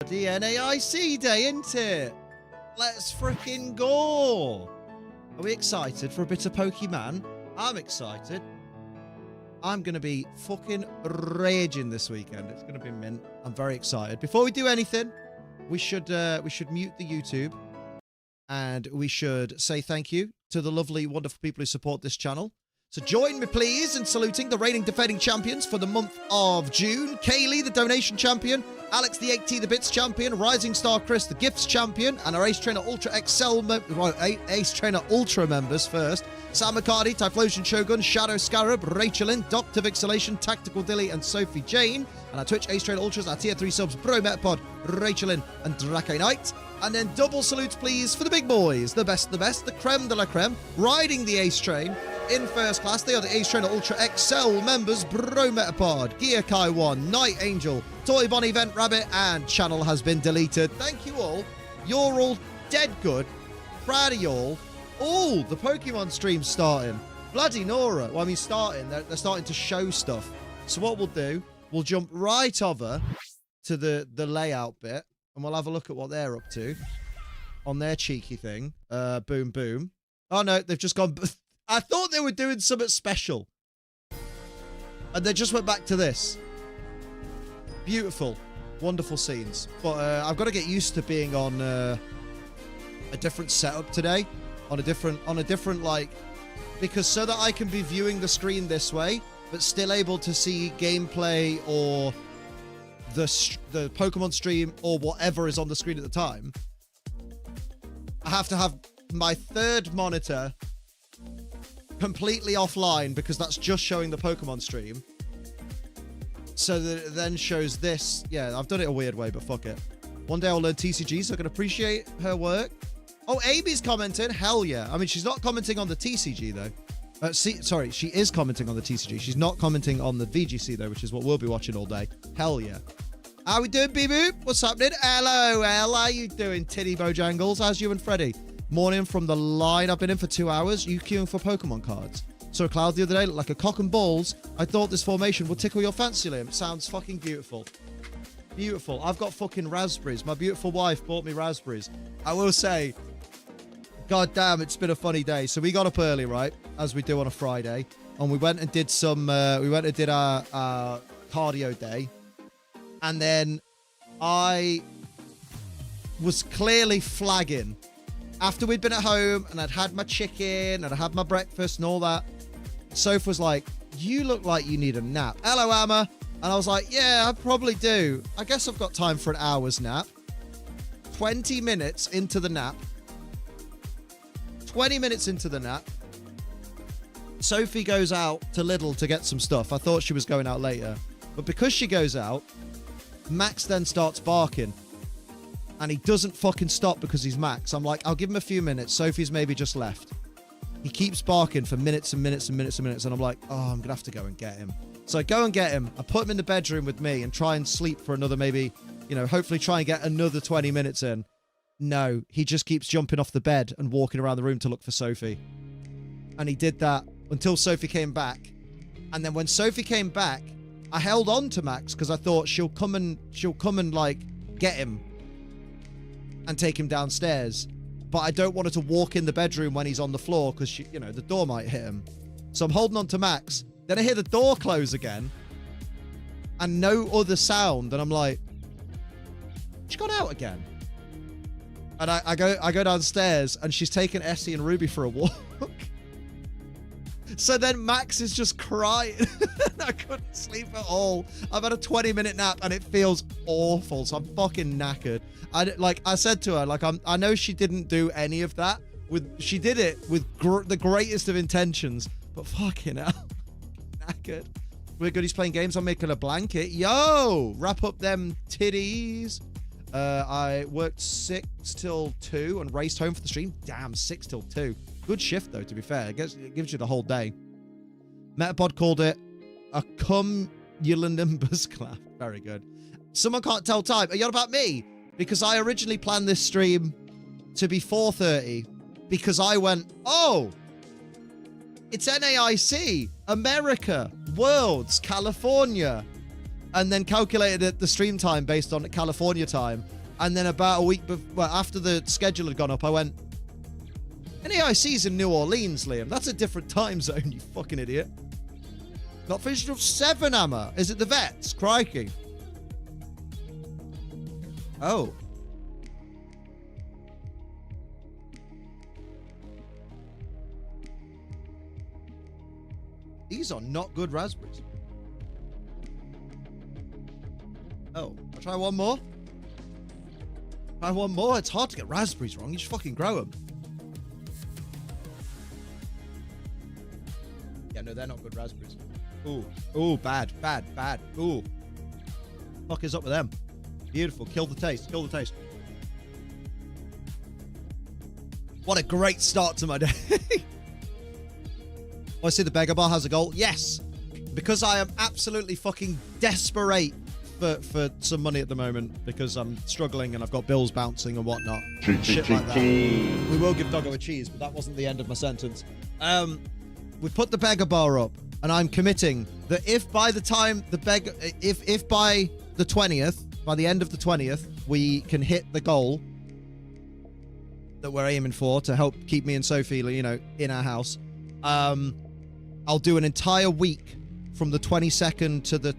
bloody NAIC day, isn't it? Let's freaking go. Are we excited for a bit of Pokemon? I'm excited. I'm going to be fucking raging this weekend. It's going to be mint. I'm very excited. Before we do anything, we should mute the YouTube. And we should say thank you to the lovely, wonderful people who support this channel. So join me, please, in saluting the reigning defending champions for the month of June. Kaylee, the donation champion. Alex, the 8T, the bits champion. Rising Star Chris, the gifts champion. And our Ace Trainer Ultra XL, Ace Trainer Ultra members first. Sam McCarty, Typhlosion Shogun, Shadow Scarab, Rachelin, Dr. Vixelation, Tactical Dilly, and Sophie Jane. And our Twitch Ace Trainer Ultras, our Tier 3 subs, Bro Metapod, Rachelin, and Drake Knight. And then double salutes, please, for the big boys. The best, the creme de la creme. Riding the Ace Train in first class. They are the Ace Trainer Ultra XL members, Bro Metapod, Gear Kai 1, Night Angel, Toy Bonnie, Vent Rabbit, and channel has been deleted. Thank you all. You're all dead good. Proud of you all. Oh, the Pokemon stream's starting. Bloody Nora. Well, I mean, starting. They're starting to show stuff. So what we'll do, we'll jump right over to the layout bit, and we'll have a look at what they're up to on their cheeky thing. Boom, boom. Oh, no, they've just gone... I thought they were doing something special. And they just went back to this. Beautiful. Wonderful scenes. But I've got to get used to being on a different setup today. On a different, like... Because so that I can be viewing the screen this way, but still able to see gameplay or the Pokemon stream or whatever is on the screen at the time, I have to have my third monitor completely offline because that's just showing the Pokemon stream. So that it then shows this. Yeah, I've done it a weird way, but fuck it. One day I'll learn TCG, so I can appreciate her work. Oh, Amy's commenting. Hell yeah. I mean, she's not commenting on the TCG, though. Sorry, she is commenting on the TCG. She's not commenting on the VGC, though, which is what we'll be watching all day. Hell yeah. How we doing, B-Boop? What's happening? Hello, how you doing, Titty Bojangles? How's you and Freddy? Morning from the line. I've been in for 2 hours. You queuing for Pokemon cards? Saw a cloud the other day, looked like a cock and balls. I thought this formation would tickle your fancy, Liam. It sounds fucking beautiful. Beautiful. I've got fucking raspberries. My beautiful wife bought me raspberries. I will say, god damn, it's been a funny day. So we got up early, right? As we do on a Friday. And we went and did some, our cardio day. And then I was clearly flagging. After we'd been at home and I'd had my chicken and I had my breakfast and all that, Soph was like, you look like you need a nap. Hello, Amma. And I was like, yeah, I probably do. I guess I've got time for an hour's nap. 20 minutes into the nap. 20 minutes into the nap. Sophie goes out to Lidl to get some stuff. I thought she was going out later. But because she goes out, Max then starts barking. And he doesn't fucking stop because he's Max. I'm like, I'll give him a few minutes. Sophie's maybe just left. He keeps barking for minutes and minutes and minutes and minutes. And I'm like, oh, I'm going to have to go and get him. So I go and get him. I put him in the bedroom with me and try and sleep for another maybe, you know, hopefully try and get another 20 minutes in. No, he just keeps jumping off the bed and walking around the room to look for Sophie. And he did that until Sophie came back. And then when Sophie came back, I held on to Max because I thought she'll come and like get him and take him downstairs. But I don't want her to walk in the bedroom when he's on the floor because, you know, the door might hit him. So I'm holding on to Max. Then I hear the door close again and no other sound. And I'm like, she gone out again. And I go downstairs and she's taking Essie and Ruby for a walk. So then Max is just crying. I couldn't sleep at all. I've had a 20-minute nap and it feels awful. So I'm fucking knackered. I said to her, like, I know she didn't do any of that. She did it with the greatest of intentions, but fucking hell, knackered. We're good. He's playing games. I'm making a blanket. Yo, wrap up them titties. I worked 6 till 2 and raced home for the stream. Damn, 6 till 2. Good shift, though, to be fair. It gives you the whole day. Metapod called it a cumulonimbus clap. Very good. Someone can't tell time. Are you on about me? Because I originally planned this stream to be 4:30 because I went, oh, it's NAIC, America, Worlds, California. And then calculated the stream time based on California time. And then about a week after the schedule had gone up, I went, NAIC's in New Orleans, Liam. That's a different time zone, you fucking idiot. Not finished till 7, Amma. Is it the vets? Crikey. Oh. These are not good raspberries. Oh, I'll try one more. Try one more. It's hard to get raspberries wrong. You just fucking grow them. Yeah, no, they're not good raspberries. Ooh, ooh, bad. Ooh. Fuck is up with them? Beautiful. Kill the taste. Kill the taste. What a great start to my day. Oh, I see the beggar bar has a goal. Yes. Because I am absolutely fucking desperate for some money at the moment because I'm struggling and I've got bills bouncing and whatnot. Shit like that. We will give Doggo a cheese, but that wasn't the end of my sentence. We put the beggar bar up, and I'm committing that if by the time the beggar, if by the 20th, by the end of the 20th, we can hit the goal that we're aiming for to help keep me and Sophie, you know, in our house, I'll do an entire week from the 22nd to the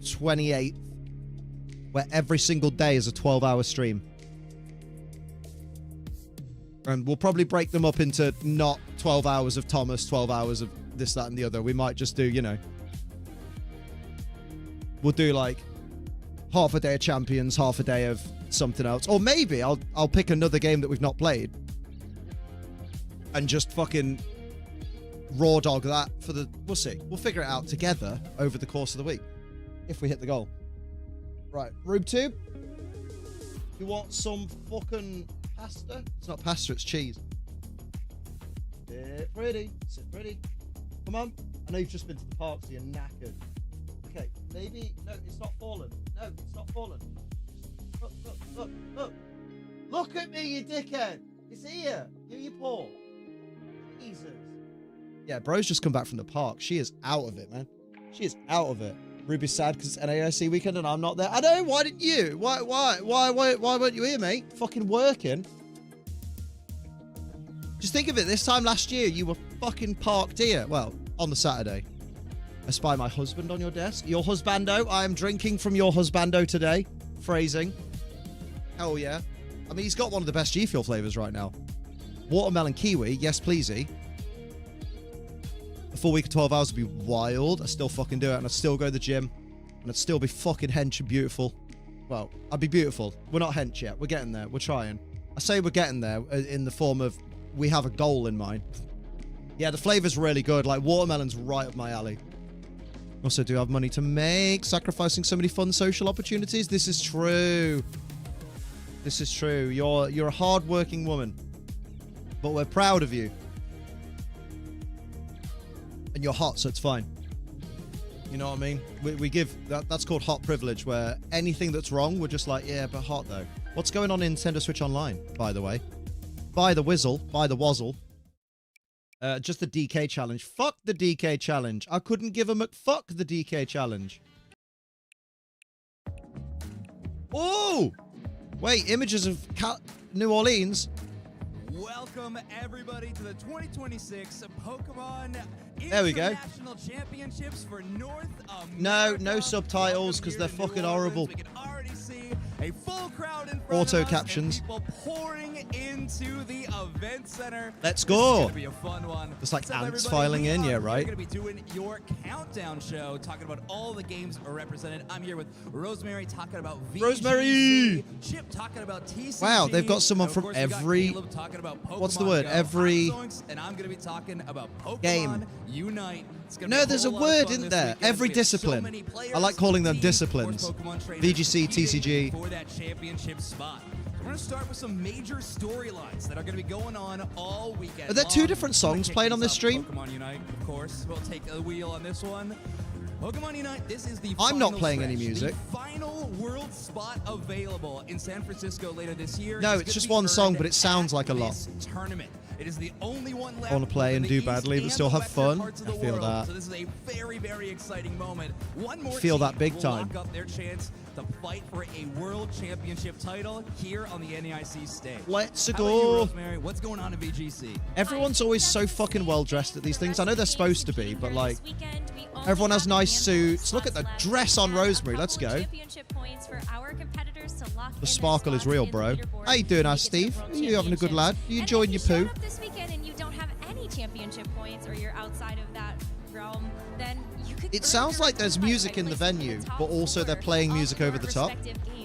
28th, where every single day is a 12-hour stream. And we'll probably break them up into not 12 hours of Thomas, 12 hours of this, that, and the other. We might just do, you know, we'll do like half a day of Champions, half a day of something else. Or maybe I'll pick another game that we've not played and just fucking raw dog that for the... We'll see. We'll figure it out together over the course of the week if we hit the goal. Right, Rube Tube. You want some fucking pasta? It's not pasta, it's cheese. Sit pretty. Sit pretty. Come on. I know you've just been to the park, so you're knackered. Okay, maybe... No, it's not fallen. No, it's not fallen. Look, look, look, look. Look at me, you dickhead. It's here. Give your paw. Jesus. Yeah, bro's just come back from the park. She is out of it, man. She is out of it. Ruby's sad because it's NAIC weekend and I'm not there. I know. Why didn't you? Why weren't you here, mate? Fucking working. Just think of it. This time last year, you were fucking parked here. Well, on the Saturday. I spy my husband on your desk. Your husbando. I am drinking from your husbando today. Phrasing. Hell yeah. I mean, he's got one of the best G Fuel flavors right now. Watermelon kiwi. Yes, pleasey. A full week of 12 hours would be wild. I'd still fucking do it, and I'd still go to the gym, and I'd still be fucking hench and beautiful. Well, I'd be beautiful. We're not hench yet. We're getting there. We're trying. I say we're getting there in the form of we have a goal in mind. Yeah, the flavor's really good. Like, watermelon's right up my alley. Also, do have money to make, sacrificing so many fun social opportunities. This is true. This is true. You're a hard-working woman, but we're proud of you. And you're hot, so it's fine. You know what I mean? We give... That's called hot privilege, where anything that's wrong, we're just like, yeah, but hot, though. What's going on in Nintendo Switch Online, by the way? By the whizzle. By the wazzle. Just the DK challenge. Fuck the DK challenge. I couldn't give a McFuck the DK challenge. Oh! Wait, images of New Orleans. Welcome, everybody, to the 2026 Pokemon There we go. International Championships for North America. No subtitles, because they're fucking horrible. We can already see a full crowd in front Auto of us captions. and people pouring into the event center. Let's This is go. gonna be a fun one. It's like What's up, ants everybody? filing in, yeah, right? We're going to be doing your countdown show, talking about all the games are represented. I'm here with Rosemary talking about VGC. Rosemary! Chip talking about TCG. Wow, they've got someone And of from course, we got every- Caleb talking about Pokemon What's the word? Go. Every- I'm Zoinks, and I'm going to be talking about Pokemon Game. Unite. It's gonna No, be there's a whole lot of word, fun isn't this there? weekend. Every We have so discipline. many players, I like calling them teams, disciplines. of course, Pokemon trainers VGC, competing TCG. for that championship spot. We're going to start with some major storylines that are going to be going on all weekend. Are there two long. different We're gonna songs kick played on things this off stream? with Pokemon Unite, of course. We'll take the wheel on this one. Pokemon Unite, this is the I'm not final playing any stretch, music. The final world spot available in San Francisco later this year. No, is it's gonna just be one song, earned but it sounds at like a lot. this tournament. It is the only one left. I want to play and do badly, but still have fun. I feel that. So this is a very, very exciting moment. One more Feel that team big will time. lock up their chance to fight for a world championship title here on the NAIC stage. Let's How about you, go. Rosemary? What's going on in VGC? Everyone's always so fucking well dressed at these things. I know they're supposed to be, but like, everyone has nice suits. Look at the dress on Rosemary. Let's go. The sparkle is real, bro. How you doing, Steve? Are you having a good lad? You enjoying your poo? This weekend and you don't have any championship points, or you're outside of that realm, then you could. It sounds like there's music in the venue, but also they're playing music over the top.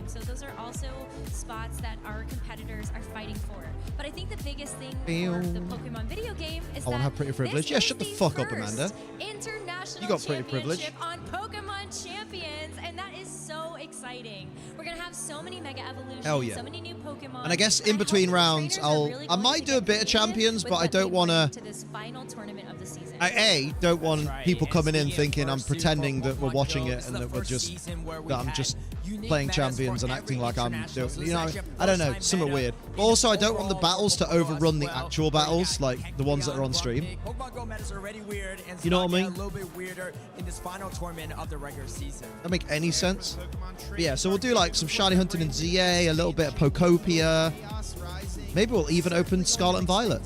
So those are also spots that our competitors are fighting for. But I think the biggest thing for the Pokemon video game is I want to have pretty privilege. Yeah, shut the fuck up, Amanda. International You got pretty privilege. championship on Pokemon Champions, and that is so exciting. We're gonna have so many Mega Evolutions, Hell yeah. so many new Pokemon. And I guess in between rounds, I might do a bit of champions, but I don't want to. This final tournament of the season. I don't want people coming in thinking I'm pretending that we're watching it and that I'm just playing champions and acting like I'm doing. You know, I don't know, something weird. But also, I don't want the battles to overrun the actual battles, like the ones that are on stream. You know what I mean? A little bit weirder in this final tournament of the regular season. That make any sense? But yeah, so we'll do like some shiny hunting in ZA, a little bit of Pokopia. Maybe we'll even open Scarlet and Violet.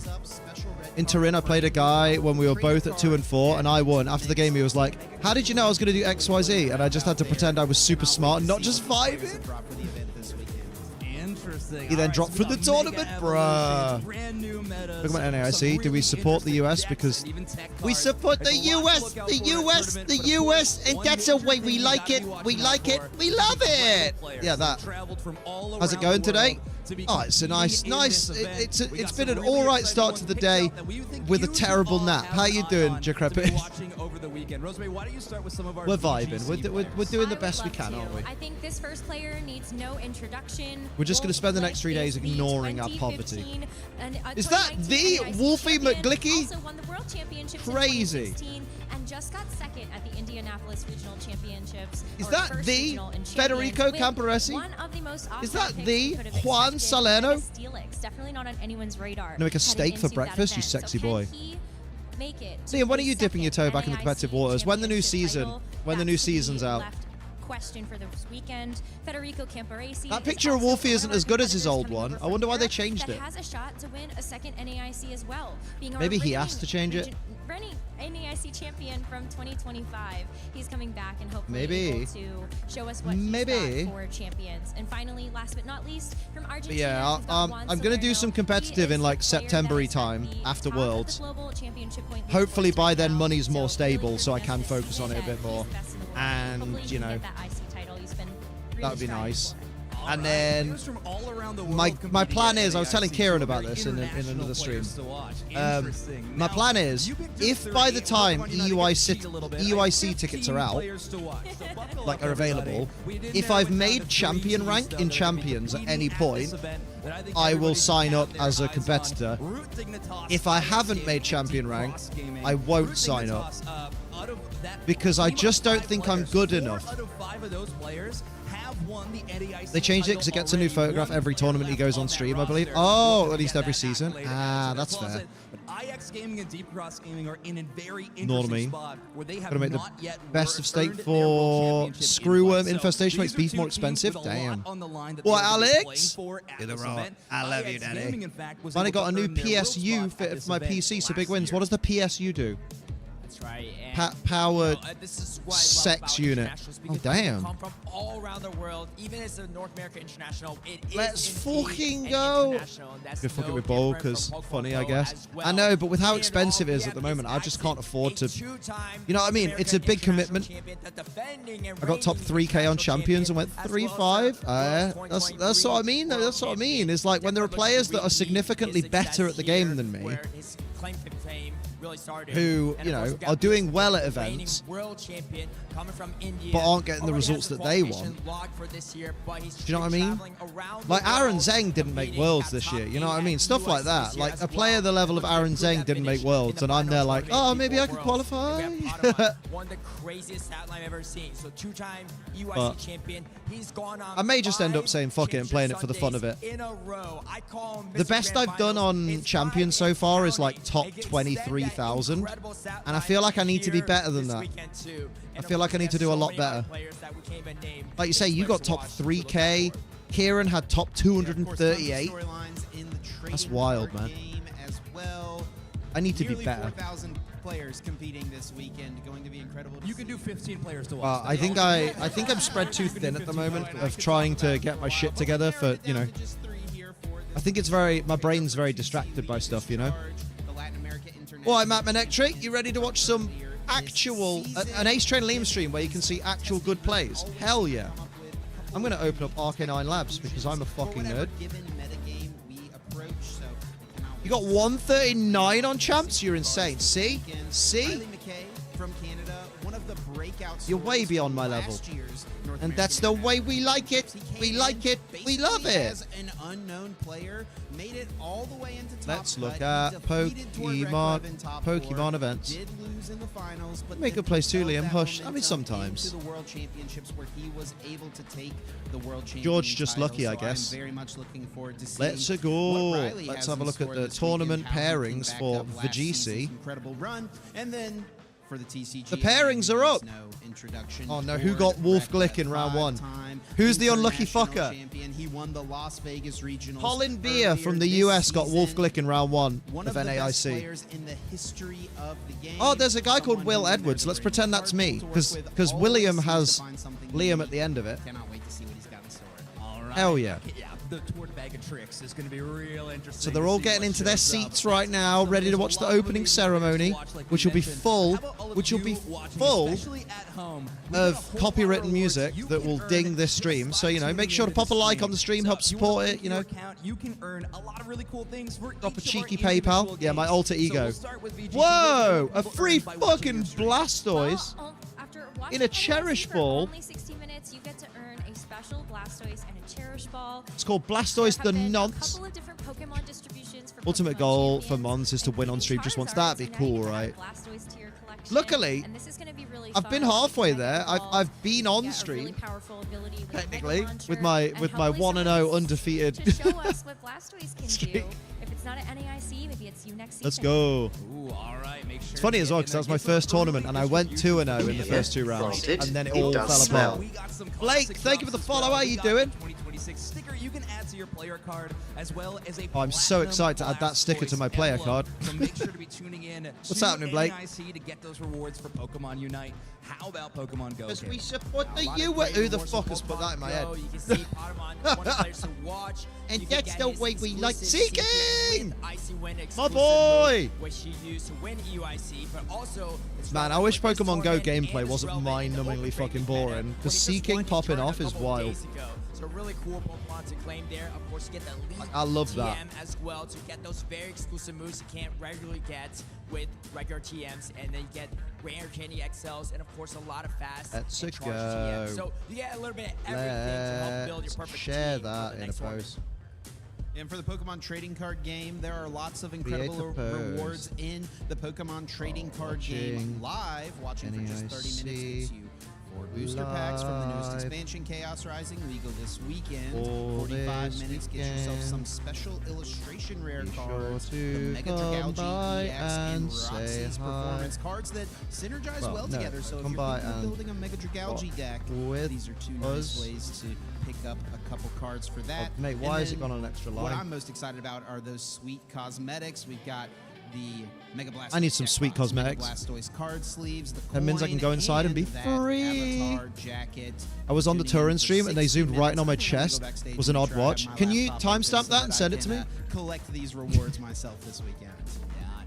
In Turin, I played a guy when we were both at 2 and 4, and I won. After the game, he was like, "How did you know I was going to do XYZ?" And I just had to pretend I was super smart and not just vibing. Interesting. He then dropped from the tournament, bruh. Look at NAIC. Do we support the US? Because we support the US, the US, the US, and that's the way we like it. We like it. We love it. Yeah, that. How's it going today? Oh, it's a nice. It's been an all right start to the day with a terrible nap. How you doing, Jacrepit? We're vibing. We're doing the best we can, aren't we? I think this first player needs no introduction. We're just going to spend the next 3 days ignoring our poverty. Is that the Wolfie McGlicky? Crazy. And just got second at the Indianapolis Regional Championships. Is that the Federico Camporesi? Is that the Juan Salerno? Definitely not on anyone's radar. Gonna make a steak for breakfast, you sexy boy. Liam, when are you dipping your toe back in the competitive waters? When the new season's out? Question for this weekend. Federico Camporesi. That picture of Wolfie isn't as good as his old one. I wonder why they changed it. Has a shot to win a second NAIC as well. Maybe he has to change it. NAIC champion from 2025. He's coming back and hopefully maybe able to show us what he's got for champions. And finally, last but not least, from Argentina. Yeah, I'm gonna do some competitive in like September-y time after Worlds. Hopefully by then money's more stable, so I can focus on it a bit more. And you know, that would be nice. And then my plan is, I was telling Kieran about this in another stream. My plan is, if by the time EUIC tickets are out, like are available, if I've made champion rank in champions at any point, I will sign up as a competitor. If I haven't made champion rank, I won't sign up. Because I just don't think I'm good enough. They changed it because it gets a new photograph every tournament he goes on stream, I believe. Oh, at least every season. Ah, that's fair. Know what I mean? Gotta make the best of state for Screwworm Infestation makes beef more expensive. Damn. What, Alex? You're the wrong. I love you, Daddy. Finally got a new PSU fitted for my PC, so big wins. What does the PSU do? That's right. Powered sex unit. Oh, damn. Come from all around the world, even as a North America International. Let's fucking go. Good fucking with Bowl, because funny, I guess. I know, but with how expensive it is at the moment, I just can't afford to. You know what I mean? It's a big commitment. I got top 3K on champions and went 3-5. That's what I mean. That's what I mean. It's like when there are players that are significantly better at the game than me, claim to fame really started. who, And you of course, know, we got are doing this well at reigning events, world champion coming from India, but aren't getting the already results has that they qualification want. logged for this year, but he's Do you know what I mean? traveling around the Like Aaron world, Zeng didn't make competing, Worlds got this top year, you know what I eight mean? at Stuff like US that. this year Like as a player well. the level of Looking Aaron to prove Zeng that didn't make finish in Worlds, the and I'm there finals like, for oh, maybe I Worlds. could qualify. And we have Pokémon, one of the craziest stat line I've ever seen. So two-time UIC But champion. He's gone on I may just end up 5 saying fuck it and playing it for the fun of it. Sundays in a row. I call him The Mr. best Grand I've done Finals. on It's Champion 5 so and far is like counting. top It can extend that 23,000. incredible stat And I line feel like I need to be here better than this that. weekend too. I And feel of like I course, need to we do a have lot so many better. players that we can't even name. Like you say, It's you got players to top watch, to look out 3K. for. Kieran had top Yeah, of course, tons of 238. storylines in the That's trading wild, card man. game as well. I need to be Nearly better. 4,000 players competing this weekend. Going to be incredible. To You can see. do 15 players to watch. I think I'm spread too thin at the moment of trying to get my shit together for, you know. I think it's my brain's very distracted by stuff, you know. All right, Matt Manectric, you ready to watch some actual, an Ace Train Liam stream where you can see actual good plays? Hell yeah. I'm going to open up RK9 Labs because I'm a fucking nerd. You got 139 on champs? You're insane. See? See? From Canada, one of the breakout You're way stories beyond from my level. last year's North And that's the American way we like it. We like it. We love basically it. As an unknown player, made it all the way into top Let's look cut. at He defeated Torrev Pokemon in top Pokemon four, events. Did lose in the finals, but Make then good plays too, propelled Liam. that Hush. I mean, momentum sometimes. into the World Championships where he was able to take the World Champion George just title. lucky, I So guess. I'm very much looking forward to seeing Let's what go. Riley Let's has have a in look at store the this weekend, tournament how he can pairings back for up last VGC. season's incredible run, and then for the TCG. The pairings are up. No introduction. Oh, no, who for got Wolf Greg, Glick in round one? five-time Who's the unlucky international fucker? Champion. He won the Las Vegas Regionals. Colin Beer earlier from the this US got Wolf season. Glick in round one One of of the best NAIC. players in the history of the game. Oh, there's a guy called Someone Will who Edwards. knows Let's where pretend he's that's me, hard to work with, because always William seems to has find something Liam unique. at the end of it. Cannot wait to see what he's got in store. All right. Hell yeah. Yeah, the tour bag of tricks is going to be real interesting. So they're to all see getting what into their shows up. seats right now, So ready to there's a watch the lot of opening movies ceremony, to watch, like we which will be mentioned. full, How about all of which will you be watching, full especially at home? We got a of whole copywritten lot of music rewards. You that can will earn ding this just stream. by So, you know, make tuning sure to into pop a the like on the stream, help So you support wanna it, link you your know. account, you can earn a lot of really cool things for Drop a each of our cheeky individual PayPal. Yeah, my games. alter So ego. we'll start with VGC. Whoa, What a will free earn by watching fucking your stream. Blastoise. After watching In a NAIC Cherish for Ball. only 60 minutes, you get to earn a special Blastoise and a Cherish Ball. It's called There Blastoise have the been a Nonce. couple of different Pokemon distributions for Ultimate Pokemon goal for champions, Mons is to win on including stream just once. Charizard, That'd be so now cool, you can right? add Blastoise to your collection, Luckily, and this is gonna be really I've fun been because halfway you can there. evolve I've been on get a stream, really powerful ability with technically, Mega Launcher with my and hopefully 1-0 someone undefeated. to show us what Blastoise can streak. do. If it's not at NAIC, maybe it's you next season. Let's go. Ooh, all right. Make sure It's funny as well because that was my first tournament and I went 2-0 in the first two rounds, Granted, and then it it all does fell smell. apart. We got some Blake, classic thank you for the drops as follow. well. How We you got doing? the 2026 sticker you can add to your player card, as well as a Oh, I'm so platinum excited to add that sticker to my Blastoise player emblem. card. So make sure to be tuning in. What's to happening, Blake? NAIC to get those rewards for Pokemon Unite. How about Pokemon Go? Because we Caleb? support the A lot of U. great Who the rewards fuck for has put Pokemon that in my head? Go. You can see Pokemon, one of the players to watch. And You can that's get the his way we like exclusive seeking! with Icy Win My exclusive boy! move, which he used to win EUIC, but also it's Man, I relevant wish for this Pokemon Go tournament gameplay and wasn't it's relevant in the mind-numbingly Open fucking Trading boring, meta, because what he just Seeking won in popping turn a off is couple wild. days ago. So really cool Pokemon to claim there. Of course, you get the Elite I love that. TM as well to get those very exclusive moves you can't regularly get with regular TMs, and then you get rare Candy XLs, and of course a lot of fast Let's and charged go. TMs. So you get a little bit of everything to help build your Let's perfect share team for that the in a next one. post. And for the Pokemon trading card game, there are lots of Create incredible a post. rewards in the Pokemon trading card game live. Watching for just 30 minutes gets you 4 booster packs from the newest Live. expansion, Chaos Rising, legal this weekend. For 45 this minutes, get yourself weekend. some special illustration rare Be sure cards. to The Mega come Dragalge by EX and and say Roxy's hi. performance cards that synergize Well, well no, together. So if come you're by thinking of and building a Mega Dragalge walk deck, with these are two us. nice ways to pick up a couple cards for that. Oh, mate, And why has it then gone on an extra What line? I'm most excited about are those sweet cosmetics. We've got the Mega Blastoise I need some deck sweet box, Mega cosmetics. Blastoise card sleeves, the That means I can coin, go inside and be that free. avatar jacket. I was on the Tuning in Turin for stream and they 60 zoomed right in on my minutes. I'm gonna chest. go backstage Was an and odd make sure I have watch. my Can you laptop open timestamp so that and I send it to can, me? collect these rewards myself this weekend. Yeah,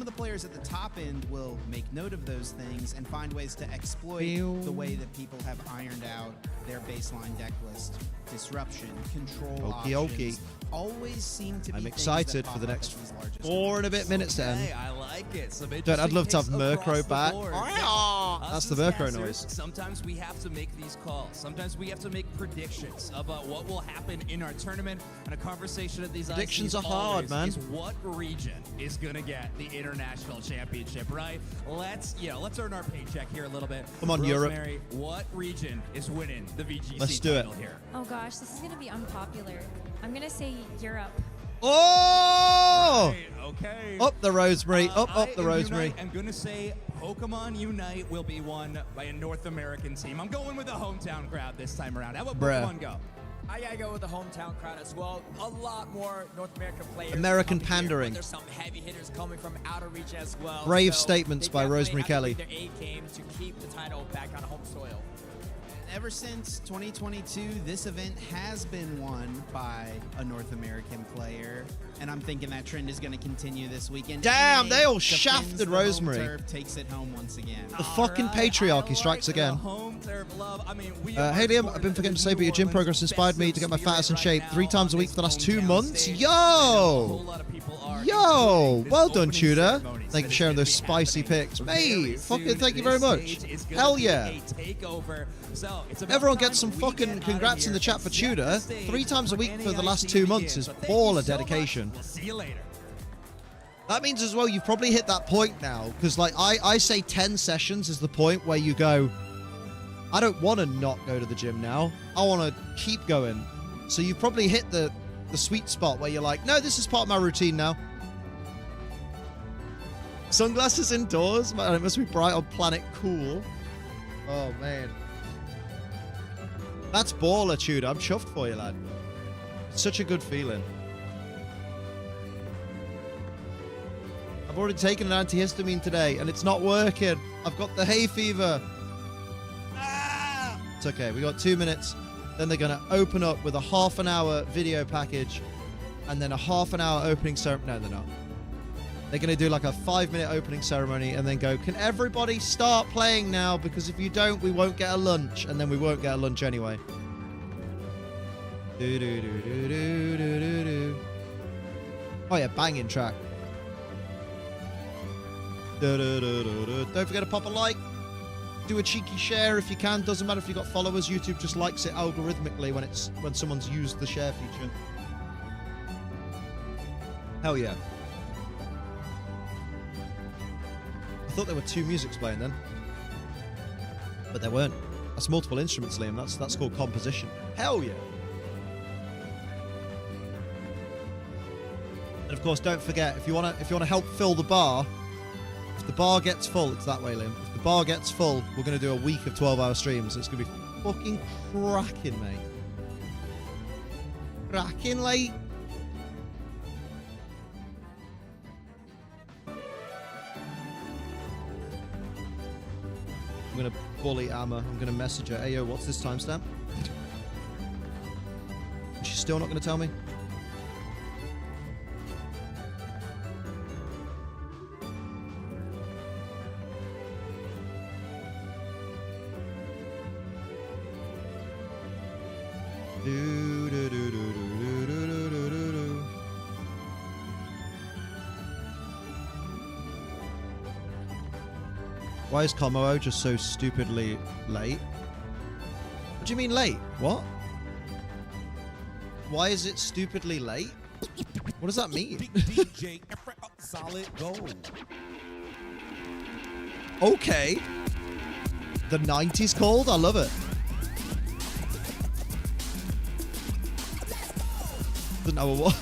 some of the players at the top end will make note of those things and find find ways to exploit the way that people have ironed out their baseline deck list. Disruption, control options, always seem to be I'm things excited that for the pop up next at these largest 4 and a bit minutes to end. Hey, I like it. Some Dude, I'd love to have interesting picks Murkrow across the back. board. That's Us the as Murkrow casters, noise. Sometimes we have to make these calls. Sometimes we have to make predictions about what will happen in our tournament. And a conversation at these Predictions ICs are hard, always man. is what region is gonna get the international championship, right? Let's earn our paycheck here a little bit. Come on, Europe. Rosemary, what region is winning the VGC Let's do it. title here? Oh gosh, this is gonna be unpopular. I'm gonna say Europe. Oh! Right, okay. Up the Rosemary. Up I the Rosemary. I'm going to say Pokemon Unite will be won by a North American team. I'm going with the hometown crowd this time around. How about Bruh. Pokemon Go? I gotta go with the hometown crowd as well. A lot more North American players. American coming here, pandering. but there's some heavy hitters coming from outer reach as well. Brave so statements they by definitely Rosemary have to Kelly. bring their A game to keep the title back on home soil. Ever since 2022, this event has been won by a North American player, and I'm thinking that trend is going to continue this weekend. Damn, NA they all defends shafted the home Rosemary. turf, takes it home once again. The fucking patriarchy strikes again. Hey Liam, I've been forgetting to say, but your gym progress inspired me to get my fat ass in shape 3 times a week for the last 2 months. Yo! Yo! Well done, Tudor. Thank you for sharing those spicy pics. Mate, fucking thank you very much. Hell yeah. Everyone gets some fucking congrats in the chat for Tudor. 3 times a week for the last 2 months is baller dedication. See you later. That means as well you've probably hit that point now, because like I say 10 sessions is the point where you go, I don't want to not go to the gym now. I want to keep going. So you've probably hit the sweet spot where you're like, no, this is part of my routine now. Sunglasses indoors? Man, it must be bright on Planet Cool. Oh, man. That's baller, Tudor. I'm chuffed for you, lad. It's such a good feeling. I've already taken an antihistamine today, and it's not working. I've got the hay fever. Ah! It's okay. We got 2 minutes. Then they're going to open up with a half-an-hour video package, and then a half-an-hour opening ceremony. No, they're not. They're going to do like a 5-minute opening ceremony and then go, can everybody start playing now? Because if you don't, we won't get a lunch. And then we won't get a lunch anyway. Oh yeah, banging track. Don't forget to pop a like. Do a cheeky share if you can. Doesn't matter if you've got followers. YouTube just likes it algorithmically when someone's used the share feature. Hell yeah. I thought there were 2 musics playing then. But there weren't. That's multiple instruments, Liam. That's called composition. Hell yeah. And of course, don't forget, if you wanna help fill the bar, if the bar gets full, it's that way, Liam. If the bar gets full, we're gonna do a week of 12-hour streams. It's gonna be fucking cracking, mate. Cracking, like. I'm gonna bully Amma. I'm gonna message her. Hey yo, what's this timestamp? She's still not gonna tell me. Why is Komo just so stupidly late? What do you mean late? What? Why is it stupidly late? What does that mean? DJ solid gold. Okay. The 90s cold? I love it. Didn't know what.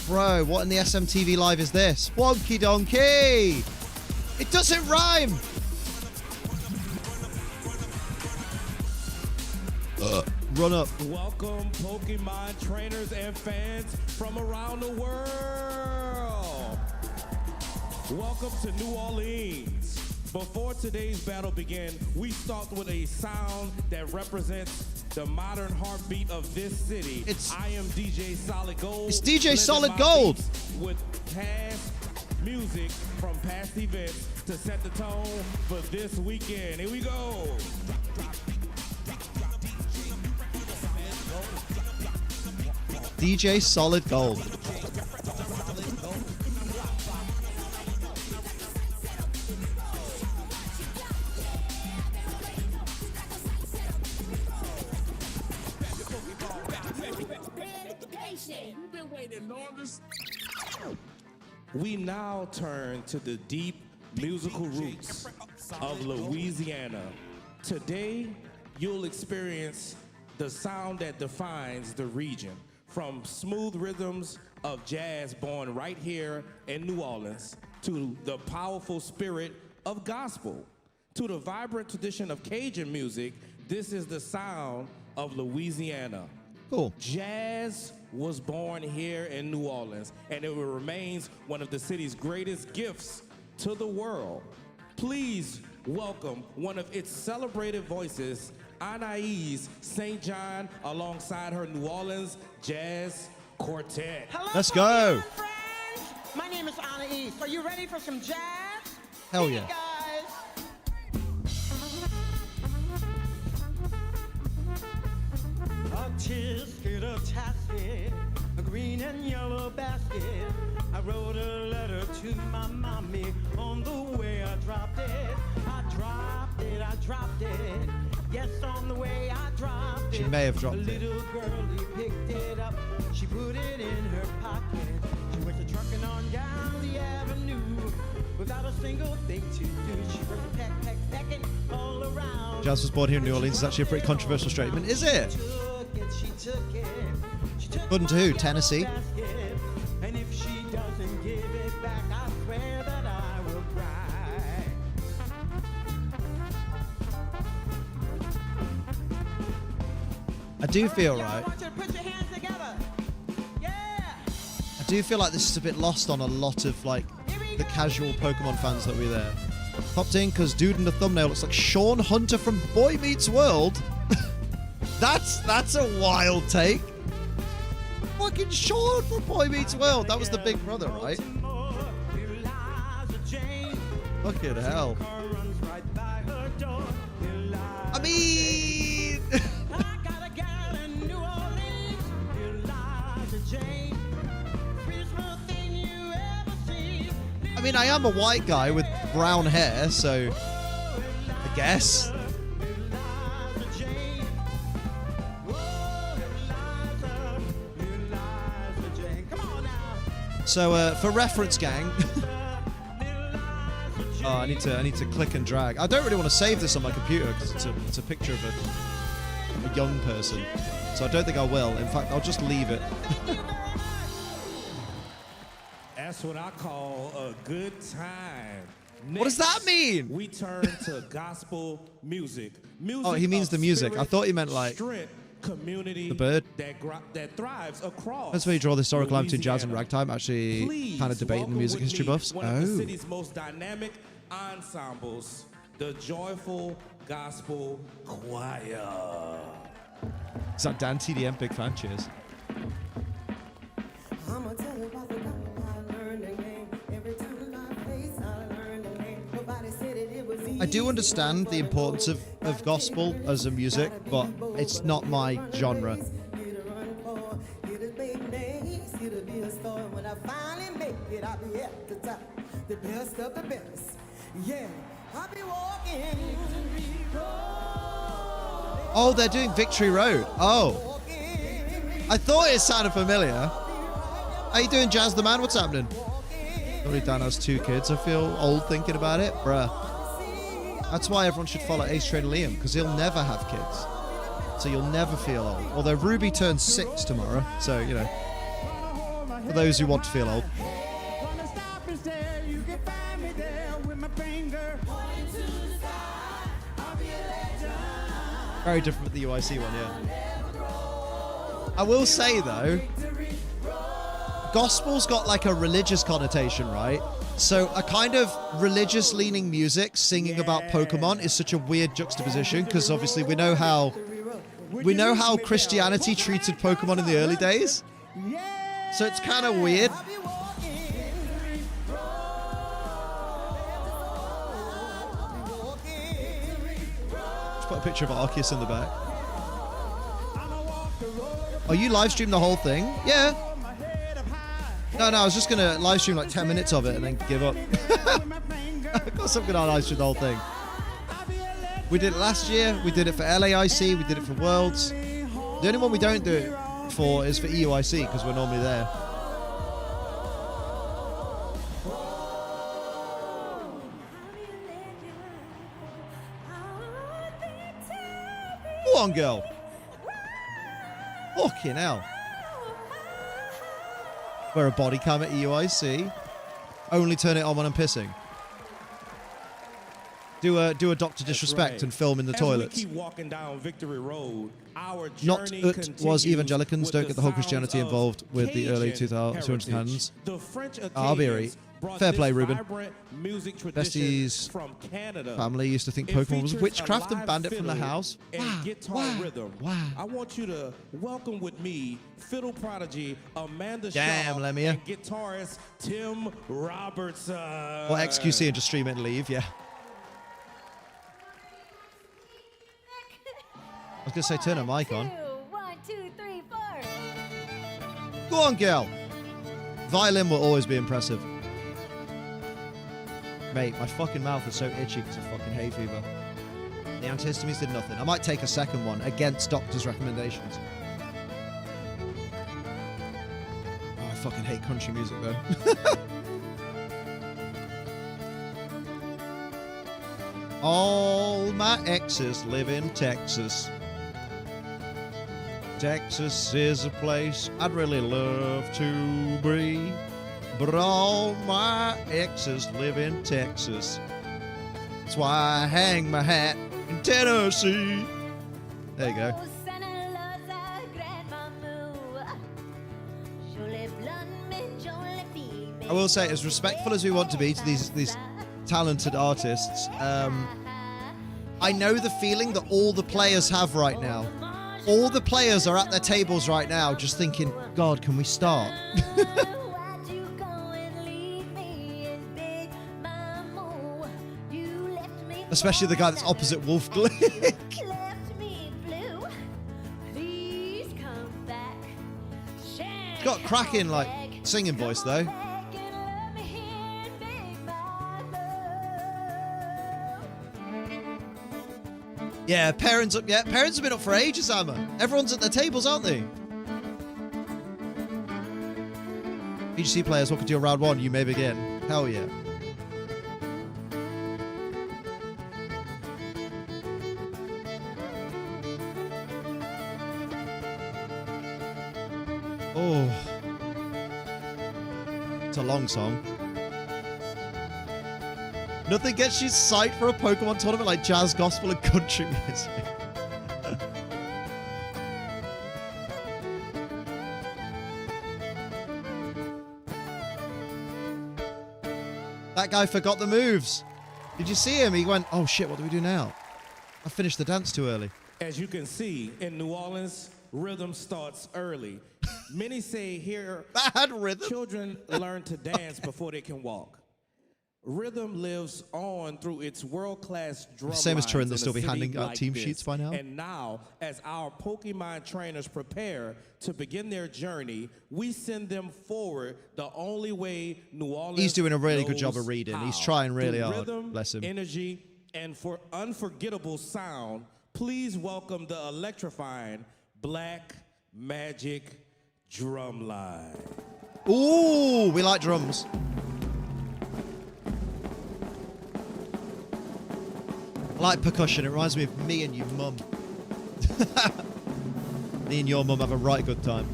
Bro, what in the SMTV Live is this? Wonky donkey! It doesn't rhyme! Run up. Welcome, Pokemon trainers and fans from around the world. Welcome to New Orleans. Before today's battle begins, we start with a sound that represents the modern heartbeat of this city. I am DJ Solid Gold. It's DJ Solid Gold. With past, music from past events to set the tone for this weekend. Here we go. DJ Solid Gold. We now turn to the deep musical roots of Louisiana. Today, you'll experience the sound that defines the region, from smooth rhythms of jazz born right here in New Orleans, to the powerful spirit of gospel, to the vibrant tradition of Cajun music. This is the sound of Louisiana. Cool. Jazz was born here in New Orleans, and it remains one of the city's greatest gifts to the world. Please welcome one of its celebrated voices, Anais St. John, alongside her New Orleans Jazz Quartet. Hello, Let's go. friends. My name is Anais. Are you ready for some jazz? Hell Hey, yeah. guys. A tisket, a tasket, a green and yellow basket. I wrote a letter to my mommy. On the way I dropped it. I dropped it, I dropped it. Yes, on the way I dropped it. She may have dropped a it. little girlie picked it up. She put it in her pocket. She went to trucking on down the avenue without a single thing to do. She went pecking all around. Jazz was born here in New Orleans is actually a pretty controversial statement, is it? According to who? Tennessee? And if she doesn't give it back, I swear that I will cry. I do feel I right. want you to put your hands together. Yeah. I do feel like this is a bit lost on a lot of like the casual Pokemon fans that were there. Popped in because dude in the thumbnail looks like Sean Hunter from Boy Meets World. That's a wild take. Fucking Sean from Boy Meets World. That was the big brother, right? Fucking hell. I mean, I mean, I am a white guy with brown hair, so I guess. So for reference, gang. Oh, I need to click and drag. I don't really want to save this on my computer because it's a picture of a young person. So I don't think I will. In fact, I'll just leave it. That's what I call a good time. What does that mean? We turn to gospel music. Oh, he means of the music. I spirit, thought he meant like strength, community the bird. that thrives across. That's where you draw the historical line between jazz and Louisiana. ragtime. Actually, Please kind of debating the welcome music with history me buffs. One of the Oh, city's most dynamic ensembles, the Joyful Gospel Choir. is that Dan TDM? Big fan. Cheers. I'ma tell you about the God I learned the game. Every time I face, I learned the game. Nobody said it was easy. I do understand the importance of gospel as a music, but it's not my genre. Get a run for, get a big names, get a be a star. When I finally make it, I'll be at the top, the best of the best. Yeah, I'll be walking. Oh, they're doing Victory Road. Oh, I thought it sounded familiar. How you doing, Jazz the Man? What's happening? Only Dan has 2 kids. I feel old thinking about it, bruh. That's why everyone should follow Ace Trainer Liam, because he'll never have kids. So you'll never feel old. Although Ruby turns 6 tomorrow, so, you know, for those who want to feel old. Very different with the UIC one, yeah. I will say, though, gospel's got like a religious connotation, right? So a kind of religious-leaning music singing about Pokemon is such a weird juxtaposition, because obviously we know how Christianity treated Pokemon in the early days. So it's kind of weird. put a picture of Arceus in the back. Oh, you live stream the whole thing? Yeah. No, I was just going to live stream like 10 minutes of it and then give up. Of course I'm going to live stream the whole thing. We did it last year. We did it for LAIC. We did it for Worlds. The only one we don't do it for is for EUIC because we're normally there. Go on, girl. Fucking hell. Wear a body cam at EUIC. Only turn it on when I'm pissing. Do a Dr. Disrespect and film in the toilets. We keep walking down Victory Road, our Not journey it was evangelicans. Don't get the whole Christianity sounds of involved with the early Cajun 200 heritage. hands. The French I'll be Acadians right. brought Fair this play, Ruben. vibrant music tradition Bestie's from Canada. family used to think It Pokemon was features witchcraft a and live banned it from the fiddle house. and Wow, guitar wow, rhythm. wow. I want you to welcome with me fiddle prodigy Amanda Damn, Shaw Lemia. and guitarist Tim Robertson. Or XQC and just stream it and leave, yeah. I was going to say turn a mic on. 1, 2, 3, 4. Go on, girl. Violin will always be impressive. Mate, my fucking mouth is so itchy because of fucking hay fever. The antihistamines did nothing. I might take a second one against doctor's recommendations. Oh, I fucking hate country music though. All my exes live in Texas. Texas is a place I'd really love to be. But all my exes live in Texas. That's why I hang my hat in Tennessee. There you go. I will say, as respectful as we want to be to these talented artists, I know the feeling that all the players have right now. All the players are at their tables right now just thinking, God, can we start? Especially the guy that's opposite Wolf Glick. He's got a cracking, like, singing voice, though. Yeah, parents have been up for ages, Emma. Everyone's at their tables, aren't they? VGC players, welcome to your round one. You may begin. Hell yeah. Oh. It's a long song. Nothing gets you psyched for a Pokemon tournament like jazz, gospel, and country music. That guy forgot the moves. Did you see him? He went, oh shit, what do we do now? I finished the dance too early. As you can see, in New Orleans, rhythm starts early. Many say here, Bad rhythm. children learn to dance before they can walk. Rhythm lives on through its world-class drum Same as lines Turin, in they'll a still be city handing out like team this. sheets by now. And now, as our Pokemon trainers prepare to begin their journey, we send them forward the only way New Orleans He's doing a really good knows job of reading. how. He's trying really Through hard. Rhythm, Bless him. energy, and for unforgettable sound, please welcome the electrifying Black Magic drum line. Ooh, we like drums. I like percussion. It reminds me of me and your mum. Me and your mum have a right good time.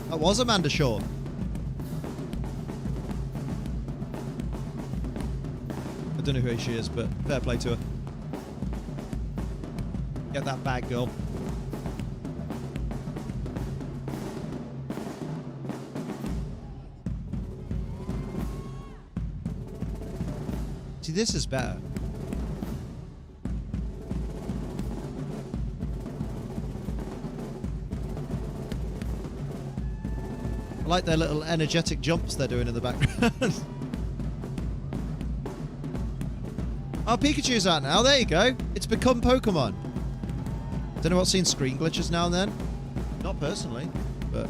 That was Amanda Shaw. I don't know who she is, but fair play to her. Get that bag, girl. See, this is better. I I like their little energetic jumps they're doing in the background. Oh, Pikachu's out now. There you go. It's become Pokemon. Don't know what's seen screen glitches now and then. Not personally, but...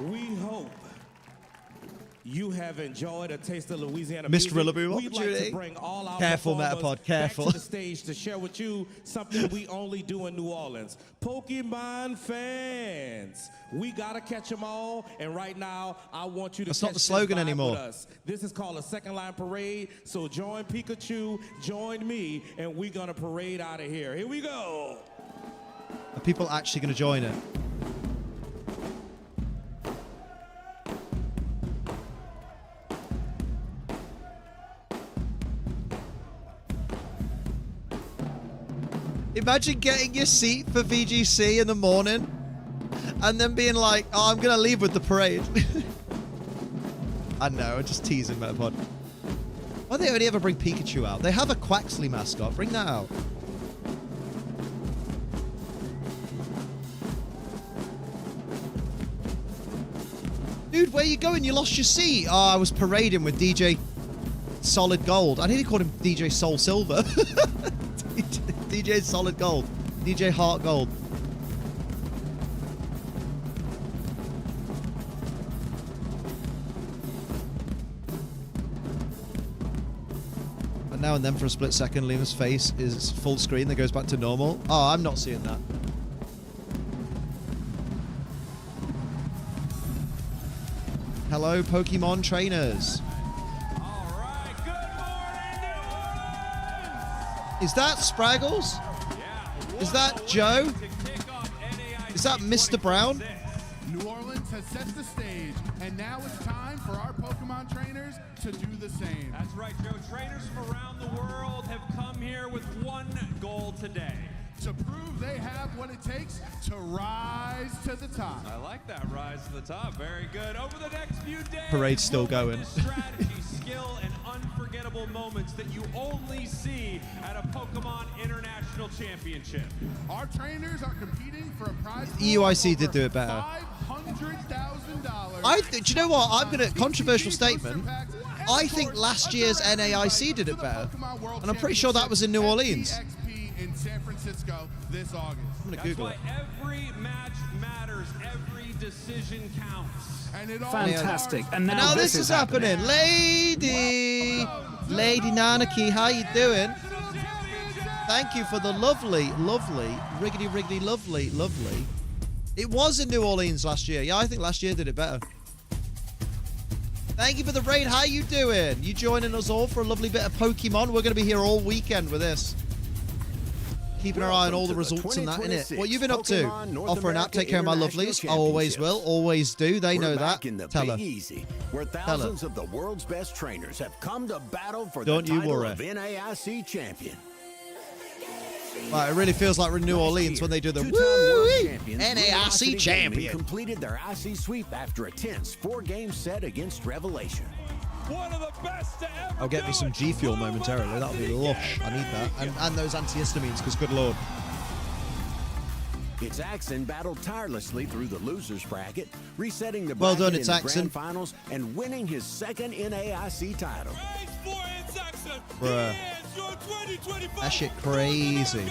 We hope you have enjoyed a taste of Louisiana Missed music. Rillaboom We'd like opportunity. to bring all our Careful, performers Metapod, careful. back to the stage to share with you something we only do in New Orleans. Pokemon fans, we gotta catch them all, and right now I want you to That's catch not the slogan this vibe anymore. with us. This is called a second line parade, so join Pikachu, join me, and we're gonna parade out of here. Here we go. Are people actually going to join it? Imagine getting your seat for VGC in the morning and then being like, oh, I'm going to leave with the parade. I know, I'm just teasing Metapod. Why do they only ever bring Pikachu out? They have a Quaxley mascot. Bring that out. Dude, where you going? You lost your seat. Oh, I was parading with DJ Solid Gold. I nearly called him DJ Soul Silver. DJ Solid Gold. DJ Heart Gold. And now and then for a split second, Liam's face is full screen that goes back to normal. Oh, I'm not seeing that. Hello, Pokemon trainers. All right, good morning, New Orleans. Is that Spraggles? Is that Joe? Is that Mr. Brown? New Orleans has set the stage, and now it's time for our Pokemon trainers to do the same. That's right, Joe. Trainers from around the world have come here with one goal today. To prove they have what it takes to rise to the top. I like that, rise to the top. Very good. Over the next few days, Parade's still we'll going. witness strategy, skill, and unforgettable moments that you only see at a Pokemon International Championship. Our trainers are competing for a prize. EUIC did do it better. $500,000. Do you know what? I'm going to, controversial statement. I think last year's NAIC did it better. And I'm pretty sure that was in New Orleans. In San Francisco this August. I'm going to That's Google why it. every match matters. Every decision counts. And it all Fantastic. And And now, now this is happening. Lady Nanaki, how you doing? Thank you for the lovely, riggedy lovely. It was in New Orleans last year. Yeah, I think last year did it better. Thank you for the raid. How you doing? You joining us all for a lovely bit of Pokemon? We're going to be here all weekend with this. Keeping our eye on all the results and that, innit? What you been up to? Offer an app, take care of my lovelies. I always will, always do. They know that. Tell her. Easy, where thousands of the world's best trainers have come to battle for Don't the you title worry. of NAIC champion. Right, it really feels like we're in New Orleans when they do the Two-time world woo champions NAIC Gaming champion. completed their IC sweep after a tense 4-game set against Revelation. One of the best to ever I'll get me some G Fuel momentarily. That'll be lush. I need that. And those antihistamines, because good lord. It's Axon battled tirelessly through the losers bracket, resetting the Well bracket done, it's in the Axon. grand finals and winning his second NAIC title. Bruh. That shit crazy.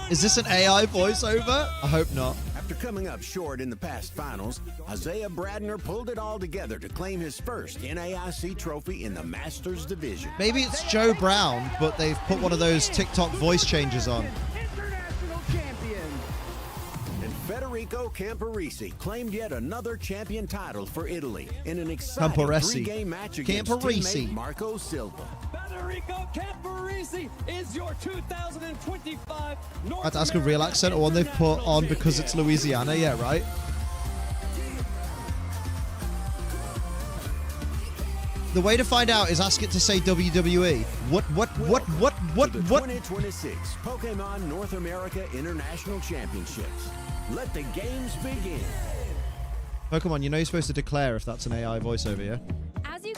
Is this an AI voiceover? I hope not. After coming up short in the past finals, Isaiah Bradner pulled it all together to claim his first NAIC trophy in the Masters division. Maybe it's Joe Brown, but they've put one of those TikTok voice changes on. International champion. And Federico Camporisi claimed yet another champion title for Italy in an exciting Camporesi. 3-game match against Camporisi. teammate Marco Silva. Federico Camporisi is your 2025 North I had to ask a real accent or one they've put on because it's Louisiana. Yeah, right. The way to find out is ask it to say WWE. What? To the 2026 Pokemon North America International Championships. Let the games begin. Pokemon, you know you're supposed to declare if that's an AI voiceover, yeah? As you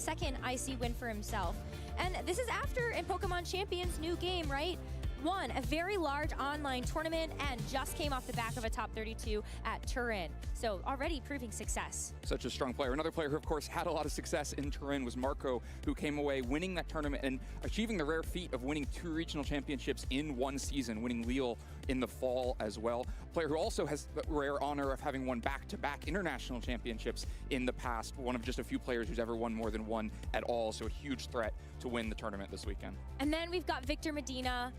second IC win for himself. And this is after in Pokemon Champions new game, right? won a very large online tournament and just came off the back of a top 32 at Turin. So already proving success. Such a strong player. Another player who, of course, had a lot of success in Turin was Marco, who came away winning that tournament and achieving the rare feat of winning 2 regional championships in one season, winning Lille in the fall as well. A player who also has the rare honor of having won back-to-back international championships in the past. One of just a few players who's ever won more than one at all, so a huge threat to win the tournament this weekend. And then we've got Victor Medina.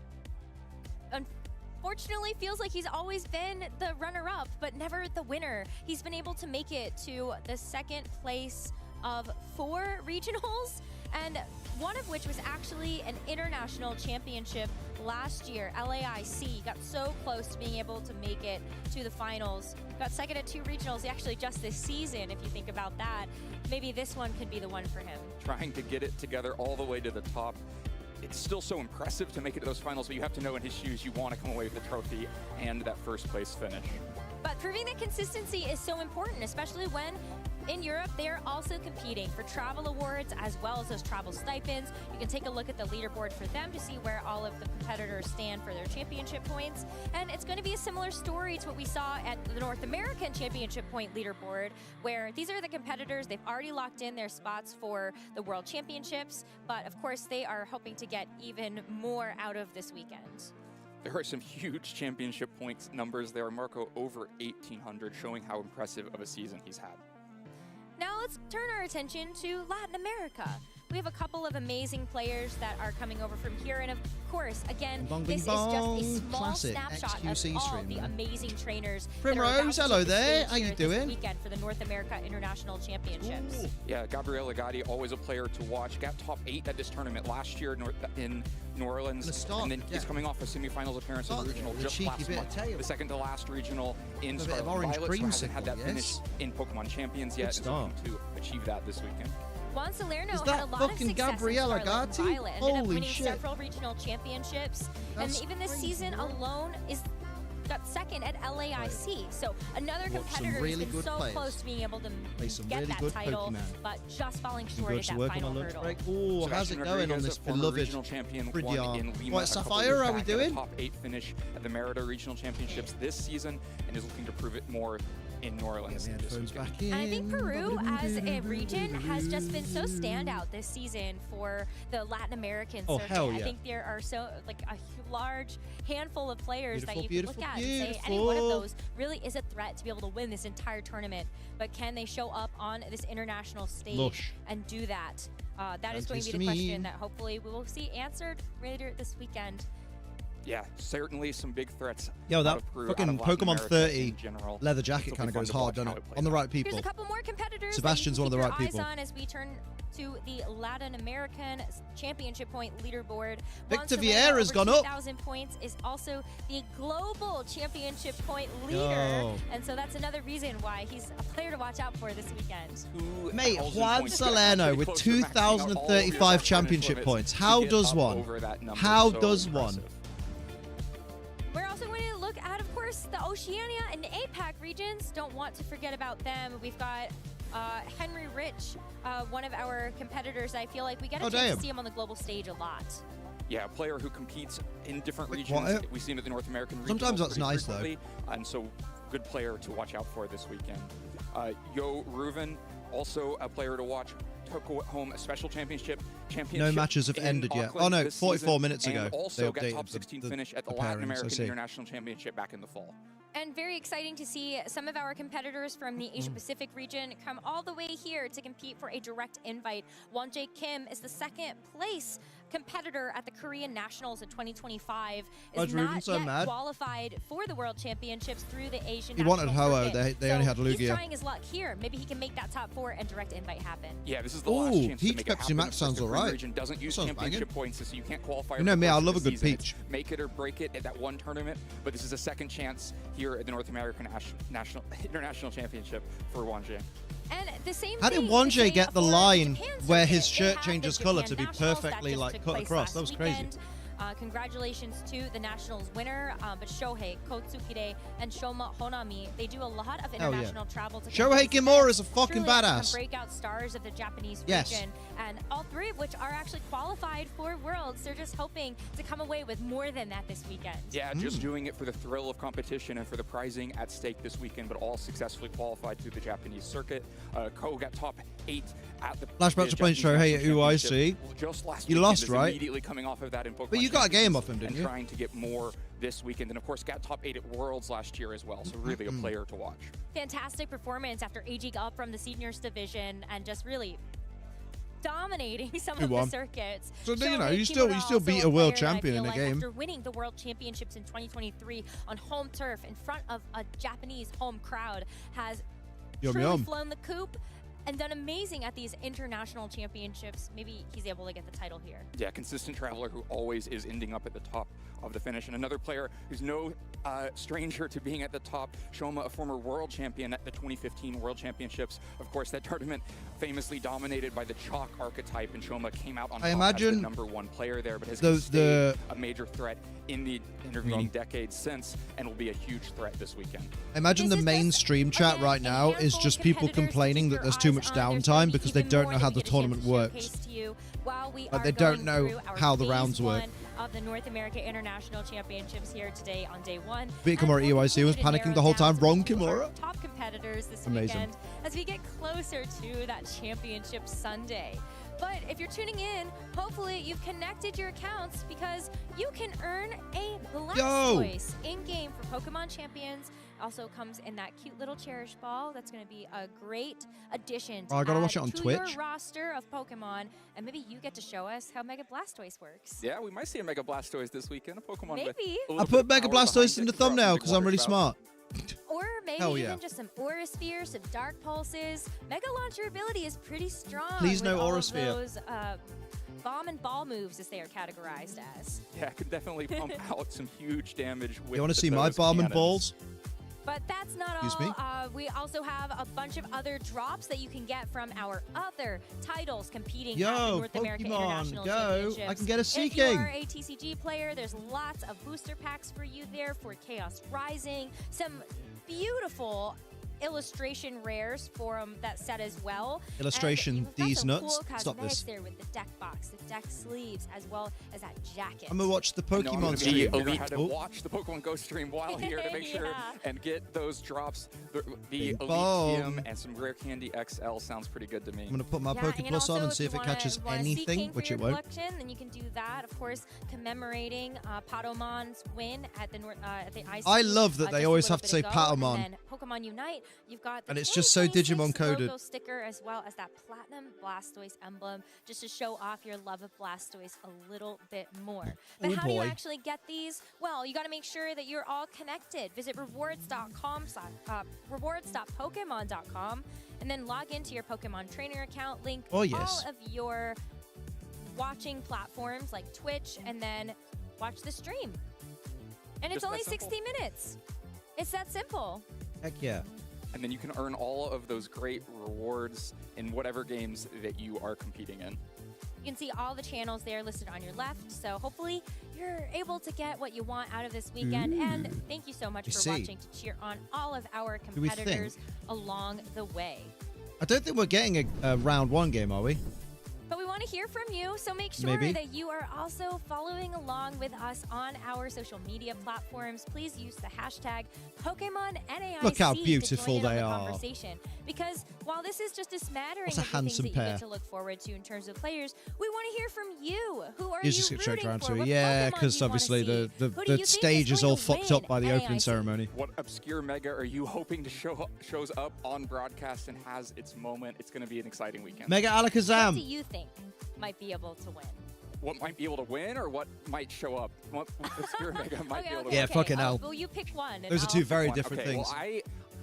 Unfortunately, feels like he's always been the runner-up, but never the winner. He's been able to make it to the second place of 4 regionals, and one of which was actually an international championship last year, LAIC. Got so close to being able to make it to the finals. Got second at 2 regionals actually just this season, if you think about that. Maybe this one could be the one for him. Trying to get it together all the way to the top. It's still so impressive to make it to those finals, but you have to know in his shoes you want to come away with the trophy and that first place finish. But proving that consistency is so important, especially when in Europe, they are also competing for travel awards as well as those travel stipends. You can take a look at the leaderboard for them to see where all of the competitors stand for their championship points. And it's going to be a similar story to what we saw at the North American Championship point leaderboard, where these are the competitors. They've already locked in their spots for the World Championships, but of course they are hoping to get even more out of this weekend. There are some huge championship points numbers there. Marco over 1,800, showing how impressive of a season he's had. Now let's turn our attention to Latin America. We have a couple of amazing players that are coming over from here, and of course, again, this is just a small Classic snapshot XQC of all stream, the man. amazing trainers. Primrose, that are hello about to take the there. stage How you here doing? This weekend for the North America International Championships. Yeah, Gabriel Agati, always a player to watch. Got top 8 at this tournament last year in New Orleans, and then he's coming off a semifinals appearance in the regional just last month. The second to last regional in A bit of Scarlet orange Violet, so hasn't creamsicle, had that yes. finish in Pokemon Champions yet, and so looking to achieve that this weekend. Juan Salerno Is had that a lot of fucking success Gabriel in Scarlet Agati? Violet, ended up Holy winning shit. several regional championships, That's and even this crazy, season bro. alone got second at LAIC. So another Watch some competitor really who's been good so players. close to being able to Play some get really that good title, Pokemon. but just falling Some short good at to that work on final my lunch hurdle. break. Oh, how's it Sebastian going on Rodriguez, this a former beloved regional champion, won Fridion? in Lima What, a couple Sapphire, years how we back, had a doing? top 8 finish at the Merida Regional Championships this season, and is looking to prove it more in New Orleans this weekend. Back in. And I think Peru, as a region, has just been so standout this season for the Latin American Oh, circuit. hell I yeah. think there are so a large handful of players that you Beautiful, can look beautiful, at and say any one of beautiful. those really is a threat to be able to win this entire tournament. But can they show up on this international stage Lush. and do that? That is going to be the Antihistamine. question that hopefully we will see answered later this weekend. Yeah, certainly some big threats. Yo, out that of Peru, fucking out of Latin Pokemon America 30 in general. leather jacket It'll kind of be fun goes to hard, watch doesn't how it? plays On the out. right people. Here's a couple more competitors. Sebastian's that you one of can the keep right your people. eyes on as we turn to the Latin American Championship point leaderboard. Victor Juan Vieira's Salerno, gone over up. 2,000 points, is also the global championship point leader. Yo. And so that's another reason why he's a player to watch out for this weekend. Mate, 2,000 Juan points. Salerno Pretty with close to maxing out all of your 2,035 finish championship limits points. to How get does up one? over that number. How So does one? impressive. We're also going to look at, of course, the Oceania and APAC regions. Don't want to forget about them. We've got Henry Rich, one of our competitors. I feel like we get a chance damn. to see him on the global stage a lot. Yeah, a player who competes in different Wait, regions. what? We see him at the North American region. Sometimes that's nice, though. And so, good player to watch out for this weekend. Yo Reuven, also a player to watch. Took home a special championship. No matches have in ended yet. Auckland Oh no, this 44 season, minutes ago. And They also got updated top 16 the finish at the pairings, Latin I American see. International Championship back in the fall. And very exciting to see some of our competitors from the Asia Pacific region come all the way here to compete for a direct invite. Wonjae Kim is the second place competitor at the Korean Nationals in 2025. Oh, Is Reuven not so yet mad. qualified for the World Championships through the Asian He wanted National Ho-Oh, circuit. they only had He's Lugia. trying his luck here. Maybe he can make that top 4 and direct invite happen. Yeah, this is the last Ooh, chance to Peach make it Pepsi happen. Max sounds The Korean alright. region doesn't use Sounds championship banging. points, so you can't qualify. You know over me, the I course love of a the good season. peach. Make it or break it at that one tournament, but this is a second chance here at the North American International Championship for Wonjae. And the same How did thing to Wonjae say get the for line Japan where circuit. his They shirt have changes the color Japan to be Nationals that perfectly just like took cut place across? last That was crazy. weekend. Congratulations to the Nationals winner, but Shohei, Kotsukide, and Shoma Honami, they do a lot of international travel to Shohei Kimura is a fucking badass. Some breakout stars of the Japanese Yes. region, and all three of which are actually qualified for Worlds. They're just hoping to come away with more than that this weekend. Yeah, just doing it for the thrill of competition and for the prizing at stake this weekend, but all successfully qualified through the Japanese circuit. Ko got top 8 at the Flashback to point Shohei at UIC. Just last You weekend, lost, is right? Immediately coming off of that in Pokemon But you got a game Champions off him, didn't and you? trying to get more this weekend, and of course got top 8 at Worlds last year as well. So really a player to watch. Fantastic performance after aging up from the seniors division and just really dominating some Who of won? the circuits. So, you know, Shohei you still Kimura, beat also a world player that I champion feel in a like game. After winning the World Championships in 2023 on home turf in front of a Japanese home crowd, has Yum, truly yum. flown the coop and done amazing at these international championships. Maybe he's able to get the title here. Yeah, consistent traveler who always is ending up at the top of the finish. And another player who's no stranger to being at the top, Shoma, a former world champion at the 2015 World Championships. Of course, that tournament famously dominated by the chalk archetype, and Shoma came out on top as the #1 player there, but has stayed a major threat in the intervening decades since, and will be a huge threat this weekend. Imagine the mainstream chat right now is just people complaining that there's too much downtime because they don't know how the tournament works. Like they don't know how the rounds work. Of the North America International Championships here today on day 1. Beat Kimura EYC was panicking the whole time. Wrong Kimura. Top competitors this Amazing. weekend as we get closer to that championship Sunday. But if you're tuning in, hopefully you've connected your accounts because you can earn a Blastoise in-game for Pokemon Champions. Also comes in that cute little Cherish Ball. That's going to be a great addition to I gotta watch add it on to Twitch. your roster of Pokemon. And maybe you get to show us how Mega Blastoise works. Yeah, we might see a Mega Blastoise this weekend. A Pokemon with Maybe. a I little put bit Mega of power Blastoise behind in the it to throw out thumbnail some because big I'm really water smart. Or maybe Hell even yeah. just some Aura Sphere, some Dark Pulses. Mega Launcher ability is pretty strong. Please no with all Aura of Sphere. Those, bomb and ball moves, as they are categorized as. Yeah, it can definitely pump out some huge damage with You want to see my those bomb and cannons. balls? But that's not Excuse me? all. We also have a bunch of other drops that you can get from our other titles competing at the Yo, North America Pokemon, International go. Championships. I can get a If Seeking. you are a TCG player, there's lots of booster packs for you there for Chaos Rising. Some beautiful illustration rares for that set as well. Illustration, And you've got these some nuts. Cool Stop cosmetics this. there with the deck box, the deck sleeves, as well as that jacket. I'm gonna watch the No, I'm Pokemon gonna stream. be elite. Had to watch the Pokemon Go stream while here to make sure Yeah. and get those drops. The Big Elite bomb. Gym and some Rare Candy XL sounds pretty good to me. I'm gonna put my Yeah, Poke and Plus on also and see if you it catches wanna see anything, King for which your it won't. collection, then you can do that. Of course, commemorating Patomon's win at the IC. I love that just they a always little have to bit say ago. Patamon. And then Pokemon Unite, you've got the And it's just so 2026 Digimon coded. logo sticker as well as that platinum Blastoise emblem, just to show off your love of Blastoise a little bit more. But Oh how do you boy. actually get these? Well, you got to make sure that you're all connected. Visit rewards.pokemon.com and then log into your Pokemon trainer account. Link Oh, yes. all of your watching platforms like Twitch, and then watch the stream. And it's Just that only simple. 60 minutes. It's that simple. Heck yeah. And then you can earn all of those great rewards in whatever games that you are competing in. You can see all the channels there listed on your left. So hopefully you're able to get what you want out of this weekend. And thank you so much You for see. watching to cheer on all of our we think? competitors along the way. I don't think we're getting a round 1 game, are we? But we want to hear from you, so make sure Maybe. that you are also following along with us on our social media platforms. Please use the hashtag Pokemon NAIC Look how to beautiful join in on they the are. conversation. Because while this is just a smattering What's a of the things handsome that you pair? get to look forward to in terms of players, we want to hear from you. Who are You you just get straight rooting around for? to it. What Yeah, Pokemon because do you wanna obviously see? the Who do you the think stage is going all to fucked win up by the opening NAIC? ceremony. What obscure Mega are you hoping to shows up on broadcast and has its moment? It's going to be an exciting weekend. Mega What do Alakazam. you think might be able to win? What might be able to win or what might show up? What obscure Mega might be able to Yeah, win? fucking hell. Well, you pick one. and Those are I'll two pick very one. different Okay, things. well,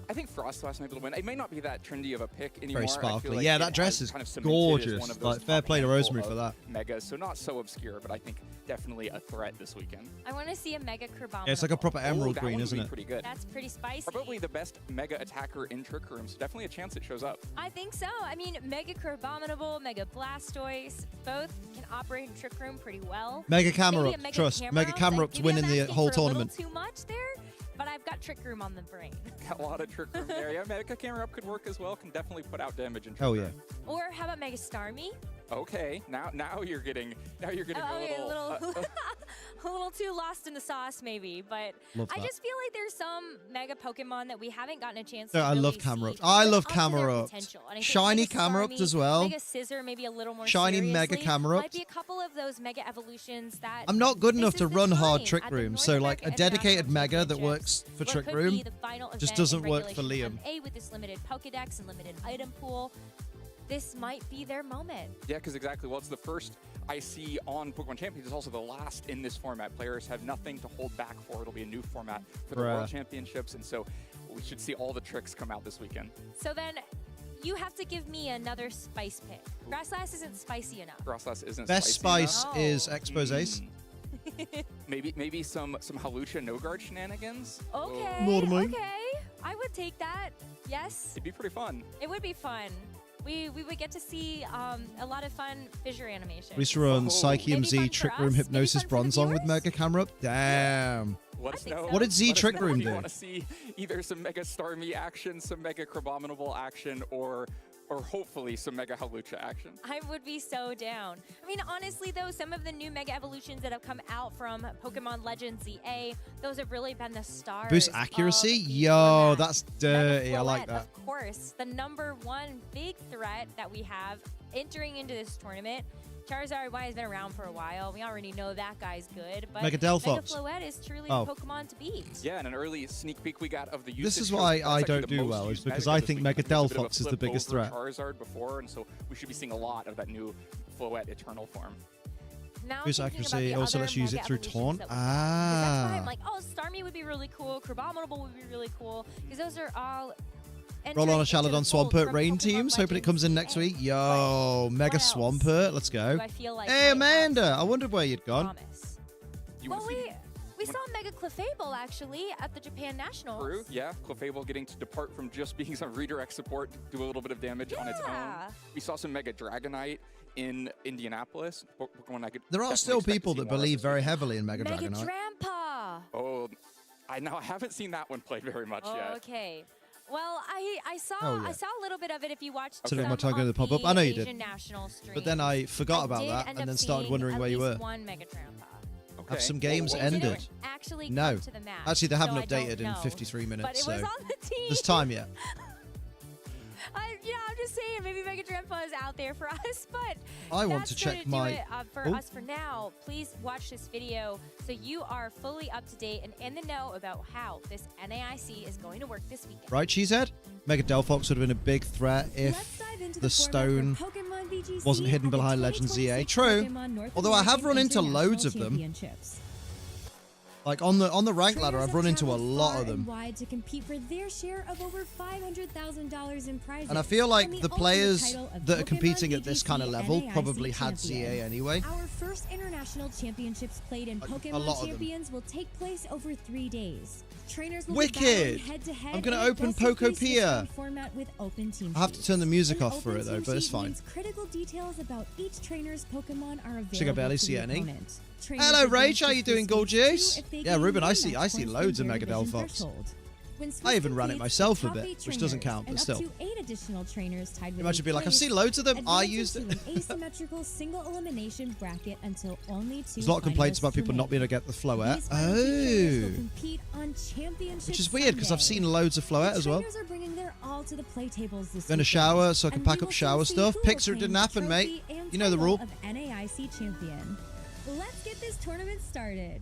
I think Frostlass might be able to win. It may not be that trendy of a pick anymore. Very I feel sparkly. like yeah, it that dress has is kind of cemented as gorgeous. one of those Like, fair top play to handful Rosemary for of that. Megas, so not so obscure, but I think definitely a threat this weekend. I want to see a Mega Crabominable. Yeah, it's like a proper emerald that green, one would isn't be it? Pretty good. That's pretty spicy. Probably the best Mega attacker in Trick Room, so definitely a chance it shows up. I think so. I mean, Mega Crabominable, Mega Blastoise, both can operate in Trick Room pretty well. Mega Maybe a Camerupt. Mega Trust. Mega Camerupt. Camerupt's Maybe winning I'm the asking whole for a little tournament. too much there, but I've got Trick Room on the brain. Got a lot of Trick Room there. Yeah, Mega Camerupt could work as well. Can definitely put out damage in Trick Hell Room. yeah. Or how about Mega Starmie? Okay, now you're getting Okay, a little. a little too lost in the sauce, maybe. But Love I that. just feel like there's some Mega Pokemon that we haven't gotten a chance No, to I really love see Camerupt. I love up to their Camerupt. potential. And I think Shiny Mega Camerupt Starmie, as well. Mega Scissor, maybe a little more Shiny Mega seriously, Camerupt. Might be a couple of those Mega Evolutions that I'm not good this enough is to the run hard time Trick at the Room, North so like a American dedicated International Mega that Championships, works for what Trick could Room be the final just event doesn't in work for Regulation Liam. 7A with this limited Pokedex and limited item pool. This might be their moment. Yeah, because exactly. Well, it's the first I see on Pokemon Champions. It's also the last in this format. Players have nothing to hold back for. It'll be a new format for the World Championships, and so we should see all the tricks come out this weekend. So then, you have to give me another spice pick. Grasslass isn't spicy enough. Grasslass isn't Best spicy spice enough. is Expose's. Maybe some Hawlucha No-Guard shenanigans. Okay, Normally. okay. I would take that. Yes, It'd be pretty fun. it would be fun. We would get to see a lot of fun fissure animation. We used to run Psyche Maybe fun MZ for Trick us, Room maybe Hypnosis fun for the Bronzong with viewers? Mega Camerupt. Damn. Let us think know. so. What did Z Let us Trick know Room if you do? want to see either some Mega Starmie action, some Mega Crabominable action, or hopefully some Mega Hawlucha action. I would be so down. I mean, honestly, though, some of the new Mega Evolutions that have come out from Pokemon Legends ZA, those have really been the stars. Boost of accuracy? the Yo, format. that's Mega dirty. I like Floette, that. Of course, the #1 big threat that we have entering into this tournament. Charizard Y has been around for a while. We already know that guy's good, but Mega Delphox. Floette is truly Oh. the Pokemon to beat. Yeah, and an early sneak peek we got of the usage. This is shows why that's I actually don't the do most well, is used because Mega I this think week. Mega There's a bit of a Delphox is the flip biggest over threat. Charizard before, and so we should be seeing a lot of that new Floette Eternal form. Now Boost thinking about accuracy the also other lets you use Mega it through Evolutions taunt. that we have. 'Cause that's why Ah. I'm like, oh, Starmie would be really cool. Crabominable would be really cool. Because those are all. Roll on a entering into Shalodon the fold Swampert from rain Pokemon teams. Hoping it comes in next Legends week. ZA. Yo, Mega what else Swampert. Let's go. do I feel like Hey, might have Amanda. I wondered where you'd gone. promise? You Well, wanna see we saw Mega Clefable actually at the Japan Nationals. True, yeah. Clefable getting to depart from just being some redirect support, do a little bit of damage on its own. Yeah. We saw some Mega Dragonite in Indianapolis. Pokemon I could There are definitely still expect to people see that more of believe this very week. heavily in Mega Mega Dragonite. Drampa. Oh, I haven't seen that one played very much yet. Okay. Well, I saw Oh, yeah. I saw a little bit of it if you watched Took my some time going to of pop up. the I know you did. Asian National streams. But then I forgot about did that end and up then started seeing wondering at where you least were. one Mega Drampa. Okay. Have some games What was it? ended? Didn't actually No. come to the match, Actually, they haven't so I don't updated in know. 53 But minutes, it so was on the team. there's time yet. I'm just saying, maybe Mega Drampa is out there for us, but I want that's to gonna check do my- it, for Oh. us for now. Please watch this video so you are fully up to date and in the know about how this NAIC is going to work this weekend. Right, Cheesehead? Mega Delphox would have been a big threat if the stone wasn't hidden behind Legend ZA. True. Although I have run into loads of them. Like on the rank ladder, I've run into a lot of them. Wide to compete for their share of over $500,000 in prizes. And I feel like and the ultimate players title of that are Pokemon competing at this VGC kind of level NAIC probably had champion. ZA anyway. Our first international championships played in Like, a lot Pokemon of them. Champions will take place over 3 days. Trainers will Wicked! be battling head-to-head I'm gonna in a open best-of-3 Pokopia. system format with open team I have to sheets. turn the music An off for open it though, team but it's sheet fine. means critical details about each trainer's Pokemon are available Think I barely to see the any. opponent. Trainers Hello, will Rach. gain How you doing, success gorgeous? too if they Yeah, gain Ruben, more I see match loads points of than Mega their division Delphox. threshold. When I even ran it Swiss myself a top bit, 8 which doesn't trainers count, but and still. Up to 8 additional trainers tied with Imagine a being like, I've place seen loads of them, I advance used into it. an asymmetrical single elimination bracket until only 2 There's a lot of complaints about finalists people not being remain. able to get the Floette. These final 2 trainers will Oh. compete on Championship Which is weird because I've Sunday. seen loads of Floette The as well. trainers are bringing their all to the play tables this Going to weekend, shower so I can and pack we up will shower see stuff. who will Pixar claim didn't the happen, mate. trophy and You know the rule. title of NAIC champion. Let's get this tournament started.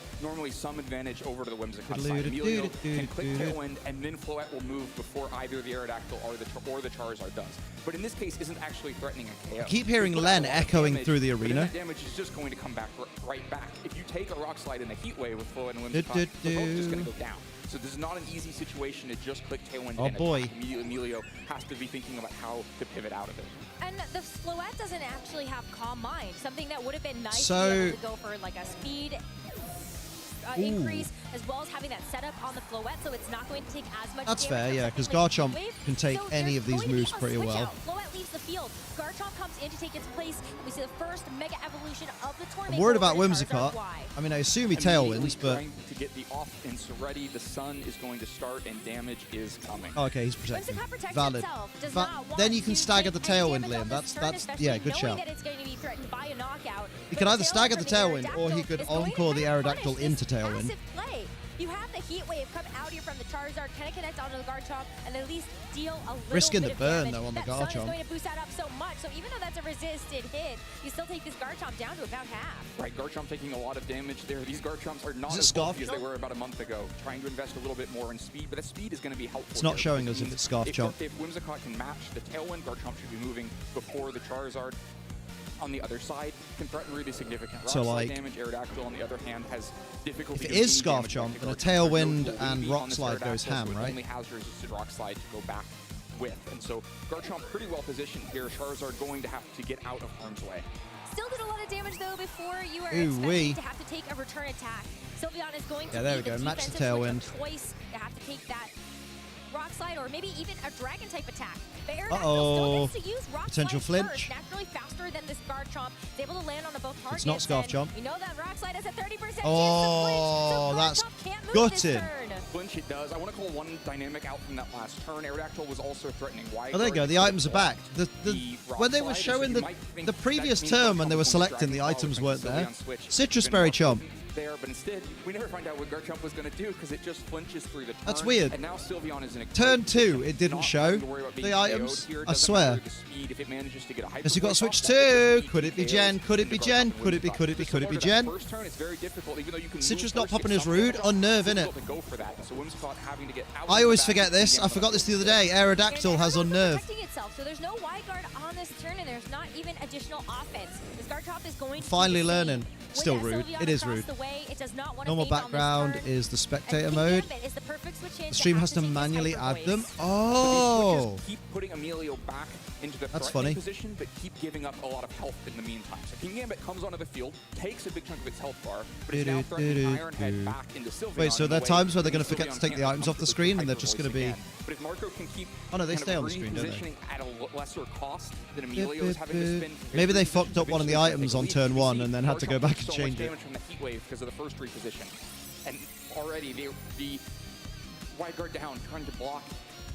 normally some advantage over to the Whimsicott side. Emilio can click Tailwind, and then Floette will move before either the Aerodactyl or the Charizard does. But in this case, isn't actually actually threatening a KO. I keep hearing We put Len out a lot of echoing damage, through the but then arena. that damage is just going to come back right back. If you take a Rock Slide in the Heat Wave with Floet and Whimsicott, they're both just going to go down. So this is not an easy situation to just click Tailwind Oh and boy. attack. Emilio has to be thinking about how to pivot out of it. And the Floette doesn't actually have Calm Mind, something that would have been nice So- to be able to go for like a speed increase, as well as having that setup on the Floette, so it's not going to take as much That's damage fair, from yeah, something because like Garchomp Heatwave. can take So any there's of these going to be moves a pretty switch well. out. Floette leaves the field. Garchomp comes in to take its place, and we see the first Mega Evolution of the tournament. I'm worried about over to Charizard Whimsicott. Y. I mean, I assume he Immediately Tailwinds, but... trying to get the offense ready. The sun is going to start and damage is coming. Oh, okay, he's protecting. Whimsicott protects Valid. itself, does not want Then you can to stagger take the any Tailwind, damage on Liam. this turn, That's especially yeah, good knowing shout. that it's going to be threatened by a knockout. He But could the either Tailwind stagger from the Tailwind, Aerodactyl or he could is going to encore the kind of Aerodactyl punish into this Tailwind. passive play. You have the Heat Wave come out here from the Charizard, kind of connect onto the Garchomp, and at least deal a little Risking bit the of burn, damage. though, on the that Sun is Garchomp. going to boost that up so much, so even though that's a resisted hit, you still take this Garchomp down to about half. Right, Garchomp taking a lot of damage there. These Garchomps are not Is it as bulky Scarf as they Chomp? were about a month ago. Trying to invest a little bit more in speed, but that speed is going to be helpful. It's not here showing because us if means it's Scarf Chomp. If Whimsicott can match the Tailwind, Garchomp should be moving before the Charizard. On the other side, can threaten really significant rock So, slide like, damage. Aerodactyl, on the other hand, has difficulty. If it doing is Scarf damage Chomp, to then a Garchomp. There's Tailwind no and wing Rock on this Slide Aerodactyl, goes ham, so it right? only has resisted Rock Slide to go back with. And so Garchomp pretty well positioned here. Charizard going to have to get out of harm's way. Still did a lot of damage though before you are Ooh-wee. expecting to have to take a return attack. Sylveon is going to Yeah, there be we the go. Match the defensive switch Tailwind. of choice to have to take that Rock Slide or maybe even a Dragon type attack. But Aerodactyl Uh-oh. still gets to use Rock Potential Slide flinch. first, naturally faster than this Garchomp. It's able to land on the both targets. It's not Scarf and Chomp. You know that Rock Slide has a 30% chance to Oh, flinch, so that's Garchomp can't move this gutted. turn. Flinch it does. I want to call one dynamic out from that last turn. Aerodactyl was also threatening wide. Oh, there you go. The items are back. When they were showing the previous term when they were selecting, the items weren't there. Citrus Berry Chomp. There, but instead, we never find out what Garchomp was going to do because it just flinches through the turn. That's weird. And now Sylveon is in a Turn 2, it didn't show the items. I swear. Has he got switch 2? Could it be Jen? Could it be Jen? Could it be? Could it be? Could it be Jen? First turn is very difficult, even though you can Citrus move not first, popping it's his rude. difficult Unnerve, innit? to go for that. So Whimsicott having to get out I of always the forget back this. I forgot this the other day. Aerodactyl has Unnerve. Protecting itself, so there's no wide guard on this turn, and there's not even additional offense. This Garchomp is going to Finally be learning. Still with that rude. Sylveon It is across rude. the way, it does not want to Normal feint on this background turn. is the spectator And mode. Gambit is the perfect switch in The to stream have has to take this manually Hyper add them. Voice. Oh. Keep putting Emilio back into the That's threatening funny. position, but keep giving up a lot of health in the meantime. So King Gambit comes onto the field, takes a big chunk of its health bar, but it's now threatening Iron Head back into Sylveon. Wait, so in there a are way times where they're going that to forget to Sylveon take the can't items off the comfortably screen and they're Hyper just Voice going to be... again. But if Marco can keep Oh no, they kind stay of on the screen, don't they? repositioning at a lesser cost than Emilio is having to spend. for Maybe they his fucked up one of the reposition, items I on believe. turn You 1 see and then had to go Garchomp back took and so change much it. damage from the Heat Wave because of the first reposition. And already the wide guard down, trying to block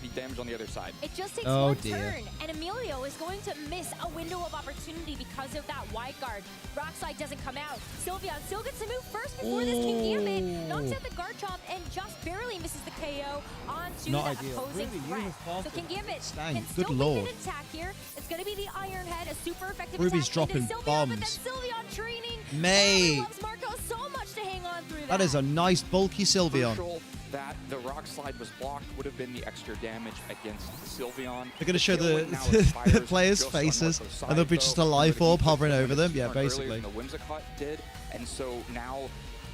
the damage on the other side. It just takes Oh, one dear. turn, and Emilio is going to miss a window of opportunity because of that wide guard. Rock Slide doesn't come out. Sylveon still gets to move first before this King Gambit knocks out the Garchomp and just barely misses the KO onto Not the ideal. opposing Ruby, you threat. have So faulted. King Gambit Stang, can good still lord. lead an attack here. It's going to be the Iron Head, a super effective Ruby's attack dropping into Sylveon, bombs. but then Sylveon training. Mate. Loves Marco so much to hang on through That is a nice bulky Sylveon. Crucial that the Rock Slide was blocked would have been the extra damage against Sylveon. They're going to show the, Tailwind now the expires players' just on faces Marco's and there'll be side, just a though. life But orb he hovering took over them. Yeah, turn earlier basically. than the Whimsicott did, and so now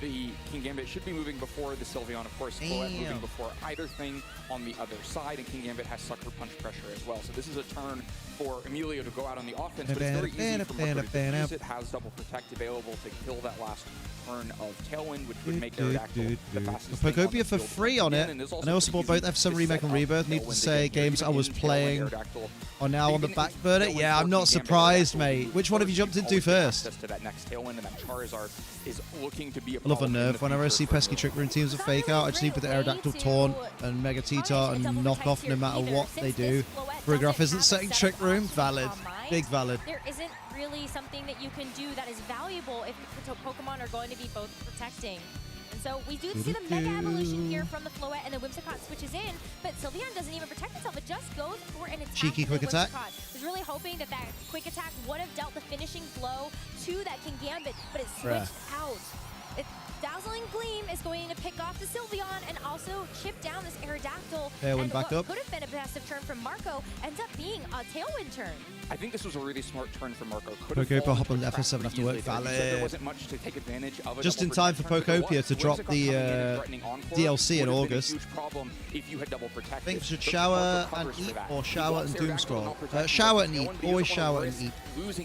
the King Gambit should be moving before the Sylveon, of course. Floette moving Damn. before either thing on the other side, and King Gambit has Sucker Punch pressure as well. So this is a turn for Emilio to go out on the offense, but it's very easy for Marco to defuse it. Has double protect available to kill that last turn of Tailwind, which would make Aerodactyl the fastest thing on the Pokopia for field free once on again, it. and there's And I also bought both F7 Remake and Rebirth. Need to say games I was playing are now on the back burner. Yeah, I'm not surprised, mate. Which one have you jumped into first? To that next Tailwind, and that Charizard is looking to be a I love problem in Unnerve. the Whenever I future see for pesky Trick Room teams of Fake Out, I just need to put the Aerodactyl Taunt and Mega T-Tar and knock off no matter what they do. Brigroff isn't setting Trick Room. Valid. Big valid. There isn't really something that you can do that is valuable if the Pokemon are going to be both protecting. And so we do see the Mega Evolution here from the Floette, and the Whimsicott switches in, but Sylveon doesn't even protect itself. It just goes for an attack. Cheeky with quick the attack. Whimsicott. Was really hoping that that quick attack would have dealt the finishing blow to that King Gambit, but it Bruh. switched out. Dazzling Gleam is going to pick off the Sylveon and also chip down this Aerodactyl. Tailwind and back what up. could have been a passive turn from Marco ends up being a Tailwind turn. I think this was a really smart turn from Marco. Pokopia hop on FS7 after work. There wasn't much to take advantage of. Just in time for Pokopia to drop the DLC in August. I think it should shower and eat or shower and doom scroll. Shower and eat. Always shower and eat.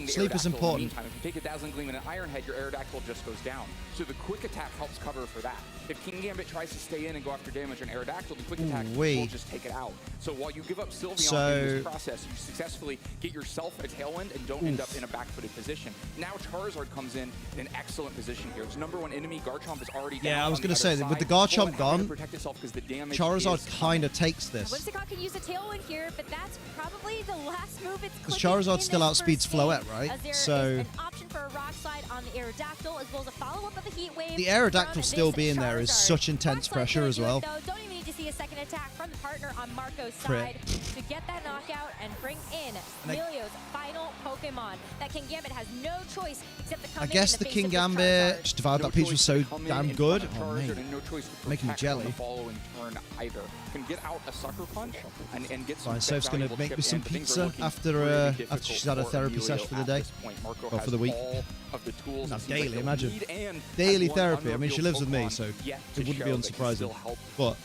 Sleep is important. If you take a Dazzling Gleam and an Iron Head, your Aerodactyl just goes down. So the quick attack helps cover for that. If King Gambit tries to stay in and go after damage on Aerodactyl, the quick attack will just take it out. So while you give up Sylveon in this process, you successfully get yourself a Tailwind and don't end up in a back-footed position. Now Charizard comes in an excellent position here. Its #1 enemy, Garchomp, is already down. Yeah, I was going to say, with the Garchomp gone, Charizard kind of takes this. Whimsicott can use a Tailwind here, but that's probably the last move it's Because Charizard still outspeeds Floette, right? So an option for a Rock Slide on the Aerodactyl, as well as a follow-up of the Heat Wave. The Aerodactyl still being there is such intense pressure as well. Don't even need to see a second attack from the partner on Marco's side to get that knockout and bring in Emilio's final Pokemon. That King Gambit has no choice except to come I in guess in the face King of the Gambit just devoured that piece was so damn good. Oh, man. Making me jelly. Either can get out a sucker punch and get some. Fine, Soph's going to make me some pizza after she's had a therapy session for the day. Or for the week. Not daily, imagine. Daily therapy. I mean, she lives with me, so it wouldn't be unsurprising. But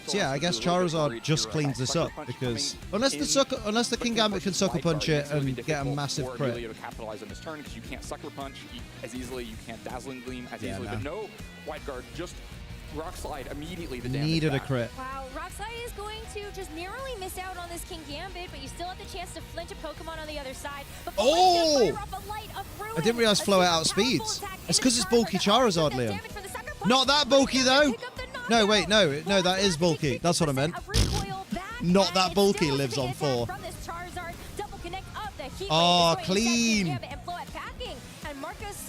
so yeah, I guess Charizard just cleans this up because unless the King Gambit can sucker punch it and get a massive crit. To capitalize on this turn because you can't sucker punch as easily, you can't Dazzling Gleam as easily, but no Wide Guard, just Rock Slide immediately. The damage needed back. a crit. Wow, Rock Slide is going to just narrowly miss out on this King Gambit, but you still have the chance to flinch a Pokemon on the other side. Oh! I didn't realize Floette outspeeds. It's because it's bulky Charizard, Liam. Not that bulky though. No, wait, no, that is bulky. That's what I meant. Not that bulky. Lives on 4. Oh, clean.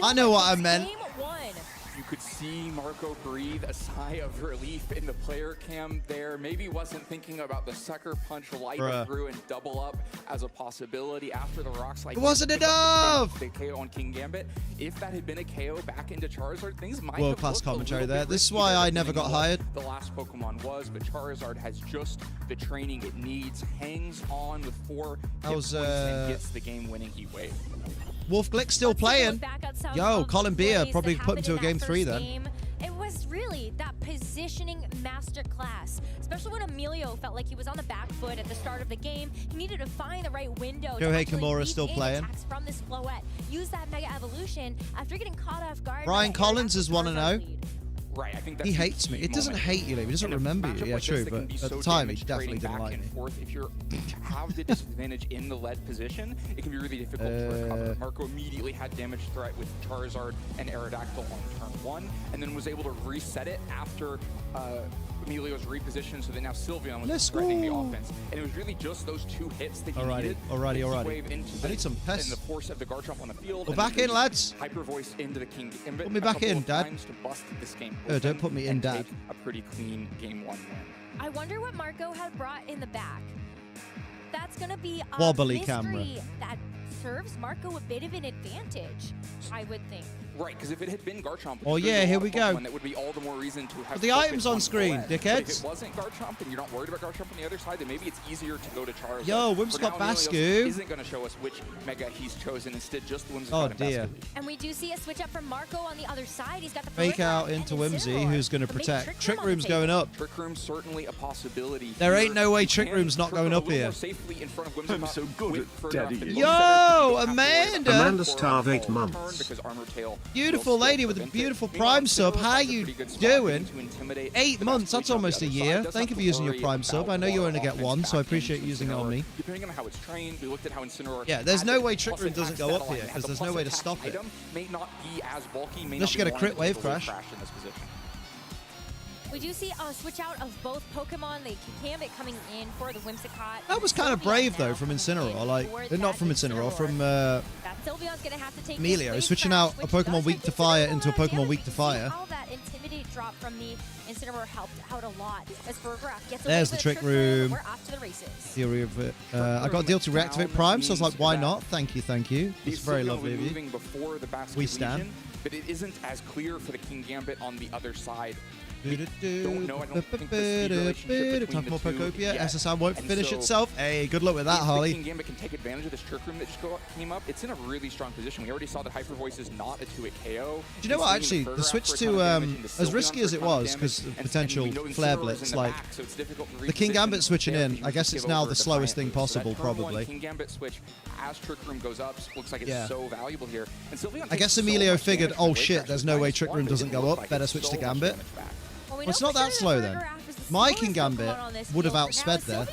I know what I meant. You could see Marco breathe a sigh of relief in the player cam there. Maybe wasn't thinking about the sucker punch light through and double up as a possibility after the Rock Slide. It wasn't enough! The KO on King Gambit. If that had been a KO back into Charizard, things might World-class commentary there. This is why I never got hired. The last Pokemon was, but Charizard has just the training it needs. Hangs on with 4 hit points and gets the game-winning Heat Wave. Wolf Glick still playing. Yo, Colin Beer probably put him to a game 3 then. It was really that positioning masterclass, especially when Emilio felt like he was on the back foot at the start of the game. He needed to find the right window. Kohei Kimura still playing. From this Floette. Use that Mega Evolution after getting caught off guard. Brian Collins is 1-0. Right, I think that's he hates me. It doesn't hate you, Liam. He doesn't remember you. Yeah, true. But at the time, he definitely didn't like me. If you have the disadvantage in the lead position, it can be really difficult to recover. Marco immediately had damage threat with Charizard and Aerodactyl on turn 1, and then was able to reset it after Emilio's reposition, so that now Sylveon was threatening the offense. And it was really just those 2 hits that he needed. Alrighty. I need some pests. And the force of the Garchomp on the field. We're back in, lads. Hyper Voice into the King Gambit. Put me back in, Dad. To bust this game. Don't put me in, Dad. A pretty clean game 1 win. I wonder what Marco had brought in the back. That's going to be a wobbly mystery camera. That serves Marco a bit of an advantage, I would think. Right, because if it had been Garchomp, oh yeah, here we go. That would be all the more reason to have the items on screen, dickheads. If it wasn't Garchomp and you're not worried about Garchomp on the other side, then maybe it's easier to go to Charizard. Yo, Whimsicott Bascu isn't going to show us which Mega he's chosen. Instead, just Whimsicott and Bascu. And we do see a switch up from Marco on the other side. He's got the fake out into Whimsy, who's going to protect. Trick Room's going up. Trick Room's certainly a possibility. There ain't no way Trick Room's not going up here. Safely in front of Whimsicott. I'm so good at Daddy. Yo, Amanda. Amanda starved 8 months. Beautiful lady with a beautiful Prime sub. How you doing? 8 months, that's almost a year. Thank you for using your Prime sub. I know you only get 1, so I appreciate using it on me. Depending on how it's trained, we looked at how Incineroar. Yeah, there's no way Trick Room doesn't go up here, because there's no way to stop it. Unless you get a crit wave crash. We do see a switch out of both Pokemon. The Gambit coming in for the Whimsicott. That was kind of brave, though, from Incineroar. Like, not from Incineroar, from Emilio. Switching out a Pokemon weak to fire into a Pokemon weak to fire. All that Intimidate drop from the Incineroar helped out a lot. As Burgraf gets there's the Trick Room. We're off to the races. Theory of it. I got a deal to reactivate Prime, so I was like, why not? Thank you, thank you. It's very lovely of you. We stand. but it isn't as clear for the King Gambit on the other side. Don't know. I don't think the speed relationship between the two Pocopia. yet. SSI won't And finish so itself. Hey, good luck with that, if Harley. the King Gambit can take advantage of this trick room that just came up, it's in a really strong position. We already saw that Hyper Voice is not a 2-hit KO. Do you know what, actually, the switch to, as risky as it was, because of potential flare blitz, like, the King Gambit switching in, I guess it's now the slowest thing possible, probably. King Gambit switch, as trick room goes up, looks like it's so valuable here. And Sylveon I guess Emilio figured, oh shit, there's no way trick room doesn't go up, better switch to Gambit. Well, it's not that slow then. My King Gambit would have outsped there.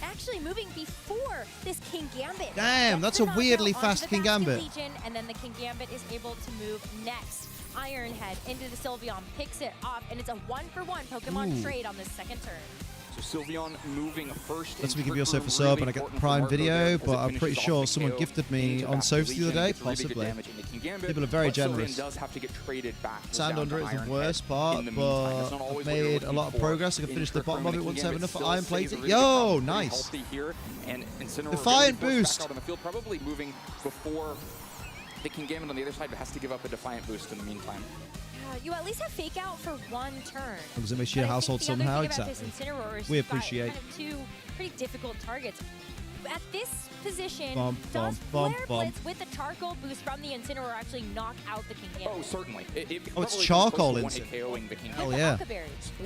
Actually moving before this King Gambit. Damn, that's a weirdly fast King Gambit. Legion, and then the King Gambit is able to move next. Ironhead into the Sylveon, picks it off, and it's a 1-for-1 Pokemon trade on this second turn. So Sylveon moving first. Let's give you a for sub and I get the Prime video, but I'm pretty sure someone gifted me on Soaps the other day, possibly. People are very generous. Sand under it is the worst part, but I've made a lot of progress. I can finish the bottom of it once I have enough iron plating. Yo, nice. Defiant boost. Probably moving before the King Gambit on the other side, but has to give up a Defiant boost in the meantime. You at least have Fake Out for one turn. Comes in my sheer household somehow, exactly. We appreciate. Kind of two pretty difficult targets. At this position, does Flare Blitz with the charcoal boost from the Incineroar actually knock out the King Gambit? Oh, certainly. It's charcoal Incineroar. Hell yeah.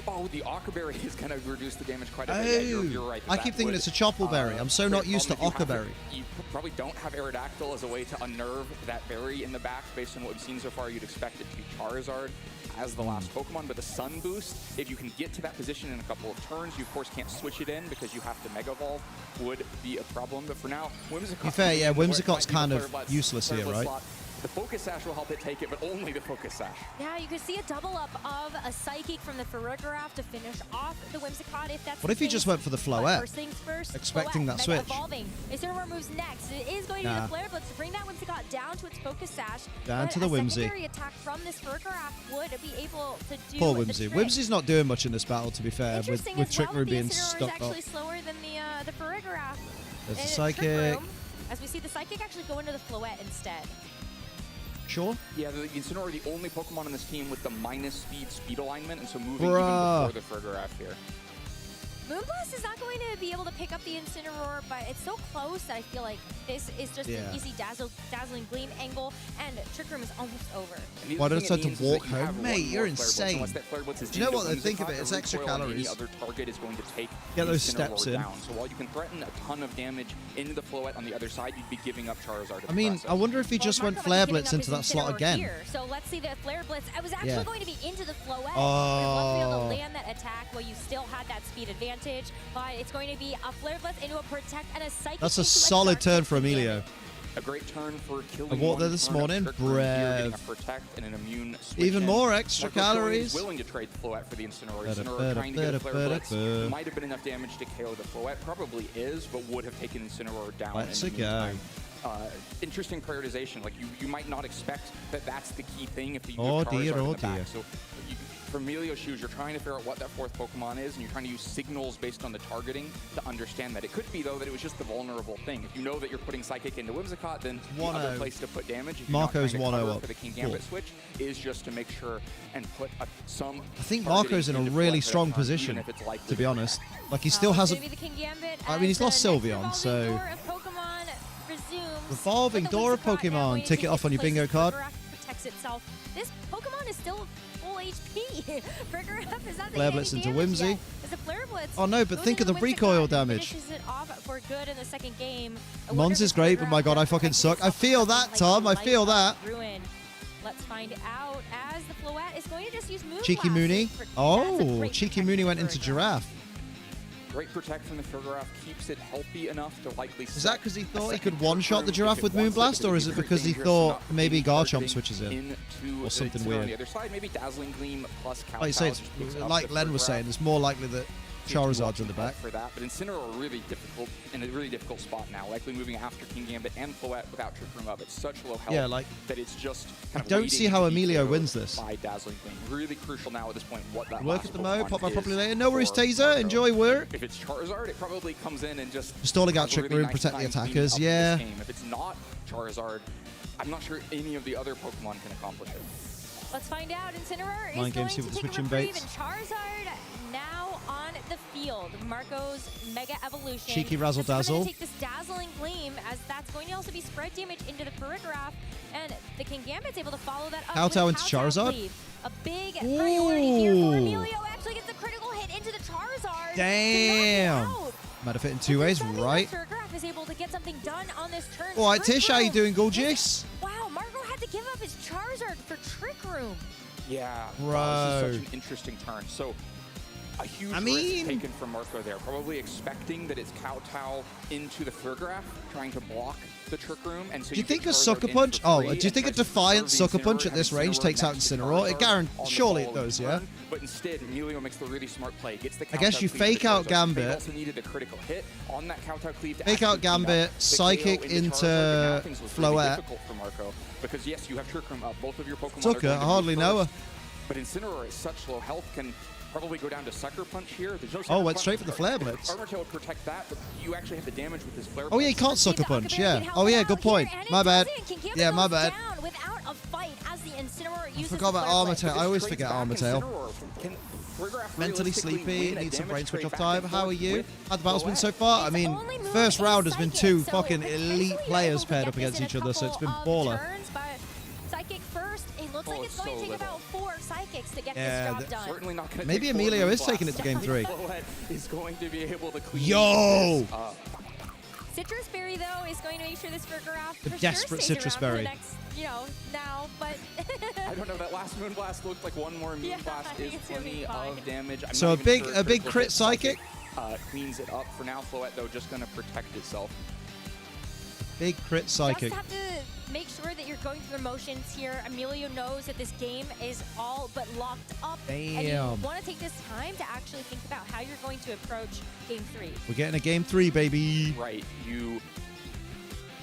Oh, the Occaberry is going to reduce the damage quite a bit. Oh, you're right. I keep thinking it's a Choppleberry. I'm so not used to Occaberry. You probably don't have Aerodactyl as a way to unnerve that berry in the back. Based on what we've seen so far, you'd expect it to be Charizard as the last Pokemon, but the Sun Boost, if you can get to that position in a couple of turns, you of course can't switch it in because you have to Mega Evolve, would be a problem. But for now, Whimsicott... To be fair, yeah, Whimsicott's kind of useless here, right? The Focus Sash will help it take it, but only the Focus Sash. Yeah, you could see a double up of a Psychic from the Farigiraf to finish off the Whimsicott if that's What if he just went for the Floette? First things first, expecting that switch. Evolving. Incineroar moves next. It is going to be the Flare Blitz to bring that Whimsicott down to its Focus Sash. Down to the Whimsy. A secondary attack from this Farigiraf would be able to do Poor Whimsy. Whimsy's not doing much in this battle, to be fair, with Trick Room being stuck up. Actually slower than the Farigiraf. There's the Psychic. As we see the Psychic actually go into the Floette instead. Sure. Yeah, the Incineroar the only Pokemon on this team with the -speed alignment, and so moving even before the Farigiraf here. Moonblast is not going to be able to pick up the Incineroar, but it's so close that I feel like this is just an easy Dazzling Gleam angle, and Trick Room is almost over. Why don't I decide to walk home? Mate, you're insane. Do you know what? They think of it, it's extra calories. Other target is going to take get those steps in. Down. So while you can threaten a ton of damage into the Floette on the other side, you'd be giving up Charizard. I mean, I wonder if he just went Flare Blitz into that slot again. Here. So let's see the Flare Blitz. I was actually going to be into the Floette. Oh. Be able to land that attack while you still had that speed advantage, but it's going to be a Flare Blitz into a Protect and a Psychic. That's a solid turn for Emilio. A great turn for killing. I walked there this morning. Brev. Protect and an immune even more extra calories. Willing to trade the Floette for the Incineroar. Incineroar trying to get a Flare Blitz. Might have been enough damage to KO the Floette. Probably is, but would have taken Incineroar down. Let's go. Interesting prioritization. Like you might not expect that that's the key thing if you oh have Charizard dear, in oh the back. dear. So for Emilio's shoes, you're trying to figure out what that fourth Pokemon is, and you're trying to use signals based on the targeting to understand that. It could be, though, that it was just the vulnerable thing. If you know that you're putting Psychic into Whimsicott, then the other place to put damage, if you're Marco's not trying to 1-0 cover up. for the King Gambit switch, is just to make sure and put some. I think Marco's in a really strong position, to be honest. Like, he still hasn't... I mean, he's lost Sylveon, so... Revolving Door of Pokemon. Tick it off on your bingo card. Protects itself. This Pokemon is still full HP. Farigiraf is not Flare Blitz into Whimsy. Flare Blitz oh no, but think of the recoil damage. Finishes it off for good in the second game. Mons is great, but my god, I fucking suck. I feel that, Tom. I feel that. Ruin. Let's find out as the Floette is going to just use Moonblast. Cheeky Mooney. Oh, Cheeky Mooney went into Giraffe. Great Protect from the Farigiraf keeps it healthy enough to likely... Is that because he thought he could one-shot the Giraffe with Moonblast, or is it because he thought maybe Garchomp switches in? Or something weird? On the other side, maybe Dazzling Gleam plus Cow Like you say, it's, like Len was saying, it's more likely that Charizard's in the back. For that, but Incineroar really difficult in a really difficult spot now. Likely moving after King Gambit and Floette without Trick Room up. It's such low health that it's just. Kind I don't see how Emilio wins this. By Dazzling Gleam, really crucial now at this point. What that work at the mo, pop my properly later. No worries, Taser. Enjoy work. If it's Charizard, it probably comes in and just stalling out Trick Room, protect the attackers. Yeah. If it's not Charizard. I'm not sure any of the other Pokemon can accomplish it. Let's find out. Incineroar Mind is game, going see to what the take a switching reprieve, baits. and Charizard now on the field. Marco's Mega Evolution. Cheeky razzle So we're dazzle. going to take this Dazzling Gleam, as that's going to also be spread damage into the Farigiraf, and the Kingambit's able to follow that up Kowtow with into Kowtow Charizard? Cleave. A big priority here for Ooh. Emilio. Actually gets a critical hit into the Charizard. Damn. To knock it out. Might have fit in two ways, right? Farigiraf is able to get something done on this turn. All right, Trick Tish, how you Room. doing, gorgeous? Wow, Marco had to give up his Charizard for Trick Room. Yeah, Bro. wow, this is such an interesting turn. So a huge I mean- risk taken from Marco there, probably expecting that it's Kowtow into the Farigiraf, trying to block the Trick Room. And so Do you think a get Charizard Sucker in Punch? for Oh, free do you and think a tries to Defiant conserve the Sucker Punch Incineroar, at this have range Incineroar takes out next to Incineroar? It Charizard on the surely it following does, yeah? turn, But instead, Emilio makes the really smart play. Gets the I guess Kowtow you cleave fake to out Charizard. Gambit. They also needed a critical hit on that Kowtow cleave to Fake out actually clean up Gambit, the Psychic KO into Charizard, but now things look really Floette. difficult for Marco, because yes, you have Trick Room up. Both of your Pokemon are Sucker, going I to hardly move know her. first. But Incineroar is such low health, can probably go down to Sucker Punch here. There's no Oh, Sucker went Punch. straight for the Flare Blitz. Armor Tail would protect that, but you actually have the damage with his Flare Oh, yeah, he Blitz. can't Sucker Punch, yeah. Oh, yeah, good point. My bad. Yeah, my bad. Without a fight, as the Incineroar uses Forgot about Flare Armor Blade. Tail. I always forget Armor Tail. Can Farigiraf Mentally realistically sleepy, win a need some damage brain switch trade off back time. and How are forth you? with How'd the battle's been so Floette? far? I mean, Only moved first a round has been Psychic, two so fucking potentially elite you're players able to paired get up this against in a each other, so it's been couple of baller. turns, but Psychic first. It looks like Oh, it's it's going to so take little. about 4 Psychics to get Yeah, this job done. Certainly not going to Maybe Emilio is taking it to game 3. Floette is going to be able to clean Yo! this up. Citrus Berry, though, is going to make sure this Farigiraf The for desperate sure Citrus stays around for Berry. the next, now, but I don't know. That last Moonblast looked like one more Yeah, Moonblast I think is it's gonna be plenty fine. of damage. I'm So not a even big- sure a big critical crit hit Psychic? cleans it up for now. Floette though just going to protect itself. Big crit Psychic. just have to make sure that you're going through emotions here. Emilio knows that this game is all but locked up. And you Damn. want to take this time to actually think about how you're going to approach game 3. We're getting a game 3, baby. Right. You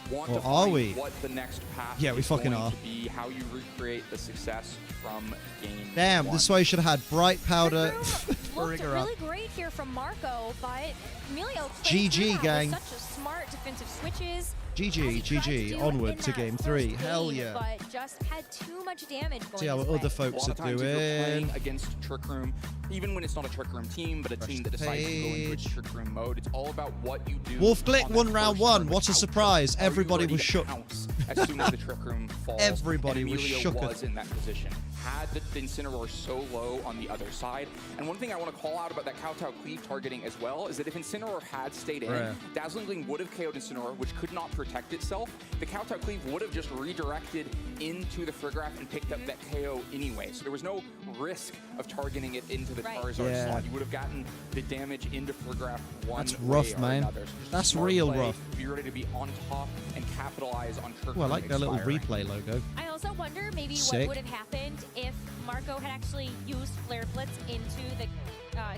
want Or to are find we? what the next path Yeah, we is fucking going are. to be, how you recreate the success from game Damn, 1. this is why you should have had Bright Powder. Looked Farigiraf. really great here from Marco, but Emilio GG, played through that with gang. such a smart defensive switches. GG, GG, onward to game 3. Hell yeah. But just had too much damage going See how his other way. A folks lot are of times if you're playing doing. against Trick Room, even when it's not a Trick Room team, but a team that decides to go into its page. Trick Room mode, it's all about what you do. Wolf Glick on won that round first 1. turn What a without surprise. Are you Everybody ready was to shook. pounce as soon as the Trick Room falls? Everybody and was Emilio shook. was in that position. Had the Incineroar so low on the other side. And one thing I want to call out about that Kowtow Cleave targeting as well is that if Incineroar had stayed in, Bruh. Dazzling Gleam would have KO'd Incineroar, which could not protect itself. The Kowtow Cleave would have just redirected into the Farigiraf and picked up that KO anyway. So there was no risk of targeting it into the Right. Charizard Yeah. slot. You would have gotten the damage into Farigiraf one That's way rough, or man. another. So just a That's smart real play, rough. Be ready to be on top and capitalize on Trick Oh, I Room like their little expiring. replay logo. I also wonder maybe Sick. what would have happened if Marco had actually used Flare Blitz into the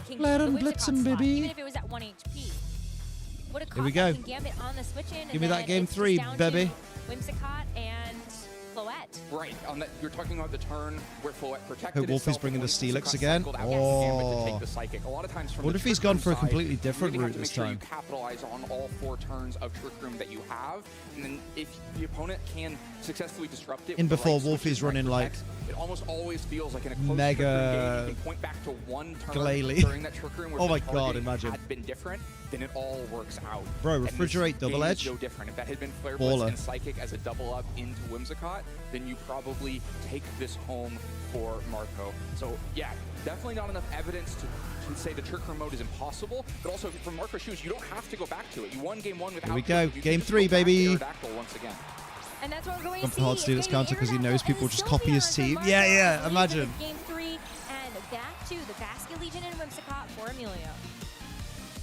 King Let the 'em Whimsicott blitz 'em, slot, baby. even if it was at 1 HP. Would have Here we caught that go. King Gambit on the switch in. Give me that game it's just 3, down to baby. Whimsicott and Floette. Right, on that, you're talking about the turn where Floette protected Hope Wolfie's itself bringing the when Steelix Whimsicott again. cycled out the Gambit to Oh. take the Psychic. A lot of times from What the if he's Trick gone Room for a side, completely you different really have route to this make sure time? You capitalize on all 4 turns of Trick Room that you have, and then if the opponent can successfully disrupt it In with the before right Wolfie's switches, right running, like, protects, it almost always feels like in a close mega Trick Room game, you can point back to one turn Glalie. during that Trick Room where Oh the my God, targeting imagine. had been different, then it all works out. Bro, And this refrigerate double game is edge? no different. If that had been Flare Baller. Blitz and Psychic as a double up into Whimsicott, then you probably take this home for Marco. So yeah, definitely not enough evidence to say the Trick Room mode is impossible, but also from Marco's shoes, you don't have to go back to it. You won game 1 without Here we Trick go. Room. You can Game just 3, go back to baby. Aerodactyl once again. And that's what we're going Come to for hard see. Steelix It's counter going to 'cause he be knows Aerodactyl people and just copy his Sylveon team. for Yeah, Marco yeah, leading imagine. into Game 3 and back to the Basket Legion and Whimsicott for Emilio.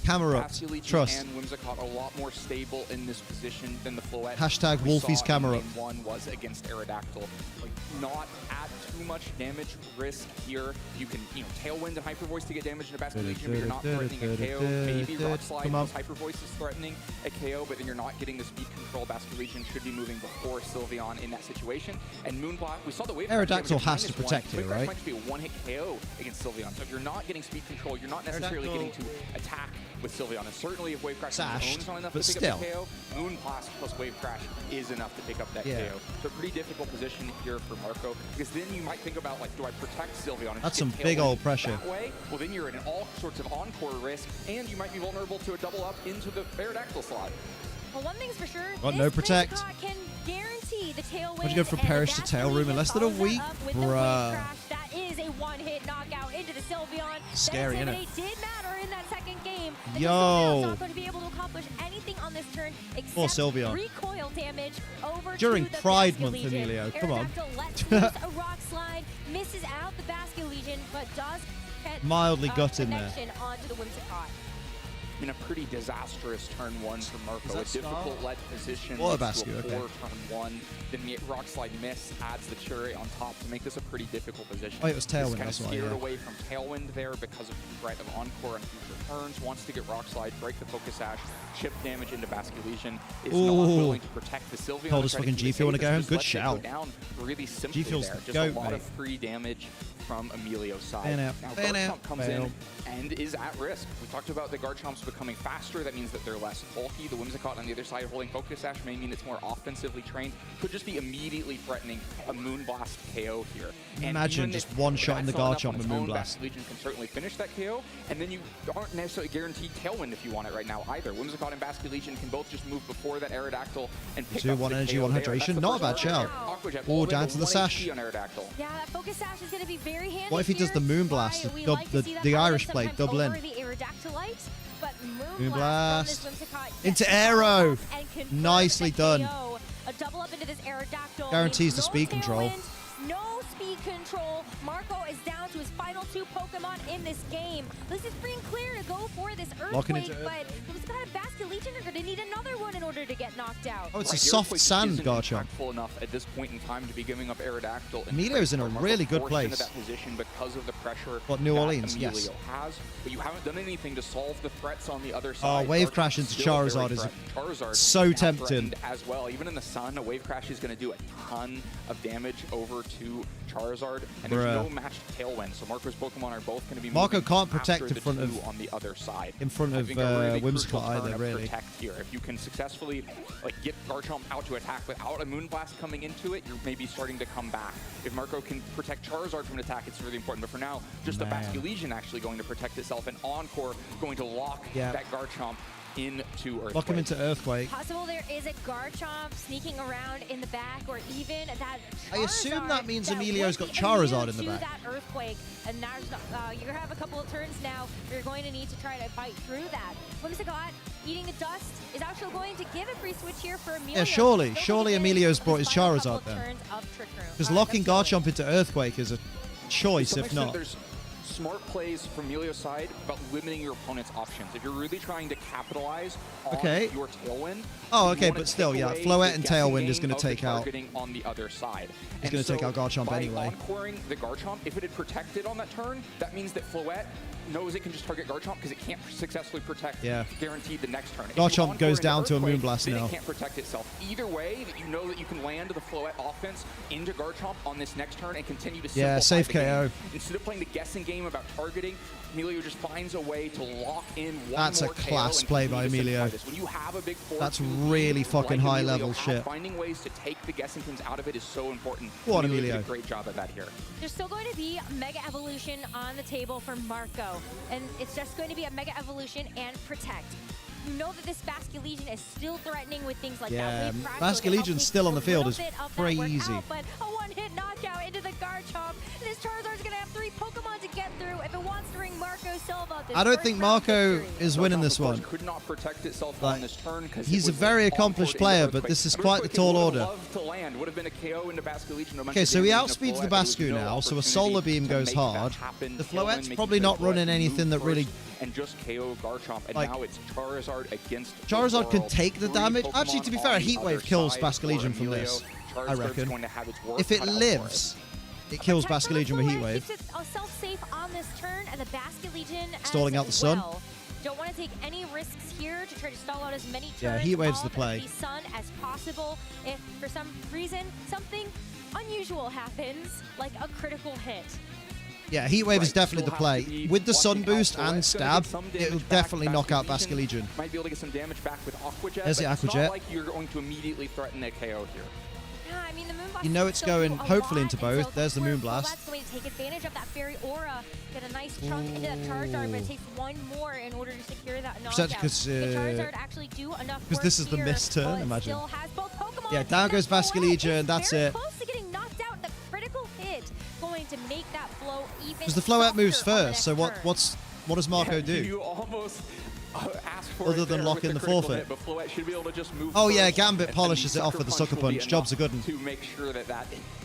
Camera up. Basculegion Trust. and Whimsicott are a lot more stable in this position than the Floette Hashtag we Wolfie's saw in camera game 1 was against Aerodactyl. Like, not at too much damage risk here. You can, Tailwind and Hyper Voice to get damage in a Basket Legion, but you're not threatening a KO. Maybe Rock Slide Come on. with Hyper Voice is threatening a KO, but then you're not getting the speed control. Basket Legion should be moving before Sylveon in that situation. And Moonblast, we saw the wave. Aerodactyl has to protect here, right? Might just be a one-hit KO against Sylveon. So if you're not getting speed control, you're not necessarily Aerodactyl. getting to attack with Sylveon. And certainly if Wave Crash Sashed, owns not enough but to pick still. up the KO, Moon Blast plus Wave Crash is enough to pick up that Yeah. KO. So a pretty difficult position here for Marco, because then you might think about, like, do I protect Sylveon? And That's just some get big Tailwind old pressure. That way? Well, then you're in all sorts of encore risk, and you might be vulnerable to a double up into the Aerodactyl slot. Well, one thing's for sure, Got this no protect. Whimsicott can guarantee the tailwind. Why'd you go from Perish to Tail Room in less than a week? Bruh. That is a one-hit knockout into the Sylveon. Scary, that innit? intimidate did matter in that second game. And Yo. the Sylveon's not going to be able to accomplish anything on this turn Poor except Sylveon. recoil damage over During to the Pride Basket Month, Legion. Emilio, come on. Aerodactyl lets loose a rock slide, misses out the Basket Legion, but does get Mildly gut in there. connection onto the Whimsicott. In a pretty disastrous turn one for Marco. A difficult lead position. What a leads to basket, poor okay. turn one. Then the rock slide miss adds the cherry on top to make this a pretty difficult position. Oh, it was Tailwind, He's kind that's of why, steered yeah. away from Tailwind there because of the threat of Encore on future turns. Wants to get rock slide, break the focus sash, chip damage into Basket Legion. Is not Ooh. willing to protect the Sylveon. Told us Try to fucking keep it G-Fuel wanna safe, go home. just Good lets it go shout. down really simply G-Fuel's there. the Just goat, a lot mate. of free damage from Emilio's side. Fan out. Now Fan out. Garchomp comes Fail. in and is at risk. We talked about the Garchomps becoming faster. That means that they're less bulky. The Whimsicott on the other side holding Focus Sash may mean it's more offensively trained. Could just be immediately threatening a Moonblast KO here. And Imagine even just if one-shotting the that's not enough Garchomp on its with own, Moonblast. Basket Legion can certainly finish that KO, and then you aren't necessarily guaranteed Tailwind if you want it right now either. Whimsicott and Basket Legion can both just move before that Aerodactyl and pick 2, up 1 the energy, KO 1 there. hydration. That's the Not a first bad one. shout. Aquajet Ooh, all the way down to to the 1 sash. HP on Aerodactyl. Yeah, that Focus Sash is going to be very handy. What if he does the here. Moonblast, Why we the- like to the- see that the happen Irish blade, sometimes double in? over the Aerodactylite, but Moonblast. Moonblast from this Whimsicott Into gets Aero. off and confirms Nicely the done. KO. A double up into this Aerodactyl Guarantees the means speed control. Tailwind, no speed control. Marco is down to his final 2 Pokemon in this game. This is free and clear to go for this Locking Earthquake, into but Whimsicott and Basket Legion are going to need another one in order to get knocked out. Oh, it's a Right, soft Earthquake sand isn't Garchomp. impactful enough at this point in time to be giving up Aerodactyl. and Emilio's in a Marco really good forced into place. that position because of the pressure What, New that Orleans? Emilio Yes. has, but you haven't done anything to solve the threats on the other side. Wave Garchomp's Crash into still very Charizard is Charizard so now tempting. threatened as well. Even in the sun, a Wave Crash is going to do a ton of damage over to Charizard, and there's Bruh. no matched Tailwind, so Marco's Pokemon are both going to be Marco moving can't protect after in the front of- two on the other side. in front I of, think a really Whimsicott crucial turn either, of really. protect here. If you can successfully get Garchomp out to attack without a Moonblast coming into it, you're maybe starting to come back. If Marco can protect Charizard from an attack, it's really important. But for now, just the Man. Basket Legion actually going to protect itself, and Encore going to lock Yeah. that Garchomp into Earthquake. Lock him into Earthquake. Possible there is a Garchomp sneaking around in the back, or even that I assume that Charizard means that Emilio's would got be Charizard immune in the to back. that Earthquake, and now you're gonna have a couple of turns now. You're going to need to try to fight through that. Whimsicott eating the dust is actually going to give a free switch here for Emilio. Yeah, surely. Still Surely gonna get Emilio's his brought his final couple Charizard of then. turns of Trick Room. Because All right, locking let's go. Garchomp into Earthquake is a choice, To some if extent, not. there's smart plays from Emilio's side about limiting your opponent's options. If you're really trying to capitalize on Okay. your Tailwind, Oh, you okay, wanna but still, take yeah, away Floette the and guessing Tailwind is game gonna of the take out- targeting on the other side. He's gonna take out Garchomp by anyway. encoring the Garchomp, if it had protected on that turn, that means that Floette knows it can just target Garchomp because it can't successfully protect Yeah. guaranteed the next turn. If Garchomp you encore goes into down to a Earthquake, Moonblast then now. It can't protect itself. Either way, that you know that you can land the Floette offense into Garchomp on this next turn and continue to Yeah, simplify safe the game. KO. Instead of playing the guessing game about targeting, Emilio just finds a way to lock in one That's a more KO class and play by continue to Emilio. simplify this. When you have a big 4-2 That's lead really fucking like high Emilio level has, shit. Finding ways to take the guessing games out of it is so important. Go on, Emilio did Emilio. a great job at that here. There's still going to be Mega Evolution on the table for Marco, and it's just going to be a Mega Evolution and Protect. You know that this Basket Legion is still threatening with things like Yeah, that. Wave Crash Basket will help Legion's take still on a the field little is bit of that work crazy. out, but a one-hit knockout into the Garchomp. This Charizard's going to have 3 Pokemon to get through if it wants to ring Marco Silva. I don't think Marco is winning this one. Could not protect itself Like, on this turn 'cause he's it a was very encored accomplished into player, but Earthquake. this is An quite the Earthquake tall would have order. loved to land. Would have been a KO into Basket Legion. No Okay, so he damage into outspeeds the Floette, but there was Bascu no now, so a opportunity Solar Beam to goes make that hard. happen. The Tailwind Floette's making probably sure not Floette running moved anything that first really... and just KO Garchomp, and Like, now it's Charizard against the Charizard can world. take the 3 damage. Pokemon Actually, to be fair, a on the Heat Wave other kills side Basket for Legion from Emilio. this, I Charizard's reckon. going to have its work If it cut out for lives, it kills Protect Basket from Legion with Heat Floette Wave. keeps itself safe on this turn, and the Basket Legion Stalling as out the sun. well. Don't want to take any risks here to try to stall out as many turns Yeah, Heat Wave's the of play. the sun as possible. If for some reason something unusual happens, like a critical hit. Yeah, Heat Wave is Right, definitely still the have to play. be With the watching Sun out Boost for it. and It's gonna Stab, get some it will damage back. definitely knock out Basque Legion. Might be able to get some damage back with Aqua Jet, There's but the it's Aqua not Jet. like you're going to immediately threaten a KO here. Yeah, I mean, the Moonblast You know can it's still do going a hopefully lot, into and so both. There's the that's where Moonblast. Floet's going to take advantage of that Fairy Aura. Get a nice chunk into that Charizard, but it takes one more in order to secure that knockout. Because the Charizard actually do enough work this is the here, missed turn, but it imagine. still has both Pokemon, Yeah, down and goes that Vasca Floette Legion, is that's very it. close to getting knocked out. The critical hit going to make that flow even Because the Floette moves softer on the first, so next turn. what does Marco do? You almost ask for Other it than there locking with the critical forfeit. hit, but Floette should be able to just move Oh yeah, first, Gambit and polishes then it off with the Sucker will be Punch. Job's a enough good one. to make sure that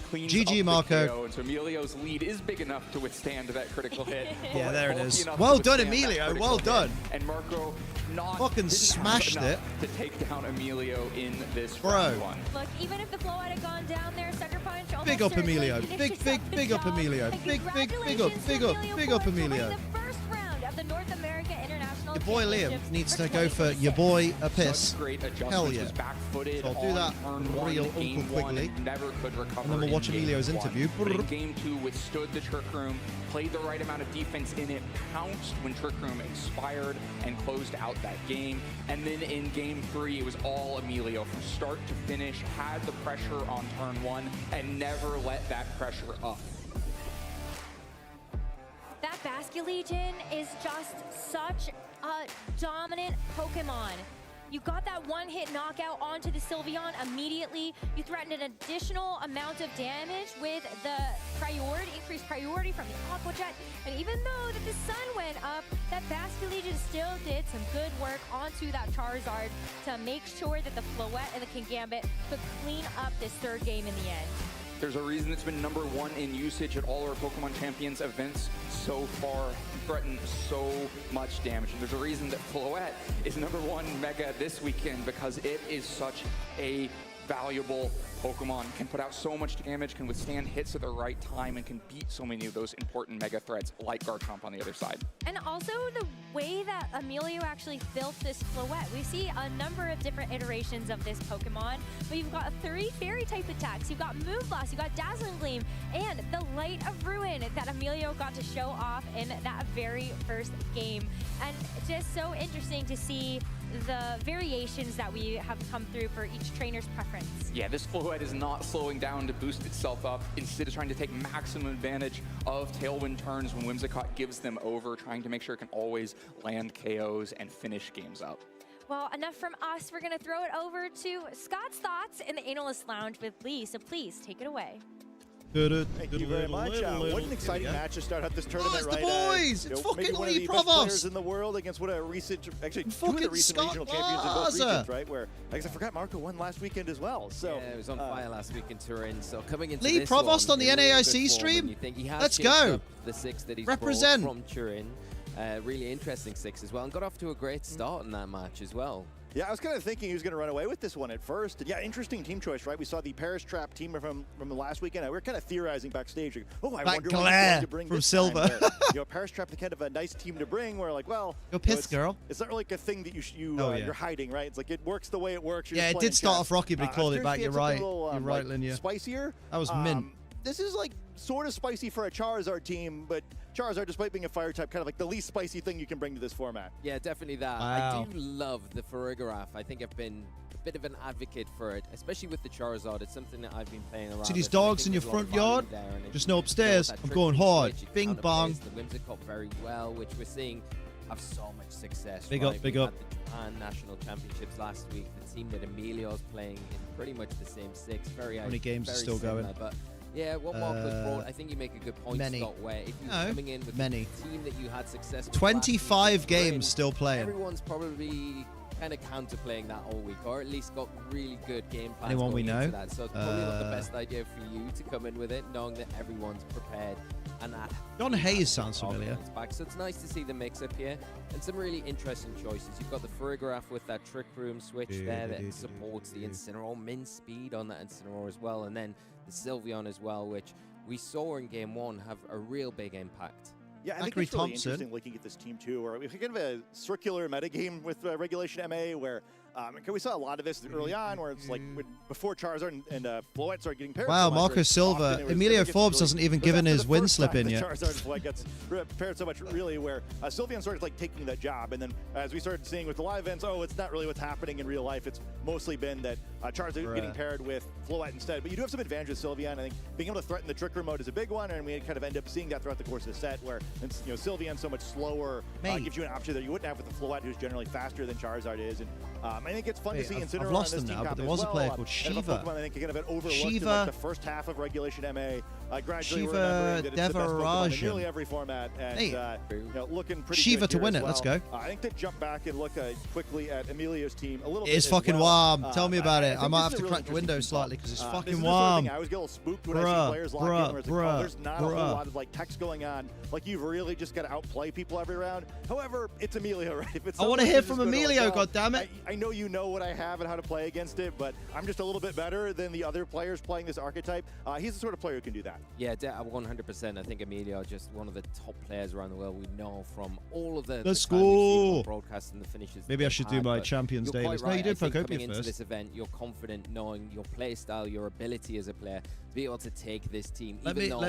cleans GG, up the Marco. KO, and so Emilio's lead is big enough to withstand that critical hit. Yeah, there it Bulky is. enough Well to done, withstand that Emilio. critical Well hit. done. And Marco Fucking didn't have smashed enough it. to take down Emilio in this Bro. round one. Look, even if the Floette had gone down there, Sucker Punch almost Big up certainly Emilio. finishes Big up the job. Emilio. And Big up, big up congratulations to Emilio. for winning the first round of the North America International Your boy Liam Championships needs for to go for 2026. your boy a piss. Such great adjustments. Hell yeah. Was back-footed So I'll do that on turn real one, game Uncle one, Quigley. and never could recover. And then we'll in watch game Emilio's one. interview. But in game two, withstood the Trick Room, played the right amount of defense in it, pounced when Trick Room expired, and closed out that game. And then in game three, it was all Emilio from start to finish, had the pressure on turn one, and never let that pressure up. That Basculegion is just such a dominant Pokemon. You got that one-hit knockout onto the Sylveon immediately. You threatened an additional amount of damage with the increased priority from the Aqua Jet. And even though that the sun went up, that Basculegion still did some good work onto that Charizard to make sure that the Floette and the Kingambit could clean up this third game in the end. There's a reason it's been #1 in usage at all our Pokemon Champions events so far, threatened so much damage. And there's a reason that Floette is #1 Mega this weekend, because it is such a valuable Pokemon, can put out so much damage, can withstand hits at the right time, and can beat so many of those important Mega threats like Garchomp on the other side. And also the way that Emilio actually built this Floette. We see a number of different iterations of this Pokemon, but you've got 3 Fairy type attacks, you've got Moonblast, you've got Dazzling Gleam, and the Light of Ruin that Emilio got to show off in that very first game. And it's just so interesting to see the variations that we have come through for each trainer's preference. Yeah, this Floette is not slowing down to boost itself up. Instead of trying to take maximum advantage of Tailwind turns when Whimsicott gives them over, trying to make sure it can always land KOs and finish games up. Well, enough from us. We're going to throw it over to Scott's thoughts in the Analyst Lounge with Lee. So please take it away. Thank you very much. What an exciting match to start out this tournament, it's right? the boys! It's maybe fucking one of Lee the best Provost! players in the world against what a recent, actually two of Fucking the recent Scott regional champions in both Plaza! regions, right? Where, I guess I forgot Marco won last weekend as well. So yeah, it was on fire last week in Turin. So coming into Lee this Provost one, on the in really NAIC good form, stream? and you think he has Let's shaped go. up the 6 that he's Represent. brought from Turin. Really interesting 6 as well, and got off to a great start in that match as well. yeah, I was kind of thinking he was going to run away with this one at first. And yeah, interesting team choice, right? We saw the Paris Trap team from the last weekend. We were kind of theorizing backstage. Like, oh, I That wonder what he's glare going to bring from this Silver. time. Paris Trap is kind of a nice team to bring. Where like, well, Go piss, it's, girl. It's not like a thing that Oh, yeah. you're hiding, right? It's like it works the way it works. You're Yeah, just it playing did start chess. off rocky, but he I was called it curious back. if You're he had right. something a little, You're right, like, Linya. Spicier. That was mint. This is like sort of spicy for a Charizard team, but Charizard, despite being a fire type, kind of like the least spicy thing you can bring to this format. Yeah, definitely that. Wow. I do love the Farigiraf. I think I've been a bit of an advocate for it, especially with the Charizard. It's something that I've been playing around See these with, and I dogs think in your there's a lot of front yard? value there, and it- Just know you upstairs, that I'm trick going room hard. switch, it Bing counterplays bong. The Whimsicott very well, which we're seeing have so much success. Big right? up, big We up. had the Japan National Championships last week. The team that Emilio's playing in pretty much the same 6. Very How many games are very still going? similar, But yeah, what Marco's brought, I think you make a good point, many. Scott, where if you're No, coming in with many. the team that you had success with 25 last week, games still playing. everyone's probably kind of counterplaying that all week, or at least got really good game plans Anyone going we into know? that. So it's probably not the best idea for you to come in with it, knowing that everyone's prepared. And that John Hayes sounds familiar. back. So it's nice to see the mix-up here and some really interesting choices. You've got the Farigiraf with that Trick Room switch there that supports the Incineroar, min speed on that Incineroar as well, and then the Sylveon as well, which we saw in Game 1 have a real big impact. Yeah, I think it's really interesting looking at this team too, where we have kind of a circular metagame with Regulation MA, where We saw a lot of this early on, where it's like before Charizard and Floette started getting paired. Wow, so much, Marco where Silva. often it was- Emilio it gets Forbes really- hasn't even but given that's his the win first slip time in that yet. Charizard and Floette gets paired so much, really, where Sylveon started like taking that job, and then as we started seeing with the live events, it's not really what's happening in real life. It's mostly been that Charizard getting paired with Floette instead. But you do have some advantage with Sylveon. I think being able to threaten the Trick Room mode is a big one, and we kind of end up seeing that throughout the course of the set, where Sylveon so much slower gives you an option that you wouldn't have with the Floette, who's generally faster than Charizard is. And I think it's fun to see Incineroar I've lost on this them team now, but comp there as was a well. player called Kind of a Shiva. Pokemon I think kind of an overlooked in Shiva. like the first half of Regulation MA. Gradually Shiva we're remembering that it's the best Pokemon in Devarajan. nearly every format, and looking pretty Shiva good to here win as it, let's well. go. I think to jump back and look quickly at Emilio's team a little bit. It's as fucking well. warm. Tell me about it. I think might this have is to a really crack the window interesting slightly call. because it's This fucking is the sort of warm. thing I always get a little spooked when I see players lock in, where it's like, there's not a whole lot of like text going on. Like you've really just got to outplay people every round. However, it's Emilio, right? If it's I want to someone hear who's from just gonna, Emilio, like, well, goddammit. I know you know what I have and how to play against it, but I'm just a little bit better than the other players playing this archetype. He's the sort of player who can do that. Yeah, 100%. I think Emilio just one of the top players around the world. We know from all of the Let's time we've seen him go. on broadcast and the finishes. Maybe I should do my but Champions you're dailies. quite No, you right. did I think Pokopia coming into first. this event, you're confident knowing your play style, your ability as a player, be able to take this team. Even though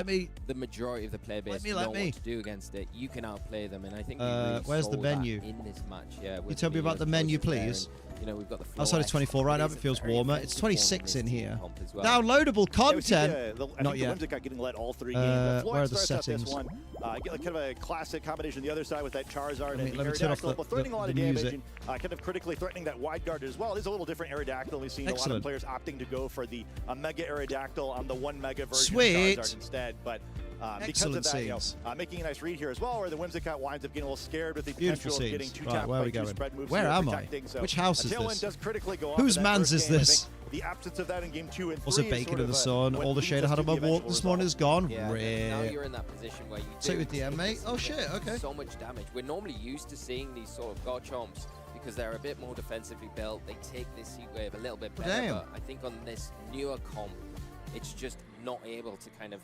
the majority of the player base know what to do against it, you can outplay them. And I think we really where's the saw that menu? in this match? Yeah, You tell me about the menu, please. We've got the Outside of Floette. 24 right now, It but is it feels very warmer. It's effective 26 in form here. comp as well. Downloadable content. I Not think yet. the Whimsicott getting let all three games. Where are the starts out settings? this one. Get like kind of a classic combination on the other side with that Charizard and Let me turn off Aerodactyl, but threatening a lot of the damage music. and kind of critically threatening that wide guard as well. It is a little different Aerodactyl. We've seen a lot of Excellent. players opting to go for the Mega Aerodactyl on the 1 Mega version Sweet. of Charizard instead. But because Excellent of that, scenes. making a nice read here as well, where the Whimsicott winds up getting a little scared with the Beautiful potential of getting scenes. 2 Right, tapped where are by we 2 going? spread moves. Where here, am I? protecting. So Which house a is Tailwind this? does critically go off Whose in that man's first is game. I this? think the absence of that in game 2 and 3 Also, is bacon sort in the of sun. what All the leads shade I us had to on the my walk eventual this morning result. is gone. Yeah, now Rip. you're in that position where you Sit do with the M, mate. Oh, take shit, okay. so much damage. We're normally used to seeing these sort of Garchomps because they're a bit more defensively built. They take this heat wave a little bit better, Damn. but I think on this newer comp, it's just not able to kind of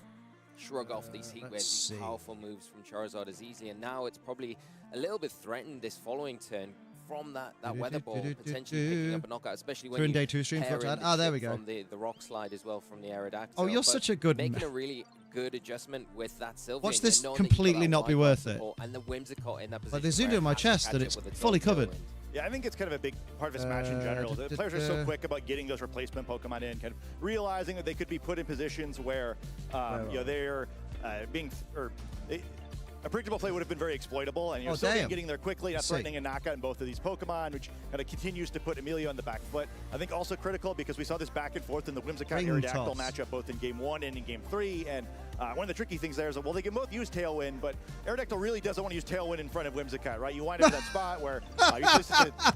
shrug off these heat waves, these powerful moves from Charizard as easily. And now it's probably a little bit threatened this following turn from that weather ball potentially picking up a knockout, especially when During you day 2 stream, pair forgot in to add. the there we chip go. from the rock slide as well from the Aerodactyl. Oh, you're But such a good making man. a really good adjustment with that Sylveon. Watch and this knowing that you've got completely that not be wide worth guard it. support and the Whimsicott in that position. Like they zoomed where in my it has to chest catch and up it's with its fully own covered. Yeah, I think it's kind of a big part of Smash in general. The players are so quick about getting those replacement Pokemon in, kind of realizing that they could be put in positions where they're being a predictable play would have been very exploitable, and you're still getting there quickly, not threatening a knockout in both of these Pokemon, which kind of continues to put Emilio on the back foot. I think also critical because we saw this back and forth in the Whimsicott Aerodactyl matchup both in Game 1 and in Game 3, and one of the tricky things there is that, well, they can both use Tailwind, but Aerodactyl really doesn't want to use Tailwind in front of Whimsicott, right? You wind up in that spot where you just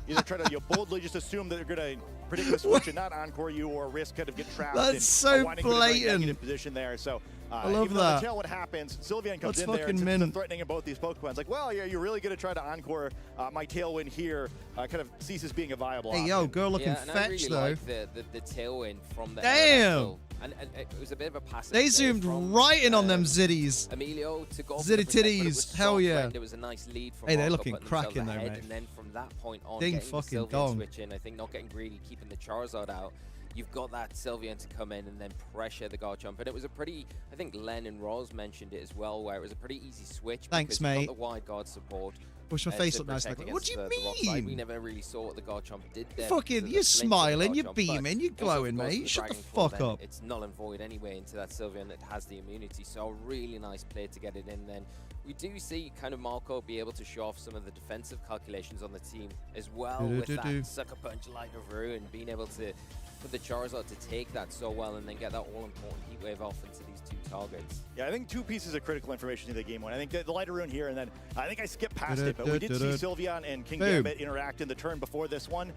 either try to boldly just assume that they're going to predict the switch and not encore you, or risk kind of get trapped. That's so winding up in a very blatant. negative position there. So I love even though that. the Tailwind happens, Sylveon comes That's in there and fucking since mint. threatening in both these Pokemon. It's like, well, yeah, you're really going to try to encore my Tailwind here, kind of ceases being a viable Hey, option. yo, girl looking and I fetch, really though. like the Tailwind from the Damn! Aerodactyl. And it was a bit of a passive They play zoomed from, right in on them zitties. Emilio to go for Zitty the protect, but it titties, was so hell yeah. threatened. It was a nice lead from Hey, they're Marco looking putting themselves cracking though, ahead, mate. And then from that point on, Ding getting the fucking Sylveon dong. switch in, I think not getting greedy, keeping the Charizard out. You've got that Sylveon to come in and then pressure the Garchomp. And it was a pretty, I think Len and Roz mentioned it as well, where it was a pretty easy switch. Thanks, because you've mate. got the wide guard support. Push my face to up nice. protect Like, what do you against the rock slide. mean? We never really saw what the Garchomp did there. Fucking, because of you're the flinch of the smiling, you're Garchomp, but beaming, you're also, glowing, of course, mate. the Shut the Dragon Claw fuck then, up. It's null and void anyway into that Sylveon that has the immunity. So a really nice play to get it in then. We do see kind of Marco be able to show off some of the defensive calculations on the team as well with that Sucker Punch Light of Ruin, being able to for the Charizard to take that so well and then get that all-important Heat Wave off into these two targets. Yeah, I think two pieces of critical information in the game one. I think the Light of Ruin here, and then I think I skipped past it, but we did see Sylveon and King Gambit interact in the turn before this one,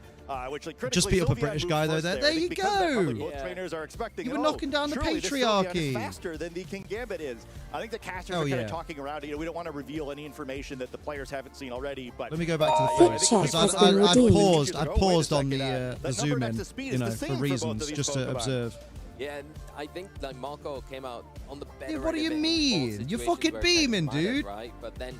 which like critically Just beat up a Sylveon British moved guy though. first There I think you because of that, probably go. both trainers are expecting. You were oh, knocking down the surely this Sylveon is patriarchy. faster than the King Gambit is. I think the casters Oh, are kind yeah. of talking around it. You know, we don't want to reveal any information that the players haven't seen already. But Let me go back to the I photos. think Because people are- I'd paused on the that zoom number in, next to speed you is know, the for same both of reasons, these just to Pokemon. observe. Yeah, and I think like Marco came out on the better Yeah, what do end you of it in both mean? You're situations fucking where it kind of beaming, mattered, dude. Right, but then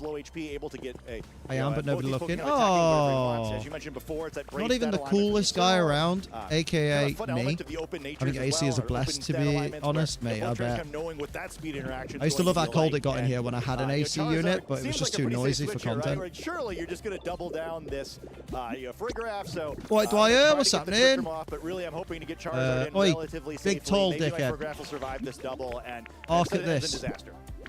you. Low HP, able to get a, I am, but nobody looking. Oh. As you mentioned before, it's that Not even the coolest guy around, aka me. I think AC is a blessed, to be honest, mate. I bet. I used to love how cold it got in here when I had an AC unit, but it was just too noisy for content. Right? Surely you're just going to double down this Frigoraph, so... What do I hear? What's happening? But really, I'm hoping to get Charizard in relatively safely. Big tall Maybe dickhead. Frigoraph will survive this double, and Look at this. disaster.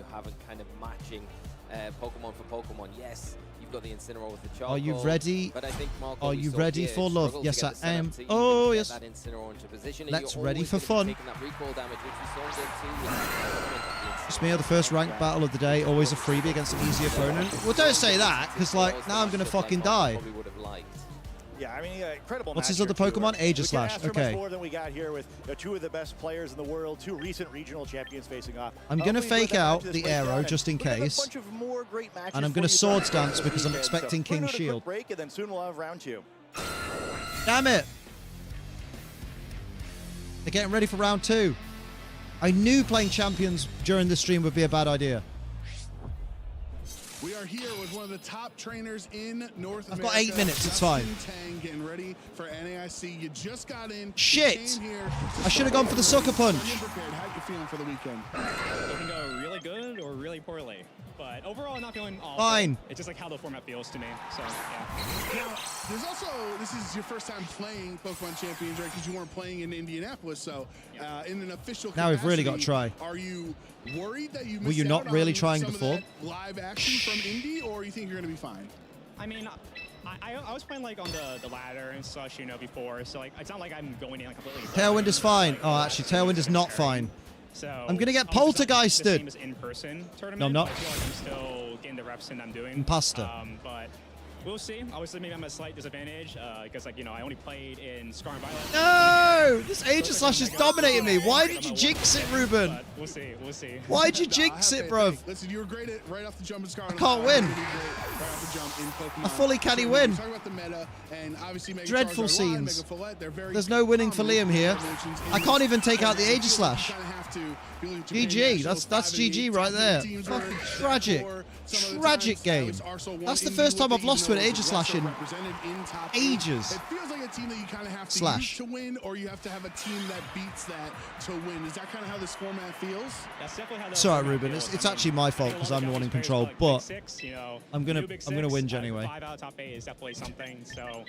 you have and kind of matching Pokemon for Pokemon. Yes, you've got the Incineroar with the charcoal. Are you ready? But I think Marco, Are we you saw ready here, for love? struggled to Yes, get I the setup am. to even Oh, get yes. that Incineroar into position. And Let's you're ready always for gonna be fun. taking that recoil damage, which we saw him do too. It's me, the first ranked battle of the day. Always a freebie against an easy opponent. Well, don't say that, because, like, now I'm going to fucking die. Yeah, I mean, incredible. What's match his other here, too. Pokemon? We Aegislash. can't ask for Okay. much more than we got here with two of the best players in the world, two recent regional champions facing off. I'm going to Hopefully fake with that out match the this arrow weekend, just in we have a case. bunch of more great matches And I'm for going to you swords throughout dance the because I'm weekend. expecting So we're King gonna do a quick Shield. break, and then soon we'll have round 2. Damn it. They're getting ready for round 2. I knew playing champions during the stream would be a bad idea. We are here with one of the top trainers in North America. I've got 8 minutes, it's fine. Justin Tang getting ready for NAIC. You just got in. Shit! I should have gone for the sucker punch. How you feeling for the weekend? It can go really good or really poorly. But overall, I'm not feeling awful. Fine. It's just like how the format feels to me. So, yeah. Now, there's also, this is your first time playing Pokemon Champions, right? Because you weren't playing in Indianapolis. So, in an official Now we've really got to capacity, try. Are you worried that you missed Were you not out really on trying some of before? that live action from Indy, or you think you're going to be fine? I mean, I was playing like on the ladder and such, you know, before. So, like, it's not like I'm going in like completely. Tailwind is fine. Oh, actually, Tailwind is not fine. So I'm going to get obviously it's not the same poltergeisted. as in-person tournament. No, I'm not. I feel like I'm still getting the reps in I'm doing. Imposter. But we'll see. Obviously, maybe I'm at a slight disadvantage because, like, you know, I only played in Scar and Violet. No! This Aegislash is dominating me. Why did you jinx it, Ruben? But we'll see. We'll see. Why'd you jinx it, bro? Listen, you were great at right off the jump in Scar. I can't win. Right off the jump in Pokemon. I fully can't So, win. Talk about the meta, and obviously Mega Dreadful Charizard Live, scenes. Mega Follette, they're very There's no winning for common Liam here. combinations in I can't this. even take out the And I feel like Aegislash. you kinda have to, if you look at Japan GG. Nationals, That's 5 and GG 8, right top there. teams Fucking were tragic. for some of the Tragic times. game. It's also one That's the Indy first time with I've lost to an even though it was Aegislash in represented in top ages. 8. It feels like a team that you kind of have to Slash. use to win, or you have to have a team that beats that to win. Is that kind of how this format feels? That's definitely how the It's alright, format Ruben. feels. It's I mean, actually my I fault think a because lot I'm of the one in Japanese control. players But like six, you know, I'm gonna new Big win Six, anyway. 5 out of top 8 is definitely something. So,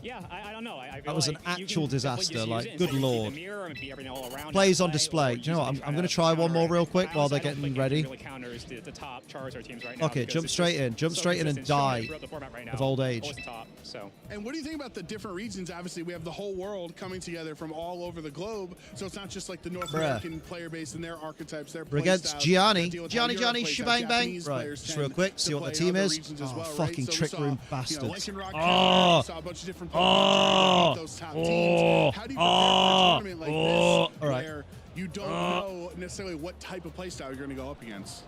yeah, I don't know. I feel That was like an you actual can definitely disaster, just use like, it good instead of beat lord. the mirror and beat everything all around Plays in on play, display. or Do you know what? just I'm going try to try one more counter real it. quick while they're I don't getting think ready. it really counters the top Charizard teams right now. Okay, because jump it's straight just in. Jump so straight in and consistent die throughout the format right now. of old age. Always top, so. And what do you think about the different regions? Obviously, we have the whole world coming together from all over the globe, so it's not just like the North Bruh. American player base and their archetypes, their We're against playstyles Gianni. that deal with how Gianni, Europe plays, how shebang, bang. Japanese Right, players just real tend quick, to see what the play team other is. regions as Oh, well, right? fucking So we trick saw, room you know, bastards. Lycanroc, Oh, we saw a bunch of different Pokemon those top teams. How do you prepare for a tournament like this all right. where you don't know necessarily what type of playstyle you're going to go up against?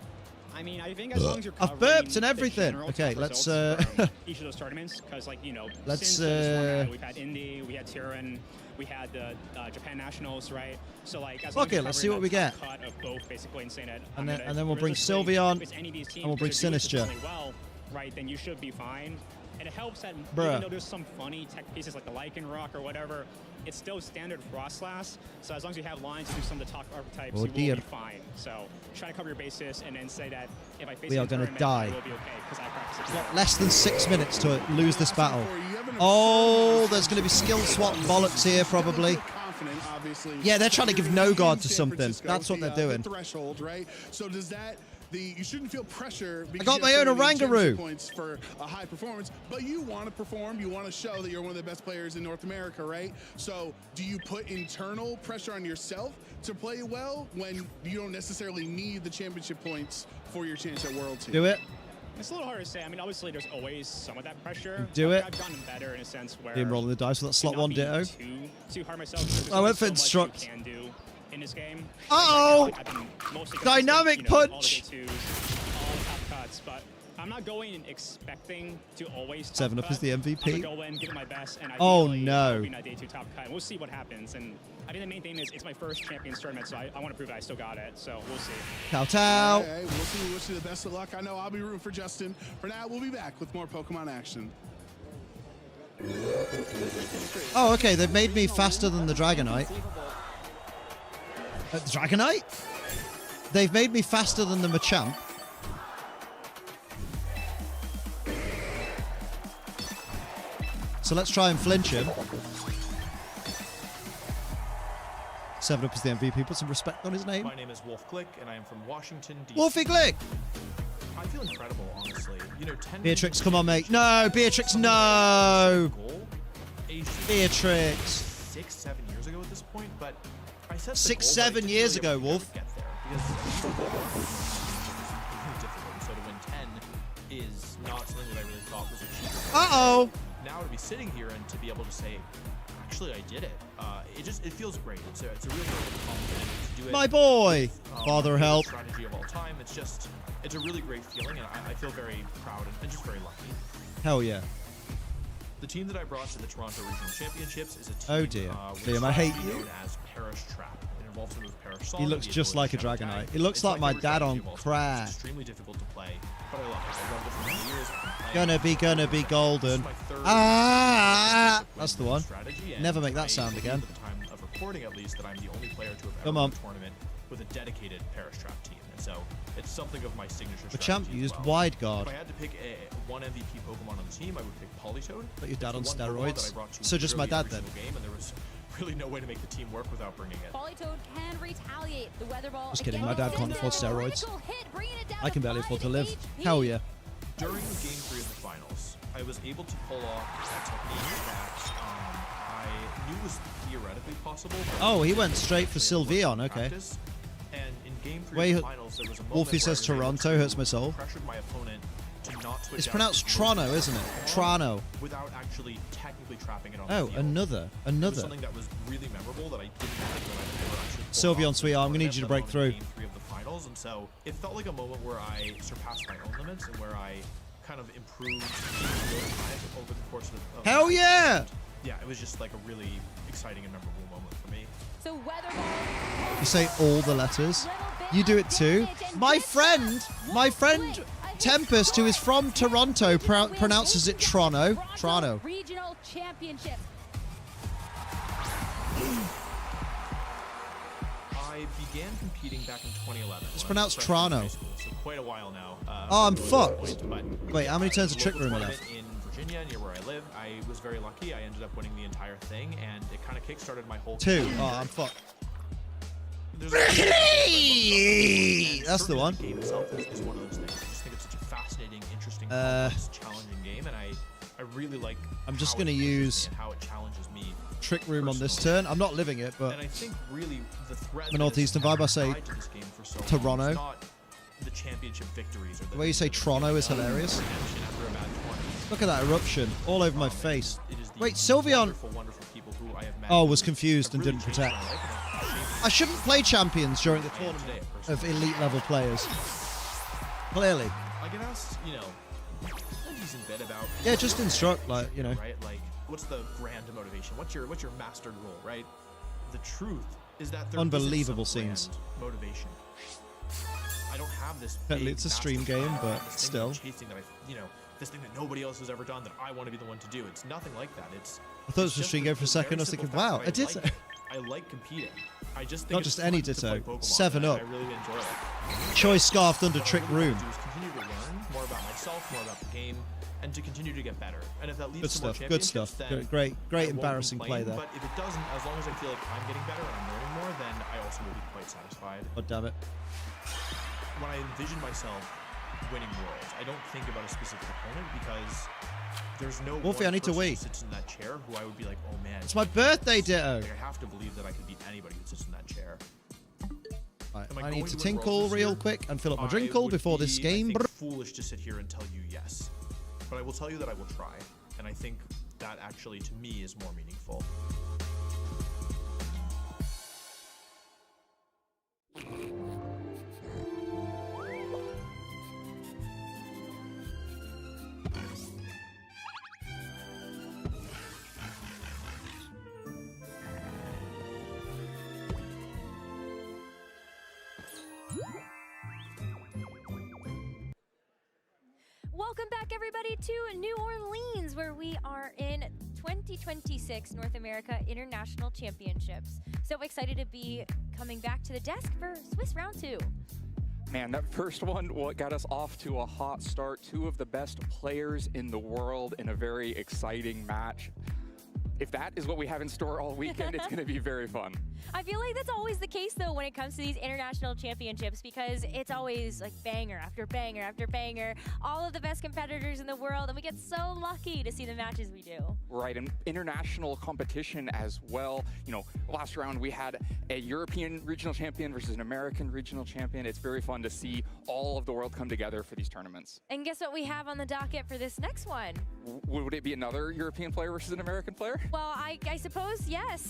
I mean, I think as long as you're I've covering burped and the everything. general Okay, top let's, results from each of those tournaments, because, like, you know, let's, since this format, we've had Indy, we had Tyrann, we had the Japan Nationals, right? So, like, as long as Okay, you're let's see covering what we that get. top cut of both, basically, and saying that And then, I'm and then we'll bring realistically, Sylveon, if it's any of these teams and we'll bring that are doing Sinister. consistently well, right, then you should be fine. And it helps that Bruh. even though there's some funny tech pieces like the Lycanroc or whatever, it's still standard Frostlass. So as long as you have lines to do some of the top archetypes, Oh, you will dear. be fine. So try to cover your bases and then say that if I face We you are in gonna tournament, die. I will be okay because I practice it. Got less than 6 minutes to lose this battle. Oh, there's going to be skill swap bollocks here, probably. Yeah, they're trying to give no guard to something. That's what they're doing. Threshold, right? So does that you shouldn't feel pressure because got you my have own so many Orangaroo. championship points for a high performance, but you want to perform, you want to show that you're one of the best players in North America, right? So do you put internal pressure on yourself to play well when you don't necessarily need the championship points for your chance at Worlds? Do it. It's a little hard to say. I mean, obviously, there's always some of that pressure. Do I've- it. I've gotten better in a sense where Him rolling the dice with that slot not one being ditto. Too hard myself. because there's I went only for so much instruct. you can do in this game. Uh-oh! I've been mostly Dynamic consistent, you know, punch! All the J2s, all the top cuts, but I'm not going and expecting to always top 7 Up cut. is the MVP. I'm gonna go in, give it my best, and Oh, ideally, no. I'll be in that day 2 top cut. And we'll see what happens. And I think the main thing is it's my first Champions tournament, so I want to prove that I still got it. So we'll see. Kowtow. All right, we'll see. We wish you the best of luck. I know I'll be rooting for Justin. For now, we'll be back with more Pokemon action. Oh, okay, they've made me faster than the Dragonite. The Dragonite? They've made me faster than the Machamp. So let's try and flinch him. 7 Up is the MVP. Put some respect on his name. My name is Wolf Glick, and I am from Washington, D.C. Wolfie Glick! I feel incredible, honestly. You know, 10 Beatrix, come on, mate. No, Beatrix, no. Beatrix. 6-7 years ago at this point, but I said 6-7 years ago, Wolf. Get there because it's really difficult. So to win 10 is not something that I really thought was achievable. Uh-oh. Now to be sitting here and to be able to say, actually, I did it. It feels great. It's a real compliment to do it. My boy. Father help. Strategy of all time. It's a really great feeling, and I feel very proud and just very lucky. Hell yeah. The team that I brought to the Toronto Regional Championships is a team. Oh dear. Liam, I hate you. Known as Parish Trap. It involves a move Parish Song. He looks just like a Dragonite. He looks like my dad on crack. It's extremely difficult to play, but I love it. I loved it for many years. Gonna be golden. Ah, that's the one. Never make that sound again. At the time of recording, at least, that I'm the only player to have Come ever on. won a tournament with a dedicated Parish Trap team, and so it's something of my signature. The champ strategy as used well. wide guard. If I had to pick one MVP Pokemon on the team, I would pick Politoed. But your dad on It's the one Pokemon that I steroids. brought to So just my literally dad then. every single game, and there was really no way to make the team work without bringing it. Polytoad can retaliate. The weather ball. Just kidding, again my dad can't is afford a steroids. critical hit, bringing it down I can to barely afford to 5 live. HP. Hell yeah. During Game 3 of the finals, I was able to pull off a technique that I knew was theoretically possible. but Oh, he went straight for Sylveon. Okay. practice. And in Game 3 Wait, of the finals, there was a moment Wolfie where says I was able Toronto to hurts my soul. pressured my opponent to not switch It's out pronounced to Trono, Pokemon isn't it? Trono. without actually technically trapping it on Oh, the field. another. It was something that was really memorable that I didn't think that I would ever actually pull Sylveon, off sweetheart, I'm gonna need in you to a break tournament, through. Game 3 of the finals, and so it felt like a moment where I surpassed my own limits and where I kind of improved in real time over the course of Hell the yeah! tournament. Yeah, it was just like a really exciting and memorable moment for me. So weather ball. You say all the letters. You do it too. My friend Tempest, who is from Toronto, pronounces it Trono. Trono. Regional Championship. I began competing back in 2011. It's when pronounced I was a freshman in Trono. high school, so quite a while now. Oh, I'm at this fucked. point, but Wait, how many turns of local Trick Room are tournament left? in Virginia, near where I live, I was very lucky. I ended up winning the entire thing, and it kind of kickstarted my whole. Two. career. Oh, I'm fucked. There's That's the one. The game itself is one of those things. I just think it's such a fascinating, interesting, complex, challenging game, and I really like. I'm just how going to it amazes use me and how it challenges me. Trick Room on this turn. I'm not living it, but And I think really the threat I'm a Northeastern vibe. I say tied to this game for so long Toronto. is not the championship victories or The way you say Trono is hilarious. redemption after a bad tournament. Look at that eruption all over my face. It is the Wait, Sylveon. wonderful, wonderful people who I have met Oh, who was confused and have really didn't changed protect. my life and have shaped I shouldn't play champions during the today, tournament of elite level players. Clearly. I get asked, a decent bit about. Yeah, just instruct, like, Right, like, what's the grand motivation? What's your mastered rule, right? The truth is that there Unbelievable isn't some grand scenes. motivation. I don't have this. Apparently big, it's a stream master game, plan, but this thing still. that I'm chasing that this thing that nobody else has ever done that I want to be the one to do. It's nothing like that. I thought it was a stream game for a second. I was thinking, wow, I did. I like competing. I just think Not it's just any fun to play Ditto. Pokemon, 7 and Up. I really enjoy it. Choice Scarf Thunder What I Trick really Room. want to do is continue to learn more about myself, more about the game, and to continue to get better. And if that leads Good to more stuff. Good championships, stuff. then Great I won't embarrassing play complain, there. But if it doesn't, as long as I feel like I'm getting better and I'm learning more, then I also will be quite satisfied. God damn it. When I envision myself winning Worlds, I don't think about a specific opponent because there's no Wolfie, one I need to person wait. who sits in that chair who I would be like, oh man. It's my birthday, Ditto. Like, I have to believe that I could beat anybody who sits in that chair. Right, Am I going need to win tinkle Worlds this real year? quick and fill up my I drinkle would before this be, game. I think, foolish to sit here and tell you yes, but I will tell you that I will try, and I think that actually to me is more meaningful. Welcome back, everybody, to New Orleans, where we are in 2026 North America International Championships. So excited to be coming back to the desk for Swiss Round 2. Man, that first one, what got us off to a hot start. Two of the best players in the world in a very exciting match. If that is what we have in store all weekend, it's going to be very fun. I feel like that's always the case, though, when it comes to these international championships, because it's always like banger after banger after banger, all of the best competitors in the world, and we get so lucky to see the matches we do. Right, and international competition as well. You know, last round we had a European regional champion versus an American regional champion. It's very fun to see all of the world come together for these tournaments. And guess what we have on the docket for this next one? Would it be another European player versus an American player? Well, I suppose, yes.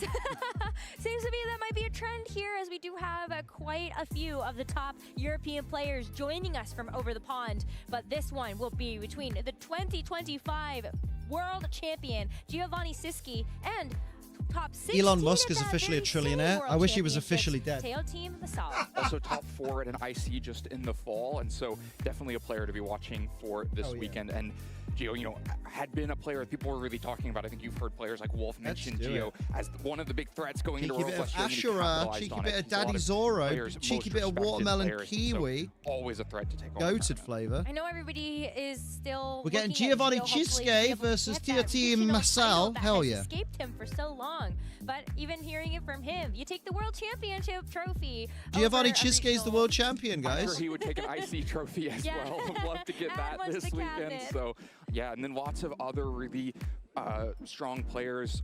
Seems to me that might be a trend here, as we do have quite a few of the top European players joining us from over the pond. But this one will be between the 2025 world champion, Giovanni Siski, and top 16 Elon Musk of is that officially a very same trillionaire. World I wish he was officially Championships. dead. Tail Team Masala. Also top 4 at an IC just in the fall, and so definitely a player to be watching for this weekend. And Gio, you know, had been a player that people were really talking about. I think you've heard players like Wolf mention Gio as one of the big threats going into Cheeky World bit of West Germany. Ashura, cheeky bit of Daddy Zoro, cheeky bit of watermelon kiwi. So always a threat to take on. Goated flavor. I know everybody is still. We're getting looking at Giovanni Gio hopefully being Chisque able to versus get that Team regional Masal. title that Hell has yeah. escaped him for so long. But even hearing it from him, you take the World Championship trophy. Giovanni over a Chisque is the world champion, I'm guys. sure he would take an IC trophy as well. I'd love to get that this weekend. So yeah, and then lots of other really strong players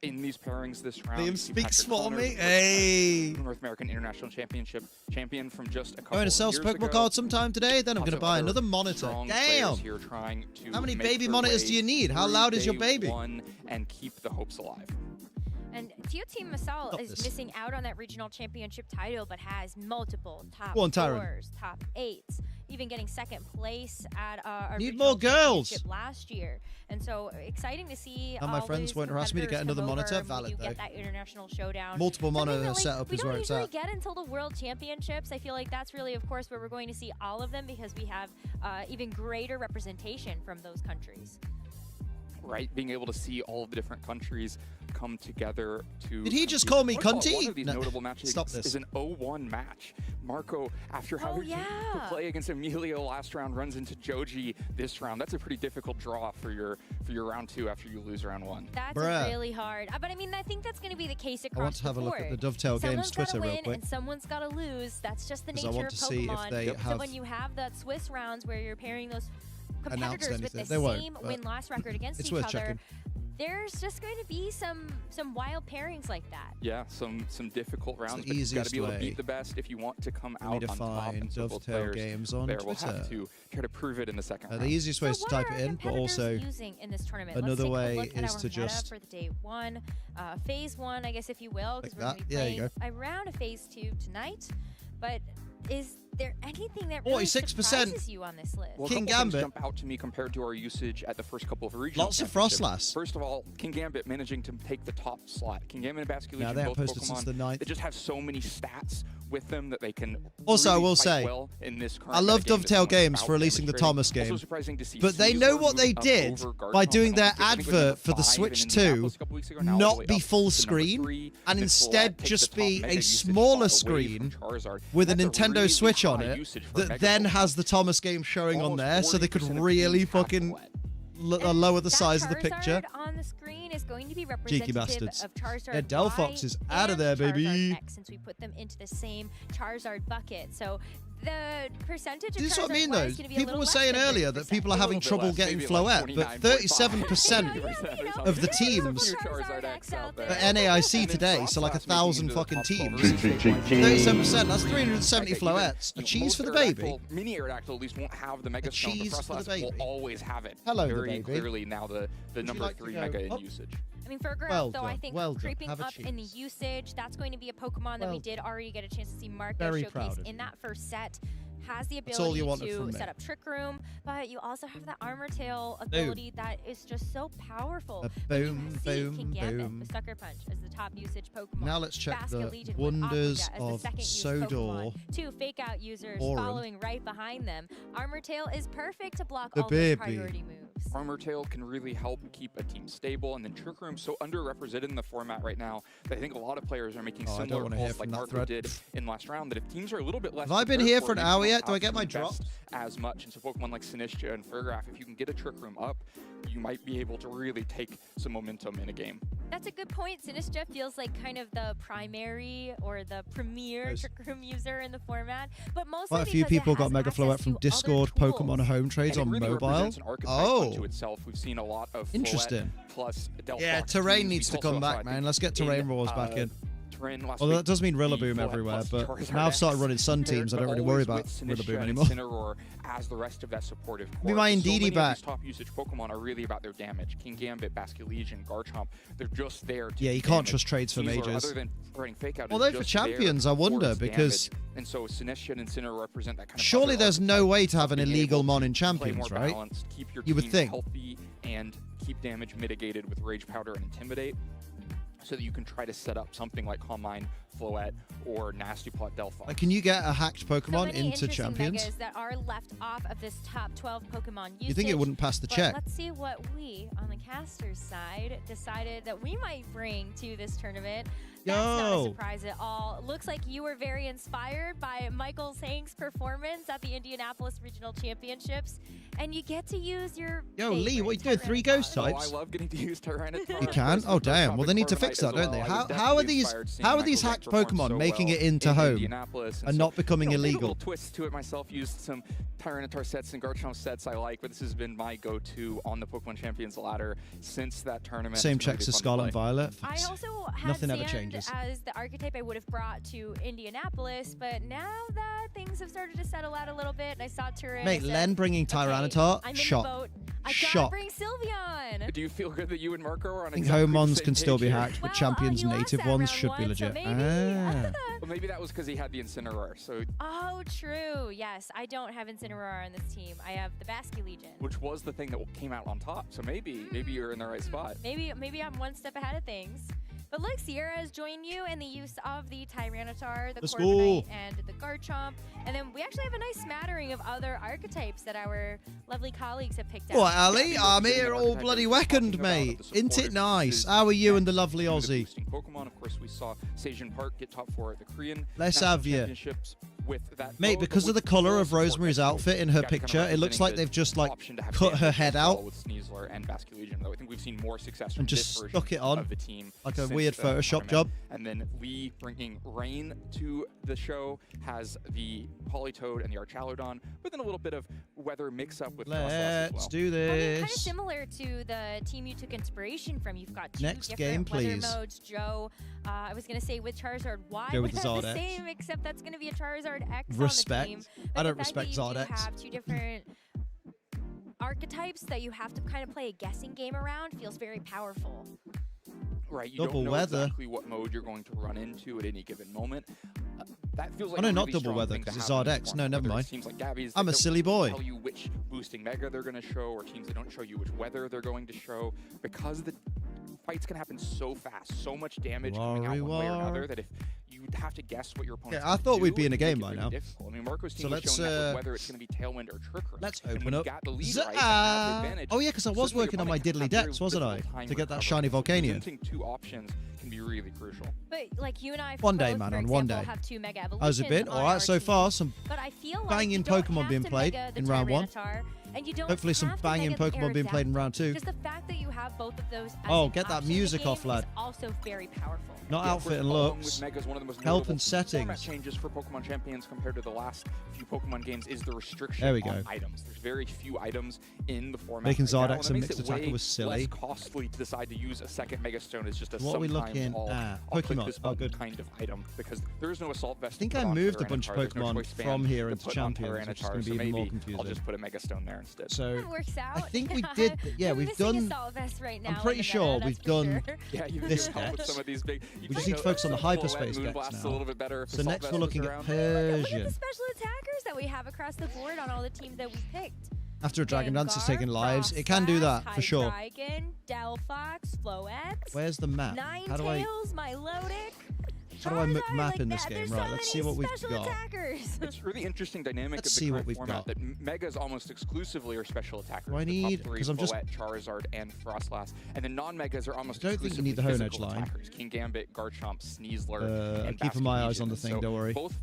in these pairings this round. Liam speaks Patrick for Connors, me. Hey. North American International Championship champion from just a couple Going to sell of some years Pokemon ago. cards sometime today. Then I'm Lots going to of buy other another monitor. strong Damn. players here trying to How many make baby their monitors way do you need? How through loud is your day baby? one and keep the hopes alive. And Team Masal Stop is this. missing out on that regional championship title, but has multiple top Go on, Tyron. 4s, top 8s, even getting second place at a Need regional more girls. championship last year. And so exciting to see. And my all friends these won't harass me to get competitors another come monitor. over, and Valid, we do though. get that international showdown. Multiple Something monitor that, like, setup we is don't where it's usually at. get until the World Championships. I feel like that's really, of course, where we're going to see all of them, because we have even greater representation from those countries. Right, being able to see all of the different countries come together to. Did he just compete. call me One cunty? of these No. notable matches Stop this. is an 0-1 match. Marco, after having to yeah. play against Emilio last round, runs into Joji this round. That's a pretty difficult draw for your round 2 after you lose round 1. That's Bruh. really hard. But I mean, I think that's going to be the case across I want to have the a look board. at the Dovetail Someone's Games gotta Twitter real win quick. and someone's got to lose. That's just the 'Cause nature I want of to see if Pokemon. they So have when you have that Swiss rounds where you're pairing those announced competitors with anything. the They won't, same but win-loss record against it's each worth other, checking. there's just going to be some wild pairings like that. Yeah, some difficult rounds, the but you've got to easiest be able to way beat the best if you want to come for me out to on top. find And so both Dovetail players Games on there will have Twitter. to try to prove it in the second The round. easiest way is to what type are it in, but competitors also using in this tournament? another Let's take way a look at is our to meta just for the day 1, phase 1, I guess, if you will, because like we're going to be that. Yeah, you playing around a phase 2 tonight. But is there anything that 46%. surprises you on this list? Well, King a couple things Gambit. jump out to me compared to our usage at the first couple of regional Lots of championships. Frostlass. First of all, King Gambit managing to take the top slot. King Gambit and Basculegion, Yeah, they haven't both posted Pokemon since the 9th. that just have so many stats with them that they can Also, I really will fight say, well in this current I love meta game Dovetail that's Games about for releasing the demonstrating. Thomas Also game. surprising to see But they Caesar know what they moving up did over by Gardevoir doing their momentum. I think it was number advert for the 5 Switch in 2 Indianapolis a couple weeks ago, now all the not way be up full to number screen 3, and then instead Colette takes just the top be mega a usage smaller spot away screen from Charizard. with a That's Nintendo really Switch on high it usage for a that Mega then Ball. has the Thomas game showing on Almost there, so they could 40% of really teams have fucking Colette. lower the That size of the picture. Charizard on the screen is going to be Cheeky representative bastards. of Charizard Yeah, Delphox Y is out of and there, Charizard baby. X, since we put them into the same Charizard bucket. So the percentage of This is what I Charizard mean, Y though. is going to be a People little were less saying than earlier that 30%. people are having little bit trouble less, getting maybe like Floette, but 29.5. 37% of the teams Charizard X out there. for NAIC And then today, so like Frostlass 1,000 making it fucking into the top teams. 12. 37%, that's 370 Okay, Floettes. A even cheese most for the baby. Aerodactyl- Mini Aerodactyl at least won't have the Mega Stone, but cheese for the Frostlass baby. will always have it. Hello, the Very baby. clearly now the you number like to 3 go Mega in up? usage. I mean, for Graph, Well though, I done, think well done. creeping Have a up in the cheese. usage, that's going to be a Pokemon that Well we did already get a chance to see Marco Very showcase proud of in you. that first set. Has the That's all ability you wanted to from me. set up Trick Room, but you also have that Armor Tail ability that is just so powerful. A When you boom, see boom, King Gambit boom. with Sucker Punch as the top usage Pokemon. Now let's check the Basculegion with wonders Aqua Jet as the of second used Sodor. Pokemon. 2 fake out users Aurum. following right behind them. Armor Tail is perfect to block The all those baby. priority moves. Armor Tail can really help keep a team stable, and then Trick Room's so underrepresented in the format right now that I think a lot of players are making Oh, I don't similar wanna hear calls like from that Marco thread. did in last round, that if teams are a little bit less Have I been prepared here for for it, an maybe hour they yet? don't Do I have get my to invest drops? as much. And so Pokemon like Sinistcha and Farigiraf, if you can get a Trick Room up, you might be able to really take some momentum in a game. That's a good point. Sinistra feels like kind of the primary or the premier Trick Room user in the format, but mostly Quite a few people got Mega Floette from Discord Pokemon home trades on really mobile. To itself. We've seen a lot of interesting. Plus yeah, Terrain needs to come back, man. Let's get Terrain Roars back in. Well, that does mean Rillaboom everywhere, but now I've started running Sun teams. I don't really worry about Rillaboom anymore. Incineroar as the rest of that supportive core. Be my Indeedee back. These top usage Pokemon are really about their damage. King Gambit, Basculegion, Garchomp, they're just there to yeah, you can't trust trades for majors. Other than running fake out, although for champions, I wonder because and so Sinistcha and Incineroar represent that kind of. Surely there's no way to have an illegal mon in champions, right? Keep your you would think. Healthy and keep damage mitigated with Rage Powder and Intimidate, so that you can try to set up something like Calm Mind, Floette, or Nasty Plot Delphi. Like, can you get a hacked Pokemon into champions? Megas that are left off of this top 12 Pokemon usage. You think it wouldn't pass the check? Let's see what we, on the caster's side, decided that we might bring to this tournament. That's not a surprise at all. Looks like you were very inspired by Michael Hank's performance at the Indianapolis Regional Championships, and you get to use your Lee, what are you doing? 3 ghost types? I love getting to use Tyranitar. You can? Oh, damn. Well, they need to fix that, don't they? How are these hacked Pokemon making it into home and not becoming illegal? A little twist to it myself. Used some Tyranitar sets and Garchomp sets I like, but this has been my go-to on the Pokemon Champions ladder since that tournament. Same checks as Scarlet and Violet. I also had Nothing ever Sand changes. as the archetype I would have brought to Indianapolis, but now that things have started to settle out a little bit, and I saw Turin. Mate, Len bringing Tyranitar, I'm shock. in the boat. I Shock. gotta bring Sylveon. Do you feel good that you and Marco are on I think exactly home mons the same can still page be here? hacked, but champions native ones should be legit. Well, maybe that was because he had the Incineroar. So. Oh, true. Yes, I don't have Incineroar on this team. I have the Basculegion. Which was the thing that came out on top. So maybe you're in the right spot. Maybe I'm one step ahead of things. But look, Sierra has joined you in the use of the Tyranitar, the Corviknight, and the Garchomp. And then we actually have a nice smattering of other archetypes that our lovely colleagues have picked out. What, Ali? I'm here all bloody weakened, mate. Isn't it nice? How are you and the lovely Aussie? Pokemon, of course, we saw Sajin Park get top 4 at the Korean Let's have you. Championships with that. Mate, because of the colour of Rosemary's outfit in her picture, it looks like they've just, like, cut her head out with Sneasler and Basculegion, though I think we've seen more success from and just this version stuck it on of the team like a since weird the Photoshop tournament. job. And then Lee bringing Rain to the show has the Politoed and the Archaludon, but then a little bit of weather mix-up with Frostlass as well. Let's do I mean, kind of this. similar to the team you took inspiration from. You've got two Next different game, weather please. modes. Joe, I was going to say with Charizard Y, Go would with the have the Zardex. same, except that's going to be a Charizard X Respect. on the team. I But don't the fact that respect you do Zardex. have two different archetypes that you have to kind of play a guessing game around feels very powerful. Right, you Double don't know weather. exactly what mode you're going to run into at any given moment. That feels like Oh, no, a not really double strong weather, thing to 'cause it's have in Zardex. this No, format, never whether mind. it's Teams like Gabby's I'm that a don't silly boy. Tell you which boosting mega they're going to show, or teams that don't show you which weather they're going to show, because the fights can happen so fast, so much damage coming out one way or another that if you have to guess what your opponent's Yeah, I thought do, we'd be in a it can game make it by really now. difficult. I mean, Marco's team So was let's, showing that with whether it's going to be Tailwind or Trickery. Let's And open when you up. got the lead right, you had the advantage. Oh, yeah, because I was Suddenly working on your my opponent diddly had very decks, wasn't I? little time To get that recovery. shiny Volcanion. Presenting two options can be really crucial. But like you and I, One day, both, man, for on one example, day. have two Mega Evolutions. How's it been? on All right our so team. far. Some But I feel like banging you don't Pokemon have being to played mega the in round 1. Tyranitar, and you don't Hopefully some have to banging mega the Pokemon being played in round 2. Just the fact that you have both of those as Oh, an get that option in the music game off, lad. is also very powerful. Not Yeah, outfit and along looks. with Mega's one of the most Help notable and format settings. changes for Pokemon Champions compared to the last few Pokemon games is the restriction There we on go. items. There's very few items in the format. Making right now, Zardex and a it makes mixed it attacker way was silly. less costly to decide to use a second Mega Stone as just a What are we sometime looking all at? I'll click Pokemon. this Oh, button good. kind of item, because there is no Assault Vest. I think to I put on moved a bunch of Tyranitar. There's no Pokemon choice band from here to into put on Champions, which is Tyranitar, going to so be even more maybe confusing. I'll just put a Mega Stone there instead. So That works out. I think we did. Yeah, I'm we've missing done. Assault Vest right now I'm in pretty the sure meta, we've that's for done sure. Yeah, you this can help with deck. some of these big. We just need to focus on the hyperspace Moonblast decks a now. little bit better. if So Assault next Vest we're was looking at around. Look at Persian. the special attackers that we have across the board on all the teams that we picked. After a Dragon Dance is Gengar, taking lives, it can do that for sure. Hydreigon, Delphox, Floette. Where's the map? How do I? Ninetales, Milotic. How do I Charizard, map like in this that. game? There's Right, so let's many see what we've special got. attackers. It's a really interesting dynamic Let's of see the what current we've format got. that Megas almost exclusively are special attackers. Do I The top need- three, 'cause I'm just- Floette, Charizard, and Frostlass, and then non-Megas are almost I don't think you need the exclusively Hone Edge physical line. attackers. King Gambit, Garchomp, Sneasler, and Keeping my eyes on the Basculegion. thing, So don't worry. Both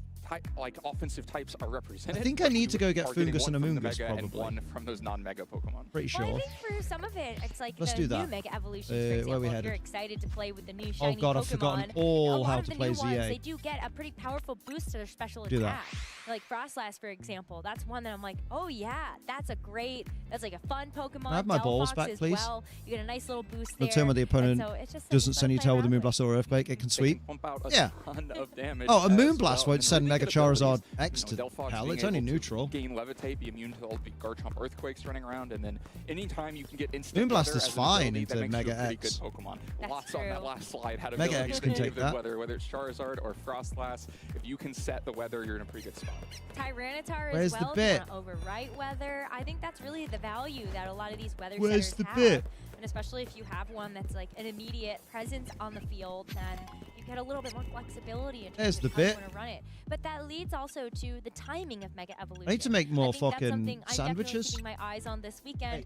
like offensive types are represented. I think I need to go get Targeting Fungus one and a from the Moongus, Mega and probably. one from those non-Mega Pokemon. Pretty sure. Well, I think for some of it, it's like Let's the do that. new Mega Evolutions, for Where example. we If headed? you're excited to play with the new shiny God, Pokemon, I've forgotten a all lot how of to the play new ones, ZA. they do get a pretty powerful boost to their special Do that. attack. Like Frostlass, for example, that's one that I'm like, oh yeah, that's like a fun Pokemon. Can I have my balls Delphox back, as please? Well. You get a nice little boost The there. turn where the opponent and so it's just doesn't fun send you to tail play with a around Moonblast or Earthquake, it can sweep. Pump out a Yeah. ton of damage. Oh, a as Moonblast well. won't And send really Mega good abilities. Charizard X You know, to Delphox hell. being It's only able to neutral. Gain Levitate, be immune to all the Garchomp Earthquakes running around, and then anytime you can get instant Moonblast weather is as an fine ability, that into makes you Mega a pretty X. good Pokemon. That's Lots on that true. last slide had Mega abilities X to can give take the that. weather, whether it's Charizard or Frostlass. If you can set the weather, you're in a pretty good spot. Tyranitar Where's as the well. bit? If you want to overwrite weather, I think that's really the value that a lot of these weather Where's setters the have. bit? And especially if you have one that's like an immediate presence on the field, then you get a little bit more flexibility in There's terms the of how you bit. want to run it. But that leads also to the timing of Mega Evolution. I need to make more I think that's fucking something I'm sandwiches. definitely keeping my eyes on this weekend.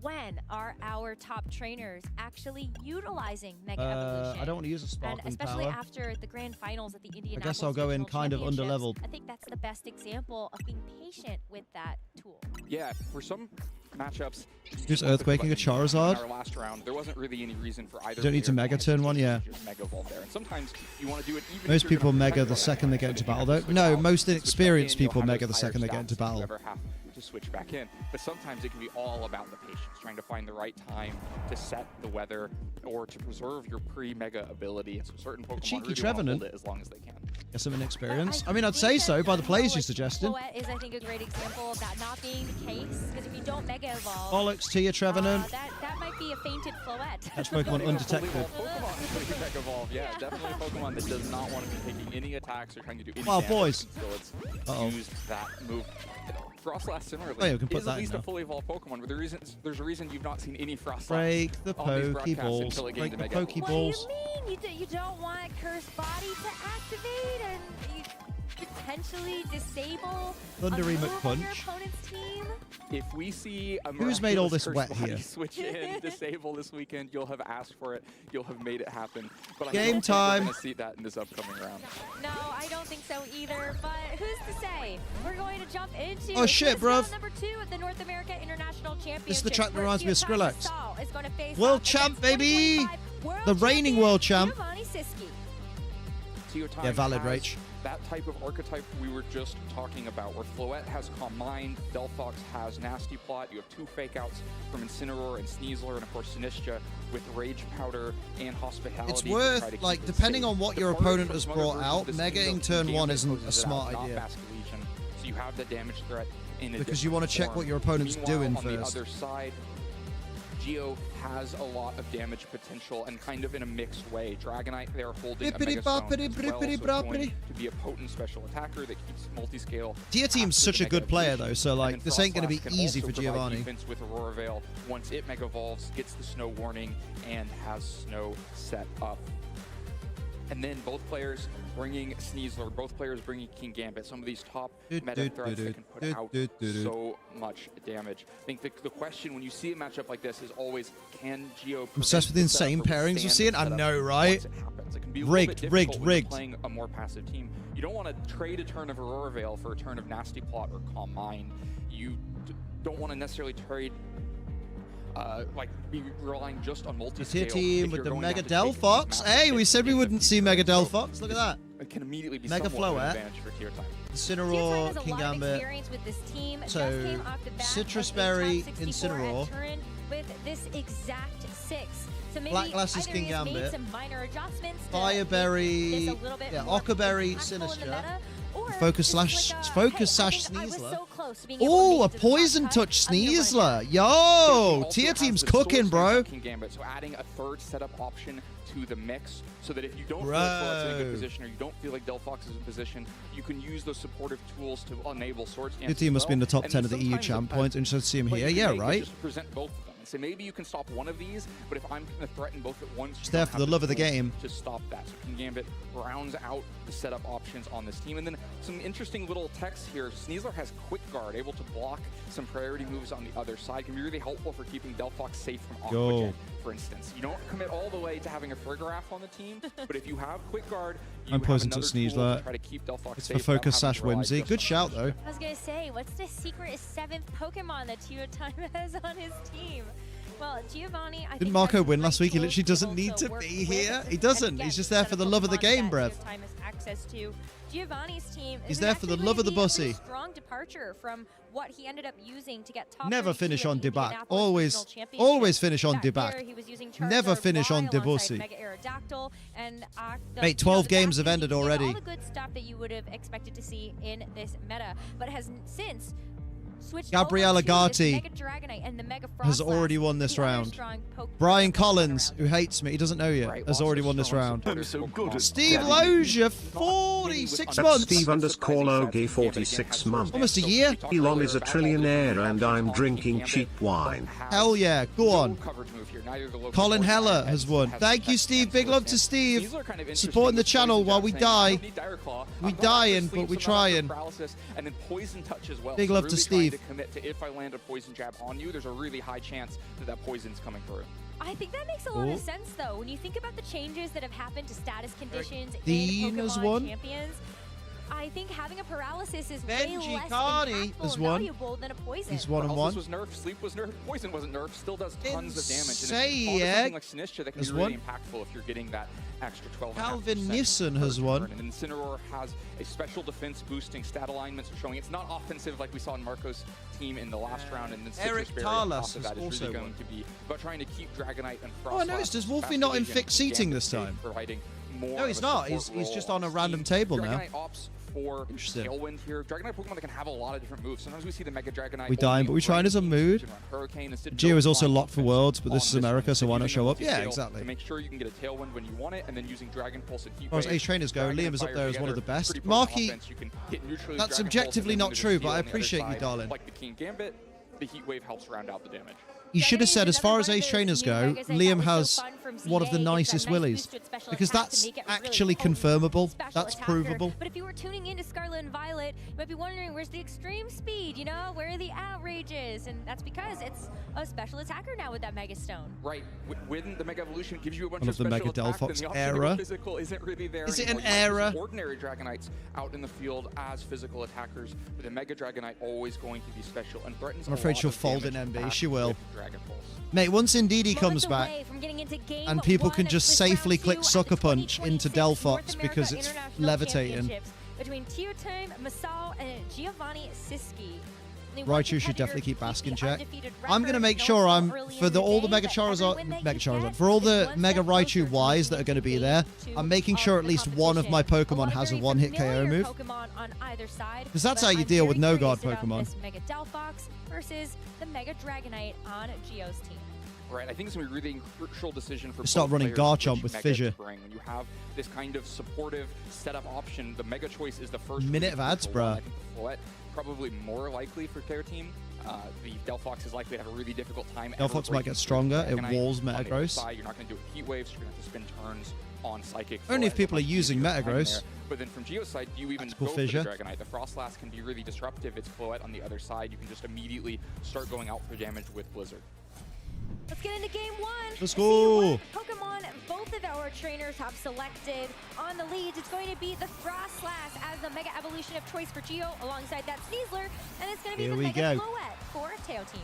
When are our top trainers actually utilizing Mega Evolution? I don't want to use a And sparkling especially power. after the grand finals at the Indianapolis I guess I'll go in Regional kind of Championships, under-leveled. I think that's the best example of being patient with that tool. Yeah, for some matchups. Just Earthquaking a Charizard? In our last round, there wasn't really any reason for either. You don't need to player Mega have turn one, yeah. just Mega Evolve there. And sometimes you want to do it even. Most if you're people gonna Mega protect the your second they opponent, get into so that you battle, have though. to switch No, out, most switch back inexperienced in, you'll people have Mega those the higher second they get stats into if you battle. ever have to switch back in. But sometimes it can be all about the patience, trying to find the right time to set the weather or to preserve your pre-Mega ability. And so certain Pokemon cheeky really want to Trevenant. hold it as long as they can. Get some inexperience. I mean, I'd say so by the plays you suggested. Floette is, I think, a great example of that not being the case. Because if you don't Mega Evolve, Bollocks to you, Trevenant. that might be a fainted Floette. That's Pokemon undetected. Pokemon is Mega Evolve, yeah, definitely a Pokemon that does not want to be taking any attacks or trying to do any Wow, damage. boys. So it's Uh-oh. used that move. Frostlass similarly Oh, yeah, we can put is that at in least now. a fully evolved Pokemon, but there's a reason you've not seen any Frostlass Break the on these broadcasts Pokeballs. until it Break gained the Mega Evolve. Pokeballs. What do you mean? You don't want Cursed Body to activate and you potentially disable Thundery a move on your McPunch. opponent's team? If we see a Who's made all miraculous this Cursed wet Body here? switch in, disable this weekend, you'll have asked for it, you'll have made it happen. But I Game don't time. think we're going to see that in this upcoming round. No, I don't think so either, but who's to say? We're going to jump into Oh, shit, bruv. round number 2 of the North America International Championship. This is the track that reminds me of Skrillex. World World champ, baby! The reigning world champ. Teotime Yeah, valid, has Rach. That type of archetype we were just talking about, where Floette has Calm Mind, Delphox has Nasty Plot. You have 2 fake outs from Incineroar and Sneasler, and of course Sinistcha with Rage Powder and Hospitality. It's to try to worth, keep like, it depending safe. on what The your part opponent from has some other brought versions out, of this Mega team, in though, turn Gambit 1 isn't a closes it smart out, idea. Not Basculegion, so you have the damage threat in a Because you want to different check what form. your opponent's Meanwhile, doing on first. the other side, Geo has a lot of damage potential and kind of in a mixed way. Dragonite, they're holding a Bippity Mega Stone boppity as well, so brippity it's going broppity. to be a potent special attacker that keeps multi-scale. Tia Team's after such the a good Mega player, Evolution. though, so, like, And then this ain't gonna be Frostlass can easy also for provide Giovanni. defense with Aurora Veil once it Mega Evolves, gets the Snow Warning, and has Snow set up. And then both players bringing Sneasler, both players bringing King Gambit, some of these top meta threats that can put out so much damage. I think the question when you see a matchup like this is always, can Geo I'm obsessed with the insane pairings we're seeing. I know, right? It happens. It can be a Rigged, little bit rigged, difficult when you're rigged. playing a more passive team. You don't want to trade a turn of Aurora Veil for a turn of Nasty Plot or Calm Mind. You don't want to necessarily trade like be relying just on multi-scale. Tia Team if with you're the going to Mega have to take these Delphox. massive Hey, we hits said we in the wouldn't see future. Mega So Delphox. Look at that. It can immediately be Mega somewhat of an Floette. advantage for Tier Time. Incineroar, has a King lot of Gambit. experience with this team. So, Just came off the back Citrus of a Berry, top 64 at Incineroar. Turin with this exact 6. So maybe Black Glasses, either King he's made Gambit. some minor adjustments to Fire make Berry, this a little bit yeah, more Ockerberry, impactful in the Sinistcha. meta, or Focus this slash is like a, Focus hey, I Sash think I was Sneasler. so close to being able to Oh, make a it to the top Poison cut. Touch I'm gonna win Sneasler. that. Yo, Also Tia has Team's the Soul cooking, Stance bro. of King Gambit, so adding a third setup option to the mix, so that if you don't feel like Floette's in a Bro. good position, or you don't feel like Delphox is in position, you can use those supportive tools to enable Sword Stance. Your team as must be in the well. top And 10 of the EU sometimes champ a points. Interested to see him play here. you can Yeah, make is right. just present both of them and say maybe you can stop one of these, but if I'm going to threaten both at once, Just you there don't for have the love of the tools game. to stop that. So King Gambit rounds out the setup options on this team, and then some interesting little text here. Sneasler has Quick Guard, able to block some priority moves on the other side. Can be really helpful for keeping Delphox safe from Yo. Aqua Jet, for instance. You don't commit all the way to having a Frigoraph on the team, but if you have Quick Guard, you I'm have poisoned to another sneeze tool to that. try to keep Delphox It's safe for without focus having / to rely whimsy. just Good on shout though. I was gonna say, what's the secret 7th Pokemon that Time has on his team? Well, Giovanni, I Didn't think Marco has win last great week? He tools literally be doesn't able need to work be with. here. He And doesn't. again, He's just there set for up the love of the Pokemon game, that bruv. Time has access to. Giovanni's team. He's is there for the actually love of the going to be a bussy. pretty strong departure from what he ended up using to get top Never 32 finish at on the Debac. Indianapolis Always, Regional Championship. always finish on That year, Debac. he was using Never Charizard finish on Y alongside Debussy. Mega Aerodactyl and Mate, 12 games have ended all already. the good stuff that you would have expected to see in this meta, but has since switched Gabriella over to this Gatti Mega Dragonite and the Mega has Frostlass, already won this the other round. strong Brian Collins, who hates me, he doesn't know yet, has already won this round. I'm so good at Steve Loja, 46 months. Steve_Logie, 46 months. Almost a year. Elon is a trillionaire and I'm drinking cheap wine. Hell yeah, go on. Coverage move here. Neither the local Colin or Heller the has won. has Thank you, Steve. Big love to Steve. These are kind of interesting Supporting the with channel Poison while Jab we saying, I die. don't need Dire Claw. We I'm going dying, after but we sleep, some amount of trying. paralysis, and then Poison Touch as well. Big So love really to trying Steve. to commit to if I land a Poison Jab on you, there's a really high chance that that poison's coming through. I think that makes a lot Oh. of sense, though. When you think about the changes that have happened to status conditions Dean in has Pokemon won. Champions, I think having a paralysis is Benji way less Carney impactful has and won. valuable than a poison. He's 1 and 1. Paralysis was nerfed, sleep was nerfed, poison wasn't nerfed, still does tons of damage. And Say if you yeah, something like Sinistcha, that can has be really won. impactful if you're getting that extra 12. Calvin Nissen has won. And Incineroar has a special defense boosting stat alignments showing it's not offensive like we saw in Marco's team in the last round. And then Eric Citrus Berry on top Tarlas of that has is also really going won. to be about trying to keep Dragonite and Frostlass. Oh, I noticed, is Wolfie fast not in vision fixed and seating Gambit this safe, time? providing more No, he's of a not. support He's role just on a team. random table now. Dragonite opts for Interesting. Tailwind here. Dragonite Pokemon that can have a lot of different moves. Sometimes we see the Mega Dragonite. We dying, but we trying as a mood. Geo is also locked for Worlds, but this is America, so why not show up? Yeah, exactly. To make sure you can get a Tailwind when you want it, and then using Dragon Pulse and Heat As far as Wave, Ace Trainers go, Dragon Liam and is up Fire there as one of the together, best. pretty potent Marky, offense. You can hit neutrally with that's Dragon objectively Pulse, and then not there's true, a but I steal on the other appreciate you, side. darling. Like the King Gambit, the Heat Wave helps round out the damage. You should have said, as far as Ace Trainers go, Liam has one of the nicest willies. Because that's actually confirmable. That's provable. But if you were tuning into Scarlet and Violet, you might be wondering, where's the extreme speed? You know, where are the outrages? And that's because it's a special attacker now with that Mega Stone. Right, when the Mega Evolution gives you a bunch One of of the special Mega attacks, then Delphox the option to era. go physical isn't really there Is it anymore. an You might era? see ordinary Dragonites out in the field as physical attackers, but the Mega Dragonite always going to be special and threatens I'm a afraid lot she'll of fold in damage MB. back She will. with Dragon Pulse. Mate, once Indeedee comes back, Away from getting into game and people one can of just this safely round click two at the Sucker Punch 2026 into North Delphox America because it's International levitating. Championships between Teotime, Masao, and Giovanni Siski. Raichu should definitely keep Bask in check. I'm going to make sure I'm, for all the Mega Charizard, for all the Mega Raichu Ys that are going to be there, I'm making sure at least one of my Pokemon has a one-hit KO move. Because that's how you deal with no-guard Pokemon. This Mega Delphox versus the Mega Dragonite on Geo's team. Right, I think it's going to be a really crucial decision for Start both running players Garchomp which with Mega Fissure. to bring. When you have this kind of supportive setup option, the Mega choice is the first. Minute of ads, crucial one. bruh. I think the Floette probably more likely for their team. The Delphox is likely to have a really difficult time. Delphox might get stronger. It walls Metagross. You're not going to do Heat Waves. You're going to have to spend turns on Psychic. Only if Floette. people are Much using easier time Metagross. there. But then from Geo's side, do you even Tactical go for Fissure. the Dragonite? The Frostlass can be really disruptive. It's Floette on the other side. You can just immediately start going out for damage with Blizzard. Let's get into game one. Let's go. Pokemon both of our trainers have selected on the leads. It's going to be the Frostlass as the Mega Evolution of choice for Geo, alongside that Sneasler, and it's going to be Here the we Mega go. Floette for Teo team.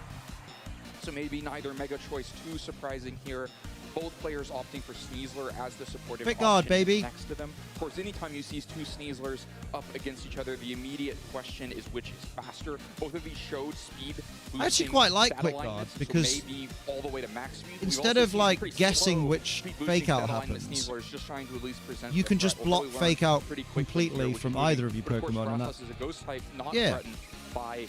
So maybe neither Mega Choice too surprising here. Both players opting for Sneasler as the supportive Quick guard, option baby. next to them. Of course, anytime you see two Sneaslers up against each other, the immediate question is which is faster. Both of these showed speed. I actually boosting quite like stat Quick Guard alignments, because so maybe all the way to max speed. We've instead also of seen like pretty guessing slow which speed boosting fake out stat alignment happens, Sneaslers just trying to at least present you the can threat. just We'll block probably learn fake out pretty quickly here, completely which from is moving. either of you But of course, Pokemon, and Frostlass that is a ghost type, not Yeah. threatened by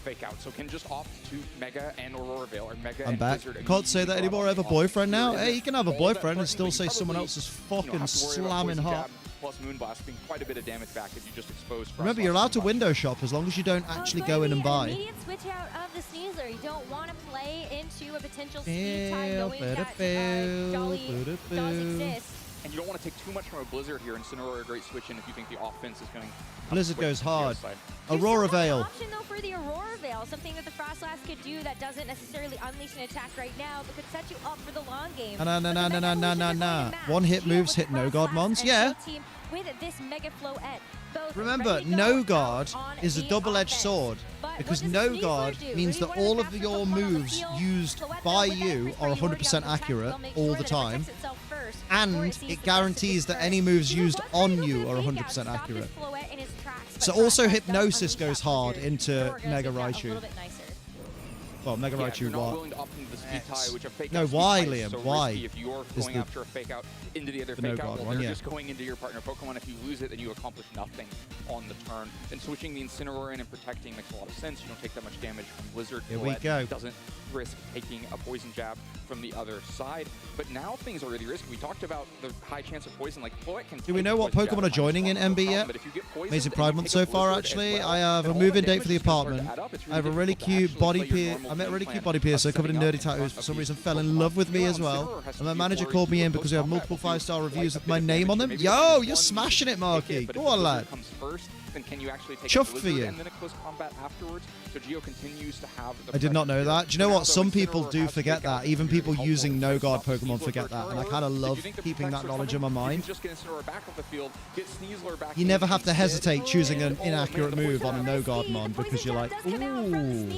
fake out, so can just opt to Mega and Aurora Veil, or Mega I'm and back. Blizzard. Can't say that anymore. I have a boyfriend now. Hey, you can have a All that boyfriend and threatening, still but say someone probably, else is you know, fucking have to worry about slamming Poison hot. Jab plus Moonblast being quite a bit of damage back if you just expose Remember, Frostlass you're allowed to too much. window shop as long as you don't actually go in and An buy. immediate switch out of the Sneasler. You don't want to play into a potential speed tie, knowing that Jolly does exist. And you don't want to take too much from a Blizzard here, and Incineroar a great switch in if you think the offense is going to Blizzard quick goes from hard. Geo's side. Aurora Veil. Option though for the Aurora Veil, something that the Frostlass could do that doesn't necessarily unleash an attack right now, but could set you up for the long game. Nah. One hit moves hit no guard mons. Yeah. With this Mega Floette. Remember, no guard is a double-edged sword, because no guard means that all of your moves used by you are 100% accurate all the time, and it guarantees that any moves used on you are 100% accurate. So also Hypnosis goes hard into Mega Raichu. Well, Mega Raichu, what? No, why, Liam? Why? If you're going after a fake out into the other fake out, well, you're just going into your partner Pokemon. If you lose it, then you accomplish nothing on the turn. Then switching the Incineroar in and protecting makes a lot of sense. You don't take that much damage from Blizzard. Here we go. Doesn't risk taking a poison jab from the other side. But now things are really risky. We talked about the high chance of poison. Like, Floette can. Do we know what Pokemon are joining in MB yet? Amazing Pride Month so far, actually. I have a move-in date for the apartment. I have a really cute body piercer. I met a really cute body piercer covered in nerdy tattoos. For some reason, fell in love with me as well. And my manager called me in because we have multiple 5-star reviews with my name on them. Yo, you're smashing it, Marky. Go on, lad. Then can you actually take Chuffed for you. And then a close combat afterwards. So Geo continues to have the I did not know that. Do you know what? Some people do forget that. Even people using no guard Pokemon forget that. And I kind of love keeping that knowledge in my mind. You never have to hesitate choosing an inaccurate move on a no guard mon because you're like, ooh,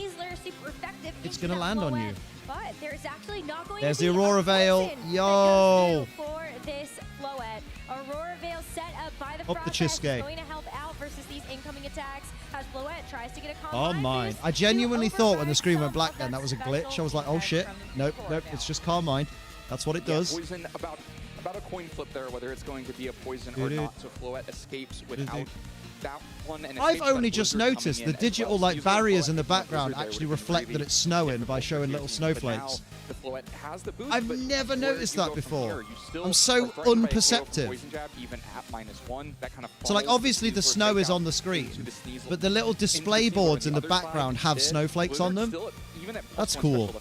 it's going to land on you. But there's actually not going There's to the be Aurora Veil. Yo! For this Floette. Aurora Veil set up by the Up the Frostlass Chiske. is going to help out versus these incoming attacks as Floette tries to get a Oh, mine. I genuinely thought when the screen went black then that was a glitch. I was like, oh shit. Nope, it's just Carmine. That's what it does. Poison, about a coin flip there, whether it's going to be a poison or not. So Floette escapes without that one. And I've only just noticed the digital like barriers in the background actually reflect that it's snowing by showing little snowflakes. I've never noticed that before. I'm so unperceptive. So like obviously the snow is on the screen, but the little display boards in the background have snowflakes on them. That's cool.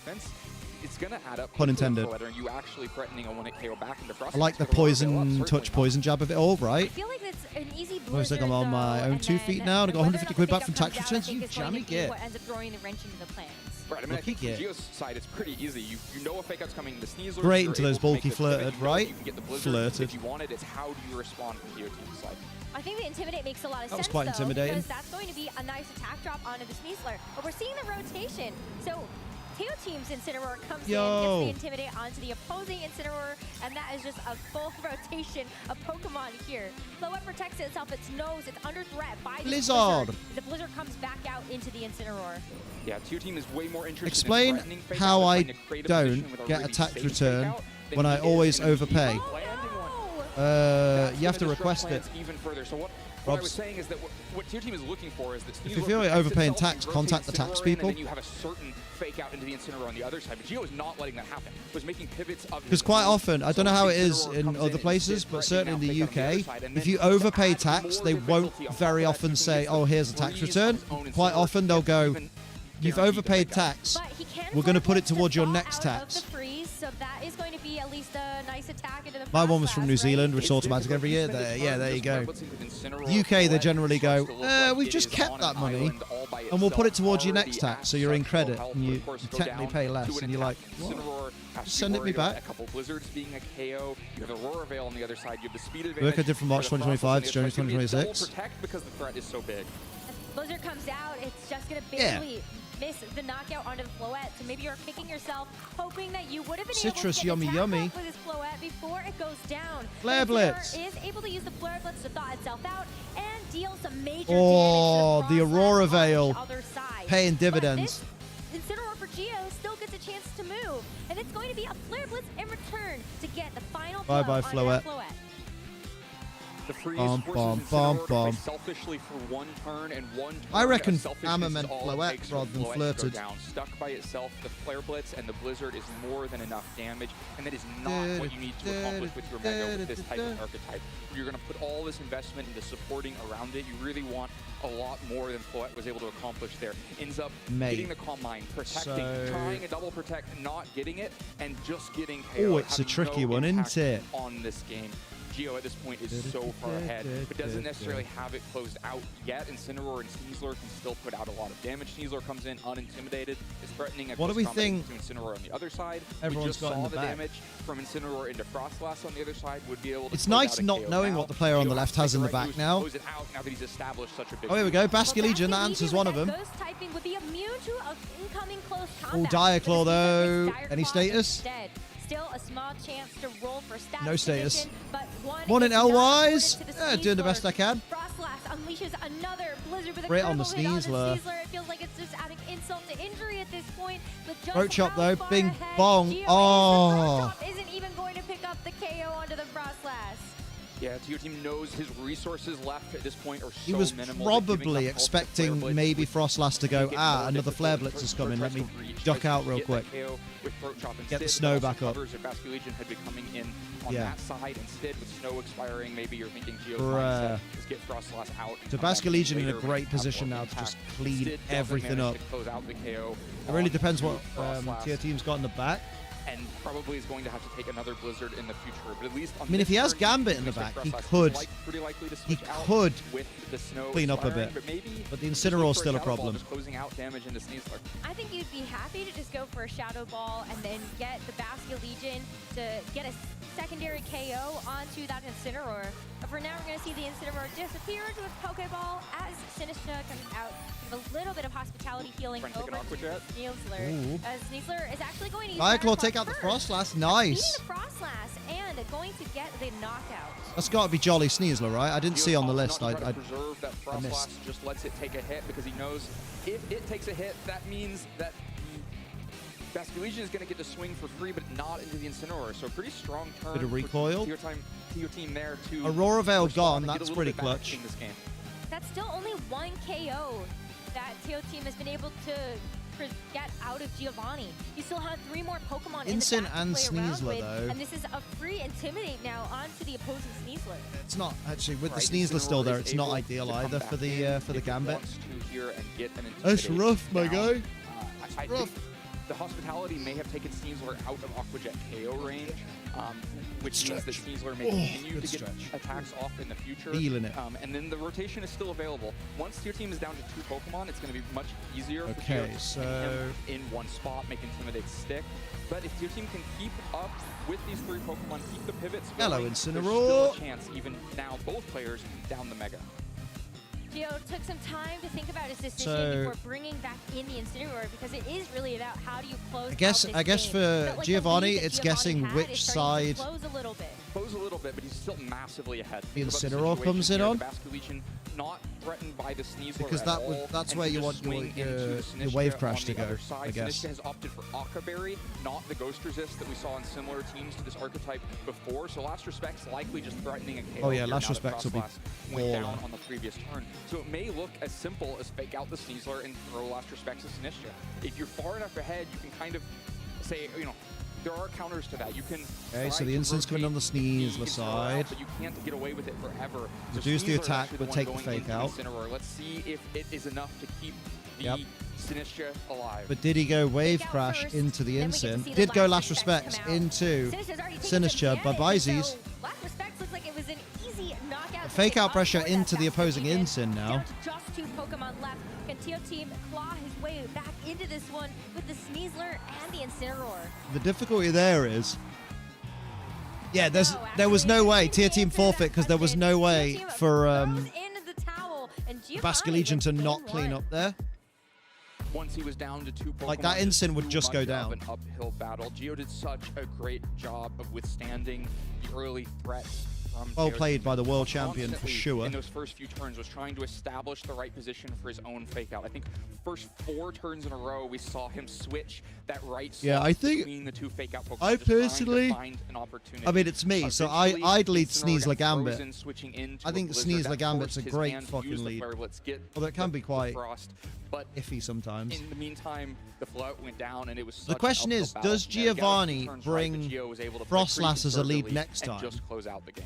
It's gonna add up. Pun intended. You actually threatening a 1-hit KO back into Frost. I like the poison touch, poison jab of it all, right? I feel like it's an easy Looks like I'm on my own 2 feet now, and I got 150 quid back from tax returns. You jammy git. What ends up throwing the wrench into the plans. Right, I mean, I think from Geo's side, it's pretty easy. You know a fake out's coming. The Sneasler. Great into those bulky flirted, right? You can get the Blizzard. Flirted. If you want it, it's how do you respond from Geo team's side. I think the Intimidate makes a lot of sense, That was quite intimidating. because that's going to be a nice attack drop onto the Sneasler. But we're seeing the rotation. So Teo Team's Incineroar comes in, gets the Intimidate onto the opposing Incineroar, and that is just a full rotation of Pokemon here. Floette protects itself, its nose, it's under threat by the Blizzard. The Blizzard comes back out into the Incineroar. Yeah, Teo Team is way more interested Explain in threatening fake how out, I trying to create a don't position with a get really a tax safe return fake out, than when I he is always gonna be overpay. You have to request it. Even further. So what I was saying is that what Teo Team is looking for is that If you feel like overpaying tax, contact the tax people. And then you have a certain fake out into the Incineroar on the other side. But Geo is not letting that happen. Was making pivots of Because quite often, I don't know how it is in other places, but certainly in the UK, if you overpay tax, they won't very often say, oh, here's a tax return. Quite often they'll go, you've overpaid tax, we're going to put it towards your next tax. So that is going to be at least a nice attack into the My one was from New Zealand, which is automatic every year. Yeah, there you go. The UK, they generally go, we've just kept that money, and we'll put it towards your next tax, so you're in credit, and you technically pay less, and you're like, what? Just send it me back. A couple Blizzards being a KO. You have Aurora Veil on the other side. You have the speed advantage. Work I did from March 2025 to January 2026. Protect because the threat is so big. As Blizzard comes out, it's just going to barely miss the knockout onto the Floette. So maybe you're kicking yourself, hoping that you would have been Citrus, able to get yummy, the yummy. with this Floette before it goes down. Flare Blitz. Is able to use the Flare Blitz to thaw itself out and deal some major Oh, damage to the Aurora Veil the other side. paying dividends. Incineroar for Geo still gets a chance to move, and it's going to be a Flare Blitz in return to get the final blow Bye-bye, on that Floette. The freeze Bum, forces bum, Incineroar to bum, play selfishly for one turn and one turn. I reckon Selfish Amma is meant all it Floette takes for rather than Floette to flirted. go down. Stuck by itself, the Flare Blitz and the Blizzard is more than enough damage, and that is not what you need to accomplish with your Mega with this type of archetype. You're going to put all this investment into supporting around it. You really want a lot more than Floette was able to accomplish there. Ends up getting the Calm Mind, protecting, trying a double protect, not getting it, and just getting KO. Oh, it's a tricky one, isn't it? On this game. Geo at this point is so far ahead, but doesn't necessarily have it closed out yet. Incineroar and Sneasler can still put out a lot of damage. Sneasler comes in unintimidated, is threatening a what do we think to Incineroar on the other side. Everyone's we just got in saw the the back. damage from Incineroar into Frostlass on the other side would be able to. It's nice not knowing what the player on the left has in the back now. Close it out now that he's established such a big Oh, here we go. Basque Legion, that answers one of them. Ghost typing would be immune to incoming close combat. Oh, Dire Claw, though. Any status? Instead. Still a small chance to roll for status. No status. Position, but one in is not L-wise. put into the Yeah, doing the Sneasler. best I can. Frostlass unleashes another blizzard with a Great on the critical hit Sneasler. on the Sneasler. It feels like it's just adding insult to injury at this point. But just Throat chop, how though. far Bing ahead bong. Geo is, the Oh. throat chop isn't even going to pick up the KO onto the Frostlass. Yeah, your team knows his resources left at this point are so He was minimal. probably expecting maybe Frostlass to go, another Flare Blitz is coming. Let me duck out real quick. Get the snow back up. Basque Legion had been coming in on Yeah. that side instead with snow expiring. Maybe you're thinking Geo's Bruh. mindset is get Frostlass out. So Basque Legion in a great position now to just clean everything up. Close out the KO It really depends what Frostlass. tier team's got in the back. And probably is going to have to take another Blizzard in the future, but at least on I mean, if he has Gambit in the back, he could with the snow clean up a expiring, bit. But the Incineroar's still a problem. Just closing out damage into Sneasler. I think you'd be happy to just go for a Shadow Ball and then get the Basque Legion to get a secondary KO onto that Incineroar. But for now, we're going to see the Incineroar disappear into a Pokeball as Sinistra comes out. Give a little bit of hospitality healing over to Sneasler. Ooh. Sneasler is actually going to use Dire Claw Battle take Claw out the first. Frostlass. Nice. Beating the Frostlass and going to get the knockout. That's got to be Jolly Sneasler, right? I didn't see on the list. Not I trying to preserve that I missed. Frostlass, just lets it take a hit because he knows if it takes a hit, that means that the Basque Legion is going to get to swing for free, but not into the Incineroar. So a pretty strong turn. Bit of recoil. For your team there to Aurora Veil respond gone. and get a That's little pretty bit back clutch. in this game. That's still only one KO that Teo team has been able to get out of Giovanni. You still have 3 more Pokemon in the Incin back and to play around Sneasler, with, though. and this is a free Intimidate now onto the opposing Sneasler. It's not actually with the Right, Sneasler still Incineroar there. is It's not able ideal to come either back for the in for the if he Gambit. wants to here and get an That's Intimidate rough, my down. guy. I rough. think the hospitality may have taken Sneasler out of Aqua Jet KO range, which means that Sneasler may continue to get attacks off in the future. Feeling it. And then the rotation is still available. Once your team is down to 2 Pokemon, it's going to be much easier for Okay, Geo so- him in one spot, make Intimidate stick. But if your team can keep up with these 3 Pokemon, keep the pivots going, Hello, there's still Incineroar. a chance, even now, both players down the Mega. Geo took some time to think about his decision So- before bringing back in the Incineroar because it is really about how do you close I guess out this I guess game. for Felt like the Giovanni, lead that it's Giovanni guessing had which is starting side to close a little bit. Close a little bit, but he's still massively ahead. The Think about Incineroar situation comes in here, on. the Basque Legion not threatened by the Sneasler Because at that all, would- that's and where can you just want your- swing your- into your Sinistcha wave crash on to the go, other side. I guess. Sinistcha has opted for Aqua Berry, not the Ghost Resist that we saw in similar teams to this archetype before. So Last Respect's likely just threatening a KO. Oh, yeah, here Last now that Respects will be Frostlass went down baller. on the previous turn. So it may look as simple as fake out the Sneasler and throw Last Respects to Sinistcha. If you're far enough ahead, you can kind of say, there are counters to that. You can Okay, so try the to Incin's coming on the rotate Sneasler Incineroar side. out, but you can't get away with it forever. So Reduce the Sneasler is attack, actually but one take the going fake into out. Incineroar. Let's see if it is enough to keep the Yep. Sinistcha alive. But did he go Wave Fake out Crash first, into the then we get to Incin? see the Did go Last Last Respects Respects come out. into Sinistra's already taken some Sinistcha, but damage, Byzies. so Last Respects looks like it was an easy knockout. to Fake get out up pressure for that into the Basque opposing Legion. Incin now. Down to just 2 Pokemon left. Can Teo team claw his way back into this one with the Sneasler and the Incineroar? The difficulty there is, yeah, there was no way tier team forfeit because there was no way for Into the towel, and Basque Giovanni Legion with to game not clean 1. up there. Once he was down to 2 Pokemon, Like, that Incin would too just go much down. of an uphill battle. Geo did such a great job of withstanding the early threats from Well Teo played team. by the world champion for Constantly sure. In those first few turns, was trying to establish the right position for his own fake out. I think first 4 turns in a row, we saw him switch that right Yeah, slot I think- between the 2 fake out Pokemon. I just trying to personally- find an opportunity. I mean, it's me, so Eventually, I'd lead Incineroar Sneasler got Gambit. frozen, switching into I think a Blizzard. Sneasler That Gambit's a forced his great hand to fucking use the lead. Flare Blitz, get Although it can be the quite Frost, but iffy sometimes. in the meantime, the float went down, and it was. The such question an is, uphill battle does from there. He got a few Giovanni turns right, bring but Geo was able to play pretty Frostlass as a lead conservatively next and time? just close out the game.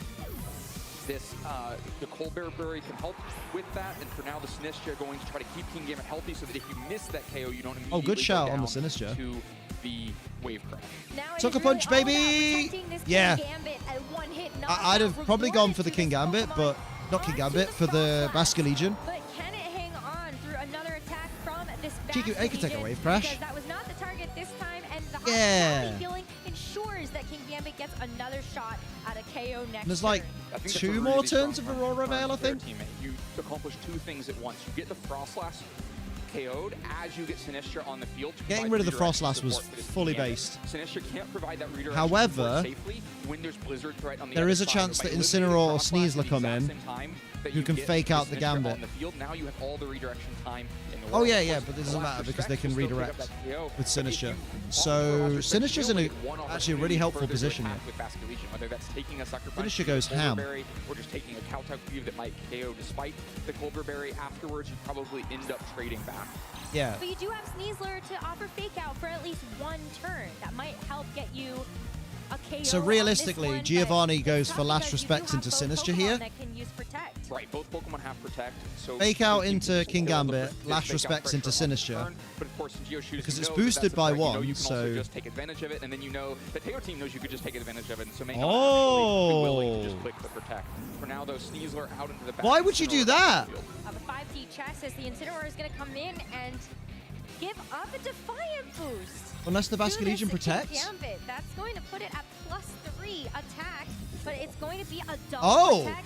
This, the Colbert Berry can help with that, and for now the Sinistcha going to try to keep King Gambit healthy so that if you miss that KO, you don't immediately good shout go on the down Sinistcha. to the wave crash. Sucker punch, baby! Yeah. I'd have probably gone for the King Gambit, but not King Gambit, for the Basque Legion. But can it hang on through another attack from this GQ, Basque it could take a Legion? wave crash. Because that was not the target this time, and the Yeah. hospitality healing ensures that King Gambit gets another shot at a KO next And there's like I think that's a 2 really more strong turns of turn Aurora from Veil, I their think. teammate. to accomplish two things at once. You get the Frostlass KO'd as you get Sinistra on the field. Getting rid of the Frostlass was fully based. Sinistra can't provide that redirection However, safely when there's Blizzard threat on the there other is a side. chance By that Incineroar or eliminating Sneasler come in, that who you can get fake out the Sinistra Gambit. on the field. Now you have all the redirection time in the Oh world. yeah, Of yeah, course, but it the doesn't last matter because respect they can will still pick up redirect that KO. with But if Sinistra. you So offer Last Sinistra's in Respect, a you only get actually a one really helpful opportunity position further here. to attack with Basculegion, whether that's taking a sacrifice Sinistra to goes the ham. Colbur Berry or just taking a Kowtow Cube that might KO. Despite the Colbur Berry afterwards, you probably end up trading back. Yeah. But you do have Sneasler to offer fake out for at least one turn. That might help get you a KO. So realistically, Giovanni goes for Last Respects into Sinistra here. That can use Protect. Right, both Pokemon have Protect. So Fake out you into can King still Gambit, get Last fake out Respects into pressure on the Sinistra. turn, but of course, in Geoshoes, Because you it's know boosted that by that's a threat. one, you can so- also just take advantage of it, and then you know the Teo team knows you could just take advantage of it, and so may not Oh. actually be willing to just click the Protect. For now, though, Sneasler out into the back. Why would you do that? The 5T chest as the Incineroar is going to come in and give up a Defiant boost. Unless the to Basculegion this protects. Gambit. That's going to put it at +3 attack, but it's going to be a double Oh. protect.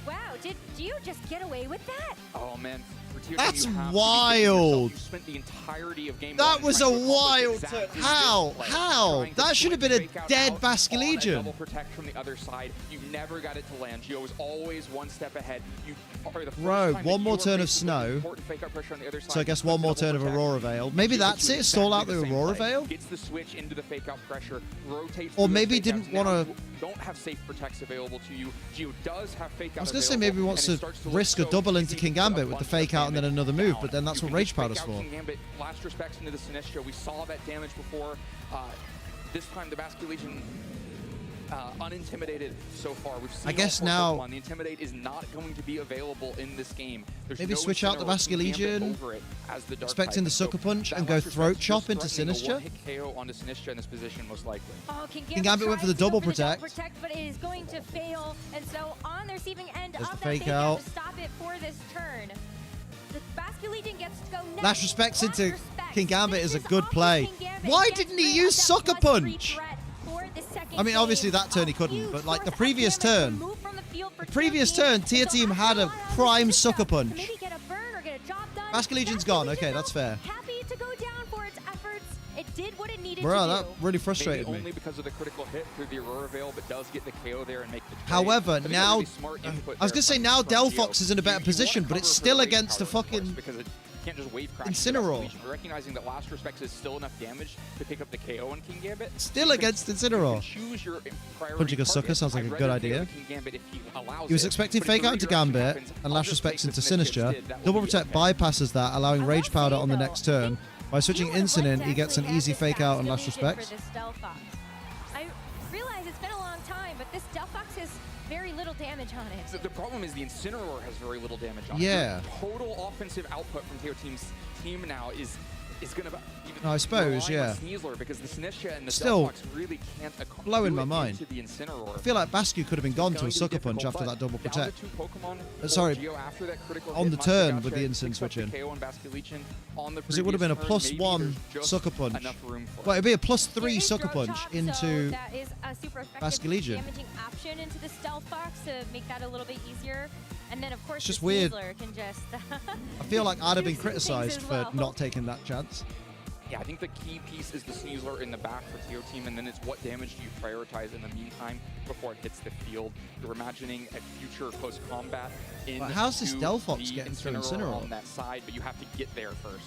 Wow, did you just get away with that? Oh man, for Teo That's team, you have to be thinking to wild. yourself, you spent the entirety of game That one was a trying to accomplish wild exactly turn. this How? play, How? trying to That should have been a fake out dead out on a Basculegion. double protect from the other side. You never got it to land. Gio was always one step ahead. You are the first Bro, time that one you more were turn of faced with snow. important fake out pressure on the other side. So I guess You one put more the turn of double Aurora protect. Veil. Maybe Gio that's doing it. Stall out exactly the same Aurora play. Veil. Gets the switch into the fake out pressure, rotates. Or through maybe the fake didn't outs. Now wanna- you don't have safe protects available to you. Gio does have fake out. I was going to say maybe he wants to risk a double into King Gambit with the fake out and then another move, but then that's what Rage Powder's for. King Gambit, Last Respects into the Sinistra. We saw that damage before. This time the Basculegion unintimidated so far. We've seen I guess all four now- Pokemon. The Intimidate is not going to be available in this game. There's Maybe no switch out the Incineroar King Gambit Basculegion, over it as the Dark expecting the type. Sucker So Punch that and go Last Throat Respect's Chop just into threatening a Sinistra. one-hit KO onto Sinistra in this position, most likely. Oh, King Gambit went for the tries to go double for the double protect. but it is going to fail. And so on the receiving end There's of the that fake fake out out. to stop it for this turn. The Basculegion gets to go next. Last Respects into Respects. King Gambit This is a is good off play. King Gambit. Why Gets didn't he rid of use that Sucker +3 Punch? threat for the second I mean, obviously game. that turn he couldn't, Huge but like the force previous damage turn, removed from the field for the previous Team. turn, Tier So Team after had a lot of prime this Sucker stuff, to Punch. maybe get a burn or get a job done. Basculegion's gone. Okay, that's fair. Happy to go down for its efforts. It did what it needed Bro, to that do. really frustrated Maybe me. only because of the critical hit through the Aurora Veil, but does get the KO there and make the trade. However, I think a now really smart input I was there gonna say from- now from Delphox Gio. is in a better You position, wanna but it's cover still for rage against the power, of course, fucking because it can't just wave crash Incineroar. the Basculegion. Recognizing that Last Respects is still enough damage to pick up the KO on King Gambit. Still You against can Incineroar. choose your priority Punching a sucker target. sounds like I'd a good rather idea. KO King Gambit if he allows He was it, expecting but if fake the out into redirection Gambit happens, and I'll Last just Respects take into the Misfits Sinistra. did. That will Double be Protect okay. bypasses that, allowing Rage Powder on the next turn. By switching Incident, he gets an easy fake out and Last Basculegion Respects. for this Delphox. I realize it's been a long time, but this Delphox has very little damage on it. So the problem is the Incineroar has very little damage on Yeah. it. Your total offensive output from Teo Team's team now is going to even I suppose, rely on yeah. Sneasler because the Sinistra and the Still, Delphox really can't blowing do my it mind. into the Incineroar. I feel like Bascu could have been gone to a Going be Sucker Punch difficult, after but that double down to protect. two Pokemon for Sorry, Gio after that critical on hit, the Must turn Gotcha with the instant picks up switch in. the KO on Basculegion on the Because it would have been a previous turn. Maybe +1 there's just Sucker Punch. enough room for Well, it. it'd be a +3 There is Sucker Throat Punch Chop, so into that is a super effective Basculegion. damaging option into the Stealth Fox to make that a little bit easier. And then, of course, It's just the weird. Sneasler can just I feel like I'd have do been some things criticised as for well. not taking that chance. Yeah, I think the key piece is the Sneasler in the back for Teo Team, and then it's what damage do you prioritize in the meantime before it hits the field. You're imagining a future close combat in But how's this to Delphox the getting through Incineroar Incineroar? on that side, but you have to get there first.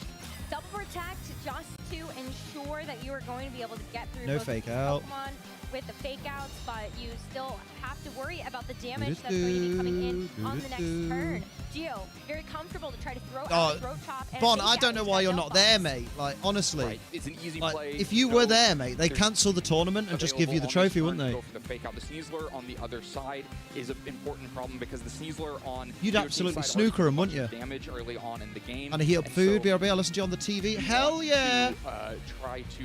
double protect just to ensure that you are going to be able to get through No both fake of these out. Pokemon with the fake outs, but you still have to worry about the damage that's going to be coming in on the next turn. Gio, very comfortable to try to throw out a Throat Chop and Bon, fake I out don't know into why that you're not Delphox. there, mate. Like, honestly. Right, it's an easy Like, play. if you No, were there, mate, they'd there's cancel the tournament and just give you the available on trophy, this wouldn't turn they? to Go for the fake out. The Sneasler on the other side is an important problem because the Sneasler on You'd Teo Team's absolutely side snooker already him, wouldn't took you? damage early on in the game. And a heat up and food, so BRB, I'll listen to you on the TV. Hell yeah! to, try to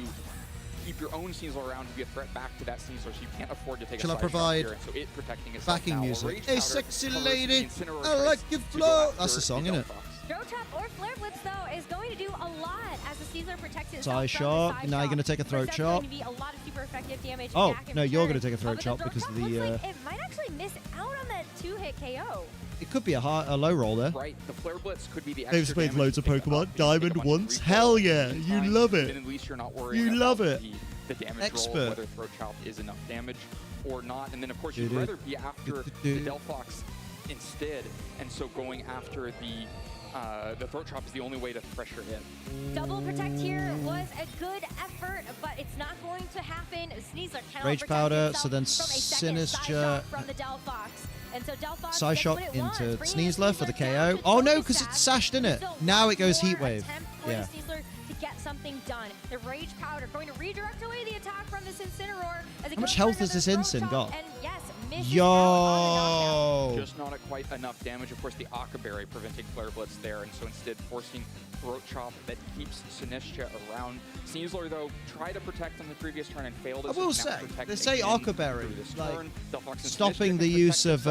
keep your own Sneasler around to be a threat back to that Sneasler, so you can't afford to take Shall a I side shot provide here, so it protecting itself backing now. music? Rage Hey, Powder sexy covers lady, the Incineroar I tries like your to go flow. after That's the song, the isn't it? Delphox. Throw Trap or Flare Blitz, though, is going to do a lot as the Sneasler protects itself. Side shot. Now you're going to take a throat chop. Going to be a lot of super effective damage. Oh, back in no, you're going return. to take a throat chop because of the... Looks like it might actually miss out on that 2-hit KO. It could be a low roll there. Right, the Flare Blitz could be the Dave's extra played damage loads to of pick Pokemon. up, Diamond take a bunch of once. recoil Hell at the yeah. same You time, love it. Then at least you're not worrying You love about it. the damage Expert. roll, whether Throat Chop is enough damage or not. And then, of course, you'd rather be after the Delphox instead. And so going after the Throat Chop is the only way to pressure in. Double protect here was a good effort, but it's not going to happen. Sneasler cannot Rage protect Powder, himself so then from a second side Sinister. shot from the Delphox. And so Delphox Side gets shot what it into wants, bringing Sneasler for the down KO. to Oh no, focus because it's sash. sashed in it. So Now it goes one Heat more Wave. attempt for Yeah. the Sneasler to get something done. The Rage Powder going to redirect away the attack from this Incineroar. As it How much goes health for has this another Incin throat got? chop, and yes, misses Yo. out on the knockout. Just not at quite enough damage. Of course, the Aqua Berry preventing Flare Blitz there, and so instead forcing Throat Chop that keeps Sinistcha around. Sneasler, though, tried to protect on the previous turn and failed. I will say, they say Aqua Berry, like, stopping Stopping the use of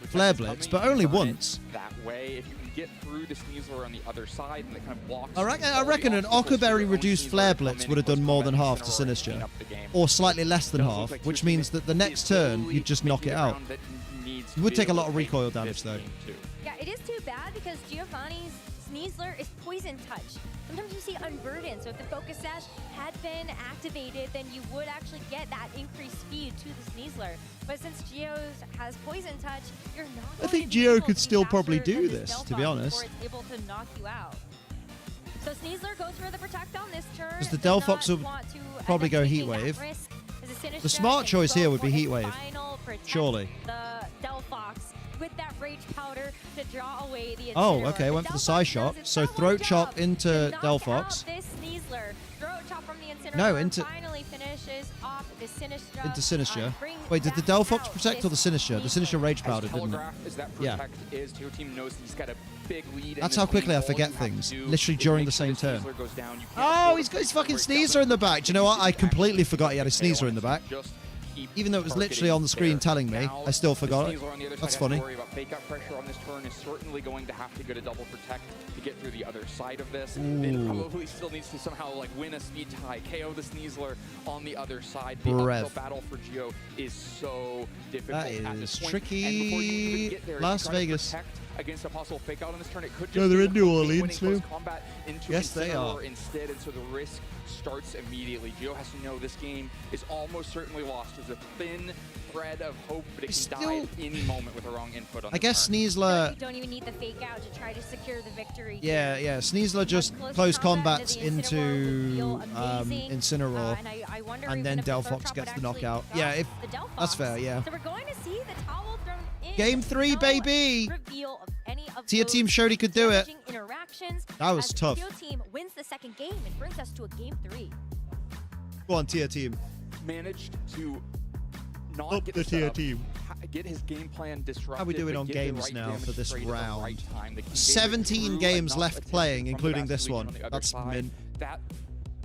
Flare Blitz, but only once. That way, if you can get through the Sneasler on the other side, and it kind of blocks. I reckon an Aqua Berry reduced Flare Blitz would have done more than half to Sinistcha. Or slightly less than half, which means that the next turn, you'd just knock it out. You would take a lot of recoil damage, though. Yeah, it is too bad because Giovanni's Sneasler is Poison Touch. Sometimes you see Unburden, so if the Focus Sash had been activated, then you would actually get that increased speed to the Sneasler. But since Geo's has Poison Touch, you're not I going think to be Geo able could to still be probably faster do than this, Delphox to be honest. before it's able to knock you out. So Sneasler goes for the Protect on this turn. Because the does Delphox not will want to probably end up go taking Heat that Wave. risk as a Sinistcha The smart can choice go here would be for Heat his Wave. final protect. Surely. The Delphox with that Rage Powder to draw away the Oh, Incineroar. okay, went for the side shot. So Throat Chop into Delphox. This Sneasler. Throat Chop from the Incineroar. No, into- finally finishes off the Sinistcha. Into Sinistcha. brings Wait, did the back Delphox out protect or the this Sinistcha? The Sinistcha Rage Powder, As didn't it? telegraphed as that Yeah. protect is, Teo Team knows he's got a big lead. That's in how this quickly game. I forget All you have to things. do Literally is during make the sure same the turn. Sneasler goes down. You can't Oh, afford he's to got his fucking break down Sneasler in the back. Do you know what? I This is completely actually forgot he had his fail Sneasler in the back. just keep Even though it was literally targeting on the screen there. telling me, Now, I still the forgot it. Sneasler on the other side That's has funny. to worry about fake out pressure on this turn. Is certainly going to have to get a double protect to get through the other side of this. Then Ooh. probably still needs to somehow like win a speed tie, KO the Sneasler on the other side. The Breath. uphill battle for Geo is so difficult That at this is point. tricky. And before you even get there, if you Las try to Vegas. protect against a possible fake out on this turn, it could just No, they're be in the New winning Orleans, close Lou. combat into Yes, they Incineroar are. instead, and so the risk starts immediately. Geo has to know this game is almost certainly lost. There's a thin thread of hope, but it can die at any moment with a wrong input on I the guess turn. Sneasler... You don't even need the fake out to try to secure the victory. Yeah, yeah. Sneasler just close combats into Incineroar, I wonder and even then if the Throat Delphox Chop gets would the actually knockout. drop Yeah, if the Delphox. that's fair. Yeah. So we're going to see the towel thrown in. Game 3, No baby. reveal of any of Tier those Team showed he could do it. damaging interactions That was as tough. The Tier Team wins the second game and brings us to a game 3. Go on, Tier Team. Managed to not Up get the set Tier up, Team. get his game plan disrupted. How we doing but on get the games right now damage for this straight at the round? right time. The game 17 through games enough left attention playing, from including the this Vasquez one. on the other That's side. min. That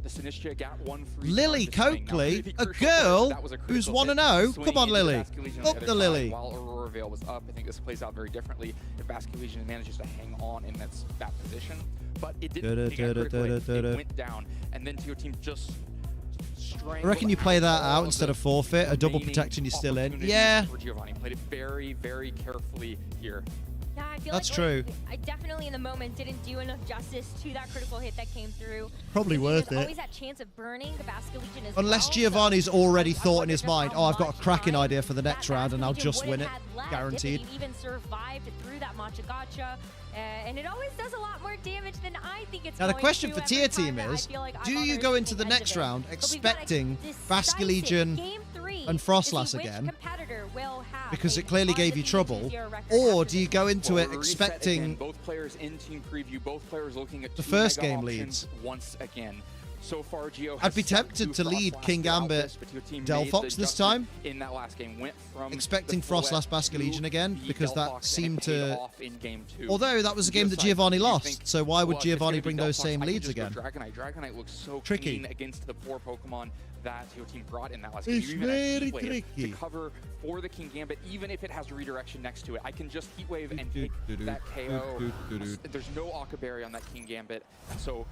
the Sinistcha got one free Lily card this swing. Now, Coakley, really a crucial girl that was a who's critical 1-0. hit. Come on, Swinging Lily. into Vasquez on Up other the side Lily. While Aurora Veil was up, I think this plays out very differently if Vasquez manages to hang on in that position. But it didn't. It got critical hit. It went down, and then Teo Team just. I reckon you play that out instead of forfeit. A double protection, you're still in. Yeah. For Giovanni played it very, very carefully here. Yeah, I feel That's like true. I definitely in the moment didn't do enough justice to that critical hit that came through. Probably worth There's it. always that chance of burning the Basque Legion as Unless well, Giovanni's so already I thought in wonder his just mind, how oh, I've got much a cracking time idea for the next that round and I'll Basque Legion just would win have it. had left Guaranteed. If it even survived through that Matcha Gotcha. And it always does a lot more damage than I think it's Now, the going question to for every Tier time Team that I is, feel like do I'm on you the go into receiving the end of next it. round But we've got a expecting Basque decisive Legion game 3 and to Frostlass see which again? competitor will have Because a it clearly gave you trouble? undefeated record Or after do you this go into Well, it reset expecting again. Both players in team preview, both players looking at the two first mega game options leads? once again. So far, Geo I'd be tempted to lead King Gambit Delphox this time. In that last game, went from expecting Frostlass Basket Legion again, because that seemed to... in game 2. Although that was a game that Giovanni lost, so why would Giovanni bring those same leads again? Dragonite looks so tricky clean against the 4 Pokemon that your team brought in that last game. It's You even very have Heat Wave tricky. to cover for the King Gambit, even if it has redirection next to it. I can just Heat Wave and take that KO. There's no Akaberry on that King Gambit, so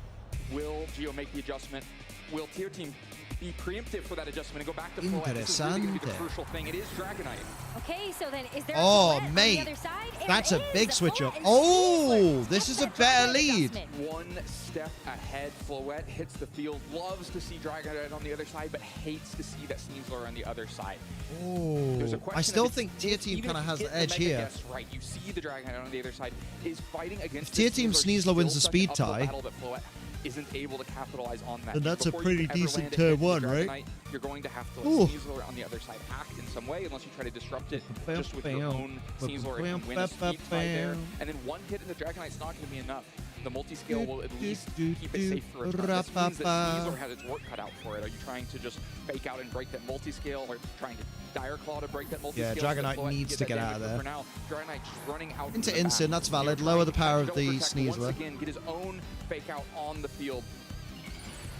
will Geo make the adjustment? Will Tier Team be preemptive for that adjustment and go back to Floette? This is really going to be the crucial thing. It is Dragonite. Okay, so then is there Oh, a mate. on the other side? That's a big switch up. and Oh, this is a better lead. One step ahead. Floette hits the field, loves to see Dragonite on the other side, but hates to see that Sneasler on the other side. There's a Oh, question I still of think Tier Team even kind of if has you the get edge Mega here. Guess right, you see the Dragonite on the other side is fighting against If Tier the Team Sneasler still wins the such speed an uphill tie, battle that Floette isn't able to capitalize on that. then that's a Before pretty you can ever decent land a turn hit with one, right? Dragonite, you're going to have to Ooh. let Sneasler on the other side act in some way, unless you try to disrupt it just with your own Sneasler and win a speed tie there. And then one hit in the Dragonite's not going to be enough. The multi-scale will at least keep it safe for a turn. This means that Sneasler has its work cut out for it. Are you trying to just fake out and break that multi-scale, or trying to Dire Claw to break that multi-scale? Yeah, Dragonite needs to get out of there. For now, Dragonite's running out Into the Instant, back. that's valid. They're Lower trying the to power catch of the Double Protect once Sneasler. again, get his own fake out on the field.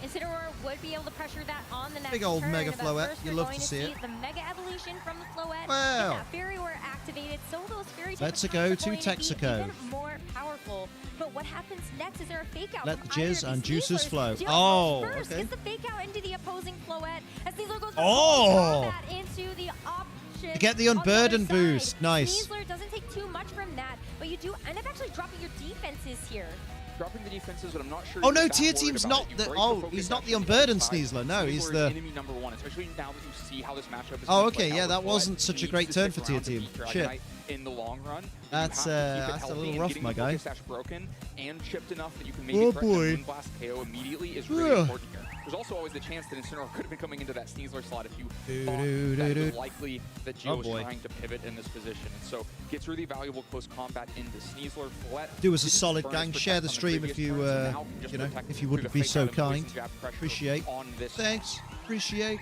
Incineroar would be able to pressure that on the next Big old turn, Mega but Floette. first You we're love going to see it. The Mega Evolution from the Floette. Wow. Get that Fairy Ware activated, so those fairy type Let's attacks go are to going to be Texaco. even more powerful. But what happens next? Is there a fake out? Let from the either jizz of and these juices Sneaslers? flow. Geo Oh, goes first, okay. gets the fake out into the opposing Floette, as Sneasler goes Oh. combat into the option. To get the on Unburden other side. boost. Nice. Sneasler doesn't take too much from that, but you do end up actually dropping your defenses here. Dropping the defenses, but I'm not sure. Oh you're no, that Tier worried Team's about not it. You the. break Oh, focus he's not the action Unburdened side. Sneasler. No, he's Sneasler the. is enemy number 1, especially now that you see how this matchup is. Oh, gonna play okay, out yeah, with that Floette. wasn't such a Needs great to turn stick for Tier around to Team. beat Shit. Dragonite in the long run. That's You have to keep it a healthy, little and rough, getting my the guy. Focus Sash broken and chipped enough that you can maybe Oh, threaten a boy. Moonblast KO immediately is really Ugh. important here. There's also always the chance that Incineroar could have been coming into that Sneasler slot if you thought do, that it do. was likely that Geo Oh, was boy. trying to pivot in this position. And so gets really valuable close combat into Sneasler. Floette Do us a didn't solid, burn gang. his Share the protect on stream previous if you, turns, and now can just you know, protect if you through would the be fake so out and poison kind. jab pressure Appreciate. on this Thanks. Appreciate.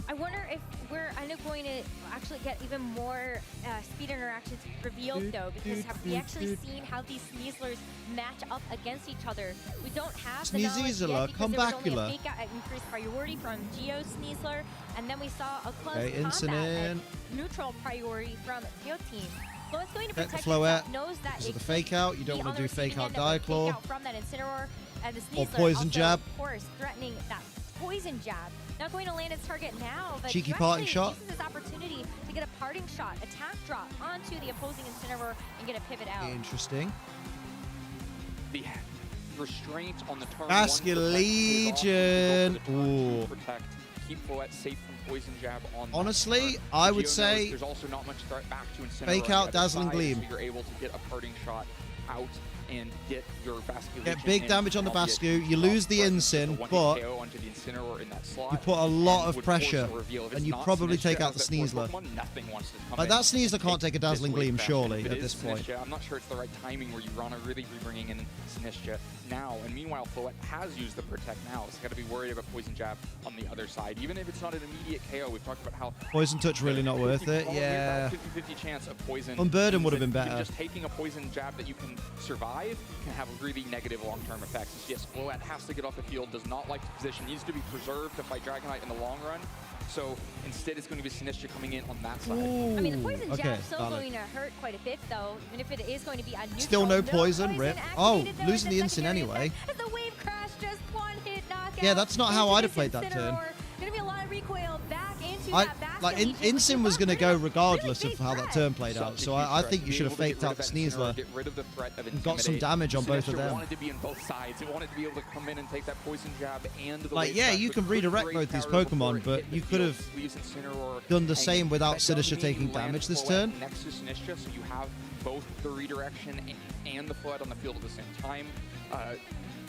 I wonder if we're end up going to actually get even more speed interactions revealed, though, because have we actually seen how these Sneaslers match up against each other? We don't have the knowledge Sneezezilla, yet because there was only a Combacula. fake out at increased priority from Geo Sneasler, and then we saw a close Okay, combat Incident. at neutral priority from Geo Team. Floette's going to Get the protect Floette. himself, knows that This is it the could fake out. You don't be want on to the do fake receiving out end of a fake Diaclaw. out from that Incineroar, and the Or Sneasler poison also, jab. of course, threatening that poison jab. Not going to land its target now, but Cheeky Drex parting actually shot. uses this opportunity to get a parting shot, attack drop onto the opposing Incineroar and get a pivot out. Interesting. The restraint on the turn Basket one protect pays off. Legion. Go for the turn two Ooh. protect. Keep Floette safe from poison jab on that Honestly, turn. I would Geo knows say there's also not much threat back to Incineroar fake on the out other Dazzling side, Gleam. So you're able to get a parting shot out and get your Basket Get Legion big in, damage on the albeit Bascu. You not lose the threatened. Incin, It's a 1-hit but KO onto the Incineroar in that slot, you put a lot and of would force pressure, a reveal. If it's and you not probably Sinistcha take out the as that fourth Sneasler. Pokemon, nothing wants to come Like in that Sneasler and can't take a this Dazzling wave Gleam, fast. surely, If it at is this point. Sinistcha, I'm not sure it's the right timing where you want to really be bringing in Sinistcha now. And meanwhile, Floette has used the Protect now. It's got to be worried about Poison Jab on the other side. Even if it's not an immediate KO, we've talked about how Poison Touch really not worth it. Yeah. 50-50 chance of poison. Unburden would have been Even better. just taking a poison jab that you can survive can have really negative long-term effects. So yes, Floette has to get off the field, does not like the position, needs to be preserved to fight Dragonite in the long run. So instead, it's going to be Sinistcha coming in on that side. I mean, the poison okay, jab's still valid. going to hurt quite a bit, though, even if it is going to be a neutral. Still no poison, rip. Oh, activated, though, losing as the a Incin secondary anyway. effect, as the wave crash, just one hit knockout. Yeah, that's not how into I'd have this played that turn. Incineroar. Gonna be a lot of recoil back into I that basket like legion, which Incin is was not going to really go regardless big of how that threat. turn played out. Such a So huge I threat. think you Being should have able to get faked rid out of the that Incineroar, Sneasler get rid of the threat of and got some Intimidate. damage on both of Sinistcha them. wanted to be in both sides. It wanted to be able to come in and take that poison jab and the Like, wave yeah, crash, you but can couldn't redirect break both these power before Pokemon, it but hit the you could field. have Leaves Incineroar done the hanging. same without That does Sinistcha mean taking you landed damage this Floette turn. next to Sinistcha, so you have both the redirection and the Floette on the field at the same time.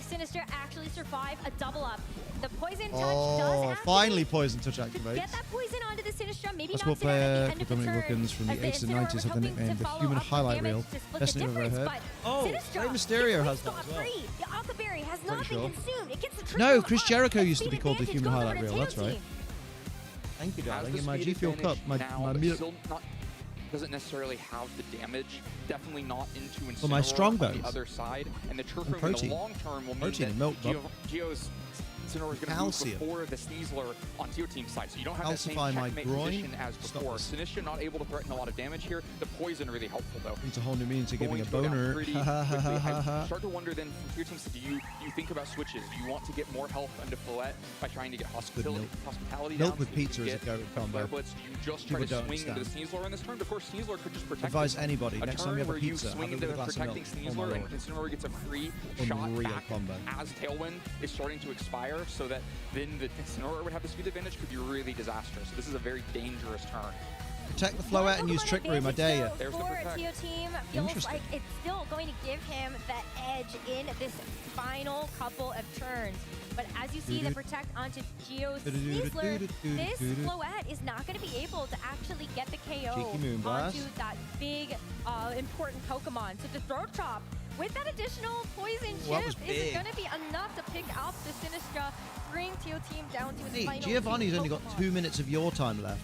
Sinister actually survive a double up. The poison touch does activate. Finally poison touch To activates. get that poison onto the Sinistcha, maybe That's not what sit out at player the end of the Dominic turn. Wilkins from the as 80s and Incineroar 90s was have the hoping nickname to the follow human up the highlight damage reel. to split Best the name I've ever difference, heard. but Oh, Sinistcha Rey Mysterio gets has that spot as well. free. The Alka Berry has not Pretty been sure. consumed. It gets the trick No, room Chris up. Jericho The used to speed be called the advantage human goes over highlight to reel. That's Teo right. Team. Thank you, Has darling. the In my speed G Fuel Cup, advantage my now, but meal. still doesn't necessarily have the damage. Definitely not into Incineroar Well, my strong on bones. the other side, and the Trick And Room in protein. the long term will mean Protein that and milk, bub. Geo's Incineroar is going to move Calcium. before the Sneasler on Teo Team's side, so you don't have that same Calcify my checkmate groin. position as Stop before. this. Sinistcha not able to threaten a lot of damage here. The poison really helpful though. It's a whole new meaning to giving Going a to go down boner. pretty Ha ha ha quickly. ha ha. I start to wonder then from Teo Team, do you think about switches? Do you want to get more health into Floette by trying to get hospitality Milk down? with so you pizza can is a get go-to combo. Flare Blitz? Do you just try People to don't swing into the understand. Sneasler in this turn? Of course, Sneasler could just protect Advise this. anybody, A next turn time you have a where pizza, you swing have a into glass of protecting milk. Oh my Sneasler and lord. Incineroar gets a free shot Unreal back combo. as Tailwind is starting to expire, so that then the Incineroar would have the speed advantage, could be really disastrous. So this is a very dangerous turn. Protect the Floette and use Trick Room, I dare you. There's the For protect. Teo Team, feels Interesting. like it's still going to give him the edge in this final couple of turns. But as you see the protect onto Geo's Sneasler, this Floette is not going to be able to actually get the KO Cheeky Moonblast. onto that big, important Pokemon. So the Throat Chop with that additional poison Well, that was chip big. is going to be enough to pick out the Sinistcha, bring Teo Team down to its Hey, final Giovanni's two only got Pokemon. 2 minutes of your time left.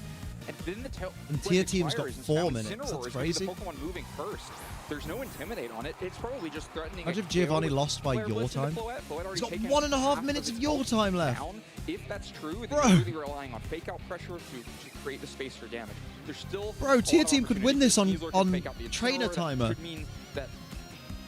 And then the And when Teo it Team's got expires, 4 now minutes. Incineroar That's is gonna be crazy. The Pokemon moving first. There's no Intimidate on it. It's probably just threatening. Imagine a if Giovanni KO with lost by Flare your Blitz into time. Floette. Floette already He's got taken 1.5 half minutes its of your health time left. down. If that's true, then Bro. you're really relying on fake out pressure to create the space for damage. There's still Bro, a Teo lot of Team could win this opportunity. Sneasler on could fake out the trainer Incineroar. timer. That could mean that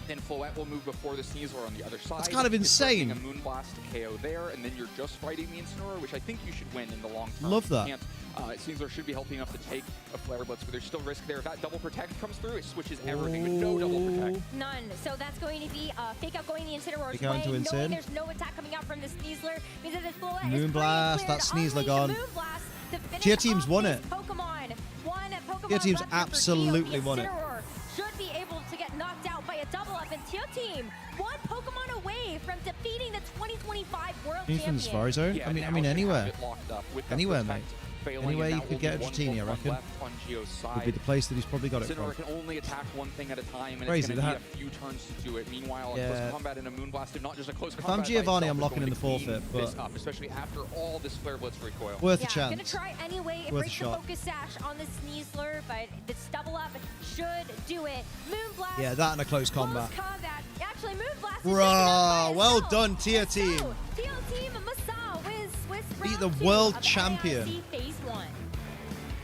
then Floette will move before the Sneasler on the other side. That's kind of It's threatening insane. A Moonblast to KO there, and then you're just fighting the Incineroar, which I think you should win in the long term. Love that. You can't, Sneasler should be healthy enough to take a Flare Blitz, but there's still risk there. If that double protect comes through, it switches everything with no double protect. None. So that's going to be fake out going the Incineroar's Fake out way, into knowing Incin. there's no attack coming out from the Sneasler. Means that this Floette is Moonblast, free and that's cleared. Sneasler Unleash gone. the Moonblast to finish Teo Team's off won this it. Pokemon. One Pokemon Teo Team's left for absolutely Geo. won The it. Incineroar should be able to get knocked out by a double up, and Teo Team one Pokemon away from defeating the 2025 World Anything Champion. Safari Zone? Yeah, I mean now should anywhere. have it locked up with that Anywhere, protect mate. failing, Anywhere and you that could will get a be one Dratini, I Pokemon reckon. left on Geo's side. Would be the place that he's probably got it Incineroar from. can only attack one thing at a time, and Crazy, it's going to that- be a few turns to do it. Meanwhile, Yeah. a close combat in a Moonblast, if not just a close If combat I'm Giovanni, by I'm itself, locking is in the going to forfeit, clean this but- up, especially after all this Flare Blitz recoil. Worth a Yeah, chance. gonna try anyway. It Worth a breaks the shot. focus sash on the Sneasler, but this double up should do it. Moonblast. Yeah, that and a close combat. Close combat. Actually, Moonblast. is Bruh, taken out by well itself. done, Teo Let's Team. go. Teo Team Masa wins Swiss Beat round the two world of champion. NAIC Phase 1.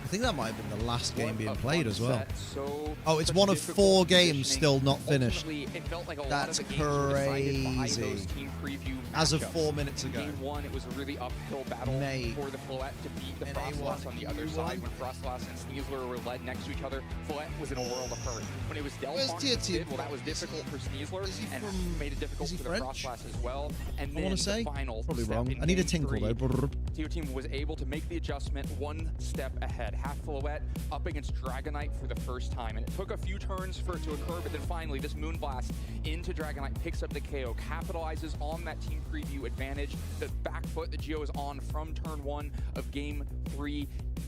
I think that might have been the last game being What a played fun as well. set. So, Oh, it's such one of difficult 4 games positioning. still not finished. Ultimately, it felt like a That's lot of the games were decided by crazy. those team preview As of matchups. 4 minutes ago. Game 1, it was a really uphill battle Mate. for the Floette to beat the NA1, Frostlass on the other U1. side. When Frostlass and Sneasler were led next to each other, Floette was in a world of hurt. When it was Where's Delphine Teo and Team? Sid, well, that was difficult for Sneasler and from- made it difficult is he for the French? Frostlass as well. And I then want to say. the final Probably step wrong. in I need a Game tinkle 3, though. Brrr. Teo Team was able to make the adjustment one step ahead. Half Floette up against Dragonite for the first time. And it took a few turns for it to occur, but then finally this Moonblast into Dragonite picks up the KO, capitalizes on that team preview advantage. The back foot that Geo is on from turn 1 of Game 3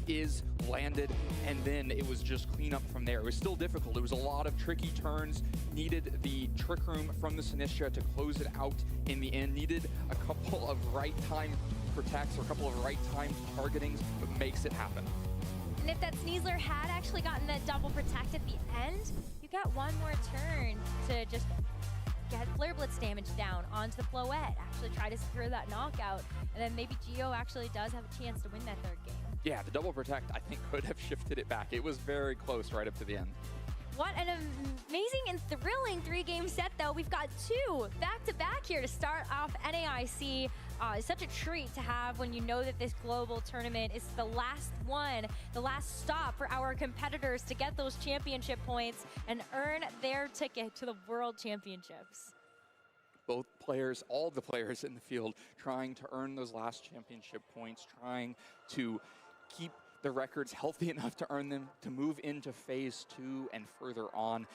is landed, and then it was just clean up from there. It was still difficult. It was a lot of tricky turns, needed the Trick Room from the Sinistcha to close it out in the end, needed a couple of right time protects or a couple of right time targetings, but makes it happen. And if that Sneasler had actually gotten that double protect at the end, you got one more turn to just get Flare Blitz damage down onto the Floette, actually try to secure that knockout, and then maybe Geo actually does have a chance to win that third game. Yeah, the double protect, I think, could have shifted it back. It was very close right up to the end. What an amazing and thrilling 3-game set, though. We've got 2 back-to-back here to start off NAIC. It's such a treat to have when you know that this global tournament is the last one, the last stop for our competitors to get those championship points and earn their ticket to the World Championships. Both players, all the players in the field, trying to earn those last championship points, trying to keep the records healthy enough to earn them, to move into phase 2 and further on.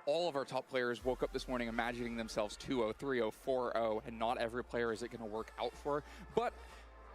All of our top players woke up this morning imagining themselves 2-0, 3-0, 4-0, and not every player is it going to work out for. But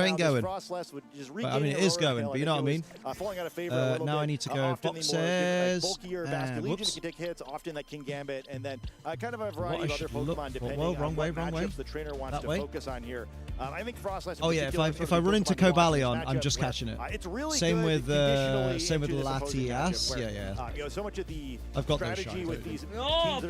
train going. But, I mean, it is going, but you know what I mean? Falling out of favor a little now bit. I need to go Often boxes. bulkier Bastion Legion that can take hits, often that King Gambit, and then kind of a variety of other Pokemon depending on wrong what way. matchups the trainer wants to focus on here. I think Frostlass. Oh yeah, if I run into Cobalion, I'm just catching it. It's really same good with conditionally Latias. where, Yeah. so much of the I've got strategy with these teams that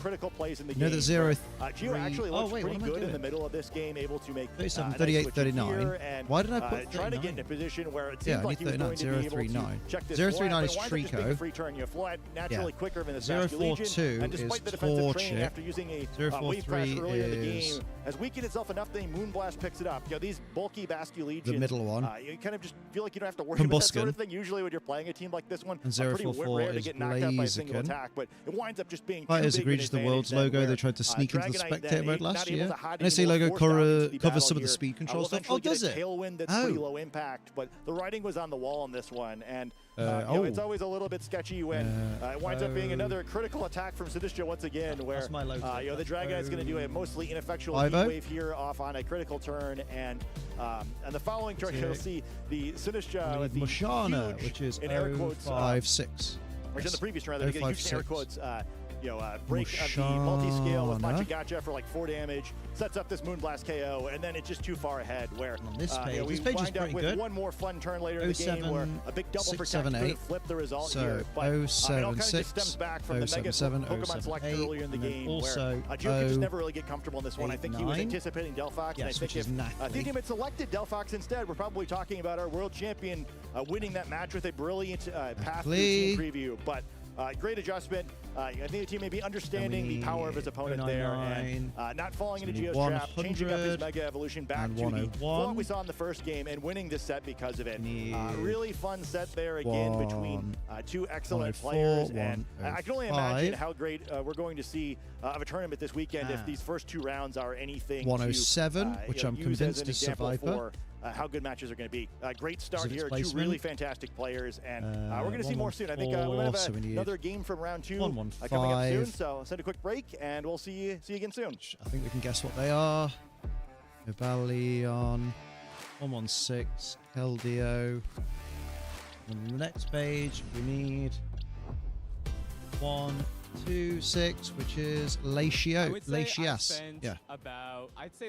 critical plays in the You game. know that 0-3. Gio actually looks wait, pretty what am I good in doing? the middle of this game, able to make 37, a 38, nice switch 39. here and, Why did I put trying to get in 39? a position where it Yeah, seems I like need he was going to 39, be able to 039. check this 039 flat, is but it winds up just being Trico. a free turn. You fly naturally Yeah. quicker than the Saskia 042 Legion, and despite is the defensive training Torchic. after using a wave crash 043 earlier in the is game, has weakened itself enough that Moonblast picks it up. You know, these bulky Basque Legions, the middle one. you kind of just feel like you don't have to worry about that sort of Combusken. thing. Usually when you're playing a team like this one, And pretty 044 rare to is get knocked out by a single Blaziken. attack, but it winds up just being Fighters too big agreed an to the advantage world's then logo. where, They tried to sneak into the Dragonite spectator then mode not last able year. to hide And I see any more logo force down into the covers some battle of the here. speed control We'll stuff. eventually Oh, get does a it? tailwind that's pretty low impact, but the writing was on the wall on this one, and It's always a little bit sketchy when it winds up being another critical attack from Sinistcha once again, where the Dragon is going to do a mostly ineffectual heat wave here off on a critical turn, and the following turn you'll see the Sinistcha with the Moshana, huge, which is in air quotes, 056. Which in the previous round, they get a huge in air quotes. Break of the multi-scale with Machigacha for like 4 damage, sets up this Moonblast KO, and then it's just too far ahead where on this page, we wind up with one more fun turn later in the game where a big double protect could flip the result here. But it all kind of just stems back from the Mega Pokemon Select earlier in the game where Geo could just never really get comfortable in this one. I think he was anticipating Delphox, and I think if Team had selected Delphox instead, we're probably talking about our world champion winning that match with a brilliant path through team preview. But great adjustment. I think the team may be understanding the power of his opponent there and not falling into Geo's trap, changing up his Mega Evolution back to the what we saw in the first game and winning this set because of it. Really fun set there again between two excellent players, and I can only imagine how great we're going to see of a tournament this weekend if these first 2 rounds are anything 107, which I'm convinced is Survivor. How good matches are going to be. Great start here, 2 really fantastic players, and we're going to see more soon. I think we might have another game from round 2 coming up soon, so send a quick break, and we'll see you again soon. I think we can guess what they are. Nobalion, 116, Keldeo. On the next page, we need 126, which is Latias. Yeah.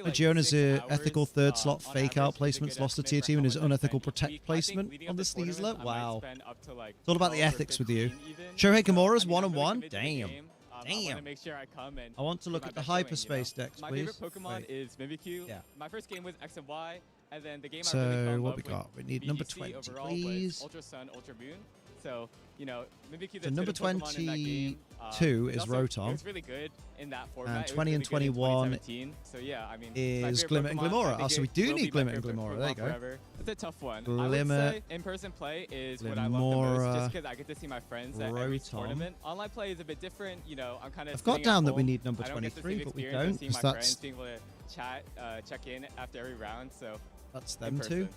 Giona's ethical 3rd slot fake out placements lost to tier team and his unethical protect placement on the Sneasler. Wow. It's all about the ethics with you. Shohei Kimura's 1-1. Damn. Damn. I want to look at the hyperspace decks, please. My favorite Pokemon is Mimikyu. Yeah. My first game was X and Y, and then the game so I really fell in love what we got? We need VGC number 20, overall please. Was Ultra Sun, Ultra Moon. So, Mimikyu. So number 22 is Rotom. It was really good in that format. And 20 and 21 so yeah, I mean, is Glimmer and Glimora. Oh, so we do need Glimmer and Glimora. There you go. It's a tough one. Glimmer, I would say in-person play is what I love the most, just because I get to see my friends at every tournament. Online play is a bit different. I'm kind of. I've got down that we need number 23, but we don't. Seeing my friends, being able to chat, check in after every round. So that's them too.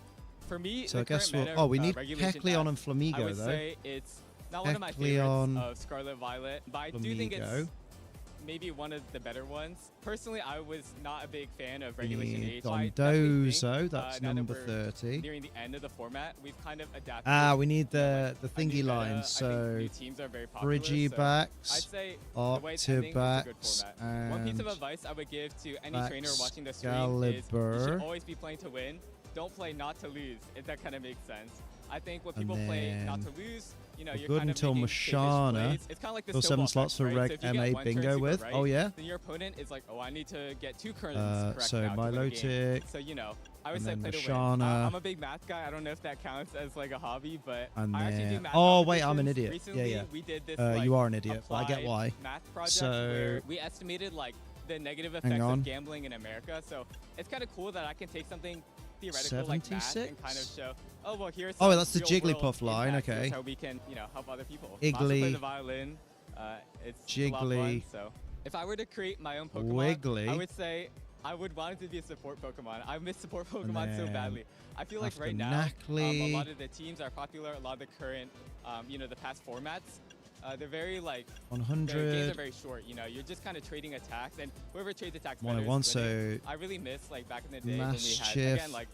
For me, so I guess we need Kecleon and Flamigo though. I would say it's not one of my favorites of Scarlet Violet, but I do think it's maybe one of the better ones. Personally, I was not a big fan of Regulation H. Dondozo, that's number 30. Nearing the end of the format, we've kind of adapted. We need the thingy lines. So Frigibax, Octobax, and one piece of advice I would give to any trainer watching the stream is you should always be playing to win. Don't play not to lose, if that kind of makes sense. I think when people play not to lose, you're good kind until of Moshana. It's kind of like the 7 slots for Reg MA bingo with. Right, oh yeah. Then your opponent is like, oh, I need to get 2 currents correct so now Milotic. So I would say play to win. I'm a big math guy. I don't know if that counts as like a hobby, but I actually do math. Oh wait, I'm an idiot. Recently, yeah. We did this. You are an idiot, but I get why. Math project where we estimated like the negative effects of gambling in America. So it's kind of cool that I can take something theoretical like that and kind of show, oh well, here's that's the Jigglypuff line. Okay. Here's how we can help other people. Iggly. Play the violin. It's Jiggly. A lot of fun, so if I were to create my own Pokemon, Wiggly. I would say I would want it to be a support Pokemon. I miss support Pokemon so badly. I feel like right now a lot of the teams are popular. A lot of the current, the past formats. They're very like 100. Their games are very short. You're just kind of trading attacks, and whoever trades attacks better is winning. So I really miss like back in the day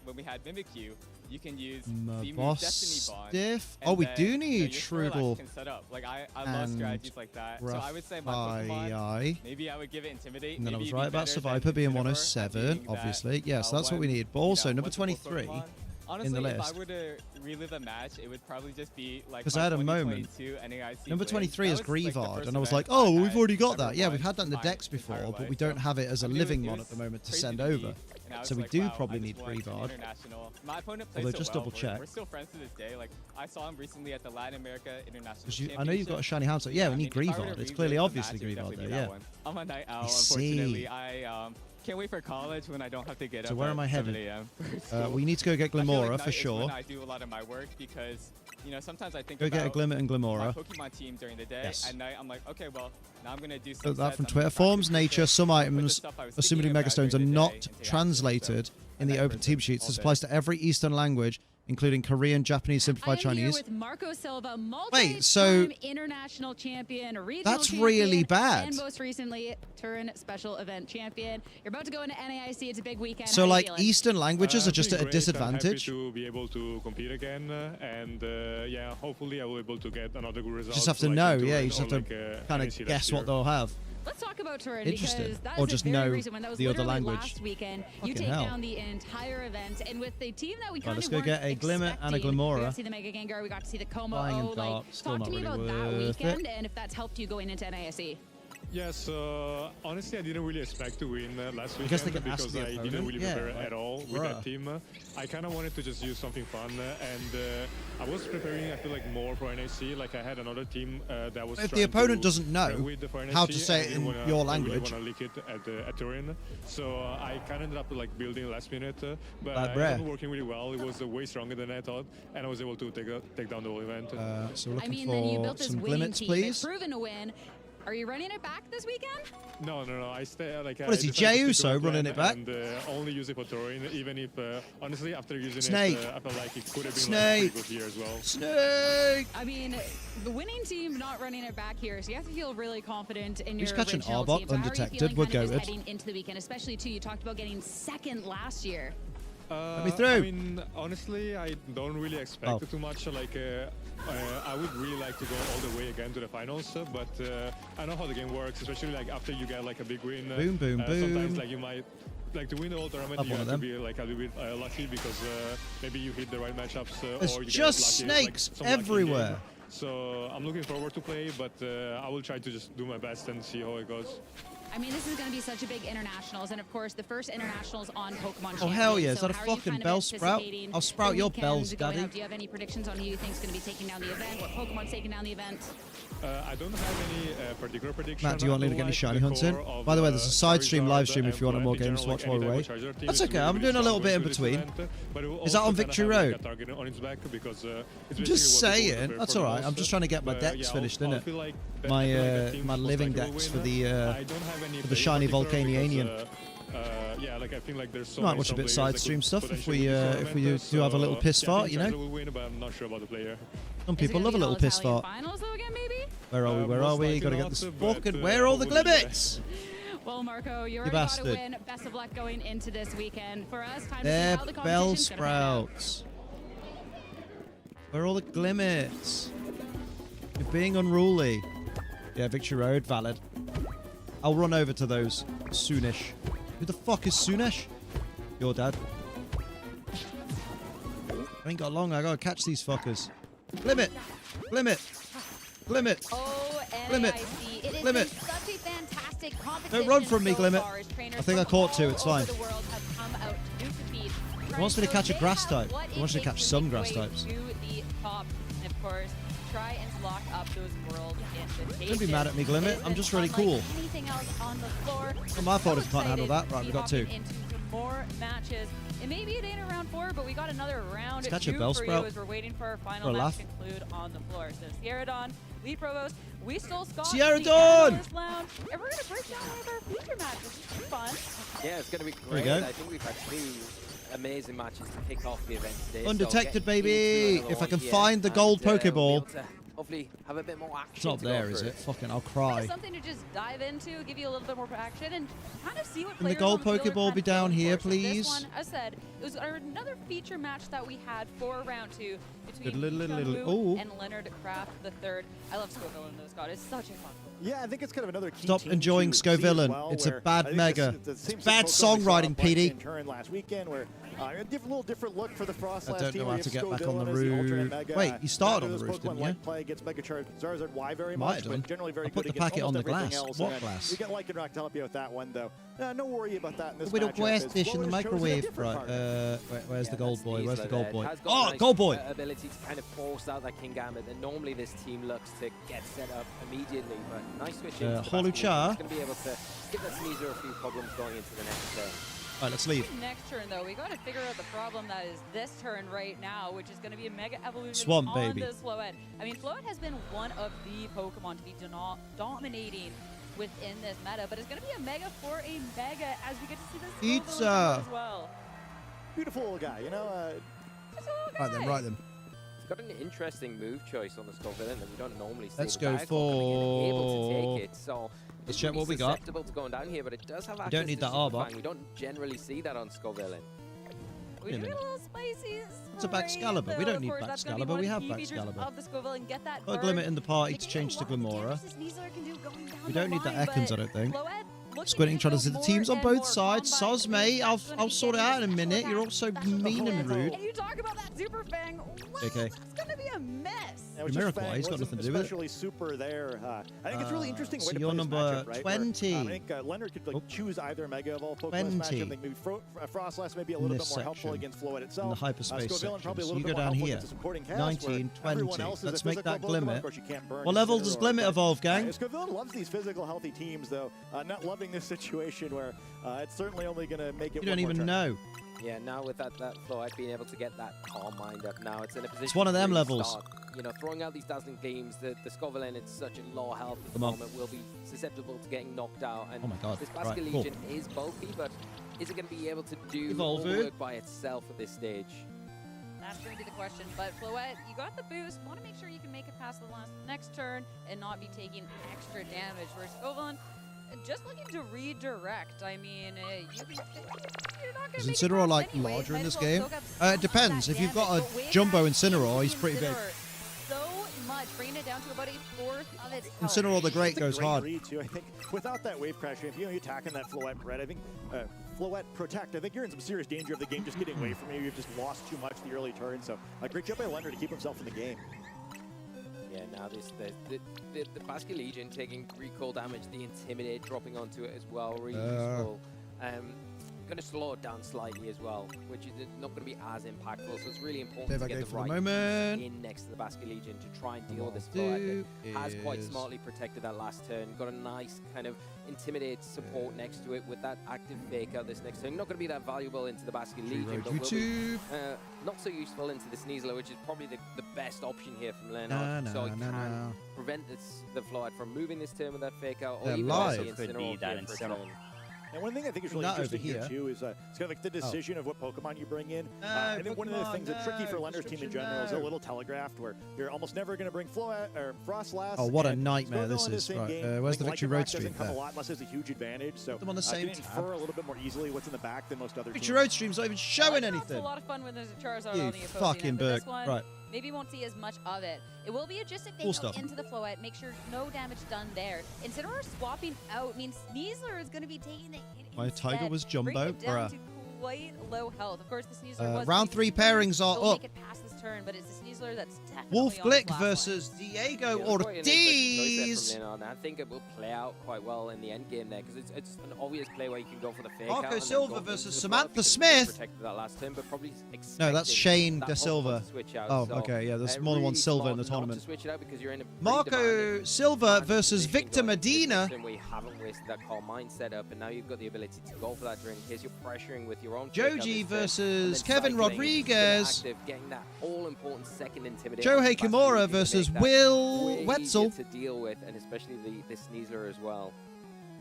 when we had Mimikyu. You can use Destiny Bond. Oh, we do need Trudel. Can set up. Like I love strategies like that. So I would say my Pokemon. Maybe I would give it Intimidate. And then I was right about Survivor being 107, obviously. Yes, that's what we need. But also number 23. Honestly, in the list. If I were to relive a match, it would probably just be like because I had a moment. NAIC Number 23 is Grievard, like and I was like, oh, well, we've already got that. Yeah, we've had that in the decks before, but we don't have it as a living one at the moment to send over. So we do probably need Grievard. My opponent Although just double check. We're still friends to this day. Like I saw him recently at the Latin America International Championship. I know you've got a shiny hound, so yeah, we need Grievard. It's clearly obviously Grievard there, yeah. I'm a night owl, unfortunately. I can't wait for college when I don't have to get up. So where am I headed? We need to go get Glimora for sure. I do a lot of my work because sometimes I think go get a Glimmer and Glimora. My Pokemon team during the day. Yes. At night I'm like, okay, well now I'm gonna do some. That from Twitter forms, nature. Some items, assuming Megastones, are not translated in the open team sheets. This applies to every Eastern language. including Korean, Japanese, simplified Chinese. With Marco Silva, wait, so international champion, regional that's champion, really bad. And most recently, Turin special event champion. You're about to go into NAIC. It's a big weekend. So, like, Eastern languages are just at a I'm disadvantage. happy to be able to compete again, and yeah, hopefully I will be able to get another good result. You just have to know, yeah. You just have to kind of guess what they'll have. Let's talk about Turin Interesting. because that Or is just the very know reason when that was the other literally language. last weekend. You Fucking take hell. down the entire event, and with the team that we Right, kind let's of go weren't get a Glimmer and a expecting, we Glimora. got to see the Mega Gengar, we got to see the Como. Flying and Like, Dark, still talk not to me really about that worth weekend it. and if that's helped you going into NAIC. Yes, honestly, I didn't really expect to win last I guess they weekend can ask because the I didn't opponent. really Yeah, prepare like, at all with bruh. that team. I kind of wanted to just use something fun, and I was preparing, I feel like, more for NIC. Like, I had another team that was If the trying opponent to doesn't know win the for how to NIC, say I it didn't in wanna- your I really language. want to leak it at Turin. So I kind of ended up like building last minute, but Bad I breath. ended up working really well. It was way stronger than I thought, and I was able to take down the whole event. So we're I looking mean, then you for built this some winning Glimmets, team. please. It's proven to win. Are you running it back this weekend? No. I stay like. What is he, I decided Jey to stick to Uso, my running plan it back? And only use it for Turin, even if honestly after using Snake. it, I felt like it could have been Snake. like a pretty good year as well. Snake. I mean, the winning team not running it back here, so you have to feel really confident in He's your catching original Arbok team. So how are you undetected. feeling We're kind of just goated. heading into the weekend, especially too? You talked about getting second last year. Let me through. I mean, honestly, I don't really expect Oh. too much. Like, I would really like to go all the way again to the finals, but I know how the game works, especially like after you get like a big win. Boom, boom, Sometimes boom. like you might. Like to win the whole tournament, Up you one have of to them. be like a little bit lucky because maybe you hit the right matchups There's or you just get lucky, snakes like, some lucky everywhere. game. So I'm looking forward to play, but I will try to just do my best and see how it goes. I mean, this is going to be such a big internationals, and of course, the first internationals on Pokemon. Oh, hell yeah. Champions. Is So that a how are you fucking kind of bell sprout? anticipating I'll sprout the your weekend bells, going daddy. out? Do you have any predictions on who you think is going to be taking down the event? What Pokemon's taking down the event? I don't have any particular prediction. Matt, do you want me to get any shiny hunts in? By the way, there's a side stream, live stream if you want more games to watch while we're away. That's okay, I'm doing a little bit in between. Is that on Victory Road? I'm just saying. That's alright, I'm just trying to get my decks finished, innit? My living decks for the shiny Volcanianian. Yeah, like I think like there's so Might many watch a bit players side that stream could stuff if potentially we win do have a little piss yeah, I fart, think you know. Charizard will win, but I'm not sure about the player. Some people love a little piss fart. Where are we? Where are we? Gotta get this fucking. Where are all the Glimmets? Well, Marco, you You already got to bastard. win. Best of luck going into this weekend. For us, time to see They're how the bell competition's going to pan out. sprouts. Where are all the Glimmets? You're being unruly. Yeah, Victory Road, valid. I'll run over to those soonish. Who the fuck is Soonish? Your dad. I ain't got long. I gotta catch these fuckers. Glimmet! Glimmet! Glimmet! Oh, Glimmet! NAIC. It has Glimmet! been such a fantastic competition. Don't run from me, so Glimmet. far as trainers I think I from caught two. all It's fine. over the world have come out to compete. He wants me to catch a They grass have type. what He it wants me to takes catch some make grass way types. To the top, and of course, try and lock up those world invitations. Don't be mad at me, Glimmet. I'm just really cool. Anything else on the floor? Not my fault if you So can't handle that. Right, excited we to got be two. hopping into some more matches. And maybe it ain't a round 4, but we got another round Let's catch a 2 bell for sprout. you as we're waiting for our final For a match laugh. to conclude on the floor. So Sierra Dawn, Lead Provost, we stole Scott Sierra from the Dawn! Analyst Lounge, and we're going to break down one of our feature matches. This is fun. Yeah, it's going to be There we great. go. I think we've had 2 amazing matches to kick off the event today. Undetected, so getting baby. into another If I one can here find the and, gold we'll be Pokeball. able to hopefully have a bit more action. It's not to go there, is through. it? Fucking, I'll cry. Something to just dive into, give you a little bit more action, and kind of see what Can the players gold on the field are Pokeball kind be of down going here, for. So this please? one, as I said, it was another feature match that we had for round 2 between Diddle-diddle-diddle. Chun-Woo Ooh. and Leonard Kraft III. I love Scoville in those, God. It's such a fun one. Yeah, I think it's kind of another key Stop team enjoying to see as Scovillain. well, It's a where bad I think mega. the It's same bad Pokemon we saw songwriting, in PD. Turin last weekend, where a little different look for the Frost I last don't team. know where how you to have get back on the Scovillain as the alternate roof. mega. Wait, you started on Those the roof, Pokemon didn't you? like play against Mega Charizard Y very Might much, have done. but generally very I put good the against packet on almost the everything glass. else. What And glass? We got Lycanroc to help you with that one, though. No worry about that in this We don't matchup, glass as dish in the Florida has chosen a microwave, different right? partner. Where's the gold boy? That's Where's the Niesler gold there. boy? Has got Oh, a nice, gold boy! Ability to kind of force out that King Gambit, and normally this team looks to get set up immediately, but nice switch into the Holuchar. He's going to be able to give that Sneasel a few problems going into the next turn. Alright, let's leave. Next turn, though, we got to figure out the problem that is this turn right now, which is going to be a Mega Evolution Swamp, on baby. the Floette. I mean, Floette has been one of the Pokemon to be dominating within this meta, but it's going to be a Mega for a Mega as we get to see this Pizza. as well. Beautiful little guy, you know. Right then, right then. It's got an interesting move choice on the Skull Villain that we don't normally see. Let's The go Dive Claw coming in and able for... to take it, so Let's check what we got. susceptible to going down here, but it does have We access don't need to that Super arbor. Fang. We don't generally see that on Skull Villain. We do get a little spicy. It's a Backscalibur. We don't need Backscalibur. We have Backscalibur. Of the Squirrel and get that Got a Glimmet in the party to change to Glimora. We don't need that Ekans, I don't think. Squinting, trying to see the teams on both sides. Soz, mate, I'll sort it out in a minute. You're all so mean and rude. And you talk about that Super Fang. Okay. It's going to be a mess. Yeah, Miracle, he's got nothing to do with it. Especially super there. I think it's really interesting way So to you're play this number matchup, right? 20. Where, I think Leonard could like choose either Mega Evolve Pokemon in this 20. matchup. I think maybe Frostlass may be a little bit more helpful against Floette itself. In the hyperspace Scovillain section. probably a So little you bit go more down helpful here. against the supporting cast, 19, where everyone 20. else is Let's a make physical that Pokemon. Glimmet. Of course, you can't burn What level does Incineroar, Glimmet but, evolve, gang? Scovillain loves these physical healthy teams, though. Not loving this situation where it's certainly only going to make it. You don't even know. Yeah, now with that Floette being able to get that Calm Mind up now, it's in a position It's one of to them really levels. start, you know, throwing out these dazzling gleams. The Scovillain, it's such a low health at the Come on. moment, will be susceptible to getting knocked out. And Oh my God. this Right, Basket cool. Legion is bulky, but is it going to be able to do Evolve all the it. work by itself at this stage? That's going to be the question. But Floette, you got the boost. Want to make sure you can make it past the next turn and not be taking extra damage. Whereas Scovillain, just looking to redirect. I mean, you're not going Is to make Incineroar it like past anyway. larger in Might this as well game? soak up some It of depends. that If you've got damage, a but with Jumbo that Incineroar, he's pretty big. So much, bringing it down to about a fourth of its Incineroar the Great It's a goes great hard. read, too. I think without that wave crash, if you're attacking that Floette red, I think Floette Protect, I think you're in some serious danger of the game just getting away from you. You've just lost too much the early turn. So a great job by Leonard to keep himself in the game. Yeah, now the Basket Legion taking recall damage, the Intimidate dropping onto it as well, really useful. Going to slow it down slightly as well, which is not going to be as impactful. So it's really important to get the right in next to the Basket Legion to try and deal with this Floette that has quite smartly protected that last turn. Got a nice kind of Intimidate support next to it with that active Fake Out this next turn. Not going to be that valuable into the Basket Legion, but will be not so useful into the Sneasler, which is probably the best option here from Leonard. So it can prevent the Floette from moving this turn with that Fake Out, or even live. the Incineroar here for a turn. And one thing I think is really Not interesting over here, here. too, is it's kind of like the decision of what Pokemon you bring in. I think one of the things that's tricky for Leonard's team in general is a little telegraphed, where you're almost never going to bring Floette or Frostlass. Oh, what a and nightmare Squirtle this in is. same Right, game. where's the Like Victory Lycanroc Road streak doesn't come there? a lot unless there's a huge advantage. So them on the same can tab. infer a little bit more easily what's in the back than most other teams. Victory Road stream's not even showing It's anything. a lot of fun when there's a Charizard You on the opposing fucking end, but this Burke. one, Right. maybe won't see as much of it. It will be a just a Cool fake out stuff. into the Floette. Make sure no damage done there. Incineroar swapping out means Sneasler is going to be taking the hit My Tiger instead. was Jumbo. Bring it down Bruh. to quite low health. Of course, the Sneasler was Round 3 pairings are will up. make it past this turn, but it's the Sneasler that's definitely Wolf on its Glick last versus Diego Yeah, quite an interesting choice Ortiz. there from Leonard, and I think it will play out quite well in the end game there, because it's an obvious play where you can go for the fake Marco out and then Silva go into versus the Samantha block because Smith. it's protected that last turn, but probably No, that's expecting Shane that Da Pokemon Silva. to switch out. Oh, So, okay, yeah, there's more than one really Silva in smart the not tournament. to switch it out because you're in a pretty Marco demanding Silva versus Victor going into this Medina. position where you haven't wasted that Calm Mind setup, and now you've got the ability to go for that during in case you're pressuring with your own fake out Joji this turn, versus and then Kevin cycling, Rodriguez. active, getting that all-important second intimidate. Shohei on the Basket Kimura Legion to versus make that Will way Wetzel. easier to deal with, and especially the Sneasler as well.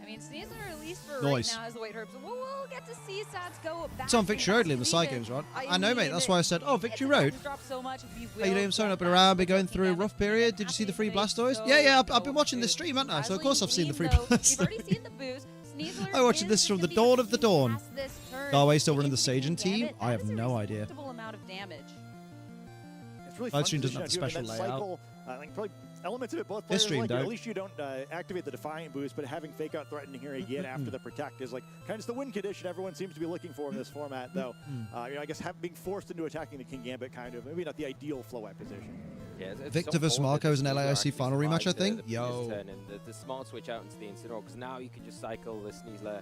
I mean, Sneasler, at least for Nice. right now, has the White Herbs. We'll get to see Sats go back. It's on Victory Road in the side games, right? I know, mate. That's why I said, oh, Victory Road. So much, How you doing? Sorry, I've been around, been going through a rough period. Did you see the free Blastoise? Yeah, I've been watching this stream, haven't I? So of course I've seen the free We've Blastoise. already seen the boost. Sneasler I'm watching this from the dawn of the dawn. this turn. Darway still running the Sagen team? Gambit, I that have is a no idea. respectable amount of damage. It's really Live fun stream doesn't have the position, special too, and that layout. cycle, I think probably elements of it both This players stream like it. don't. At least you don't activate the Defiant boost, but having Fake Out threatening here again after the Protect is like kind of the win condition everyone seems to be looking for in this format, though. I guess being forced into attacking the King Gambit kind of, maybe not the ideal Floette position. Yeah, it's Victor so versus important Marco that is an the Sneasler LAIC actually final rematch, I survives think. the previous Yo. turn, and the smart switch out into the Incineroar, because now you can just cycle the Sneasler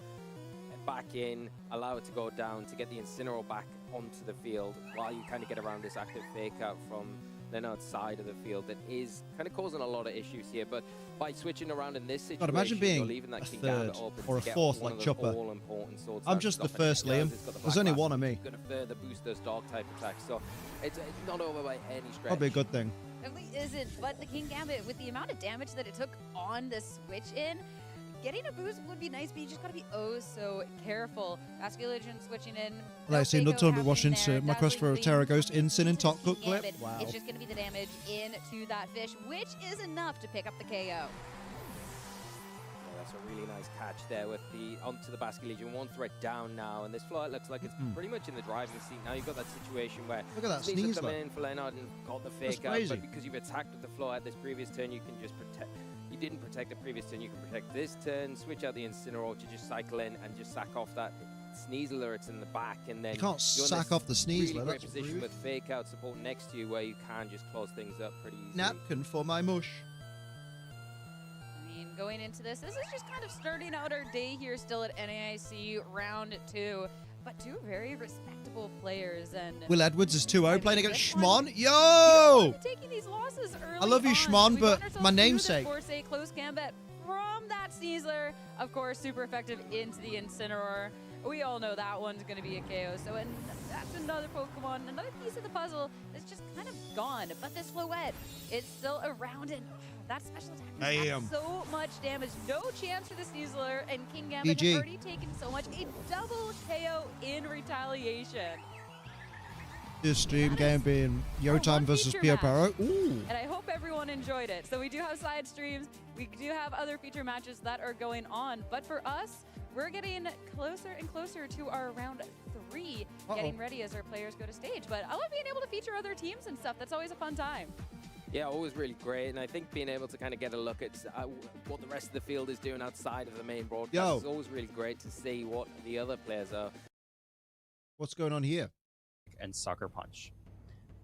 back in, allow it to go down to get the Incineroar back onto the field while you kind of get around this active fake out from Leonard's side of the field that is kind of causing a lot of issues here. But by switching around in this situation, God, imagine being you're leaving that a King third Gambit open or a to get fourth one like of Chopper. the all-important swords. I'm just the first, Liam. There's only one of me. Going to further boost those dog type attacks, so it's not over by any stretch. Probably a good thing. Definitely isn't, but the King Gambit, with the amount of damage that it took on the switch in, getting a boost would be nice, but you just gotta be oh so careful. Vasculation switching in. Let's see, not talking about watching my quest for a Terra Ghost Instant in top cook clip. Wow. It's just gonna be the damage into that fish, which is enough to pick up the KO. That's a really nice catch there with the onto the Basket Legion. One threat down now, and this flight looks like it's pretty much in the driving seat. Now you've got that situation where look at that Sneasler sneeze come in for Leonard and caught the fake out, but because you've attacked with the flight this previous turn, you can just protect. You didn't protect the previous turn, you can protect this turn, switch out the Incineroar to just cycle in and just sack off that Sneasler. It's in the back, and then you can't sack off the Sneasler. Really great that's position rude. with fake out support next to you where you can just close things up pretty easily. Napkin for my mush. Going into this is just kind of starting out our day here still at NAIC round 2, but two very respectable players. And Will Edwards is 2-0 playing against Schmon. Yo! Taking these losses early I love you, Schmon, but my namesake. Force a close gambit from that Sneasler. Of course, super effective into the Incineroar. We all know that one's going to be a KO. So and that's another Pokemon, another piece of the puzzle that's just kind of gone. But this Floette is still around, and that special attack has so much damage. No chance for the Sneasler, and King Gambit has already taken so much. A double KO in retaliation. This stream game being Yo Time versus Pio Paro. Ooh. And I hope everyone enjoyed it. So we do have side streams. We do have other feature matches that are going on. But for us, we're getting closer and closer to our round 3, getting ready as our players go to stage. But I love being able to feature other teams and stuff. That's always a fun time. Yeah, always really great, and I think being able to kind of get a look at what the rest of the field is doing outside of the main broadcast is always really great to see what the other players are. What's going on here? And Sucker Punch.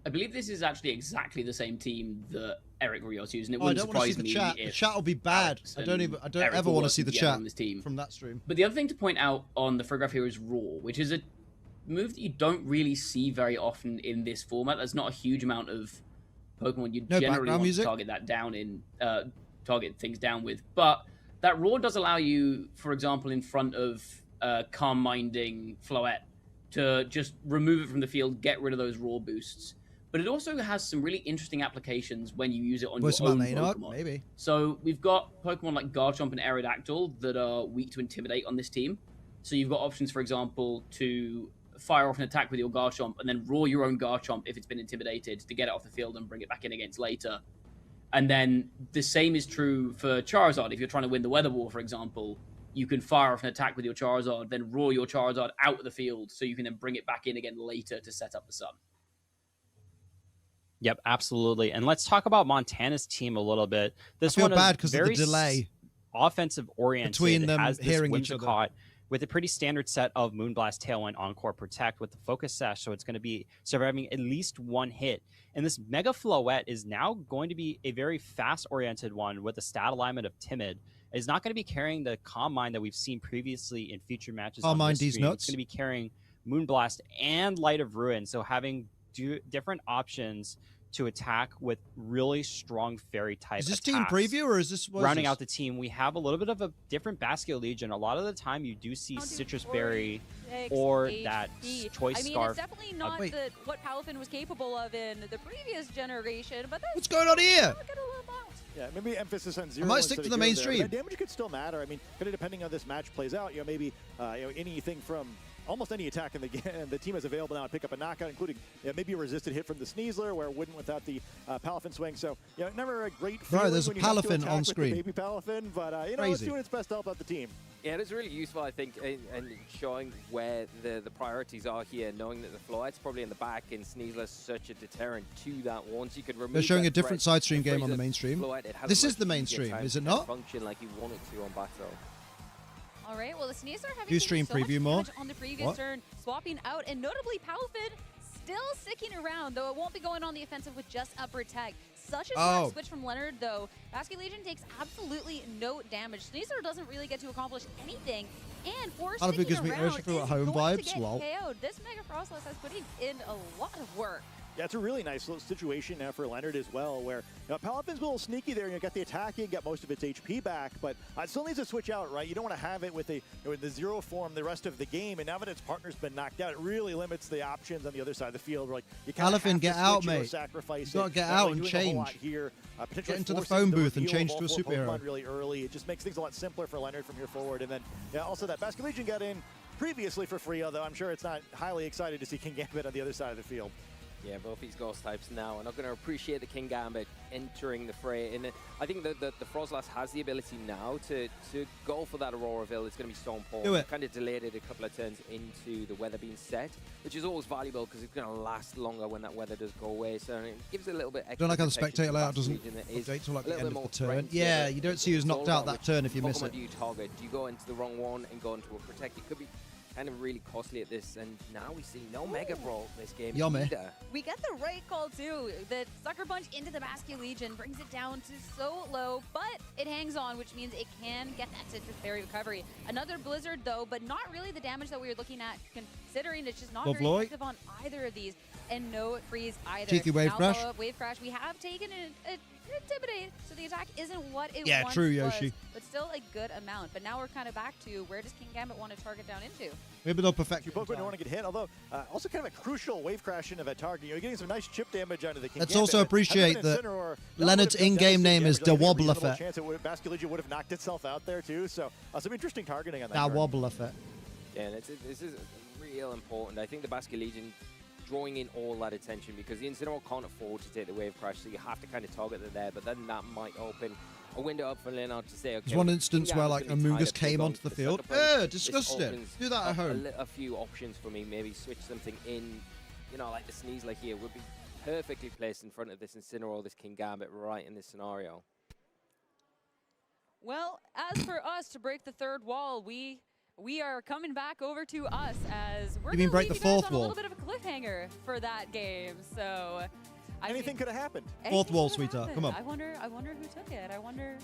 I believe this is actually exactly the same team that Eric Rios used, and it wouldn't surprise me if the chat will be bad. I don't ever want to see the chat from that stream. But the other thing to point out on the Frograph here is Roar, which is a move that you don't really see very often in this format. There's not a huge amount of Pokemon you generally want to target that down in, target things down with. But that Roar does allow you, for example, in front of Calm Minding Floette, to just remove it from the field, get rid of those Roar boosts. But it also has some really interesting applications when you use it on your own Pokemon. Maybe. So we've got Pokemon like Garchomp and Aerodactyl that are weak to Intimidate on this team. So you've got options, for example, to fire off an attack with your Garchomp and then roar your own Garchomp if it's been intimidated to get it off the field and bring it back in against later. And then the same is true for Charizard. If you're trying to win the Weather War, for example, you can fire off an attack with your Charizard, then roar your Charizard out of the field so you can then bring it back in again later to set up the sun. Yep, absolutely. And let's talk about Montana's team a little bit. This I feel one bad is because of very the delay. Offensive oriented. Between them has this hearing each other. Wintercott with a pretty standard set of Moonblast, Tailwind, Encore, Protect with the Focus Sash, so it's going to be surviving at least one hit. And this Mega Floette is now going to be a very fast-oriented one with a stat alignment of Timid. It's not going to be carrying the Calm Mind that we've seen previously in featured matches. Calm Mind these stream. nuts. It's going to be carrying Moonblast and Light of Ruin, so having different options to attack with really strong fairy type. Is this attacks. team preview or is this rounding out the team? We have a little bit of a different Basket Legion. A lot of the time, you do see Citrus Berry or that Choice Scarf. It's definitely not what Palafin was capable of in the previous generation. But what's going on here? Yeah, maybe emphasis on zero. I might stick to the mainstream. That damage could still matter. I mean, kind of depending on how this match plays out. You know, maybe anything from almost any attack in the team is available now to pick up a knockout, including maybe a resisted hit from the Sneasler, where it wouldn't without the Palafin swing. So, never a great feeling. Bro, there's a when you have to Palafin attack on with screen. the baby Palafin, but it's doing its best to help out the team. Yeah, it's really useful, I think, in showing where the priorities are here, knowing that the Floette's probably in the back and Sneasler's such a deterrent to that. Once you could remove They're showing that a different threat, side stream game on the mainstream. This is the mainstream, is it not? Function like you want it to on Battle. All right, well, the Sneasler having You stream so much preview more? damage on the previous turn, swapping out, and notably Palafin still sticking around, though it won't be going on the offensive with just a Protect. Such a smart switch from Leonard, though. Basket Legion takes absolutely no damage. Sneasler doesn't really get to accomplish anything, and for sticking around is home going vibes. to get Wow. KO'd. This Mega Frostless has put in a lot of work Yeah, it's a really nice little situation now for Leonard as well, where Palafin's a little sneaky there. You got the attacking, got most of its HP back, but it still needs to switch out, right? You don't want to have it with the zero form the rest of the game, and now that its partner's been knocked out, it really limits the options on the other side of the field. Like you Palafin, get out, mate. Sacrifice you got to get out and change. Here, get into the phone booth and change to a superhero. Pokemon really early. It just makes things a lot simpler for Leonard from here forward. And then also that Basket Legion got in previously for free, although I'm sure it's not highly excited to see King Gambit on the other side of the field. Yeah, both these ghost types now are not going to appreciate the King Gambit entering the fray. And I think that the Frostlass has the ability now to go for that Auroraville. It's going to be so important. Do it. Kind of delayed it a couple of turns into the weather being set, which is always valuable because it's going to last longer when that weather does go away. So it gives it a little bit extra. I don't like how the spectator layout doesn't update till like the end of the turn. Yeah, you don't see who's knocked out that turn if you miss it. Do you target? Do you go into the wrong one and go into a protect? It could be kind of really costly at this, and now we see no Mega Brawl this game either. We get the right call too. The Sucker Punch into the Basket Legion brings it down to so low, but it hangs on, which means it can get that Citrus Berry recovery. Another Blizzard though, but not really the damage that we were looking at, considering it's just not very effective on either of these, and no freeze either. Cheeky Wave Crash. Wave Crash. We have taken an Intimidate, so the attack isn't what it once true, Yoshi. was, but still a good amount. But now we're kind of back to where does King Gambit want to target down into? Maybe they'll perfect it. Pokemon don't want to get hit, although also kind of a crucial wave crash into that target. You're getting some nice chip damage onto the King Let's Gambit. also appreciate that Leonard's in-game name is Da Wobble Effect. Basket Legion would have knocked itself out there too, so some interesting targeting on that. Da Wobble Effect. Yeah, and this is real important. I think the Basket Legion drawing in all that attention because the Incineroar can't afford to take the Wave Crash, so you have to kind of target it there, but then that might open a window up for Leonard to say, okay. There's one instance where like Amoonguss came onto the field. Disgusting. Do that at home. A few options for me, maybe switch something in, like the Sneasler here would be perfectly placed in front of this Incineroar, this King Gambit right in this scenario. Well, as for us to break the third wall, we are coming back over to us as we're going to leave you guys on a little bit of a cliffhanger for that game. So anything could have happened. Fourth wall, sweetheart. Come on. I wonder who took it. I wonder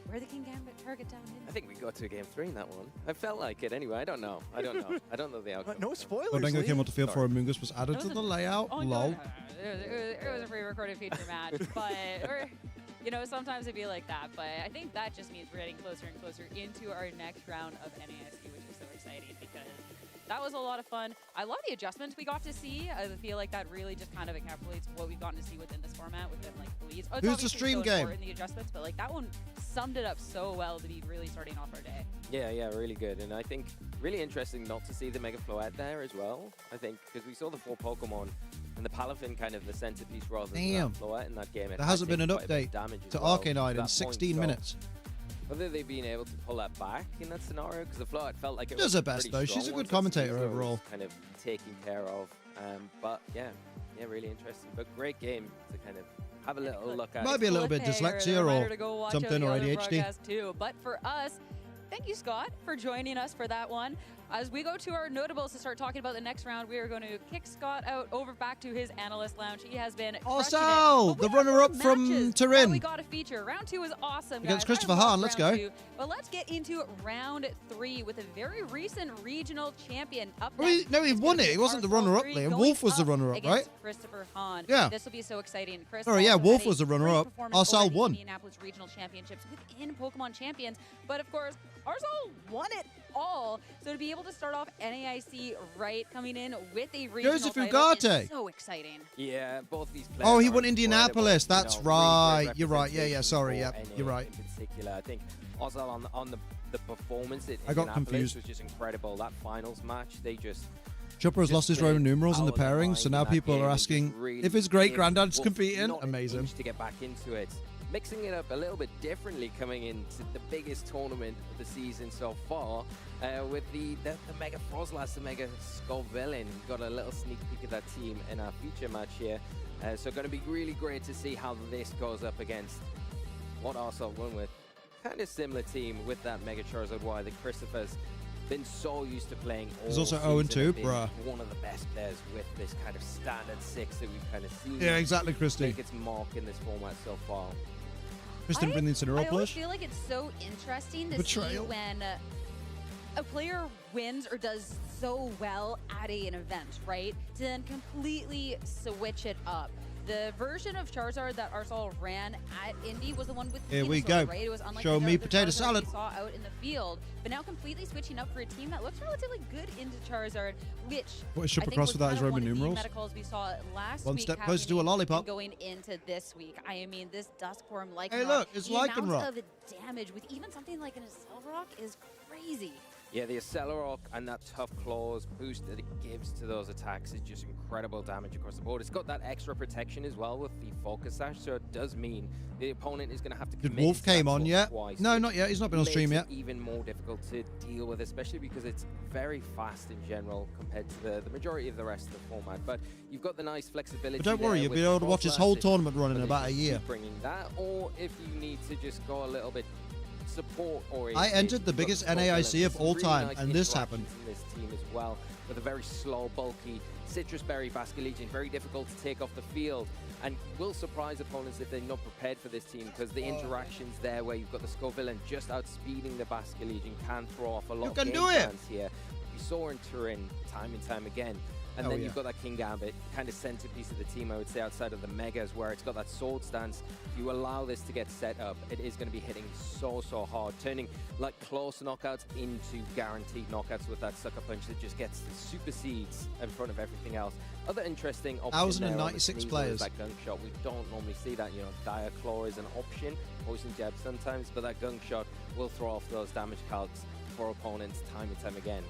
where the King Gambit target down in. I think we got to game 3 in that one. I felt like it anyway. I don't know. I don't know the outcome. No spoilers. Odengo came onto the field for Amoonguss was added to the layout. Lol. It was a pre-recorded feature match, but sometimes it'd be like that. But I think that just means we're getting closer and closer into our next round of NAIC, which is so exciting because that was a lot of fun. I love the adjustments we got to see. I feel like that really just kind of encapsulates what we've gotten to see within this format within like the leads. Who's the stream game? In the adjustments, but like that one summed it up so well to be really starting off our day. Yeah, really good. And I think really interesting not to see the Mega Floette there as well. I think because we saw the 4 Pokemon and the Palafin kind of the centerpiece rather than the Floette in that game. There hasn't been an update to Arcanine in 16 minutes. Whether they've been able to pull that back in that scenario, because the Floette felt like it does her best though. She's a good commentator overall. Kind of taking care of, but yeah, really interesting. But great game to kind of have a little look at. Might be a little bit dyslexia or something or ADHD. Too. But for us, thank you, Scott, for joining us for that one. As we go to our notables to start talking about the next round, we are going to kick Scott out over back to his analyst lounge. He has been also the runner-up from Turin. We got a feature. Round 2 was awesome, against Christopher Hahn. Let's go. But let's get into round 3 with a very recent regional champion. Up next, no, he won it. He wasn't the runner-up. Liam Wolf was the runner-up, right? Christopher Hahn. Yeah. This will be so exciting. Chris. Oh yeah, Wolf was the runner-up. Arsal won. Indianapolis Regional Championships within Pokemon Champions, but of course, Arsal won it all. So to be able to start off NAIC right, coming in with a regional Joseph title Ugarte. is so exciting. Yeah, both these players. Oh, he won Indianapolis. That's right. You're right. Yeah. Sorry. Yeah, you're right. In particular, I think also on the performance at I got confused. Was just incredible. That finals match, they just. Chopper has lost his Roman numerals in the pairing, so now people are asking if his great granddad's competing. Amazing. To get back into it. Mixing it up a little bit differently coming into the biggest tournament of the season so far with the Mega Frostlass, the Mega Skull Villain. Got a little sneak peek of that team in our feature match here. So going to be really great to see how this goes up against what Arsal won with. Kind of similar team with that Mega Charizard Y that Christopher's been so used to playing all He's also 0-2, bruh. One of the best players with this kind of standard 6 that we've kind of seen. Yeah, exactly, Christy. Make its mark in this format so far. Kristen bring the Incineroar I always feel like it's so interesting to see when a player wins or does so well at an event, right, to then completely switch it up. The version of Charizard that Arsenal ran at Indy was the one with Here Venusaur, we go. right? It was unlike Show me the potato Charizard salad. we saw out in the field, but now completely switching up for a team that looks relatively good into Charizard, which What is I triple think cross was without kind his of Roman one of the numerals? medicals we saw last One week step closer to a happening lollipop. and going into this week. I mean, this Duskform Lycanroc, Hey, look, it's the Lycanroc. amount of damage with even something like an Accelerock is crazy. Yeah, the Accelerock and that Tough Claws boost that it gives to those attacks is just incredible damage across the board. It's got that extra protection as well with the Focus Sash, so it does mean the opponent is going to have to Did commit Wolf to that came on sword yet? twice, No, which not yet. He's not been on stream makes yet. it even more difficult to deal with, especially because it's very fast in general compared to the majority of the rest of the format. But you've got the nice flexibility. But don't worry, there you'll with be the able to watch his Frostlass whole if- tournament run in whether about a you year. keep bringing that, or if you need to just go a little bit support oriented. I entered the You've got biggest Scorpion NAIC and of some all really time, nice and this interactions happened. in this team as well, with a very slow, bulky Citrus Berry Basculegion, very difficult to take off the field, and will surprise opponents if they're not prepared for this team, because the interactions there where you've got the Scovillain just outspeeding the Basculegion can throw off a lot You of can game do it! plans here. We saw in Turin time and time again. And then you've got that King Gambit, kind of centerpiece of the team, I would say, outside of the Megas, where it's got that sword stance. If you allow this to get set up, it is going to be hitting so hard, turning like close knockouts into guaranteed knockouts with that Sucker Punch that just gets the supersedes in front of everything else. Other interesting option there on the 1,096 Sneasel players. is that Gunk Shot. We don't normally see that, you know, Dire Claw is an option, Poison Jab sometimes, but that Gunk Shot will throw off those damage calcs for opponents time and time again.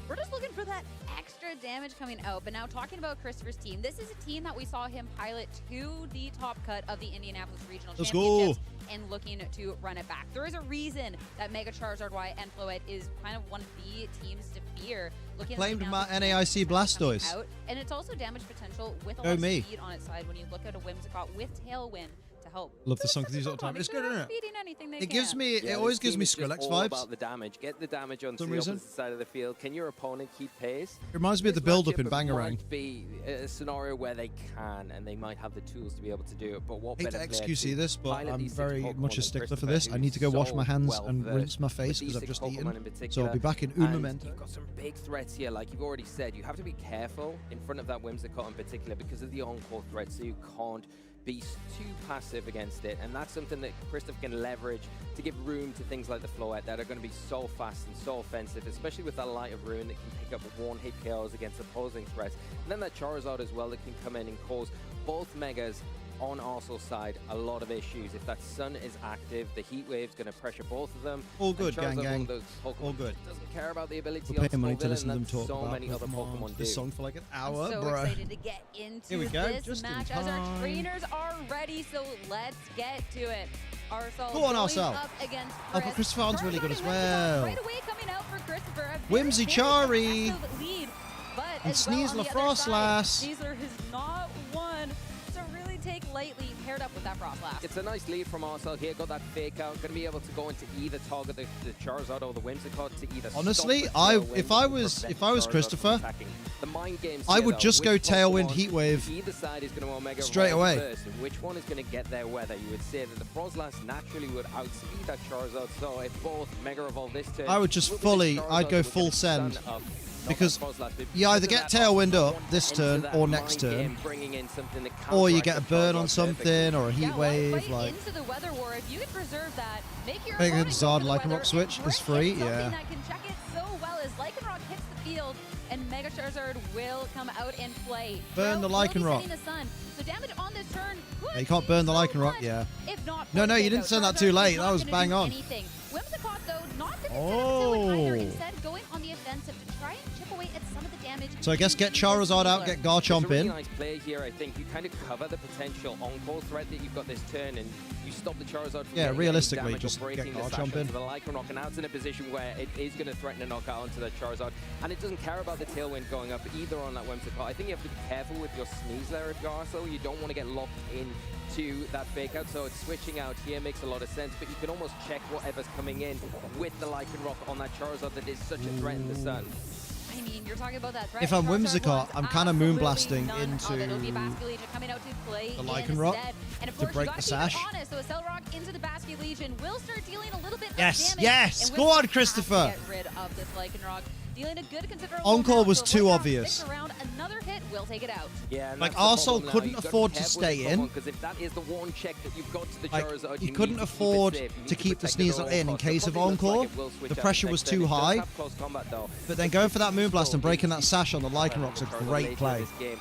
We're just looking for that extra damage coming out. But now talking about Christopher's team, this is a team that we saw him pilot to the top cut of the Indianapolis Regional Let's Championships and looking to run it back. There is a reason that Mega Charizard Y and Floette is kind of one of the teams to fear. Looking Claimed at the my amount of NAIC damage coming Blastoise. out, and it's also damage potential with a Go lot me. of speed on its side when you look at a Whimsicott with Tailwind to help. Love the song these all the time. It's good, isn't it? Feeding anything they It gives can. me, it always gives me Skrillex all vibes. about the damage. Get the damage onto Some the reason. opposite side of the field. Can your opponent keep pace? It reminds me of the This build-up in matchup Bangarang. might be a scenario where they can, and they might have the tools to be able to do it. But what I hate better to player XQC to this, but pilot I'm these six very Pokemon much a than stickler for Christopher, this. I who's need to go wash so my hands and well-versed rinse my with face these because I've six just Pokemon eaten. in So particular. I'll be back in And Umament. You've got some big threats here, like you've already said. You have to be careful in front of that Whimsicott in particular because of the on-court threat, so you can't be too passive against it, and that's something that Christoph can leverage to give room to things like the Floette that are going to be so fast and so offensive, especially with that Light of Ruin that can pick up one-hit KOs against opposing threats, and then that Charizard as well that can come in and cause both Megas on Arsenal's side a lot of issues. If that Sun is active, the Heat Wave's going to pressure both of them. All good, and Charizard's gang, one gang. of those Pokemon All good. that doesn't care about the ability We're of paying money to Scovillain, listen to them and talk so about many other Pokemon do. this song for like an I'm hour, so bro. excited to get into Here we go, this just in match as our time. trainers are ready, so let's get to it. Arsal Go on, going Arsal. up against Oh, Chris. but Chris Farn's really good Charizard as and Whimsicott well. Right away coming out for Christopher. A Whimsy very Chari. aggressive lead, but And as well Sneasler on the other Frostlass. side, Sneasler has not won to really take lightly paired up with that Frostlass. It's a nice lead from Arsal here. Got that fake out. Going to be able to go into either target the Charizard or the Whimsicott to either. Honestly, stop the Tailwind if I or was prevent Charizard from Christopher, attacking, the mind games I here, would though, just go which Tailwind, Pokemon Heatwave either side is going to Omega straight Evolve away. first, and which one is going to get their weather? You would say that the Frostlass naturally would outspeed that Charizard. So if both Mega Evolve this turn, I would just it will be fully, the I'd Charizard go that would full get the send. stun up, not Because that Frostlass. But you either because get of that, Tailwind Arsal up want to this enter turn that or mind next turn, game, bringing in something that or you counteracts get a the burn on Charizard something or a heat Yeah, wave. fight Like, into the weather war. If you can preserve that, make your Big opponent go Zard for the Lycanroc weather switch and is bring free, in something yeah. that can check it so well as Lycanroc hits the field and Mega Charizard will come out and play. Burn the Will be Lycanroc. setting the sun. So damage on this turn could Yeah, you can't burn the be so Lycanroc, much, yeah. if not No, full you takeout. didn't send that Charizard too is late. not That was gonna bang do on. anything. Whimsicott, though, not going to send it to either. Oh. Instead, going on the offensive to try and chip away at some of the damage. So I guess get Charizard out, get Garchomp It's a really in. nice play here. I think you kind of cover the potential on-call threat that you've got this turn, and you stop the Charizard from Yeah, getting realistically, any damage just or breaking get the Garchomp sash in. onto the Lycanroc, and now it's in a position where it is going to threaten a knockout onto that Charizard, and it doesn't care about the Tailwind going up either on that Whimsicott. I think you have to be careful with your sneeze there if you're Arsal. You don't want to get locked in to that fake out, so it's switching out here makes a lot of sense, but you can almost check whatever's coming in with the Lycanroc on that Charizard that is such a threat in the sun. I mean, you're talking about that threat. If I'm Whimsicott, I'm kind of moonblasting into the Lycanroc to break the sash. Honest, so a Cellrock into the Basket Legion will start dealing a little bit of Yes, damage. yes, go on, Christopher. Get rid of this Lycanroc. Dealing a good considerable Encore amount, was so too Lycanroc obvious. sticks around, another hit will take it out. Yeah, like Arsehole couldn't afford to stay in. Because if that is the one check that you've got to the Like, Charizard, he couldn't afford to keep the Sneasel in case of Encore. The pressure was too high. But then going for that Moonblast and breaking that sash on the Lycanroc's a great play. We're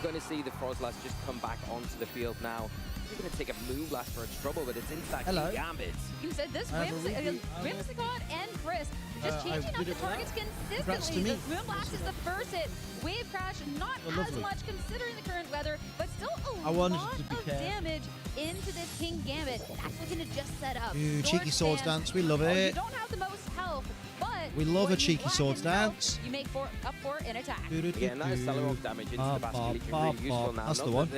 going to see the Frozlast just come back onto the field now. He's going to take a Moonblast for its trouble, but it's into that Gambit. You said this Whimsicott and Chris just changing up the targets consistently. The Moonblast is the first hit. Wave Crash, not as much considering the current weather, but still a lot of damage into this King Gambit. That's looking to just set up. Ooh, cheeky swords dance. We love it. You don't have the most health, but we love a cheeky swords dance. You make up for in attack. Yeah, and that is Cellrock damage into the Basket Legion. Really useful now. That's the Not one. that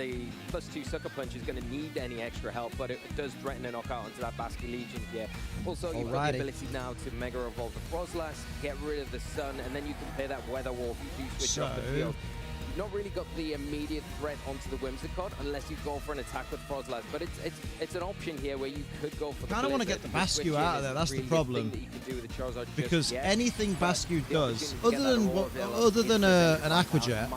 the +2 Sucker Punch is going to need any extra help, but it does threaten a knockout onto that Basket Legion here. Also, you've got the ability now to Mega Evolve the Frozlast, get rid of the Sun, and then you can play that Weather Wall if you do switch off the field. You've not really got the immediate threat onto the Whimsicott unless you go for an attack with Frozlast, but it's an option here where you could go for the I don't want to get the Bascu out of there. That's the problem. Because anything Bascu does, other than an Aquajet,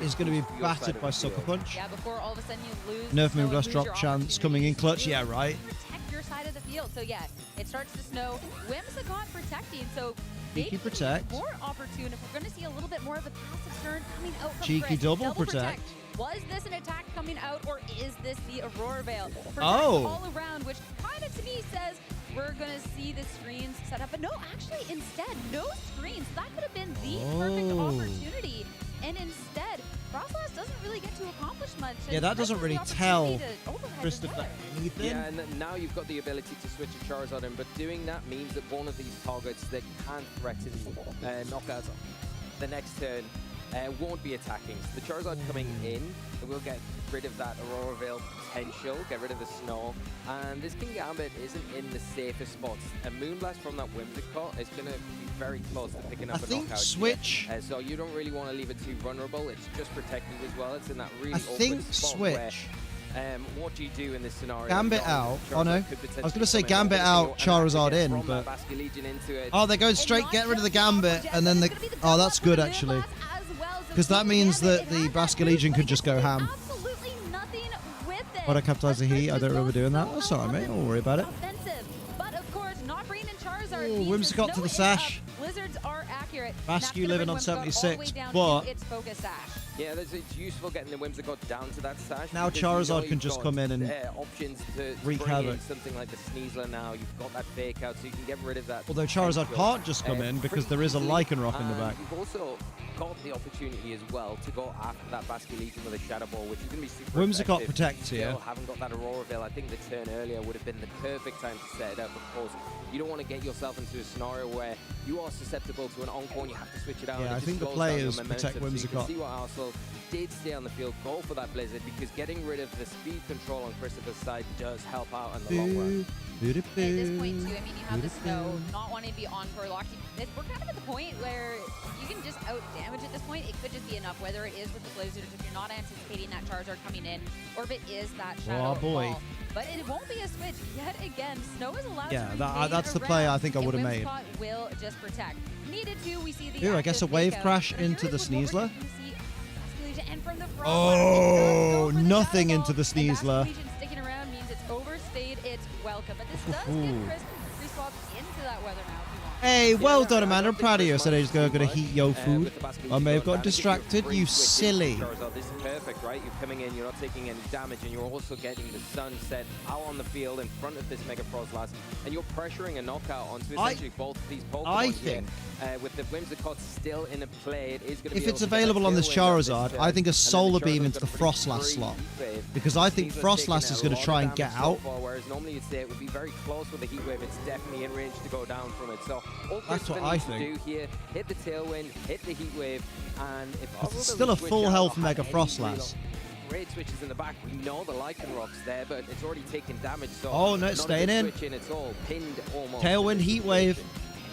is going to be battered by Sucker Punch. Yeah, before all of a sudden you lose. Nerf Moonblast drop chance coming in clutch. Yeah, right. Protect your side of the field. So yeah, it starts to snow. Whimsicott protecting. So Cheeky protect. More opportune if we're going to see a little bit more of a passive turn coming out from Cheeky Chris. double protect. Was this an attack coming out, or is this the Aurora Veil? Oh. All around, which kind of to me says we're going to see the screens set up. But no, actually, instead, no screens. That could have been the perfect opportunity. And instead, Frozlast doesn't really get to accomplish much. Yeah, that doesn't really tell Christopher anything. Yeah, and now you've got the ability to switch a Charizard in, but doing that means that one of these targets that can threaten knockouts the next turn won't be attacking. So the Charizard coming in, it will get rid of that Aurora Veil potential, get rid of the snow, and this King Gambit isn't in the safest spots. A Moonblast from that Whimsicott is going to be very close to picking up a knockout. Switch. So you don't really want to leave it too vulnerable. It's just protected as well. It's in that really awkward spot where, what do you do in this scenario? Gambit out. Oh no. I was going to say Gambit out, Charizard in, but... Oh, they're going straight, get rid of the Gambit, and then the... Oh, that's good, actually. Because that means that the Basket Legion could just go ham. But I capitalize the heat. I don't remember doing that. That's alright, mate. Don't worry about it. But of course, not bringing in Charizard. Ooh, Whimsicott to the sash. Blizzards are accurate. Bascu living on 76, but... Yeah, it's useful getting the Whimsicott down to that sash. Now Charizard can just come in and options to wreak bring havoc. in something like the Sneasler now. You've got that fake out, so you can get rid of that. Although Charizard can't just come in because there is a Lycanroc in the back. You've also got the opportunity as well to go after that Basket Legion with a Shadow Ball, which is going to be super Whimsicott effective. protects here. Still haven't got that Aurora Veil. I think the turn earlier would have been the perfect time to set it up. Of course, you don't want to get yourself into a scenario where you are susceptible to an Encore and you have to switch it out. Yeah, I think the play is protect Whimsicott. So you can see what Arsehole did stay on the field, go for that Blizzard, because getting rid of the speed control on Christopher's side does help out in the long run. At this point, too, I mean, you have the snow, not wanting to be Encore locked. We're kind of at the point where you can just out-damage at this point. It could just be enough, whether it is with the Blizzard, if you're not anticipating that Charizard coming in, or if it is that Shadow Ball. But it won't be a switch yet again. Snow is allowed to remain that's the play I think I would have made. Whimsicott will just protect. Needed to, we see the Ooh, I guess a wave fake crash out. into the Sneasler. And from the Oh, nothing into the Sneasler. Sticking around means it's overstayed its welcome. But this does give Chris free swaps into that weather now. Hey, well done, Amanda. I'm proud of you. I said I was going to heat yo food. I may have got distracted. You silly. This is perfect, right? You're coming in, you're not taking any damage, and you're also getting the sun set out on the field in front of this Mega Frozlast, and you're pressuring a knockout onto essentially both of these Pokemon. I think with the Whimsicott still in a play, it is going to be. If it's available on this Charizard, I think a Solar Beam into the Frostlass slot, because I think Frostlass is going to try and get out. Whereas normally you'd say it would be very close with the Heat Wave. It's definitely in range to go down from it. So all that's what I think. Do here, hit the Tailwind, hit the Heat Wave, and if it's still a full health Mega Frostlass. Great switches in the back. We know the Lycanroc's there, but it's already taken damage. So oh no, it's staying in. It's all pinned almost. Tailwind, Heat Wave.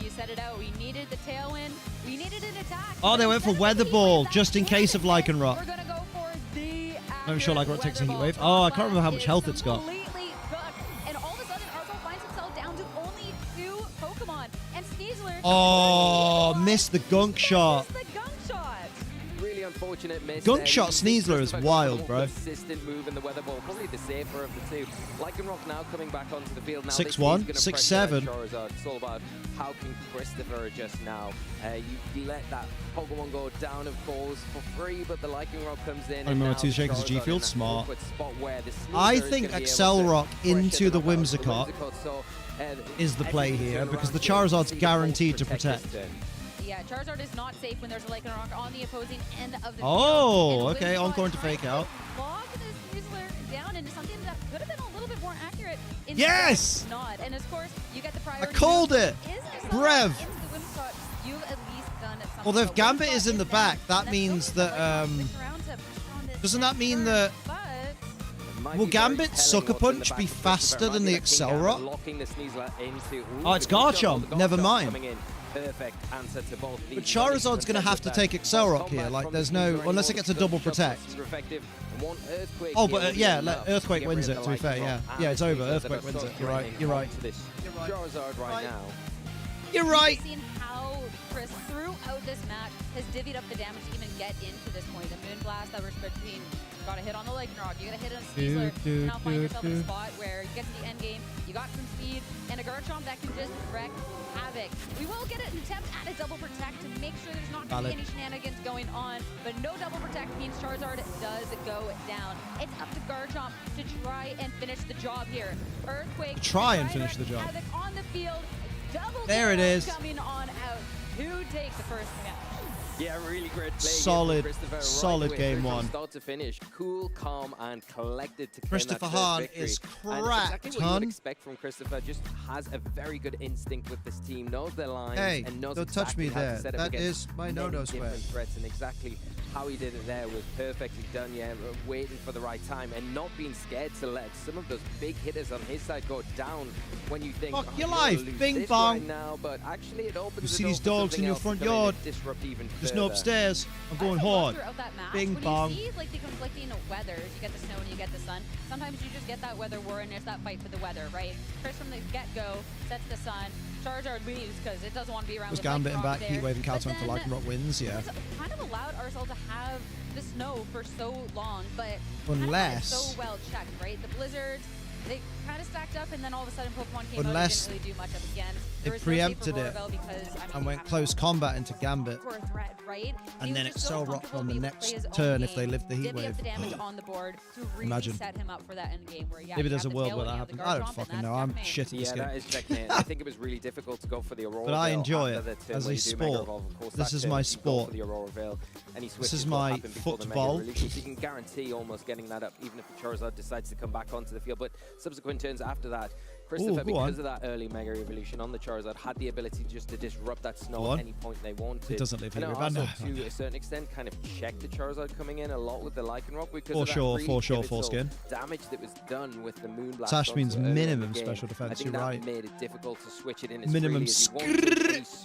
you said it out. We needed the tailwind. We needed an attack. Oh, they went for Weather Ball just in case of Lycanroc. We're going to go for the I'm sure Lycanroc takes a Heat Wave. Oh, I can't remember how much health it's got. Completely cooked. And all of a sudden, Arco finds himself down to only 2 Pokemon. And Sneasler... Oh, missed the gunk shot. Really unfortunate miss. Gunk shot Sneasler is wild, bro. Consistent move in the Weather Ball, probably the safer of the two. Lycanroc now coming back onto the field. Now 6-1, 6-7. It's all about how can Christopher adjust now. You let that Pokemon go down, of course, for free, but the Lycanroc comes in. I remember 2 Shakers G Field, smart. I think Accelerock into the Whimsicott is the play here because the Charizard's guaranteed to protect. Yeah, Charizard is not safe when there's a Lycanroc on the opposing end of the field. Oh, okay, Encore into Fake Out. Lock this Sneasler down into something that could have been a little bit more accurate. Yes! Not. And of course, you get the priority. I called it! Brev! Although if Gambit is in the back, that means that, doesn't that mean that... Will Gambit's Sucker Punch be faster than the Accelerock? Oh, it's Garchomp. Never mind. Perfect answer to both. But Charizard's going to have to take Accelerock here. Like, there's no... Unless it gets a double protect. Oh, but yeah, Earthquake wins it, to be fair, yeah. Yeah, it's over. Earthquake wins it. You're right. You're right. Charizard right now. You're right. Seen how Chris throughout this match has divvied up the damage to even get into this point. The Moonblast that we're between, got a hit on the Lycanroc, you got a hit on Sneasler, you now find yourself in a spot where you get to the end game, you got some speed, and a Garchomp that can just wreak havoc. We will get an attempt at a double protect to make sure there's not going to be any shenanigans going on, but no double protect means Charizard does go down. It's up to Garchomp to try and finish the job here. Earthquake try and finish the job. Havoc on the field. Double there it is. Coming on out. Who takes the first match? Yeah, really great play. Solid game one. Start to finish, cool, calm, and collected to Christopher Hahn is cracked, exactly what you would expect from Christopher. Just has a very good instinct with this team, knows their lines, and knows don't touch me there. That is my no-no square. Threats, and exactly how he did it there was perfectly done. Yeah, waiting for the right time and not being scared to let some of those big hitters on his side go down when you think, fuck your life, bing bong. Right now, but actually it opens you see these dogs in your front yard. There's no upstairs. I'm going hard. Bing bong. You see like the conflicting weathers, you get the snow and you get the sun. Sometimes you just get that weather war and it's that fight for the weather, right? Chris from the get-go sets the sun. Charizard leaves because it doesn't want to be around. Was Gambit in back, Heat Wave and Counter for Lycanroc wins, yeah. It's kind of allowed Arcel to have the snow for so long, but unless so well checked, right? The blizzards, they kind of stacked up, and then all of a sudden Pokemon came out and didn't really do much up again. It preempted it and went close combat into Gambit. Threat, right? And then Accelerock on the next turn if they live the Heat Wave. The damage on the board to really Imagine. Set him up for that end game where, maybe there's a world where that happens. I don't fucking know. I'm shit at this game. That is checkmate. I think it was really difficult to go for the Aurora but I enjoy it as a sport. This is my sport. This is my football. You can guarantee almost getting that up, even if the Charizard decides to come back onto the field. But subsequent turns after that, Christopher, because of that early Mega Evolution on the Charizard, had the ability just to disrupt that snow at any point they wanted. It doesn't live here. And also, to a certain extent, kind of checked the Charizard coming in a lot with the Lycanroc because of that foreskin damage that was done with the Moonblast. Sash means minimum special defense. You're right. Made it difficult to switch it in as minimum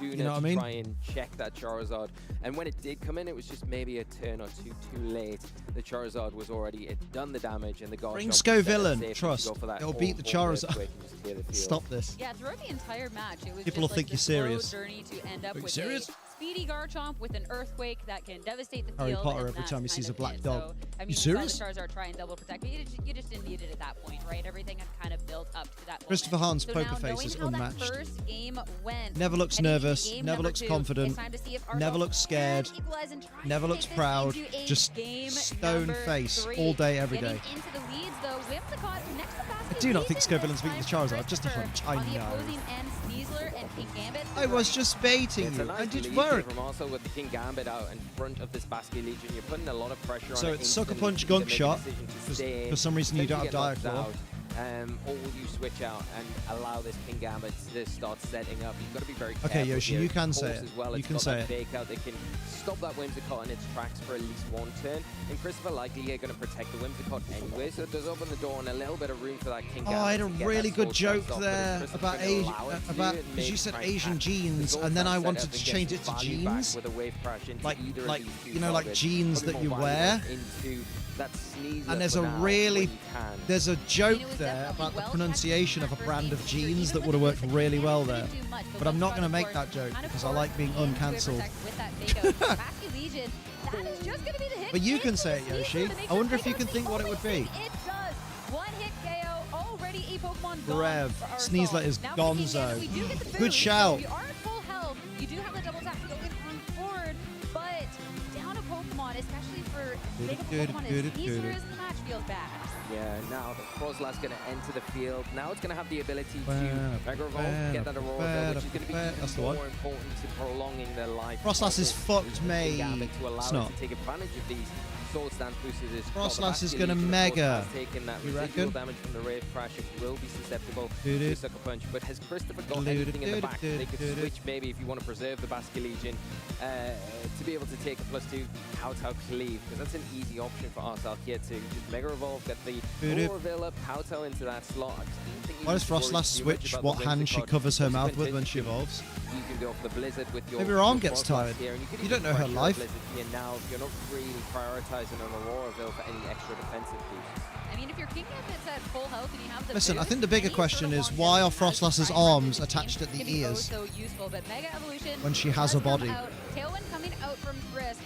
you know what I mean? Try and check that Charizard. And when it did come in, it was just maybe a turn or two too late. The Charizard was already done the damage, and the Garchomp bring Scovillain. Trust. It'll beat the Charizard. Stop this. Yeah, throughout the entire match, it was people will think you're serious. Journey to end up with serious? Speedy Garchomp with an Earthquake that can devastate the Harry field. Potter every time he sees a black dog. So, I mean, you serious? You saw the Charizard try and double protect, but you just didn't need it at that point, right? Everything had kind of built up to that moment. Christopher Hahn's so poker face is unmatched. First game went, never looks nervous, never looks confident, never looks scared, never looks proud, just stone face all day, every day. Into the leads, though, I do not think Scovillain's beating the Charizard, just a hunch, I know. I was just baiting you, and it worked. Also with the King Gambit out in front of this Basket Legion, you're putting a lot of pressure on it. So it's Sucker Punch, Gunk Shot, for some reason you don't have Dire Claw. or will you switch out and allow this Kingambit to start setting up? You've got to be very careful. Okay, Yoshi, here. you can Of say course, it. as well, You it's can got say that it. fake out. They can stop that Whimsicott in its tracks for at least one turn. And Christopher likely are going to protect the Whimsicott anyway, so it does open the door and a little bit of room for that Kingambit. Oh, I had a to get really that good sword joke touched off, there but if about Christopher's Asian, gonna allow it to about do it, because maybe you said try and Asian catch the jeans, sword and then I set wanted up to and change get it to value back jeans, with a wave crash into like either of these two you know, like targets. jeans Putting that you more wear. value into that sneezer And there's for a now really, when you can. there's a joke there about the pronunciation of a brand of jeans that would have worked really well there. But I'm not going to make that joke because I like being uncancelled. But you can say it, Yoshi. I wonder if you can think what it would be. It does. One hit KO, already a Pokemon Rev. gone for Sneasler is Now Gonzo. we do get the Good boost, shout. So you are at full health. You do have the double tap to go in on board, but down a Pokemon, especially for Mega Pokemon, as Sneasler is in the match, feels bad. Yeah, now the Frozla's going to enter the field. Now it's going to have the ability to Mega Evolve, get that Aurora Veil, which is going to be That's the more one. important to prolonging their life. Frostlass is fucked, mate. To allow It's it not. to take advantage of these sword stance boosters. Frostlass is gonna mega. Taking that You residual reckon? damage from the Rave Crash, it will be susceptible Doo-doo. to Sucker Punch. But has Christopher got anything in the back? They could switch maybe if you want to preserve the Basculegion to be able to take a +2 Kowtow Cleave, because that's an easy option for ourselves here to just Mega Evolve, get the Doo-doo. Aurora Veil up, Kowtow into that slot. I just don't think you Why need does to worry Frostlass too much switch about what the hand she Whimsicott. covers her mouth with Subsequent when she hits, evolves? You can go for the Blizzard with your. Maybe her arm your gets Frostlass tired. Here, and you, could You even don't know her pressure a life. Blizzard here now if you're not really prioritizing an Aurora Veil for any extra defensive boosts. I mean, if your Kingambit's at full health and you have the Listen, I boost, think the bigger any question sort is of why are longevity Frostlass's as arms Prime attached at the can be ears so useful, but Mega Evolution when she has does a body? come out, Tailwind coming out from Frisk.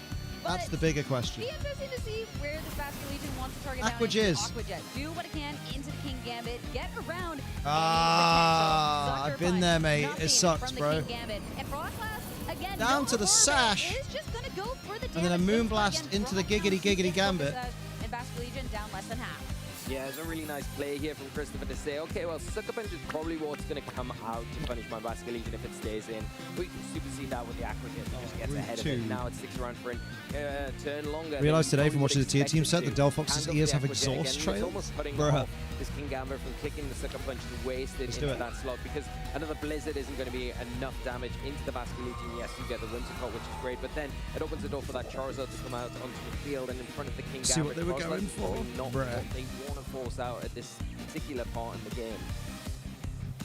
That's But the bigger question. be interesting to see where this Basculegion wants to target Aqua down into Jizz. Aquajet. Do what it can into the Kingambit, get around Ah, any I've potential been there, mate. Nothing It sucks, from the bro. Kingambit. And Frostlass, again, Down no to the Aurora, sash. is just gonna go for the And then a damage. Moonblast Again, into the Frostlass giggity giggity gets Focus gambit. Sash, and Basculegion down less than half. Yeah, it's a really nice play here from Christopher to say, okay, well, Sucker Punch is probably what's going to come out to punish my Basculegion if it stays in. We can supersede that with the Aquajet. It just gets ahead of it. Now it sticks around for a turn longer. Realised today from watching the tier expect team it set to. that Delphox's Hand off ears the have Aquajet exhaust again, and it's trails. almost cutting Bruh. off this Kingambit from kicking the Sucker Punch and wasted Let's do into it. that slot, because another Blizzard isn't going to be enough damage into the Basculegion. Yes, you get the Whimsicott, which is great, but then it opens the door for that Charizard to come out onto the field and in front of the Kingambit. See what they were Frostlass going is probably for? Not Bruh. what they want to force out at this particular part in the game.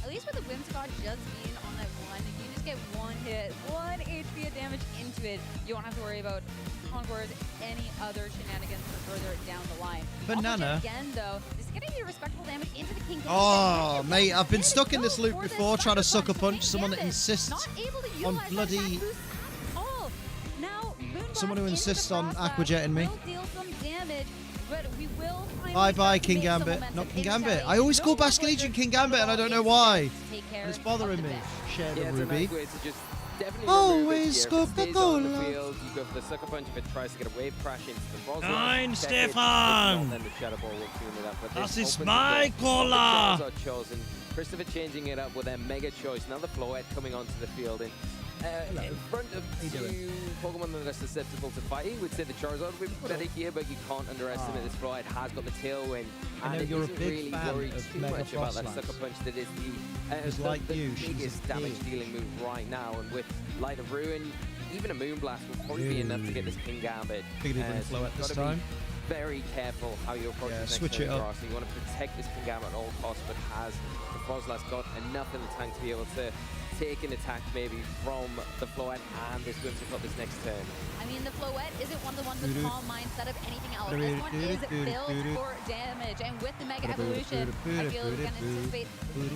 At least with the Whimsicott just being on that one, if you just get one hit, 1 HP of damage into it, you won't have to worry about concours, any other shenanigans further down the line. Banana. Aquajet again, though, this is going to be respectable damage into the King. Oh, mate, I've been stuck in this loop before trying to sucker punch someone that insists on bloody... Now, Someone who insists on Aquajetting me. will deal some damage, but we will finally Bye-bye, start to King make some Gambit. momentum Not King in Gambit. Sally. I always No call more Basculegion Blizzard King Gambit, and I don't know to why. take care And it's of bothering the me. best. Share the Yeah, it's a Ruby. nice way to just definitely Always remove it here. If it stays on the Coca-Cola. field, you go for the Sucker Punch. If it tries to get a wave crash into the Frostlass, Nine, check it. If Stefan. not, then the Shadow Ball will tune it up. But Das this ist opens my the door. cola. The Charizard chosen. Christopher changing it up with their Mega Choice. Now the Floette coming onto the field. And in front of two Pokemon that are susceptible to fighting, we'd say the Charizard would be better here, but you can't underestimate this Floette. Has got the Tailwind. I And know it you're a isn't big really fan worried of too Mega much about that Frostlass. Sucker Punch that is Because the like you, she's a biggest damage dick. dealing move right now. And with Light of Ruin, even a Moonblast will probably be enough to get this King Gambit. Figured he'd bring So Floette you've this gotta be time. very careful how you approach Yeah, this next switch turn it up. across. So you want to protect this King Gambit at all costs, but has the Frostlass got enough in the tank to be able to take an attack maybe from the Floette and this Whimsicott this next turn? I mean, the Floette isn't one of the ones with calm mind set up anything else. This one is built for damage, and with the Mega Evolution, I feel we can anticipate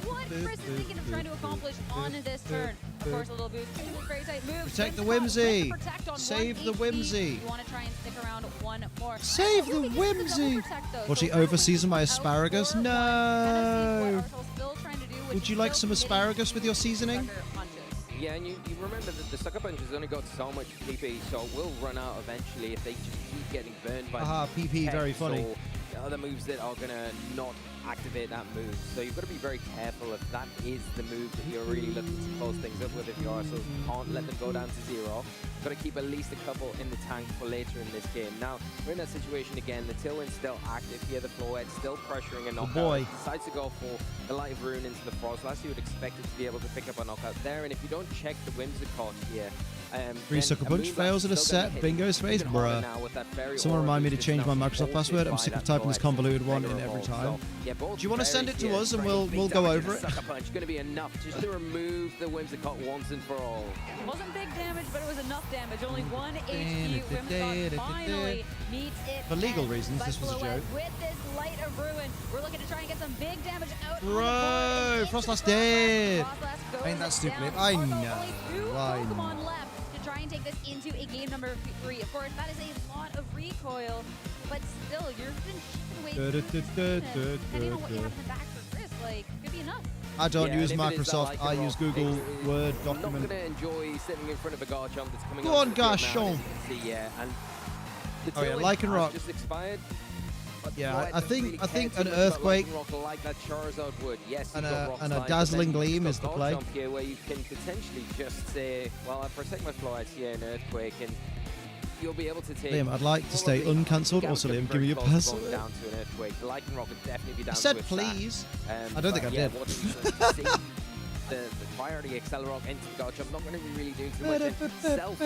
what Chris is thinking of trying to accomplish on this turn. Of course, a little boost into this very tight move. Protect the Whimsicott Whimsy. with the protect on Save 1 the HP. Whimsy. You want to try and stick around one more. Save the Whimsy. Was she overseasoned my asparagus? No. Would you like some asparagus with your seasoning? Yeah, and you remember that the Sucker Punch has only got so much PP, so it will run out eventually if they just keep getting burned by PP, tech very funny. or other moves that are going to not activate that move. So you've got to be very careful if that is the move that you're really looking to close things up with if you are. So can't let them go down to 0. Got to keep at least a couple in the tank for later in this game. Now, we're in that situation again. The Tailwind's still active here. The Floette still pressuring a knockout. Decides to go for the Light of Ruin into the Frostlass. You would expect it to be able to pick up a knockout there. And if you don't check the Whimsicott here, Free Sucker Punch fails in a set. Bingo's face, bruh. Someone remind me to change my Microsoft password. I'm sick of typing this convoluted one in every time. Do you want to send it to us and we'll go over it? Sucker Punch going to be enough just to remove the Whimsicott once and for all. It wasn't big damage, but it was enough damage. Only 1 HP. Whimsicott finally meets it. For legal reasons, this was a joke. With this Light of Ruin, we're looking to try and get some big damage out. Bro, Frostlass dead. Ain't that stupid? I know. Pokemon left to try and take this into a game number 3. Of course, that is a lot of recoil, but still, you're been chipping away. Depending on what you have in the back for Chris, like, could be enough. I don't use Microsoft. I use Google Word document. I'm not going to enjoy sitting in front of a Garchomp that's coming Go on, Garchomp. Oh yeah, Lycanroc. Just expired. Yeah, I think an Earthquake like that Charizard would. Yes, and a Dazzling Gleam is the play. Here where you can potentially just say, well, I protect my Floette here in Earthquake, and you'll be able to take. Liam, I'd like to stay uncancelled. Also, Liam, give me your password. Down to an Earthquake. The Lycanroc would definitely be down. I said please. I don't think I did. The priority Accelerock into the Garchomp, not going to be really doing too much itself.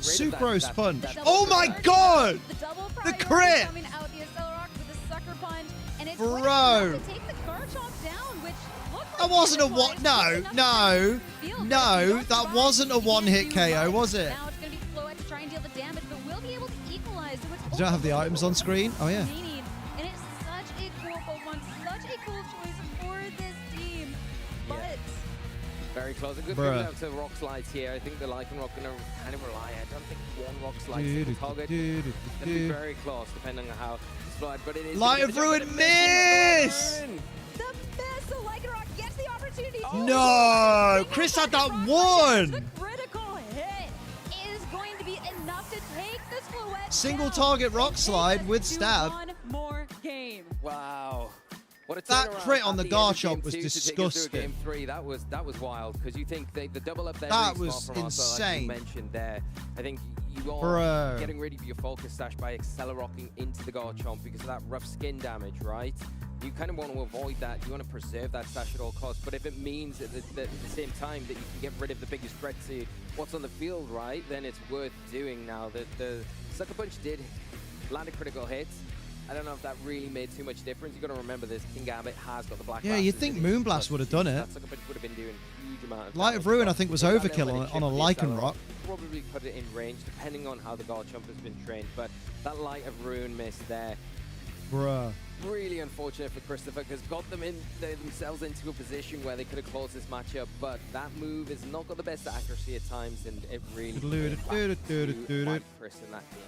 Sucrose Punch. Oh my god! The crit! Coming out the Accelerock with the Sucker Punch, and it's bro! To take the Garchomp down, which looked that wasn't a one. No, that wasn't a one-hit KO, was it? Now it's going to be Floette to try and deal the damage, but we'll be able to equalize. So you don't have the items on screen? Oh yeah. And it's such a cool Pokemon, such a cool choice for this team, but. Very close. A good thing out to Rock Slides here. I think the Lycanroc going to kind of rely. I don't think one Rock Slide is the target. Going to be very close, depending on how it's flied. But it is. Light of Ruin miss! The best. So Lycanroc gets the opportunity. No! Chris had that one! The critical hit is going to be enough to take this Floette. Single target Rock Slide with stab. One more game. Wow. That crit on the Garchomp was disgusting. Game 3, that was wild, because you think the double up there. That was insane. Like you mentioned there, I think you are getting rid of your focus stash by Accelerocking into the Garchomp because of that rough skin damage, right? You kind of want to avoid that. You want to preserve that stash at all costs. But if it means at the same time that you can get rid of the biggest threat to what's on the field, right, then it's worth doing now. The Sucker Punch did land a critical hit. I don't know if that really made too much difference. You've got to remember this. King Gambit has got the Black Blast. You'd think Moonblast would have done it. That Sucker Punch would have been doing a huge amount of damage. Light of Ruin, I think, was overkill on a Lycanroc. Probably put it in range, depending on how the Garchomp has been trained. But that Light of Ruin miss there. Bruh. Really unfortunate for Christopher, because got them themselves into a position where they could have closed this matchup. But that move has not got the best accuracy at times, and it really Chris in that game.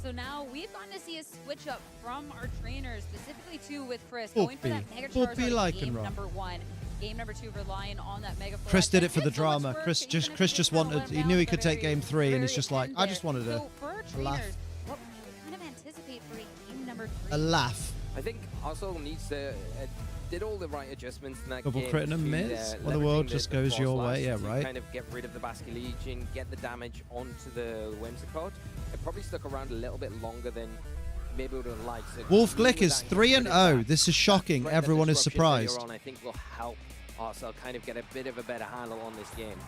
So now we've gotten to see a switch up from our trainers, specifically two with Chris, going for that Mega Charizard game number 1. Game number 2 relying on that Mega Floette. Chris did it for the drama. Chris just wanted, he knew he could take game 3 and he's just like, I just wanted a laugh. What would you kind of anticipate for a game number 3? A laugh. I think also needs to did all the right adjustments in that Double game. crit and a miss? Well, the world just goes your way, yeah, right. Kind of get rid of the Basculegion, get the damage onto the Whimsicott. It probably stuck around a little bit longer than maybe we would have liked. So Wolf Glick is 3-0. This is shocking. Everyone is surprised. I think will help Arcel kind of get a bit of a better handle on this game.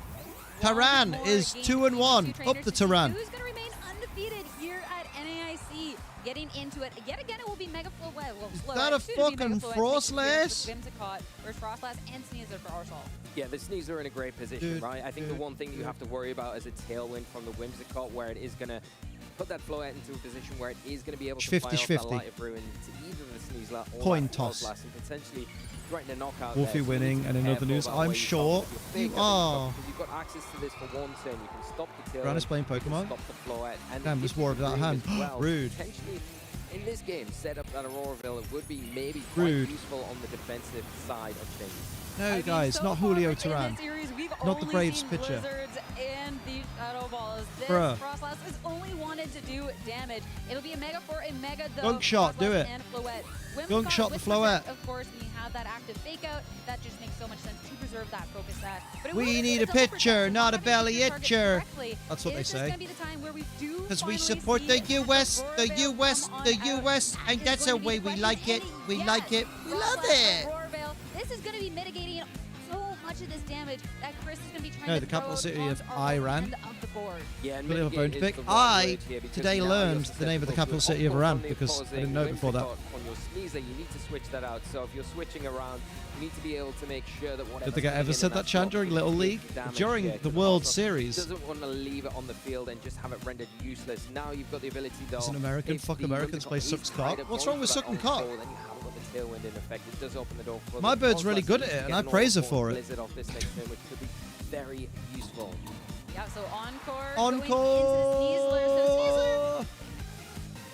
Taran is 2-1. Up the Taran. Who's going to remain undefeated here at NAIC? Getting into it. Yet again, it will be Mega Floette. Is that a fucking Frostlass? Whimsicott versus Frostlass and Sneasel for Arcel. Yeah, the Sneasel are in a great position, right? I think the one thing you have to worry about is a tailwind from the Whimsicott, where it is going to put that Floette into a position where it is going to be able to fire off that Light of Ruin to either the Sneasel or Coin that toss. Frostlass and potentially threaten a knockout. Wolfie there. winning, and in other news, I'm sure you are. You've got access to this for one turn. You can stop the tailwind. Brand is playing Pokemon. Stop the Floette. And damn, just wore it without a hand. Well, rude. Potentially, in this game, set up that Auroraville, it would be maybe quite useful on the defensive side of things. No, guys, not Julio Taran. Not the Braves pitcher. Blizzards and the Shadow Balls This Bruh. Frostlass has only wanted to do damage. It'll be a Mega for a Mega, though. Gunk shot, do it. And Floette. Gunk shot the Floette. Of course, when you have that active fake out, that just makes so much sense to preserve that focus set. But We need a pitcher, not a belly itcher. That's what they This is say. gonna be the time where we do Because we finally support see the US, the Roarveil US, come the on out. US, That and is that's the going to be way the we question. like it. And We yes, like it. We love Frostlass it. from Roarveil. This is going to be mitigating so much of this damage that Chris is going to be trying No, to the throw capital out city onto of our Iran. end of the board. Yeah, Really have a bone to mitigate pick. is the right I word here, because today now learned you're the name of the susceptible capital to city of an Iran opposing because I didn't know before that. On your Sneasler, you need to switch that out. So if you're switching around, you need to be able to make sure that whatever. Did the guy ever said that chant during Little League? During the World Series. Doesn't want to leave it on the field and just have it rendered useless. Now you've got the ability, though. As an American, fuck Americans, play sucks cock. What's wrong with sucking cock? Then you haven't got the tailwind in effect. It does open the door for My bird's really good at it, and I praise her for it. Blizzard off this next turn, which could be very useful. Yeah, so Encore. Encore. Going into Sneasler. So Sneasler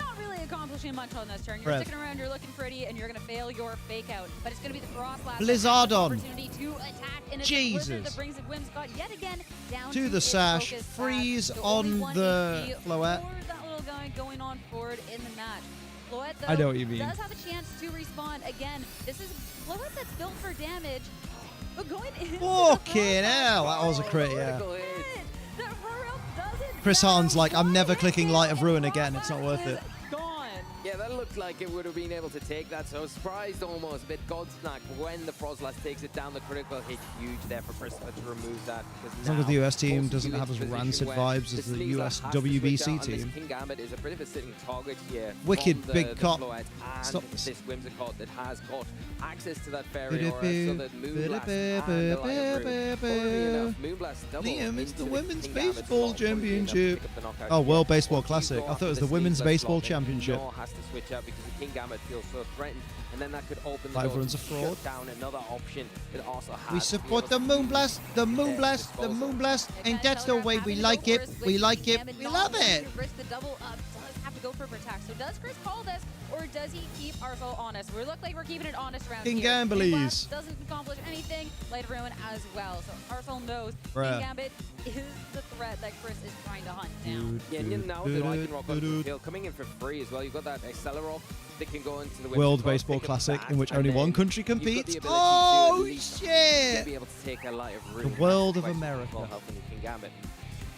not really accomplishing much on this turn. You're Breath. sticking around, you're looking pretty, and you're going to fail your fake out. But it's going to be the Frostlass. Blizzardon. Opportunity to attack, and it's Jesus. Blizzard that brings the Whimsicott yet again down To the its sash, focus freeze path. So on only 1 the HP Floette. for that little guy going on forward in the match. Floette, though, I know what you mean. does have a chance to respawn again. This is Floette that's built for damage, but going in. Fucking hell, that was a crit, yeah. Chris Hahn's like, I'm never clicking Light of Ruin again. It's not worth it. Yeah, that looked like it would have been able to take that, so surprised almost, a bit Godsmack when the Frostlass takes it down. The critical hit huge there for Christopher to remove that. As long as the US team doesn't have as rancid vibes as the US WBC team. King Gambit is a bit of a sitting target here. Wicked from big the cop. Floette and Stop this. this Whimsicott that has got access to that fairy aura, so that Moonblast and the Light of Ruin. Funnily enough, Moonblast double Liam, it's into the Women's King Gambit Baseball slot, funnily enough, to Championship. pick up the knockout Oh, here. World Baseball Once you Classic. go I thought after it was the the Women's Sneasler Baseball slot, then Championship. Nor has to switch out because the King Gambit feels so threatened, and then that could open the Light door Ruin's to a fraud. shut down another option that also has We to be support able the to Moonblast, the Moonblast, the Moonblast, and that's the way we like it. We like it. We love it. Risk the double up, does have to go for protect. So does Chris call this, or does he keep Arsenal honest? We look like we're keeping it honest around King here. Gamblees. Moonblast doesn't accomplish anything. Light of Ruin as well. So Arsenal knows Bruh. King Gambit is the threat that Chris is trying to hunt down. Yeah, and now the Lycan Rock onto the field, coming in for free as well. You've got that Acceleroff that can go into the World Whimsicott, Baseball pick up Classic, that, in which and only then one country you've got the competes. ability to Oh, at least shit! be able to take a Light of The Ruin. world of Question America. for helping the King Gambit.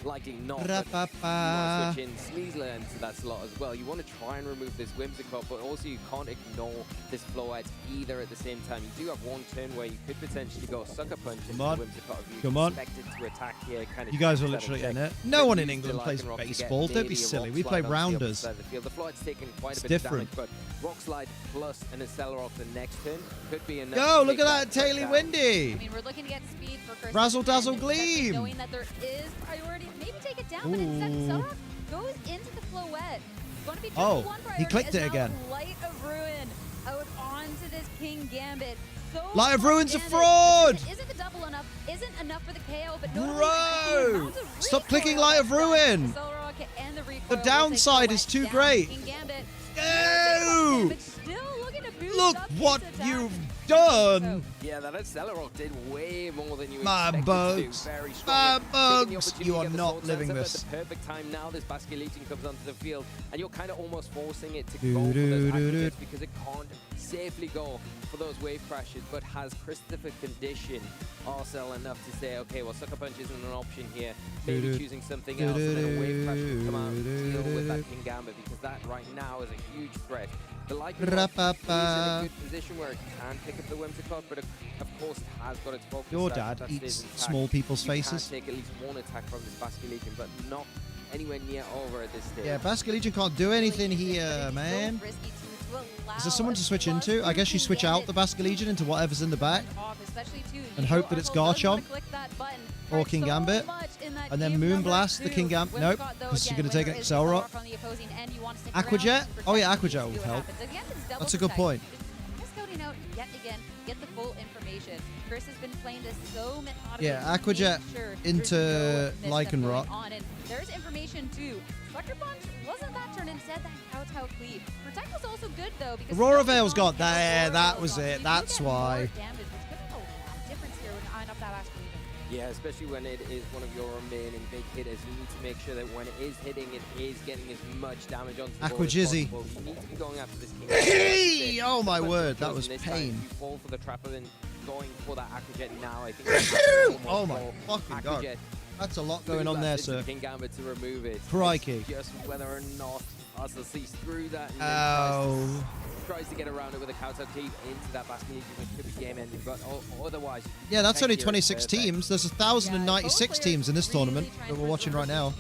Likely not. But you Ra-pa-pa. want to switch in Sneasler into that slot as well. You want to try and remove this Whimsicott, but also you can't ignore this Floette either at the same time. You do have one turn where you could potentially go Sucker Punch into the on. Whimsicott if you Come on. expect it to attack here. Kind of You guys are keeps that literally in in check. it. No But one in use the England plays Lycan Rock to get baseball. Don't be daily silly. Rock We play Slide on the opposite rounders. side of the field. The Floette's taken quite It's a bit of different. damage, but Rock Slide plus an Acceleroff the next turn could be enough. Go, to look take at that Taily I Windy. mean, we're looking to get speed for Chris. Razzle dazzle and gleam. Knowing that there is priority, maybe take it down, but instead Ooh. Celeroff goes into the Floette. Going to be just Oh, one he priority clicked as it now again. Light of Ruin out onto this King Gambit. So Light of Ruin's a damage. fraud. Isn't the double enough? Isn't enough for the KO? But Bro, stop clicking Light of Ruin. The downside is too great. No! Look what you've done. Yeah, that Acceleroff did way more than you My expected bugs. to. Very My strong. bugs. You are not living At this. the perfect time now, this Basket Legion comes onto the field, and you're kind of almost forcing it to Do, go for do, those do, do. aggregates because it can't safely go for those wave crashes, but has Christopher conditioned Arcel enough to say, okay, well, Sucker Punch isn't an option here. Maybe Do, do. choosing something else, and then a wave crash will come out and deal with that King Gambit, because that right now is a huge threat. The Lycan Rock is in Ra-pa-pa. a good position where it can pick up the Whimsicott, but of course it has got its focus. Your that- dad that eats stays intact. small people's You can faces. take at least one attack from this Basket Legion, but not anywhere near over at this stage. Yeah, Basket Legion can't do anything here, man. Is there someone to switch into? I guess you switch out the Basket Legion into whatever's in the back and hope that it's Garchomp or King Gambit. And then Moonblast the King Gambit. Nope, because you're going to take an Accelerock. Aquajet? Oh yeah, Aquajet will help. That's a good point. Just scouting out yet again, get the full information. Chris has been playing this so methodically. Yeah, to make Aquajet sure into there's no misstep Lycan going Rock. on. And there's information too. Sucker Punch wasn't that turn, instead that Kowtow Cleave. Protect was also good though, because Aurora Veil's got there. that. That was it. That's why. Damage, which could make a lot of difference here when eyeing up that Basket Legion. Yeah, especially when it is one of your remaining big hitters. You need to make sure that when it is hitting, it is getting as much damage onto the board as Aquajizzy. possible. You need to be going after this king. Hey! Oh my word, that was pain. You fall for the trap and going for that Aquajet now. I think. Oh my fucking god. That's a lot going on there, sir. King Gambit to remove it. Crikey. It's just whether or not Arthur sees through that and then tries to get around it with a counter keep into that basket legion, which could be game ending, but otherwise. Yeah, that's only 26 teams. There's 1,096 teams in this tournament that we're watching right now.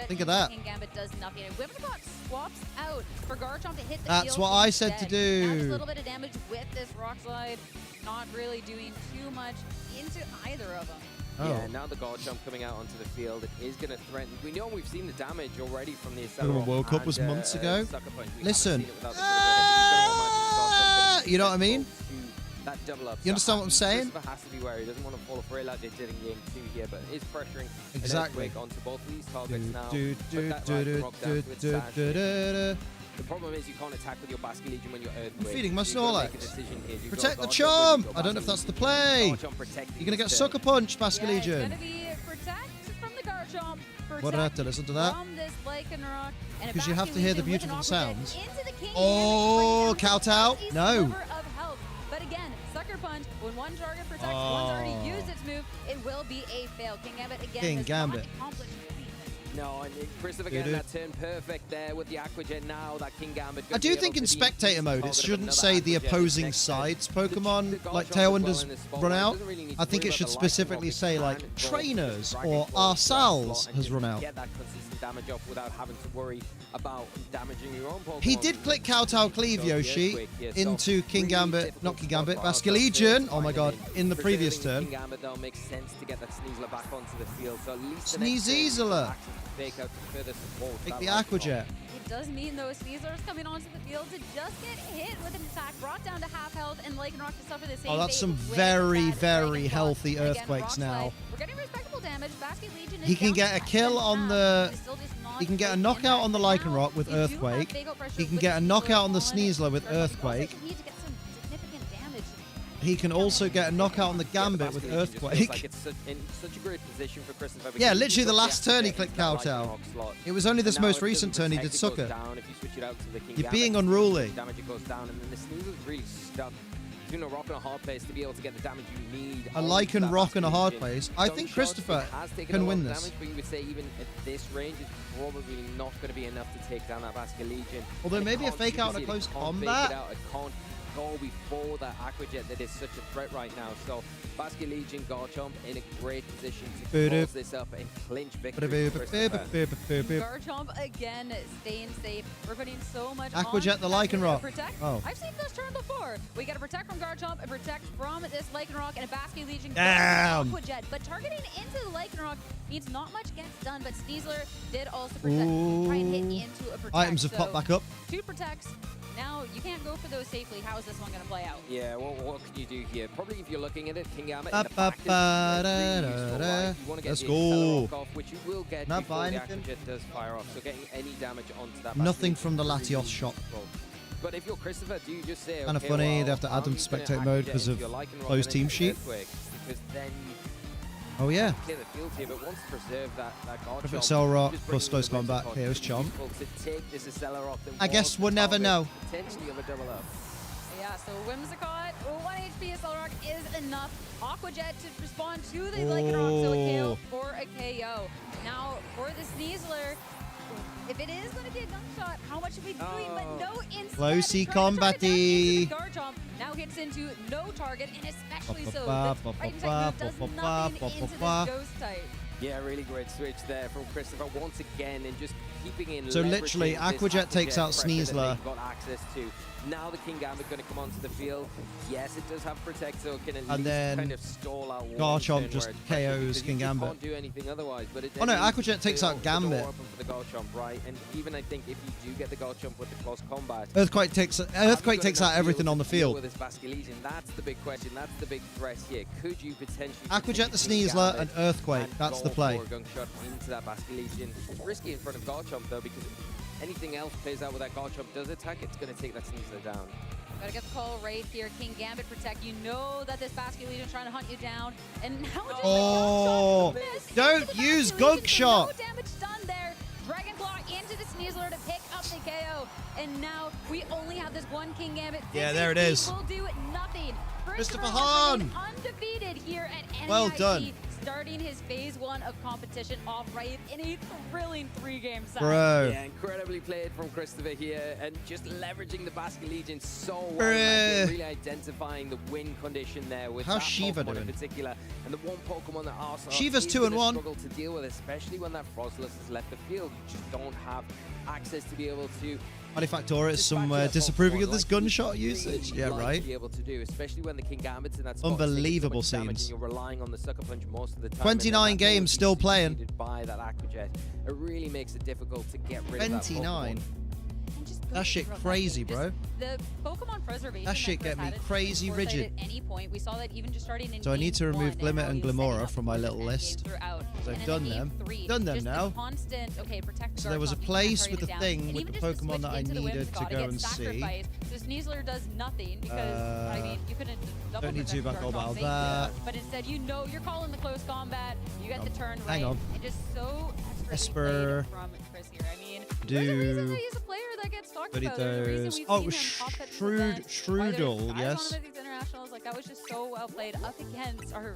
Think of that. King Gambit does nothing. And Whimsicott swaps out for Garchomp to hit the That's field what I said to instead. Now just a do. little bit of damage with this rock slide, not really doing too much into either of them. Yeah, now the Garchomp coming out onto the field is going to threaten. We know we've seen the damage already from the Acceleron. World Cup was months ago. Listen. You know what I mean? That double up. You understand what I'm saying? Christopher has to be wary. He doesn't want to fall afraid like they did in game 2 here, but is pressuring exactly an earthquake onto both of these targets now. The problem is you can't attack with your Basket Legion when you're Earthquake. I'm feeding my Snorlax. Protect the Chomp! I don't know if that's the play. You're going to get Sucker Punch, Basket Legion. It's going to be protect from the Garchomp. What did I have to listen to that? Because you have to hear the beautiful sounds. Oh, kowtow? No. But again, Sucker Punch, when one target protects, one's already used its move, it will be a fail. King Gambit again has not accomplished anything. No, and Christopher getting that turn perfect there with the Aquajet now. That King Gambit. I do think in spectator mode it shouldn't say the opposing sides Pokemon like Tailwinders run out. I think it should specifically say like trainers or Arsal's has run out. Get that consistent damage off without having to worry about damaging your own Pokemon. He did click Kowtow Cleave Yoshi into King Gambit, not King Gambit, Basket Legion. Oh my god, in the previous turn. King Gambit though makes sense to get that Sneasler back onto the field. So at least Sneasler. Take the Aquajet. It does mean though Sneasler's coming onto the field to just get hit with an attack, brought down to half health, and Lycanroc to suffer the same. Oh, that's some very, very healthy Earthquakes now. We're getting respectable damage. Basket Legion he can get a kill on the. He can get a knockout on the Lycanroc with Earthquake. He can get a knockout on the Sneasler with Earthquake. He can also get a knockout on the Gambit with Earthquake. Like it's in such a great position for Christopher. Yeah, literally the last turn he clicked Kowtow. It was only this most recent turn he did Sucker. You're being unruly. Damage goes down, and then the Sneasler's really stuck. He's doing a rock and a hard place to be able to get the damage you need. A Lycan rock and a hard place. I think Christopher can win this. Damage, but you would say even at this range, it's probably not going to be enough to take down that Basket Legion. Although maybe a fake out in a close combat. It can't go before that Aquajet that is such a threat right now. So Basket Legion, Garchomp in a great position to close this up and clinch victory. Garchomp again staying safe. We're putting so much Aquajet on the Lycanroc. Oh. I've seen this turn before. We got to protect from Garchomp and protect from this Lycanroc and a Basket Legion. Damn. Aquajet, but targeting into the Lycanroc means not much gets done, but Sneasler did also try and hit into a protect. Items have popped back up. 2 protects. Now, you can't go for those safely. How is this one going to play out? Yeah, well, what can you do here? Probably if you're looking at it, King Gambit Let's go. Which you will get not before buy the anything. Aquajet does fire off. So getting any damage onto that. Nothing from the Latios shop. But if you're Christopher, do you just say, kind of funny, they have to add them to spectate mode because of closed team sheet. Because then oh yeah. Clear the field here, but wants to preserve that Perfect Cell Rock plus close combat. KO's Chomp. I guess we'll never know. Potentially of a double up. Yeah, so Whimsicott, 1 HP Accelerock is enough. Aquajet to respond to the Lycanroc, so a KO for a KO. Now, for the Sneasler, if it is going to be a gunshot, how much are we doing? But no instant. Closey combat-y. Garchomp now gets into no target, and especially so the Titan Type does nothing into this ghost type. Yeah, really great switch there from Christopher once again, and just keeping in. So literally, Aquajet takes out Sneasler. Got access to. Now the King Gambit going to come onto the field. Yes, it does have Protect, so it can at least then kind of stall out. Garchomp just KOs King Gambit. Can't do anything otherwise, but it oh no, Aquajet takes out Gambit. For the Garchomp, right? And even I think if you do get the Garchomp with the close combat, Earthquake takes out everything on the field. With this Basket Legion, that's the big question. That's the big threat here. Could you potentially Aquajet the Sneasler and Earthquake? That's the play. For a gunshot into that Basket Legion. It's risky in front of Garchomp though, because anything else plays out with that Garchomp does attack, it's going to take that Sneasler down. Gotta get the call right here. King Gambit protect. You know that this Basket Legion trying to hunt you down. And now just don't use Gunk Shot. No damage done there. Dragon Claw into the Sneasler to pick up the KO. And now we only have this one King Gambit. Yeah, there it is. Will do nothing. Christopher Hahn. Undefeated here at NAIC. Well done. Starting his phase 1 of competition off right in a thrilling 3-game set. Bro. Yeah, incredibly played from Christopher here, and just leveraging the Basket Legion so well. Really identifying the win condition there with How's that Shiva Pokemon doing? in particular, and the one Pokemon that also Shiva's is 2-1. gonna struggle to deal with, especially when that Frostless has left the field. You just don't have access to be able to. Manufactura is some disapproving of this gunshot usage. Yeah, right. To be able to do, especially when the King Gambit's in that spot. Unbelievable so much damage scenes. and you're relying on the Sucker Punch most of the time. 29 games still playing. By that Aquajet, it really makes it difficult to get rid of that 29. Pokemon. That shit crazy, bro. The Pokemon preservation. That shit get me crazy rigid. At any point, we saw that even just starting in So I need to remove Glimmer and Glimora from my little little list. So I've done them. Done them now. So there was a place with the thing with the Pokemon that I needed to go and see. So Sneasler does nothing because I mean you couldn't double don't need to protect back all Dark battle Bomb, that. but instead you're calling the close combat. You get the turn right. Hang on. And just so Esper. from Chris here. I mean, there's a reason that he's a player that gets talked about. There's a reason we've Oh, seen him pop at this event. Strudel, yes. These internationals, like that was just so well played up against our,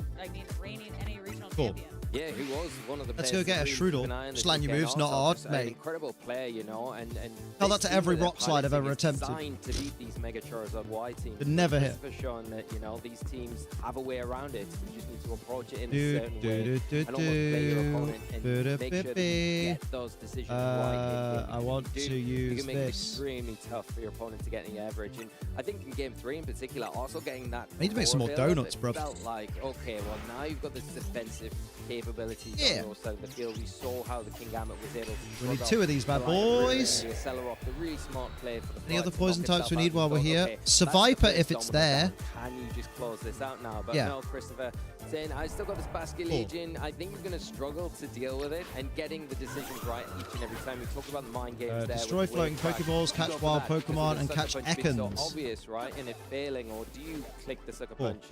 reigning NA regional Cool. champion. Yeah, he was one of the Let's players go get a to really keep Strudel. an eye on Just this land your weekend. moves, not Also, hard, just an mate. incredible player, you know, and Tell this that to team every with rock their slide I've piloting ever is attempted. designed to beat these Mega Charizard Y teams. Could never hit. For showing that, you know, these teams have a way around it. You just need to approach it in a certain way and almost play your opponent and make sure that you get those decisions right. I want to You use can make it this. extremely tough for your opponent to get any average. And I think in Game 3 in particular, also getting that. I need to make some more core build, donuts, it bruv. Felt like, okay, well, now you've got this defensive capabilities Yeah. on your side of the field. We saw how the King Gambit was able to. We need 2 of these bad boys. Celeroff, the really smart play for the Any other Flight to poison knock types we itself need out while and we're thought, here? okay, that's Survivor the if first it's dominant there. down. Can you just close this out now? But Yeah. no, Christopher saying, I still got this Basket Cool. Legion. I think you're going to struggle to deal with it and getting the decisions right each and every time. We talked about the mind games there. Destroy with the floating wave track. Pokeballs, Do you catch go for wild that because Pokemon, the and Sucker catch Punch being so Ekans. obvious, right? And it failing, or do you click the Sucker Cool. Punch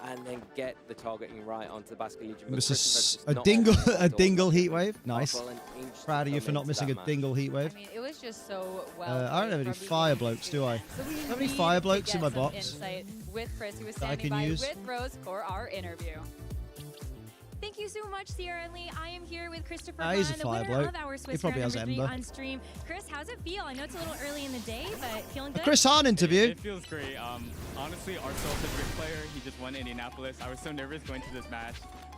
and then get the targeting right onto the Basket Legion? But This Christopher's is just a not dingle, opening a the door. dingle heat wave. Nice. Well, an inch to Proud of you come for not into missing that a match. dingle heat wave. I mean, it was just so well. I don't have any fire blokes, do I? So we How many need fire to blokes in get my some box? Insight with Chris, who was that I standing can by use? with Rose for our interview. Thank you so much, Sierra and Lee. I am here with Christopher Ah, he's Hahn, a the winner fire bloke. of our He Swiss probably round has number 3 Ember. on stream. Chris, how's it feel? I know it's a little early in the day, but feeling good? Chris Hahn interview. It feels great. Honestly, Arcel's a great player. He just won Indianapolis. I was so nervous going to this match.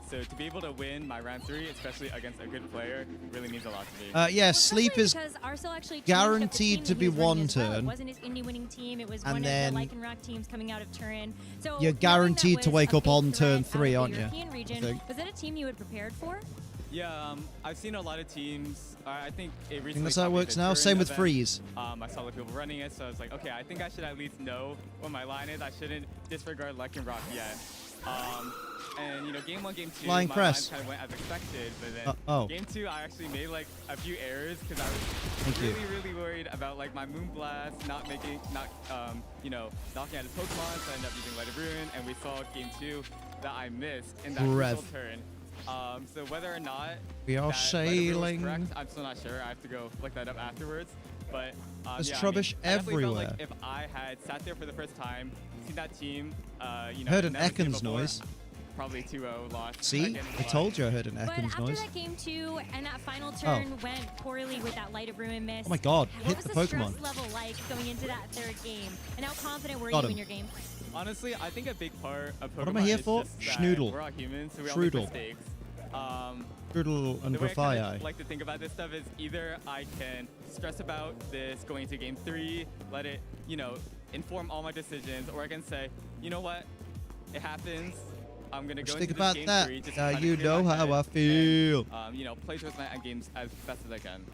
So to be able to win my round 3, especially against a good player, really means a lot to me. Yeah, sleep is because Arcel actually changed up the guaranteed team to that be he was running one as well. It turn. wasn't his indie winning team. It was And one then of the Lycanroc teams coming out of Turin. So You're knowing guaranteed that to was wake a up big on threat turn out 3, of the aren't you? European I region, think. was that a team you had prepared for? Yeah, I've seen a lot of teams. I think it recently. I think that's how it taught me works the now. turn Same with event. freeze. I saw the people running it, so I was like, okay, I think I should at least know what my line is. I shouldn't disregard Lycanroc yet. And you know, game 1, game 2, Flying my crest. lines kind of went as expected, but then game 2, I actually made like a few errors because I was really worried about like my Moonblast not you know, knocking out his Pokemon, so I ended up using Light of Ruin, and we saw game 2 that I missed in that Rev. crucial turn. So whether or not We are that Light of Ruin was sailing. correct, I'm still not sure. I have to go look that up afterwards. But There's yeah, trubbish I definitely felt everywhere. like if I had sat there for the first time, seen that team, you know, Heard an never seen Ekans before, noise. Probably 2-0 lost. See? against I the told you I heard an But Ekans after noise. that game 2 and that final turn went poorly with that Light of Ruin miss. Oh my god, What hit was the the Pokemon. stress level like going into that third game? And how confident were Got you him. in your game? Honestly, I think a big part of Pokemon What am I here is for? just that Schnoodle. we're all humans, so we all make Strudel. mistakes. Strudel and the way I kind Grafai. of like to think about this stuff is either I can stress about this going into game 3, let it, you know, inform all my decisions, or I can say, you know what, it happens. I'm gonna go Think into about this game that. 3, just Now kinda you clear know my how head I feel. and, you know, play towards my end games as best as I can.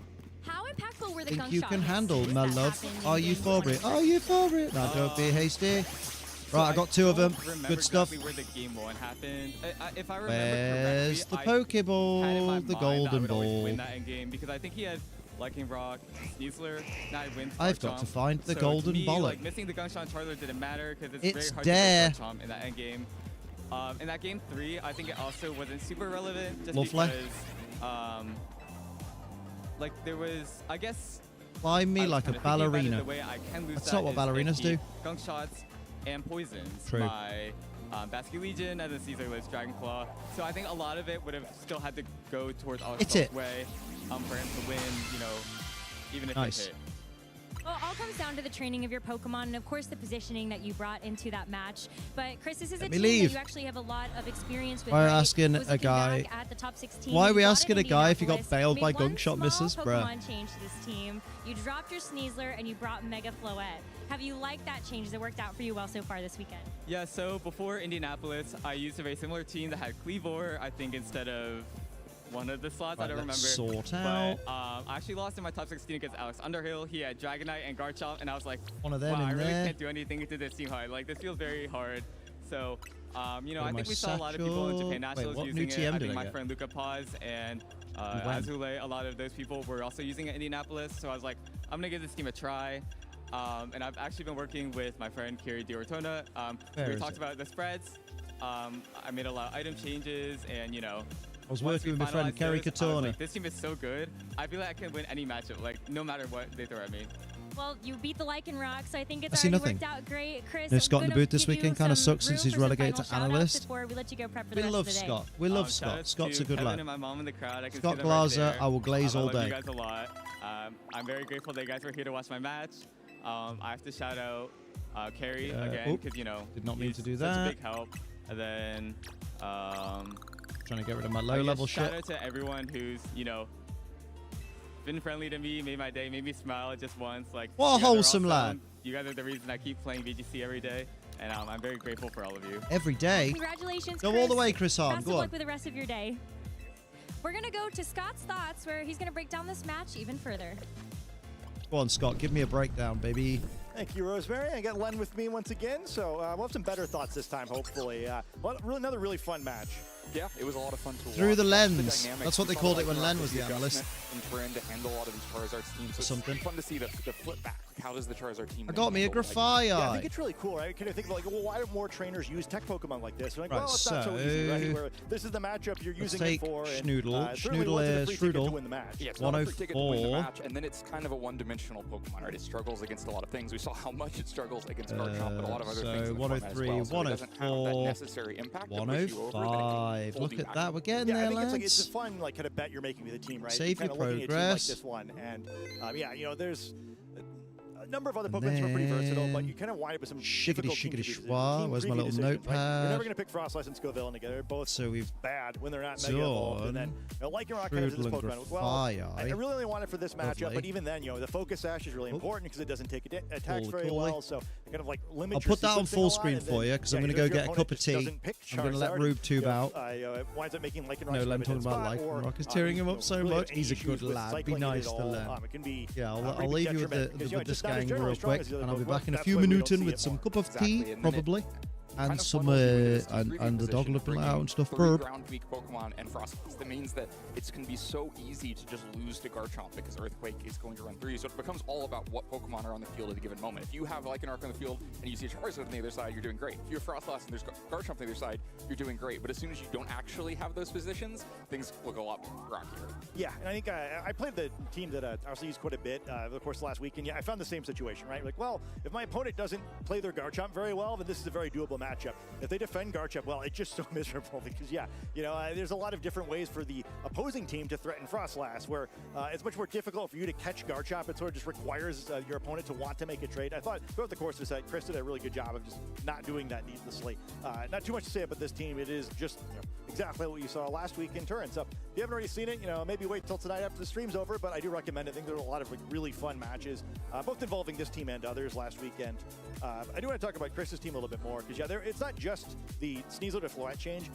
How impactful were the Think gunk you shot can misses handle, that my love? happened in Are you game for 1? it? Are you for it? Now don't be hasty. So Right, I got 2 of them. don't remember Good stuff. exactly where the game 1 happened. If I remember Where's correctly, the I had in my Pokeball? mind The that I golden would always ball. win that end game because I think he had Lightning Rock, Sneasler. Now I win. I've got to find the so golden to me, bollock. Like, missing the gunshot charger didn't matter because it's very hard there. to get in that end game. In that game 3, I think it also wasn't super relevant just Lovely. because, like, there was, I guess. Fly me like a ballerina. The way I can lose That's not what ballerinas do. Gunk shots and poisons. True. My Basket Legion and then Caesarless Dragonclaw. So I think a lot of it would have still had to go towards Alex way for him to win, you know, even if it hit. Well, it all comes down to the training of your Pokemon and, of course, the positioning that you brought into that match. But, Chris, this is a team that you actually have a lot of experience with. Why are we asking a guy? At the top 16, Why are we asking a guy if he got bailed by gunk shot misses, bro? Pokemon change to this team. You dropped your Sneasler and you brought Mega Floette. Have you liked that change? Has it worked out for you well so far this weekend? Yeah, so before Indianapolis, I used a very similar team that had Cleavor, I think, instead of one of the slots. I don't remember. Sort out. But I actually lost in my top 16 against Alex Underhill. He had Dragonite and Garchomp, and I was like, one of them wow, I in really there. can't do anything to this team hard. Like, this feels very hard. So, you know, I think we saw a lot of people in Japan Nationals using it. I think my friend Luca Paz and Azule, a lot of those people were also using it in Indianapolis. So I was like, I'm going to give this team a try. And I've actually been working with my friend Kiri Diortona. We talked about the spreads. I made a lot of item changes, and, you know, I was working with my friend Kerry Katona. Like, this team is so good. I feel like I can win any matchup, like, no matter what they throw at me. Well, you beat the Lycanroc, so I think it's already worked out great. Chris, no, Scott in the booth this weekend kind of sucks since he's relegated to analyst. We let you go prep for We the love rest of the Scott. We love Scott. Scott's a good lad. And my mom in the crowd. I can Scott see them right Glazer, there. I will glaze all I day. love you guys a lot. I'm very grateful that you guys were here to watch my match. I have to shout out Kerry again because, you know, did not mean to do such that. a big help. And then trying to get rid of my low-level shit. Shout out to everyone who's, you know, been friendly to me, made my day, made me smile just once. Like, what a wholesome lad. You guys are the reason I keep playing VGC every day, and I'm very grateful for all of you. Every day? Congratulations, Go Chris. all the way, Chris Hahn. Best Go of on. luck with the rest of your day. We're going to go to Scott's thoughts, where he's going to break down this match even further. Go on, Scott. Give me a breakdown, baby. Thank you, Rosemary. I got Len with me once again, so we'll have some better thoughts this time, hopefully. Another really fun match. Yeah, it was a lot of fun to watch. Through the lens. The That's what they called it when Len was the analyst. And trying to handle a lot of these Charizard's teams. So something. It's fun to see the flip back. Like, how does the Charizard team? I got me a Grafaiai. Yeah, I think it's really cool, right? Kind of think about, like, well, why don't more trainers use tech Pokemon like this? They're like, Right, well, it's not so easy, right? Where this is the matchup you're using it for. Schnoodle. Schnoodle is Strudel. To win the match. Yeah, it's 104. Match, and then it's kind of a one-dimensional Pokemon, right? It struggles against a lot of things. We saw how much it struggles against Garchomp, but a lot of other things. 103, as well. 104, necessary impact 105. Look at that again, yeah, there, I think lads. it's a fun, like, kind of bet you're making with the team, right? Save your kind of looking at a team like this one, and yeah, you know, there's a number of other Pokemon who are pretty versatile, but you kind of wind up with some shiggity schwa. Where's my little notepad? Right? You're never going to pick Frostlass and Scoville together. They're both bad when they're not mega evolved. And then, you know, Lycanroc kind of this Pokemon. Well, I really only want it for this matchup, but even then, you know, the Focus Sash is really important because it doesn't take attacks very well, so kind of like limit I'll put that on full screen for you because I'm going to go get a cup of tea. I'm going to let Rube tube out. Winds up making Lycanroc. No, Len talking about Lycanroc is tearing him up so much. He's a good lad. Be nice to Len. Yeah, I'll leave you with this gang real quick. And I'll be back in a few minutes with some cup of tea, probably. And some and the dog looking out and stuff. Ground weak Pokemon and Frostlass. That means that it's going to be so easy to just lose to Garchomp because Earthquake is going to run through you. So it becomes all about what Pokemon are on the field at a given moment. If you have Lycanroc on the field and you see a Charizard on the other side, you're doing great. If you have Frostlass and there's Garchomp on the other side, you're doing great. But as soon as you don't actually have those positions, things look a lot rockier. Yeah, and I think I played the team that I also used quite a bit over the course of last week, and yeah, I found the same situation, right? Like, well, if my opponent doesn't play their Garchomp very well, then this is a very doable matchup. If they defend Garchomp well, it's just so miserable because, yeah, you know, there's a lot of different ways for the opposing team to threaten Frostlass, where it's much more difficult for you to catch Garchomp. It sort of just requires your opponent to want to make a trade. I thought throughout the course of this set, Chris did a really good job of just not doing that needlessly. Not too much to say about this team. It is just exactly what you saw last week in turn. So if you haven't already seen it, you know, maybe wait till tonight after the stream's over, but I do recommend it. I think there were a lot of really fun matches, both involving this team and others last weekend. I do want to talk about Chris's team a little bit more because, yeah, it's not just the Sneasler to Floette change.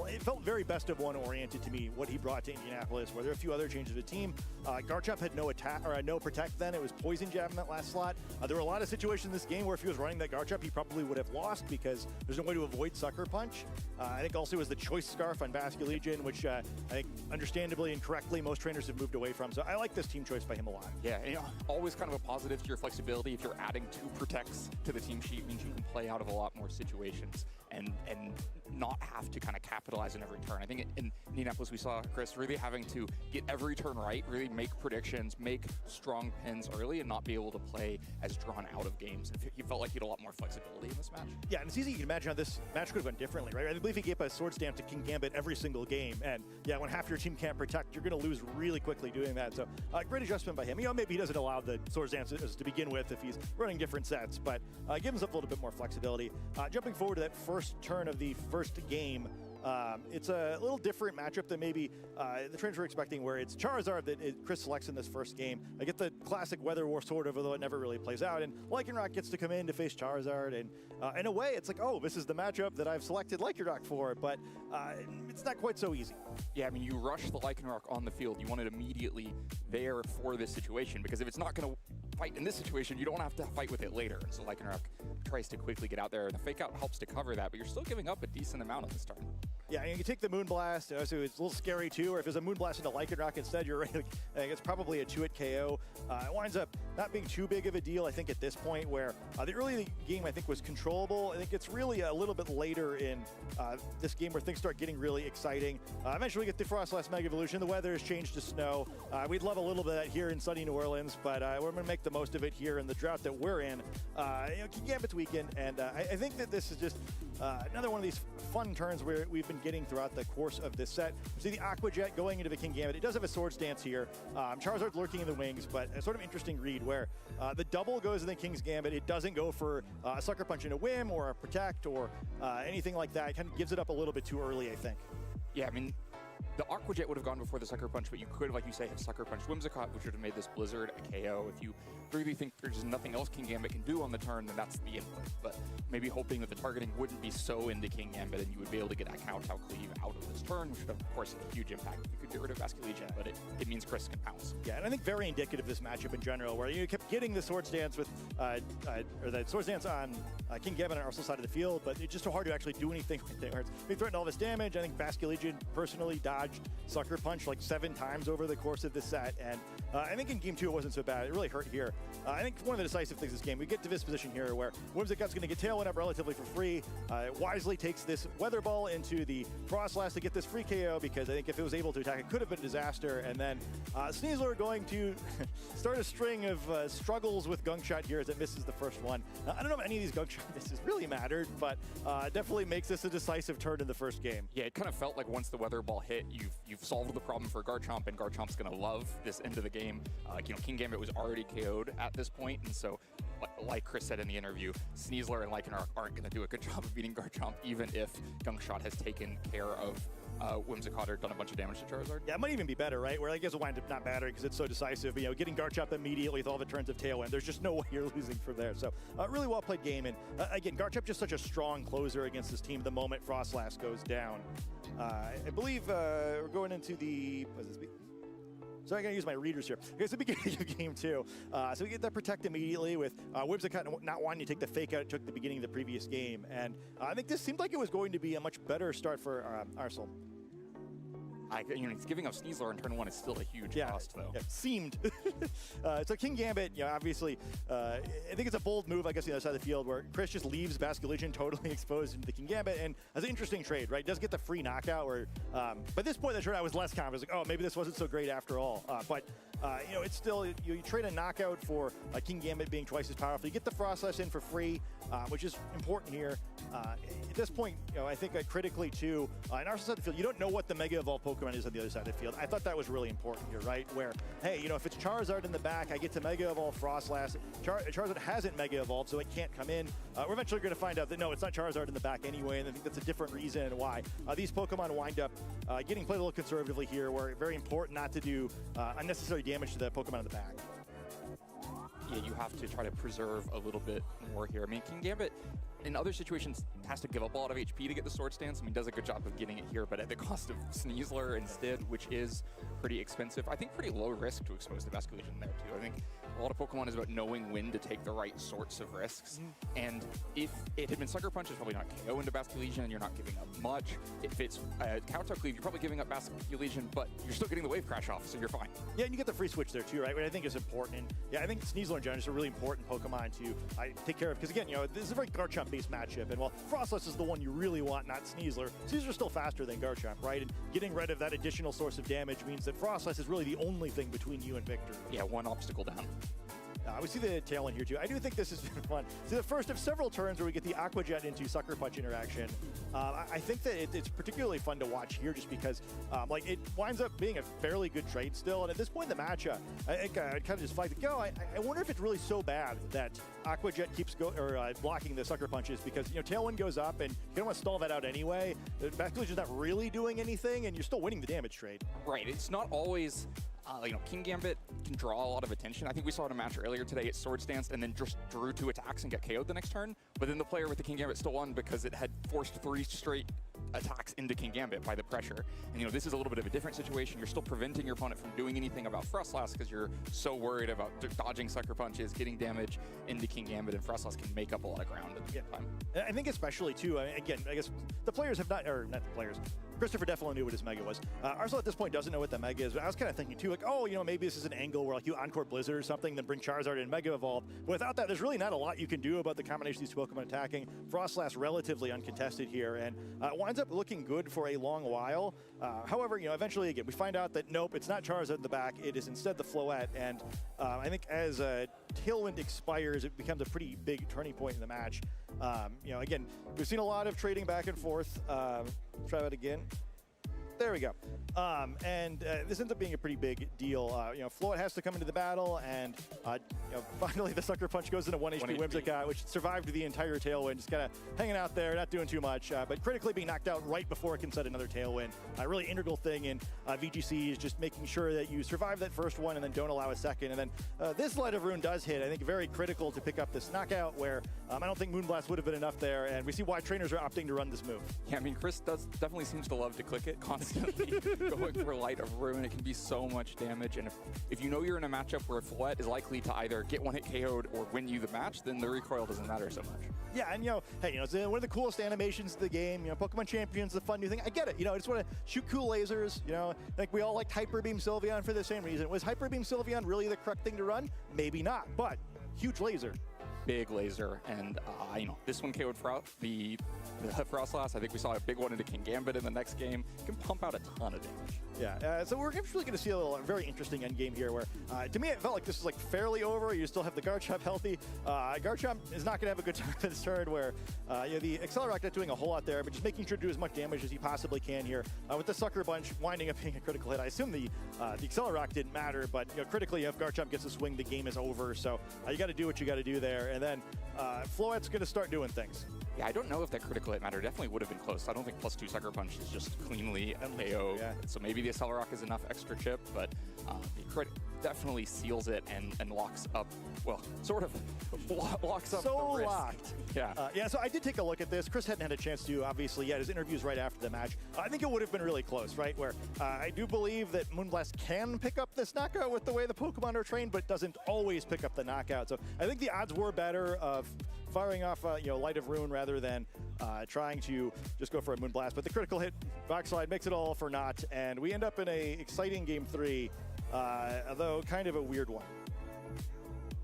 It felt very best of one oriented to me, what he brought to Indianapolis, where there are a few other changes to the team. Garchomp had no attack or no protect then. It was poison jab in that last slot. There were a lot of situations in this game where if he was running that Garchomp, he probably would have lost because there's no way to avoid Sucker Punch. I think also it was the choice scarf on Basculegion, which I think understandably and correctly most trainers have moved away from. So I like this team choice by him a lot. Yeah, and always kind of a positive to your flexibility. If you're adding 2 protects to the team sheet, means you can play out of a lot more situations and not have to kind of capitalize on every turn. I think in Indianapolis we saw Chris really having to get every turn right, really make predictions, make strong pins early, and not be able to play as drawn out of games. And he felt like he had a lot more flexibility in this match. Yeah, and it's easy. You can imagine how this match could have gone differently, right? I believe he gave a sword stamp to King Gambit every single game, and yeah, when half your team can't protect, you're going to lose really quickly doing that. So great adjustment by him. Maybe he doesn't allow the sword stamps to begin with if he's running different sets, but give himself a little bit more flexibility. Jumping forward to that first turn of the first game, it's a little different matchup than maybe the trainers were expecting, where it's Charizard that Chris selects in this first game. I get the classic Weather War sort of, although it never really plays out, and Lycanroc gets to come in to face Charizard, and in a way it's like, oh, this is the matchup that I've selected Lycanroc for, but it's not quite so easy. Yeah, I mean, you rush the Lycanroc on the field. You want it immediately there for this situation, because if it's not going to fight in this situation, you don't have to fight with it later. And so Lycanroc tries to quickly get out there, and the fake out helps to cover that, but you're still giving up a decent amount on this turn. Yeah, and you take the Moonblast, so it's a little scary too, or if there's a Moonblast into Lycanroc instead, you're right, it's probably a 2-hit KO. It winds up not being too big of a deal, I think, at this point, where the early game, I think, was controllable. I think it's really a little bit later in this game where things start getting really exciting. Eventually we get the Frostlass Mega Evolution. The weather has changed to snow. We'd love a little bit of that here in sunny New Orleans, but we're going to make the most of it here in the drought that we're in. King Gambit's weekend, and I think that this is just another one of these fun turns where we've been getting throughout the course of this set. You see the Aqua Jet going into the King Gambit. It does have a Swords Dance here. Charizard's lurking in the wings, but a sort of interesting read where the double goes in the King's Gambit. It doesn't go for a Sucker Punch in a Whim or a Protect or anything like that. It kind of gives it up a little bit too early, I think. Yeah, I mean, the Aqua Jet would have gone before the Sucker Punch, but you could, like you say, have Sucker Punch Whimsicott, which would have made this Blizzard a KO. If you really think there's nothing else King Gambit can do on the turn, then that's the input. But maybe hoping that the targeting wouldn't be so into King Gambit and you would be able to get that Kowtow Cleave out of this turn, which would have, of course, have a huge impact. You could get rid of Basculegion, but it means Chris can pounce. Yeah, and I think very indicative of this matchup in general, where you kept getting the Swords Dance with, or the Swords Dance on King Gambit on Arsenal side of the field, but it's just so hard to actually do anything with it. Where it's being threatened all this damage. I think Basculegion personally dodged Sucker Punch like 7 times over the course of this set, and I think in game 2 it wasn't so bad. It really hurt here. I think one of the decisive things this game, we get to this position here where Whimsicott's going to get Tailwind up relatively for free. Wisely takes this Weather Ball into the Frostlass to get this free KO, because I think if it was able to attack, it could have been a disaster. And then Sneasler going to start a string of struggles with Gunk Shot here as it misses the first one. I don't know if any of these Gunk Shot misses really mattered, but definitely makes this a decisive turn in the first game. Yeah, it kind of felt like once the Weather Ball hit, you've solved the problem for Garchomp, and Garchomp's going to love this end of the game. King Gambit was already KO'd at this point, and so like Chris said in the interview, Sneasler and Lycanroc aren't going to do a good job of beating Garchomp, even if Gunk Shot has taken care of Whimsicott or done a bunch of damage to Charizard. Yeah, it might even be better, right? Where I guess it'll wind up not mattering because it's so decisive. But, getting Garchomp immediately with all the turns of Tailwind, there's just no way you're losing from there. So, really well played game. And again, Garchomp just such a strong closer against this team the moment Frostlass goes down. I believe we're going into the... So I'm going to use my readers here. It's the beginning of game 2. So we get that Protect immediately with Whimsicott not wanting to take the fake out it took the beginning of the previous game. And I think this seemed like it was going to be a much better start for Arsenal. It's giving up Sneasler in turn 1 is still a huge cost, though. Yeah, seemed. So King Gambit, obviously, I think it's a bold move, I guess, on the other side of the field, where Chris just leaves Basculegion totally exposed into the King Gambit, and that's an interesting trade, right? Does get the free knockout, where, but at this point, the trade I was less confident. I was like, oh, maybe this wasn't so great after all. But it's still, you trade a knockout for King Gambit being twice as powerful. You get the Frostlass in for free, which is important here. At this point, I think critically, too, in our side of the field, you don't know what the Mega Evolved Pokemon is on the other side of the field. I thought that was really important here, right? Where, hey, if it's Charizard in the back, I get to Mega Evolve Frostlass. Charizard hasn't Mega Evolved, so it can't come in. We're eventually going to find out that, no, it's not Charizard in the back anyway, and I think that's a different reason why these Pokemon wind up getting played a little conservatively here, where it's very important not to do unnecessary damage to the Pokemon in the back. Yeah, you have to try to preserve a little bit more here. I mean, King Gambit in other situations has to give up a lot of HP to get the Sword Stance. I mean, does a good job of getting it here, but at the cost of Sneasler instead, which is pretty expensive. I think pretty low risk to expose the Basculegion there too. I think a lot of Pokemon is about knowing when to take the right sorts of risks. And if it had been Sucker Punch, it's probably not KO into Basculegion, and you're not giving up much. If it's Kowtow Cleave, you're probably giving up Basculegion, but you're still getting the Wave Crash off, so you're fine. Yeah, and you get the free switch there too, right? Which I think is important. And yeah, I think Sneasler in general is a really important Pokemon to take care of, because again, this is a very Garchomp-based matchup, and while Frostless is the one you really want, not Sneasler, Sneasler's still faster than Garchomp, right? And getting rid of that additional source of damage means that Frostless is really the only thing between you and victory. Yeah, one obstacle down. We see the tail in here too. I do think this is fun. So the first of several turns where we get the Aqua Jet into Sucker Punch interaction. I think that it's particularly fun to watch here just because like it winds up being a fairly good trade still. And at this point in the matchup, I think I'd kind of just flag to go. I wonder if it's really so bad that Aqua Jet keeps blocking the Sucker Punches, because Tailwind goes up and you don't want to stall that out anyway. The Basculegion's not really doing anything and you're still winning the damage trade. Right. It's not always King Gambit can draw a lot of attention. I think we saw in a match earlier today, it Sword Stanced and then just drew 2 attacks and got KO'd the next turn. But then the player with the King Gambit still won because it had forced 3 straight attacks into King Gambit by the pressure. And this is a little bit of a different situation. You're still preventing your opponent from doing anything about Frostlass because you're so worried about dodging Sucker Punches, getting damage into King Gambit, and Frostlass can make up a lot of ground at the time. I think especially too, again, I guess the players have not the players. Christopher definitely knew what his Mega was. Arsenal at this point doesn't know what the Mega is, but I was kind of thinking too, like, oh, maybe this is an angle where like you Encore Blizzard or something, then bring Charizard and Mega Evolve. But without that, there's really not a lot you can do about the combination of these two Pokemon attacking. Frostlass relatively uncontested here, and winds up looking good for a long while. However, eventually, again, we find out that nope, it's not Charizard in the back, it is instead the Floette, and I think as Tailwind expires, it becomes a pretty big turning point in the match. Again, we've seen a lot of trading back and forth. Try that again. There we go. This ends up being a pretty big deal. Floette has to come into the battle, and finally the Sucker Punch goes into 1 HP Whimsicott, which survived the entire Tailwind, just kind of hanging out there, not doing too much, but critically being knocked out right before it can set another Tailwind. A really integral thing in VGC is just making sure that you survive that first one and then don't allow a second. And then this Light of Rune does hit, I think, very critical to pick up this knockout, where I don't think Moonblast would have been enough there, and we see why trainers are opting to run this move. Yeah, I mean, Chris definitely seems to love to click it constantly. Going for Light of Ruin, it can be so much damage, and if you know you're in a matchup where Floette is likely to either get one hit KO'd or win you the match, then the recoil doesn't matter so much. Yeah, and hey, it's one of the coolest animations of the game. Pokemon Champions, the fun new thing. I get it. I just want to shoot cool lasers. Like we all liked Hyper Beam Sylveon for the same reason. Was Hyper Beam Sylveon really the correct thing to run? Maybe not, but huge laser. Big laser, and this one KO'd the Frostlass. I think we saw a big one into King Gambit in the next game. Can pump out a ton of damage. Yeah, so we're actually going to see a very interesting end game here, where to me it felt like this was like fairly over. You still have the Garchomp healthy. Garchomp is not going to have a good time this turn, where the Accelerock not doing a whole lot there, but just making sure to do as much damage as he possibly can here. With the Sucker Punch winding up being a critical hit. I assume the Accelerock didn't matter, but critically, if Garchomp gets a swing, the game is over. So you got to do what you got to do there, and then Floette's going to start doing things. Yeah, I don't know if that critical hit matter. Definitely would have been close. I don't think +2 Sucker Punch is just cleanly a KO. Yeah. So maybe the Accelerock is enough extra chip, but the crit definitely seals it and locks up, well, sort of locks up so the wrist. Locked. Yeah. So I did take a look at this. Chris hadn't had a chance to, obviously, yet. His interview's right after the match. I think it would have been really close, right? Where I do believe that Moonblast can pick up this knockout with the way the Pokemon are trained, but doesn't always pick up the knockout. So I think the odds were better of firing off Light of Rune rather than trying to just go for a Moonblast. But the critical hit backslide makes it all for naught, and we end up in a exciting game 3, although kind of a weird one.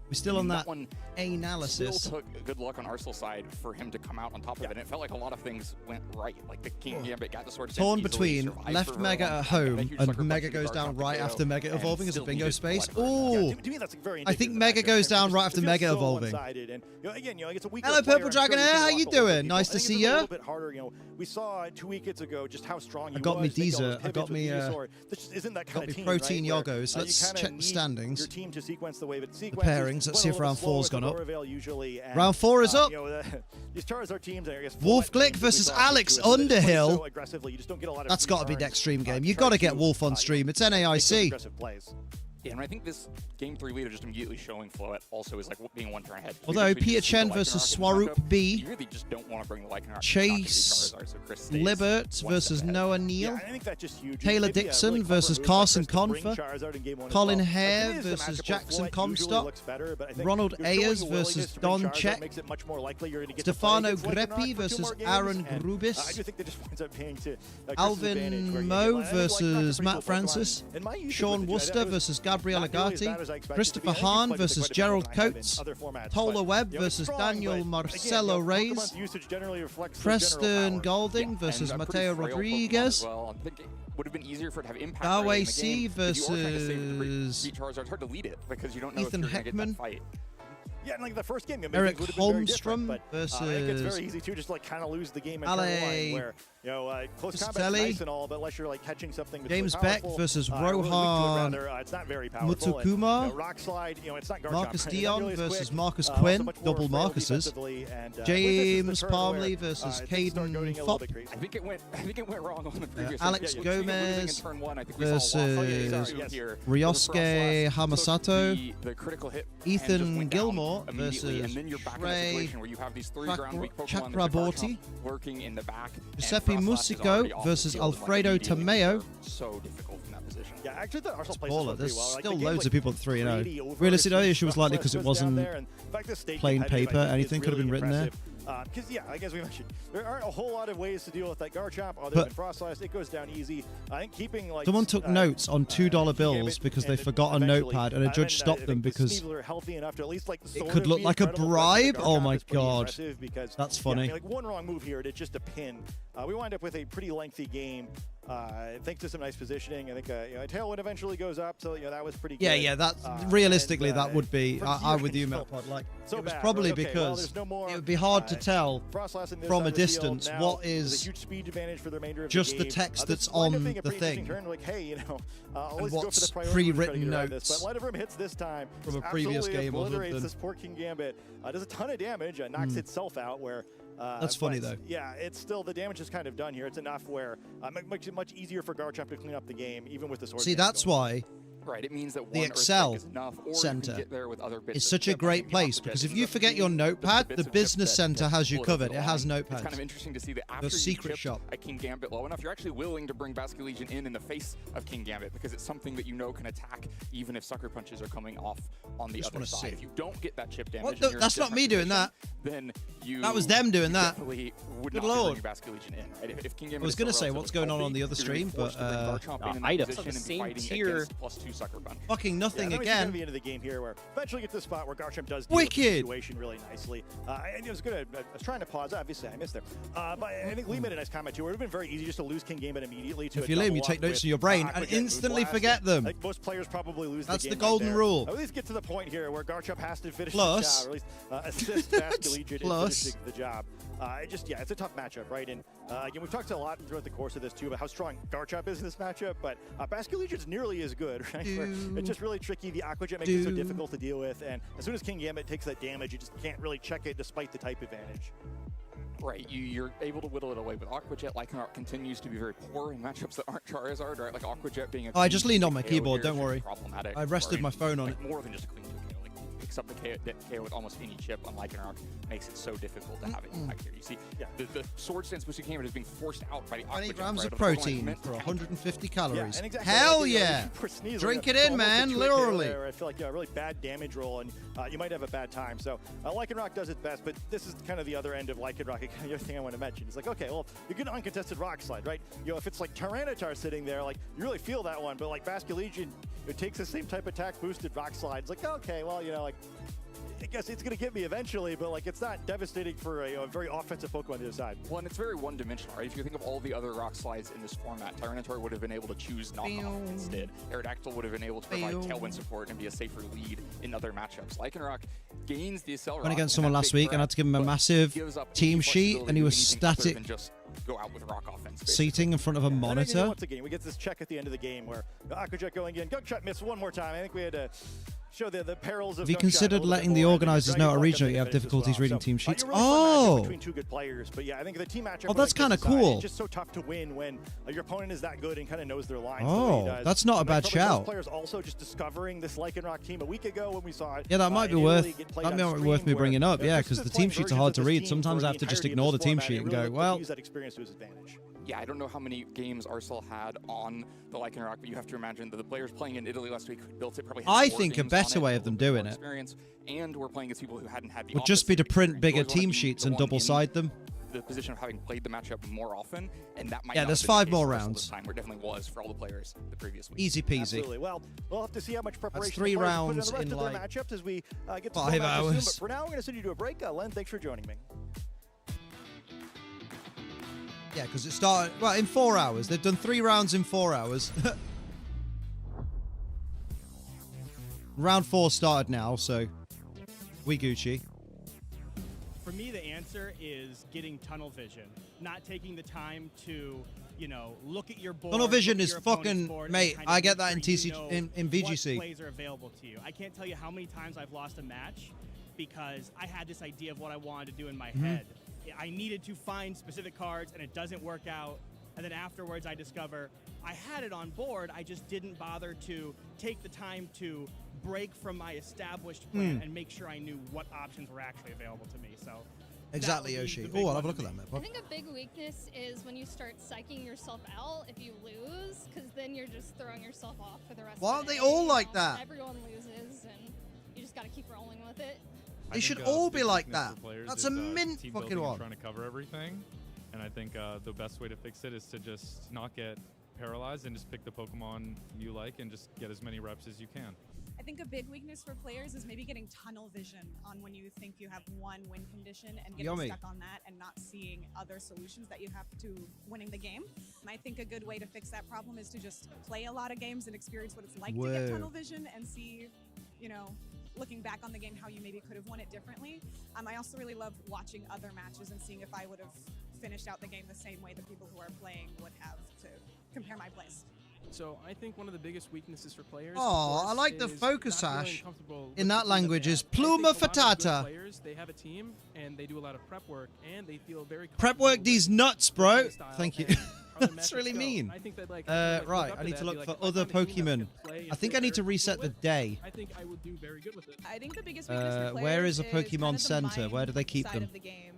We're still on that one analysis. Still took good luck on Arsenal's side for him to come out on top of it. And it felt like a lot of things went right. Like the King Gambit got the Sword Stance torn easily, between left Mega at home and Mega goes down right after Mega Evolving as a bingo space. Oh, to me, that's very I think Mega goes down right after Mega Evolving. And, again, it's a Hello, Purple Dragon Air. How you doing? Nice to see you. A little bit harder. We saw 2 weekends ago just how strong he was. I got me Deezer. I got me. This isn't that kind of team, protein right? Yoggos. Let's check the standings. Your team to sequence the way that the pairings. Let's see if round 4's gone up. Usually, and, round 4 is up. These Charizard teams, I guess, Wolf Glick versus Alex Underhill. So aggressively, you just don't get a lot of That's got to be next stream game. You've got to get Wolf on stream. It's NAIC. Yeah, and I think this game 3 lead of just immediately showing Floet also is like being one turn ahead. Although Peter Chen versus Swaroop B. You really just don't want to bring the Lycanroc. Chase Libert versus Noah Neal. I think that's just huge. Taylor Dixon versus Carson Confer. Colin Hare versus Jackson Comstock. Ronald Ayers versus Don Check. Stefano Greppi versus Aaron Grubis. Alvin Moe versus Matt Francis. Sean Worcester versus Gabriel Agati. Christopher Hahn versus Gerald Coates. Tola Webb versus Daniel Marcelo Reyes. Preston Golding versus Mateo Rodriguez. Would have been easier for it to have impact. Dawei C versus Charizard. Hard to lead it because you don't know Ethan if you're Heckman. Fight. Yeah, and like the first game, Eric Holmstrom versus. I think it's very easy too, just like kind of lose the game in turn one, where close combat's nice and all, but unless you're like catching something. James Beck versus Rohan it's not very powerful. Mutsukuma. Rock slide, it's not Marcus Dion versus Marcus Quinn, double Marcuses. James Palmley versus Caden Fopp. I think it went wrong on the previous. Alex Gomez versus Ryosuke Hamasato. The critical hit. Ethan Gilmore versus and then you're back in a situation where you have these 3 ground weak Pokemon Chakraborty. Lurking in the back. Giuseppe Musico versus Alfredo Tomeo. So difficult in that position. Yeah, actually the Arsenal plays Baller. There's well. still loads of people at 3-0. Realistically, the issue was likely because it wasn't plain paper. Anything could have been written there. Because, yeah, like as we mentioned, there aren't a whole lot of ways to deal with that Garchomp other than Frostlass. It goes down easy. I think keeping like someone took notes on $2 bills because they forgot a notepad, and a judge stopped them because it could look like a bribe. Oh my god, that's funny. Like one wrong move here, it's just a pin. We wind up with a pretty lengthy game. Thanks to some nice positioning. I think Tailwind eventually goes up, so that was pretty good. Yeah, that's realistically that would be. I'm with you, Melpod. Like it was probably because it would be hard to tell from a distance what is just the text that's on the thing and what's pre-written notes but Light of Room hits this time from a previous game. Obliterates this poor King Gambit. Does a ton of damage. Knocks itself out. Where that's funny though. Yeah, it's still the damage is kind of done here. It's enough where it makes it much easier for Garchomp to clean up the game, even with the sword. See, that's why. Right, it means that the Excel Center is such a great place because if you forget your notepad, the Business Center has you covered. It has notepads. It's kind of interesting to see that after the secret shop at King Gambit low enough, you're actually willing to bring Basculegion in the face of King Gambit because it's something that can attack even if Sucker Punches are coming off on the other side. If you don't get that chip damage, that's not me doing that. Then that was them doing that. Good lord. Basculegion in, right? If King Gambit I was going to say what's going on the other stream, but items the same tier. +2 Sucker Punch. Fucking nothing again. The end of the game here, where eventually get to the spot where Garchomp does deal with the situation really nicely. And it was good. I was trying to pause. Obviously, I missed there. But I think Lee made a nice comment too. It would have been very easy just to lose King Gambit immediately. If you're Liam, you take notes in your brain and instantly forget them. Like most players probably lose. That's the game golden rule. At least get to the point here where Garchomp has to finish the job, or at least assist Basculegion in finishing the job. It's a tough matchup, right? And again, we've talked a lot throughout the course of this too about how strong Garchomp is in this matchup, but Basculegion's nearly as good, right? It's just really tricky. The Aqua Jet makes it so difficult to deal with, and as soon as King Gambit takes that damage, you just can't really check it despite the type advantage. Right, you're able to whittle it away, but Aqua Jet Lycanroc continues to be very poor in matchups that aren't Charizard, right? Like Aqua Jet being a I just leaned on my keyboard, don't worry. Problematic. I rested my phone on it. More than just a clean KO. Picks up the KO with almost any chip on Lycanroc, makes it so difficult to have an impact here. You see, the Sword Stance boosted Gambit is being forced out by the Aqua 20 Jet. grams of protein for 150 calories. Yeah, exactly. Hell yeah! Drink it in, man, literally. I feel like a really bad damage roll, and you might have a bad time. So Lycanroc does its best, but this is kind of the other end of Lycanroc. The other thing I want to mention is like, okay, well, you get an uncontested Rock Slide, right? If it's like Tyranitar sitting there, like you really feel that one, but like Basculegion, it takes the same type attack boosted Rock Slide. It's like, okay, well, like. I guess it's going to get me eventually, but like it's not devastating for a very offensive Pokemon on the other side. Well, and it's very one-dimensional, right? If you think of all the other Rock Slides in this format, Tyranitar would have been able to choose knockoff instead. Aerodactyl would have been able to provide Tailwind support and be a safer lead in other matchups. Lycanroc gains the Accel Rock. Went against someone last week and I had to give him a massive team sheet, and he was static. Go out with rock offense. Seating in front of a monitor. Once again, we get this check at the end of the game where the Aqua Jet going in. Garchomp missed one more time. I think we had to show the perils of. Have you considered letting the organizers know at regional you have difficulties reading team sheets? Oh! Between two good players, but yeah, I think the team matchup. Oh, that's kind of cool. It's just so tough to win when your opponent is that good and kind of knows their lines. Oh, that's not a bad shout. Players also just discovering this Lycanroc team a week ago when we saw it. Yeah, that might be worth me bringing up. Yeah, because the team sheets are hard to read. Sometimes I have to just ignore the team sheet and go, well. Use that experience to his advantage. Yeah, I don't know how many games Arsenal had on the Lycanroc, but you have to imagine that the players playing in Italy last week who built it probably had I think a better way of them doing it and we're playing against people who hadn't had the would just be to print bigger team sheets and double-side them. The position of having played the matchup more often, and that might yeah, not there's have 5 been the more case rounds. This time, where it definitely was for all the players the previous week. Easy peasy. Absolutely. Well, we'll have to see how much preparation. That's 3 rounds in like matchups as we get to 5 hours. Soon, but for now, I'm going to send you to a break. Len, thanks for joining me. Yeah, because it started in 4 hours. They've done 3 rounds in 4 hours. Round 4 started now, so we Gucci. For me, the answer is getting tunnel vision, not taking the time to, look at your board. Tunnel vision is fucking, mate. I get that in TC in VGC. What plays are available to you. I can't tell you how many times I've lost a match because I had this idea of what I wanted to do in my head. I needed to find specific cards, and it doesn't work out. And then afterwards, I discover I had it on board. I just didn't bother to take the time to break from my established plan and make sure I knew what options were actually available to me. So exactly, Yoshi. Oh, I'll have a look at that map. I think a big weakness is when you start psyching yourself out if you lose, because then you're just throwing yourself off for the rest of the day. Why aren't they all like that? Everyone loses, and you just got to keep rolling with it. They should all be like that. That's a mint fucking one. Trying to cover everything, and I think the best way to fix it is to just not get paralyzed and just pick the Pokemon you like and just get as many reps as you can. I think a big weakness for players is maybe getting tunnel vision on when you think you have one win condition and getting stuck on that and not seeing other solutions that you have to winning the game. And I think a good way to fix that problem is to just play a lot of games and experience what it's like to get tunnel vision and see, looking back on the game, how you maybe could have won it differently. I also really love watching other matches and seeing if I would have finished out the game the same way the people who are playing would have to compare my plays. So I think one of the biggest weaknesses for players. Oh, I like the focus hash in that language is Pluma Fatata. Players, they have a team and they do a lot of prep work and they feel very prep work these nuts, bro. Thank you. That's really mean. I think right, I need to look for other Pokemon. I think I need to reset the day. I think I would do very good with it. I think the biggest weakness for players where is a Pokemon Center? Where do they keep them? Of the game.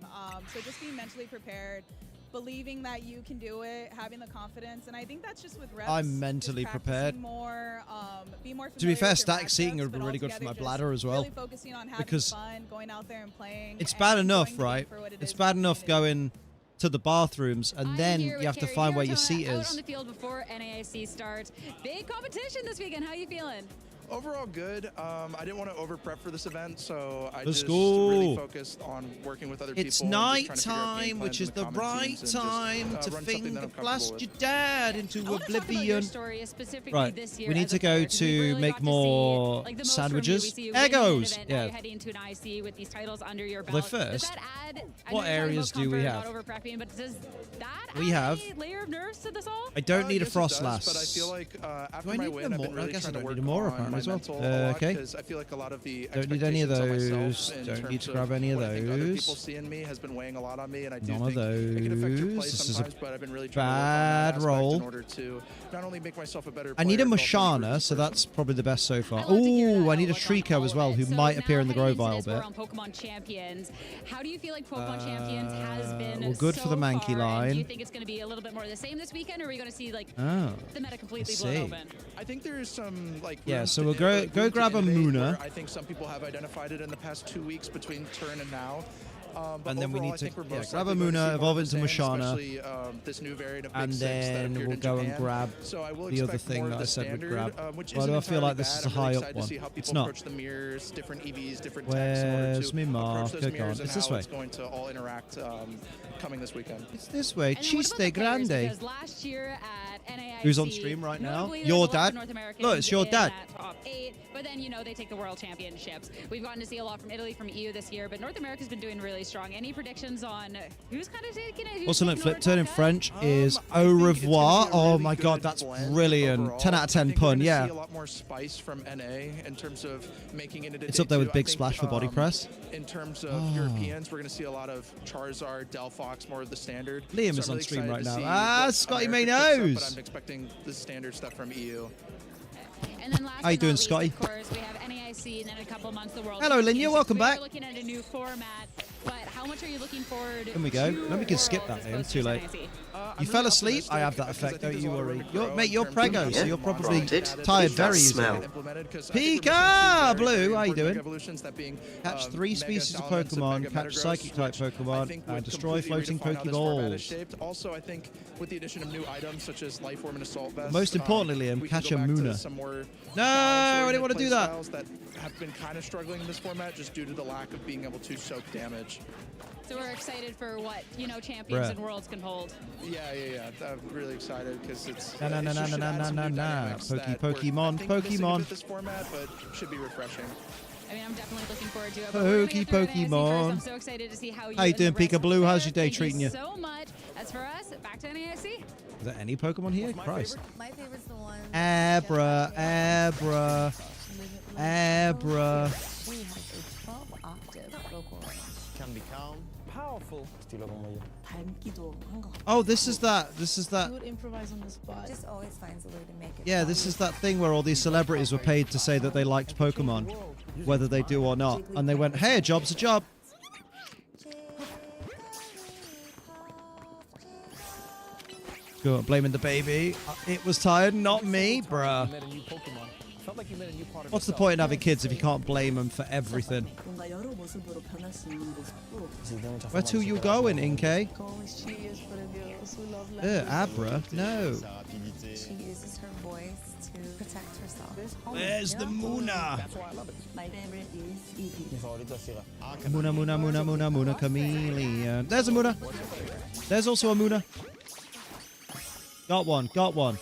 So just be mentally prepared, believing that you can do it, having the confidence, and I think that's just with reps. I'm mentally prepared. More, be more to be fair, static seeking would be really good for my bladder as well. Really focusing on having fun, going out there and playing. It's bad enough, right? It's bad enough going to the bathrooms and then you have to find where your seat is. On the field before NAIC starts. Big competition this weekend. How are you feeling? Overall good. I didn't want to over prep for this event, so I Let's just go. really focused on working with other people. It's night time, which is the right time to think blast your dad into oblivion. Right, we need to go to make more sandwiches. Egos! Yeah. Well, first, what areas do we have? We have. I don't need a Frostlass. But I feel like after do I my need win, I've been really I guess I trying to don't work need more on apparently as my well. mental a lot, Okay. because I feel like a lot of the Don't need any of expectations on those. myself in Don't need terms to grab any of what I think other people those. see in me has been weighing a lot on me, and I do None of think it can affect your play those. This is a sometimes, but I've been really trying to work on that bad aspect roll. in order to not only make myself a better I need a player, but also Moshana, so that's probably the best so far. Ooh, I need a Trico as well, who might appear in the Grovyle bit. On Pokemon Champions. How do you feel like Pokemon Champions has been well, good so for the Mankey far, line. Do you think it's going to be a little bit more of the same this weekend, or are we going to see like Oh, the meta completely I blown see. open? I think there is some like Yeah, room so to we'll go grab a Muna. I think some people have identified it in the past 2 weeks between turn and now. But And then we overall, need I to think we're most grab a likely going to Muna, see evolve more of into the same, Moshana, especially, this new variant of Big and Six that then appeared we'll in go and Japan. grab So I will the other expect thing more that of I the said we'd standard, grab. which Why isn't do I feel entirely like this bad. is a I'm really high excited up to one? see how people It's not. approach the mirrors, different EVs, different techs in order Where's to me approach those marker mirrors gone? and It's this how way. it's going to all interact coming this weekend. It's this way. And then what about Chiste the players? grande. Because last year at NAIC. Who's on stream right now? Notably, Your there's a lot of dad. North Americans Look, it's your in dad. that top 8, but then, you know, they take the World Championships. We've gotten to see a lot from Italy, from EU this year, but North America's been doing really strong. Any predictions on who's kind of taking it? Also, flip turn in French is au revoir. Oh my god, that's brilliant. Overall. 10 out of 10 I think pun, we're yeah. gonna see a lot more spice from NA in terms of making it into It's day up there with two. Big I think, Splash for body press. In terms of Europeans, we're going to see a lot of Charizard, Delphox, more of the standard. Liam So is I'm on really stream excited right to now. see what Scotty May America picks up, knows. But I'm expecting the standard stuff from EU. And then last How you but doing, not least, Scotty? Of course, we have NAIC and then in a couple months the World Hello, Linya, Championships. welcome We back. are looking at a new format, but how much are you looking forward Here we go. to Let me just skip Worlds that, Liam. as Too late. opposed to NAIC? You fell asleep? I have that effect, don't you worry. You're prego, so you're probably tired very easily. Pika! Blue, how you doing? Catch 3 species of Pokemon, catch Psychic-type Pokemon, and destroy floating Pokeballs. Also, I think with the addition of new items such as Life Orb and Assault Vest, Most importantly, Liam, we can catch go a back to Muna. some more No, I didn't want to do that. styles that have been kind of struggling in this format just due to the lack of being able to soak damage. So we're excited for what, you know, champions Bruh. and worlds can hold. Yeah. I'm really excited because it's Na na na it na should na add na some na new na. dynamics that we're, Pokemon, I think, missing a Pokemon. bit this format, but should be refreshing. I mean, I'm definitely looking forward to it. But we're gonna get through NAIC Pokemon. first. I'm so excited to see how you How you and the doing, rest Pika Blue? How's fare. your day Thank treating you? So much. As for us, back to NAIC. Is there any Pokemon here? Christ. My favorite's the one. Abra. We have a 12-octave vocal range. Can be calm, powerful. Oh, this is that. He would improvise on the spot. Just always finds a way to make it. Yeah, this is that thing where all these celebrities were paid to say that they liked Pokemon, whether they do or not. And they went, hey, a job's a job. Go on, blaming the baby. It was tired, not me, bruh. What's the point in having kids if you can't blame them for everything? Where to you going, Inke? Abra? No. She uses her voice to protect herself. Where's the Muna? My favorite is Eevee. Muna, chameleon. There's a Muna. There's also a Muna. Got one.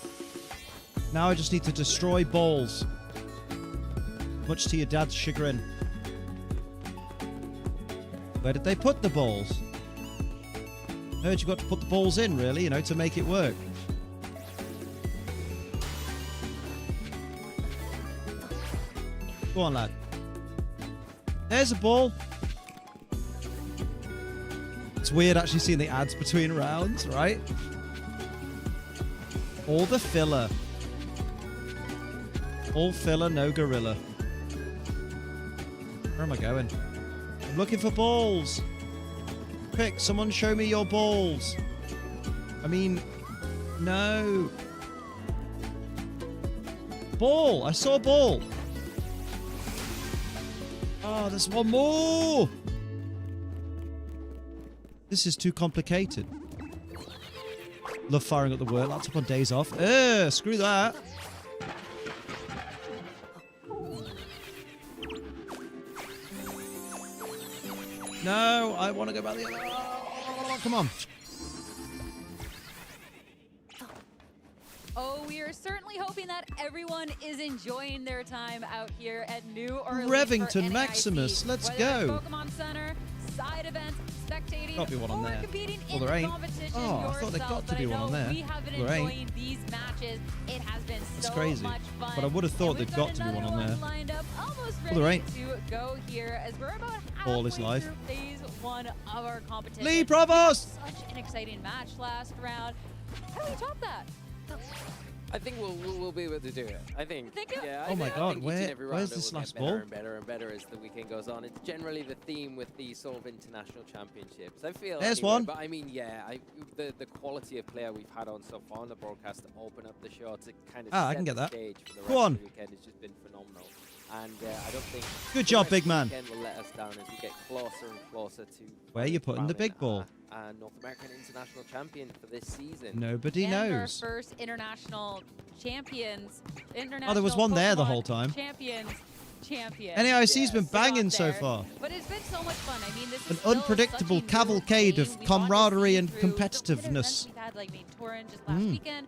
Now I just need to destroy balls. Much to your dad's chagrin. Where did they put the balls? Heard you got to put the balls in, really, you know, to make it work. Go on, lad. There's a ball. It's weird actually seeing the ads between rounds, right? All the filler. All filler, no gorilla. Where am I going? I'm looking for balls. Quick, someone show me your balls. I mean, no. Ball. I saw a ball. Oh, there's one more. This is too complicated. Love firing up the work laptop on days off. Screw that. No, I want to go back the other way. Oh, come on. Oh, we are certainly hoping that everyone is enjoying their time out here at New Orleans. Revington for NAIC. Maximus, let's Whether go. it's Pokemon Center, side events, spectating, Got to be one on or there. competing Well, in there ain't. competition Oh, I thought there yourself. got to But be I one on know there. we have been There ain't. enjoying these matches. It has been That's so crazy. much fun. But I would have thought And there'd we've got to be one on another there. lined up, almost Well, there ready ain't. to go here as we're about All is halfway life. through phase 1 of our competition. Lee Provost! Such an exciting match last round. How do we top that? I think we'll be able to do it. I think. Yeah. Oh my God, I think each and where- every where's round it this will last get better ball? and better and better as the weekend goes on. It's generally the theme with these sort of international championships. I feel. There's anyway, one. But I mean, yeah, the quality of player we've had on so far on the broadcast to open up the show to kind of Ah, I set can get the that. stage for the Go rest on. of the weekend has just been phenomenal. And I don't think. Good the job, rest big of the man. weekend will let us down as we get closer and closer to. Where are you putting the crowning big ball? our North American international champion for this season. Nobody and knows. Our first international champions. Oh, there was one there the whole time. Champions. NAIC's been banging so there. far. But it's been so much fun. I mean, this is An still unpredictable such a new cavalcade game. of We want to camaraderie see and through the events competitiveness. we've had, like Main Torin just last weekend.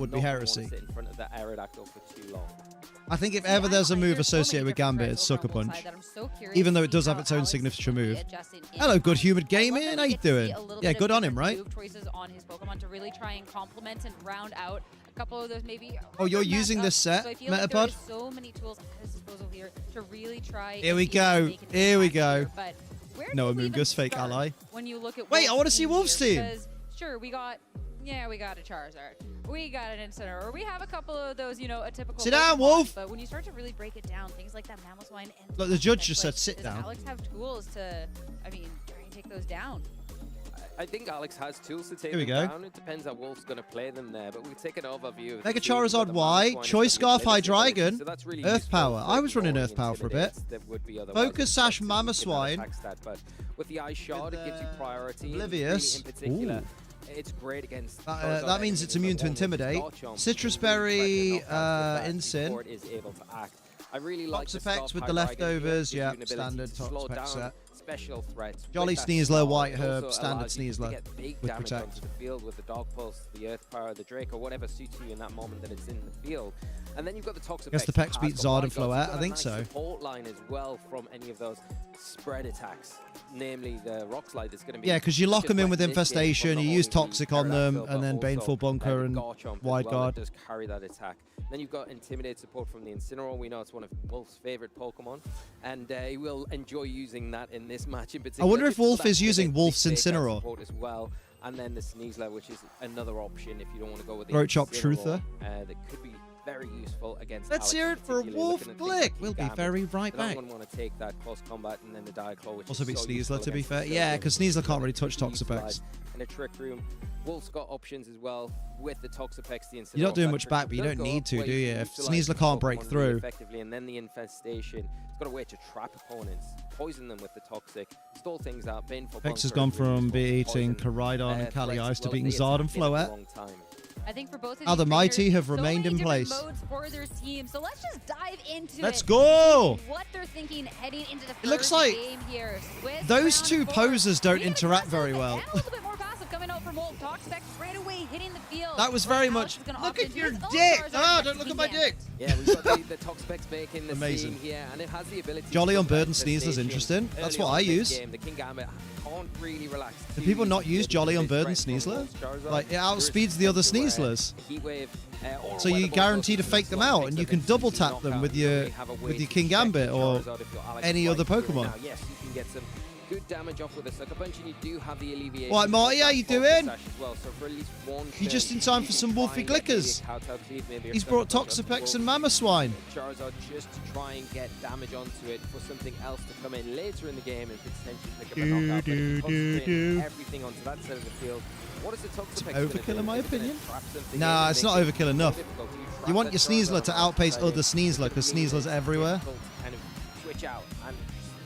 would be heresy. Sit in front of that Aerodactyl for too long. I think if ever there's a move associated with Gambit, it's Sucker Punch. Even though it does have its own signature move. Hello, Good Humid Gaming. How you doing? Yeah, good on him, right? Choices on his Pokemon to really try and complement and round out a couple of those maybe. Oh, you're using this set, Metapod? Like so many tools at his disposal here to really try. Here we go. Here we go. No, Amoonguss, fake ally. When you look at wait, I want to see Wolf's team. Sure, we got yeah, we got a Charizard, we got an Incineroar, we have a couple of those, you know, a typical. Sit down, Wolf. But when you start to really break it down, things like that Mamoswine and Look, the judge just said sit does down. Alex have tools to, I mean, try and take those down? I think Alex has tools to take Here we them go. down. It depends how Wolf's going to play them there, but we'll take an overview. Of Mega the teams where Charizard the Y, Mamoswine Choice is Scarf gonna High play this ability, Dragon, so that's really Earth useful Power. for I was running ignoring Earth Power for a bit. intimidates that would be otherwise Focus Sash expected to keep that Mamoswine. attack stat, but with the Ice Shard, it gives you priority. Oblivious. In particular, Ooh. it's great against. That means it's immune to Intimidate. Citrus Berry, Incin. Is able to act. I really like Toxapex with the leftovers. Yeah, standard Toxapex set. Special threats. Jolly Sneasler, White Herb, standard Sneasler Get big with damage Protect. onto the field with the Dark Pulse, the Earth Power, the Drake, or whatever suits you in that moment that it's in the field. And then you've got the Toxapex. Guess the Pex beat Zard and Floette. I think so. Support line as well from any of those spread attacks, namely the Rock Slide. That's going to be Yeah, because you lock them in with Infestation, you use Toxic on them, and then Baneful Bunker and Wide Guard. Does carry that attack. Then you've got Intimidate support from the Incineroar. We know it's one of Wolf's favorite Pokemon, and he will enjoy using that in this match in particular. I wonder if Just for Wolf that is using big Wolf's takedown Incineroar. support as well, and then the Sneasler, which is another option if you don't want to go with the Throat Chop Incineroar, Truther. that could be very useful against Let's Alex hear in it for particular, Wolf looking at things like Glick. We'll be Gambit. very right They back. don't want to take that close combat and then the Diaclaw, which Also is beat so Sneasler, useful to be against fair. the Yeah, Sylveon. because Sneasler can't really touch Could be Toxapex. utilized in a Trick Room. Wolf's got options as well with the Toxapex, the Incineroar. You're not doing That much Trick back, Room but you does don't go need up to, where do you you? If utilize Sneasler can't Pokemon break really through. effectively, and then the Infestation. It's got a way to trap opponents, poison them with the Toxic, stall things out. Baneful Pex has Bunker gone is really from useful to beating poison, Koraidon and threats Kali as Ice to well beating as they Zard and attack in at the Floette. wrong time. I think for both of How these the mighty trainers, have so remained many in different place. modes for their team. So let's just dive into Let's it. go! What they're thinking heading into the It looks first like game here. Swift those round two four. posers don't Being interact aggressive very well. and a little bit more passive coming out from Wolf. Toxapex right away hitting the field. That was very Alex much. is gonna Look opt at into your his own dick! Charizard Ah, don't look to at my begin. dick! Yeah, we've got the Toxapex making the Amazing. scene here, and it has the ability Jolly to on Bird and prevent Sneasler's infestation interesting. That's early what on I in this use. game. The King Gambit can't really relax. Do people not use Jolly on Bird and Threat from Sneasler? Wolf's Charizard. Like, it There is outspeeds the other potential where Sneaslers. Heatwave, or So you Weather Ball guarantee to goes fake into them the out, slot, and makes you can them double easy tap knockout. them with You your really have a way to King check Gambit the or Charizard if you're Alex any right other through it. Pokemon. Now, yes, you can get some good damage off with a Sucker Punch, and you do have the alleviation. Alright, Marty, how you doing? As well. So for at least one You just turn, in time you for can some try Wolfy and get maybe a Glickers. Kowtow Cleave, maybe a He's Sucker brought Punch onto Toxapex Wolf. and Mamoswine. Charizard just to try and get damage onto it for something else to come in later in the game and potentially pick up a knockout. But if you concentrate everything onto that side of the field, what is the Toxapex gonna Overkill do? in my Is it gonna opinion. trap something Nah, in it's and not make it overkill enough. more difficult? You You trap want that your Charizard Sneasler to on the outpace outside, other it's Sneasler, gonna because be really Sneasler's everywhere. difficult to kind of switch out and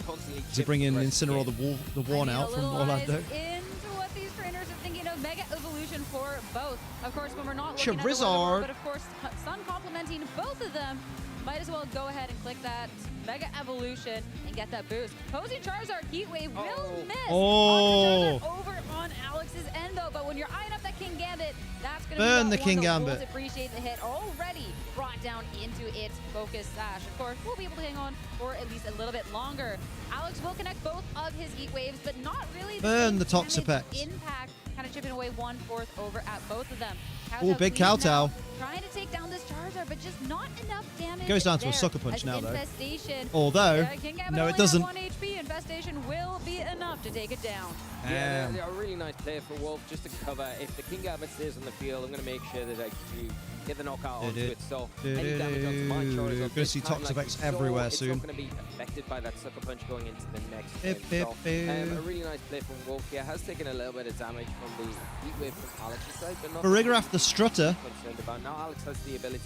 constantly Is he chip bringing the rest of Incineroar the game. the worn out from Orlando? Into what these trainers are thinking of Mega Evolution for both. Of course, when we're not looking at the Charizard. weather, but of course, Sun complementing both of them, might as well go ahead and click that Mega Evolution and get that boost. Posing Charizard Heatwave will miss. Oh. Over on Alex's end though, but when you're eyeing up that King Gambit, that's going to Burn be the King one. Gambit. Appreciate the hit already brought down into its focus sash. Of course, we'll be able to hang on for at least a little bit longer. Alex will connect both of his Heat Waves, but not really Burn the same Toxapex. damage impact, kind of chipping away 1/4 over at both of them. Oh, big Kowtow. Trying to take down this Charizard, but just not enough damage. Goes down to a there. Sucker Punch As now, though. Infestation, Although, King Gambit no, only it doesn't. has 1 HP. Infestation will be enough to take it down. Yeah, a really nice play for Wolf just to cover. If the King Gambit stays on the field, I'm going to make sure that I actually get the knockout onto it. So any damage onto my Charizard, Gonna this see time, like Toxapex we saw, everywhere it's soon. not going to be affected by that Sucker Punch going into the next Bip, game. bip, So, bip. a really nice play from Wolf here. Has taken a little bit of damage from the Heat Wave from Alex's side, but not Farigiraf the Strutter. concerned about. Now Alex has the ability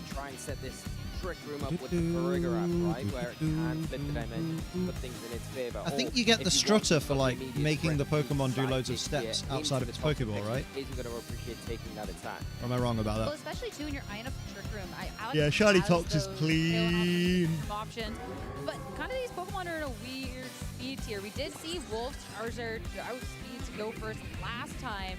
to try and set this Trick Room up with the Farigiraf, right, where it can flip the dimensions, put things in its favor. I think Or you get if the want Strutter to for stop like immediate making the threat, Pokemon do you loads of sidekick here steps into outside of the its Toxapex, Pokeball, right? Isn't going to appreciate taking that attack. Or am I wrong about Well, that? especially too when you're eyeing up the Trick Room. Alex Yeah, Shiny has Tox is those clean. options, but kind of these Pokemon are in a weird speed tier. We did see Wolf's Charizard outspeed to go first last time,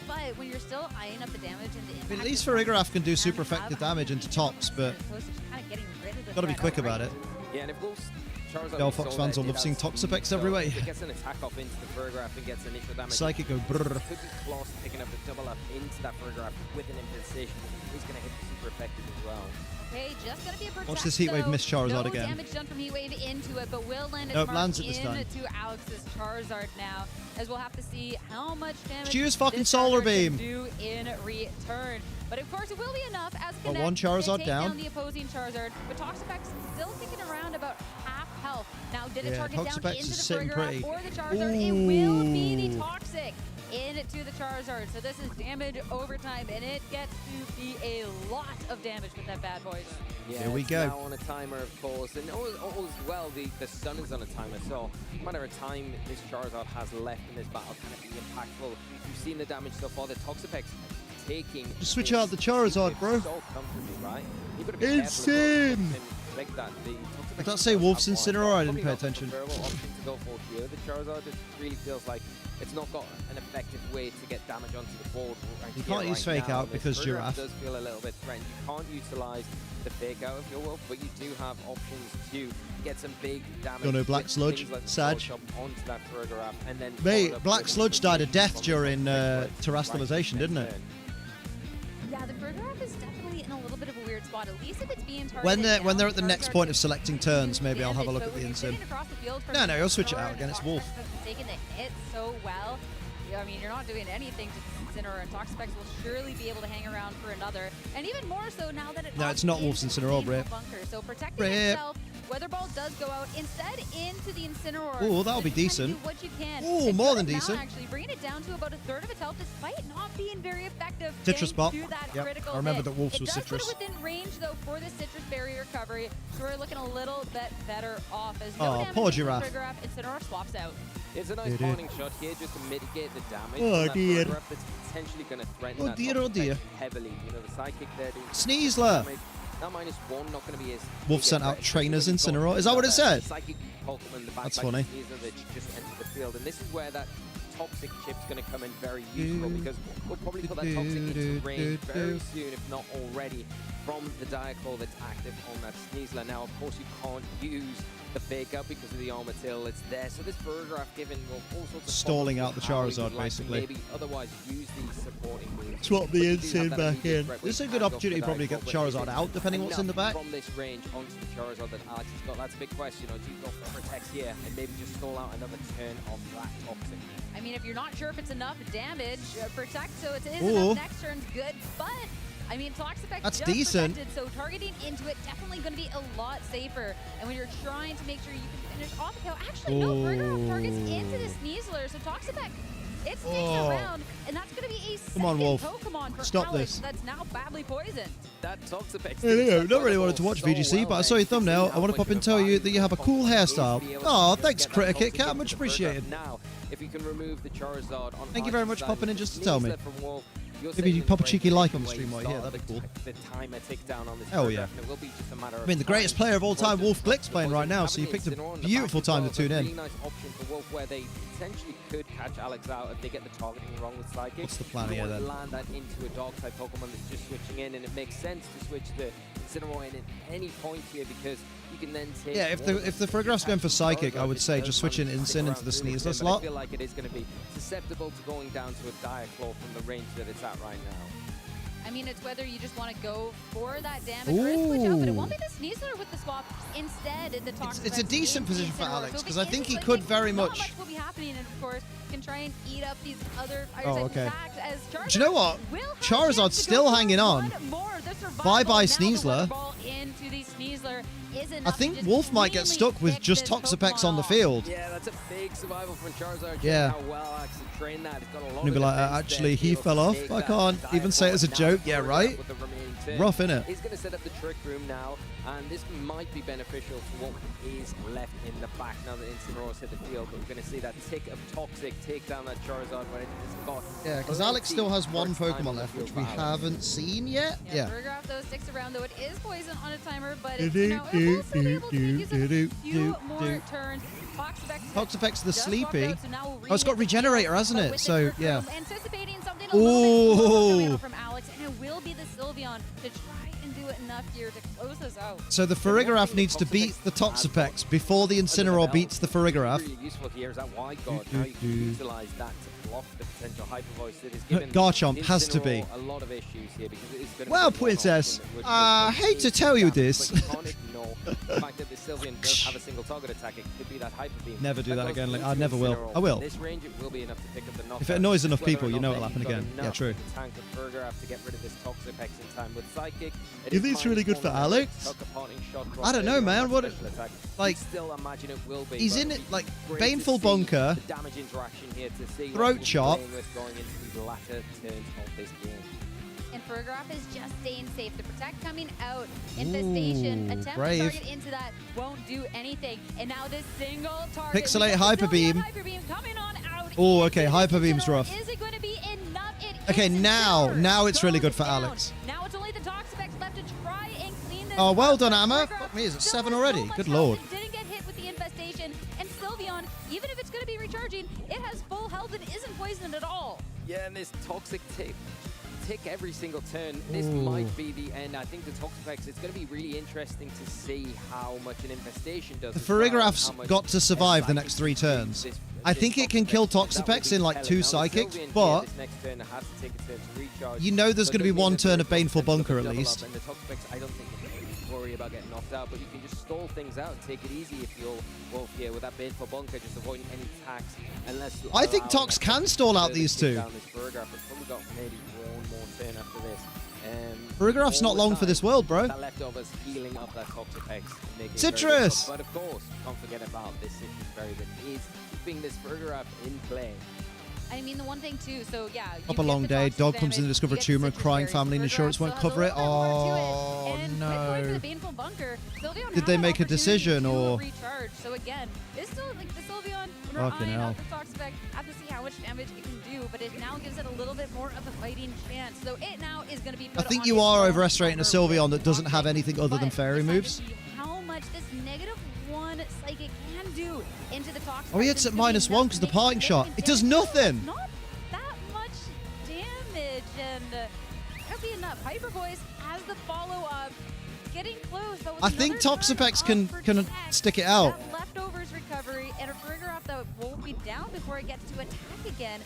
but when you're still eyeing up the damage and the I impact, mean, at least of Farigiraf can do and super have effective damage into tops, but opposed to just kind of getting rid of the gotta be threat quick about outright. it. Yeah, and if Wolf's Charizard Yo, we Fox saw fans there will love did seeing have speed, Toxapex so every way. If it gets an attack off into the Farigiraf and gets initial damage, Psychic go brrr. could be close to picking up the double up into that Farigiraf with an infestation. He's going to hit the super effective as well. Okay, just gonna be a protect. Watch this Heatwave miss Charizard again. Damage done from Heatwave into it, but will land nope, lands it this time. Into Alex's Charizard now, as we'll have to see how much damage Use fucking Solar Beam. Can do in return. But of course, it will be enough as Got one Charizard take down the opposing Charizard. But Toxapex still kicking around about half health. Now, did it target Toxapex down into is the sitting Frigoraph pretty. or the Charizard? It will be the Toxic into the Charizard. So this is damage overtime, and it gets to be a lot of damage with that bad boy. Yeah, here we go. Now on a timer, of course, and all as well, the sun is on a timer, so no matter of time this Charizard has left in this battle, can it be impactful? You've seen the damage so far. The Toxapex taking. Just switch out the Charizard, bro. So comfortably, right? You've got to be insane. Like that. Did that say Wolf's Incineroar? I didn't pay attention. Option to go for here. The Charizard just really feels like it's not got an effective way to get damage onto the board. You can't use Fake Out because Giraffe does feel a little bit threatened. You can't utilize the Fake Out of your Wolf, but you do have options to get some big damage. No Black Sludge, like Sag. Onto that Frigoraph, and then mate, Black Sludge died of death during terrestrialization, didn't it? Yeah, the Frigoraph is definitely in a little bit of a weird spot. At least if it's being targeted when they're at the next point of selecting turns, maybe I'll have a look at the Incin. No, you'll switch it out again. It's Wolf. Taking the hit so well. I mean, you're not doing anything to Incineroar, and Toxapex will surely be able to hang around for another. And even more so now that it. No, it's not Wolf's Incineroar, Brip. So protecting itself. Weather Ball does go out instead into the Incineroar. Oh, that'll be decent. Do what you can. Oh, more than decent. Actually, bringing it down to about a third of its health, despite not being very effective. Citrus Bot. Yep. I remember that Wolf's was Citrus. Citrus. It does put it within range though for the Citrus barrier recovery, so we're looking a little bit better off. As no damage poor to the Giraffe. Frigoraph, Incineroar swaps out. It's a nice warning shot here just to mitigate the damage. Oh dear. That's potentially going to threaten oh dear, oh dear. Heavily. You know, the Psychic there doing Sneasler. That -1 not going to be as Wolf sent out trainers Incineroar. Is that what it said? Psychic Pokemon, the that's funny. Sneasler that just entered the field, and this is where that Toxic chip's going to come in very useful because we'll probably put that Toxic into range very soon, if not already, from the Diaclaw that's active on that Sneasler. Now, of course, you can't use the Fake Out because of the Armatil. It's there, so this Frigoraph giving all sorts of stalling out the Charizard, basically. Maybe otherwise use these supporting moves. Swap the Incin back in. This is a good opportunity to probably get the Charizard out, depending what's in the back. From this range onto the Charizard that Alex has got, that's a big question. Do you go for Protect here and maybe just stall out another turn of that Toxic? I mean, if you're not sure if it's enough damage, Protect, so it is enough next turn's good, but I mean, Toxapex that's just decent. Protected, so targeting into it definitely going to be a lot safer. And when you're trying to make sure you can finish off the kill, actually, no, Frigoraph targets into the Sneasler, so Toxapex, it sticks around, and that's going to be a second Pokemon for Stop Alex this. that's now badly poisoned. That Toxapex. Anyway, not really wanted to watch VGC, but I saw your thumbnail. I want to pop in and tell you that you have a cool hairstyle. Oh, thanks, Cricket Cat. Much appreciated. Now, if you can remove the Charizard on thank you very much for popping in just to tell me. You're Maybe you pop a cheeky like on the stream while you're here. That'd be cool. The timer tick down on this hell yeah. It will be just a matter of I mean, the greatest player of all time, Wolf Glick's playing right now, so you picked a beautiful time to tune in. Really nice option for Wolf where they potentially could catch Alex out if they get the targeting wrong with Psychic. What's the plan here then? Land that into a Dark-type Pokemon that's just switching in, and it makes sense to switch the Incineroar in at any point here because you can then take... Yeah, if the Frigoraph's going for Psychic, I would say just switch in Incin into the Sneasler slot. I feel like it is going to be susceptible to going down to a Diaclaw from the range that it's at right now. I mean, it's whether you just want to go for that damage or switch out, but it won't be the Sneasler with the swap. Instead, the Toxapex. It's a decent position for Alex, because I think he like could very much. Not much will be happening, and of course, can try and eat up these other attacks as Charizard. Do you know what? Charizard's still hanging on. Bye-bye Sneasler. Into the Sneasler. I think Wolf might get stuck with just Toxapex on the field. Yeah, that's a big survival from Charizard. Yeah. How well Alex had trained that. It's got a lot and he'll be like, actually, he fell off. I can't even say it as a joke. Yeah, right? Rough, innit? He's going to set up the Trick Room now, and this might be beneficial for what is left in the back now that Incineroar's hit the field. But we're going to see that tick of Toxic take down that Charizard when it's got. Yeah, because Alex still has one Pokemon left, which we haven't seen yet. Yeah. Frigoraph, though, sticks around, though it is poison on a timer, but it will still be able to use a few more turns. Toxapex the Sleepy. Oh, it's got Regenerator, hasn't it? So, yeah. Anticipating something a little bit from Alex, and it will be the Sylveon to try and do enough here to close us out. So the Farigiraf needs to beat the Toxapex before the Incineroar beats the Farigiraf. Really useful here is that wide guard. Now you can utilize that to block the potential Hyper Voice that is given. Garchomp has to be. A lot of issues here because it is going to Well, Princess, I hate to tell you this. But you can't ignore the fact that the Sylveon does have a single target attack. It could be that Hyper Beam. Never do that again. Like, I never will. I will. This range, it will be enough to pick up the knockdown. If it annoys enough people, you know it'll happen again. Yeah, true. Tank of Farigiraf to get rid of this Toxapex in time with Psychic. You think it's really good for Alex? I don't know, man. What? Like, still imagine it will be. He's in it like Baneful Bunker, damage interaction here to see Throat Chop. Going into the latter turns of this game. And Farigiraf is just staying safe. The Protect coming out. Infestation. Attempt to target into that won't do anything. And now this single target. Pixelate Hyper Beam. Hyper Beam coming on out. Oh, okay. Hyper Beam's rough. Is it going to be enough? Okay, now it's really good for Alex. Now it's only the Toxapex left to try and clean this. Oh, well done, Amma. Fuck me, is it 7 already? Good lord. Didn't get hit with the infestation. And Sylveon, even if it's going to be recharging, it has full health and isn't poisoned at all. Yeah, and this toxic tick every single turn. This might be the end. I think the Toxapex, it's going to be really interesting to see how much an infestation does. The Farigiraf's got to survive the next 3 turns. I think it can kill Toxapex in like 2 Psychics, but you know there's going to be 1 turn of Baneful Bunker at least. And the Toxapex, I don't think you can worry about getting knocked out, but you can just stall things out and take it easy if you're Wolf here with that Baneful Bunker, just avoiding any attacks. I think Tox can stall out these 2. After this. Farigiraf's not long for this world, bro. That leftovers healing up that Toxapex. Citrus! But of course, can't forget about this Citrus Berry that is keeping this Farigiraf in play. I mean, the one thing too, so yeah. Up a long day, dog comes in to discover a tumor, crying family and insurance won't cover it. Oh, no. Did they make a decision or? So again, it's still like the Sylveon, Fucking hell. the Toxapex, have to see how much damage it can do, but it now gives it a little bit more of a fighting chance. So it now is going to be I think you are overestimating a Sylveon that doesn't have anything other than fairy moves. How much this -1 Psychic can do into the Toxapex. Oh, he hits at -1 because the parting shot. It does nothing. Not that much damage, and that'll be enough. Hyper Voice as the follow-up, getting close. But with I think Toxapex can stick it out. That leftovers recovery and a Farigiraf that won't be down before it gets to attack again.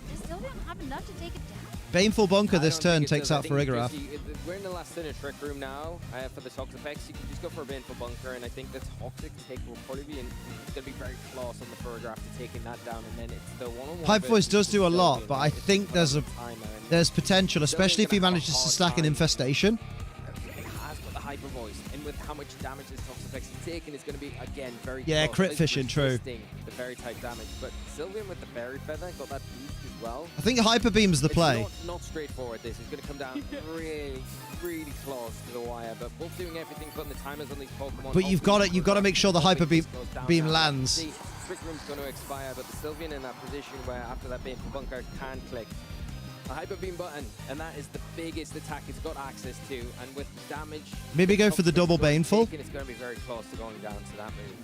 They still don't have enough to take it down. Baneful Bunker this turn takes out Farigiraf. We're in the last turn of Trick Room now for the Toxapex. You can just go for a Baneful Bunker, and I think the Toxic take will probably be it's going to be very close on the Farigiraf to taking that down, and then it's the one-on-one. Hyper Voice does do a lot, but I think there's potential, especially if he manages to stack an infestation. It has got the Hyper Voice, and with how much damage this Toxapex is taking, it's going to be again very close. Crit like fishing, true. The fairy type damage, but Sylveon with the Fairy Feather got that boost as well. I think Hyper Beam's the play. It's not straightforward. This is going to come down really close to the wire, but both doing everything, putting the timers on these Pokemon. But you've got to make sure the Hyper Beam lands. Trick Room's going to expire, but the Sylveon in that position where after that Baneful Bunker can click. A Hyper Beam button, and that is the biggest attack it's got access to, and with damage... Maybe go for the double Baneful. It's going to be very close to going down to that move.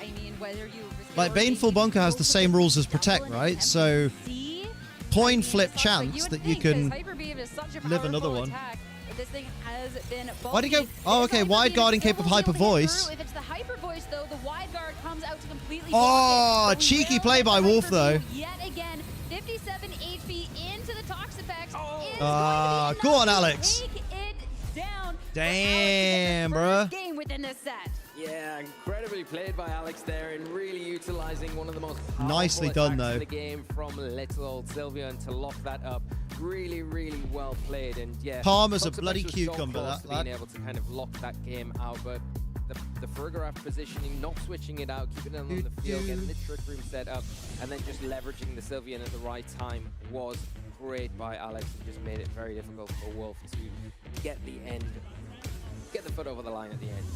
I mean, whether you... Like, Baneful Bunker has the same rules as Protect, right? So, coin flip chance that you can live another one. This thing has been why'd he go? Oh, okay, wide guard in cape of Hyper Voice. If it's the Hyper Voice, though, the wide guard comes out to completely Oh, cheeky play by Wolf, though. Yet again, 57 HP into the Toxapex. Go on, Alex. Take it down. Damn, bruh. Game within this set. Yeah, incredibly played by Alex there, and really utilizing one of the most nicely done though in the game from little old Sylveon to lock that up. Really well played, and yeah. Calm as a bloody cucumber, that lad. Being able to kind of lock that game out, but the Farigiraf positioning, not switching it out, keeping it on the field, getting the Trick Room set up, and then just leveraging the Sylveon at the right time was great by Alex, and just made it very difficult for Wolf to get the foot over the line at the end.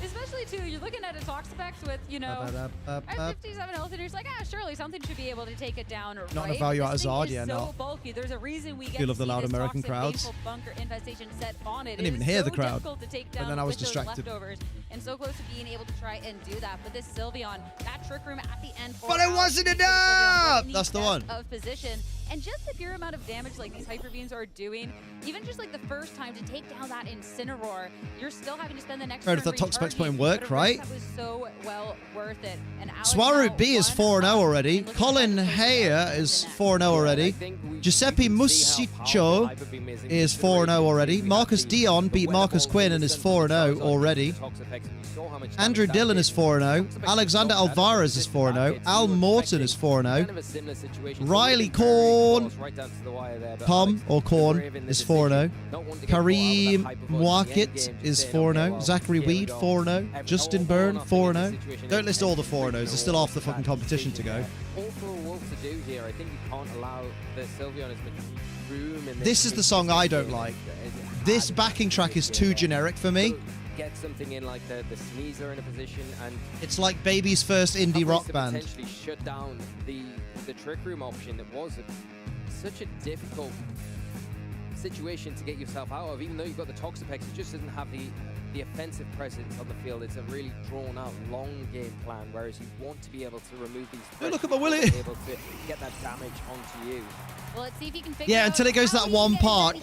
Especially, too, you're looking at a Toxapex with, you know, 57 health, and you're just like, surely something should be able to take it down, right? Not a value out of Zard, yeah, so not. bulky. There's a reason we get Feel of the loud American toxic, crowds. bunker infestation set on it. Didn't even hear the crowd. To take down But then I was with those distracted. leftovers, and so close to being able to try and do that. But this Sylveon, that Trick Room at the end. But it wasn't enough! That's the one. Of position. And just the pure amount of damage like these Hyper Beams are doing, even just like the first time to take down that Incineroar, you're still having to spend the next turn if that Toxapex put in work, right? That was so well worth it. And Swaru B is 4-0 already. Colin Heyer is 4-0 already. Giuseppe Musicio is 4-0 already. Marcus Dion beat Marcus Quinn and is 4-0 already. Andrew Dillon is 4-0. Alexander Alvarez is 4-0. Al Morton is 4-0. Riley Korn, Tom or Korn is 4-0. Kareem Mwakit is 4-0. Zachary Weed 4-0. Justin Byrne 4-0. Don't list all the 4-0s. There's still half the fucking competition to go. All for a Wolf to do here. I think you can't allow the Sylveon as much room in this is the song I don't like. This backing track is too generic for me. Get something in like the Sneezer in a position, and it's like Baby's first indie rock band. Potentially shut down the Trick Room option that was such a difficult situation to get yourself out of. Even though you've got the Toxapex, it just doesn't have the offensive presence on the field. It's a really drawn out, long game plan, whereas you want to be able to remove these. Hey, look at my Willy! Be able to get that damage onto you. Well, let's see if he can figure yeah, until it goes that one part.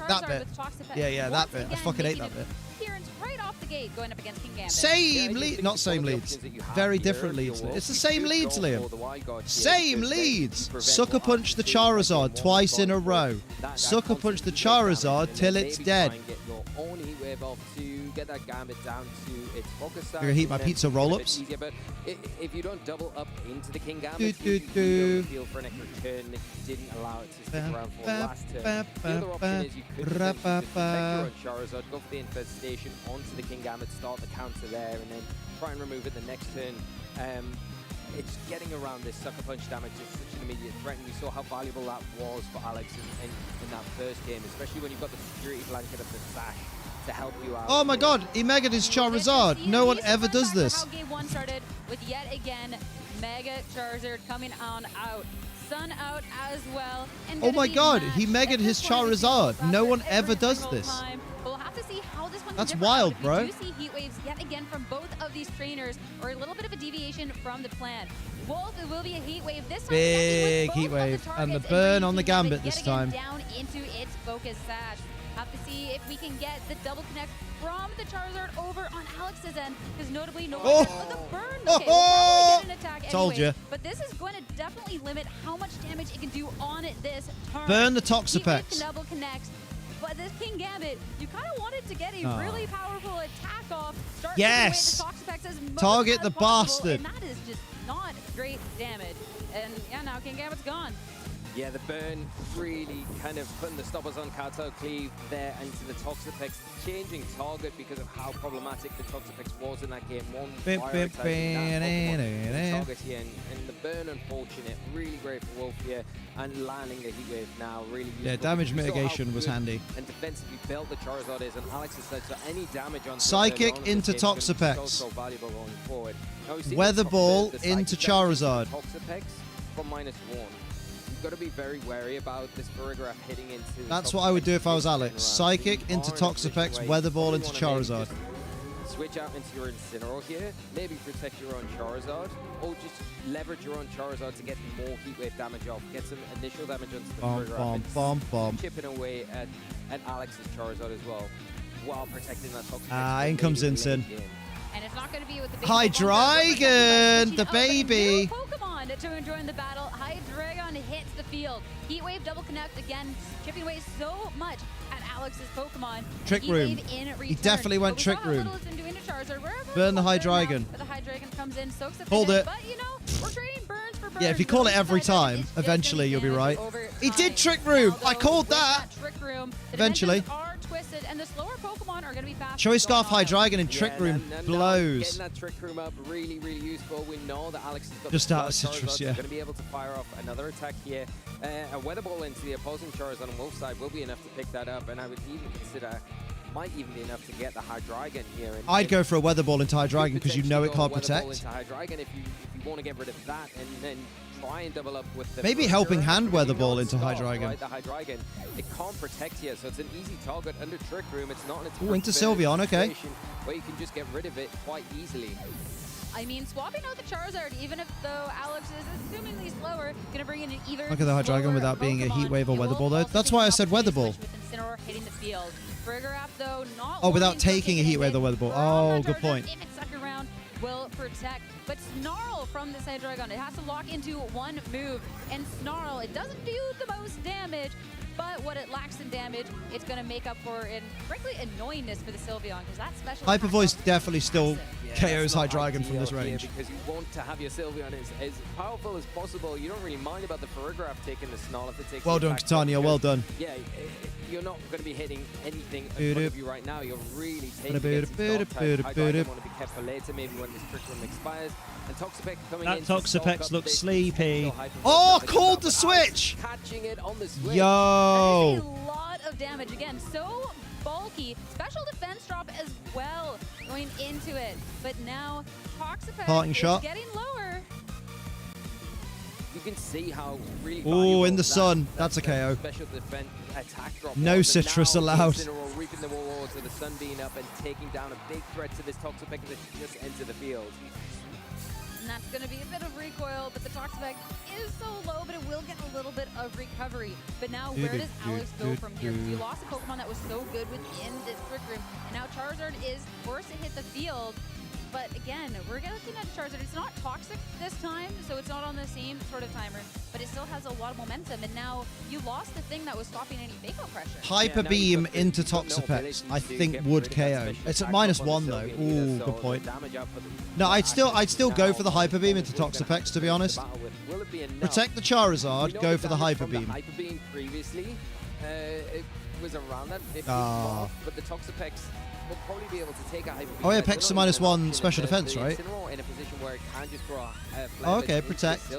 That bit. Yeah, that bit. I fucking hate that bit. Right off the gate, going up against King Gambit. Same lead, not same leads. Very different leads. It's the same leads, Liam. Same leads. Sucker Punch the Charizard twice in a row. Sucker Punch the Charizard till it's dead. Get that Gambit down to its focus. You're gonna heat my pizza roll-ups. But if you don't double up into the King Gambit, you feel for an extra turn that didn't allow it to stick around for last turn. The other option is you could protect your own Charizard, go for the infestation onto the King Gambit, start the counter there, and then try and remove it the next turn. It's getting around this Sucker Punch damage is such an immediate threat, and we saw how valuable that was for Alex in that first game, especially when you've got the security blanket of the Sash to help you out. Oh my god, he megaed his Charizard. No one ever does this. How game one started with yet again Mega Charizard coming on out. Sun out as well. And oh my god, he megaed his Charizard. No one ever does this. We'll have to see how this one That's wild, bro. We do see heat waves yet again from both of these trainers, or a little bit of a deviation from the plan. Wolf, it will be a heat wave this time. Big heat wave, and the burn on the Gambit this time. Down into its focus sash. Have to see if we can get the double connect from the Charizard over on Alex's end, because notably no one the burn. Okay, we'll probably get an attack anyway, told you. But this is going to definitely limit how much damage it can do on this turn. Burn the Toxapex. Double connect. But this King Gambit, you kind of wanted to get a really powerful attack off. Start yes! The Toxapex as much target as the possible, bastard. and that is just not great damage. And yeah, now King Gambit's gone. Yeah, the burn really kind of putting the stoppers on Cartel Cleave there into the Toxapex, changing target because of how problematic the Toxapex was in that game. One target here, and the burn unfortunate, really great for Wolf here, and landing the heat wave now really useful. Yeah, damage mitigation was handy. And defensively built the Charizard is, and Alex has said so any damage on Psychic into Toxapex. So valuable going forward. Weather Ball into Charizard. Toxapex from -1. Got to be very wary about this Paragraph hitting into. That's what I would do if I was Alex. Psychic into Toxapex, Weather Ball into Charizard. Switch out into your Incineroar here, maybe protect your own Charizard, or just leverage your own Charizard to get more heat wave damage off. Get some initial damage onto the Paragraph. Chipping away at Alex's Charizard as well, while protecting that Toxapex. In comes Incin. And it's not going to be with the Hydreigon, the baby. Pokemon to join the battle. Hydreigon hits the field. Heat Wave double connect again, chipping away so much at Alex's Pokemon. Trick Room. He definitely went Trick Room. Burn the Hydreigon. But the Hydreigon comes in, soaks the hold it. But you know, we're trading burns for burns. Yeah, if you call it every time, eventually you'll be right. He did Trick Room. I called that. Trick Room. Eventually. Are twisted. contested, and the slower Pokemon are going to be fast. Choice Scarf, Hydreigon, and Trick Room blows. Getting that Trick Room up really, really useful. We know that Alex has got just out of citrus, yeah. Going to be able to fire off another attack here. A Weather Ball into the opposing Charizard on Wolf's side will be enough to pick that up, and I would even consider might even be enough to get the Hydreigon here. And I'd go for a Weather Ball into Hydreigon because you know it can't protect. Into Hydreigon if you want to get rid of that, and then try and double up with the maybe Helping Hand Weather Ball into Hydreigon. Right, the Hydreigon, it can't protect here, so it's an easy target under Trick Room. It's not an into Sylveon, okay. Where you can just get rid of it quite easily. I mean, swapping out the Charizard, even if though Alex is assumingly slower, gonna bring in an either. Look at the Hydreigon without being a Heat Wave or Weather Ball though. That's why I said Weather Ball. With Incineroar hitting the field. Frigoraph, though, not oh, without taking a Heat Wave or Weather Ball. Oh, good point. If it's stuck around, will protect. But Snarl from this Hydreigon, it has to lock into one move. And Snarl, it doesn't do the most damage, but what it lacks in damage, it's going to make up for in, frankly, annoyingness for the Sylveon, because that special Hyper Voice definitely still KOs Hydreigon from this range. Because you want to have your Sylveon as powerful as possible. You don't really mind about the Farigiraf taking the Snarl if it takes. Well done, Catania. Well done. Yeah, you're not going to be hitting anything in front of you right now. You're really taking it. Hydreigon want to be kept for later, maybe when this Trick Room expires. And Toxapex coming in. That Toxapex looks sleepy. Oh, called the switch! Catching it on the switch. Yo! That is a lot of damage. Again, so bulky. Special defense drop as well going into it. But now Toxapex is getting lower. You can see how really. Oh, in the sun. That's a KO. Special defense attack drop. No citrus allowed. Reaping the rewards of the sun being up and taking down a big threat to this Toxapex that just entered the field. And that's going to be a bit of recoil, but the Toxapex is so low, but it will get a little bit of recovery. But now, where does Alex go from here? Because you lost a Pokemon that was so good within this Trick Room, and now Charizard is forced to hit the field. But again, we're looking at Charizard. It's not toxic this time, so it's not on the same sort of timer, but it still has a lot of momentum. And now you lost the thing that was stopping any Fako pressure. Hyper Beam into Toxapex, I think would KO. It's at -1 though. Ooh, good point. No, I'd still go for the Hyper Beam into Toxapex, to be honest. Protect the Charizard, go for the Hyper Beam. Hyper Beam previously, it was around that 50 but the Toxapex will probably be able to take a Hyper Beam. Oh, Apex to -1 special defense, right? In a position where it can just throw oh, okay, protect.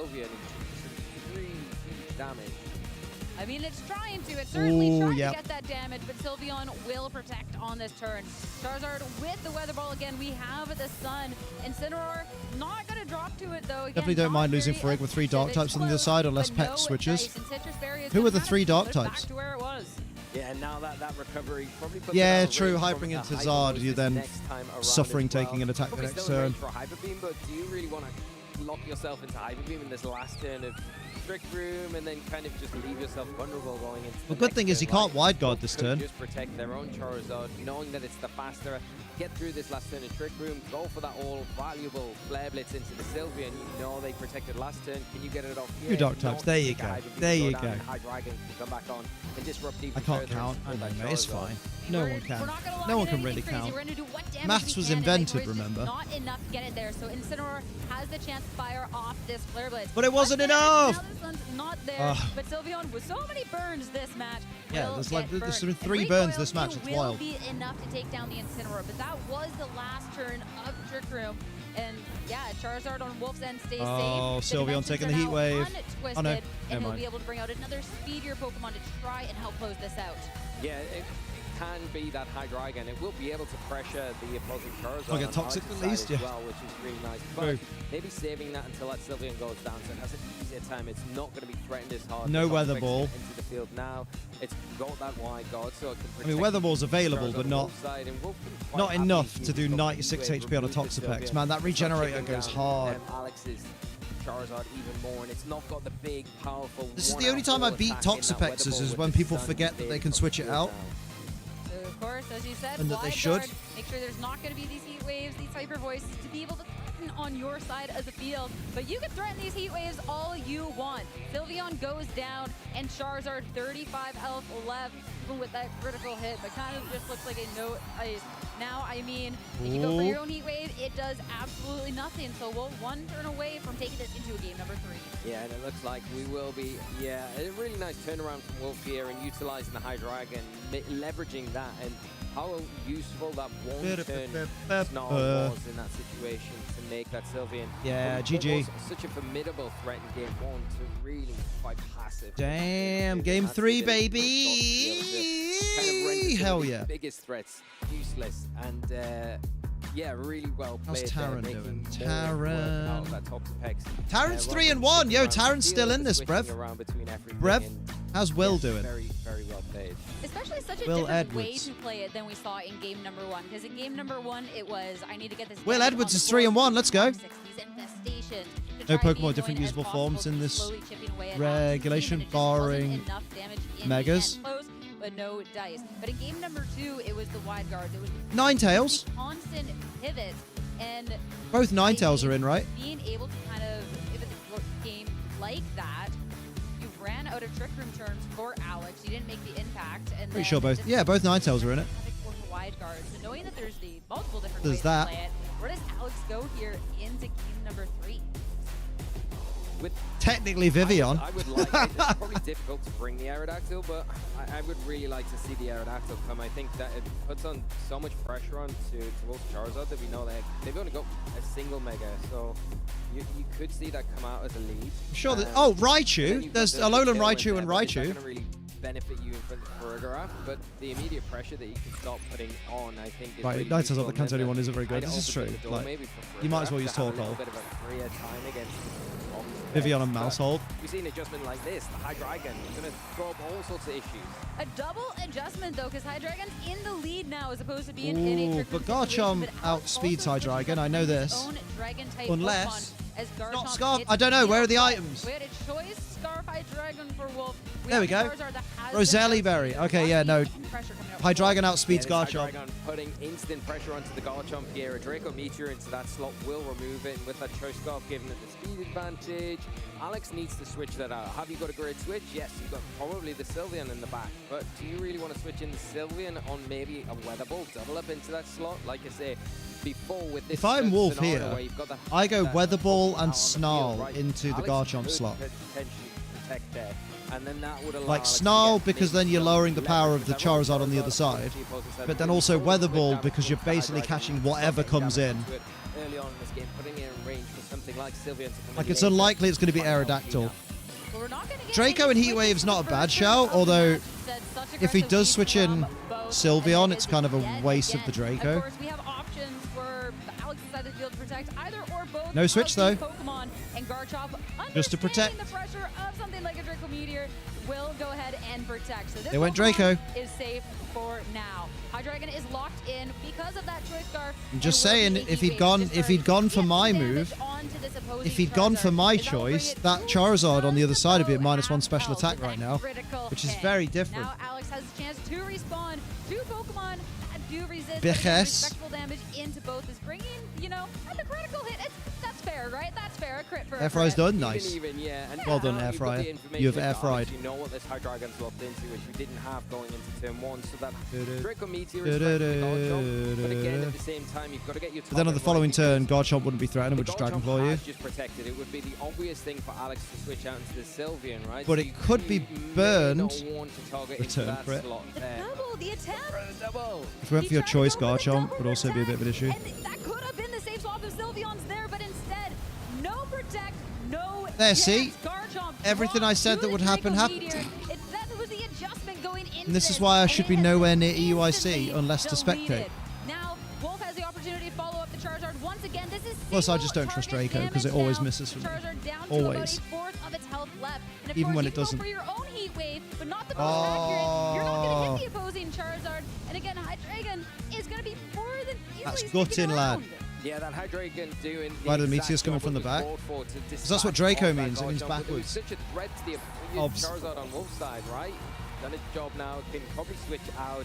Damage. I mean, it's trying to. It's certainly trying to get that damage, but Sylveon will protect on this turn. Charizard with the Weather Ball again. We have the Sun. Incineroar not going to drop to it, though. Again, definitely don't mind losing Farig with 3 Dark types on the other side, unless Peck switches. Who are the 3 Dark types? Back to where it was. Yeah, and now that recovery probably puts true. Hypering into Zard, you're then suffering taking an attack the next turn. For Hyper Beam, but do you really want to lock yourself into Hyper Beam in this last turn of Trick Room and then kind of just leave yourself vulnerable going into the good thing is he can't wide guard this turn. Just protect their own Charizard, knowing that it's the faster. Get through this last turn in Trick Room, go for that all valuable Flare Blitz into the Sylveon. You know they protected last turn. Can you get it off here? 2 Dark types. There you go. There you go. Hydreigon can come back on and disrupt even I can't further. count. I know, mate. It's fine. No one can. No one can really count. Maths was invented, remember? Not enough to get it there, so Incineroar has the chance to fire off this Flare Blitz. But it wasn't enough! Now this one's not there, but Sylveon with so many burns this match. Yeah, there's been 3 burns this match. It's wild. Will be enough to take down the Incineroar, but that was the last turn of Trick Room. And yeah, Charizard on Wolf's end stays safe. Oh, Sylveon taking the Heat Wave. Oh no, and he'll be able to bring out another speedier Pokemon to try and help close this out. Yeah, it can be that Hydreigon. It will be able to pressure the opposing Charizard. I'll get toxic at least, yeah. Well, which is really nice. But maybe saving that until that Sylveon goes down, so it has an easier time. It's not going to be threatened as hard. No Weather Ball into the field now. It's got that wide guard, so it can protect. I mean, Weather Ball's available, but not enough to do 96 HP on a Toxapex. Man, that regenerator goes hard. Alex's Charizard even more, and it's not got the big, powerful. This is the only time I beat Toxapexes is when people forget that they can switch it out. So of course, as you said, and that they should make sure there's not going to be these heat waves, these hyper voices to be able to threaten on your side of the field. But you can threaten these heat waves all you want. Sylveon goes down, and Charizard 35 health left. even with that critical hit, but kind of just looks like a no ice. Now, I mean, if you go for your own heat wave, it does absolutely nothing. So we'll one turn away from taking this into a game number 3. Yeah, and it looks like we will be, a really nice turnaround from Wolf here and utilizing the High Dragon, leveraging that, and how useful that one-turn Snarl was in that situation to make that Sylveon. Yeah, GG. Such a formidable threat in game 1 to really quite passive. Damn, game 3, baby. Kind of hell yeah. Biggest threats useless, and yeah, really well played. How's Taran doing? Taran. Taran's 3-1. Yo, Taran's still in this, bruv. Brev, how's Will doing? Very, very well played. Especially such a Will different way Edwards. to play it than we saw in game number 1. Because in game number 1, it was, I need to get this. Will Edwards is 3-1. Let's go. No Pokemon Pokemon with different usable forms in this regulation, barring Megas. But no dice. But in game number 2, it was the wide guard. It was Ninetales. constant pivot, and Both Ninetales are in, right? being able to kind of pivot the game like that, you ran out of Trick Room turns for Alex. You didn't make the impact, and Pretty sure both. Yeah, both Ninetales are in it. Wide guard. So knowing that there's the multiple different There's ways that. to play it, where does Alex go here into game number 3? With Technically Vivian. I would like it's probably difficult to bring the Aerodactyl, but I would really like to see the Aerodactyl come. I think that it puts on so much pressure on to both Charizard that we know that they've only got a single Mega, so you could see that come out as a lead. Sure. Oh, Raichu. There's Alolan Raichu and It's not Raichu. going to really benefit you in front of Farigiraf, but the immediate pressure that you can start putting on, I think, is Right, really Ninetales useful. on the Kanto And then one isn't very good. I'd This is open true. the door Like, maybe for you might as well Farigiraf use to have a Torkoal. little bit of a freer time against Vivian and Mousehold. We see an adjustment like this. The High Dragon is going to throw up all sorts of issues. A double adjustment though, because High Dragon's in the lead now as opposed to being in a Ooh, Trick but Room situation, Garchomp outspeeds High Dragon. I know this. own Dragon-type Unless Pokemon as not Garchomp Scarf. hits I don't know. the Where are the outside. items? We had a choice, Scarf High Dragon for Wolf. There we go. Roselli Berry. Okay, yeah, no. High Dragon outspeeds High Garchomp. Dragon putting instant pressure onto the Garchomp here. A Draco Meteor into that slot will remove it, and with that Choice Scarf giving it the speed advantage. Alex needs to switch that out. Have you got a great switch? Yes, you've got probably the Sylveon in the back, but do you really want to switch in the Sylveon on maybe a Weather Ball, double up into that slot? Like I say, before with this If I'm Wolf scenario here, where you've got that, I go that Weather Ball focus and power on the Snarl field, right? into the Alex Garchomp could slot. potentially protect there. And then that would allow Like Alex to Snarl get because then maybe you're some lowering the power leverage of the with that roll. Charizard on the other side. But then also Weather Ball because you're basically catching whatever comes in. Early on in this game, putting it in range for something like Sylveon to come Like in it's later. unlikely it's going to be Aerodactyl. Draco and Heat Wave's not a bad shout, although if he does switch in Sylveon, it's kind of a waste of the Draco. Of course, we have options for Alex inside the field to protect either or both. No switch, of these though. Pokemon and Garchomp, Just to protect. understanding the pressure of something like a Draco Meteor, will go ahead and protect. So this They went Pokemon Draco. is safe for now. High Dragon is locked in because of that Choice Scarf. I'm just and will saying, be if he'd evaded. gone, This if he'd gone for gets my damage move, onto this opposing if he'd gone for Charizard, my and that will bring choice, it that to Charizard on the other side would be at below -1 special half attack health right with now, that critical which is hit. very different. Now Alex has a chance to respawn. 2 Pokemon that do resist. VGC. Again, respectful damage into both is bringing, you know, and the critical hit. That's fair, right? That's fair. A crit for a Air fry's crit. done, nice. Even, yeah. And Well done, now Air you've got the Fryer. information You have that air Alex, fried. You know what this High Dragon's locked into, which we didn't have going into turn 1, so that Draco Meteor is threatening the Garchomp, but again, at the same time, you've got to get your But then on the target following right, turn, Garchomp wouldn't be threatened, the would just Dragon Garchomp Claw you. has just protected. It would be the obvious thing for Alex to switch out into the Sylveon, right? But So it you- could be you may burned. not want to target into Return that crit. slot there. Double the attempt. Double. If you went for your choice, Garchomp would also be a bit of an issue. And that could have been the safe swap if Sylveon's there, but instead, no protect, no. There, see? yes, Garchomp Everything I said to that would the happen Draco happened. Meteor. That was the adjustment going into And this is why I should be nowhere near EUIC unless to spectate. deleted. Now, Wolf has the opportunity to follow up the Charizard once again. This is Plus, I single just don't trust target Draco because it damage always now. misses for me. Charizard down to Always. about 1/4 of its health left. And of Even course, when you it can doesn't. go for your own Heat Wave, but not the most accurate. You're not going to hit the opposing Charizard. And again, High Dragon is going to be more than easily That's sticking gutting, lad. around. Yeah, that High Dragon doing Right, the exact Meteor's coming job from the it back. was brought for to Because that's what dispatch Draco of that means, it means Garchomp, but backwards. was such a threat to the Obs. Charizard on Wolf's side, right? Done its job now, can probably switch out.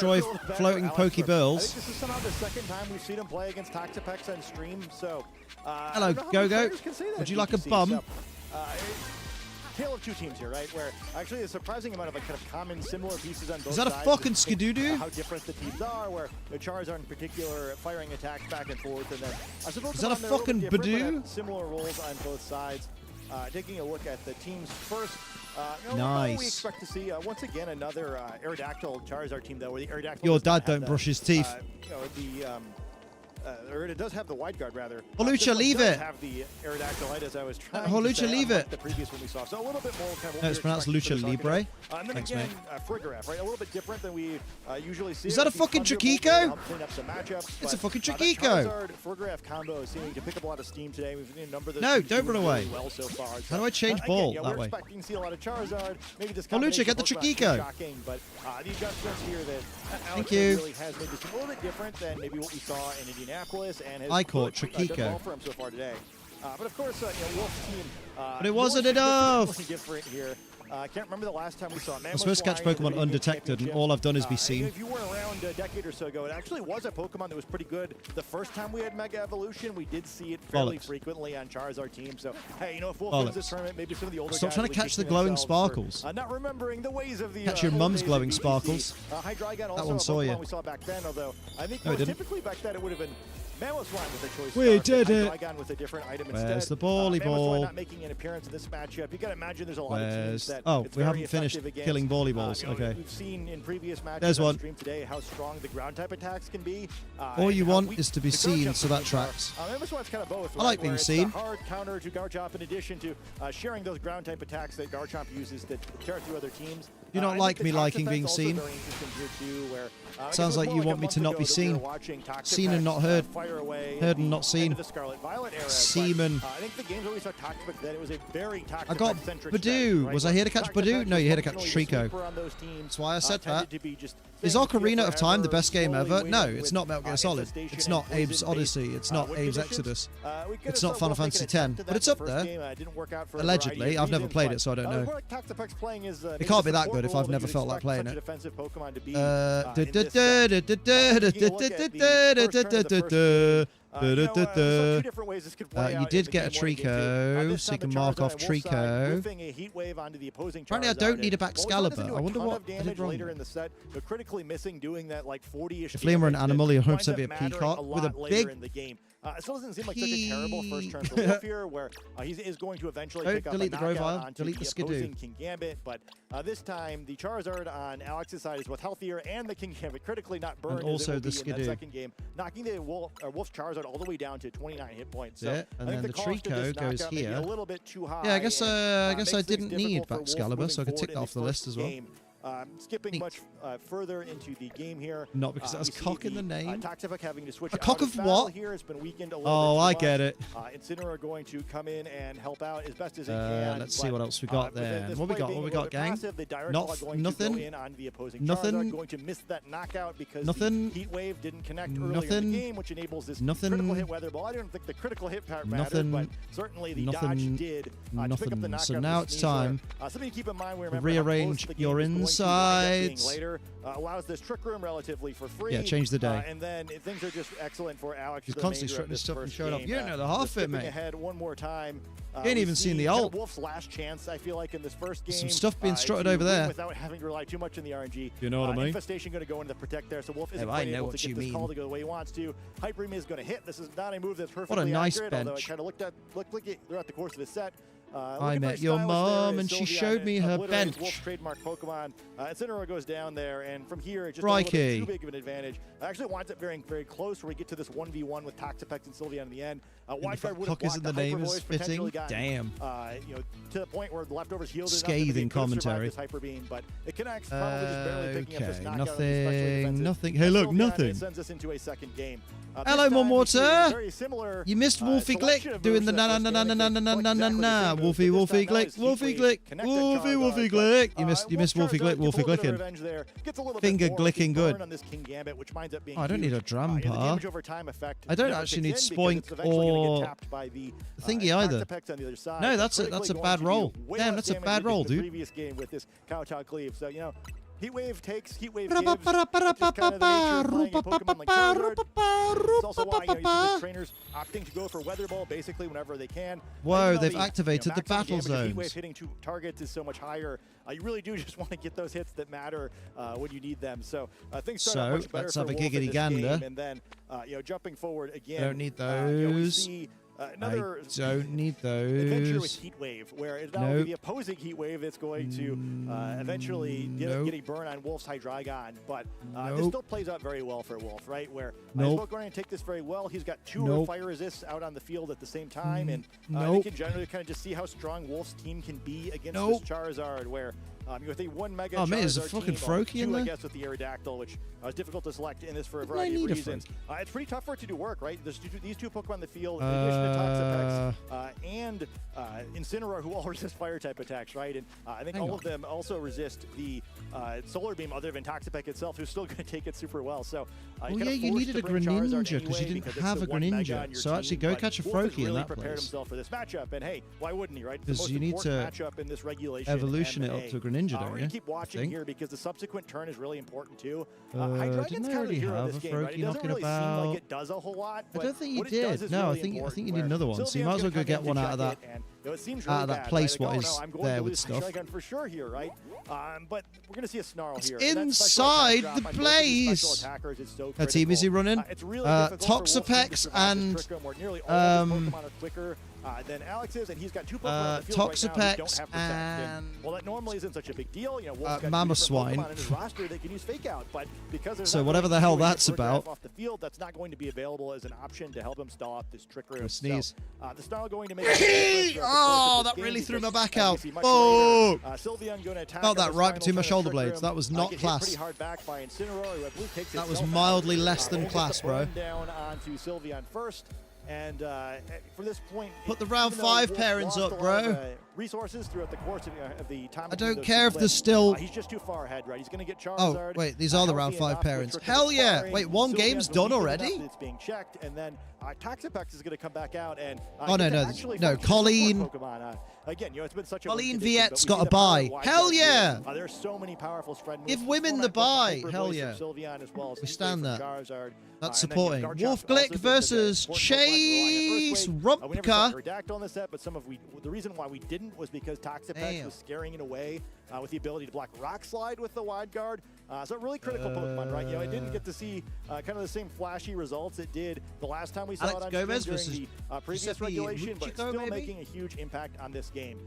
destroy floating Pokeballs. I think this is somehow the second time we've seen him play against Taxapex on stream. So, hello, Go-Go. Would you like a bum? So, tale of two teams here, right? Where actually a surprising amount of like kind of common, similar pieces on both sides. Is that a fucking Skidoo? How different the teams are, where the Charizard in particular firing attacks back and forth, and then I suppose is that a fucking Badoo? Similar roles on both sides. Taking a look at the team's first Nice. We expect to see once again another Aerodactyl Charizard team though, where the Aerodactyl. Your dad don't brush his teeth. Or it does have the wide guard rather. Holucha, leave it. Have the Aerodactylitis I was trying Holucha, to say, leave it. The previous one we saw, so a little bit more kind of. No, it's pronounced Lucha Libre. And then Thanks, again, mate. Frigoraph, right? A little bit different than we usually see. Is that a fucking Triquico? It's a fucking Triquico. Charizard Frigoraph combo is seeming to pick up a lot of steam today. We've seen a number of those. No, don't run away. Really well so far. How do I change ball again, that way? We're expecting to see a lot of Charizard. Maybe this Holucha, get the Triquico. Shocking, but the adjustments here that Thank you. really has made this a little bit different than maybe what we saw in Indianapolis and has I caught done Triquico. well for him so far today. But of course, Wolf's team. But it wasn't enough. Different here. I can't remember the last time we saw. I'm supposed to catch Pokemon undetected, and all I've done is be seen. If you were around a decade or so ago, it actually was a Pokemon that was pretty good. The first time we had Mega Evolution, we did see it fairly frequently on Charizard teams. So, hey, if Wolf wins this tournament, maybe some of the older Stop guys trying to catch the glowing sparkles. Not remembering the ways of the catch your mum's glowing sparkles. Hydreigon That also one a saw Pokemon you. we saw back then, although I think No, it didn't. typically back then it would have been Mamoswine with a choice. We did it. Hydreigon with a different item Where's instead. the bally ball? Mamoswine not making an appearance in this matchup. You got to imagine there's a lot of teams that Oh, it's we very haven't finished effective against. killing bally balls. Okay. We've seen in previous matches There's on one. stream today how strong the ground type attacks can be. All you want is to be seen, so that tracks. Mamoswine's kind of both. I like being seen. It's a hard counter to Garchomp in addition to sharing those ground type attacks that Garchomp uses to tear through other teams. You don't like me liking being seen? Sounds like you want me to not be seen. Seen and not heard. Heard and not seen. Seaman. I think the games always saw Toxic then. It was a very I got Badoo. Was I here to catch Badoo? No, you're here to catch Trico. That's why I said that. Is Ocarina of Time the best game ever? No, it's not Metal Gear Solid. It's not Abe's Odyssey. It's not Abe's Exodus. It's not Final Fantasy X. But it's up there. Allegedly. I've never played it, so I don't know. It can't be that good if I've never felt like playing it. You did get a Trico, so you can mark off Trico. Apparently I don't need a Baxcalibur. I wonder what I did wrong. If Liam were an animal, he'd 100% be a peacock with a big... It still doesn't seem like such a terrible first turn for Wolf here, where he is going to eventually pick up a knockout onto the opposing King Gambit, but this time the Charizard on Alex's side is both healthier and the King Gambit critically not burned. And also the in that Skidoo. Second game, knocking the Wolf's Charizard all the way down to 29 hit points. Yeah, and then the Trico goes here. A little bit too high. Yeah, I guess I didn't need Baxcalibur, so I could tick that off the list as well. Skipping much further into the game here. Not because that was cock in the name. Toxic having to switch a cock of what? Here. It's been weakened a little bit I get it. Incineroar going to come in and help out as best as it can. Let's see what else we got then. What we got, gang? Nothing. Nothing. Going to miss that knockout because nothing. Heat Wave didn't connect earlier in the game, which enables this critical hit weather ball. I don't think the critical hit part mattered, but certainly the dodge did to pick up the knockout. So now it's time something to keep in mind. Rearrange your insides. Later allows this trick room relatively for free. Yeah, change the day. And then things are just excellent for Alex. He's constantly strutting his stuff and showing up. You don't know the half of it, mate. Ahead one more time. You ain't even seen the ult. Wolf's last chance, I feel like, in this first game. Some stuff being strutted over there. Without having to rely too much on the RNG. You know what I mean? Infestation going to go into the protect there, so Wolf isn't I know able what to you get this mean. call to go the way he wants to. Hyper Beam is going to hit. This is not a move that's perfectly what a nice accurate, bench. although I kind of looked at throughout the course of the set. I met your mom and she showed me her bench. Wolf's trademark Pokemon. Incineroar goes down there, and from here, it's just a little bit too big of an advantage. Actually winds up very, very close where we get to this 1v1 with Toxapex and Sylveon in the end. Wildcard would have blocked the Hyper Voice, potentially gotten, Damn. To the point where the leftovers healed scathing commentary. This Hyper Beam, but it connects, probably just barely picking up this knockout. Nothing. Hey, look, nothing. It sends us into a second game. Hello, Momorta. You missed Wolfie Glick doing the na. Wolfie Glick. Wolfie Glick. You missed Wolfie Glick. Wolfie Glicking. Finger glicking good. Oh, I don't need a Drampa. I don't actually need Spoink or Thingy either. No, that's a bad roll. Damn, that's a bad roll, dude. Previous game with this Kowtow Cleave. So Heat Wave takes, Heat Wave gives. It's just kind of the nature of playing a Pokemon like Charizard. It's also why you see the trainers opting to go for Weather Ball basically whenever they can. Whoa, they've activated the battle zones. Heat Wave hitting 2 targets is so much higher. You really do just want to get those hits that matter when you need them. So things start out much better let's for have a Wolf in giggity this gander. game. And then, jumping forward again. Don't need those. We see another don't need adventure those. with Heat Wave, where it's not only the opposing Heat Wave that's going to eventually get a burn on Wolf's Hydreigon, but this still plays out very well for Wolf, right? Where he's going to take this very well. He's got 2 fire resists out on the field at the same time, and I think in general, kind of just see how strong Wolf's team can be against this Charizard, where with a 1 Mega Charizard there's a fucking Froakie in there? I guess with the Aerodactyl, which is difficult to select in this for a variety of reasons. It's pretty tough for it to do work, right? There's these 2 Pokemon in the field, in addition to Toxapex and Incineroar, who all resist fire-type attacks, right? And I think all of them also resist the Solar Beam, other than Toxapex itself, who's still going to take it super well. So, you needed a Greninja because you didn't have a Greninja. So actually, go catch a Froakie in that place. Prepared himself for this matchup, and hey, why wouldn't he, right? Because you need to evolution it up to a Greninja, don't you? We're going to keep watching here because the subsequent turn is really important too. Didn't I already have a Froakie knocking about? Seem like it does a whole lot. I don't think you did. No, I think you need another one. So you might as well go get one out of that. Out of that place, what is there with stuff? For sure here, right? But we're going to see a Snarl here. Inside the place. What team is he running? Toxapex and than Alex's, and he's got 2 Pokemon on the field Toxapex right now who don't have Protect. and well, that normally isn't such a big deal. Wolf's got 2 Mamoswine. Pokemon on his roster, they can use Fake Out, but because there's so whatever the hell that's about. Off the field, that's not going to be available as an option to help him stall off this Trick Room. Sneeze. So, the Snarl going to make that really threw my back out. Oh! Sylveon going to attack. Felt that right between my shoulder blades. That was not class. That was mildly less than class, bro. Down onto Sylveon first. And from this point, put the round 5 pairings up, bro. Resources throughout the course of the time. I don't care if there's still. He's just too far ahead, right? He's going to get Charizard. Oh wait, these are the round 5 pairings. Hell yeah! Wait, one game's done already. It's being checked, and then Toxapex is going to come back out and. No, Colleen. Again, it's been such a. Colleen Viet's got a buy. Hell yeah! There's so many powerful spread moves. Give women the buy. Hell yeah. We stand that. That's supporting. Wolf Glick versus Chase Rumpka. Aerodactyl on the set, but the reason why we didn't was because Toxapex was scaring it away with the ability to block Rock Slide with the wide guard. So really critical Pokemon, right? I didn't get to see kind of the same flashy results it did the last time we saw it on stream during the previous regulation, but still making a huge impact on this game.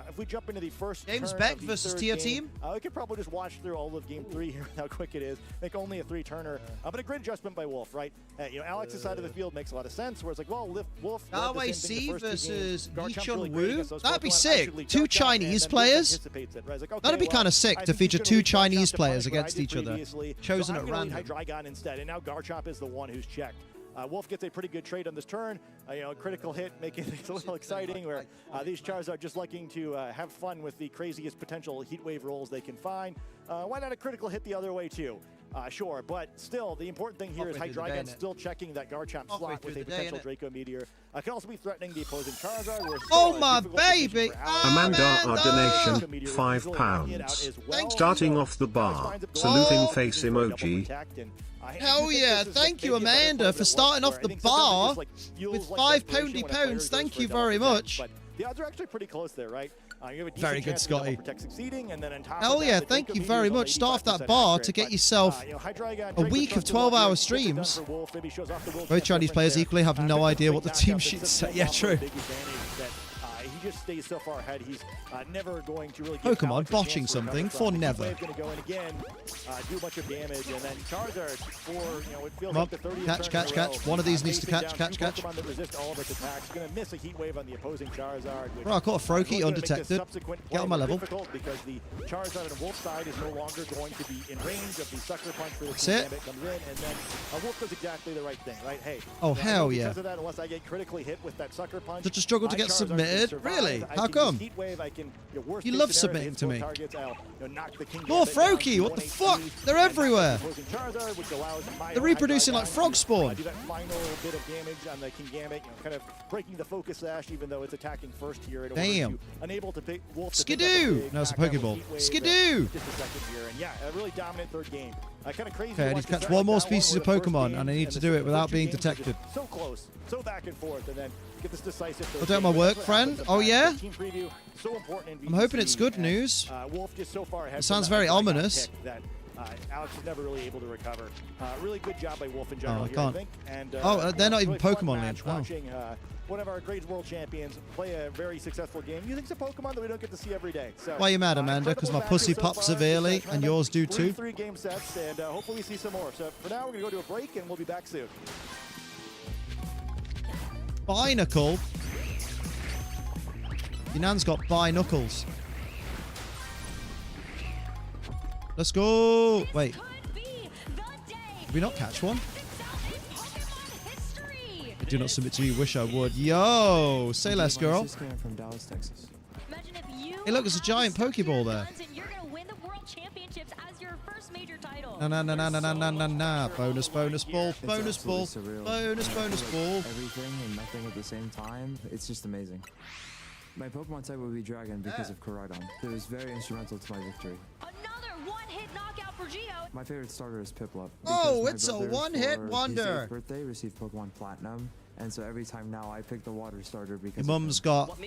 If we jump into the first James Beck versus Tier Team, we could probably just watch through all of Game 3 here, how quick it is. Make only a 3-turner, but a great adjustment by Wolf, right? Alex's side of the field makes a lot of sense, where it's like, well, Wolf. C versus Yichun Wu. That'd be sick. 2 Chinese players. That'd be kind of sick to feature 2 Chinese players against each other, chosen at random. Hydreigon instead, and now Garchomp is the one who's checked. Wolf gets a pretty good trade on this turn. Critical hit, making things a little exciting, where these Chars are just liking to have fun with the craziest potential Heat Wave rolls they can find. Why not a critical hit the other way, too? Sure, but still, the important thing here is Hydreigon still checking that Garchomp slot with a potential Draco Meteor. Can also be threatening the opposing Charizard. Oh my baby! Amanda, our donation, £5. Starting off the bar, saluting face emoji. Hell yeah, thank you Amanda for starting off the bar with £5. Thank you very much. The odds are actually pretty close there, right? Very good, Scotty. And then hell yeah, thank you very much. Start off that bar to get yourself a week of 12-hour streams. Both Chinese players equally have no idea what the team sheets say. Yeah, true. He just stays so far ahead. He's never going to really Pokemon botching something for never. Going to go in again, do a bunch of damage, and then Charizard for it feels like the 30th catch. One of these needs to catch. Pokemon that resist all of its attacks. Going to miss a Heat Wave on the opposing Charizard. Bro, I caught a Froakie undetected. Get on my level. Because the Charizard on Wolf's side is no longer going to be in range of the Sucker Punch for the Gambit comes in, and then Wolf does exactly the right thing, right? Hey. Oh hell yeah. Because of that, unless I get critically hit with that Sucker Punch. Such a struggle to get submitted. Really? How come? You love submitting to me. More Froakie, what the fuck? They're everywhere. They're reproducing like frog spawn. Do that final bit of damage on the King Gambit, kind of breaking the focus sash, even though it's attacking first here. Damn. Unable to pick Wolf. Skidoo! No, it's a Pokeball. Skidoo! Just a second here, and yeah, a really dominant third game. Kind of crazy. Okay, I need to catch one more species of Pokemon, and I need to do it without being detected. So close, so back and forth, and then get this decisive. I'll do my work, friend. Oh yeah? Team preview, so important in VGC, I'm hoping it's good news. Wolf just so far ahead. It sounds very ominous. Alex was never really able to recover. Really good job by Wolf in general here, I think. And, they're not even really Pokemon Lynch. Wow. Watching one of our great world champions play a very successful game using some Pokemon that we don't get to see every day. So, why are you mad, Amanda? Because my pussy popped severely, and yours do too? 3 game sets, and hopefully we see some more. So for now, we're going to go to a break, and we'll be back soon. Binacle? Your nan's got binoculars. Let's go. Wait. Did we not catch one? I do not submit to you. Wish I would. Yo, say less, girl. From Dallas, Texas. Hey, look, there's a giant Pokeball there. Nah. Bonus ball. Bonus ball. Bonus ball. Everything and nothing at the same time. It's just amazing. My Pokemon type would be Dragon because of Koraidon. It was very instrumental to my victory. Another one-hit knockout for Geo. My favorite starter is Piplup. Oh, it's a one-hit wonder. For his 8th birthday, received Pokemon Platinum, and so every time now I pick the water starter because your mum's got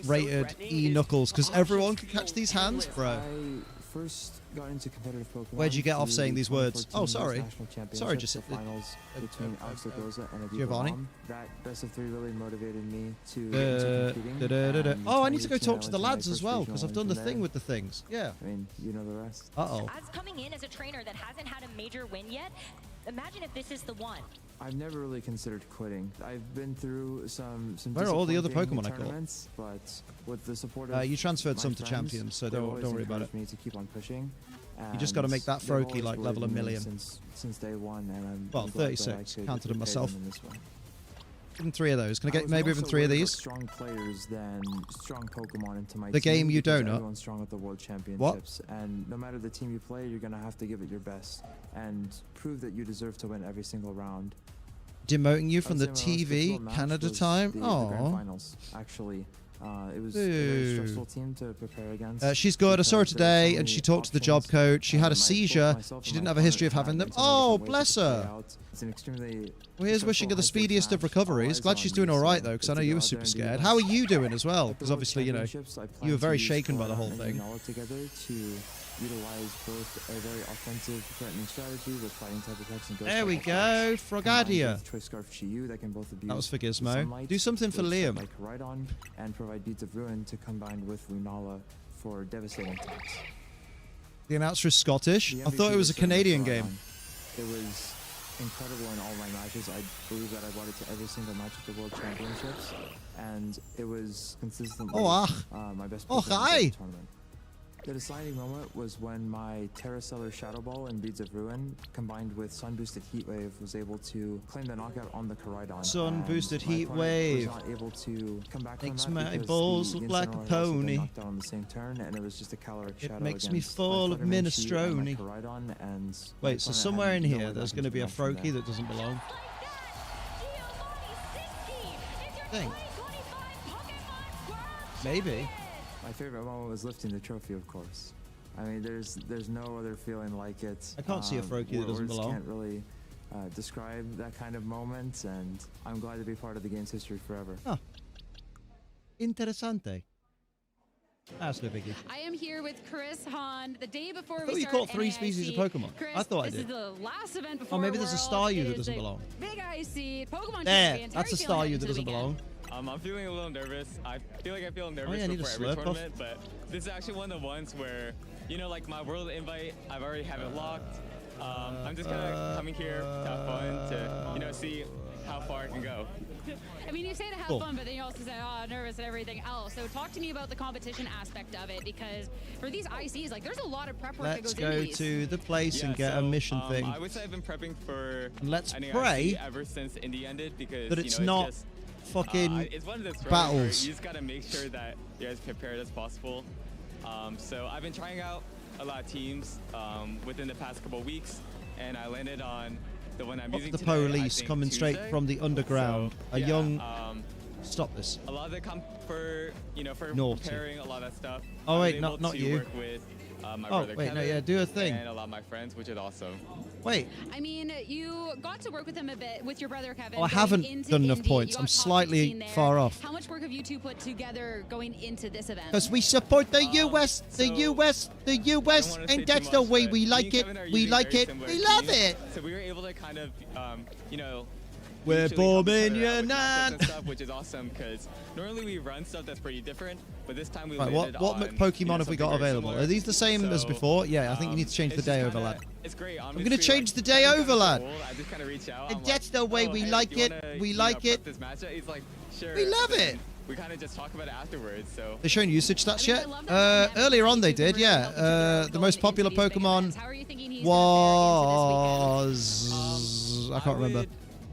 rated E-Knuckles because everyone can catch these hands, bro. I first got into competitive Pokemon. Where'd you get off saying these words? Oh, sorry. Sorry, just finals between Alex Lagoza and Giovanni. That best of 3 really motivated me to competing. Oh, I need to go talk to the lads as well because I've done the thing with the things. Yeah. I mean, you know the rest. Uh-oh. As coming in as a trainer that hasn't had a major win yet, imagine if this is the one. I've never really considered quitting. I've been through some Where are all the other Pokemon I caught? But with the support of you transferred some to champions, so don't worry about it. Me to keep on pushing. You just got to make that Froakie like level 1 million. Since day one, and well, 36. Counted them myself. Give them 3 of those. Can I get maybe even 3 of these? Strong players than strong Pokemon into my the team game you donut. Everyone's strong at the World Championships, and no matter the team you play, you're gonna have to give it your best and prove that you deserve to win every single round. Demoting you from the TV Canada time. The Oh. grand finals, actually. It was a very stressful team to prepare against. She's good. I saw her today, and she talked to the job coach. She had a seizure. She didn't have a history of having them. Oh, bless her. It's an extremely well, here's wishing her the speediest of recoveries. Glad she's doing all right, though, because I know you were super scared. How are you doing as well? Because obviously, you know, you were very shaken by the whole thing. Together to utilize both a very offensive, threatening strategy with fighting type attacks and there we go, Frogadia. Choice Scarf Chiyu that can both abuse that was for Gizmo. Do something for Liam. Like Koraidon and provide Beads of Ruin to combine with Lunala for devastating attacks. The announcer is Scottish. I thought it was a Canadian game. It was incredible in all my matches. I believe that I brought it to every single match at the World Championships, and it was consistently my best tournament. The deciding moment was when my Terrastellar Shadow Ball and Beads of Ruin, combined with Sun Boosted Heat Wave, was able to claim the knockout on the Koraidon. Sun Boosted Heat Wave. Was not able to come back makes from that my balls look like a pony. Knocked out on the same turn, and it was just a caloric shadow. It makes me full of minestrone. Wait, so somewhere in here there's going to be a Froakie that doesn't belong. Think. Maybe. My favorite moment was lifting the trophy, of course. I mean, there's no other feeling like it. I can't see a Froakie that doesn't belong. Can't really describe that kind of moment, and I'm glad to be part of the game's history forever. Oh. Interessante. That's no biggie. I am here with Chris Hahn the day before we start caught 3 NAIC. species of Pokemon. Chris, I thought I did. This is the last event before Oh, maybe there's a Staryu that doesn't belong. Big IC, Pokemon there, champions. that's a Staryu that doesn't belong. I'm feeling a little nervous. I feel nervous before every tournament, but this is actually one of the ones where, you know, like my world invite, I've already have it locked. I'm just kind of coming here to have fun, to, you know, see how far I can go. I mean, you say to have fun, but then you also say, oh, nervous and everything else. So talk to me about the competition aspect of it, because for these ICs, like, there's a lot of prep work that goes into these. Let's go to the place and get a mission thing. I would say I've been prepping for and let's pray ever since Indie ended, because that it's you know, not fucking it's one of those battles. You just gotta make sure that you're as prepared as possible. So I've been trying out a lot of teams within the past couple of weeks, and I landed on the one I'm using the today, police coming Tuesday. straight from the underground. So, a young. Stop this. A lot of the for Naughty. preparing a lot of stuff. Oh wait, not you. Work with my brother wait, Kevin, no, yeah, do a thing. and a lot of my friends, which is awesome. Wait. I mean, you got to work with him a bit with your brother Kevin. Oh, I haven't done enough points. I'm slightly far off. How much work have you two put together going into this event? Because we support the US, the US, and that's the way we like it. We like it. We love it. So we were able to kind of, you know, we're bombing your nan. Which is awesome because normally we run stuff that's pretty different, but this time we right, what Pokemon have we got available? Are these the same as before? Yeah, I think you need to change the day over, lad. It's great. I'm going to change the day over, lad. I just kind of reach out. And that's the way we like it. We like it. This matchup. He's like, sure. We love it. We kind of just talk about it afterwards. So they're showing usage stats yet? Earlier on they did, yeah. The most popular Pokemon was I can't remember.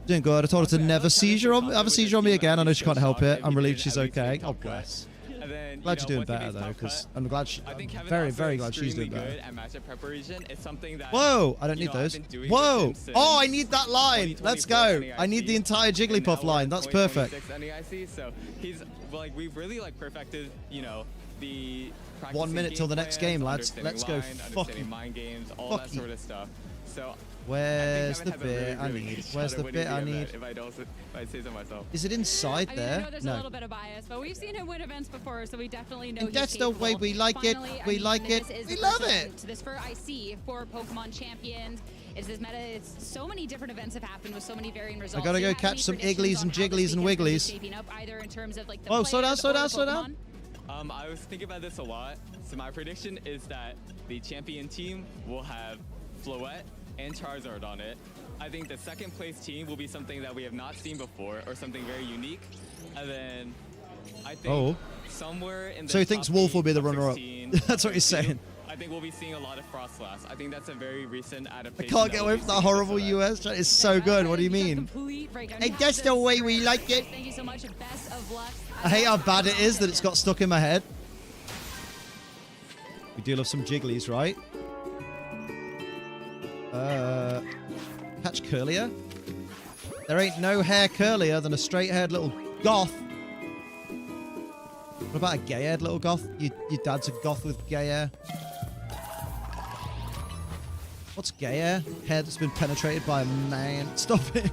Doing good. I told her to never have a seizure on me again. I know she can't help it. I'm relieved she's okay. Oh bless. Glad you're doing better though, because I'm glad. I'm very, very glad she's doing better. Whoa! I don't need those. Whoa! Oh, I need that line. Let's go. I need the entire Jigglypuff line. That's perfect. So he's like, we've really like perfected, you know, the 1 minute till the next game, lads. Let's go. Fucking mind games, all that sort of stuff. So where's the bit I need? Where's the bit I need? If I say so myself. Is it inside there? I know there's a little bit of bias, but we've seen him win events before, so we definitely know. And that's the way we like it. We like it. We love it. This for IC for Pokemon Champions. It's this meta. It's so many different events have happened with so many varying results. I gotta go catch some Igglies and Jigglies and Wigglies. Oh, slow down, slow down, slow down. I was thinking about this a lot. So my prediction is that the champion team will have Floette and Charizard on it. I think the second place team will be something that we have not seen before, or something very unique. And then I think somewhere in the so he thinks Wolf will be the runner-up. That's what he's saying. I think we'll be seeing a lot of Frostlass. I think that's a very recent adaptation. I can't get away from that horrible US chat. It's so good. What do you mean? Hey, that's the way we like it. Thank you so much. Best of luck. I hate how bad it is that it's got stuck in my head. We do love some Jigglies, right? Catch curlier? There ain't no hair curlier than a straight-haired little goth. What about a gay-haired little goth? Your dad's a goth with gay hair. What's gay hair? Hair that's been penetrated by a man. Stop it.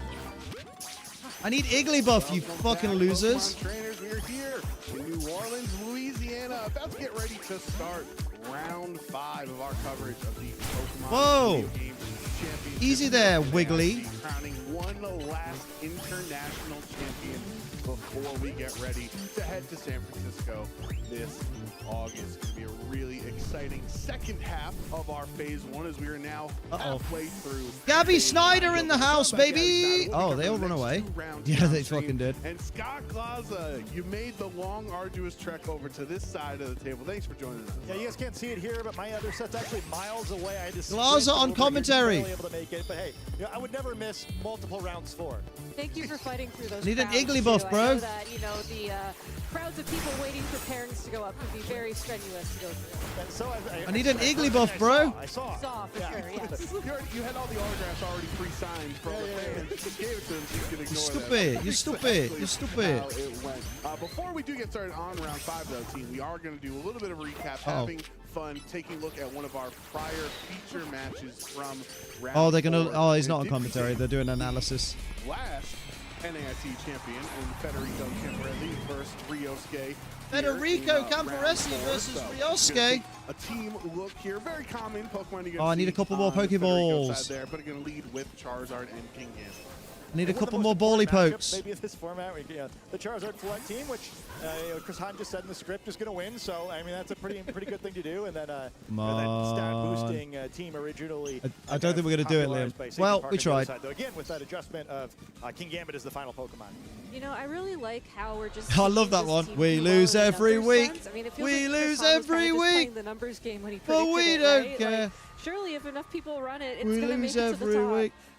I need Igglybuff, you fucking losers. Trainers, we're here in New Orleans, Louisiana, about to get ready to start round 5 of our coverage of the Pokemon Video Game Championship. Easy there, Wiggly. Crowning one last international champion before we get ready to head to San Francisco this August. It's going to be a really exciting second half of our phase 1 as we are now halfway through. Gabby Snyder in the house, baby! Oh, they all run away. Yeah, they fucking did. And Scott Glaza, you made the long, arduous trek over to this side of the table. Thanks for joining us. Yeah, you guys can't see it here, but my other set's actually miles away. I had to Glaza on commentary. Able to make it, but hey, you know, I would never miss multiple rounds 4. Thank you for fighting through those. Need an Igglybuff, bro. I know that, you know, the crowds of people waiting for parents to go up could be very strenuous to go through. And so I need an Igglybuff, bro. I saw for sure, yes. You had all the autographs already pre-signed from the fans. Just gave it to them so you could ignore You're stupid. You're stupid. Before we do get started on round 5, though, team, we are going to do a little bit of a recap, having fun, taking a look at one of our prior feature matches from round 4. They're gonna. Oh, he's not on commentary. They're doing analysis. Last NAIC champion and Federico Camporelli versus Ryosuke. Federico Camporelli versus Ryosuke. A team look here, very common Pokemon. I need a couple more Pokeballs. There, but going to lead with Charizard and King Gambit. I need a couple more bally pokes. Maybe in this format, the Charizard Flood team, which Chris Hahn just said in the script is going to win. So I mean, that's a pretty good thing to do. And then that stat boosting team originally. I don't think we're going to do it, Liam. Well, we tried. Though, again, with that adjustment of King Gambit as the final Pokemon. You know, I really like how we're just. I love that one. We lose every week. I mean, we lose every week. The numbers game when he but we don't right? care. Like, surely, if enough people run it, it's we going to make lose it to the every top. week.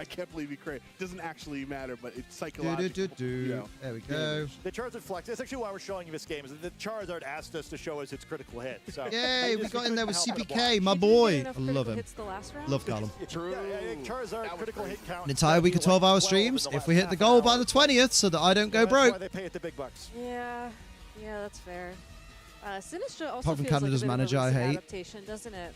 I can't believe he crit. Doesn't actually matter, but it's psychological. There we go. The Charizard flex. That's actually why we're showing you this game. Is that the Charizard asked us to show us its critical hit. So yay, we got in there with CPK, my boy. I love him. Love Callum. Charizard critical hit count An entire week of 12-hour streams if we hit the goal by the 20th so that I don't go broke. That's why they pay it the big bucks. Yeah, that's fair. Sinistra also Apart from feels Canada's like a bit manager, of a I recent hate. adaptation, doesn't it?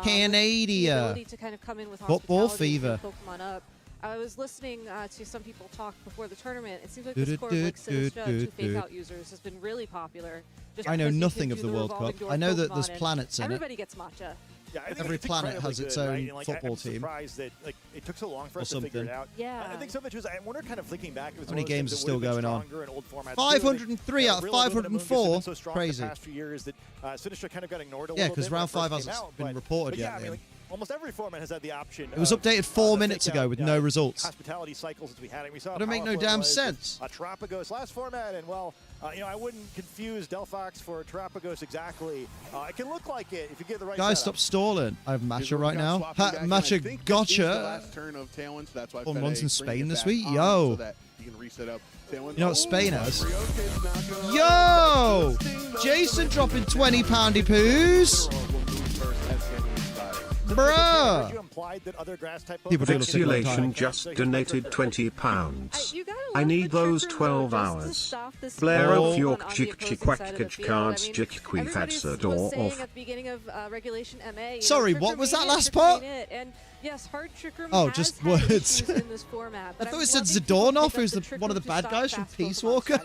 Canada. The ability to kind of come in with Football hospitality fever. and pick Pokemon up. I was listening to some people talk before the tournament. It seems like this core of like Sinistra, two fake out users, has been really popular. Just I know because you nothing can of do the World Cup. revolving door I know that Pokemon there's and planets in it. everybody gets matcha. Yeah, I think Every it's planet incredibly has its good, own right? And, like, football I'm team. surprised that like it took so long for Or us to figure it something. out. Yeah. I think some of it was, I wonder, kind of thinking back, it was How many one of those games things are that still would've been going on? stronger in old formats. 503 out of Real Aluminum Moon just been 504. so strong Crazy. The past few years that Sinistra kind of got ignored a Yeah, little bit because when it round 5 first hasn't came out, been but reported yeah, yet. I mean, like, almost every format has had the option. It was of, updated 4 the minutes fake ago out, with no results. Hospitality cycles as we had it. We saw That don't make no how powerful it damn was sense. with, Terrapagos last format, and well, I wouldn't confuse Delphox for Terrapagos exactly. It can look like it if you get the right Guys, setup. stop stalling. I have Matcha right now. Ha, Matcha gotcha. On ones in Spain this week. Yo. You know what Spain has? Yo! Jason dropping 20 poundy poos. Bruh. People do look at it Exulation just donated £20. I need those 12 hours. Blair of York Jik cards Jik Fatsa door off. Sorry, what was that last part? Yes, Hard Trick Room Oh, has just had words. issues in this format, I but thought I'm it said loving people Zadornov, pick who's up the one of the Trick bad Room guys to from stop Peace Pokemon Walker.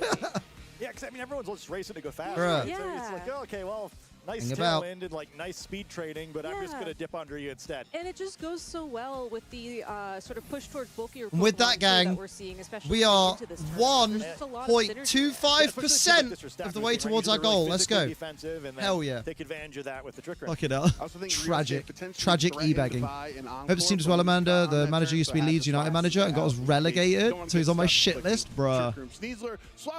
Yeah, because I mean, everyone's just racing to go fast. Bruh. Right? So it's like, oh, okay, well, nice Hang about. tailwind and like nice speed training, but I'm just Yeah. gonna dip under you instead. And it just goes so well with the sort of push towards bulkier And with Pokemon that, too gang, we're seeing, especially we are into this tournament. There's just a lot of synergy. 1.25% of the way towards our goal. Let's go. Hell yeah. Take advantage of that with the trick room. Fuck it up. Tragic. Tragic e-bagging. Hope it's teamed as well, Amanda. The manager used to be Leeds United manager and got us relegated, so he's on my shit list, bruh.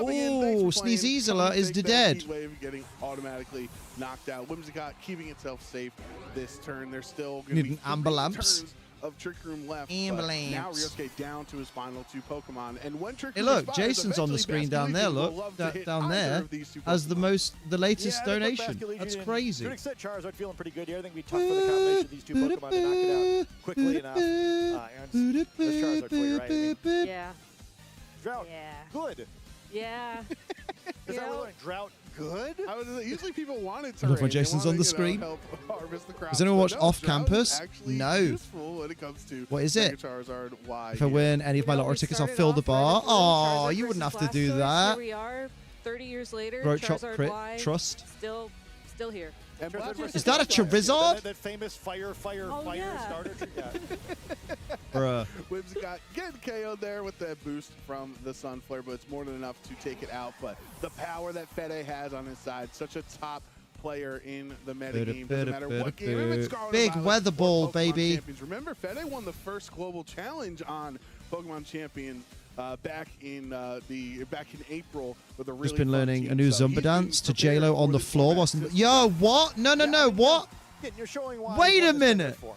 Ooh, Sneezeezler is dead. Getting automatically knocked out. Whimsicott keeping itself safe this turn. There's still going Need to be an ambulance. turns of Trick Room left. but Ambulance. Now Ryosuke down to his final 2 Pokemon. And when Trick Hey, Room look, expires, Jason's on the eventually screen down there. Basculegion will Look, love to hit down either there of these two as Pokemon. the latest Yeah, donation. That's crazy. To an extent, Charizard feeling pretty good here. I think we tough for the combination of these two Pokemon to knock it out quickly enough. And this Charizard for you, right? I mean, Yeah. Drought, Yeah. good. Yeah. Is that what Drought good? I was, usually people wanted to I love when Jason's on the screen. Does anyone watch Off Campus? No. When it comes to What is it? Charizard, why If I win any of my lottery tickets, I'll fill the bar. Oh, you wouldn't have to do that. Here we are, 30 years later. Throat chop Charizard crit, Y, trust. Still here. Is that a Charizard? That famous fire yeah. starter? Yeah. Bruh. Whimsicott getting KO'd there with that boost from the Sunflare, but it's more than enough to take it out. But the power that Fede has on his side, such a top player in the metagame, doesn't matter what game. Even Scarlet Big Violet weather or ball, Pokemon baby. Champions. Remember, Fede won the first global challenge on Pokemon Champions back in April with a really Just been fun learning team. a new So Zumba he's dance to being prepared J-Lo on for the this floor. format. Yo, what? No, what? You're showing why Wait he a won this minute. before.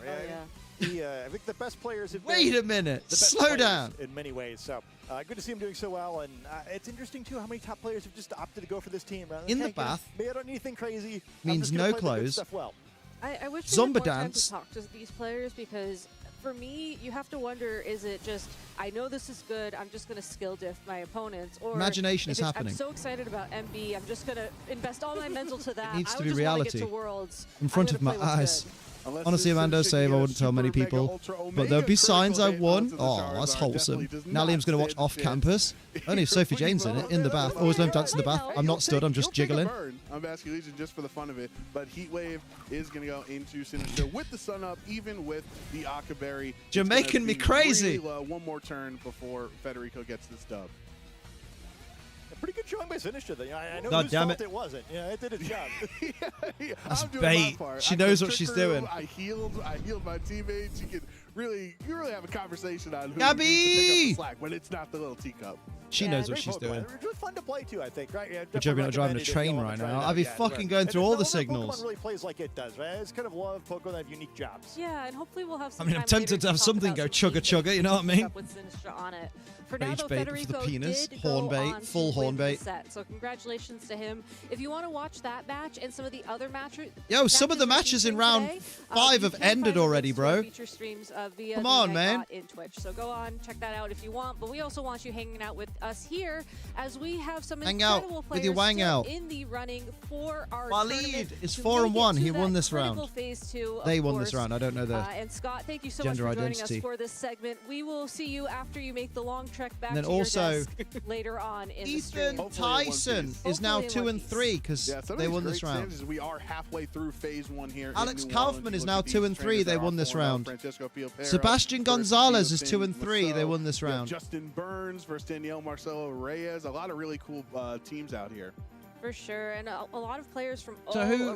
I think the best players have Wait been a minute. the best Slow players down. in many ways. So good to see him doing so well, and it's interesting too how many top players have just opted to go for this team. Right? In the Hey, guys, bath. maybe I don't need anything crazy. I'm Means just gonna no play the good clothes. stuff well. I wish we Zumba had more dance. time to talk to these players because for me, you have to wonder, is it just, I know this is good, I'm just going to skill diff my opponents, or Imagination if is it's, happening. I'm so excited about MB, I'm just going to invest all my mental to that. It needs I to would be just reality. Get to Worlds. In front I'm of my gonna play what's eyes. good. Honestly, Amanda, save I wouldn't tell many people. But there'll be signs I won. Oh, that's wholesome. Now Liam's going to watch Off Campus. Only if Sophie Jane's in it, in the bath. Always let him dance in the bath. I'm not stood, I'm just jiggling. On Basculegion just for the fun of it, but Heat Wave is going to go into Sinister with the sun up, even with the Akaberry. You're making me crazy. Really low. One more turn before Federico gets this dub. A pretty good showing by Sinister. I know God whose damn fault it. it wasn't. Yeah, it did its job. That's I'm doing bait. my part. She I knows took what she's Trick Room, doing. I healed my teammates. You can really have a conversation on who Gabby! needs to pick up the slack when it's not the little teacup. She knows what she's doing. It's fun to play too, I think, right? Yeah, Which hope you're not driving a train right now. I'd be fucking going through all the Pokemon signals. really plays like it does, right? It's kind of love Pokemon that have unique jobs. Yeah, and hopefully we'll have I some mean, time I'm tempted later to have talk something about go some chugga teams chugga, you know what I pick mean? up with Sinistra on it. For now, Rage though, bait for Federico the penis. did Horn go bait. on to Full horn win the bait. set. So congratulations to him. If you want to watch that match and some of the other matches, Yo, some of the matches in round 5 have ended already, bro. Feature streams via Come on, the man. bot in Twitch. So go on, check that out if you want. But we also want you hanging out with us here as we have some Hang out incredible with your players wang still out. in the running for our Waleed tournament is to 4-1. make it He to won that this round. critical phase 2, of They won this course. round. I don't know the And Scott, thank you so much gender for joining identity. us for this segment. We will see you after you make the long trek back And then to also, your desk later on in the stream. Ethan Tyson is now 2-3 because they won this round. We are halfway through phase 1 here. Alex Kaufman is now 2-3. They won this round. Sebastian Gonzalez is 2-3. They won this round. Justin Burns versus Danielle Marcelo Reyes. A lot of really cool teams out here. For sure, and a lot of players from all So around the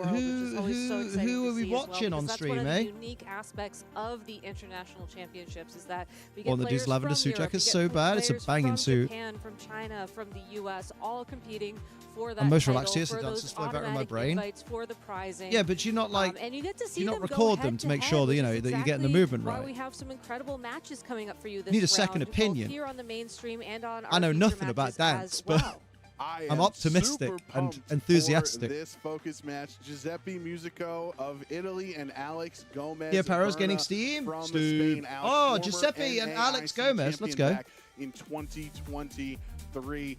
world, which is always so exciting who to are we see as well, watching because on that's stream, one of eh? the unique aspects of the international championships is that we get One of the dude's players lavender from suit Europe, jacket we is get so bad, it's a players banging from suit. Japan, from China, from the US, all competing for that I'm most title, relaxed here, so for dances those flow better in my automatic brain. invites for the prizing. Yeah, but you not like, and you get to see you not them record go them to make head-to-head, sure that, you which know, is that you're getting the exactly movement why right. we have some incredible matches coming up for you this Need a second round, both opinion. here on the mainstream and on I know our nothing feature about matches dance, as but well. I'm optimistic super and pumped enthusiastic. for this focus match. Giuseppe Musico of Italy and Alex Gomez. Yeah, Paro's getting Berna steam. from Steam. Spain. Alex, Oh, former Giuseppe and NAIC Alex Gomez. Let's go. back in 2023.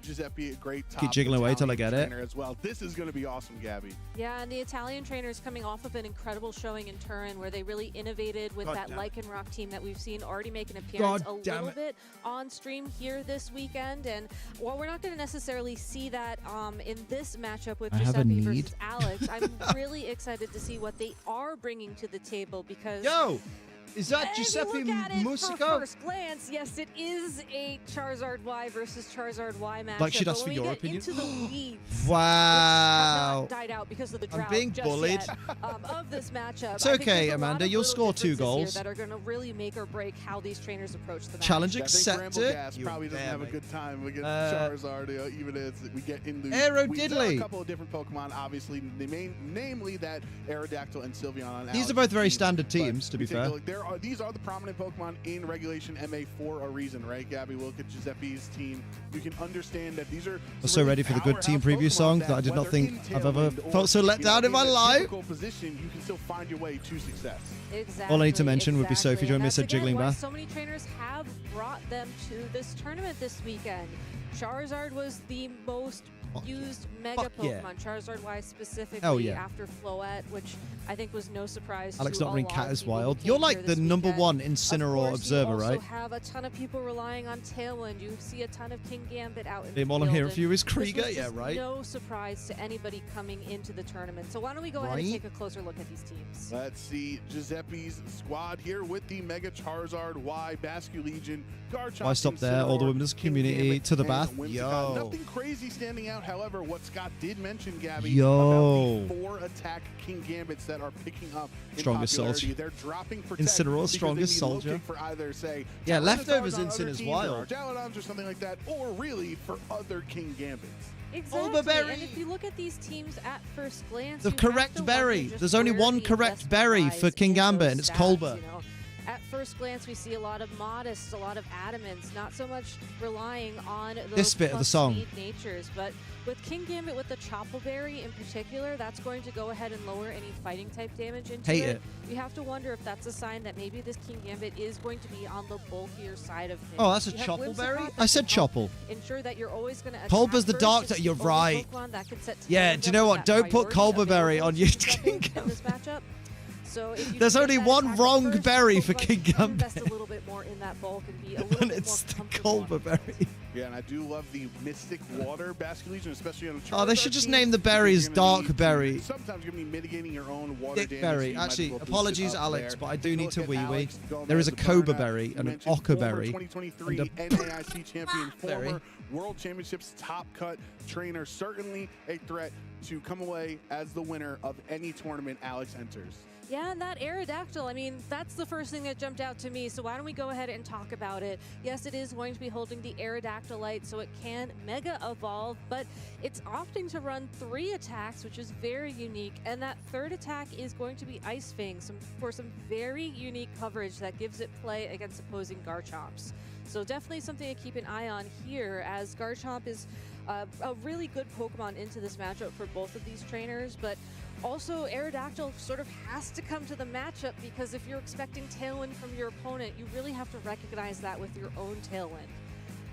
Giuseppe, a great top Keep jiggling away till I get it. trainer as well. This is going to be awesome, Gabby. Yeah, and the Italian trainers coming off of an incredible showing in Turin where they really innovated with that Lycanroc team that we've seen already make an appearance a little bit on stream here this weekend. And while we're not going to necessarily see that in this matchup with Giuseppe versus Alex, I'm really excited to see what they are bringing to the table because... Yo! Is that Look Giuseppe at it Musico? for first glance, yes, it is a Charizard Y versus Charizard Y matchup. Like, she'd ask but for when your we get opinion. into the weeds, Wow. which have not died out because of the drought. I'm being just bullied. Yet, of this matchup. It's I think okay, there's a lot Amanda. of You'll little score 2 differences here goals. that are going to really make or break how these trainers approach the match. Challenge I think accepted. Gas probably doesn't have a good time against Charizard, even as we get in the Aerodidly. We saw a couple of different Pokemon, obviously, namely that Aerodactyl and Sylveon. These are both very standard teams, to be fair. These are the prominent Pokemon in Regulation MA for a reason, right, Gabby? Look at Giuseppe's team. You can understand that these are. I'm so ready for the good team preview song that I did not think I've ever felt so let down in my life. Position, you can still find your way to success. Exactly. All I need to mention would be Sophie joining me said jiggling bath. So many trainers have brought them to this tournament this weekend. Charizard was the most used Mega Pokemon. Charizard Y specifically after Floette, which I think was no surprise Alex to not a bringing lot Cat of as people who wild. came You're here like the this number weekend. 1 Incineroar Of observer, course, right? you also have a ton of people relying on Tailwind. You see a ton of King Gambit out in the All I'm field, hearing for you is and this Krieger, was yeah, just right? No surprise to anybody coming into the tournament. So why don't we go ahead and take a closer look at these teams? Let's see Giuseppe's squad here with the Mega Charizard Y, Basculegion, Garchomp. Why stop there? All the women's community to the bath. Whimsicott. Yo. Nothing crazy standing out. However, what Scott did mention, Gabby, Yo. about the 4 attack King Gambits that are picking up in Strongest popularity. soldier. They're dropping Protect Incineroar, because strongest they need low soldier. kick for either, say, Yeah, leftovers Tyranitar on Incin other is teams, wild. Or Argalodons or something like that, or really for other King Gambits. Exactly. And if you look at these teams at first glance, The you have to correct wonder berry. just There's only where one the correct investment berry lies for King in Gambit, those and it's stats, Colbur. you know. At first glance, we see a lot of Modest, a lot of Adamants, not so much relying on those This bit of the plus song. speed natures. But with King Gambit, with the Choppleberry in particular, that's going to go ahead and lower any fighting type damage into Hate it. it. You have to wonder if that's a sign that maybe this King Gambit is going to be on the bulkier side of things. Oh, that's a You have Choppleberry? Whimsicott I said that can help Chopple. Ensure that you're always going to Colbur's the attack dark first. type. You're It's the right. Pokemon that can set Yeah, Tailwind do you know up what? with Don't that put priority Colburberry available on to your Giuseppe King in this matchup. So if you There's can only get that one as a wrong first berry for Pokemon, King you can Gambit. invest a little bit more in that bulk and be a little And bit it's more the comfortable. Colburberry. Yeah, and I do love the Mystic Water Basculegion, especially on a Oh, they Charizard should just team, name the because berries you're gonna need Dark Berry. Sometimes you're going to be mitigating your own water Dick damage. berry. so you might as Actually, well boost it apologies, up Alex, there. but I do Take a need look to at wee wee. Alex Gomez, There is a the Cobra Burnout. berry You and an mentioned Ochre former berry. 2023 and a NAIC champion, berry. former World Championships top cut trainer, certainly a threat to come away as the winner of any tournament Alex enters. Yeah, and that Aerodactyl, I mean, that's the first thing that jumped out to me, so why don't we go ahead and talk about it. Yes, it is going to be holding the Aerodactylite, so it can Mega Evolve, but it's opting to run 3 attacks, which is very unique, and that 3rd attack is going to be Ice Fang, for some very unique coverage that gives it play against opposing Garchomps. So definitely something to keep an eye on here, as Garchomp is a really good Pokemon into this matchup for both of these trainers, but also Aerodactyl sort of has to come to the matchup, because if you're expecting Tailwind from your opponent, you really have to recognize that with your own Tailwind.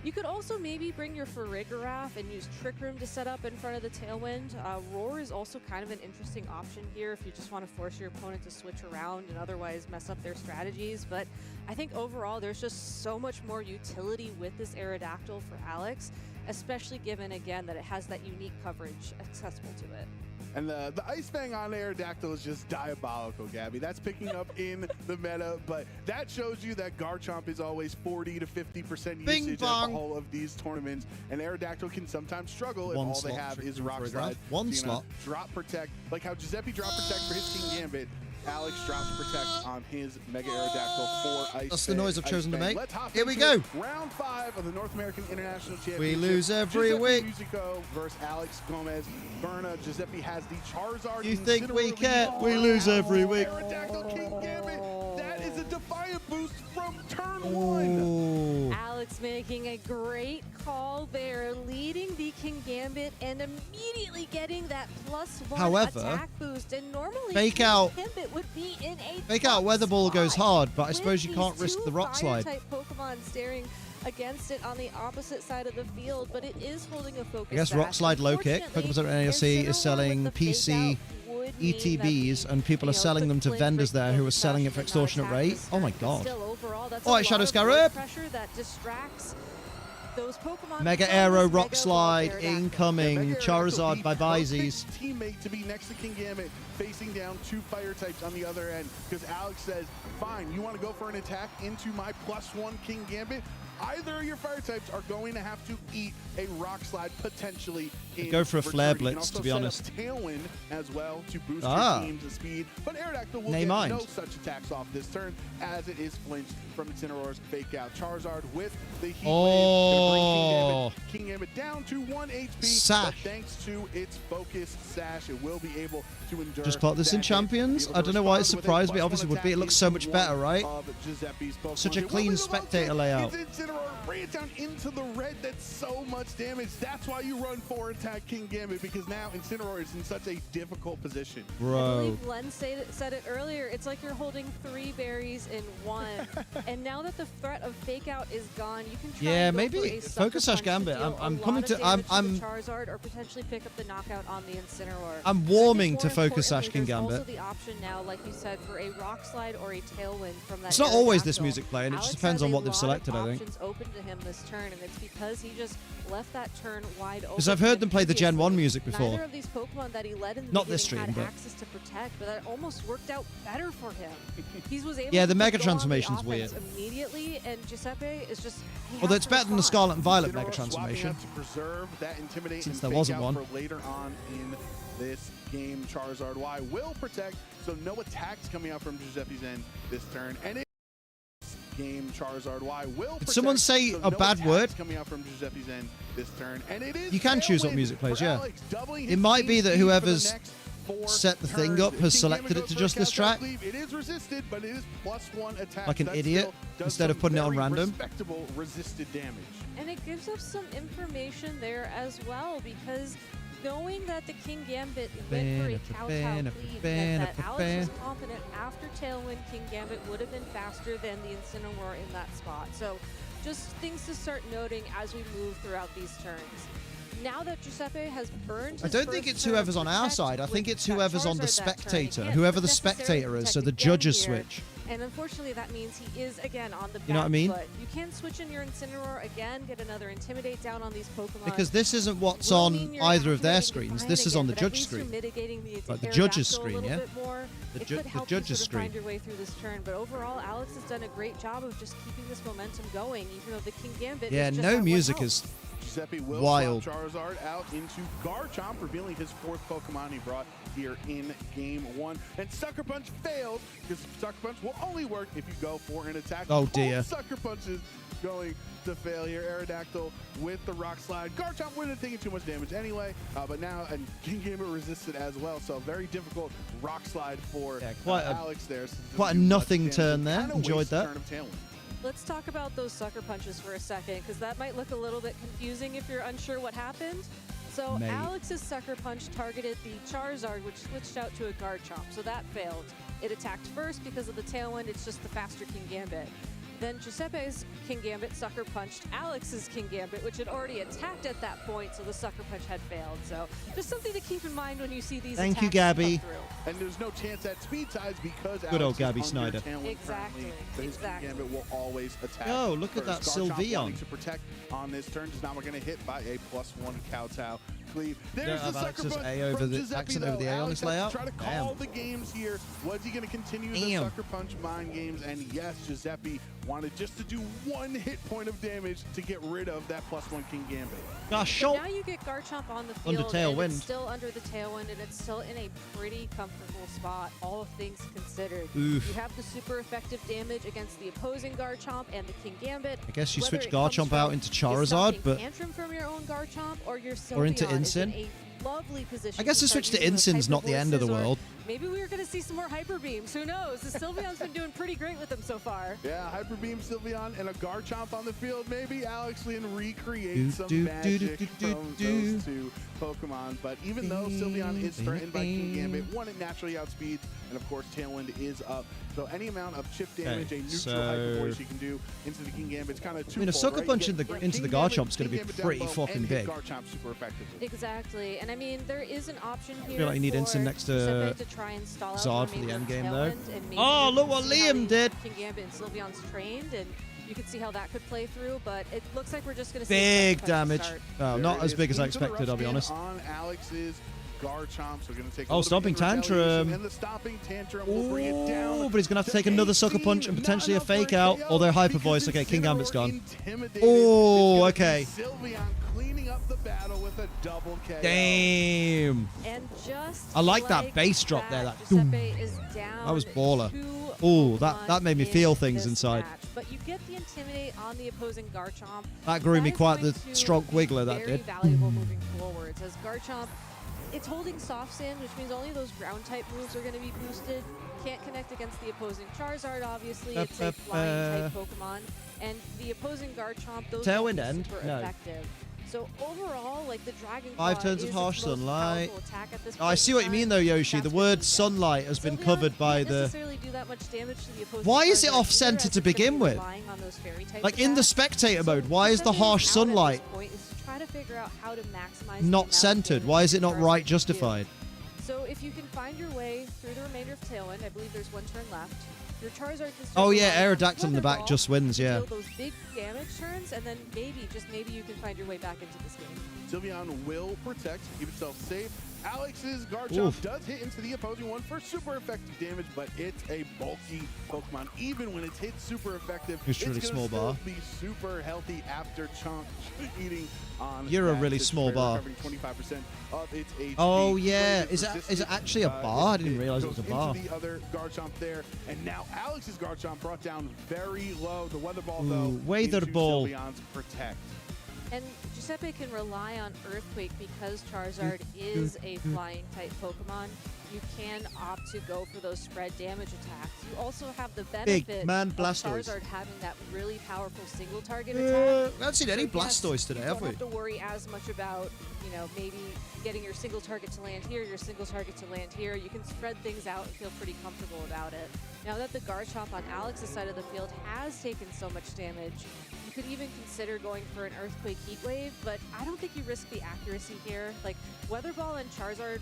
You could also maybe bring your Farigiraf and use Trick Room to set up in front of the Tailwind. Roar is also kind of an interesting option here if you just want to force your opponent to switch around and otherwise mess up their strategies. But I think overall there's just so much more utility with this Aerodactyl for Alex, especially given, again, that it has that unique coverage accessible to it. And the Ice Fang on Aerodactyl is just diabolical, Gabby. That's picking up in the meta, but that shows you that Garchomp is always 40 to 50% usage of all of these tournaments, and Aerodactyl can sometimes struggle if all they have is Rock Slide. One slot. Drop Protect, like how Giuseppe drop Protect for his King Gambit. Alex drops Protect on his Mega Aerodactyl for Ice That's the noise I've chosen to make. Let's hop Here we into go. Round 5 of the North American International Championship. We lose every week. Musico versus Alex Gomez. Berna, Giuseppe has the Charizard. You think we care? We lose every week. Aerodactyl King Gambit. That is a Defiant boost from turn 1. Alex making a great call there, leading the King Gambit and immediately getting that +1 attack boost. And normally Fake Out. Gambit would be in a Fake Out Weather Ball goes hard, but I suppose you can't risk the Rock Slide. Type Pokemon staring against it on the opposite side of the field, but it is holding a focus. I guess Rock Slide low kick. Pokemon Center NAC is selling PC ETBs, and people are selling them to vendors there who are selling it for extortionate rate. Oh my god. Alright, Shadow Scarab. Mega Aero Rock Slide incoming. Charizard by Byzies. Teammate to be next to King Gambit, facing down 2 fire types on the other end, because Alex says, fine, you want to go for an attack into my +1 King Gambit? Either of your fire types are going to have to eat a Rock Slide potentially. Go for a Flare Blitz, to be honest. Tailwind as well to boost your team's speed, but Aerodactyl will get no such attacks off this turn, as it is flinched from Incineroar's Fake Out. Charizard with the Heat Wave, King Gambit down to 1 HP, but thanks to its focus sash, it will be able to endure. Just caught this in Champions. I don't know why it surprised me. Obviously would be. It looks so much better, right? Such a clean spectator layout. Bring it down into the red. That's so much damage. That's why you run 4 attack King Gambit, because now Incineroar is in such a difficult position. Bro. I believe Len said it earlier. It's like you're holding 3 berries in one. And now that the threat of Fake Out is gone, you can try and go for a Focus Sash Gambit. I'm coming to. I'm Charizard, or potentially pick up the knockout on the Incineroar. I'm warming to Focus Sash King Gambit. There's also the option now, like you said, for a Rock Slide or a Tailwind from that. It's not always this music playing. It just depends on what they've selected, I think. Open to him this turn, and it's because he just left that turn wide open. Because I've heard them play the Gen 1 music before. Neither of these Pokemon that he led in the not this stream, had but access to Protect, but that almost worked out better for him. He was able the to Mega go Transformation's on the weird. Immediately, and Giuseppe is just. Although it's better than the Scarlet and Violet Mega Transformation. To preserve that Intimidate Since and there wasn't Fake Out one. For later on in this game, Charizard Y will protect, so no attacks coming out from Giuseppe's end this turn. And game Charizard Y will protect, Did someone say so a no bad word? coming out from Giuseppe's end this turn. And it is You can choose what music plays, yeah. It might be that whoever's set the thing up has selected it to just this track. It is resisted, but it is +1 attack. Like an idiot, instead of putting it on random. Respectable resisted damage. And it gives us some information there as well, because knowing that the King Gambit went for a Kowtow cleave, that Alex was confident after Tailwind, King Gambit would have been faster than the Incineroar in that spot. So just things to start noting as we move throughout these turns. Now that Giuseppe has burned, I don't think it's whoever's on our side. I think it's whoever's on the spectator. Whoever the spectator is, so the judges switch. And unfortunately, that means he is, again, on the back You know what I mean? foot. You can switch in your Incineroar again, get another Intimidate down on these Pokemon. Because this isn't what's on either of their screens. This is on the judge screen. Like the judge's screen, yeah? The judge's screen. Find your way through this turn, but overall, Alex has done a great job of just keeping this momentum going, even though the King Gambit is just no music is Giuseppe will wild. swap Charizard out into Garchomp, revealing his 4th Pokemon he brought here in game 1. And Sucker Punch failed, because Sucker Punch will only work if you go for an attack. Oh, dear. Both Sucker Punches going to fail here. Aerodactyl with the Rock Slide. Garchomp wouldn't taking too much damage anyway, but now and King Gambit resisted as well, so very difficult Rock Slide for Alex there. Quite a nothing turn there. Enjoyed that. Let's talk about those Sucker Punches for a second, because that might look a little bit confusing if you're unsure what happened. So Alex's Sucker Punch targeted the Charizard, which switched out to a Garchomp, so that failed. It attacked first because of the Tailwind. It's just the faster King Gambit. Then Giuseppe's King Gambit Sucker Punched Alex's King Gambit, which had already attacked at that point, so the Sucker Punch had failed. So just something to keep in mind when you see these Thank attacks you, Gabby. come through. And there's no chance at speed ties because Good old Alex Gabby is Snyder. Exactly. King Gambit will always attack. Oh, look at first. that Garchomp Sylveon. wanting to protect on this turn. Does not we're going to hit by a +1 Kowtow. Cleave. There's the Sucker Punch A over from the Giuseppe, accent though. over the A on Alex this layout. Try to call the games here. Was he going to continue the Sucker Punch mind games? And yes, Giuseppe wanted just to do 1 hit point of damage to get rid of that +1 King Gambit. Gosh, Now you get Garchomp on the field, Under Tailwind. and it's still under the Tailwind, and it's still in a pretty comfortable spot, all things considered. Oof. You have the super effective damage against the opposing Garchomp and the King Gambit. I guess you Whether switch it comes Garchomp from out into you Charizard, stopping but Tantrum from your own Garchomp, or your or into Sylveon is Incin. in a lovely position. I guess to the start switch to using those Incin's not Hyper the end of the Voices, or world. Maybe we're going to see some more Hyper Beams. Who knows? The Sylveon's been doing pretty great with them so far. Yeah, Hyper Beam Sylveon and a Garchomp on the field. Maybe Alex Lynn recreate some magic from those two Pokemon. But even though Sylveon is threatened by King Gambit, one, it naturally outspeeds, and of course Tailwind is up. So any amount of chip damage, a neutral Hyper Voice you can do into the King Gambit, it's kind of twofold. I mean, a Sucker Punch You into get the King Garchomp's Gambit, going to be King Gambit pretty down low, fucking and hit big. Garchomp super effectively. Exactly, and I mean, there is an option here. I feel like you need for Incin next to Giuseppe to try and stall out Zard the for the remainder end of game, though. Tailwind, and maybe Oh, you look can what see how Liam the did. King Gambit and Sylveon's trained, and you can see how that could play through, but it looks like we're just going to see Big Sucker Punch damage. start. Oh, not as big as I expected, I'll be honest. On Alex's Garchomp, so we're going to take Oh, Stomping Tantrum. And the Stomping Tantrum will bring it down. Oh, but he's going to have to take another Sucker Punch and potentially a Fake Out, or their Hyper Voice. Okay, King Gambit's gone. Oh, okay. Sylveon cleaning up the battle with a double KO. Damn. And just I like that bass drop there. That Giuseppe is down. That was baller. two Oh, that made me Pokemon feel in things this inside. match. But you get the Intimidate on the opposing Garchomp. That grew me is quite the going to strong wiggler, that very did. valuable moving forwards, as Garchomp, it's holding Soft Sand, which means only those ground type moves are going to be boosted. Can't connect against the opposing Charizard, obviously. It's a flying type Pokemon. And the opposing Garchomp, those Tailwind are end? super No. effective. So overall, like the Dragon 5 turns is of harsh its most sunlight. powerful attack at this Oh, I point see in what you time. mean, though, Yoshi. The word sunlight has been covered by Can't the. necessarily do that much damage to the opposing Why is it Charizard off either, center as to it's gonna begin be with? relying on those fairy type Like in the attacks. spectator mode, why is the Giuseppe's harsh out at sunlight this point is to try to figure out how to maximize the not amount of centered? damage Why is it the not Charizard right can justified? do. So if you can find your way through the remainder of Tailwind, I believe there's one turn left. Your Charizard can Oh start yeah, relying on Aerodactyl in the back Weather just Ball wins, to yeah. deal those big damage turns, and then maybe, just maybe, you can find your way back into this game. Sylveon will protect, keep itself safe. Alex's Garchomp Oof. does hit into the opposing one for super effective damage, but it's a bulky Pokemon. Even when it's hit super effective, It's really gonna small still bar. be super healthy after chunk eating on. You're a that really Citrus small Berry, bar. recovering 25% of its HP. Oh yeah, Brave is it actually a bar? I didn't realize it was a goes bar. into the other Garchomp there, and now Alex's Garchomp brought down very low. The Weather Ball Ooh, though, Weather into Ball. Sylveon's protect. And Giuseppe can rely on Earthquake because Charizard is a flying type Pokemon. You can opt to go for those spread damage attacks. You also have the benefit man of Blastoise. Charizard having that really powerful single target We attack. haven't seen any So yes, Blastoise today, you have don't we? have to worry as much about, you know, maybe getting your single target to land here, your single target to land here. You can spread things out and feel pretty comfortable about it. Now that the Garchomp on Alex's side of the field has taken so much damage, you could even consider going for an Earthquake Heat Wave, but I don't think you risk the accuracy here. Like, Weather Ball and Charizard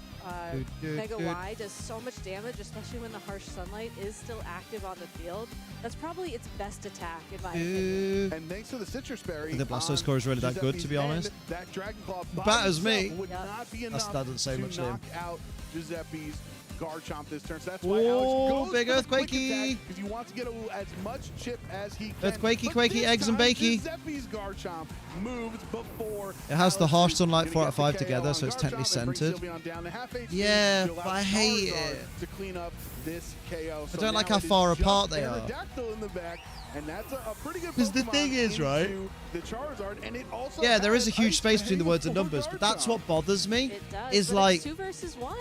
Mega Y does so much damage, especially when the harsh sunlight is still active on the field. That's probably its best attack, in my opinion. And thanks to the Citrus Berry, The Blastoise core is really that good, to be honest. That Dragon Claw by Batters itself me. would not be enough That doesn't say to much, knock Liam. out Giuseppe's Garchomp this turn. So that's why Oh, Alex goes big for the quick earthquakey. attack, because he wants to get as much chip as he can. Earthquakey, But quakey, this eggs and time, bakey. Giuseppe's Garchomp moves before It has the Alex harsh is sunlight gonna 4 out get of 5 the KO together, on so it's technically Garchomp and bring centered. Sylveon down to half HP Yeah, to allow but I hate Charizard it. to clean up this KO. I don't like how far apart they are. Aerodactyl in the back, and that's a pretty good Because the Pokemon thing is, right? into the Charizard, and it also Yeah, there is a has huge Ice space between the Fang words and for numbers, but that's Garchomp. what bothers me. It does, Is but like it's 2 versus 1.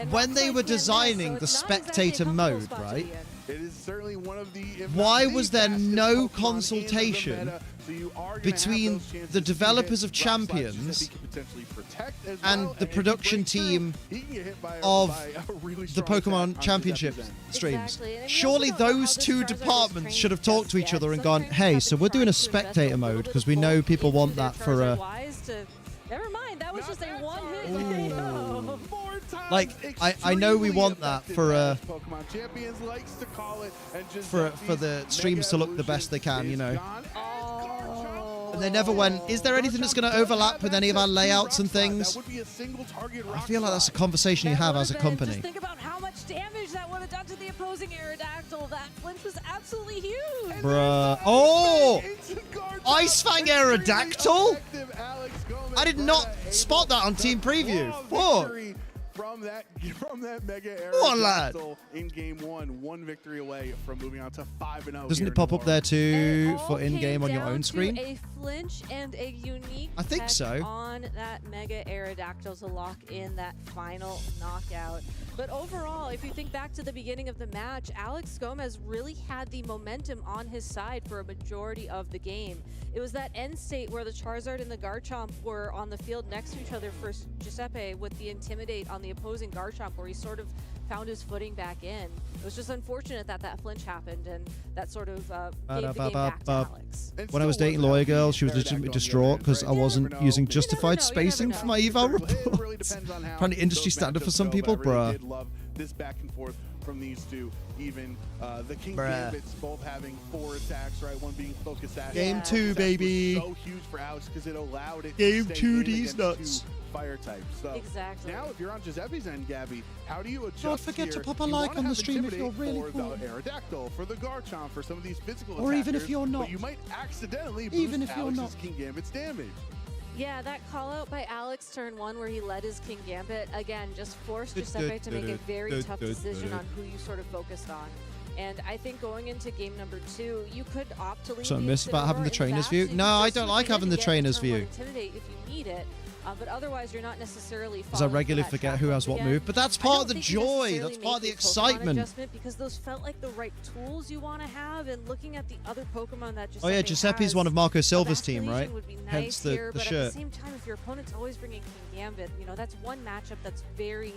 And when they Rockslide were can't miss, designing so the it's not exactly a spectator comfortable mode, spot to right? be in. It is certainly one of the. if Why not the was there fastest no Pokemon in the consultation meta, so you are gonna between have those chances the to developers hit of Rockslide, Champions Giuseppe can potentially protect as and well, the if he production breaks through, team he can get hit by of a really the strong attack Pokemon on Championship Giuseppe's end. streams? Exactly, and we Surely also don't know how those this two Charizard was departments trained should have talked to each just other yet. and Some gone, trainers hey, have so been we're doing a trying to invest spectator little mode bit because of we know bulk people into want their that for Charizard a. wise to. Never mind, that was just a one-hit Ooh. KO. Like, I know we want that for Pokemon Champions likes to call it, and for the streams to look the best they can, you know. Oh. And they never went, is there anything that's going to overlap with any of our layouts and things? That would be a single target I feel like that's a conversation you have as a company. Just think about how much damage that would have done to the opposing Aerodactyl. That flinch was absolutely huge. Bruh. Oh! Ice Fang Aerodactyl? I did not spot that on Team Preview. Fuck. From that Mega Come on, lad. Aerodactyl in game one victory away from moving on to 5-0. Doesn't here it pop in up there too All for in-game came on your down own to screen? A flinch and a unique I think tech so. on that Mega Aerodactyl to lock in that final knockout. But overall, if you think back to the beginning of the match, Alex Gomez really had the momentum on his side for a majority of the game. It was that end state where the Charizard and the Garchomp were on the field next to each other for Giuseppe with the Intimidate on the opposing Garchomp, where he sort of found his footing back in. It was just unfortunate that that flinch happened and that sort of gave the game back to Alex. When I was dating Lawyer Girl, she was legitimately distraught because I wasn't using justified spacing for my eval reports. Apparently industry standard for some people, bruh. Love this back and forth from these two. Even the King Bruh. Gambits both having 4 attacks, right? One being Focus Ash. Game 2, Focus Ash was baby. So huge for Alex because it allowed it Game to stay 2, in these against nuts. 2 fire types. So exactly. now if you're on Giuseppe's end, Gabby, how do you adjust Don't forget to here? pop a You like wanna on the have stream if you're Intimidate really for cool. the Aerodactyl, for the Garchomp, for some of these physical Or even if attackers, you're but not. you might accidentally Even boost if you're Alex's not. King Gambit's damage. Yeah, that call out by Alex turn 1 where he led his King Gambit, again, just forced Giuseppe to make a very tough decision on who you sort of focused on. And I think going into game number 2, you could opt to leave So I the miss about having the Incineroar in trainer's back, view. so you No, can I just don't swoop like in having and the get trainer's turn 1 view. Intimidate if you need it, but otherwise you're not necessarily Because I falling for regularly that forget trap who once has what again. move. But that's I part don't of the think you joy. necessarily That's part of the make a Pokemon excitement. adjustment because those felt like the right tools you want to have, and looking at the other Pokemon that Oh yeah, Giuseppe's has, one of Marco a Silva's team, Bastion right? would be nice Hence the, here, the but shirt. at the same time, if your opponent's always bringing King Gambit, you know, that's one matchup that's very,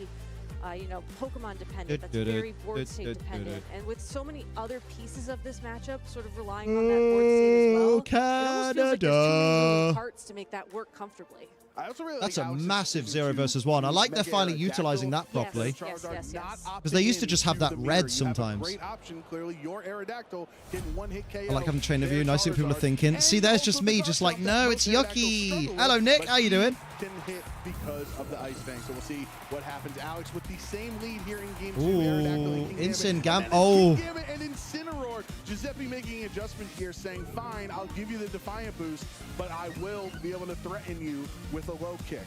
you know, Pokemon dependent, that's very board state dependent. And with so many other pieces of this matchup sort of relying on that board state as well, it almost feels like there's too many moving parts to make that work comfortably. I also really That's like a Alex's massive decision 0 to versus 1. I like they're Mega finally Aerodactyl. utilizing that Yes, properly. Charizard not Because they used to opting just have into that the red mirror. You sometimes. have a great option, clearly. Your Aerodactyl getting one-hit KO. I like having trainer view. Their Nice what people are Charizard. thinking. And See, there's also just the me, just like, Garchomp no, that it's Aerodactyl yucky. struggled Hello, with, Nick. but How you he doing? Can hit because of the Ice Fang. So we'll see what happens. Alex with the same lead here in game 2. Ooh, Incin Gam. And Oh. King Gambit and Incineroar. Giuseppe making an adjustment here, saying, fine, I'll give you the Defiant boost, but I will be able to threaten you with a low kick.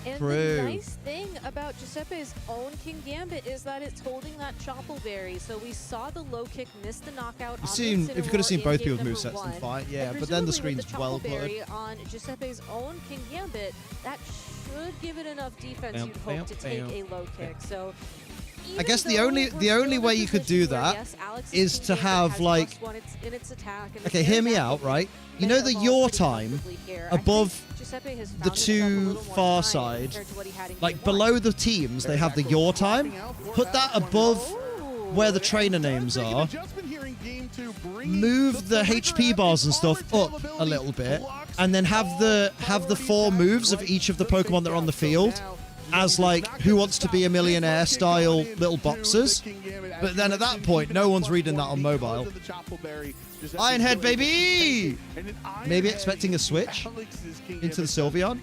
And True. the nice thing about Giuseppe's own King Gambit is that it's holding that Choppleberry. So we saw the low kick miss the knockout on If you could have seen both people's movesets, one. then fine. Yeah, And but then the presumably with screen's well put. Choppleberry on Giuseppe's own King Gambit, that should give it enough defense you'd hope to take a low kick. So I guess the only way you could do that is to have like, okay, hear me out, right? You know the yaw time above the two far side, like below the teams, they have the yaw time. Put that above where the trainer names are. Move the HP bars and stuff up a little bit, and then have the 4 moves of each of the Pokemon that are on the field as like Who Wants to Be a Millionaire style little boxes. But then at that point, no one's reading that on mobile. Ironhead, baby! Maybe expecting a switch into the Sylveon.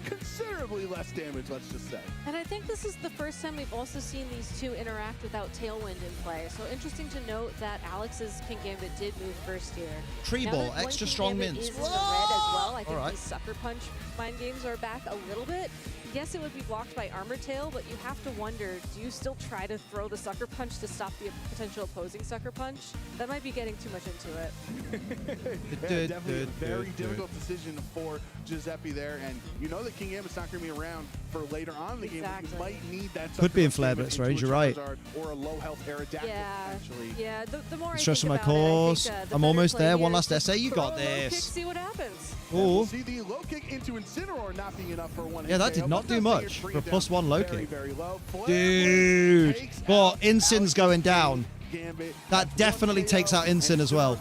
considerably less damage, let's just say. And I think this is the first time we've also seen these two interact without Tailwind in play. So interesting to note that Alex's King Gambit did move first here. Tree Now ball, that one extra King strong Gambit mints. is in the red as well. I think Alright. these Sucker Punch mind games are back a little bit. Yes, it would be blocked by Armor Tail, but you have to wonder, do you still try to throw the Sucker Punch to stop the potential opposing Sucker Punch? That might be getting too much into it. Yeah, definitely a very difficult decision for Giuseppe there, and you know that King Gambit's not going to be around for later on in the game. You might need that. Could be in Flare Blitz range, you're right. Or a low health Aerodactyl, potentially. Yeah, the more I Stress think on my about it, I course. think, the I'm better almost play there. here One is last just essay. You throw got a low kick, this. see what happens. We'll see the low kick into Incineroar not being enough for one. Yeah, that did not do much for a +1 low kick. Very low. Dude. But Incin's going down. That definitely takes out Incin as well.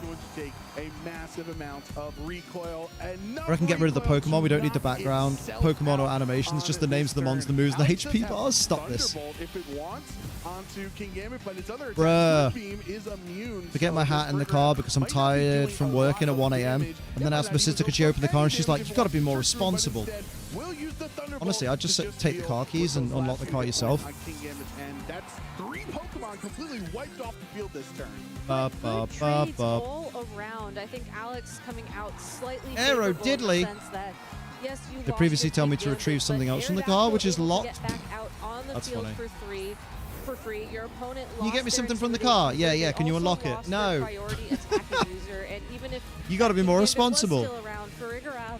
A massive amount of recoil. I reckon get rid of the Pokemon. We don't need the background Pokemon or animations. Just the names of the mons, the moves, and the HP bars. Stop this. If it wants onto King Gambit, but its other Bruh. beam is immune. Forget my hat in the car because I'm tired from working at 1 a.m. And then I asked my sister, could she open the car? And she's like, you've got to be more responsible. Honestly, I'd just take the car keys and unlock the car yourself. And that's 3 Pokemon completely wiped off the field this turn. Trades all around. I think Alex coming out slightly Aero favorable in the Diddly. sense that, yes, you They lost previously your told me King to retrieve Gambit, something but else from the Aerodactyl car, which is will locked. get back out on the That's field funny. for free. Your opponent Can you get me lost something their from the intimidation, car? Yeah, but yeah. they Can you also unlock it? lost their No. priority attacking user, and even if You got to be more King Gambit was responsible. still around, Farigiraf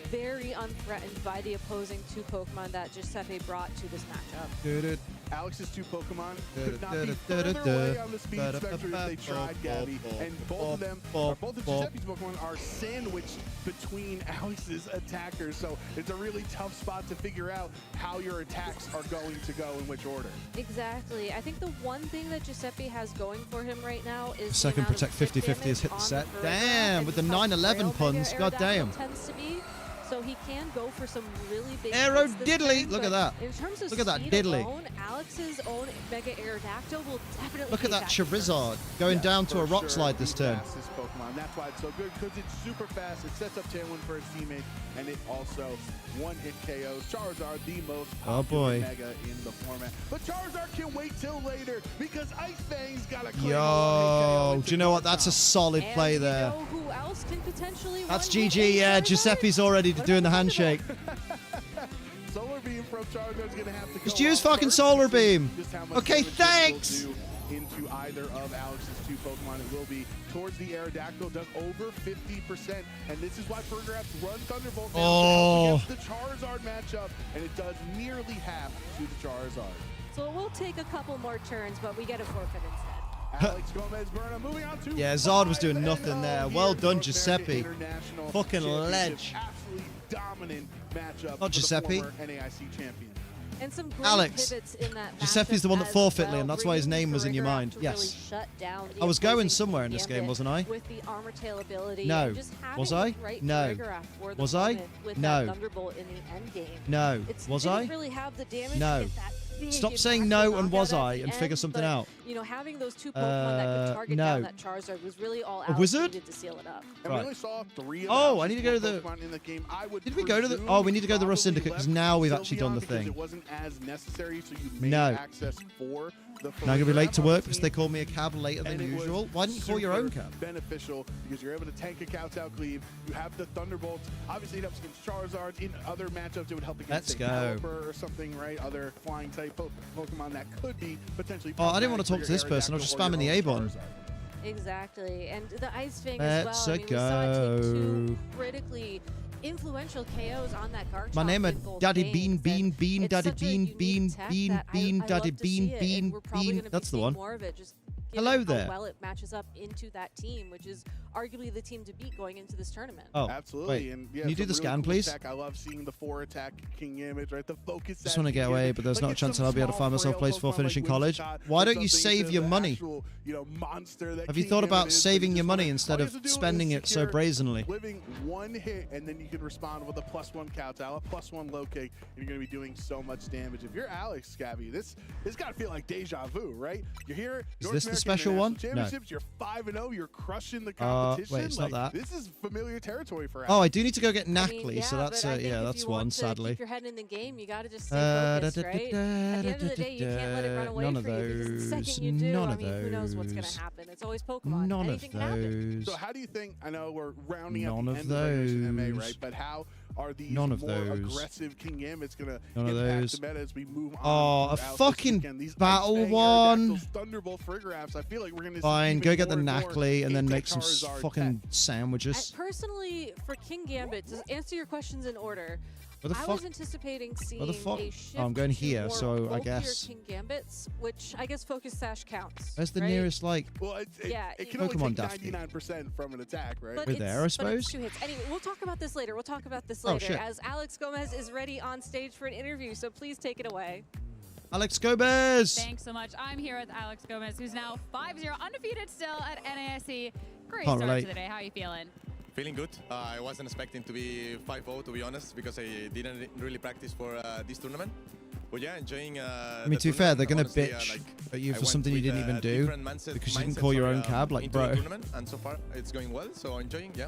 very unthreatened by the opposing 2 Pokemon that Giuseppe brought to this matchup. Alex's 2 Pokemon could not be further away on the speed spectrum if they tried, Gabby. And both of them, or both of Giuseppe's Pokemon are sandwiched between Alex's attackers. So it's a really tough spot to figure out how your attacks are going to go in which order. Exactly. I think the one thing that Giuseppe has going for him right now is Second Protect 50-50 has hit the set. Damn, with the 9/11 puns. God damn. Tends to be. So he can go for some really big Aero hits this Diddly. turn, Look at but that. In terms of Look at that speed Diddly. alone, Alex's own Mega Aerodactyl will definitely Look at be that faster. Charizard going down to a rock slide this turn. Fastest Pokemon. That's why it's so good, because it's super fast. It sets up Tailwind for its teammate, and it also one-hit KOs Charizard, the most popular Mega in the format. But Charizard can wait till later because Ice Fang's got a Yo, do you know what? That's a solid play there. You know who else can potentially That's run with GG, yeah. Charizard? Giuseppe's already doing the handshake. Solar Beam from Charizard's gonna have to go Just use off fucking first Solar to see Beam. just how much Okay, damage it thanks. will do into either of Alex's 2 Pokemon. It will be towards the Aerodactyl, does over 50%, and this is why Farigiraf runs Thunderbolt now against the Charizard matchup, and it does nearly half to the Charizard. So it will take a couple more turns, but we get a forfeit instead. Alex Gomez Berna moving on to Yeah, Zard was doing nothing there. Well done, North Giuseppe. American International Fucking Championship. ledge. Absolutely dominant matchup. Not Giuseppe. For the former NAIC champion. And some great Alex. pivots in that Giuseppe's the one that matchup forfeited, as and that's why well, his name was in your Farigiraf mind. to really Yes. shut down the I was going opposing somewhere in this Gambit game, wasn't I? With the Armor Tail ability. No. And just having Was I? the right No. Farigiraf for the Was I? moment with No. that Thunderbolt in the end game. No. Was didn't I? really have the damage No. to get that big Stop saying impactful no and was knockout I at the and figure end, something but, out. You know, having those 2 Pokemon that could target no. down that Charizard was really all Alex wizard? needed to seal it up. And we only saw 3 of Oh, Alex's I need to go to the. Pokemon in the game. I would Did we go to the? presume Oh, we need to go to the Rust probably Syndicate because left now we've actually done Sylveon the because thing. It wasn't as necessary, so you made No. access for the Now I'm gonna be late to Farigiraf work on because the they team. called me a cab later than And it was usual. Why didn't you call your own super cab? Beneficial because you're able to tank a Kowtow Cleave. You have the Thunderbolts. Obviously, it helps against Charizard. In other matchups, it would help against Let's say, go. Pelipper or something, right? Other flying type Pokemon that could be potentially. Oh, I didn't want to talk problematic to this for your person. I was just Aerodactyl or spamming the your own A-Bon. Charizard. Exactly, and the Ice Fang as Let's well. I mean, we saw it take go. 2 critically influential KOs on that Garchomp. My name is in both Daddy games, Bean, and Bean, Bean, it's Daddy such a Bean, unique Bean, tech Bean, that Bean, I Daddy love to Bean, see it, Bean, and we're probably Bean. gonna That's be the one. seeing more of it, just given Hello how there. well it matches up into that team, which is arguably the team to beat going into this tournament. Oh, Absolutely. wait. And yeah, Can you do some the really scan, cool please? Tech. I love seeing the 4 attack King Image, right? The focus. Just want to get away, but there's not a chance that I'll be able to find myself a place before finishing college. Why don't you save your money? Have you thought about saving your money instead of spending it so brazenly? Living 1 hit, and then you can respond with a +1 Kowtow, a +1 low kick, and you're going to be doing so much damage. If you're Alex, Scabby, this got to feel like deja vu, right? You're here, Is North this the American special one? No. Championships, you're 5-0. You're crushing the competition. Wait, it's not that. This is familiar territory for us. Oh, I do need to go get Nackley, I mean, yeah, so that's that's one, sadly. Keep your head in the game, you got to just stay focused, right? At the end of the day, you can't let it run away None from of you because the those. second you do, None I of mean, who knows what's going those. to happen? It's always Pokemon. None Anything of can happen. those. So how do you think, I know we're rounding up None the of end of regular season MA, those. right? But how are these None of more those. aggressive King Gambits going to None of impact those. the meta as we move Oh, on? a throughout this fucking weekend? These battle Ice Fang, one. Aerodactyls, Thunderbolt, Frigraphs, I feel like we're going to see Fine, even go get the more and more Nackley and then into make some Charizard fucking sandwiches. Personally, for King Gambit, to answer your questions in order, Where the I fuck? was anticipating seeing Where the fuck? a shift Oh, I'm going to here, more so I bulkier guess. King Gambits, which I guess Focus Sash counts. Where's the right? nearest, like, Well, Yeah, it can Pokemon only Daphne? take 99% from an attack, right? But We're it's- there, I but it's suppose? 2 hits. Anyway, we'll talk about this later. We'll talk about this Oh, later shit. as Alex Gomez is ready on stage for an interview. So please take it away. Alex Gomez! Thanks so much. I'm here with Alex Gomez, who's now 5-0, undefeated still at NAIC. Great Can't start relate. to the day. How are you feeling? Feeling good. I wasn't expecting to be 5-0, to be honest, because I didn't really practice for this tournament. But yeah, enjoying. I mean, to be fair, they're gonna Honestly, bitch like, at you I for went something you with didn't even a do different because you didn't mindset call your for, own cab, like, into the bro. tournament, and so far it's going well, so enjoying. Yeah.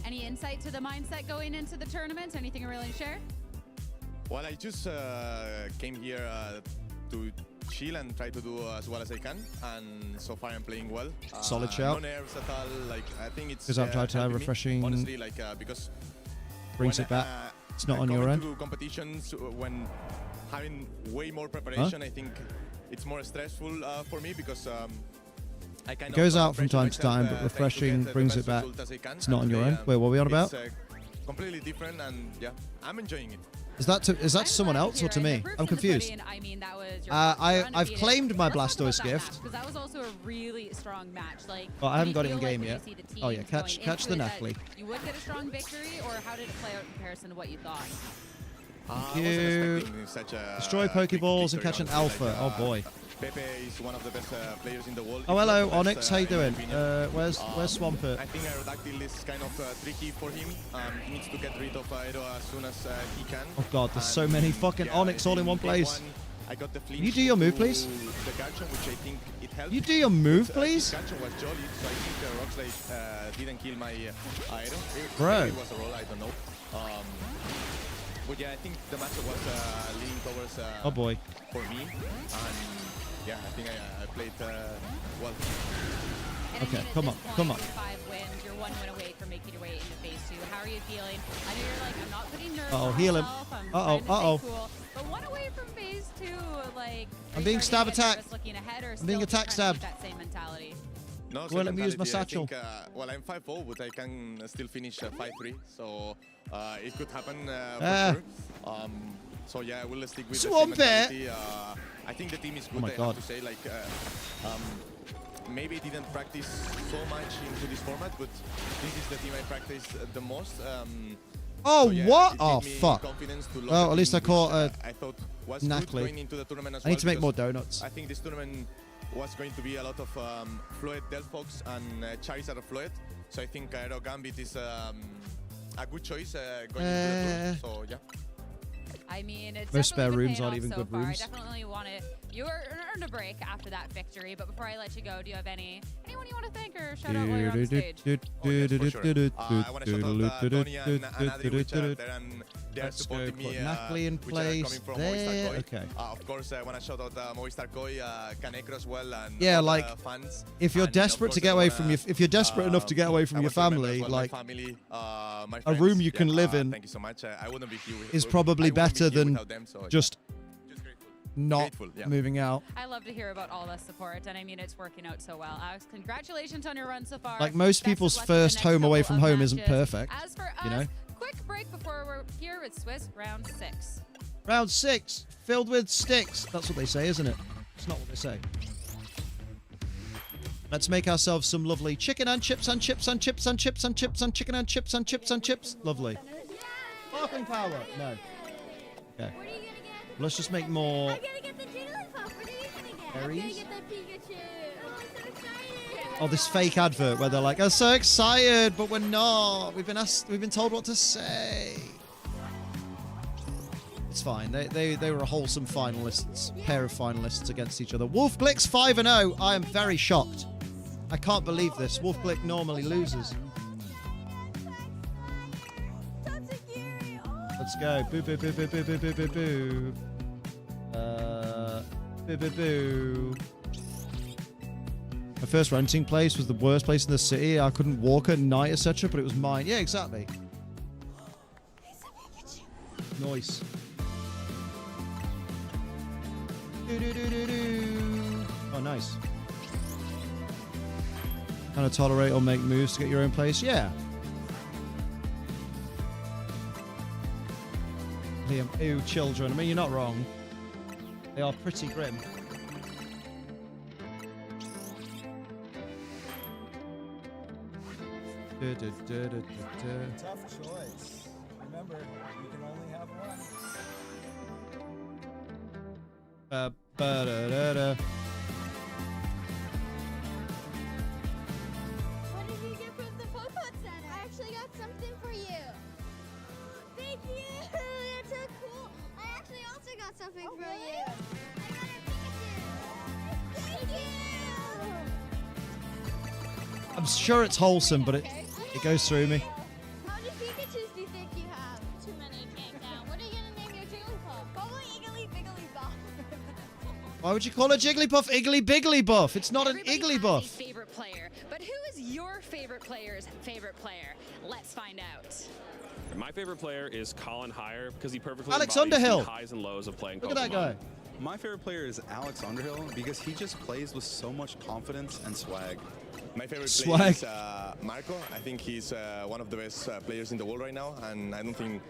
Any insight to the mindset going into the tournament? Anything you're willing to share? Well, I just came here to chill and try to do as well as I can, and so far I'm playing well. Solid shout. No nerves at all. Like I think it's. Because I've tried to have helping me, refreshing. Honestly, like because Brings when, it back. It's not I on come your end. into competitions when having way more preparation, I think it's more stressful for me because I kind It goes of out from pressure time to time, myself, but trying to refreshing get the brings best it back. result as I can, It's not on and your today, end. Wait, what are we on about? It's completely different, and yeah, I'm enjoying it. Is that to someone else or to me? I'm confused. I mean, that was your I've claimed my Let's talk Blastoise about that gift. match, because that was also a really strong match. Like, Well, I do haven't you got it in feel like game when you yet. see the Oh yeah, teams catch going the into it that Nackley. You would get a strong victory, or how did it play out in comparison to what you thought? Thank you. Destroy Pokeballs and catch an Alpha. Oh boy. Pepe is one of the best players in the world. Oh if hello, not the Onyx. best, How you in my doing? opinion. Where's Swampert? I think Aerodactyl is kind of tricky for him. He needs to get rid of Aero as soon as he can. Oh god, there's so And, many fucking yeah, Onyx all in one game place. I got the Can you do your move, please? The Garchomp, which I think it helped. You do your move, But, please? Garchomp was jolly, so I think Rock Slide didn't kill my Aero. Bro. Maybe it was a roll, I don't know. But yeah, I think the match was leaning towards Oh boy. for me, and yeah, I think I played well. Okay, come on, come on. 5 wins. You're 1 win away from making your way into phase 2. How are you feeling? I know you're like, I'm not putting nerves Uh-oh, on heal him. myself. I'm Uh-oh, trying to stay uh-oh. cool. But 1 away from phase 2, like, I'm are being you stab starting to get attacked. nervous looking ahead, or I'm being still attack trying to keep stabbed. that same mentality? No, Well, let me use my mentality, I satchel. think, well, I'm 5-0, but I can still finish 5-3, so it could happen for sure. So yeah, I will stick with the same Swampert! mentality. I think the team is good. Oh my I God. have to say, like, maybe I didn't practice so much into this format, but this is the team I practice the most. Oh, so yeah, what? it Oh, gave me fuck. confidence to lock Well, the at least team, I caught which, I thought was good Nackley. going into the tournament as I need well, to make more because donuts. I think this tournament was going to be a lot of Floet Delphox and Charizard Floet. So I think Aero Gambit is a good choice going into the tournament. So yeah. I mean, it's Most spare definitely been rooms paying aren't off even so good far. rooms. I definitely want to. You earned a break after that victory, but before I let you go, do you have anyone you want to thank or shout out while you're on stage? I want to shout out Tony and Adri, which are there and they are Let's go supporting me. put Nackley in which are place coming from there. Movistar Koi. Okay. Of course, I want to shout out Movistar Koi, Kanekro as well, and Yeah, all the like fans. if you're And, of desperate to course, get I away wanna, from your, if you're desperate enough to get away from I your want to remember family, as well like my family, my a friends. room you can live in Thank you so much. I wouldn't be here is I probably wouldn't be better here than without them, so just not Grateful, yeah. moving out. I love to hear about all the support, and I mean, it's working out so well. Alex, congratulations on your run so far. Like most Best of people's luck in the first next home away couple from of home isn't matches. perfect. As for you us, know. quick break before we're here with Swiss round 6. Round 6, filled with sticks. That's what they say, isn't it? It's not what they say. Let's make ourselves some lovely chicken and chips and chips and chips and chips and chips and chicken and chips and chips and chips. Lovely. Sparkling power. No. Okay. Let's just make more berries. Oh, this fake advert where they're like, "I'm so excited," but we're not. We've been told what to say. It's fine. They were a wholesome pair of finalists against each other. Wolf Glick's 5-0. I am very shocked. I can't believe this. Wolf Glick normally loses. Let's go. Boo, boo, boo, boo, boo, boo, boo, boo, boo. Boo, boo, boo. My first renting place was the worst place in the city. I couldn't walk at night, etc., but it was mine. Yeah, exactly. Nice. Oh, nice. Kind of tolerate or make moves to get your own place? Yeah. Liam, ew, children. I mean, you're not wrong. They are pretty grim. Tough choice. Remember, you can only have one. Ba-da-da-da. What did you get from the Pokemon Center? I actually got something for you. Thank you. You're so cool. I actually also got something for you. I got a Pikachu. Thank you. I'm sure it's wholesome, but it goes through me. How many Pikachus do you think you have? Too many, can't count. What are you gonna name your Jigglypuff? Probably Iggly Biggly Buff. Why would you call it Jigglypuff Iggly Biggly Buff? It's not an Iggly Buff. Favorite player, but who is your favorite player's favorite player? Let's find out. My favorite player is Colin Hire because he perfectly Alex embodies Underhill. the highs and lows of playing Look Pokemon. at that guy. My favorite player is Alex Underhill because he just plays with so much confidence and swag. My favorite player is Marco. I think he's one of the best players in the world right now, and I don't think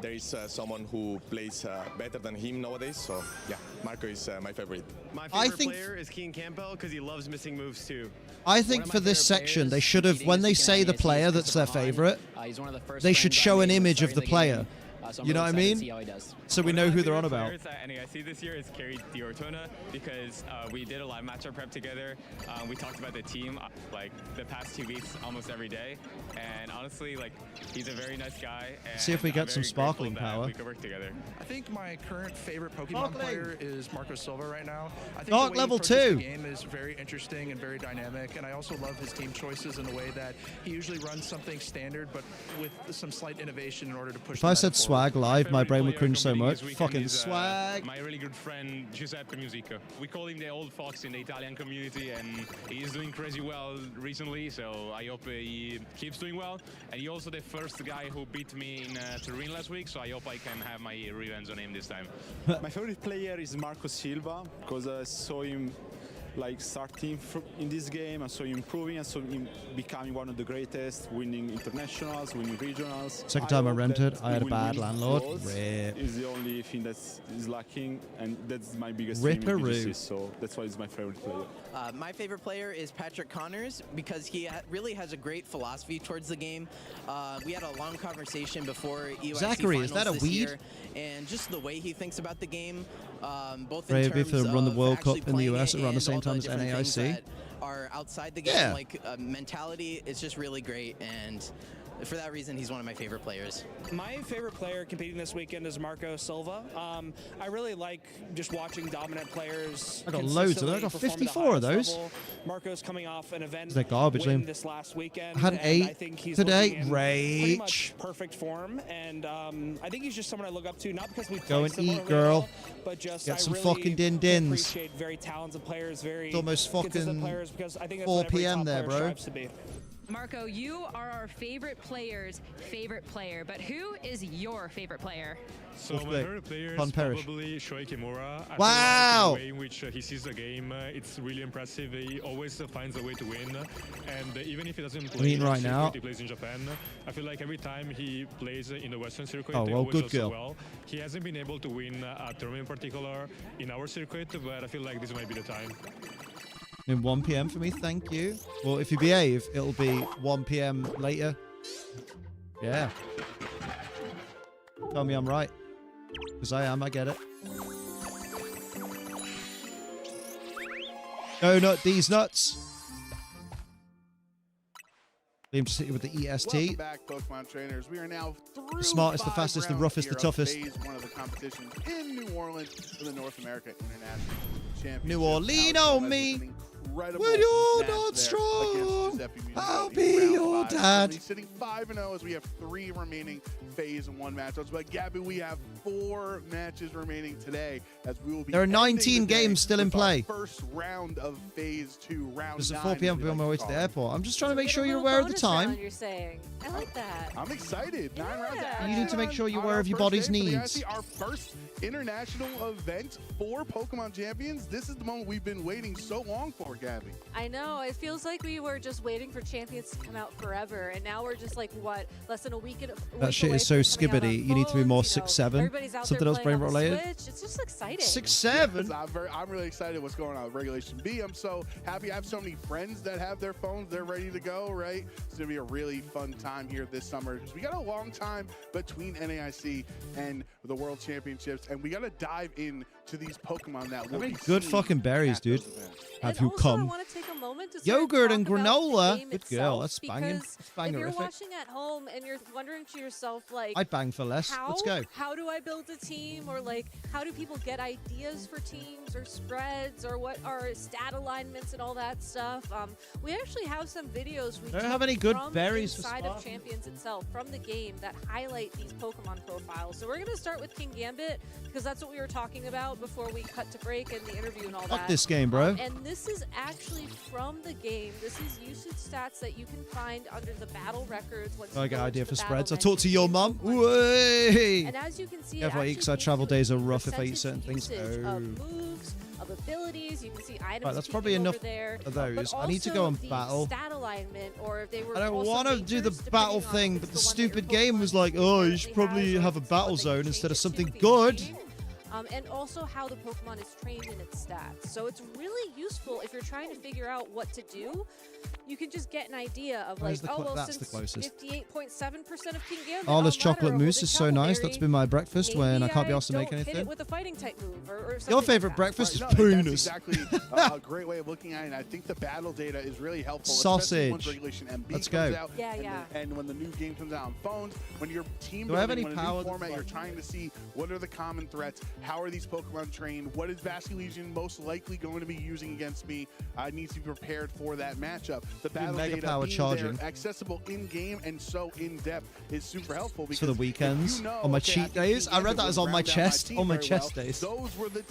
there is someone who plays better than him nowadays. So yeah, Marco is my favorite. My favorite player is Keen Campbell because he loves missing moves too. I think for this section, they should have, when they say the player that's their favorite, they should show an image of the player. You know what I mean? So we know who they're on about. I see this year is Kerry Diortona because we did a live matchup prep together. We talked about the team like the past 2 weeks almost every day, and honestly, like he's a very nice guy. And See if we get I'm some very sparkling grateful that power. We could work together. I think my current favorite Pokemon player is Marco Silva right now. I think Dark the way level he approaches 2. The game is very interesting and very dynamic, and I also love his team choices in the way that he usually runs something standard, but with some slight innovation in order to push. If I said swag live, my brain would cringe so much. This weekend Fucking is, swag. My really good friend Giuseppe Musica. We call him the old fox in the Italian community, and he's doing crazy well recently. So I hope he keeps doing well. And he also the first guy who beat me in Turin last week. So I hope I can have my revenge on him this time. My favorite player is Marco Silva because I saw him like starting in this game. I saw him improving. I saw him becoming one of the greatest, winning internationals, winning regionals. Second time I rented, that I had a he will bad win landlord. Worlds. Rip. Is the only thing that is lacking, and that's my biggest Ripperoo. team in VGC, so that's why he's my favorite player. My favorite player is Patrick Connors because he really has a great philosophy towards the game. We had a long conversation before EUIC Zachary, is finals that a this weed? year, and just the way he thinks about the game, both in Bravely terms for the run the of World Cup actually in the playing US it around the and same all time as different things NAIC. that are outside the game, Yeah. like mentality is just really great, and for that reason, he's one of my favorite players. My favorite player competing this weekend is Marco Silva. I really like just watching dominant players. I got loads of them. I got 54 of those. Level. Marco's coming off an event They're garbage, win Liam. this last weekend. I had an and 8 I think he's today. looking in pretty Rage. much perfect form, and I think he's just someone I look up to. Not because we Go play and similar eat, really girl. well, but just Get I some really fucking din-dins. appreciate very talented players, very It's almost consistent fucking players, because I think that's 4 what every p.m. top there, player bro. strives to be. Marco, you are our favorite player's favorite player, but who is your favorite player? So Wolf my Glick. favorite player Pun is perish. probably Shoei Kimura. I Wow! feel like the way in which he sees the game, it's really impressive. He always finds a way to win, and even if he doesn't play eating in right the now. circuit, he plays in Japan. I feel like every time he plays in the Western circuit, Oh, he well, always good does so girl. well. He hasn't been able to win a tournament in particular in our circuit, but I feel like this might be the time. In 1 p.m. for me, thank you. Well, if you behave, it'll be 1 p.m. later. Yeah. Tell me I'm right. Because I am, I get it. Donut these nuts. Beam to City with the EST. Welcome back, Pokemon trainers. We are now through The smartest, the 5 fastest, the rounds roughest, the here of toughest. Phase 1 of the competition in New Orleans for the North America International Championship. New Orleans on me. When you're not strong, I'll be your dad. Sitting 5-0 as we have 3 remaining Phase 1 matchups. But Gabby, we have 4 matches remaining today as we will be. There are 19 ending the day games still in with our play. First round of Phase 2, round It's 9. at 4 p.m. I'll be on my way to the airport. I'm just trying to make sure you're aware of the time. You're saying. I like that. I'm excited. 9 rounds. You need to make sure you're aware of your first body's day for the needs. IC, our first international event for Pokemon Champions. This is the moment we've been waiting so long for, Gabby. I know. It feels like we were just waiting for champions to come out forever, and now we're just like, what, less than a week That shit is so skibbity. You need to be more 6'7". Something else brain related. It's just exciting. 6'7". I'm really excited what's going on with Regulation B. I'm so happy I have so many friends that have their phones. They're ready to go, right? It's going to be a really fun time here this summer because we got a long time between NAIC and the World Championships, and we got to dive in to these Pokemon that will be Good seen fucking berries, dude. Have you I come? want to take a moment to Yogurt and talk about the granola. game Good girl. itself, That's banging. because That's if you're bangerific. watching at home and you're wondering to yourself, like, I'd bang for less. Let's go. How do I build a team, or like, how do people get ideas for teams or spreads, or what are stat alignments and all that stuff? We actually have some videos we Don't took have any good from berries for inside of Spark. Champions itself, from the game, that highlight these Pokemon profiles. So we're gonna start with King Gambit because that's what we were talking about before we cut to break and the interview and all Fuck that. this game, bro. And this is actually from the game. This is usage stats that you can find under the battle records. Once I you got go an idea into for the spreads. battle I'll talk to menu. your mum. Way. And as you can see, Careful, it because our actually travel gives days are you rough if I eat percentage certain things. usage Oh. of moves, of abilities. You can see items. Right, that's probably peeking enough over there, of but those. I need to go also and the battle. Stat alignment, or if they were I don't also want to do the natures, battle depending on thing, if but it's the one that your stupid game was like, oh, you currently should probably has, or have a if it's battle one that you zone change instead it of to something being good. cheating. And also how the Pokemon is trained in its stats. So it's really useful if you're trying to figure out what to do. You can just get an idea of Where's like, the oh, well, that's the since closest. 58.7% of King Gambit All this on chocolate ladder are mousse is so holding nice. Cowberry, That's been my breakfast when I can't be asked to make maybe I don't hit anything. it with a fighting type move or something Your like favorite that. breakfast is No, that's penis. exactly a great way of looking at it. And I think the battle data is really helpful. Especially once Sausage. Regulation MB Let's comes go. out. Yeah, and yeah. And when the new game comes out on phones, when your team Do I have building, any when a power new format, you're that's trying to see what are the common threats, how are these Pokemon trained, what is Vasculegion most likely going to be using against me. I need to be prepared for that matchup. The battle Mega data power being charging. there, accessible in-game and so in-depth is super helpful. It's for the because if weekends, you know, on my okay, cheat think days. King I read Gambit that would as on my round out chest, team on my very chest well. days. Those were the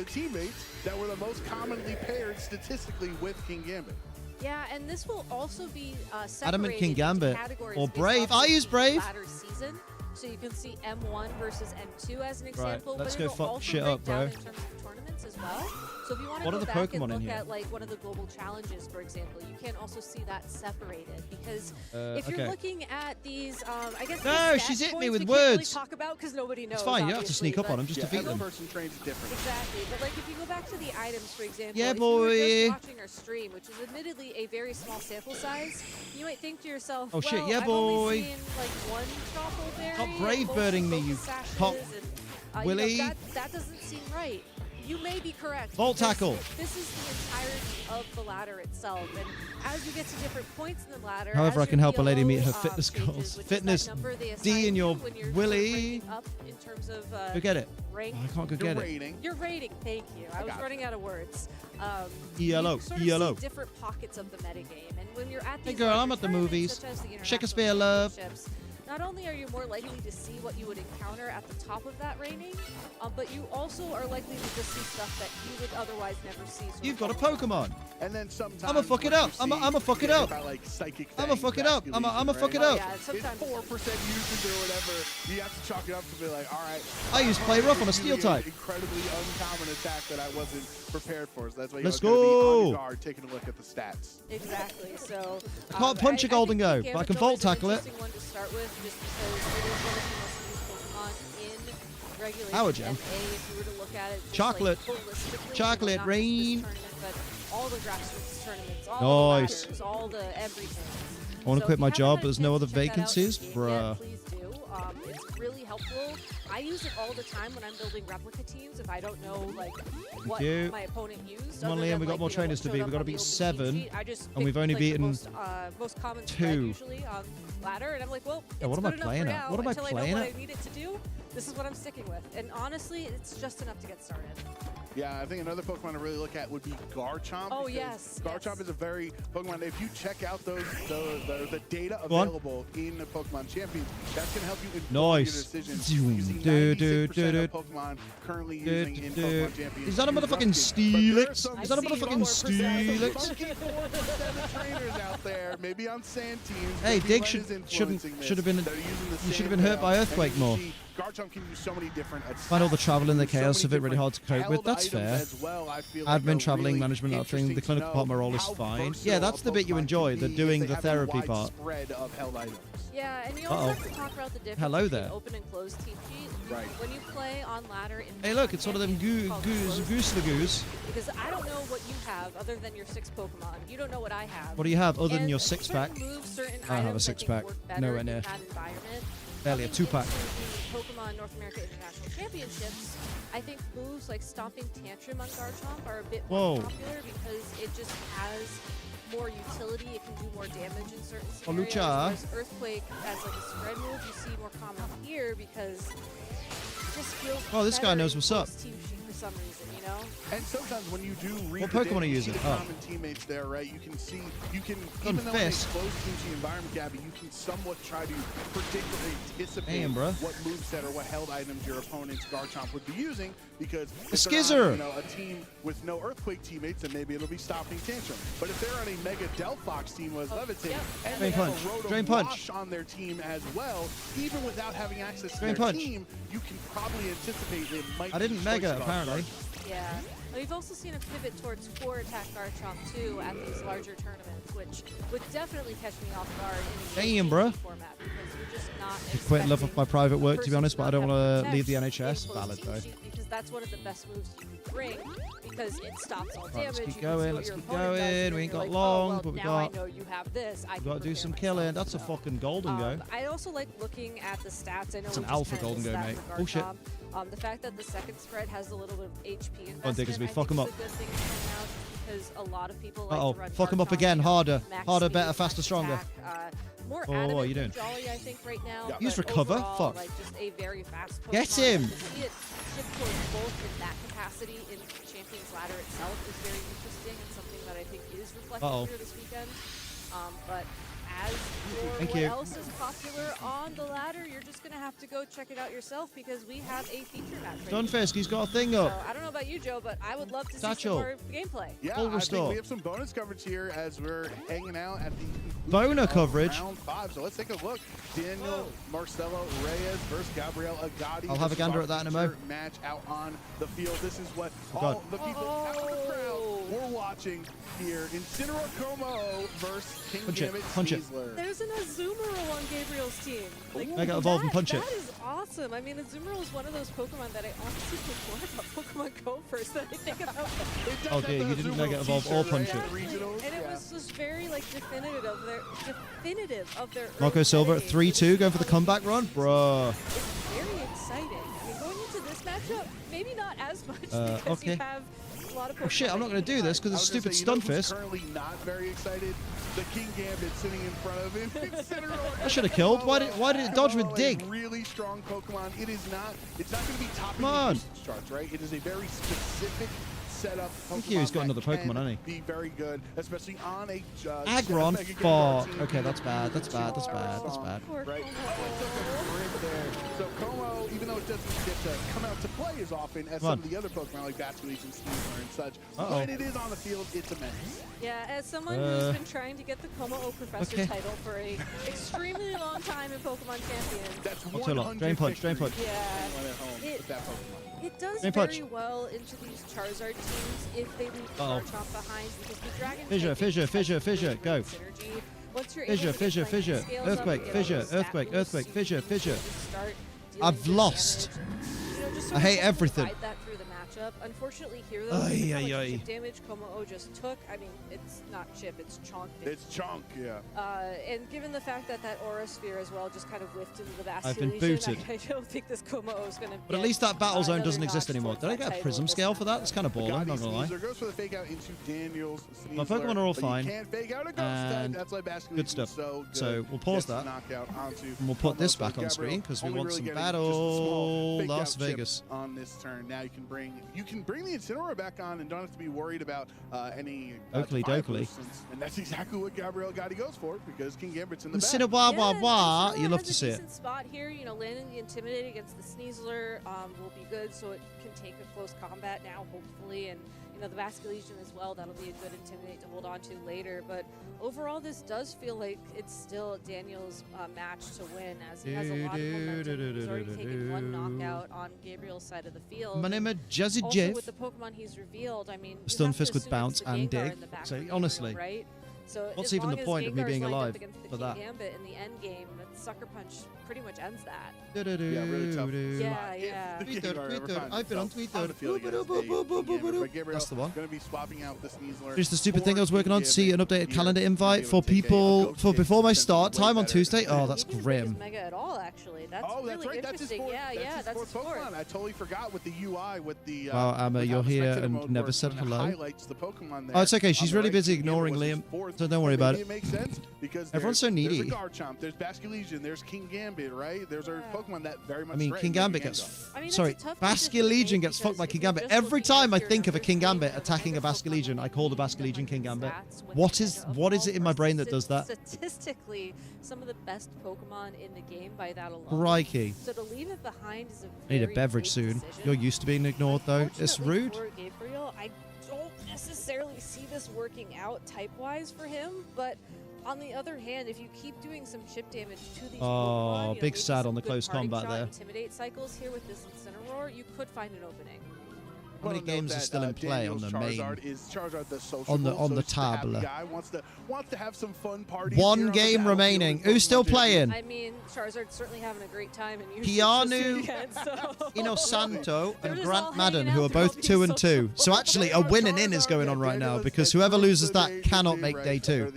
teammates that were the most commonly paired statistically with King Gambit. Yeah, and this will also be separated Adamant King into Gambit. categories Or based Brave. off I of use Brave. ladder season. So you can see M1 versus M2 as an example. let's but go it'll fuck also shit break up, bro. down in terms of tournaments as well. So if you want to What are go the back Pokemon and in look here? at like one of the global challenges, for example, you can also see that separated because if you're okay. looking at these, I guess No, the she's stat hit me points with we can't really words. talk about because nobody knows. It's fine. You have to obviously, sneak up on but- them just Yeah, defeat every them. person trains different. Exactly, but like if you go back to the items, for example, Yeah, if you were boy. just watching our stream, which is admittedly a very small sample size, you might think to yourself, Oh, well, shit, yeah, I've boy. only seen like one Troffle berry. Stop and brave most birding me, focus you sashes cock. and, Willy. that doesn't seem right. You may be correct. Volt because tackle. This is the entirety of the ladder itself, and as you get to different points in the ladder, However, as I can your help a lady meet her PLO, fitness stages, goals. which is Fitness that number they D assign in your you when you're willy. ranking up in terms of Go get it. rank. Oh, I can't go Your get it. rating. Your rating, thank you. I was running out of words. ELO, You sort of ELO. see different pockets of the metagame, and when you're at Hey these girl, larger I'm at the tournaments, movies. such as the Shakespeare international love. championships, not only are you more likely to see what you would encounter at the top of that rating, but you also are likely to just see stuff that you would otherwise never see. sort You've of got a Pokemon. And then sometimes I'ma fuck it what up. you I'ma see fuck it is up. about, like, psychic I'ma things, fuck it up. I'ma Vasculegion, fuck it right? up. Yeah, sometimes It's 4% usage or whatever. You have to chalk it up to be like, all right. I use Play Rough on a steel Really type. Incredibly uncommon attack that I wasn't prepared for. So that's why you Let's gotta be on go. your guard, taking a look at the stats. Exactly. So I can't punch a golden think go, King but I Gambit can Zone Volt is an tackle it. interesting one to start with, just because it is one of the most used Pokemon in regulation Power Gem. NA, if you were to look at it just, Chocolate. like, holistically, Chocolate not just this rain. tournament, but all the grassroots tournaments, all Nice. the ladders, all the everything. I want to So quit if my you haven't job, had but a there's no chance other to check that out vacancies, this game bruh. yet, please do. It's really helpful. I use it all the time when I'm building replica teams if I don't know like what my opponent used. Come on, Liam, we've got more trainers to beat. We've got to beat 7, and we've only beaten most common 2. usually on ladder, and I'm like, well, yeah, what am I playing at? What am I playing at? I need it to do. This is what I'm sticking with, and honestly, it's just enough to get started. Yeah, I think another Pokemon to really look at would be Garchomp. Oh, yes. Garchomp is a very Pokemon. If you check out the data available in the Pokemon Champions, that's going to help you inform your decisions. You see 96% of Pokemon currently using in Pokemon Champions. Is that a motherfucking Steelix? Is that a motherfucking Steelix? Trainers out there, maybe on sand teams. Hey, Dig should have been hurt by Earthquake more. Garchomp can use so many different attacks. Find all the travel and the chaos of it really hard to cope with. That's items fair. as well, I feel Admin, like traveling, really management, that thing. The clinical part role is how fine. versatile Yeah, that's the bit you Pokemon enjoy. can The be doing if the they have a therapy wide part. spread of held items. Yeah, and you also have to talk about the difference Hello between there. open and closed team sheet. Right. When you play on ladder in Hey, look, it's one of them goose lagoos. because I don't know what you have other than your 6 Pokemon. You don't know what I have. What do you have other than And your 6-pack? certain moves, certain I don't have a items, I think, 6-pack. work better Nowhere in near. that environment. Barely a Coming 2-pack. into the Pokemon North America International Championships, I think moves like Stomping Tantrum on Garchomp are a bit more popular because it just has more utility. It can do more damage in certain scenarios. Whereas Earthquake as like a spread move, you see more common here because it just feels Oh, this guy better knows in what's up. close team sheet for some reason, you know? And sometimes when you do read What the Pokemon data, are you you see using? the Oh. common teammates there, right? You can see, even Gun though in a fist. closed team sheet environment, Gabby, you can somewhat try to predict or anticipate Damn, bruh. what moveset or what held items your opponent's Garchomp would be using because A if they're on, Skizzer. you know, a team with no Earthquake teammates, then maybe it'll be Stomping Tantrum. But if they're on a Mega Delphox team with Levitate and they Drain have Punch. a Rotom Drain Punch. Wash on their team as well, even without having access to Drain their Punch. team, you can probably anticipate it might I didn't be Mega, choice of apparently. Yeah. We've also seen a pivot towards 4-attack Garchomp too at these larger tournaments, which would definitely catch me off guard in a Damn, bruh. format because you're just not Quit love of my private work, to be honest, but I don't want to leave the protect NHS. in close Valid, team though. sheet because that's one of the best moves you can bring because it stops all Right, damage. let's keep You can see going, what let's your keep opponent does, going. and We then ain't you're got like, long, oh, well, but we now got- I know you have this. I We've can got to do prepare some myself. killing. That's a fucking golden go. I also like looking at the stats. I know It's an we just alpha kinda golden missed go, that mate. for Bullshit. Garchomp. The fact that the second spread has a little bit of HP investment, on, Diggersby, I fuck think 'em is up. a good thing to point out because a lot of people like Uh-oh, to run fuck 'em up Garchomp, again, you know, harder. max Harder, speed, better, max faster, stronger. attack, more Oh, adamant what are you than doing? Jolly, I think, right now. Yeah. Use but recover? overall, Fuck. Like, just a very fast Pokemon. Get him! To see it shift towards both in that capacity in Champions Ladder itself is very interesting and something that I think is reflected here this weekend. But as for Thank what you. else is popular on the ladder, you're just going to have to go check it out yourself because we have a feature match. Stunfisk, he's got a thing So up. I don't know about you, Joe, but I would love to see Satchel. some more gameplay. Yeah, Full I think restore. we have some bonus coverage here as we're hanging out at the Boner of coverage. Round 5. So let's take a look. Daniel Marcelo Reyes versus Gabriel Agati. I'll have This a gander is at our that in a mo. feature match out on the field. This is what God. all the people out in the crowd were watching here. Incineroar Como versus King Punch it, Gambit punch it. Sizzler. There's an Azumarill on Gabriel's team. Like, Mega Evolve and punch it. That is awesome. I mean, Azumarill is one of those Pokemon that I honestly think more about Pokemon Go first than I think about. Oh dear, you didn't Mega Evolve or punch it. And it was just very like definitive of their. Marco Silva at 3-2, going for the comeback run? Bruh. It's very exciting. I mean, going into this matchup, maybe not as much because okay. you have a lot of Pokemon. Oh shit, I'm not going to do this because it's stupid Stunfisk. Currently not very excited. The King Gambit sitting in front of him. Incineroar I should have killed. Why did it dodge with Como, a Dig? Really strong Pokemon. It's not going to be topping Come on. the usage charts, right? It is a very specific setup. Thank you, he's got another Pokemon, hasn't he? Be very good, especially on a Aggron? Mega Gengar Fuck. team. Okay, that's bad. That's bad. That's bad. That's bad. Right? So Como, even though it doesn't get to come out to play as often as some of the other Pokemon like Basculegion and Steamer and such, when it is on the field, it's a menace. Yeah, as someone who's been trying to get the Como Professor title for a extremely long time in Pokemon Champions. That's Oh, too long. Drain punch, drain punch. Yeah. It does Drain very punch. well into these Charizard teams if they leave the Garchomp behind because the Dragon Fissure, fissure, fissure, fissure, go. synergy. Once you're Fissure, able to fissure, get playing fissure. scales up Earthquake, and get fissure, those stat earthquake, boosts, earthquake, fissure, you can fissure. just start dealing I've good lost. damage. You know, just I hate sort of everything. provide that through the matchup matchup. Unfortunately here, though, how much chip damage Como just took, I mean, it's not chip, it's chonk damage. It's chonk, yeah. And given the fact that that Aura Sphere as well just kind of whiffed into the Bastion, I've been booted. I don't think this Como is going to But at least that battle zone doesn't exist anymore. Did I get a prism scale for that? That's kind of balling, not gonna lie. Goes for the fake out into Daniels. My Pokemon are all fine. Can't fake out a ghost And that's why Bastion good stuff. So we'll pause that. And we'll put this back on screen because we want some battle Las Vegas. On this turn. Now you can bring the Incineroar back on and don't have to be worried about any Oakley Dokley. And that's exactly what Gabriel Gotti goes for because King Gambit's in the back. Incineroar, you love to see it. Decent spot here, you know, landing the Intimidate against the Sneasler will be good, so it can take a close combat now, hopefully, and you know the Vasculegion as well. That'll be a good Intimidate to hold on to later. But overall, this does feel like it's still Daniel's match to win, as he has a lot of momentum. He's already taken one knockout on Gabriel's side of the field. My name is Jazzy also, Jeff. with the Pokemon he's revealed, I mean, Stunfisk with bounce and dig. So honestly, right? So what's even the point of me being alive for that? Gambit in the end game, Sucker Punch pretty much ends that. Yeah, really tough. Yeah. Twitter. I've been on Twitter. That's the one. Going to be swapping out the Sneasler. Here's the stupid thing I was working on. See an updated calendar invite for people for before my start time on Tuesday. Oh, that's grim. Mega at all, actually. That's that's really right. interesting. That's his Pokemon. I totally forgot with the UI with the. Wow, Amma, you're here and never said hello. Oh, it's okay. She's really busy ignoring Liam, so don't worry about it. It makes sense because everyone's so needy. There's a Garchomp, there's Basculegion, there's King Gambit, right? There's our Pokemon that very much. I mean, King Gambit gets. Sorry, Basculegion gets fucked by King Gambit. Every time I think of a King Gambit attacking a Basculegion, I call the Basculegion King Gambit. What is it in my brain that does that? Statistically, some of the best Pokemon in the game by that alone. Crikey. So to leave it behind is I need a beverage soon. You're used to being ignored though. It's rude. For Gabriel, I don't necessarily see this working out type-wise for him, but on the other hand, if you keep doing some chip damage to these Pokemon, big sad on the close combat there. Intimidate cycles here with this Incineroar, you could find an opening. How many games are still in play on the main? The on the tabla. Guy wants to have some fun parties. One game remaining. Who's still playing? I mean, Charizard's certainly having a great time. And Keanu, Inosanto, and Grant Madden, who are both 2 and 2. So actually, a win and in is going on right now because whoever loses that cannot make day 2.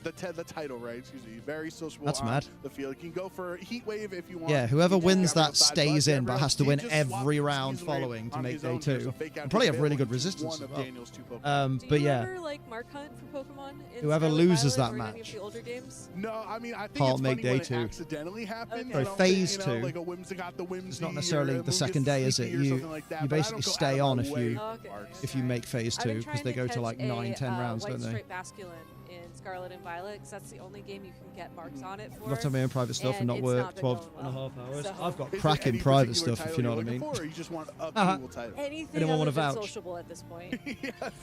The title, right? Excuse me. Very sociable. That's mad. The field. You can go for Heat Wave if you want. Yeah, whoever wins that stays in, but has to win every round following to make day 2. And probably have really good resistance as well. But yeah. Do you ever like Mark Hunt from Pokemon? Whoever loses that match. No, I mean I think can't it's make funny day 2. It accidentally happens. Sorry, phase 2. Like a Whimsicott, the Whimsy, it's not necessarily the second day, is it? You basically stay on if you make phase 2 because they go to like 9-10 rounds, don't they? In Scarlet and Violet, because that's the only game you can get marks on it for. I've got my own private stuff and not work 12 and a half hours. So I've got cracking private stuff, if you know what I mean. Or you just want a cool title. Anything other than sociable at this point.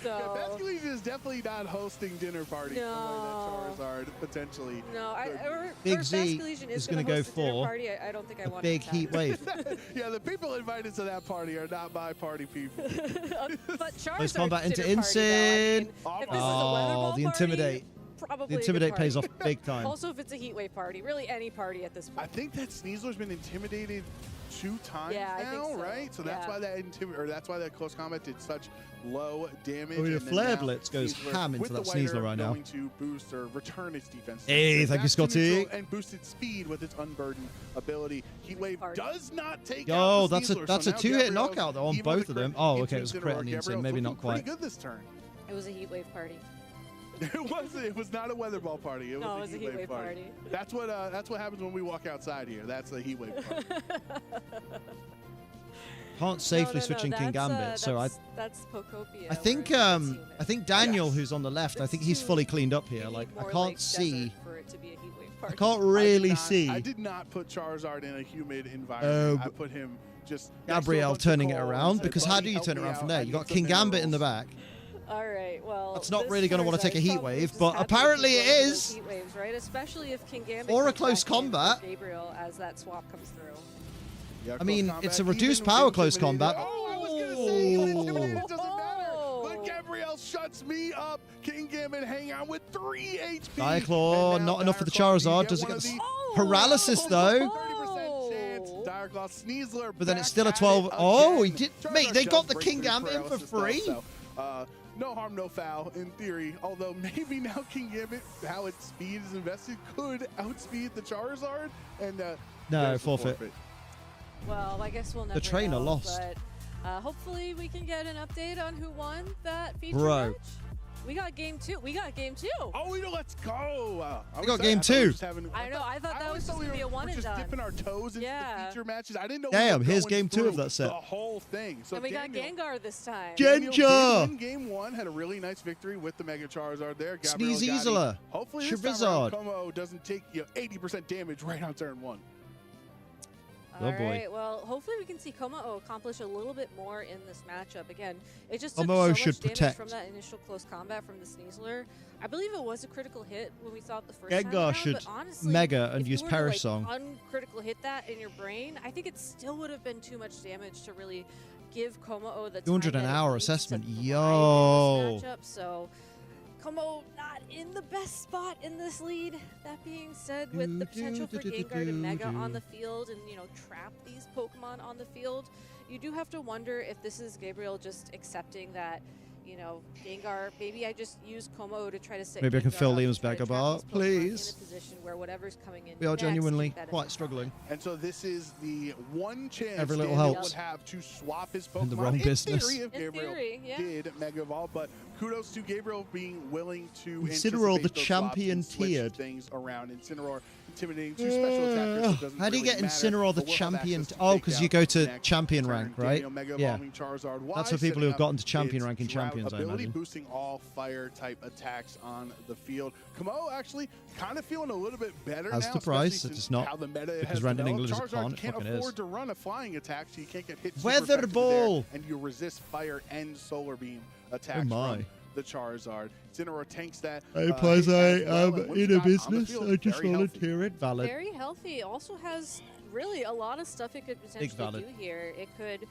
Basculegion is definitely not hosting dinner parties the way that Charizard potentially. No, Big Z is going to go for I don't think I want big heat wave. Yeah, the people invited to that party are not my party people. But Charizard. Close combat into Incin. Oh, the Intimidate. The Intimidate pays off big time. Also, if it's a heat wave party, really any party at this point. I think that Sneasler's been intimidated 2 times now, right? So that's why that's why that close combat did such low damage. I mean, the Flare Blitz goes ham into that Sneasler right now. Going to boost or return its defense. Hey, thank you, Scotty. And boost its speed with its unburdened ability. Heat Wave does not take out Oh, the that's a 2-hit knockout though on both of them. Oh, okay, it was a crit on the Incin, maybe not quite. Pretty good this turn. It was a heat wave party. It was not a weather ball party. It was a heat wave party. That's what happens when we walk outside here. That's a heat wave party. Can't safely switch in King Gambit, so that's Pokopia. I think Daniel, who's on the left, I think he's fully cleaned up here. Like I can't see. I can't really see. I did not put Charizard in a humid environment. I put him just Gabrielle turning it around because how do you turn it around from there? You got King Gambit in the back. All right, well, that's not really going to want to take a heat wave, but apparently it is. Heat waves, right? Especially if King Gambit or a close combat. Gabriel, as that swap comes through. Yeah, I mean, it's a reduced power close combat. Oh, I was going to say, it doesn't matter. But Gabrielle shuts me up. King Gambit hang out with 3 HP. Diaclaw, not enough for the Charizard. Does it get the paralysis though? Fire Claw. Sneasler, But then it's back still a at 12. it Oh, he again. did. Mate, they Charizard got the does King break Gambit in for paralysis, though, free. so, no harm, no foul in theory. Although maybe now King Gambit, how its speed is invested, could outspeed the Charizard. And No, there's the forfeit. Well, I guess we'll never trainer know, lost. But hopefully we can get an update on who won that feature Bro. match. We got game 2. We got game 2. Oh, let's go. We got game 2. I know. I thought that was just going to be a one and just done. dipping our toes into the feature matches. I didn't know. Damn, we were here's going game 2 of through that set. The whole thing. So And we Daniel, got Gengar this time. Daniel did Gengar. win game 1, had a really nice victory with the Mega Charizard there. Sneeze Gabriel Gotti. Easela. Hopefully this time around, Como doesn't take 80% damage right on turn 1. All right, well, hopefully we can see Como accomplish a little bit more in this matchup. Again, it just took Como so much should damage protect. from that initial close combat from the Sneasler. I believe it was a critical hit when we saw it the first time Gengar around, should but honestly, Mega and if you use were to, Perish like, Song. uncritical hit that in your brain, I think it still would have been too much damage to really give Como the 200 time an that it hour needs assessment. to thrive Yo. in this matchup. So Como not in the best spot in this lead. That being said, with the potential for Gengar to Mega on the field and, trap these Pokemon on the field, you do have to wonder if this is Gabriel just accepting that, Gengar, maybe I just use Como to try to set Maybe I can Gengar fill up and Liam's try to bag trap apart, these Pokemon please. in a position where whatever's coming in We are next, genuinely keep that in quite mind. struggling. And so this is the one chance Every little Daniel helps. would have to swap his Pokemon In the wrong business. theory, if In Gabriel theory, yeah. did Mega Evolve, but kudos to Gabriel being willing to Incineroar, anticipate the those champion swaps and switch tiered. things around. Incineroar intimidating two special attackers. So it doesn't How do you really get matter, Incineroar, the but we'll have champion? access to Oh, take because out you go to next champion turn. rank, right? Daniel Mega Yeah. Evolving Charizard That's Y, for people who have setting gotten up to champion its rank in drought champions, I ability, imagine. boosting all fire type attacks on the field. Como actually kind of feeling a little bit better As now, the price, especially it is since not, how the meta because has Random developed. England is a Charizard con. It can't fucking afford is. to run a flying attack, so you can't get hit super Weather effectively ball. there, and you resist fire and solar beam attacks Oh my. from the Charizard. Incineroar tanks that. Hey, plus I as well, am and once in you a got on the business. field, I just very healthy. volunteer it. Valid. Very healthy. Also has really a lot of stuff it could potentially valid. do here. It could,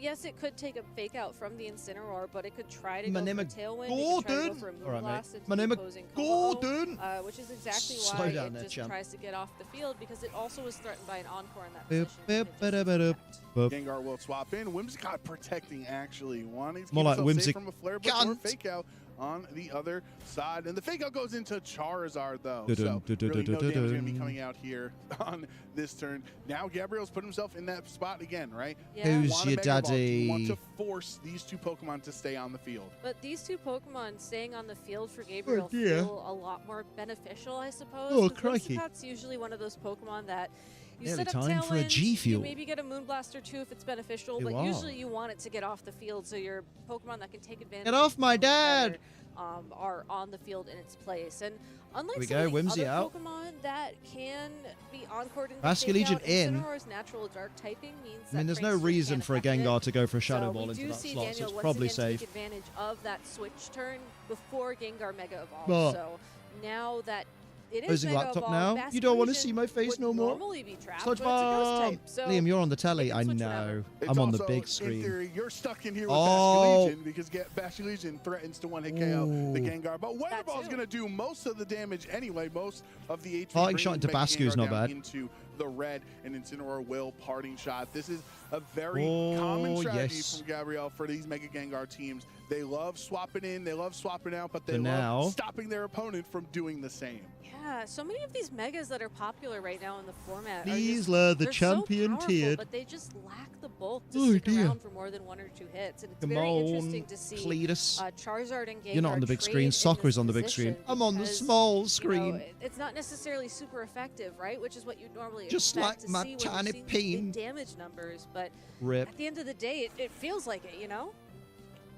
yes, it could take a fake out from the Incineroar, but it could try to My go name for is Tailwind. It could try to go Gordon. for a All right, mate. Moonblast into My the name is opposing Como, Gordon. which is exactly Slow why down it there, just champ. tries to get off the field because it also was threatened by an Encore in that Boop, position. boop, ba-da-ba-doop, boop. Gengar will swap in. Whimsicott protecting, actually. Wanting to keep More like himself safe Whimsicott. from a flare, but more fake out on the other side. And the fake out goes into Charizard, though. Dun-dun, So really no damage dun-dun-dun-dun. going to be coming out here on this turn. Now Gabriel's put himself in that spot again, right? Yeah. Who's Want a your Mega Evolve. You want daddy? to force these two Pokemon to stay on the field. But these two Pokemon staying on the field for Gabriel dear. feel a lot more beneficial, I suppose. Oh, because crikey. Whimsicott's usually one of those Pokemon that you Nearly set up time for a Tailwind, G you Fuel. maybe get a Moonblast or two if it's beneficial, You but are. usually you want it to get off the field so your Pokemon that can take advantage Get off my of the dad! better, are on the field in its place. And unlike Here we some go, of the Whimsy other out. Pokemon that can be encored in Basculegion in. Incineroar's natural dark typing means I mean, that there's no Crane's reason can't for a affect it. Gengar to go for a So Shadow we Ball into do that see slot, so Daniel it's once probably again safe. take advantage of that switch turn before Gengar Mega Evolves. But- So now that it is Closing Mega laptop Evolved, now. You don't want to Basculegion see my face would no more. normally be trapped, Sludge but it's a ghost bomb. type, so Liam, you're on the telly. it can I switch know. whenever. It's I'm on the also, big in screen. theory, you're stuck in here with Oh. Basculegion because Basculegion threatens to one-hit KO the Ooh. Gengar. But Weather That Ball's too. going to do most of the damage anyway. Most of the HP Parting shot bringing into Mega Bascu's Gengar not down bad. into the red, and Incineroar will parting shot. This is a very Oh, common strategy yes. from Gabriel for these Mega Gengar teams. They love swapping in, they love swapping out, but they So now- love stopping their opponent from doing the same. Yeah, so many of these megas that are popular right now in the format are These just, are the they're champion so powerful, tiered. but they just lack the bulk to Oh, stick dear. around for more than one or two hits. And it's Come very on, interesting to see Cletus. Charizard and Gengar You're not on the big trade screen. in Soccer is this on the big screen. position I'm on the because, small screen. it's not necessarily super effective, right? Which is what you'd normally Just expect like to my see when tiny you're seeing peen. big damage numbers. But Rip. at the end of the day, it feels like it, you know?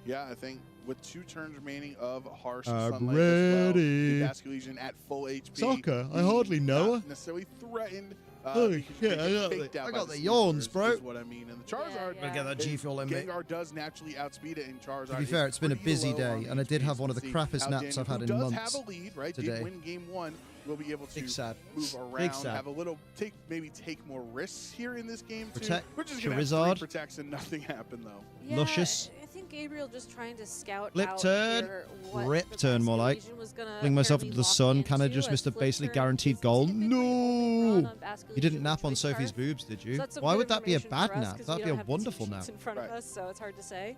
Yeah, I think with 2 turns remaining of Harsh I'm Sunlight as well, ready. the Basculegion at full HP. Soccer? I hardly know not her. necessarily threatened. Holy because shit, they I get got faked the- out I by got the Sneasler yawns, is bro. what I mean. And the Charizard, Gotta get that G Fuel in me. Gengar does naturally outspeed it, and Charizard. To be is fair, it's been a pretty busy low day, on and I did HP, have so one of the we'll see crappiest how naps Daniel, I've had who in does months have a lead, right? today. Did win game 1. Will be able to Big sad. move Big around, sad. have a little maybe take more risks here in this game too. Protect We're just gonna have Charizard. 3 protects and nothing happened though. Yeah, Luscious. I think think Gabriel just trying to scout Flip out turn. here what Rip the turn, more like. Basculation was gonna Fling myself apparently into the lock sun. Kind of into, just as missed a flip basically turn guaranteed is goal. typically only No! run on You didn't Basculation nap on with Sophie's Scarf. boobs, did you? So that's some Why good would that be a information bad for us, nap? 'cause That'd we be a don't have the wonderful team nap. sheets in front of us, so it's hard to say.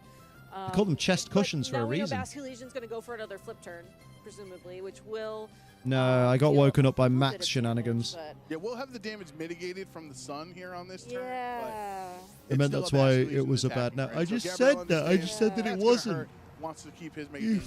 I call them chest cushions for a reason. Now we know Basculation's going to go for another flip turn, presumably, which will... No, I got deal woken up by a little Max bit of shenanigans. damage, Yeah, we'll have the damage mitigated from the sun here on this turn. Yeah. I meant that's why it was a bad nap. I just said that. I just said that it wasn't. Wants to keep his making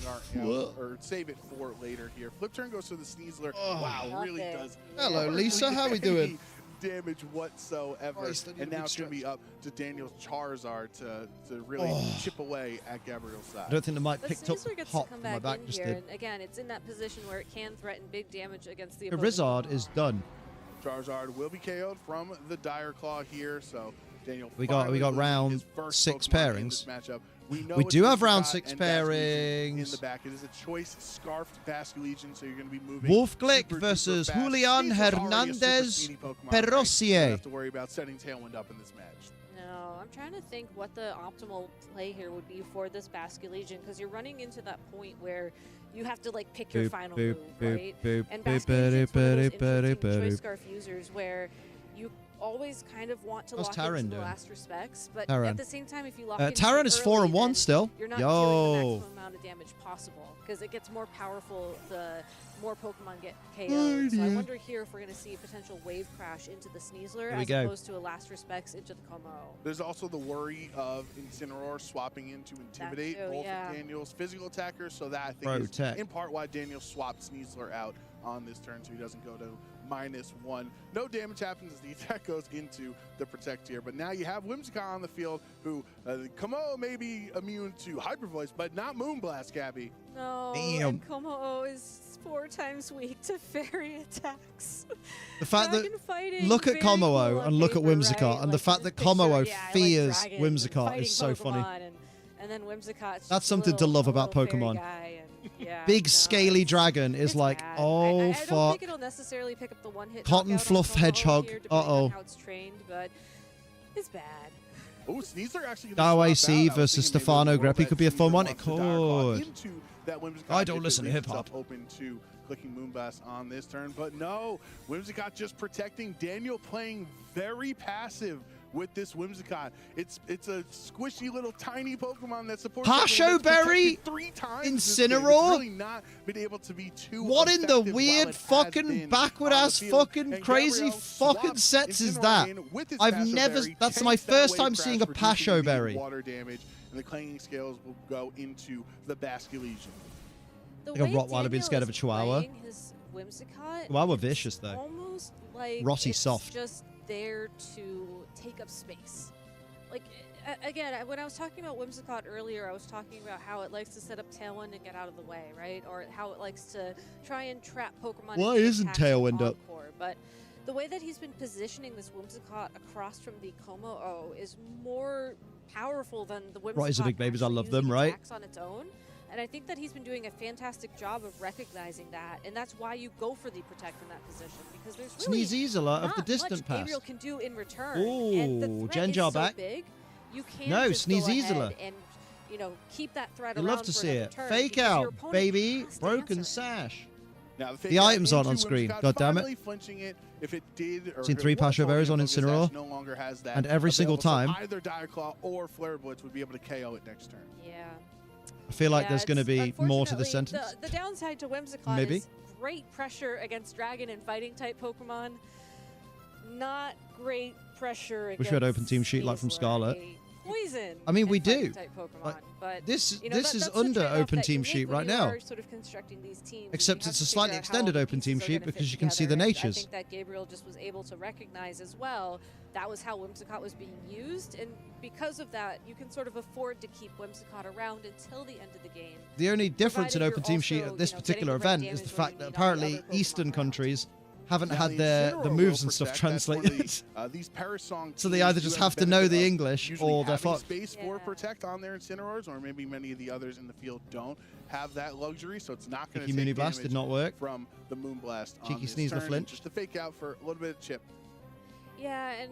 or save it for later here. Flip turn goes to the Sneasler. Wow, really does. Hello, Lisa. How we doing? Damage whatsoever. Christ, I need and a now big it's going to be up to Daniel's Charizard to really chip away at Gabriel's side. I don't think the mic But picked up Sneasler gets hot to come from my back back in just here, did. and again, it's in that position where it can threaten big damage against the The opposing Rizard is done. Charizard will be KO'd from the Dire Claw here, so Daniel. We got round 6 pairings. We do have round 6 pairings. In the back, it is a choice scarfed Basculegion, so you're going to be moving. Wolf Glick super versus duper fast. Julian Sneasler's already a super Hernandez speedy Pokemon, right? You don't Perrosier. have to worry about setting Tailwind up in this match. No, I'm trying to think what the optimal play here would be for this Basculegion, because you're running into that point where you have to like pick your Boop, final boop, move, boop, right? boop, And boop, Basculegion's one of those boop, interesting boop, choice boop. scarf users where you always kind of want to How's lock Taran into the doing? last respects, but Taran. at the same time, if you lock into Taran it is early, 4-1 then still. you're not Yo. dealing the maximum amount of damage possible, because it gets more powerful the more Pokemon get KO'd. So I dear. wonder here if we're going to see a potential wave crash into the Sneasler Here we as go. opposed to a last respects into the Como. There's also the worry of Incineroar swapping in to intimidate too, both yeah. of Daniel's physical attackers, so that I think Pro is tech. in part why Daniel swapped Sneasler out on this turn, so he doesn't go to -1. No damage happens as the attack goes into the Protect tier, but now you have Whimsicott on the field, who Como may be immune to Hyper Voice, but not Moonblast, Gabby. No, Damn. and Como is 4 times weak to fairy attacks. The fact that Dragon fighting, look at very Como cool on and look at paper, Whimsicott, right? and the Like, fact just that Como picture, yeah, fears like Whimsicott fighting is so funny. Pokemon, and then Whimsicott's That's just something to little- love a about little fairy Pokemon. guy, and, yeah, Big no, scaly dragon is it's like, bad. oh I don't fuck. think it'll necessarily pick up the one-hit Cotton knockout on fluff Como hedgehog. here, depending on Uh-oh. how it's trained, but it's bad. Oh, Sneasler actually Dawei versus Stefano Greppi could be a fun one. It could. I don't listen to hip-hop. Open to clicking Moonblast on this turn, but no, Whimsicott just protecting. Daniel playing very passive with this Whimsicott. It's a squishy little tiny Pokemon that supports. Pasho Berry? 3 times. this game. It's Incineroar? really not been able to be too. What in the effective while weird it has fucking been backward on the ass field. fucking And crazy Gabriel fucking swaps sets is Incineroar that? in with his I've Pasho never. Berry, That's my takes that first wave time crash, seeing a reducing Pasho the Berry. water damage, and the clanging scales will go into the Basculegion. The Like a way Rottweiler being Daniel scared of a is Chihuahua. playing his Whimsicott, Chihuahua it's vicious though. almost like Rotty it's soft. just there to take up space. Like, again, when I was talking about Whimsicott earlier, I was talking about how it likes to set up Tailwind and get out of the way, right? Or how it likes to try and trap Pokemon. Why into isn't attacks with Tailwind up? Encore. But the way that he's been positioning this Whimsicott across from the Como-O is more powerful than the Whimsicott Right, as a big babies, I actually love them, using right? attacks on its own. And I think that he's been doing a fantastic job of recognizing that, and that's why you go for the Protect in that position, because there's really Sneasel of the not distant much past. Gabriel can do in return. And the Ooh, threat is Genjar so back. big, you can't No, just go Sneasel. ahead and keep that threat You around love to for see another it. turn Fake because your out, opponent baby. has to Broken answer it. sash. Now, The items aren't on screen. God damn it. finally flinching it. If it did, or Seen if 3 it was Pasho Berries on focused, Incineroar, no longer has that and every single available, so time. either Dire Claw or Flare Blitz would be able to KO it next turn. Yeah. I feel like Yeah, there's going to it's- be more to the unfortunately, sentence. The downside to Whimsicott Maybe. is great pressure against Dragon and Fighting type Pokemon. Not great pressure against Wish we had open team sheet like from Sneasler, Scarlet. a Poison. I mean, we and Fighting do. type Pokemon, Like, but this you know, this is that's the under trade-off open that you team make sheet when right you now. are sort of constructing these teams. Except You have it's to a slightly figure out how extended all the open team pieces are sheet gonna because fit you can see the together, and natures. I think that Gabriel just was able to recognize as well that was how Whimsicott was being used, and because of that, you can sort of afford to keep Whimsicott around until the end of the game. The only difference in provided open you're team sheet also, at this you know, particular getting the right event is the damage when fact you that need on the apparently other Pokemon Eastern around. countries haven't Now, had the the Incineroar moves will and stuff protect. That's one of translated. These Parasong So they teams either do just have have the to know benefit the of English usually or they're having fucked. space for Protect on their Incineroars, or maybe many of the others in the field don't have that luxury, so it's not going to Cheeky take Moonblast damage did not work. from the Moonblast on Cheeky this Sneasler turn, flinch. just to fake out for a little bit of chip. Yeah, and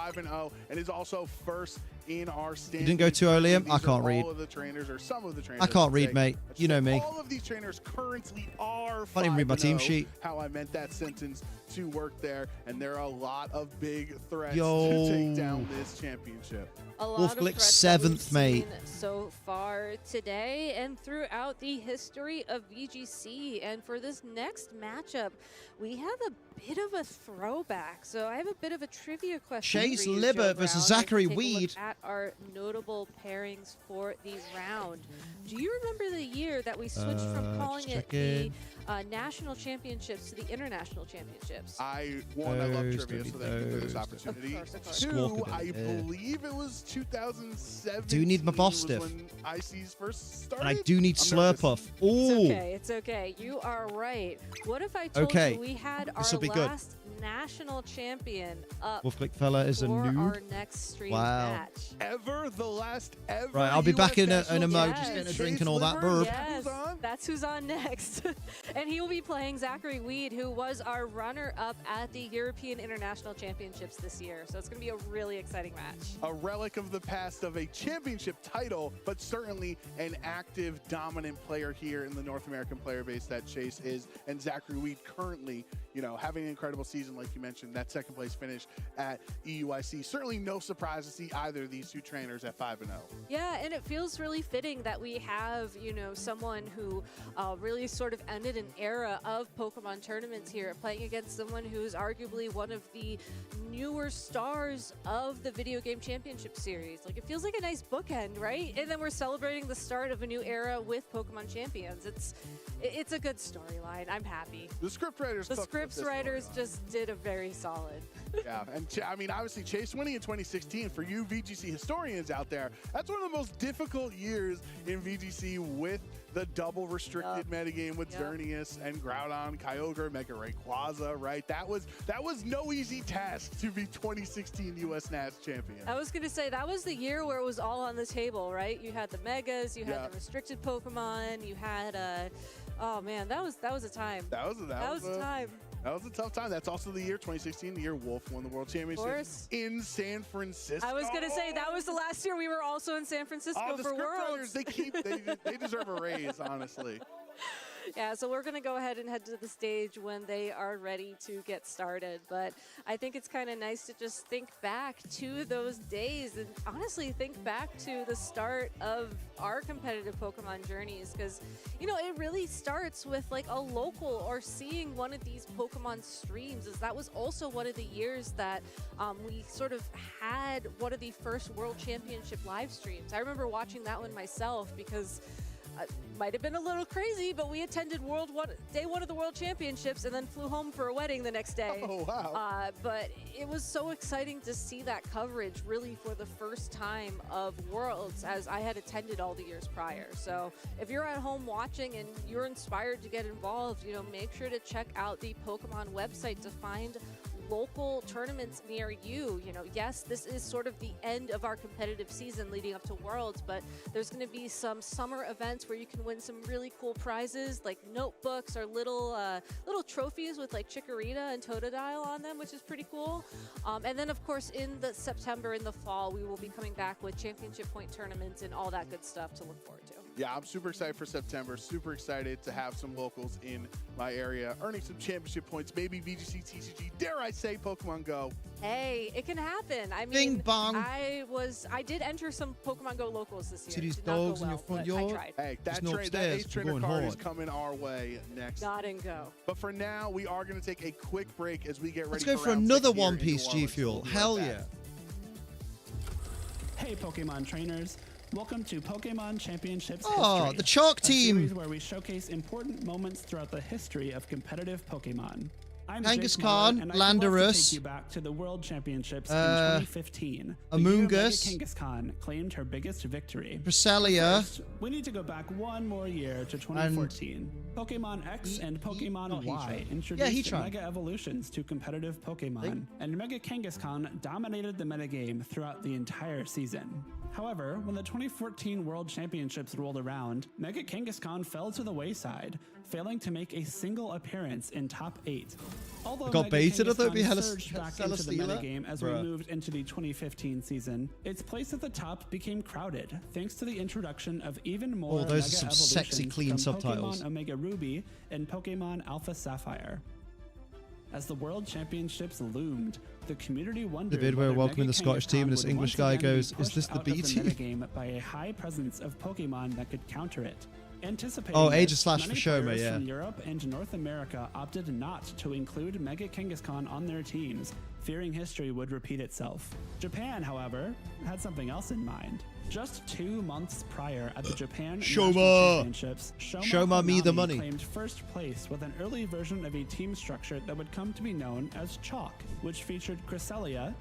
5-0 and is also first in our standings. You didn't go too early, Liam? I can't read. All of the trainers, or some of the trainers. I can't read, mate. You know me. All of these trainers currently are. Can't even read my team sheet. How I meant that sentence to work there, and there are a lot of big threats Yo. to take down this championship. A lot Wolf of Glick threats that we've 7th, mate. seen so far today and throughout the history of VGC. And for this next matchup, we have a bit of a throwback. So I have a bit of a trivia question. Chase for you, Libert Joe versus Brown, Zachary as we take a look Weed. At our notable pairings for the round. Do you remember the year that we switched from calling it the national championships to the international championships? I love trivia, so thank you for this opportunity. Of course. Two, I believe it was 2007. Do need my boss stiff. When IC's first started. And I do need Slurpuff. Ooh. It's okay. It's okay. You are right. What if I told you we had our last national champion up Wolf Glick fella is a for noob. our next stream match? The last ever. Right, I'll be back in a mo, Yes. just getting a drink and all that burp. Yes, that's who's on next. And he will be playing Zachary Weed, who was our runner-up at the European International Championships this year. So it's going to be a really exciting match. A relic of the past of a championship title, but certainly an active, dominant player here in the North American player base that Chase is. And Zachary Weed currently, you know, having an incredible season, like you mentioned, that second place finish at EUIC. Certainly no surprise to see either of these two trainers at 5-0. Yeah, and it feels really fitting that we have, you know, someone who really sort of ended an era of Pokemon tournaments here, playing against someone who's arguably one of the newer stars of the video game championship series. Like, it feels like a nice bookend, right? And then we're celebrating the start of a new era with Pokemon champions. It's a good storyline. I'm happy. The scriptwriters just did a very solid. Yeah, and I mean, obviously, Chase winning in 2016, for you VGC historians out there, that's one of the most difficult years in VGC with the double restricted metagame with Xerneas and Groudon, Kyogre, Mega Rayquaza, right? That was no easy task to be 2016 US NAS champion. I was going to say, that was the year where it was all on the table, right? You had the Megas, you had the restricted Pokemon, you had, oh man, that was a time. That was a time. That was a tough time. That's also the year 2016, the year Wolf won the World Championship in San Francisco. I was going to say, that was the last year we were also in San Francisco for Worlds. They deserve a raise, honestly. Yeah, so we're going to go ahead and head to the stage when they are ready to get started. But I think it's kind of nice to just think back to those days and honestly think back to the start of our competitive Pokemon journeys, because, you know, it really starts with like a local or seeing one of these Pokemon streams. As that was also one of the years that we sort of had one of the first World Championship live streams. I remember watching that one myself because might have been a little crazy, but we attended day one of the World Championships and then flew home for a wedding the next day. Oh, wow. But it was so exciting to see that coverage really for the first time of Worlds, as I had attended all the years prior. So if you're at home watching and you're inspired to get involved, you know, make sure to check out the Pokemon website to find local tournaments near you. You know, yes, this is sort of the end of our competitive season leading up to Worlds, but there's going to be some summer events where you can win some really cool prizes like notebooks or little trophies with like Chikorita and Totodile on them, which is pretty cool. And then of course in the September, in the fall, we will be coming back with championship point tournaments and all that good stuff to look forward to. Yeah, I'm super excited for September. Super excited to have some locals in my area earning some championship points. Maybe VGC, TCG, dare I say Pokemon Go. Hey, it can happen. I mean, Ding bong. I did enter some Pokemon Go locals this year. See these Did not go dogs in your well, front but I yard? tried. Hey, that upstairs, ace we're trainer going card hard. is coming our way next. Not and go. But for now, we are going to take a quick break as we get ready. Let's go for round another 6 here One in Piece New G Orleans. Fuel. We'll be Hell right yeah. back. Hey Pokemon trainers, welcome to Pokemon Championships Oh, History, the Chalk a team. series where we showcase important moments throughout the history of competitive Pokemon. I'm Genghis Jake Khan, Muller, and I'd love to Landorus, take you back to the World Championships in 2015. the year Among Mega Us, Genghis Khan claimed her biggest victory. Cresselia. First, we need to go back one more year to 2014. Pokemon X and Pokemon Y introduced Mega Evolutions to competitive Pokemon, and Mega Genghis Khan dominated the metagame throughout the entire season. However, when the 2014 World Championships rolled around, Mega Genghis Khan fell to the wayside, failing to make a single appearance in top 8. Although got baited, I thought it'd be surged back into the Celesteela. metagame as we moved into the 2015 season, its place at the top became crowded thanks to the introduction of even more those are Mega some sexy, evolutions clean from subtitles. Pokemon Omega Ruby and Pokemon Alpha Sapphire. As the World Championships loomed, the community wondered vid where whether welcoming Mega the Scottish team and Kangaskhan this would English once guy again be goes, "Is pushed this the out B of the team?" metagame by a high presence of Pokemon that could counter it. Anticipating Oh, this, Aegislash for many Shoma, players yeah. from Europe and North America opted not to include Mega Kangaskhan on their teams, fearing history would repeat itself. Japan, however, had something else in mind. Just 2 months prior at the Japan National Championships, Shoma me the Konami money. claimed first place with an early version of a team structure that would come to be known as Chalk, which featured Cresselia,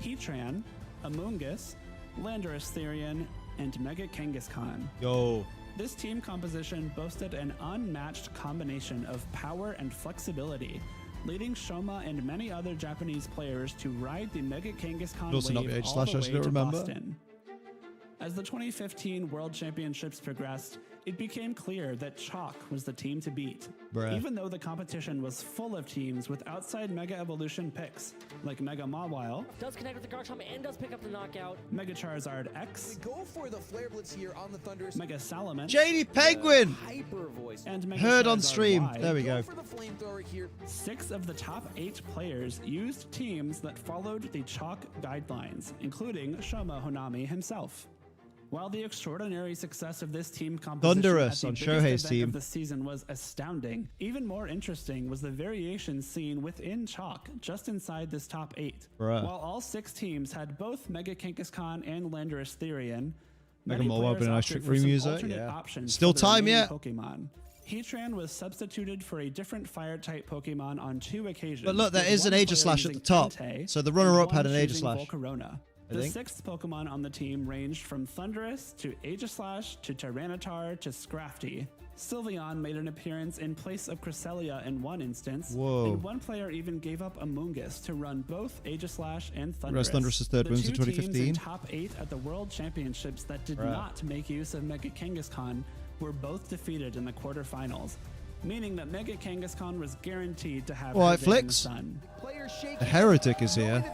Heatran, Amoonguss, Landorus Therian, and Mega Kangaskhan. Yo. This team composition boasted an unmatched combination of power and flexibility, leading Shoma and many other Japanese players to ride the Mega Kangaskhan Also not wave the Age all Slash, the I way should to remember. Boston. As the 2015 World Championships progressed, it became clear that Chalk was the team to beat. Bruh. Even though the competition was full of teams with outside Mega Evolution picks, like Mega Mawile, Does connect with the Garchomp and does pick up the knockout. Mega Charizard X, Go for the Flare Blitz here on the Thunderous. Mega Salamence, JD Penguin! Hyper voice. and Mega Heard on Charizard stream. Y. There we go. For the flamethrower here. 6 of the top 8 players used teams that followed the Chalk guidelines, including Shoma Honami himself. While the extraordinary success of this team composition Thunderous at the on biggest Shohei's event team. of the season was astounding, even more interesting was the variation seen within Chalk, just inside this top 8. Bruh. While all 6 teams had both Mega Kangaskhan and Landorus Therian, Mega many Mawile players been a nice opted trick for room some user, alternate yeah. options Still for the time remaining yet. Pokemon. Heatran was substituted for a different fire-type Pokemon on 2 occasions. But look, there with is an one Aegislash player at the using top. Entei So the and runner-up one had an choosing Aegislash, Volcarona. I The think. 6th Pokemon on the team ranged from Thundurus to Aegislash to Tyranitar to Scrafty. Sylveon made an appearance in place of Cresselia in one instance, Whoa. and one player even gave up Amoonguss to run both Aegislash and Thundurus. Rest Thundurus' third The wins in 2 teams 2015. top 8 at the World Championships that did Right. not make use of Mega Kangaskhan were both defeated in the quarterfinals, meaning that Mega Kangaskhan was guaranteed to have All her right, day in the Flicks. sun. The heretic is here.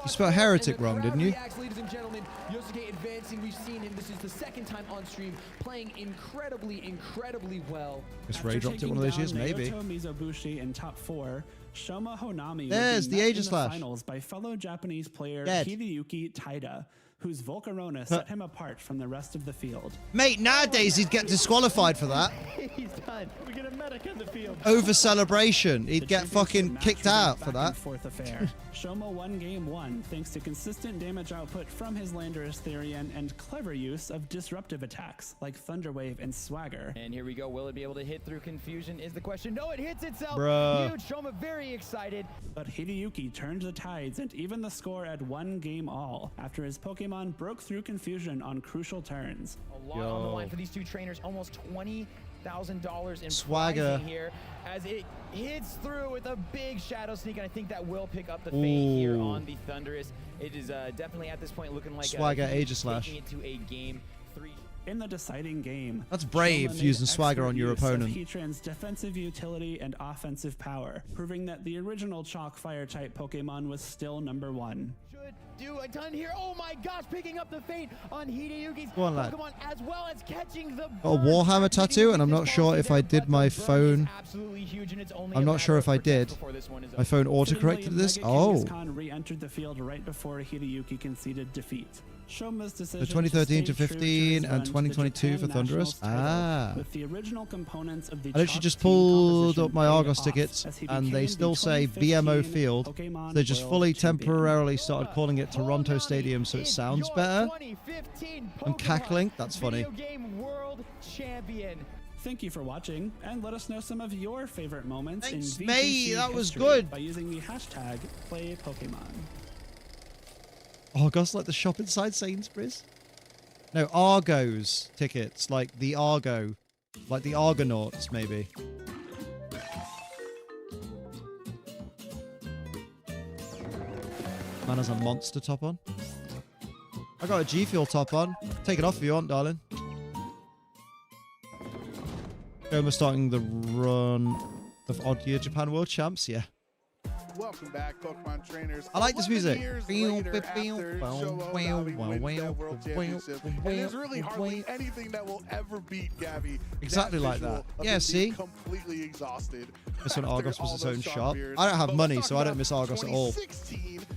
You spelled heretic wrong, didn't you? Ladies and gentlemen, Yosuke advancing. We've seen him. This is the second time on stream playing incredibly well. Guess Ray dropped it one of those years, maybe. Naoto Mizobushi in top 4, Shoma Honami There's would the be met in Aegislash. the finals by fellow Japanese player Dead. Hideyuki Taida, whose Volcarona set him apart from the rest of the field. Mate, nowadays he'd get disqualified for that. He's done. We get a medic in the field. Over celebration. He'd get fucking Match kicked was a out for back that. and forth affair. Shoma won game 1 thanks to consistent damage output from his Landorus Therian and clever use of disruptive attacks like Thunder Wave and Swagger. And here we go. Will it be able to hit through confusion is the question. No, it hits itself. Bruh. Huge. Shoma very excited. But Hideyuki turned the tides and even the score at 1 game all after his Pokemon broke through confusion on crucial turns. A lot on the line for these 2 trainers. Almost $20,000 in Swagger. pricing here as it hits through with a big Shadow Sneak, and I think that will pick up the fade here Ooh. on the Thundurus. It is definitely at this point looking like Swagger he's Aegislash. taking it to a game 3. In the deciding game, That's brave, Shoma made using Swagger on expert your use of opponent. Heatran's defensive utility and offensive power, proving that the original Chalk Fire-type Pokemon was still number 1. Should do a ton here. Oh my gosh, picking up the fate on Hideyuki's Go on, lad. Pokemon as well as catching the Got a Warhammer tattoo, and I'm not sure if I did my phone. absolutely huge, and it's only I'm a not matter sure of if I did. before this one is My phone over. autocorrected this. Mega Oh. Kangaskhan re-entered the field right before Hideyuki conceded defeat. Shoma's decision The 2013 to stay true 15 his and run to the 2022 Japan for Thunderous. Nationals title, Ah. with the original components of the I literally Chalk just team pulled composition up my paid Argos off tickets, as he and they became the still say 2015 BMO Field. Pokemon They just World fully Champion. temporarily started calling it Toronto Stadium, so it sounds better. 2015 I'm Pokemon cackling. That's funny. Video Game World Champion. Thank you for watching, and let us know some of your favorite moments Thanks, in VGC mate. That was history good. by using the hashtag #PlayPokemon. Argos like the shop inside Sainsbury's? No, Argos tickets, like the Argo. Like the Argonauts, maybe. Man has a monster top on. I got a G Fuel top on. Take it off if you want, darling. Goma starting the run. of odd year Japan World Champs. Yeah. Welcome back, Pokemon trainers. I like this music. And there's really hardly anything that will ever beat Gabby. Exactly like that. Yeah, see? Completely exhausted. This one Argos was his own shop. I don't have money, so I don't miss Argos at all.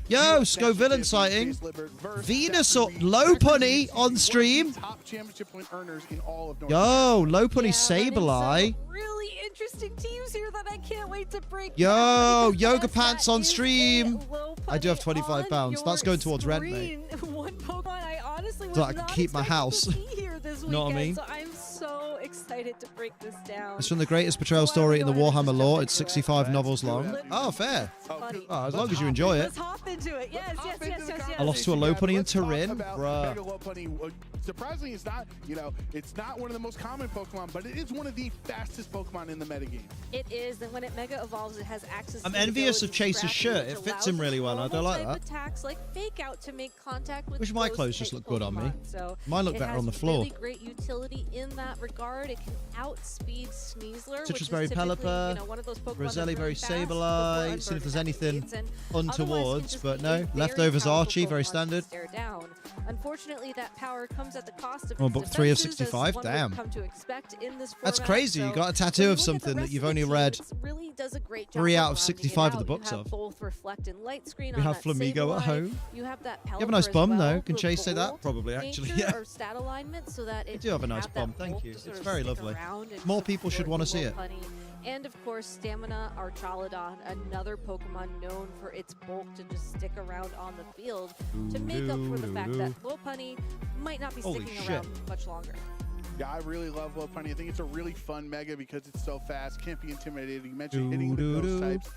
Yo, Scovillain sighting. Venusaur, Lopunny on stream. Yo, Lopunny Sableye. Really interesting teams here that I can't wait to break. Yo, Yoga Pants on stream. I do have £25. That's going towards rent, mate. One Pokemon I honestly was so I can keep my house. Here this know what I mean? So I'm so excited to break this down. It's from the greatest betrayal story in the Warhammer lore. It's 65 novels long. Oh, fair. Oh, as long as you enjoy it. Let's hop into it. Yes. I lost to a Lopunny in Turin. Bruh. Lopunny, surprisingly, it's not, it's not one of the most common Pokemon, but it is one of the fastest Pokemon in the metagame. It is, and when it Mega Evolves, it has access I'm to envious of Chase's shirt. It fits him really well. I don't like that. Attacks like Fake Out to make contact with Wish my clothes just look good on me. So mine look better on the floor. It has really great utility in that regard. It can outspeed Sneasler, Such as Berry Pelipper, Roselli, Berry Sableye. See if there's anything untowards, but no. Leftovers Archie, very standard. Unfortunately, that power comes at the cost of book 3 of 65. Damn. That's crazy. You got a tattoo of something that you've only read 3 out of 65 of the books of. We have Flamigo at home. You have a nice bum, though. Can Chase say that? Probably, actually. Yeah. You do have a nice bum. Thank you. It's very lovely. More people should want to see it. And of course, Stamina Archaludon, another Pokemon known for its bulk to just stick around on the field to make up for the fact that Lopunny might not be sticking around much longer. Yeah, I really love Lopunny. I think it's a really fun Mega because it's so fast, can't be intimidated. You mentioned hitting with those types.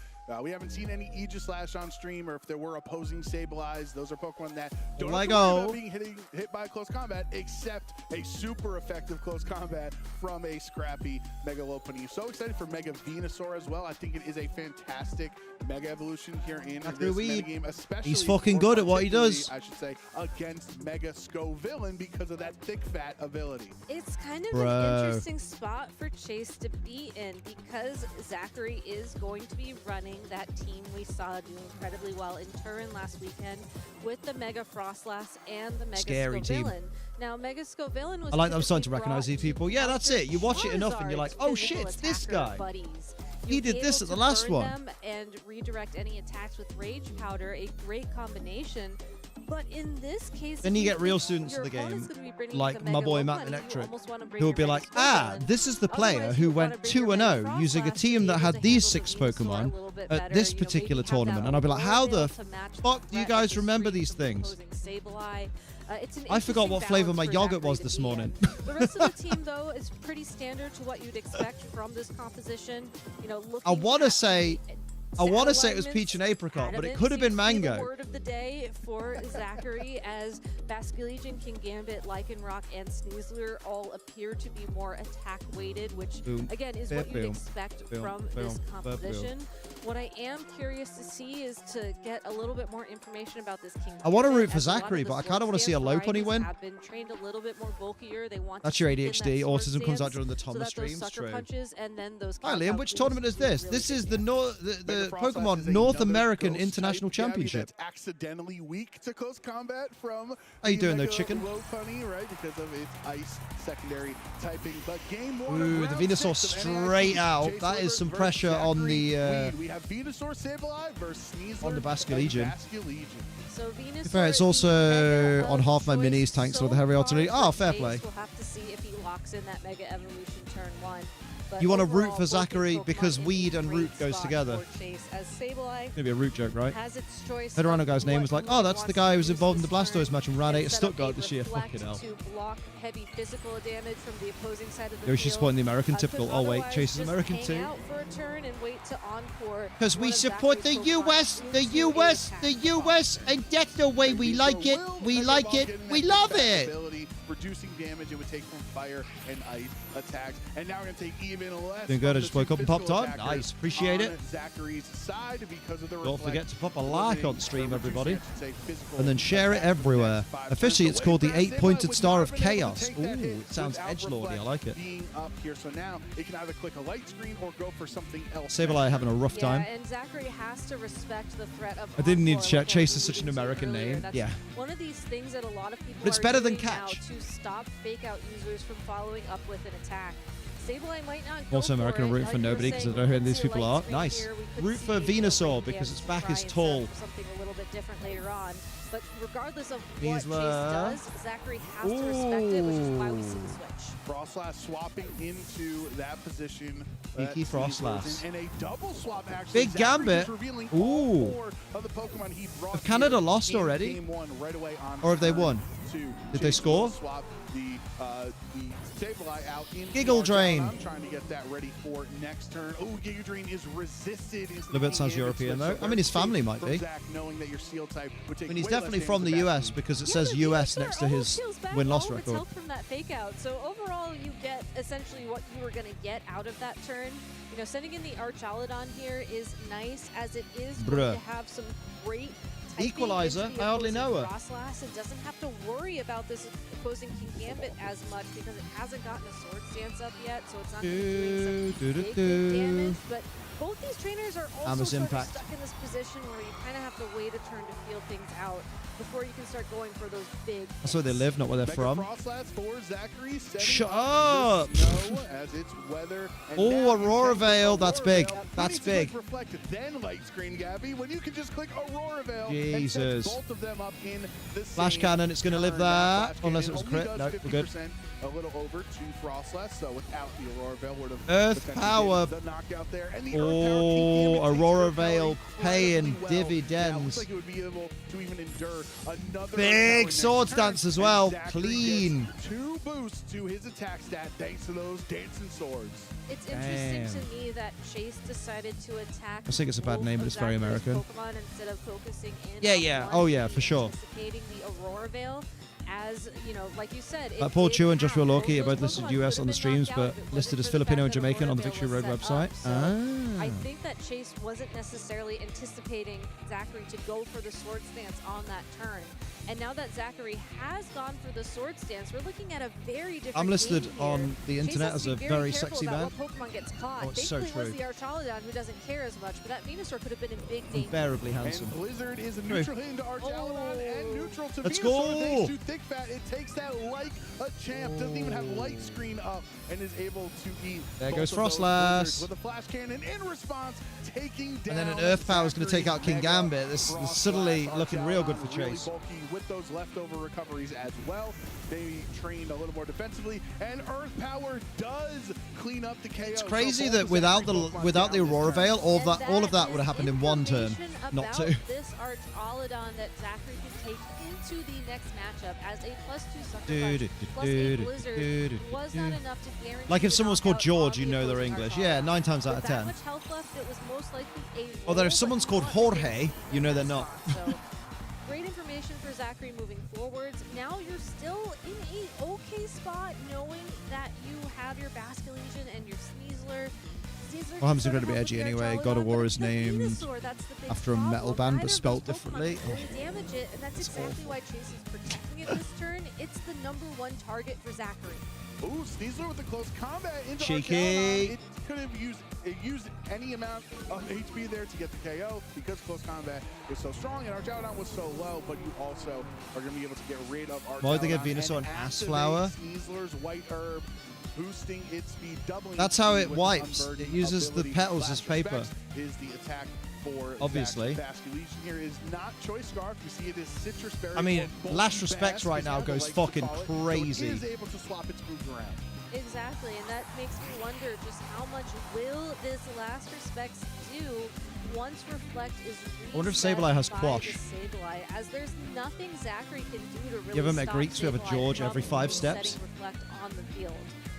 We haven't seen any Aegislash on stream, or if there were opposing Sableyes, those are Pokemon that don't have to worry about being hit by close combat, except a super effective close combat from a scrappy Mega Lopunny. So excited for Mega Venusaur as well. I think it is a fantastic Mega Evolution here in this metagame, especially he's fucking good at what he does. I should say, against Mega Scovillain because of that thick fat ability. It's kind of an interesting spot for Chase to be in because Zachary is going to be running that team we saw do incredibly well in Turin last weekend with the Mega Frostlass and the Mega Scary Scovillain. Team. Now, Mega Scovillain was I like that I'm starting to recognize these people. Yeah, that's it. You watch it enough and you're like, oh shit, it's this guy. He did this at the last one. And redirect any attacks with Rage Powder, a great combination. But in this case, then you get real students of the game, like my boy Matt Electric, who will be like, this is the player who went 2-0 using a team that had these 6 Pokemon at this particular tournament. And I'll be like, how the fuck do you guys remember these things? I forgot what flavor my yogurt was this morning. The rest of the team, though, is pretty standard to what you'd expect from this composition. I want to say it was peach and apricot, but it could have been mango. The word of the day for Zachary, as Basculegion, King Gambit, Lycanroc, and Sneasler all appear to be more attack weighted, which again is what you'd expect from this composition. What I am curious to see is to get a little bit more information about this King. I want to root for Zachary, but I kind of want to see a Lopunny win. Have been trained a little bit more bulkier. They want That's your ADHD. Autism comes out during the Thomas streams. True. Hi Liam, which tournament is this? This is the Pokemon North American International Championship. That's accidentally weak to close combat from. How you doing, though, chicken? Lopunny, right, because of its ice secondary typing. But game 1. Ooh, the Venusaur straight out. That is some pressure on the. We have Venusaur Sableye versus Sneasler on the Basculegion. So Venusaur fair, it's also on half my minis thanks to the heavy artillery. Oh, fair play. We'll have to see if he locks in that Mega Evolution turn 1. You want to root for Zachary because weed and root goes together. Maybe a root joke, right? Heterano guy's name was like, oh, that's the guy who was involved in the Blastoise match and ran 8 at Stuttgart this year. Fucking hell. Yo, she's supporting the American typical. Oh wait, Chase is American too. Because we support the US, the US, the US, and that's the way we like it. We like it. We love it. reducing damage it would take from fire and ice attacks. And now we're going to take even less. Doing good. I just woke up and popped on. Nice. Appreciate it. Zachary's side because of the Don't forget to pop a like on stream, everybody. And then share it everywhere. Officially, it's called the 8-pointed Star of Chaos. Ooh, it sounds edgelordy. I like it. Being up here, so now it can either click a light screen or go for something else. Sableye having a rough time. Yeah, and Zachary has to respect the threat of. I didn't need to Chase is such an American name. That's yeah. One of these things that a lot of people but it's are better than doing catch. now to stop fake out users from following up with an attack. Sableye might not go Also American, root for nobody because I don't know who these people are. Nice. Root for Venusaur because its back is tall. Something a little bit different later on. But regardless of what Chase does, Zachary has to respect it, which is why we see the switch. Frostlass swapping into that position. Cheeky Frostlass. And a double swap, actually. Big Gambit. Ooh. Of the Pokemon he brought have Canada lost already? Right away on or have they won? Did they score? Swap the Sableye out in Giggle Drain. I'm trying to get that ready for next turn. Oh, Giggle Drain is resisted. A little bit sounds European though. I mean, his family might be. I mean, he's definitely from the US because it says US next to his win-loss record. Help from that fake out. So overall, you get essentially what you were going to get out of that turn. You know, sending in the Archaludon here is nice as it is going to have some great Equalizer. I hardly know her. Frostlass, it doesn't have to worry about this opposing King Gambit as much because it hasn't gotten a sword stance up yet, so it's not going to be doing some big damage. But both these trainers are also sort of stuck in this position where you kind of have to wait a turn to feel things out before you can start going for those big. That's where they live, not where they're from. Shut up! Oh, Aurora Veil. That's big. That's big. Then light screen, Gabby, when you can just click Aurora Veil. Jesus. Both of them up in the Flash Cannon. It's going to live there. Unless it was a crit. No, we're good. A little over to Frostlass, so without the Aurora Veil would have Earth Power. The knockout there. And the oh, Aurora Veil paying dividends. Like it would be able to even endure another big sword stance as well. Clean. 2 boosts to his attack stat thanks to those dancing swords. It's interesting to me that Chase decided to attack. I think it's a bad name, but it's very American. Pokemon instead of focusing in. Yeah. Oh yeah, for sure. Anticipating the Aurora Veil. As you know, like you said, Paul Chu and Joshua Lorky are both listed US on the streams, but listed as Filipino and Jamaican on the Victory Road website. I think that Chase wasn't necessarily anticipating Zachary to go for the sword stance on that turn. And now that Zachary has gone for the sword stance, we're looking at a very different I'm listed game on the internet as a very sexy man. Pokemon gets caught. Oh, it's so true. It was the Archaludon who doesn't care as much, but that Venusaur could have been in big danger. Unbearably handsome. And Blizzard is a neutral hit into Archaludon and neutral to Let's Venusaur. go. Thanks to Thick Fat, it takes that like a champ. Doesn't even have light screen up and is able to beat. There goes Frostlass. With a flash cannon in response, taking down. And then an Earth Power is going to take out King Gambit. This is suddenly looking real good for Chase. Really bulky with those leftover recoveries as well. They trained a little more defensively, and Earth Power does clean up the KO. It's crazy that without the Aurora Veil, all of that would have happened in one turn, not two. This Archaludon that Zachary can take into the next matchup as a +2 sucker punch plus a Blizzard was not enough to guarantee. Like if someone was called George, you know they're English. Yeah, 9 times out of 10. Much health left, it was most likely a Although if someone's called Jorge, you know they're not. So, great information for Zachary moving forwards. Now you're still in a okay spot, knowing that you have your Basculegion and your Sneasler. Well, I'm going to be edgy anyway. God of War is named after a metal band, but spelled differently. Damage it, and that's exactly why Chase is protecting it this turn. It's the #1 target for Zachary. Ooh, Sneasler with the close combat into Cheeky. It could have used any amount of HP there to get the KO because close combat is so strong and Archaludon was so low, but you also are going to be able to get rid of Archaludon. Why would they get Venusaur and Ass Flower? Sneasler's White Herb, boosting its speed, doubling. That's how it wipes. It uses the petals as paper. Is the attack for obviously. Basculegion here is not Choice Scarf. You see it is Citrus Berry. I mean, Last Respects right now goes fucking crazy. So it is able to swap its moves around. Exactly, and that makes me wonder just how much will this Last Respects do once Reflect is reset. I wonder if Sableye has Quash. Sableye, as there's nothing Zachary can do to really You ever met stop Greeks who have a Sableye George from every 5 steps? setting Reflect on the field.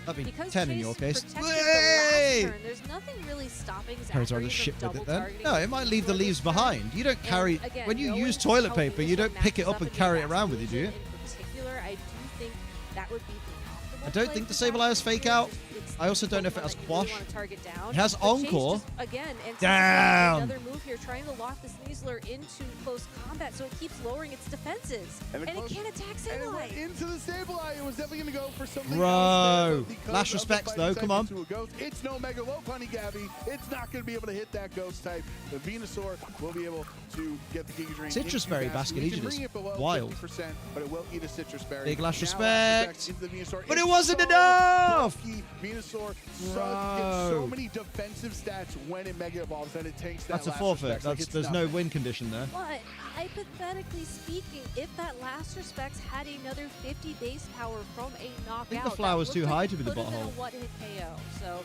That'd be Because 10 in Chase your case. protected the last turn, there's nothing really stopping Carries Zachary all the from shit with double it then. targeting. No, it might leave the leaves behind. You don't carry... again, When you knowing use toilet how paper, you don't Venusaur pick it up matches and carry it around with you, do you? In particular, I do think that would be the optimal I don't play think the for Zachary Sableye has fake out. It's I also don't know if it Pokemon has that you really Quash. wanna target down. It has But Chase Encore. just, again, Damn. another move here, trying to lock the Sneasler into close combat, so it keeps lowering its defenses. And it can't attack Sableye. Into the Sableye, it was definitely going to go for something Bro. else there, but Last respects, though. Come on. to a ghost. It's no Mega Lopunny, Gabby. it's not going to be able to hit that ghost type. The Venusaur will be able to get the Giga Drain. Citrus Berry Basket Legion is wild. 50%, but it will eat a Citrus Berry. Big Last Now respect. into the Venusaur. But it It's wasn't so enough. bulky. Venusaur gets so many defensive stats when it Mega Evolves that it takes that That's a Last forfeit. Respect. Like, That's, it's there's no nothing. win condition there. But hypothetically speaking, if that Last Respects had another 50 base power from a knockout, I think the flower's too high to be the bottom. butthole. A one-hit KO. So,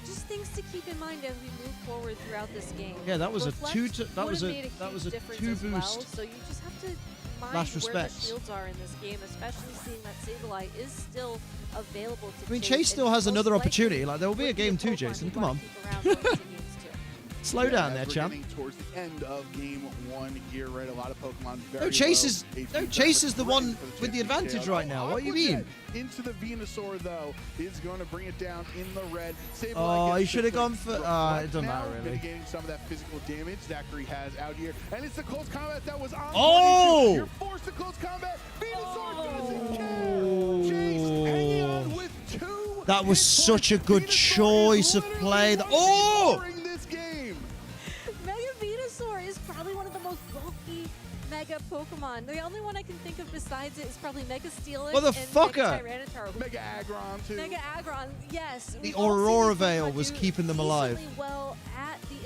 just things to keep in mind as we move forward throughout this game. Yeah, that was a Reflect two. That was would've made a huge difference 2 as boost. well, so you just have to mind Last where the respects. shields are in this game, especially seeing that Sableye is still available to I mean, Chase, Chase still and has most another likely opportunity. Like there will be a would game a 2, Pokemon Jason. you'd Come wanna on. keep around going into games 2. Slow down as there, we're champ. getting towards the end of game 1 here, right? A lot of Pokemon. No, Chase is the one with the advantage right now. What do you mean? Into the Venusaur though is going to bring it down in the red. Sableye Oh, gets he should have the gone for. It doesn't now, matter really. mitigating some of that physical damage Zachary has out here, and it's the close combat that was on. Oh! You're forced to close combat. Venusaur doesn't care. Chase hanging on with 2. That was such a good choice of play. Oh! This game. Mega Venusaur is probably one of the most bulky Mega Pokemon. The only one I can think of besides it is probably Mega Steelix and Motherfucker! Mega Tyranitar. Mega Aggron too. Mega Aggron, yes. The We've all seen Aurora these Veil Pokemon was do keeping them alive. decently well at the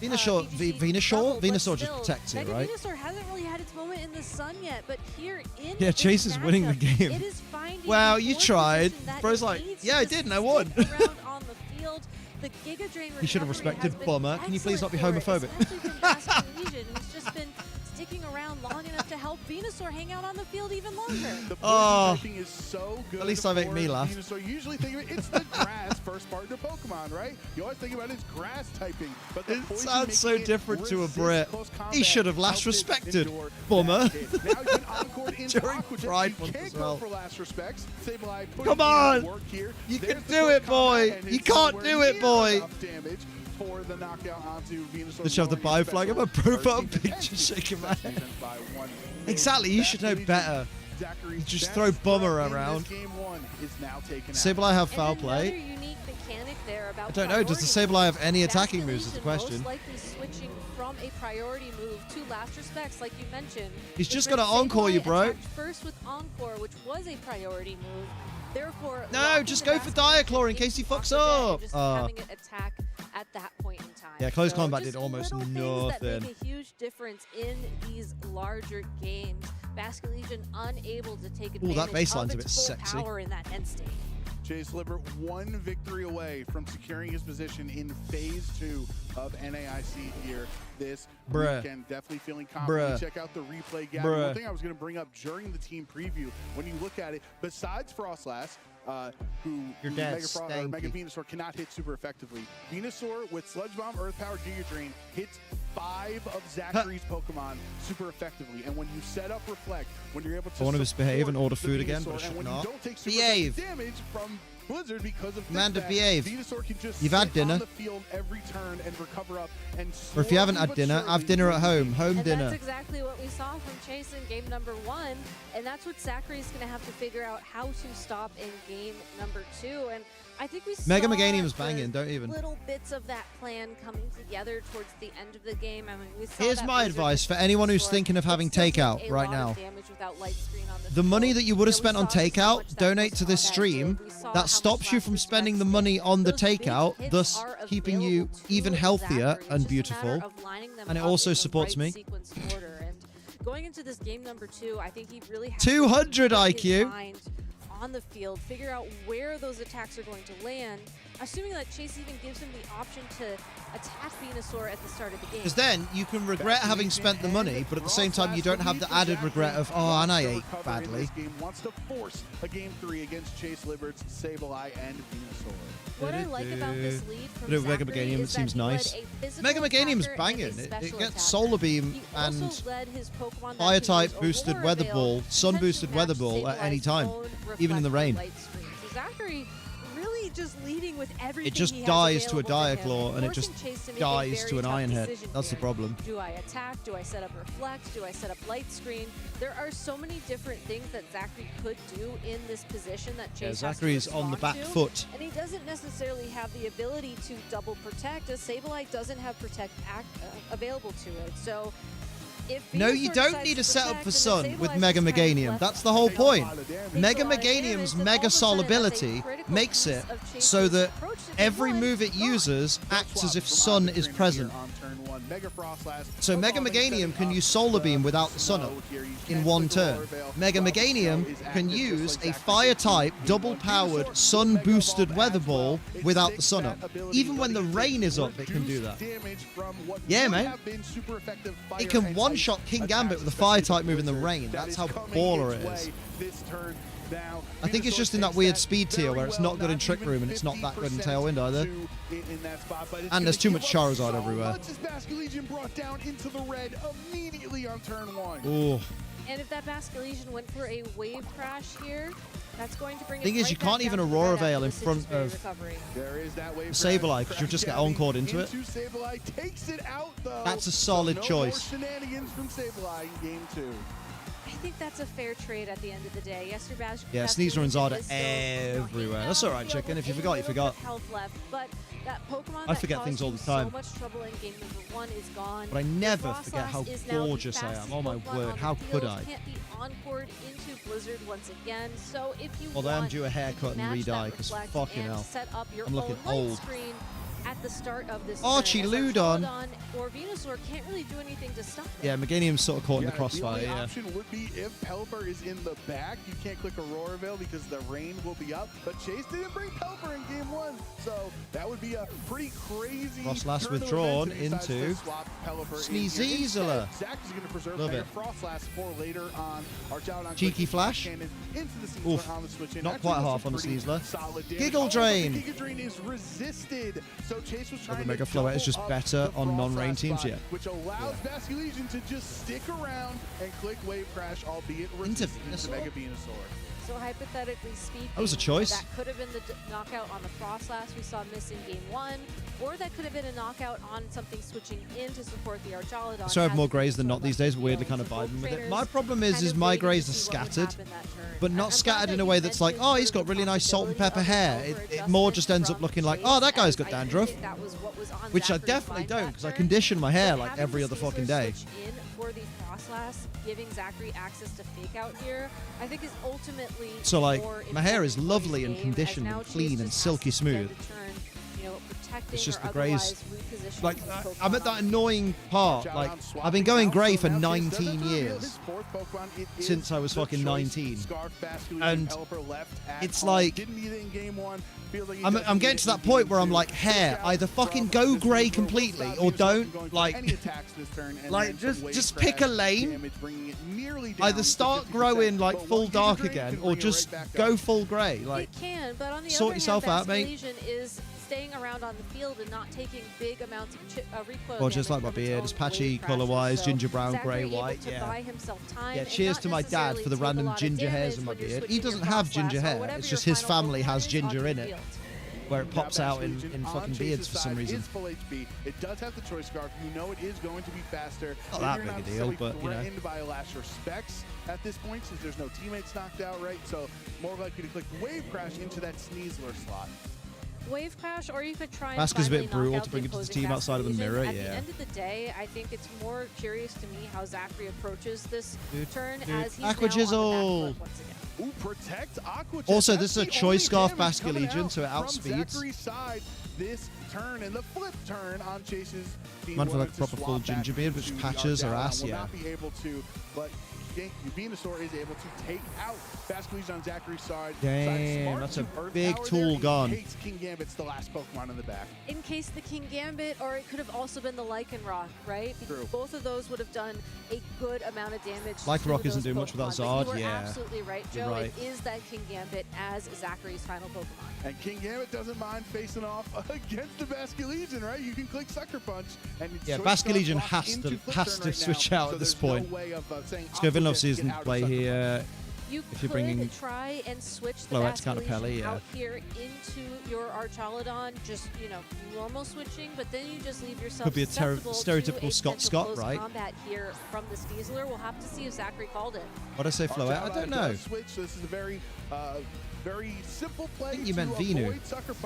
Venusaur, level, but Venusaur just still, protects it, Mega right? Venusaur hasn't really had its moment in the sun yet, but here in Yeah, this Chase is winning the matchup, game. It is finding Wow, the you force tried. position that Bro's it like, needs yeah, to I did and I won. stick around on the field. The Giga Drain He should have recovery respected has been Bummer. Can you please not be excellent for it, homophobic? especially from Basket Legion, who's just been sticking around long enough to help Venusaur hang out on the field even longer. The Oh. typing is so good. At least I make for me laugh. Venusaur. You usually think of it, it's the grass first partner Pokemon, right? You always think about it as grass typing. But the It poison sounds so making it different to a resist Brit. close He combat should have last helps it respected endure Bummer. that hit. Now he's been encored into During Aqua Jet. Pride You Month can't as go well. for last respects. Sableye putting Come in on! work here. You There's can the do close it, boy! combat, and You it's can't nowhere do it, near boy! enough damage for the knockout onto Venusaur. They should have the lowering bio flag of a special profile 13 to 10. picture shaking my head. By 1. Exactly, you should know better. Zachary, You just that throw spread Bummer in this around. Game 1 is now taken out. Sableye have foul And play? another unique mechanic there about I don't know. Does the priority Sableye have moves. any attacking Basket moves is the Legion question. Most likely switching from a priority move to last respects, like you mentioned. He's which just brings gonna encore you, Sableye bro. attacked first with Encore, which was a priority move. Therefore, No, locking just the go for Basket Diaclor in Legion case he into fucks Aqua Jet and up. Just having it attack at that point in time. Yeah, close So combat just did almost little things that nothing. make a huge difference in these larger games. Basket Legion unable to take Ooh, that advantage baseline's of a bit its full sexy. power in that end state. Chase Libbert 1 victory away from securing his position in Phase 2 of NAIC here this Bruh. weekend. Definitely feeling confident. Bruh. Check out the replay, Gabby. Bruh. One thing I was going to bring up during the team preview, when you look at it, besides Frostlass, who Your who dad's Mega stanky. Venusaur cannot hit super effectively. Venusaur with Sludge Bomb, Earth Power, Giga Drain hits 5 of Zachary's Pokemon super effectively. And when you set up Reflect, when you're able to I want to misbehave and support order the food again, Venusaur, but I and should when not. you don't take super Behave. effective damage from Blizzard because of Amanda, this, behave. Venusaur can just You've had sit dinner. on the field every turn and recover up. And Or if you haven't slowly had but dinner, surely have dinner at home. Home And dinner. that's exactly what we saw from Chase in game number 1. And that's what Zachary's going to have to figure out how to stop in game number 2. And I think we Mega saw Meganium's the banging, don't even. little bits of that plan coming together towards the end of the game. I mean, we saw Here's that my Blizzard advice for with anyone who's Venusaur. thinking of It having still did takeout a right lot of now. damage without light screen on The money field. that you would have So we spent on saw just how takeout, much that donate was to this combat stream. build. We saw how That much stops you last from spending the money on the Those big takeout, hits thus are keeping you available to even healthier Zachary. It's and just a beautiful. matter of lining them And it up also in the supports right me. sequence order. And going into this game number 2, I think he really has 200 to keep his IQ. mind on the field, figure out where those attacks are going to land, assuming that Chase even gives him the option to attack Venusaur at the start of the game. Because then you can regret having spent the money, but at the same time you don't have the added regret of, oh, and I ate badly. This game wants to force a game 3 against Chase Libbert's Sableye and Venusaur. What I like about this lead from Mega Zachary Meganium, it is seems that he nice. led a physical Mega Meganium's attacker banging. and a It special gets attacker. Solar Beam He and also led his Pokemon that Fire can type use boosted Aurora Weather Veil, Ball, Sun boosted potentially Weather match Ball at any Stabilize time, Zone, even in the rain. Reflect, Light Screen. So Zachary really just leading with everything. It just he has dies to a available him, Diaclaw and it forcing just Chase to make a dies very to an tough Iron Head. decision That's the here. problem. Do I attack? Do I set up Reflect? Do I set up Light Screen? There are so many different things that Zachary could do in this position that Chase has to Zachary's on the respond back to, foot. and he doesn't necessarily have the ability to double protect, as Sableye doesn't have protect available to it. So if No, you don't need a setup for Sun with Mega Meganium. That's the whole point. Mega Meganium's Mega Sol ability makes it so that every move it uses acts as if Sun is present. So Mega Meganium can use Solar Beam without the Sun up in one turn. Mega Meganium can use a Fire-type, double-powered, Sun-boosted Weather Ball without the Sun up. Even when the rain is up, it can do that. Yeah, man. It can one-shot King Gambit with a Fire-type move in the rain. That's how baller it is. I think it's just in that weird speed tier where it's not good in Trick Room and it's not that good in Tailwind either. And there's too much Charizard everywhere. Ooh. And if that Basculesian went for a Wave Crash here, that's going to bring Thing it is, right you back can't even down to Aurora red after Veil in the front Citrus Berry of recovery. Sableye because you'll just get Encored into it. That's a solid choice. I think that's a fair trade at the end of the day. Yes, your Yeah, Sneasel and Zarda everywhere. That's alright, chicken. If you forgot, you forgot. Health left, but that Pokemon I forget things all the time. So much trouble in game number 1 is gone. But I never forget how gorgeous I am. Oh my word, how could I? Can't be encored into Blizzard once again. So if you Although I'm due a haircut and re-dye because fucking hell, I'm looking old. At the start of this Archie-Ludon or Venusaur can't really do anything to stop it. Yeah, Meganium's sort of caught in the crossfire, The only yeah. option would be if Pelipper is in the back. You can't click Aurora Veil because the rain will be up. But Chase didn't bring Pelipper in game 1, so that would be a pretty crazy. Frostlass withdrawn into Sneasel. Zach is going to preserve Love it. Frostlass for later on. Cheeky flash. Oof, not quite half on the Sneasler. Giggle Drain. Giga Drain is resisted. So Chase was trying The Mega Floette is just better on non-rain teams, yeah. Which allows Basculesian to just stick around and click Wave Crash, albeit resistant into Mega Venusaur. So hypothetically speaking, that was a choice. That could have been the knockout on the Frostlass we saw miss in game 1, or that could have been a knockout on something switching in to support the Archaludon. So I have more Greys than not these days, weirdly kind of vibing with it. My problem is my Greys are scattered, but not scattered in a way that's like, oh, he's got really nice salt and pepper hair. It more just ends up looking like, oh, that guy's got dandruff, which I definitely don't because I condition my hair like every other fucking day. For the Frostlass, giving Zachary access to fake out here, I think is ultimately So like, my hair is important lovely for and this game, conditioned as and now clean Chase and just silky has to then smooth. return, protecting It's just or the Greys. otherwise repositioning Like, the I'm at that annoying part. Like, I've been going Grey for 19 years. Since I was fucking 19. And it's like, I'm getting to that point where I'm like, hair, either fucking go Grey completely or don't. Like just pick a lane. Either start growing like full dark again or just go full Grey. Like, it can, but on the sort other yourself hand, out, mate. Basculesian is staying around on the field and not taking big amounts of recoil. Well, just like my beard, it's patchy, colour-wise, ginger brown, grey, white, yeah. Yeah, cheers to my dad for the random ginger hairs in my beard. He doesn't have ginger hair, it's just his family has ginger in it, where it pops out in fucking beards for some reason. It's full HP. It does have the choice scarf. You know it is going to be faster. Not that big a deal, but you know. Threatened by Elash or Specs at this point since there's no teammates knocked out, right? So more likely to click Wave Crash into that Sneasler slot. Wave Crash, or you could try and Mask is a bit finally knock brutal out to bring the it to the opposing team outside of the mirror, At yeah. the end of the day, I think it's more curious to me how Zachary approaches this turn as he's Aqua now on the back Jizzle. foot once again. Ooh, protect Aqua. Also, this is a choice scarf Basculesian, so it outspeeds. Zachary's side this turn and the flip turn on Chase's team. Man for like a proper full ginger beard, which patches her ass, will yeah. not be able to, but Venusaur is able to take out Basculegion on Zachary's side. Damn, that's a big tool gone. In case King Gambit's the last Pokemon in the back. In case the King Gambit, or it could have also been the Lycanroc, right? Because True. both of those would have done a good amount of damage. Lycanroc isn't doing much without Zard, You were yeah. absolutely right, Joe. You're right. It is that King Gambit as Zachary's final Pokemon. And King Gambit doesn't mind facing off against the Basculegion, right? You can click Sucker Punch. And Yeah, Basculegion has to switch out at this point. Let's go Vinlov Season play here. You if you're bringing try and switch the Floette's kind of Basculegion Pelly, yeah. out here into your Archaludon, just, you know, normal switching, but then you just leave yourself Could be a stereotypical to a Scott, close right? combat here from the Steezler. We'll have to see if Zachary called it. What'd I say, Floette? I don't know. Switch, so this is a very simple play. I think you meant Venu.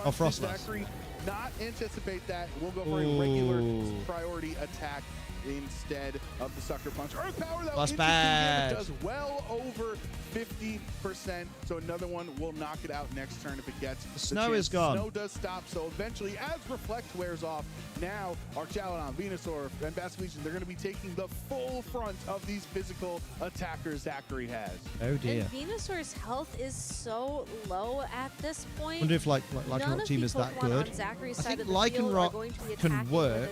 Oh, Frostlass. Zachary not anticipate that. We'll go for a regular priority attack instead of the Sucker Punch. Earth Power, though, That's bad. does well over 50%, so another one will knock it out next turn if it gets the snow chance. is gone. Snow does stop, so eventually, as Reflect wears off, now Archaludon, Venusaur, and Basculegion, they're going to be taking the full front of these physical attackers Zachary has. Oh dear. And Venusaur's health is so low at this point. I wonder if Lycanroc team is that good. I think Lycanroc can work,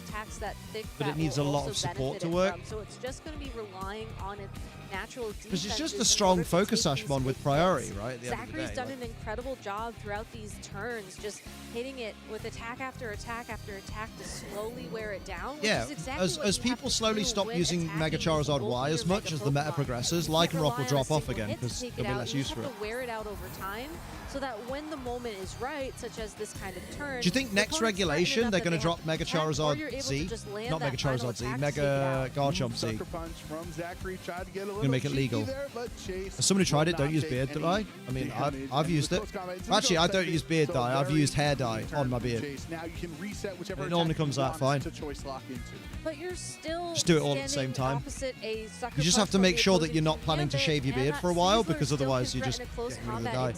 but it needs a lot of support to work. So it's just going to be relying on its natural defense. Because it's just a strong focus Ashmon with priority, right? At the end of the Zachary's day, done an incredible job throughout these turns, just hitting it with attack after attack after attack to slowly wear it down. Yeah, which is exactly as people slowly stop using Mega Charizard Y as much as the meta progresses, Lycanroc will drop off again because it'll be less use for it. You have to wear it out over time so that when the moment is right, such as this kind of turn. Do you think next regulation they're going to drop Mega Charizard Z? Not Mega Charizard Z, Mega Garchomp Z. Going to make it legal. As somebody tried it, don't use beard dye. I mean, I've used it. Actually, I don't use beard dye. I've used hair dye on my beard. It normally comes out fine. But you're still just do it all at the same time. You just have to make sure that you're not planning to shave your beard for a while, because otherwise you just get rid of the dye.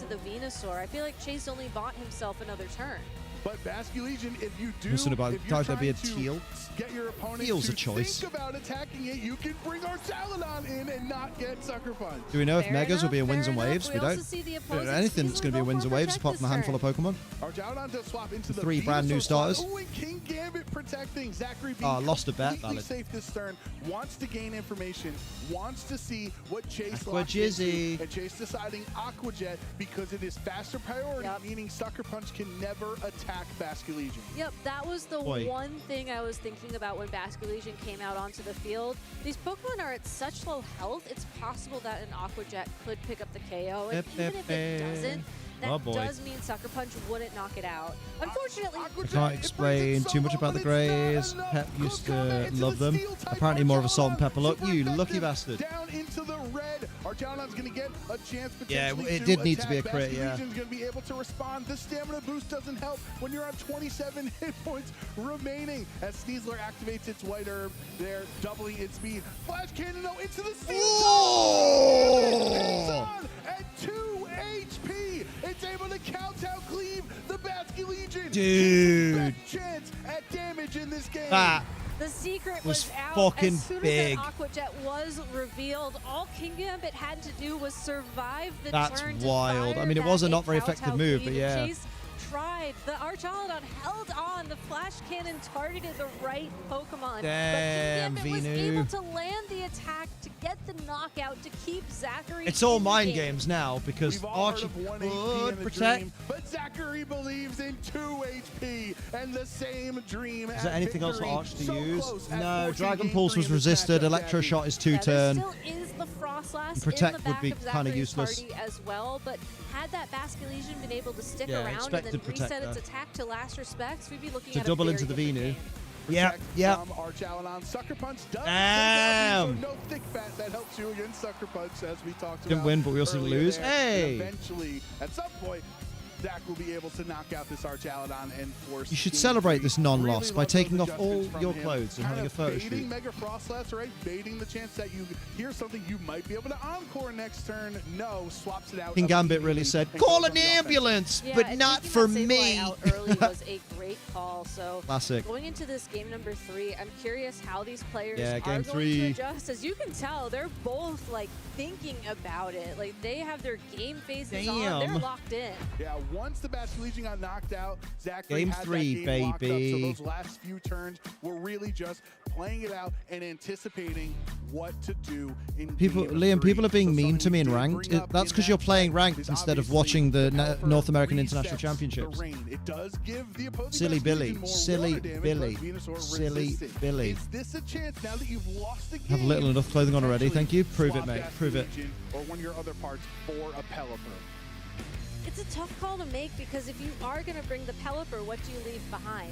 I feel like Chase only bought himself another turn. But Basculegion, if you do, Listen about if you're their beard trying to teal. Get your opponent Teal's to a choice. think about attacking it, you can bring Archaludon in and not get Sucker Punch. Do we know if Megas will be in Winds and Waves? We don't. Don't know anything that's going to be in Winds and Waves apart from a handful of Pokemon. Archaludon does swap into the 3 brand new starters. Ooh, and King Gambit protecting. Zachary being lost a bet, completely valid. safe this turn, wants to gain information, wants to see what Chase Aqua locks into, Jizzy. and Chase deciding Aqua Jet because it is faster priority, meaning Sucker Punch can never attack Basculegion. Yep, that was the one thing I was thinking about when Basculegion came out onto the field. These Pokemon are at such low health, it's possible that an Aqua Jet could pick up the KO, and even if it doesn't, that does mean Sucker Punch wouldn't knock it out. Unfortunately, I can't explain too much about the Greys. Pep used to love them. Apparently more of a salt and pepper look. You lucky bastard. Down into the red. Archaludon's going to get a chance potentially. Yeah, it did need to be a crit, yeah. Basculegion's going to be able to respond. The stamina boost doesn't help when you're on 27 hit points remaining as Steezler activates its White Herb there, doubling its speed. Flash Cannon though into the steel. It's on at 2 HP. It's able to count-out cleave the Basculegion. Dude. Best chance at damage in this game. the secret was was out fucking as soon big. as that Aqua Jet was revealed. All King Gambit had to do was survive the That's turn. wild. To I mean, it fire was a that not very kowtow effective move, but cleave. yeah. Chase tried. The Archaludon held on. The Flash Cannon targeted the right Pokemon. Damn, but King Gambit was Venu. able to land the attack to get the knockout to keep Zachary. It's all in the mind game. games now because Archie could protect. Dream, but Zachary believes in 2 HP and the same dream. Is there anything else for Arch to so use? No, No, Dragon Pulse was resisted. Electroshot is 2-turn. There still is the Frostlass Protect in the would back be of kinda Zachary's useless. party as well, but had that Basculegion been able to stick Yeah, around and expected then Protect reset its there. attack to last respects, we'd be looking To at double a into very the different Venu. game. Yeah, yeah. Archaludon. Sucker Punch does. Damn. So no thick fat that helps you against Sucker Punch, as we talked about. Didn't win, but we also didn't earlier lose. there. Hey. And eventually, at some point, Zach will be able to knock out this Archaladon and force. You should celebrate this non-loss really by taking off all adjustments your from him. clothes and having a photo Baiting shoot. Mega Frostlass, right? Baiting the chance that you hear something you might be able to encore next turn. No, swaps it out. King Gambit really said, "Call an ambulance, Yeah, but and not taking for that Sableye me." out early was a great call. So Classic. going into this game number 3, I'm curious how these players Yeah, are game going to 3. adjust. As you can tell, they're both like thinking about it. Like they have their game faces on. They're Damn. locked in. Yeah, once the Basque Legion got knocked out, Zachary Game had 3, that game locked up, baby. so those last few turns were really just playing it out and anticipating what to do in People, game Liam, 3. people are being So mean to me in something we did ranked. bring up That's in because you're that playing set ranked is instead of obviously watching the Pepper North American International resets Championships. the rain. It does give the opposing Silly Basque Billy, Legion more silly water damage, Billy, but Venusaur silly resistant. Billy. Is this a chance now that you've lost the game? Have little enough clothing on already. Thank you. Prove it, Swap mate. Basque Prove it. Legion or one of your other parts for a Pelipper? It's a tough call to make because if you are going to bring the Pelipper, what do you leave behind?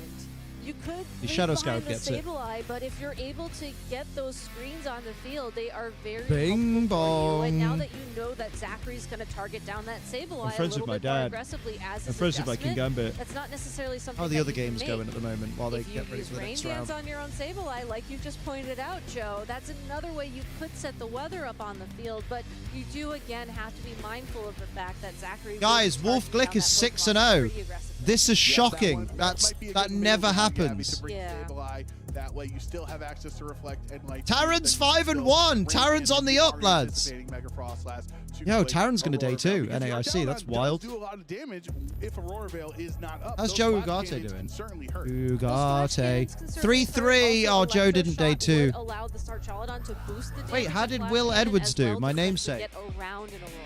You could The leave Shadow behind Scout the gets it. Sableye, but if you're able to get those screens on the field, they are very Bing helpful for you. And now bong. that you know that Zachary's going to target down that Sableye I'm a friends little with my bit more dad. aggressively as I'm his friends with my King adjustment, Gambit. that's not necessarily something How are the that other you can games make. going at the moment while they If you get ready use for the rain next dance round? on your own Sableye, like you just pointed out, Joe, that's another way you could set the weather up on the field. But you do again have to be mindful of the fact that Zachary. Guys, Wolf Glick is 6-0. This is shocking. That never happens. That way you still have access to Reflect and Light. Taran's 5-1. Taran's on the up, lads. Yo, Taran's going to day 2. NAIC, that's wild. Do a lot of damage if Aurora Veil is not up. How's Those Joe flash Ugarte cannons doing? can certainly hurt. Ugarte. 3-3. Oh, Joe didn't day 2. Wait, how did Will Edwards do? My namesake.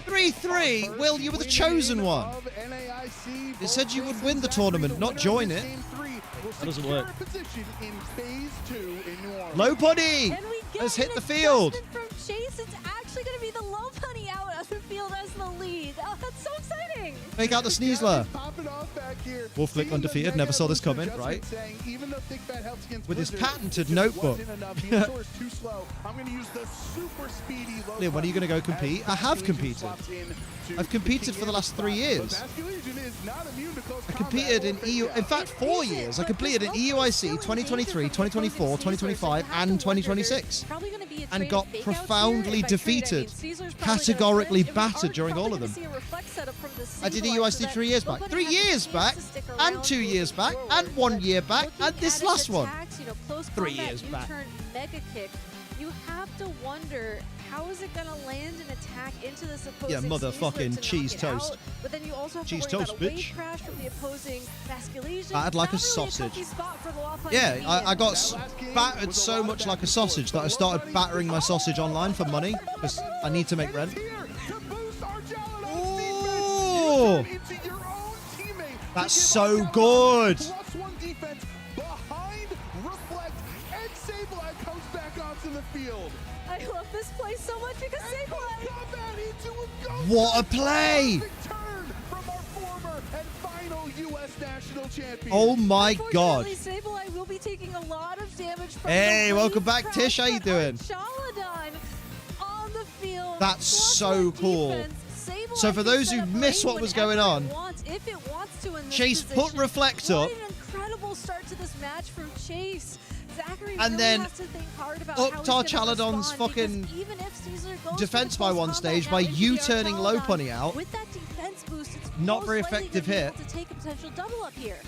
3-3. Will, you were the chosen one. It said you would win the tournament, not join it. That doesn't work. Low Putty has hit the field. From Chase, it's actually going to be the Low Putty out of the field as the lead. Oh, that's so exciting. Fake out the Sneasler. Wolf Flick undefeated. Never saw this coming, right? With his patented notebook. Liam, when are you going to go compete? I have competed. I've competed for the last 3 years. I competed in EU, in fact 4 years. I completed in EUIC 2023, 2024, 2025 and 2026 and got profoundly defeated, categorically battered during all of them. I did EUIC 3 years back, 3 years back and 2 years back and 1 year back and this last one 3 years back. Mega kick. You have to wonder, how is it going to land an attack into this opposing Yeah, motherfucking cheese toast. But then you also have Cheese to worry toast, about a wave bitch. crash from the opposing Basculesian. I'd like a Not really sausage. toughy spot for the Wildfire Yeah, to be I in. got battered so much like a sausage that I started battering my sausage online for money because I need to make rent. Ooh, that's so good. I love this play so much because Sableye. What a play! Oh my god. Sableye will be taking a lot of damage from Hey, the welcome wave back, crash, Tish. How you but doing? Archaladon on the field. That's so cool. So for those who missed what was going on, If it wants to in this Chase put position, Reflect what up. an incredible start to this match from Chase. Zachary And really then has to think hard about upped how he's gonna Archaladon's respond, fucking because even if Caesar goes defense for the by close one combat stage now by into the U-turning Low Archaladon, Punny out. With that defense boost, it's Not most very likely effective gonna be hit. able to take a potential double up here.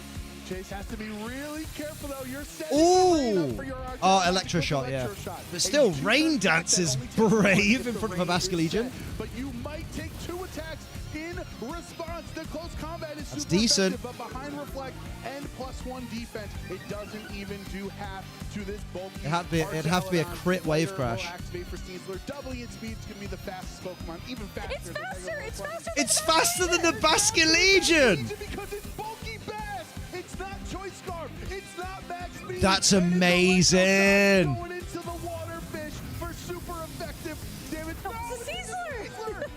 Chase has to be really careful though. You're setting Ooh! Oh, Electro Shot, yeah. But still, Rain Dance is brave in front of a Basque Legion. But you might take 2 attacks in response. The close combat is That's super decent. effective, but behind Reflect and +1 defense, it doesn't even do half to this bulky. It'd have to be a crit wave crash. Activate for Sneasler. Doubling its speed is going to be the fastest Pokemon, even faster. It's faster! It's faster! It's faster than the Basque Legion! Because it's bulky Bass. It's not Choice Scarf. It's not Max Speed. That's amazing! Going into the water fish for super effective damage. No, it's a Caesar!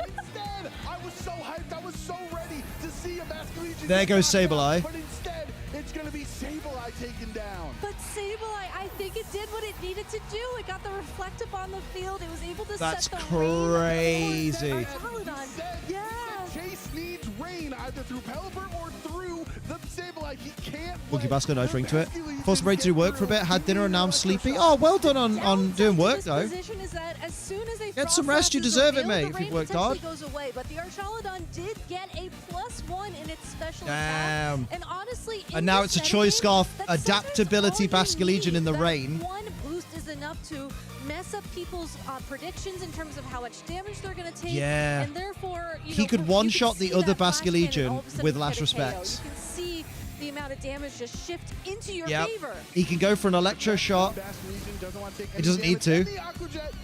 Instead, I was so hyped. I was so ready to see a Basque Legion. There goes Sableye. But instead, it's going to be Sableye taken down. But Sableye, I think it did what it needed to do. It got the reflect up on the field. It was able to That's set the crazy. Archaladon. Yeah. Chase needs rain either through Pelipper or through the Sableye. He can't. Wookie Basco, nice ring to it. Forced Ray to do work for a bit, had dinner, and now I'm sleepy. Oh, well done on doing work, though. Is that as soon as Get some rest, you deserve it, mate, if you've worked hard. Goes away, but the Archaludon did get a +1 in its special Damn. attack. And honestly, And now it's a Choice Scarf Adaptability Basculegion in the rain. One boost is enough to mess up people's predictions in terms of how much damage they're going to take. Yeah. And therefore, He could one-shot the other Basculegion with Last Respects. You can see the amount of damage just shift into your Yep. favor. He can go for an Electro Shot. He doesn't need to.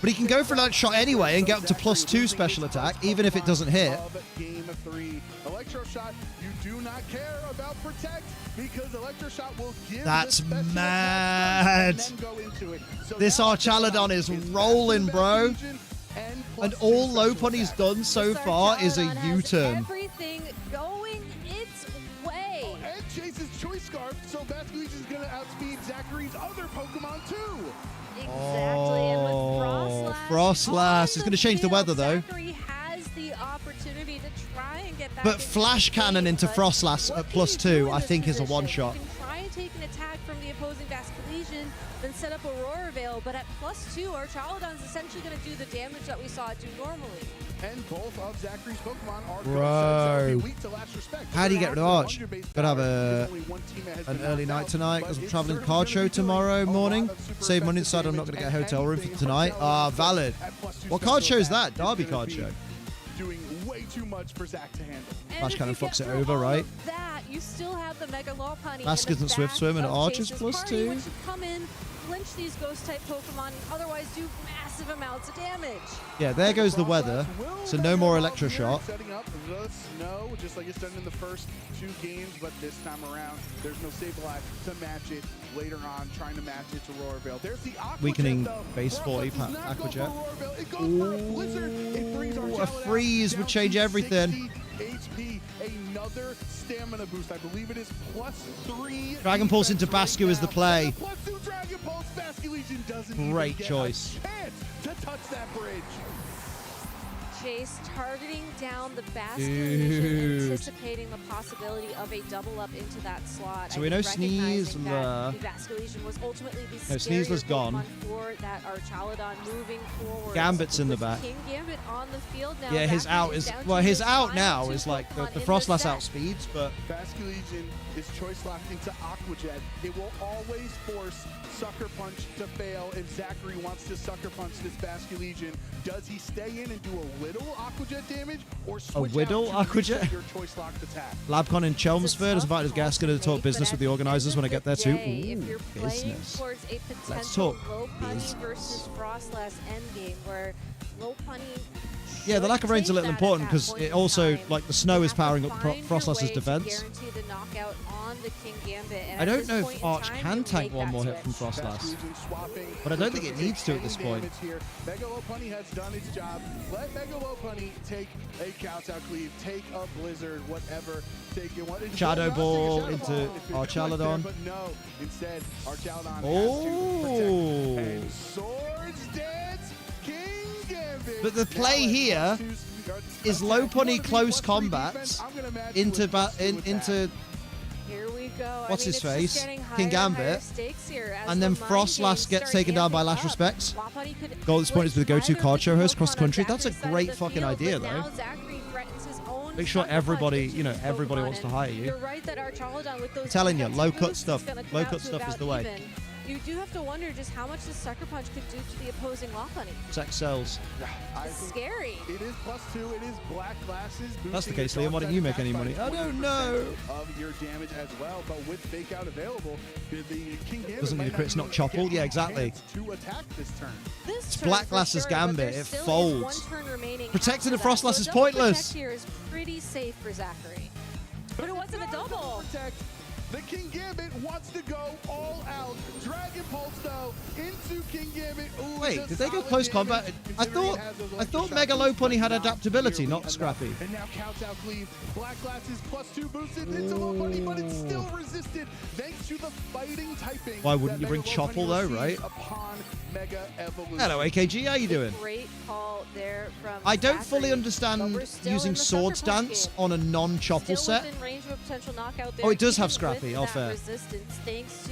But he can go for an Electro Shot anyway and get up to +2 special attack, even if it doesn't hit. Game 3. Electro Shot, you do not care about Protect because Electro Shot will give That's the special mad. attack and then go into it. So This now Archaludon is rolling, bro. And all Lopunny's done so far is a U-turn. Everything going its way. And Chase's Choice Scarf, so Basculegion is going to outspeed Zachary's other Pokemon too. Exactly, and with Frostlass is going to change the weather, though. Zachary has the opportunity to try and get back. But Flash Cannon into Frostlass at +2, I think, is a one-shot. You can try and take an attack from the opposing Basculegion, then set up Aurora Veil, but at +2, Archaludon's essentially going to do the damage that we saw it do normally. And both of Zachary's Pokemon are Bro. weak to Last Respect. How do you get rid of Arch? Gotta have an early night tonight because I'm traveling card show tomorrow morning. Save money inside, I'm not going to get a hotel room for tonight. Valid. What card show is that? Derby card show. Doing way too much for Zach to handle. Flash Cannon fucks it over, right? That you still have the Mega Lopunny. Bascus and Swift Swim and Arch is +2. Which come in, flinch these ghost type Pokemon, and otherwise do massive amounts of damage. Yeah, there goes the weather. So no more Electro Shot. Setting up the snow, just like it's done in the first 2 games, but this time around, there's no Sableye to match it. Later on, trying to match it to Aurora Veil. There's the Aqua Weakening Jet, though. base 40 Aqua Jet. It goes for a Blizzard. It brings A freeze would change everything. HP, another stamina boost. I believe it is +3. Dragon Pulse into Bascu is the play. +2 Dragon Pulse. Basculegion doesn't Great even choice. get a chance to touch that bridge. Chase targeting down the Basculegion, Dude. anticipating the possibility of a double up into that slot. So we know recognizing that Sneasler. the Basculegion was ultimately the No, Sneasler's scarier gone. Pokemon for that Archaludon moving forward. Gambit's in the With back. King Gambit on the field now. Yeah, his Zachary out is down to well, his his out final now 2 is like the Pokemon in Frostlass set. outspeeds, but Basculegion is choice locked into Aqua Jet. It will always force Sucker Punch to fail if Zachary wants to Sucker Punch this Basculegion. Does he stay in and do a little Aqua Jet damage or switch Whittle out to Aqua Jet? reset your choice locked attack? Labcon in Chelmsford has invited his guest. Going to talk business with the organisers when I get there too. If Ooh, you're playing business. towards a Let's potential talk Lopunny business. versus Frostlass endgame where Lopunny Yeah, the lack of rain's a little important because it also, like, the snow is powering up Frostlass's defense. guarantee the knockout on the King Gambit. And I at don't this know point if in Arch time, can you tank make one that more hit from switch. Frostlass. Swapping. But I don't think it needs to at this point. Here. Mega Lopunny has done its job. Let Mega Lopunny take a Kowtow Cleave, take a Blizzard, whatever. Take it. Shadow Ball Shadow into Ball if it clicks there, Archaludon. But no, instead, Archaludon Oh. has to protect. And Swords Dance, King Gambit. But the play here is Lopunny close combats into Here we go. what's I mean, his it's just face? getting higher King and higher Gambit. stakes here as And the then money Frostlass games gets start taken down by amping Last up. Respects. Lopunny could Goal at this point is with the go-to either card of show the host across the Pokemon on country. That's a Zachary's side of great the fucking field, idea, but now though. Zachary threatens his own Make sure Sucker everybody, Punch you know, into everybody Pokemon, wants to and hire you. You're right that Archaludon with those I'm telling you, defensive low cut boosts is stuff. gonna come Low out cut to stuff is about the way. even. You do have to wonder just how much the Sucker Punch could do to the opposing Lopunny. Sex sells. It's scary. It is +2. It is black glasses. That's the boosting case, your Liam. Why don't you make any money? I don't know. Of your damage as well, but with fake out available, the King Gambit Doesn't need a might crit, it's not even choppable. get Yeah, a exactly. chance to attack this turn. This It's turn Black for Glass's sure, but Gambit. there It still is folds. one turn remaining Protecting after the that, Frostlass so is a double pointless. protect here is pretty safe for Zachary. But it wasn't a double. The King Gambit wants to go all out. Dragon Pulse, though, into King Gambit. Ooh, wait, did they go close combat? I thought Mega Low Pony had adaptability, not Scrappy. And now counts out Cleave. Black Glasses +2 boosted into Low Pony, but it's still resisted thanks to the fighting typing. Why wouldn't you bring Choppel though, right? Upon Mega Evolution. Hello, AKG, how you doing? Great call there from I don't Zachary, fully understand using Sword Stance on a non-Choppel set. Oh, it does have Scrappy. Oh, fair.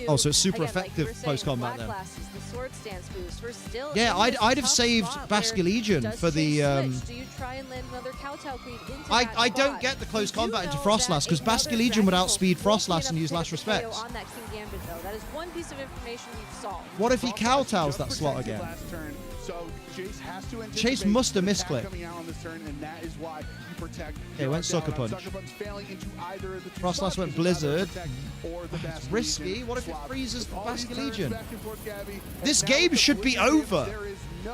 Oh, so it's super effective close combat then. The Sword Stance boost. We're still yeah, I'd have saved Basque Legion for the. Do you try and land another Kowtow Cleave into I don't get the close combat into Frostlass because Basque Legion would outspeed Frostlass and use last respects. On that King Gambit, though. That is one piece of information we've solved. What if he kowtows that slot again? Chase must have misclicked. Okay, went Sucker Punch. Frostlass went Blizzard. It's risky. What if it freezes the Basque Legion? This game should be over.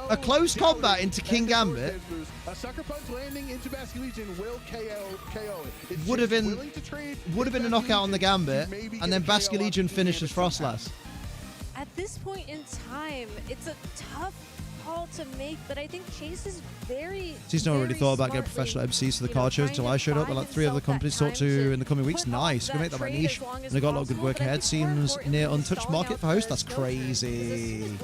A close combat into King Gambit a Sucker Punch landing into Basque Legion will KO it. Would have been a knockout on the Gambit, and then Basque Legion finishes Frostlass. At this point in time, it's a tough call to make, but I think Chase is very. He's not really thought about getting professional MCs for the card shows until I showed up. But like 3 other companies to talk to in the coming weeks. Nice, gonna make that my niche. And they got a lot of good work ahead. Seems near untouched market for hosts. That's crazy.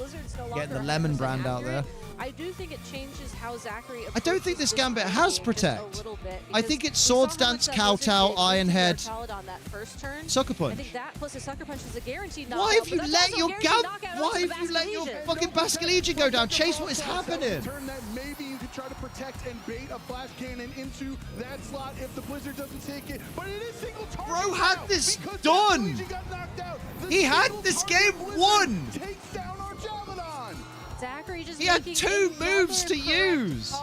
Getting the Lemon brand out there. I do think it changes how Zachary. I don't think this Gambit has Protect. I think it's Sword Stance, Kowtow, Iron Head, Sucker Punch. I think that plus a Sucker Punch is a guaranteed knockout. Why have you let your fucking Basque Legion go down? Chase, what is happening? Turn that maybe you could try to protect and bait a flash cannon into that slot if the Blizzard doesn't take it. But it is single target. Bro had this done. He had this game won. Takes down our Javelin. Zachary just he had 2 moves to use.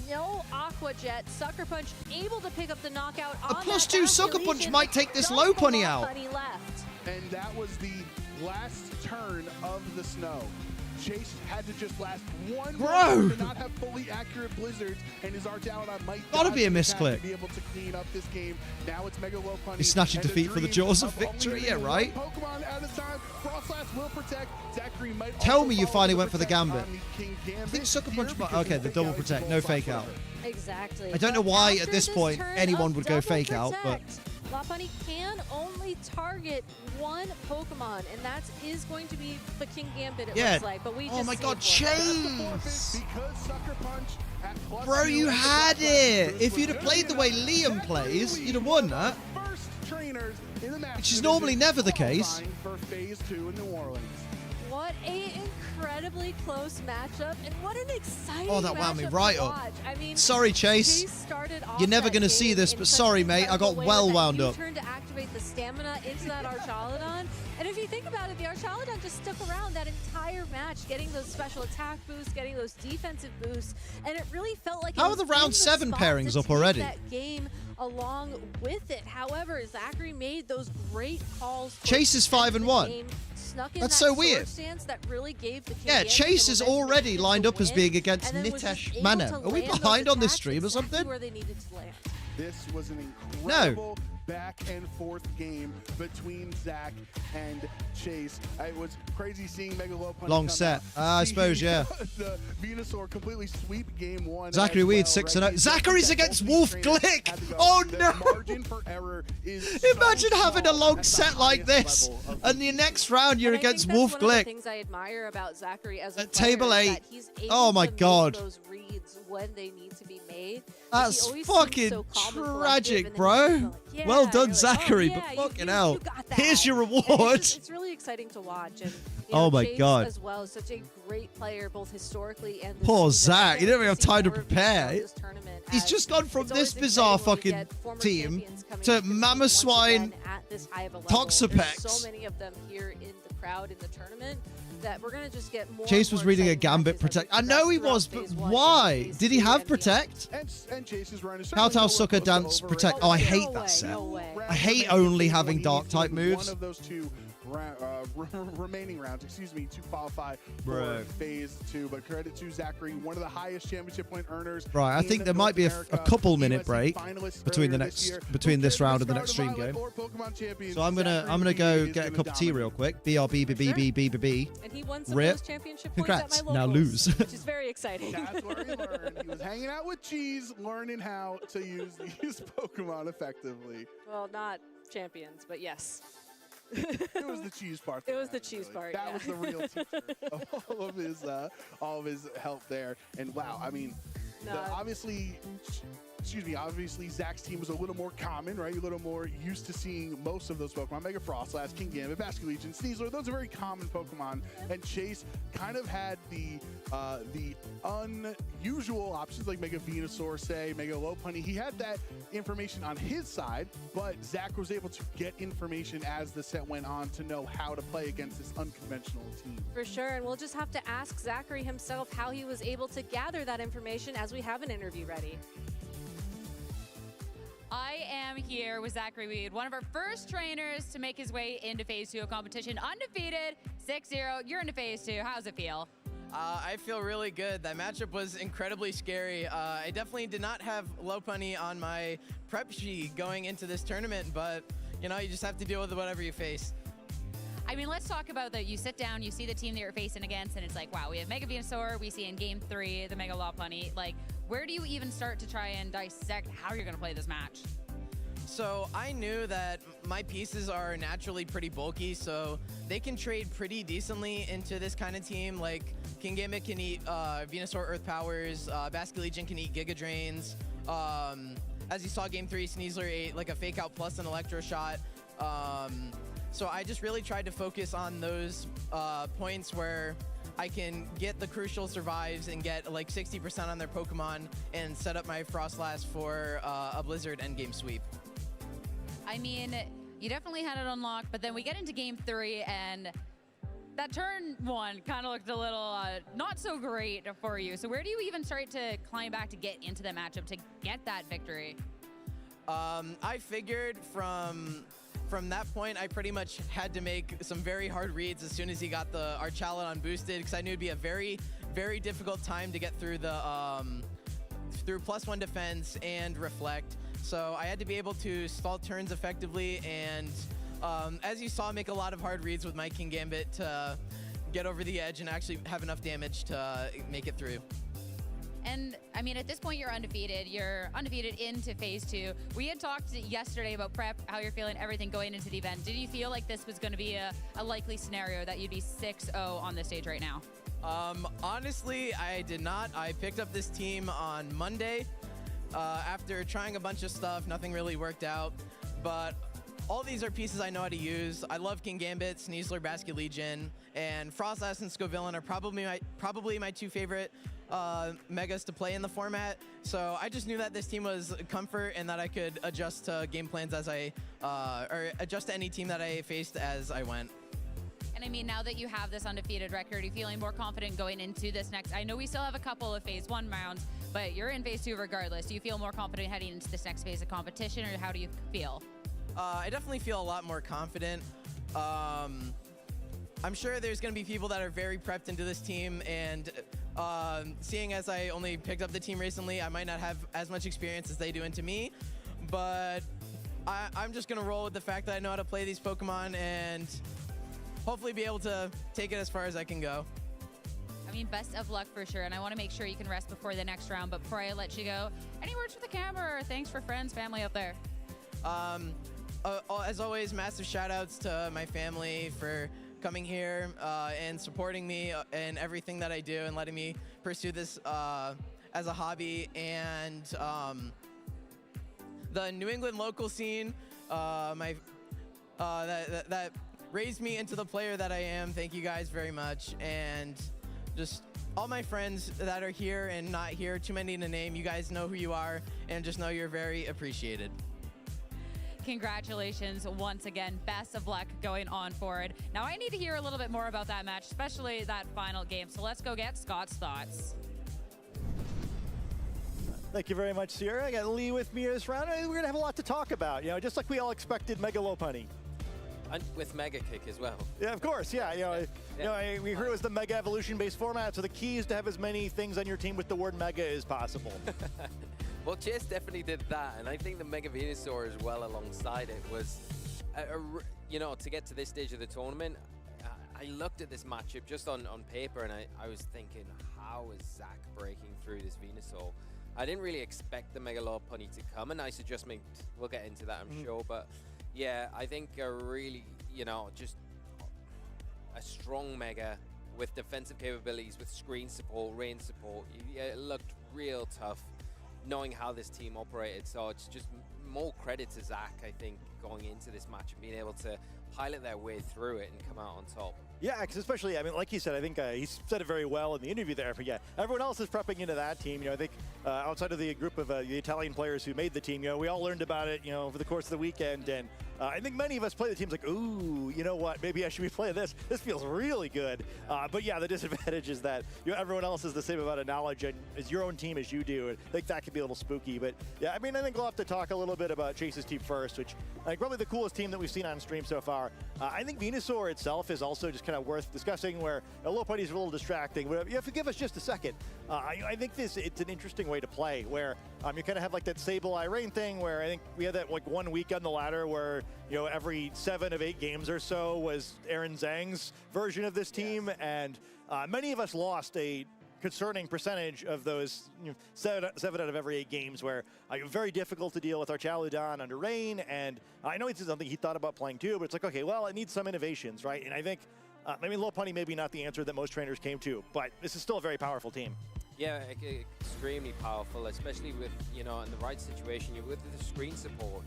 No Aqua Jet, Sucker Punch able to pick up the knockout. A +2 Sucker Punch might take this Low Pony out. And that was the last turn of the snow. Chase had to just last one Bro! to not have fully accurate blizzards, and his Archalodon might gotta be a misclick. Be able to clean up this game. Now it's Mega Low Pony. He's snatching defeat for the jaws of victory, yeah, right? Pokemon at a time. Frostlass will protect. Zachary might Tell me you finally went for the Gambit. I think Sucker Punch. Okay, the double protect, no fake out. Exactly. I don't know why at this point anyone would go fake out, but. Lopunny can only target one Pokemon, and that is going to be the King Gambit, it looks like. But we oh my god, Chase! Bro, you had it! If you'd have played the way Liam plays, you'd have won that. Which is normally never the case. For Phase 2 in New Orleans. What a incredibly close matchup, and what an exciting Oh, that wound me right up. I mean, sorry, Chase. You're never going to see this, but sorry, mate. I got well wound up. Turn to activate the stamina into that Archalodon, and if you think about it, the Archalodon just stuck around that entire match, getting those special attack boosts, getting those defensive boosts, and it really felt like. How are the round 7 pairings up already? That game along with it. However, Zachary made those great calls. Chase is 5-1. That's so weird. That really gave the yeah, Chase is already lined up as being against Nitesh Manev. Are we behind on this stream or something? Where they needed to land. This was an incredible back and forth game between Zach and Chase. It was crazy seeing Mega Low Pony long set. I suppose, yeah. The Venusaur completely sweep game 1. Zachary Weed 6-0. Zachary's against Wolf Glick. Oh no! Margin for error is imagine having a long set like this, and the next round you're against Wolf Glick. One of the things I admire about Zachary as a table 8. Oh my god! Those reads when they need to be made. That's fucking tragic, bro. Yeah, well done, Zachary, like, oh, yeah, but fucking hell. Here's your reward. It's really exciting to watch. And, oh my Chase god. as well, such a great player, both historically and poor Zach. He didn't even have time to prepare. He's just gone from this bizarre fucking team to Mamoswine, Toxapex. So many of them here in the crowd in the tournament. That we're gonna just get more. Chase was reading a Gambit Protect. I know he was, but why? Did he have Protect? Kowtow, Sucker, Dance, Protect. Oh, I hate that set. I hate only having Dark type moves. remaining rounds, to qualify for Phase 2. But credit to Zachary, one of the highest championship point earners. Right, I think there might be a couple minute break between this round and the next stream game. So I'm gonna go get a cup of tea real quick. BRB. And he won some of those championship points Congrats. at my Now locals, lose. which is very exciting. That's where he learned. He was hanging out with Cheese, learning how to use these Pokemon effectively. Well, not champions, but yes. It was the cheese part. It was the cheese part. That yeah. was the real teacher of all of his help there. And wow, I mean, obviously, Zach's team was a little more common, right? A little more used to seeing most of those Pokemon. Mega Frostlass, Kingambit, Basculegion, Sneasler, those are very common Pokemon. And Chase kind of had the unusual options like Mega Venusaur, say, Mega Lopunny. He had that information on his side, but Zach was able to get information as the set went on to know how to play against this unconventional team. For sure, and we'll just have to ask Zachary himself how he was able to gather that information as we have an interview ready. I am here with Zachary Weed, one of our first trainers to make his way into Phase 2 of competition. Undefeated, 6-0. You're into Phase 2. How does it feel? I feel really good. That matchup was incredibly scary. I definitely did not have Lopunny on my prep sheet going into this tournament, but, you know, you just have to deal with whatever you face. I mean, let's talk about that. You sit down, you see the team that you're facing against, and it's like, wow, we have Mega Venusaur, we see in Game 3 the Mega Lopunny. Like, where do you even start to try and dissect how you're going to play this match? So I knew that my pieces are naturally pretty bulky, so they can trade pretty decently into this kind of team. Like, Kingambit can eat Venusaur Earth Powers, Basculegion can eat Giga Drains. As you saw Game 3, Sneasler ate like a Fake Out plus an Electro Shot. So I just really tried to focus on those points where I can get the crucial survives and get like 60% on their Pokemon and set up my Frostlass for a Blizzard endgame sweep. I mean, you definitely had it unlocked, but then we get into Game 3, and that turn 1 kind of looked a little not so great for you. So where do you even start to climb back to get into the matchup to get that victory? I figured from that point, I pretty much had to make some very hard reads as soon as he got the Archaludon boosted, because I knew it'd be a very, very difficult time to get through the through +1 defense and reflect. So I had to be able to stall turns effectively, and as you saw, make a lot of hard reads with my Kingambit to get over the edge and actually have enough damage to make it through. And I mean, at this point, you're undefeated. You're undefeated into Phase 2. We had talked yesterday about prep, how you're feeling, everything going into the event. Did you feel like this was going to be a likely scenario that you'd be 6-0 on this stage right now? Honestly, I did not. I picked up this team on Monday. After trying a bunch of stuff, nothing really worked out. But all these are pieces I know how to use. I love Kingambit, Sneasler, Basculegion, and Frostlass and Scovillain are probably my two favorite megas to play in the format. So I just knew that this team was comfort and that I could adjust to game plans as or adjust to any team that I faced as I went. And I mean, now that you have this undefeated record, are you feeling more confident going into this next? I know we still have a couple of Phase 1 rounds, but you're in Phase 2 regardless. Do you feel more confident heading into this next phase of competition, or how do you feel? I definitely feel a lot more confident. I'm sure there's going to be people that are very prepped into this team, and seeing as I only picked up the team recently, I might not have as much experience as they do into me, but I'm just going to roll with the fact that I know how to play these Pokemon and hopefully be able to take it as far as I can go. I mean, best of luck for sure, and I want to make sure you can rest before the next round, but before I let you go, any words for the camera or thanks for friends, family out there? As always, massive shout outs to my family for coming here and supporting me in everything that I do and letting me pursue this as a hobby. And the New England local scene, that raised me into the player that I am. Thank you guys very much. And just all my friends that are here and not here, too many to name, you guys know who you are, and just know you're very appreciated. Congratulations once again. Best of luck going on forward. Now I need to hear a little bit more about that match, especially that final game. So let's go get Scott's thoughts. Thank you very much, Sierra. I got Lee with me this round. We're going to have a lot to talk about. You know, just like we all expected, Mega Lopunny. And with Mega Kick as well. Yeah, of course. Yeah, we heard it was the Mega Evolution-based format, so the key is to have as many things on your team with the word Mega as possible. Well, Chase definitely did that, and I think the Mega Venusaur as well alongside it was, to get to this stage of the tournament, I looked at this matchup just on paper, and I was thinking, how is Zach breaking through this Venusaur? I didn't really expect the Mega Lopunny to come, a nice adjustment. We'll get into that, I'm sure, but yeah, I think a really, just a strong Mega with defensive capabilities, with screen support, range support. It looked real tough, knowing how this team operated. So it's just more credit to Zach, I think, going into this match and being able to pilot their way through it and come out on top. Yeah, because especially, like he said, I think he said it very well in the interview there. But yeah, everyone else is prepping into that team. I think outside of the group of the Italian players who made the team, we all learned about it, over the course of the weekend. And I think many of us play the teams like, ooh, you know what? Maybe I should be playing this. This feels really good. But yeah, the disadvantage is that everyone else has the same amount of knowledge and is your own team as you do. And I think that could be a little spooky. But yeah, I think we'll have to talk a little bit about Chase's team first, which I think probably the coolest team that we've seen on stream so far. I think Venusaur itself is also just kind of worth discussing, where Lopunny is a little distracting. But you have to give us just a second. I think it's an interesting way to play, where you kind of have like that Sableye Rain thing, where I think we had that like 1 week on the ladder where every 7 of 8 games or so was Aaron Zhang's version of this team, and many of us lost a concerning percentage of those 7 out of every 8 games, where very difficult to deal with our Chaludon under Rain. And I know it's something he thought about playing too, but it's like, okay, well, it needs some innovations, right? And I think Lopunny maybe not the answer that most trainers came to, but this is still a very powerful team. Yeah, extremely powerful, especially with, in the right situation, with the screen support,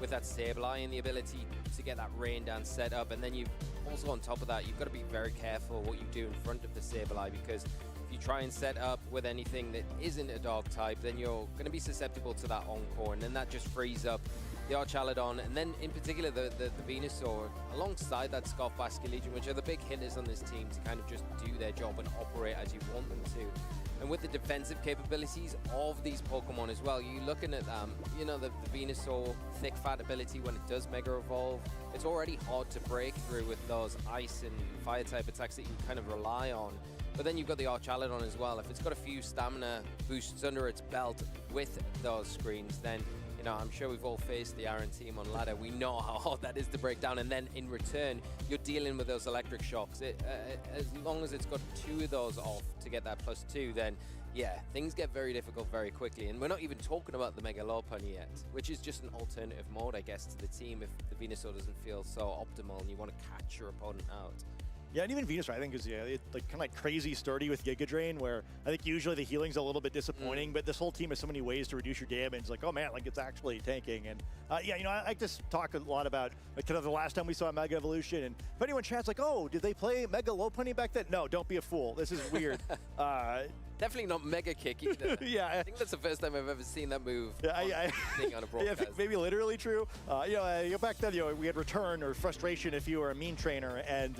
with that Sableye and the ability to get that rain dance set up. And then you also, on top of that, you've got to be very careful what you do in front of the Sableye, because if you try and set up with anything that isn't a dog type, then you're going to be susceptible to that Encore, and then that just frees up the Archaludon, and then in particular the Venusaur, alongside that Scarf Basculegion, which are the big hitters on this team to kind of just do their job and operate as you want them to. And with the defensive capabilities of these Pokemon as well, you're looking at the Venusaur thick fat ability when it does Mega Evolve. It's already hard to break through with those Ice and Fire type attacks that you kind of rely on. But then you've got the Archaludon as well. If it's got a few stamina boosts under its belt with those screens, then I'm sure we've all faced the Aaron team on ladder. We know how hard that is to break down, and then in return, you're dealing with those electric shocks. As long as it's got 2 of those off to get that +2, then yeah, things get very difficult very quickly. And we're not even talking about the Mega Lopunny yet, which is just an alternative mode, I guess, to the team if the Venusaur doesn't feel so optimal and you want to catch your opponent out. Yeah, and even Venusaur, I think, is it's kind of crazy sturdy with Giga Drain, where I think usually the healing's a little bit disappointing, but this whole team has so many ways to reduce your damage. Like, oh man, it's actually tanking. And I just talk a lot about kind of the last time we saw Mega Evolution, and if anyone chats like, oh, did they play Mega Lopunny back then? No, don't be a fool. This is weird. Definitely not Mega Kick either. Yeah, I think that's the first time I've ever seen that move. Yeah, on a broadcast. Yeah, maybe literally true. Back then, we had return or frustration if you were a mean trainer, and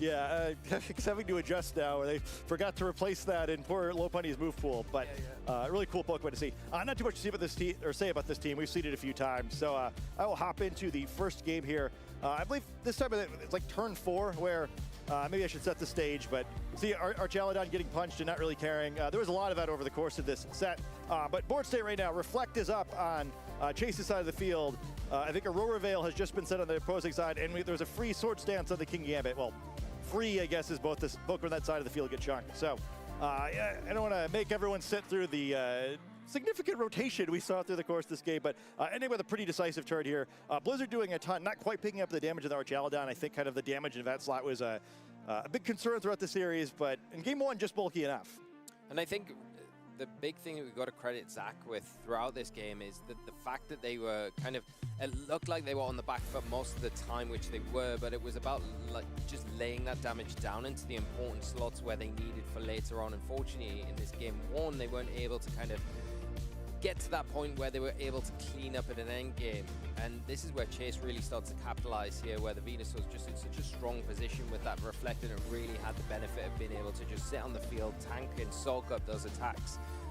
it's having to adjust now. They forgot to replace that in poor Lopunny's move pool, but really cool Pokemon to see. Not too much to see about this team or say about this team. We've seen it a few times, so I will hop into the first game here. I believe this time it's like turn 4, where maybe I should set the stage, but see Archaludon getting punched and not really caring. There was a lot of that over the course of this set. But board state right now, Reflect is up on Chase's side of the field. I think Aurora Veil has just been set on the opposing side, and there's a free Sword Stance on the King Gambit. Well, free, I guess, is both this Pokemon on that side of the field get chunked. So I don't want to make everyone sit through the significant rotation we saw through the course of this game, but ending with a pretty decisive turn here. Blizzard doing a ton, not quite picking up the damage of the Archaludon. I think kind of the damage in that slot was a big concern throughout the series, but in game 1, just bulky enough. And I think the big thing that we've got to credit Zach with throughout this game is that the fact that they were kind of, it looked like they were on the back foot most of the time, which they were, but it was about just laying that damage down into the important slots where they needed for later on. Unfortunately, in this game 1, they weren't able to kind of get to that point where they were able to clean up at an end game. And this is where Chase really starts to capitalize here, where the Venusaur was just in such a strong position with that Reflect, and it really had the benefit of being able to just sit on the field, tank and soak up those attacks.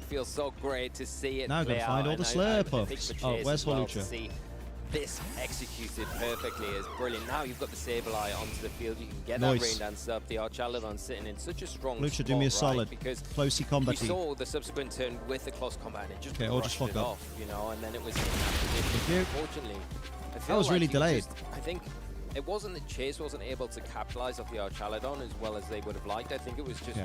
it feels so great to see it Now play gotta find out, all the and Slayer I think puffs. for Oh, Chase where's as well Holucha? to see this executed perfectly is brilliant. Now you've got the Sableye onto the field. You can get that rain dance up. The Archaladon sitting in such a strong Lucha, spot, do me a right? solid. Because Closey combat. you saw the subsequent turn with the close combat and it just brushed it off, you know, and then it was in that position. Unfortunately, I feel that was like really delayed. I think it wasn't that Chase wasn't able to capitalize off the Archaladon as well as they would have liked. I think it was just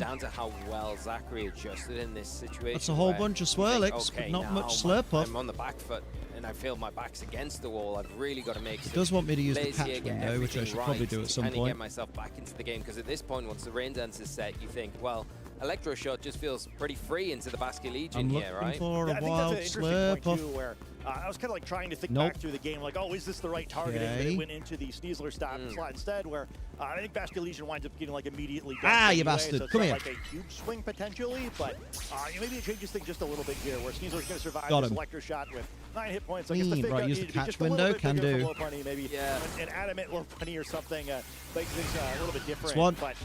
down to how well Zachary adjusted in this situation. That's a whole bunch of Swirlix, but not much Slurp up. I'm on the back foot and I feel my back's against the wall. I've really got to make It does want me to use the plays here, patch get window, which I should everything probably right do at to some kinda point. get myself back into the game, because at this point, once the rain dance is set, you think, well, Electro Shot just feels pretty free into the Basket Legion here, right? For a wild I think that's an interesting point too, where I was kind of like trying to think back through the game, like, oh, is this the right targeting? But it went into the Sneasler slot instead, where I think Basket Legion winds up getting like immediately. You bastard! So it's Come not here. like a huge swing potentially, but maybe it changes things just a little bit here, where Sneasler's going to survive this Electro Shot with 9 hit points. I guess the fake out use the needed to be catch just a little window. bit Can bigger do. for Low Bunny, maybe an adamant Low Bunny or something makes things a little bit different. One. But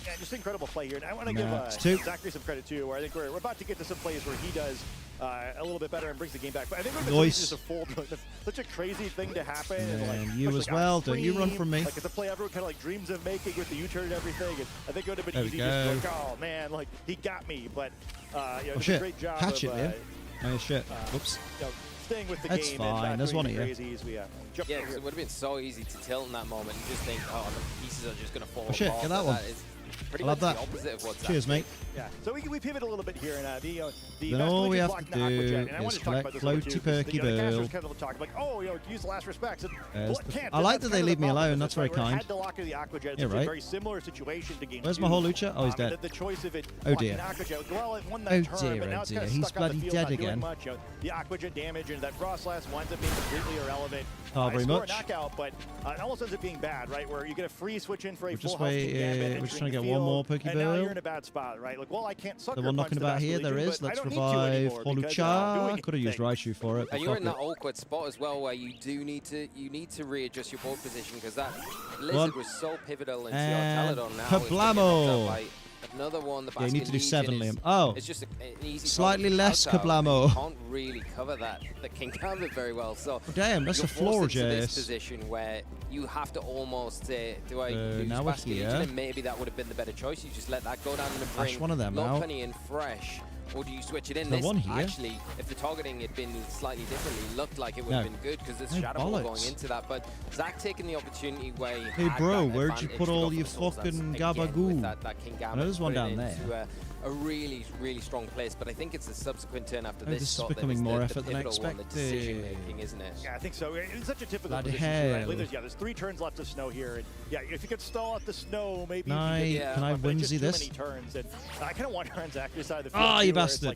yeah, just incredible play here. And I want to give Zachary some credit too, where I think we're about to get to some plays where he does a little bit better and brings the game back. But I think it's just a full, such a crazy thing to happen. And like, you as well. Don't you run from me. Like it's a play everyone kind of like dreams of making with the U-turn and everything. And I think it would have been easy just like, oh man, like he got me. But you know, shit. Great job Hatchet, of man. Oh shit. Whoops. You know, staying with the That's game. fine. And There's one doing here. crazy as we jump Yeah, over because here. it would have been so easy to tilt in that moment and just think, oh, the pieces are just going to fall shit, apart. get that one. That is pretty I much love the that. opposite of what's Cheers, mate. Yeah, so we pivot a little bit here, and the Then all we have block to the Aqua do Jet, and I wanted is to talk about collect this a little Floaty too, 'cause Perky the casters Bill. kind of talk like, oh, you know, use the last respects. And, There's well, the- can't. I like that That's they kind of leave the me problem alone, with that's this, very right, where it kind. had to lock the Aqua Jet. It's Yeah, a right. very similar situation to game Where's 2. my whole Lucha? Oh, he's dead. The choice of it Oh, blocking dear. the Aqua Jet, well, it won that Oh, turn, dear, but now oh, it's dear. kind of He's stuck on the bloody field, dead not doing again. much. The Aqua Jet damage and that Frost Blast winds up being completely irrelevant. Oh, very Score much. a knockout, but it almost ends up being bad, right? Where you get a free switch in for a We're full just health King Gambit we're just entering trying to the get one more field, Pokeball. and now you're in a bad spot, right? Like, well, I can't sucker The one punch knocking the about Basket here, there Legion, is. but I Let's don't need to revive anymore because, Holucha. doing I could have used things. Raichu for it. And you're in that fuck it. awkward spot as well, where you do need to readjust your board position, because that Lizard was so pivotal into your And Taladon now. Kablamo. Another one. The Yeah, you need Basket to do Legion 7, is- Liam. Oh. It's just an easy Slightly target less out, and Kablamo. You can't really cover the King Gambit very well. So Damn, that's you're a floor, forced into this Jace. position where you have to almost say, do I use now we're Basket here. Legion? And maybe that would have been the better choice. You just let that go down and Flash bring one of them Low out. Penny in fresh. Or do you switch it in? There's This one here. actually, if the targeting had been slightly differently, looked like it would have No. been good, because there's No Shadow Ball bollocks. going into that. But Zach taking the opportunity where he Hey, had bro, that where'd you advantage put to go all for your the Soul Dance fucking again gabagoo? with that King Gambit. I know there's one put it down there. into a really, really strong place. But I think it's the subsequent turn after Oh, this this is shot that becoming is more the effort than I pivotal one, the expected. decision making, isn't it? Yeah, I think so. It's such a typical Bloody position. Too, right? I hell. believe there's 3 turns left of snow here, and yeah, if you could stall out the snow, maybe Can I- you could can I but it's just whimsy too this? many turns, and I kind of wonder on Zachary's side of the field. Ah, too, you where it's bastard.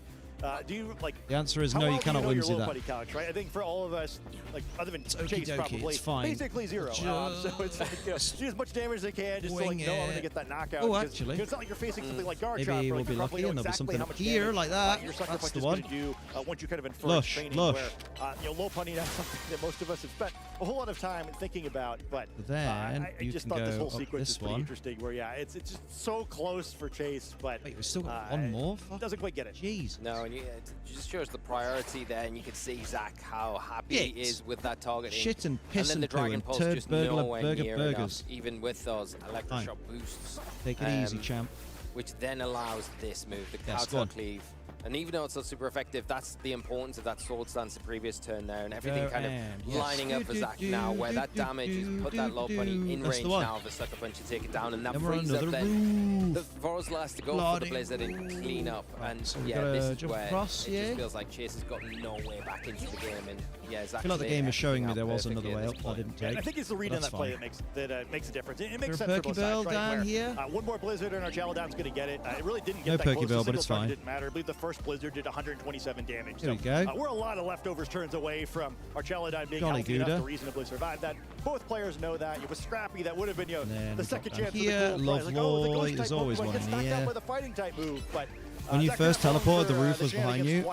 like, do you like? The answer is how no, well you do cannot know your whimsy low that. buddy couch, right? I think for all of us, like other than Okie Chase, dokie, probably it's fine. basically 0. So it's like, you know, do as much damage as they can, just to like, Wing no, I'm it. gonna get that knockout. Oh, because, actually. you know, it's not like you're facing something like Garchomp, Maybe where we'll like, be you lucky probably know and there'll be exactly something how up much here damage, like that. your sucker That's punch the is one. gonna do once you kind of infer Lush, training. lush. Where, you know, low punting, that's something that most of us have spent a whole lot of time thinking about. But Then I you just can thought this go whole up sequence this is pretty one. interesting. Where yeah, it's just so close for Chase, but Wait, we've still got one more? Fuck. doesn't quite get it. Jeez. No, and it just shows the priority there, and you can see Zach how happy he Shit. is with that targeting. Shit and piss then the and poo Dragon and Pulse turd just burglar nowhere burger near burgers. enough, even with those Fine. electroshock boosts. Take it easy, champ. Which then allows this move, the Yes, go counter on. cleave. And even though it's not super effective, that's the importance of that sword stance the previous turn there, and everything Go kind of and- yes. lining up for Zach now, where that damage is put that low bunny in That's range the one. now of a sucker punch to take it down, and that Then we're on frees up another then the roof. Vorozlas to go for the Bloody Blizzard and clean up. And so we yeah, gotta this is jump where across, it yeah? just feels like Chase has got no way back into the game, and yeah, Zach I feel like the game is showing me there was another way up I didn't Yeah, take. I think it's the read on That's that play fine. that makes a difference. It Is makes there sense a for both Pokeball sides, right? down where, here? one more Blizzard and our Chaladon's going to get it. It really didn't get No that close. Pokeball, The but single it's target fine. didn't matter. I believe the first Blizzard did 127 damage. There So, we go. we're a lot of leftovers turns away from our Chaladon being Jolly healthy enough Gouda. to reasonably survive that. Both players know that. It was Scrappy that would have been, then the we second drop down chance here. for the cool prize. Like, oh, the Loveloy, ghost type there's always Pokemon one gets in knocked out here. by the fighting type move, but When you first teleported, the roof was behind you.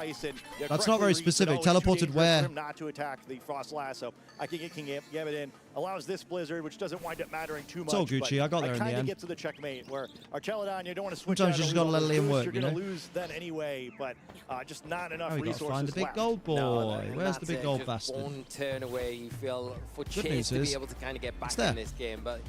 That's not very specific. Teleported where? Not to attack the Frost Lasso. I can get King Gambit in. Allows this Blizzard, which doesn't wind up mattering too much. It's all Gucci. I got there in the kind of end. get to the checkmate where Archeladon, you don't want to switch. Sometimes you just got to let Liam work, You're you know? going to lose then anyway, but just not enough Oh, we got resources to find the big left. gold boy. No, Where's the big gold just bastard? One turn away, you feel for Good Chase news to is, be able to kind of get back it's there. in this game, but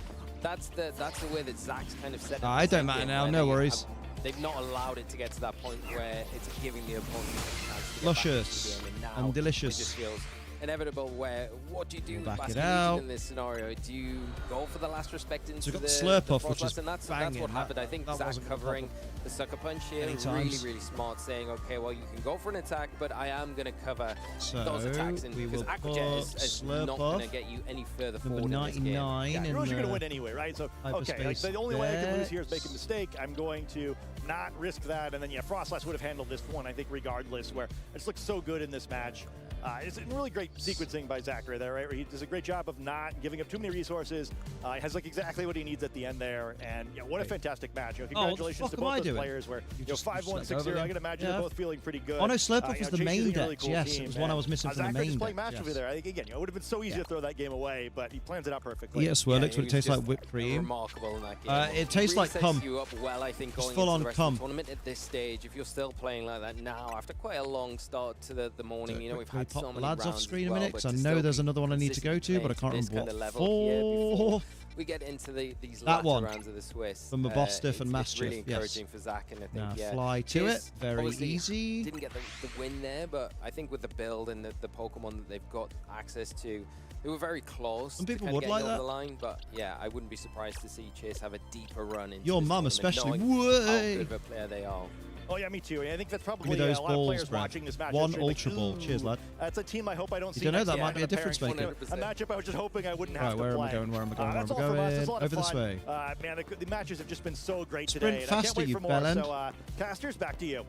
that's the way that Zach's kind of set. It don't matter now. No worries. They've not allowed it to get to that point where it's giving the opponent a chance to get Luscious back into the game, and and now delicious. It just feels inevitable. Where what do you do Back it Basket out. in this scenario? Do you go for the last respect into So we've got the Slurp off, Frost which is Blast? And that's banging. what happened. I think That Zach wasn't gonna covering pop the sucker punch here, Many really, times. really smart, saying, okay, well, you can go for an attack, but I am going to cover So those attacks, and we because will Aquajet put is Slurp not off. going to get you any further Number forward in this game. 99 Yeah, in you're going to the win anyway, right? So, okay, like, hyperspace the only way I can lose here is there. make a mistake. I'm going to not risk that, and then, yeah, Frostlass would have handled this one, I think, regardless, where it just looks so good in this match. It's really great sequencing by Zachary there, right? Where he does a great job of not giving up too many resources. He has like exactly what he needs at the end there, and yeah, what a fantastic match! Congratulations to both those players. Where 5-1, 6-0. I can imagine they're both feeling pretty good. Oh no, Slurp Off was the Chase main is a really deck. cool Yes, team, it was one I was missing from the Zachary main just playing deck. match over there. I think again, it would have been so easy to throw that game away, but he plans it out perfectly. Yeah, Swirlix, but it tastes like whipped cream. Remarkable in that game. It tastes like sets cum. you up well, I think, It's going full into on the rest cum. of the tournament at this stage. If you're still playing like that now, after quite a long start to the morning, you know, we've Can we had so pop the many lads rounds off screen as a well, minute? but Because I to know still there's be another one I need to go to, but I can't this remember kind what of level here before for. we get into these That latter one. rounds of the Swiss. From Mabostiff and It's really Mastiff, yes. encouraging for Zach, and I think, Now yeah, fly to Chase it, very obviously easy. Didn't get the win there, but I think with the build and the Pokemon that they've got access to, they were very close. Some people to would kinda like getting over that. the line, but yeah, I wouldn't be surprised to see Chase have a deeper run into Your this mum tournament, especially. knowing how Way. good of a player they are. Oh yeah, me too. I think that's Give me probably those a lot of balls, players Brad. watching this match. One are like, Ultra Ball. Cheers, lad. That's a team I hope I don't see. You don't know, next that year might be a in the difference pairing maker. tournament. A matchup I was just hoping I wouldn't have Right, to where am play. I going? Where am I going? Where am That's I all from us. going? It's a lot of Over this fun. way. Man, the matches have just been so great Sprint today. And I can't faster, wait you for more. bellend. So, Casters, back to you.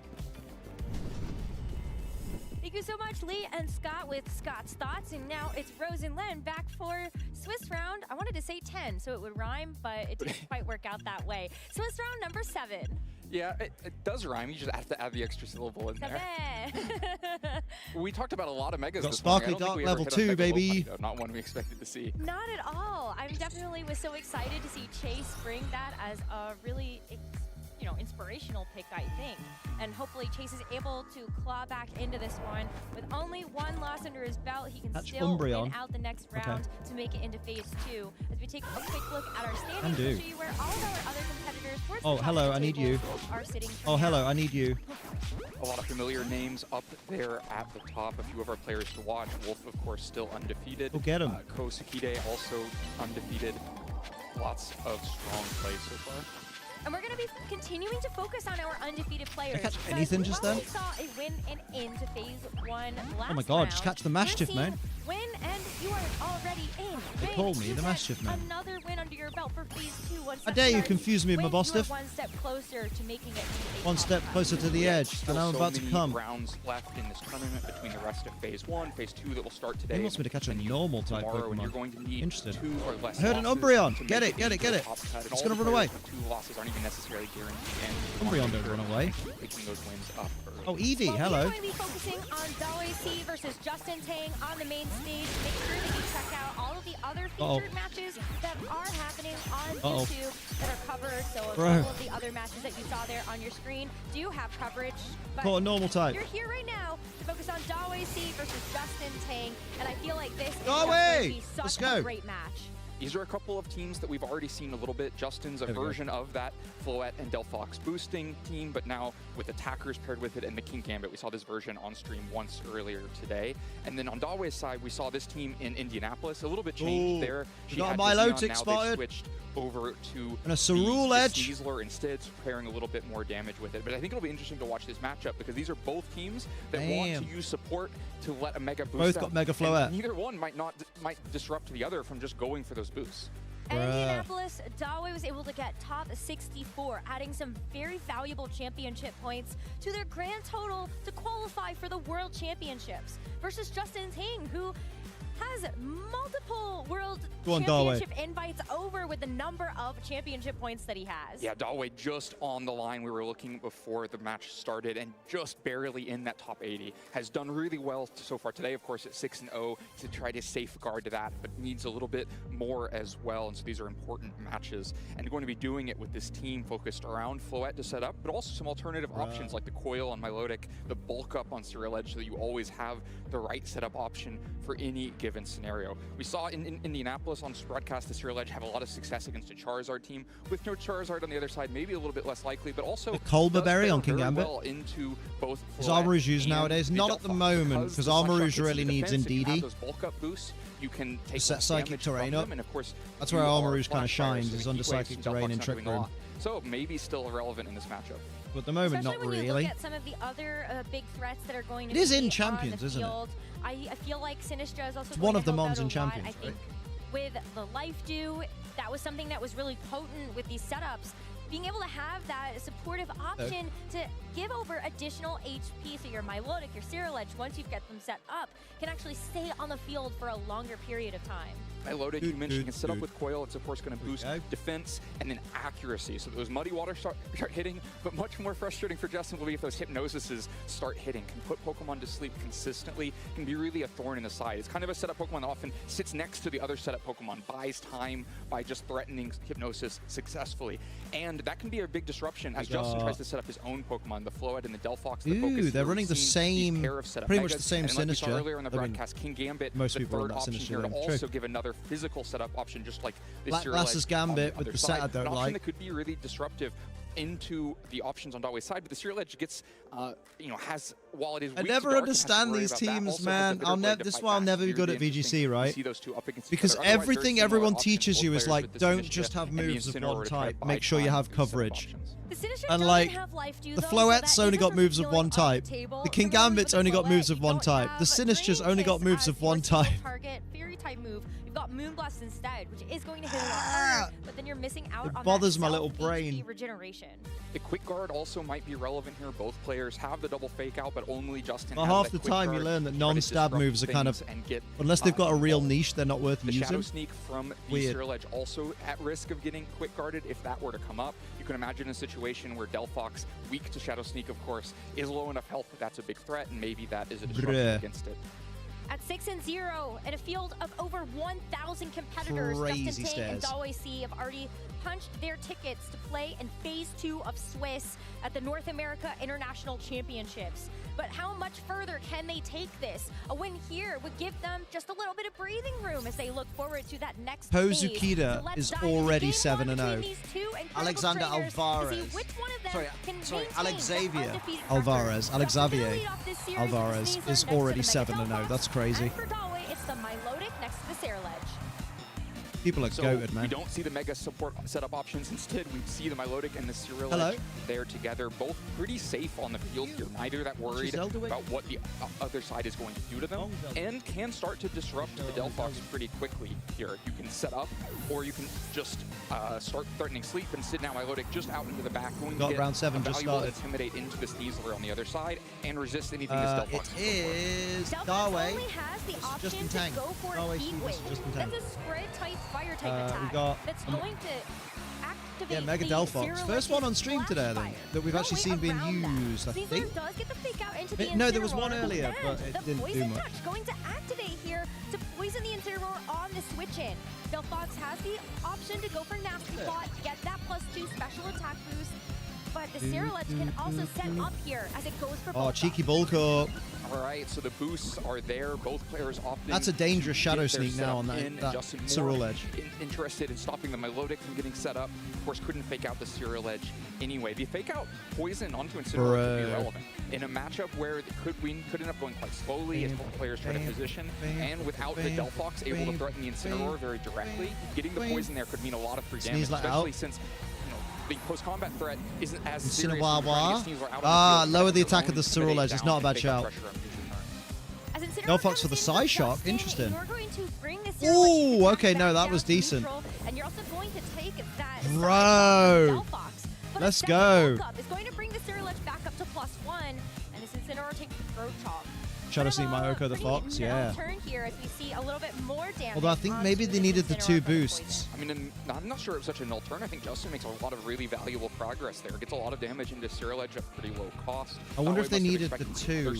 Thank you so much, Lee and Scott with Scott's Thoughts. And now it's Rose and Len back for Swiss round. I wanted to say 10 so it would rhyme, but it didn't quite work out that way. Swiss round number 7. Yeah, it does rhyme. You just have to add the extra syllable in there. We talked about a lot of megas Got this morning. Sparkly I don't think Dark we ever level hit 2, on Mega baby. Low, though. Not one we expected to see. Not at all. I definitely was so excited to see Chase bring that as a really, inspirational pick, I think. And hopefully Chase is able to claw back into this one. With only one loss under his belt, he can That's still Umbreon. win out the next round to make it into phase 2. As we take a quick look at our standings, Can do. we'll show you where all of our other competitors towards Oh, the top hello, of the I need table you. are sitting Oh, for hello, now. I need you. A lot of familiar names up there at the top. A few of our players to watch. Wolf, of course, still undefeated. Go get him. Ko Sakide also undefeated. Lots of strong play so far. And we're going to be continuing to focus on our undefeated players. catch because anything just while then? we saw a win and into phase 1 last Oh my god, just round, catch the Mastiff, you're seeing man. Win and you are already in. They Win, call me you the get Mastiff, man. Another win under your belt for phase 2. How dare you confuse me with my Win, Mabostiff? you are one step closer to making it. One step closer to the edge, Still and I'm so about to many come. rounds left in this tournament between the rest of phase 1, phase 2 that will start today. He wants me to catch a normal type tomorrow, and you're Pokemon. going to need Interested. 2 or less I heard an losses Umbreon. to Get make it, get it, into get the it. top 10, and It's all gonna the run away. players with 2 losses aren't even necessarily guaranteed. Umbreon don't run away. Picking those wins up early. Oh, Eevee, Well, hello. we're going to be focusing on Dawei C versus Justin Tang on the main stage. Make sure that you check out all of the other featured matches that are happening on YouTube that are covered. So a Bro. couple of the other matches that you saw there on your screen do have coverage. But Call a normal type. you're here right now to focus on Dawei C versus Justin Tang, and I feel like this is Dawei! just going to be Let's such go. a great match. These are a couple of teams that we've already seen a little bit. Justin's a There we go. version of that Floette and Delphox boosting team, but now with attackers paired with it and the King Gambit. We saw this version on stream once earlier today. And then on Dawei's side, we saw this team in Indianapolis. A little bit changed Ooh, there. we She got had a Vizion, Milotic now spotted. they've switched over to And a Cerule the Edge. Sneasler instead, so pairing a little bit more damage with it. But I think it'll be interesting to watch this matchup because these are both teams that want Damn. to use support to let a Mega boost Both them. got Mega And Floette. neither one might disrupt the other from just going for those boosts. At Indianapolis, Dawei was able to get top 64, adding some very valuable championship points to their grand total to qualify for the World Championships versus Justin Tang, who has multiple World Go on, Championship invites over with the number of championship points that he has. Yeah, Dalway just on the line. We were looking before the match started and just barely in that top 80. Has done really well so far today, of course, at 6-0 to try to safeguard that, but needs a little bit more as well. And so these are important matches. And going to be doing it with this team focused around Floette to set up, but also some alternative options like the coil on Milotic, the bulk up on Serial Edge, so that you always have the right setup option for any given scenario. We saw in Indianapolis on broadcast the Serial Edge have a lot of success against a Charizard team. With no Charizard on the other side, maybe a little bit less likely, but also the Colbur Berry on King Gambit. Well into both is Armarouge used nowadays? Not at the moment, because Armarouge really needs Indeedee. Those bulk up boosts, you can take set psychic terrain up, and of course that's where Armarouge kind of shines, is under psychic terrain and Trick Room. So maybe still relevant in this matchup. But at the moment, especially not when really. You look at some of the other big threats that are going to it is be in Champions, on the isn't field. it? I feel like Sinistra is also it's one of the mons mons in Champions, I think with the Life Dew, that was something that was really potent with these setups. Being able to have that supportive option to give over additional HP, so your Milotic, your Serial Edge, once you've got them set up, can actually stay on the field for a longer period of time. Milotic, you mentioned, can set up with coil. It's of course going to boost defense and then accuracy. So those muddy waters start hitting, but much more frustrating for Justin will be if those hypnosises start hitting. Can put Pokemon to sleep consistently, can be really a thorn in the side. It's kind of a setup Pokemon that often sits next to the other setup Pokemon, buys time by just threatening hypnosis successfully. And that can be a big disruption as Justin tries to set up his own Pokemon, the Floette and the Delphox. Ooh, they're running the same, pretty much the same Sinistra. Like earlier on the broadcast, King Gambit, most the people third option here to also give another physical setup option, just like this Lass's Gambit with the set I don't an option like. that could be really disruptive into the options on Dalway's side, but the Serial Edge gets, has, while it is weak I never understand these teams, man. This is why I'll never be good at VGC, right? Because everything everyone teaches you is like, don't just have moves of one type. Make sure you have coverage. And like, the Floette's only got moves of one type. The King Gambit's only got moves of one type. The Sinistra's only got moves of one type. Fairy type move. You've got Moonblast instead, which is going to hit a lot harder, but then you're missing out on bothers my little brain. Regeneration. The quick guard also might be relevant here. Both players have the double fake out, but only Justin. Well, half the time you learn that non-stab moves are kind of, unless they've got a real niche, they're not worth using. The Shadow Sneak from the Serial Edge also at risk of getting quick guarded if that were to come up. You can imagine a situation where Delphox, weak to Shadow Sneak, of course, is low enough health that that's a big threat, and maybe that is a disruption against it. At 6-0, in a field of over 1,000 competitors, Justin Ting and Dalway C have already punched their tickets to play in Phase 2 of Swiss at the North America International Championships. But how much further can they take this? A win here would give them just a little bit of breathing room as they look forward to that next phase. Pozukida is already 7-0. Alexander Alvarez. Alexavier Alvarez is already 7-0. That's crazy. And for Dalway, it's the Milotic next to the Serial Edge. People are goated, man. We don't see the Mega support setup options. Instead, we see the Milotic and the Serial Edge there together, both pretty safe on the field here. Neither that worried about what the other side is going to do to them, and can start to disrupt the Delphox pretty quickly here. You can set up, or you can just start threatening sleep and sit now Milotic just out into the back. Got round 7 just started. Intimidate into the Sneasler on the other side and resist anything this Delphox It is Dalway. Only has the option to go for a Heat Wave. That's a spread type fire type attack that's going to activate Mega Delphox. First one on stream today, I think, that we've actually seen being used, I think. Does get the fake out into the No, there was one earlier, but it didn't do much. Touch going to activate here to poison the Incineroar on the switch in. Delphox has the option to go for Nasty Plot, get that +2 special attack boost, but the Serial Edge can also set up here as it goes for both. Cheeky bulk up. All right, so the boosts are there. Both players opting. That's a dangerous Shadow Sneak now on that Serial Edge. Interested in stopping the Milotic from getting set up. Of course, couldn't fake out the Serial Edge anyway. The fake out poison onto Incineroar could be relevant. In a matchup where it could end up going quite slowly as both players try to position, and without the Delphox able to threaten the Incineroar very directly, getting the poison there could mean a lot of free damage, especially since the post-combat threat isn't as serious. Lower the attack of the Serial Edge. It's not a bad shout. Delphox for the Psy Shock. Interesting. Ooh, okay, no, that was decent. And you're also going to take that Bro. Let's go. It's going to bring the Serial Edge back up to +1, and this Incineroar takes the Throat Chop. Shadow Sneak Mayoko the Fox, yeah. Turn here as we see a little bit more damage. Although I think maybe they needed the 2 boosts. I mean, I'm not sure it was such a null turn. I think Justin makes a lot of really valuable progress there. Gets a lot of damage into Zero Edge at pretty low cost. I wonder if they needed the 2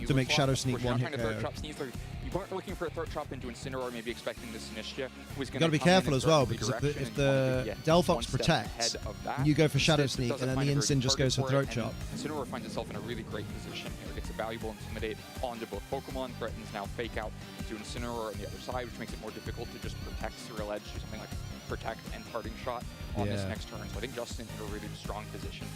to make Shadow Sneak 1-hit KO. You weren't looking for a throat chop into Incineroar, maybe expecting this Sinistcha was going to. You got to be careful as well, because if the Delphox protects, you go for Shadow Sneak, and then the Incin just goes for throat chop. Incineroar finds itself in a really great position here. Gets a valuable Intimidate onto both Pokemon, threatens now Fake Out into Incineroar on the other side, which makes it more difficult to just protect Zero Edge, do something like Protect and Parting Shot on this next turn. So I think Justin's in a really strong position.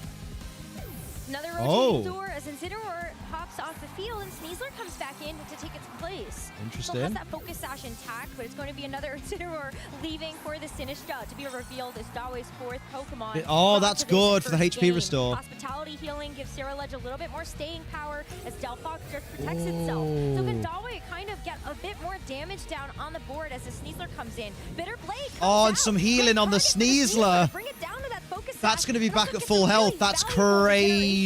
Another rotating door as Incineroar hops off the field and Sneasler comes back in to take its place. Interesting. Still has that Focus Sash intact, but it's going to be another Incineroar leaving for the Sinistcha to be revealed as Dawe's 4th Pokemon. Oh, that's good for the HP restore. Hospitality Healing gives Zero Edge a little bit more staying power as Delphox just protects itself. So can Dawe kind of get a bit more damage down on the board as the Sneasler comes in. Bitter Blade Oh, and some healing on the Sneasler. Bring it down to that Focus That's going to be back at full health. That's crazy.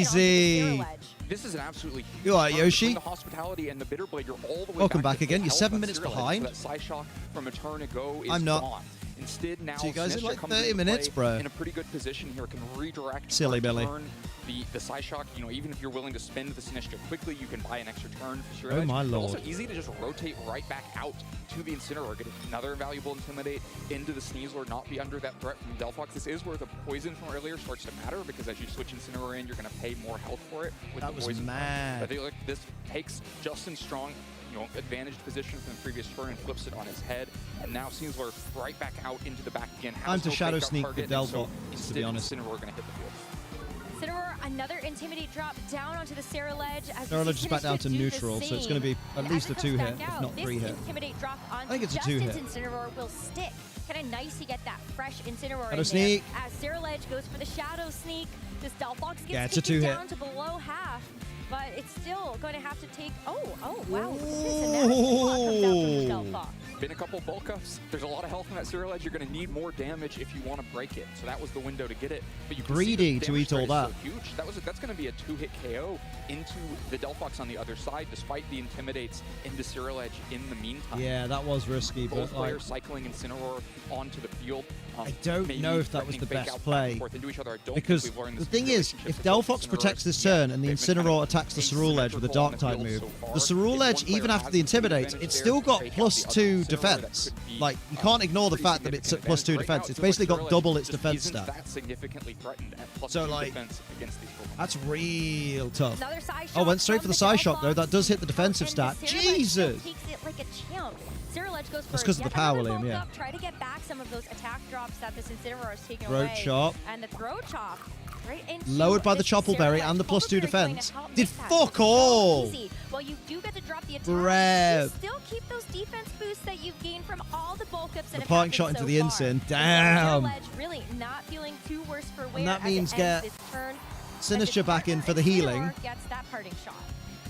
This is an absolutely huge you alright, Yoshi? The hospitality and the Bitter Blade, you're all the way Welcome back back again. You're 7 minutes Zero Edge, behind. so that Psyshock from a turn ago is I'm not. gone. Instead, now So you guys are Sinistcha like comes 30 into minutes, play bro. in a pretty good position here, can redirect Silly or Billy. turn the Psyshock. You know, even if you're willing to spend the Sinistcha quickly, you can buy an extra turn for Zero Oh Edge. my It's lord. also easy to just rotate right back out to the Incineroar, get another valuable Intimidate into the Sneasler, not be under that threat from Delphox. This is where the poison from earlier starts to matter, because as you switch Incineroar in, you're going to pay more health for it with That the was poison. mad. But I think like, this takes Justin Strong, you know, advantaged position from the previous turn and flips it on his head. And now Sneasler right back out into the back again. Time to Shadow Sneak the Delphox, to be honest. Incineroar going to hit the field. Incineroar, another Intimidate drop down onto the Zero Edge. Zero Edge is back down to neutral, so it's going to be at least a 2-hit, if not 3-hit. Intimidate drop onto I think it's a Justin's 2-hit. Incineroar will stick. Kind of nice to get that fresh Incineroar Shadow in Sneak. there. As Zero Edge goes for the Shadow Sneak, this Delphox Yeah, gets it's a taken 2-hit. down to below half. But it's still going to have to take... Oh, wow. This is a nasty block comes out from the Delphox. Been a couple bulk ups. There's a lot of health in that Zero Edge. You're going to need more damage if you want to break it. So that was the window to get it. But you can see Greedy the to damage eat all spread that. is so huge. That's going to be a 2-hit KO into the Delphox on the other side, despite the Intimidates into Zero Edge in the meantime. Yeah, that was risky, Both but like, players cycling Incineroar onto the field. I don't maybe know if that was threatening the Fake best Out back play. and forth into each other. I don't Because think we've learned the this thing is, relationship if with both Delphox Incineroars. protects this turn and the They've been kind Incineroar of attacks the Cerule Edge with a asymmetrical on Dark the type field move, so far. the Cerule If Edge, one player even after has the a Intimidate, advantage it's there, still to got fake out plus the other 2 Incineroar, that defense. could be, Like, you can't ignore the pretty fact that it's at significant plus 2 advantage. Right defense. now, It's it feels basically like got Zero double Edge its just defense isn't stat. that significantly threatened at plus So, 2 like, defense against these Pokemon. That's real tough. Another side Oh, shot went straight for the from side shot, though. Delphox. That does hit the defensive And stat. the Zero Edge still Jesus! takes it like a champ. Zero Edge goes for That's 'cause of the yet power, another Liam, bulk yeah. up, try to get back some of those attack drops that this Incineroar is taking Throat away. chop. And the throat chop. Right into Lowered by the this Choppleberry Zero and the Edge. plus 2 Choppleberry is going to defense. help Did make that fuck so all! easy. Well, you do get to drop the attack. Grab. You still keep those defense boosts that you've gained from all the bulk ups that The have parting happened shot into so the far. Incin. So Damn. Zero Edge really not feeling too worse for wear that as means it get ends this turn. Sinistcha back in for the healing. Incineroar gets that parting shot.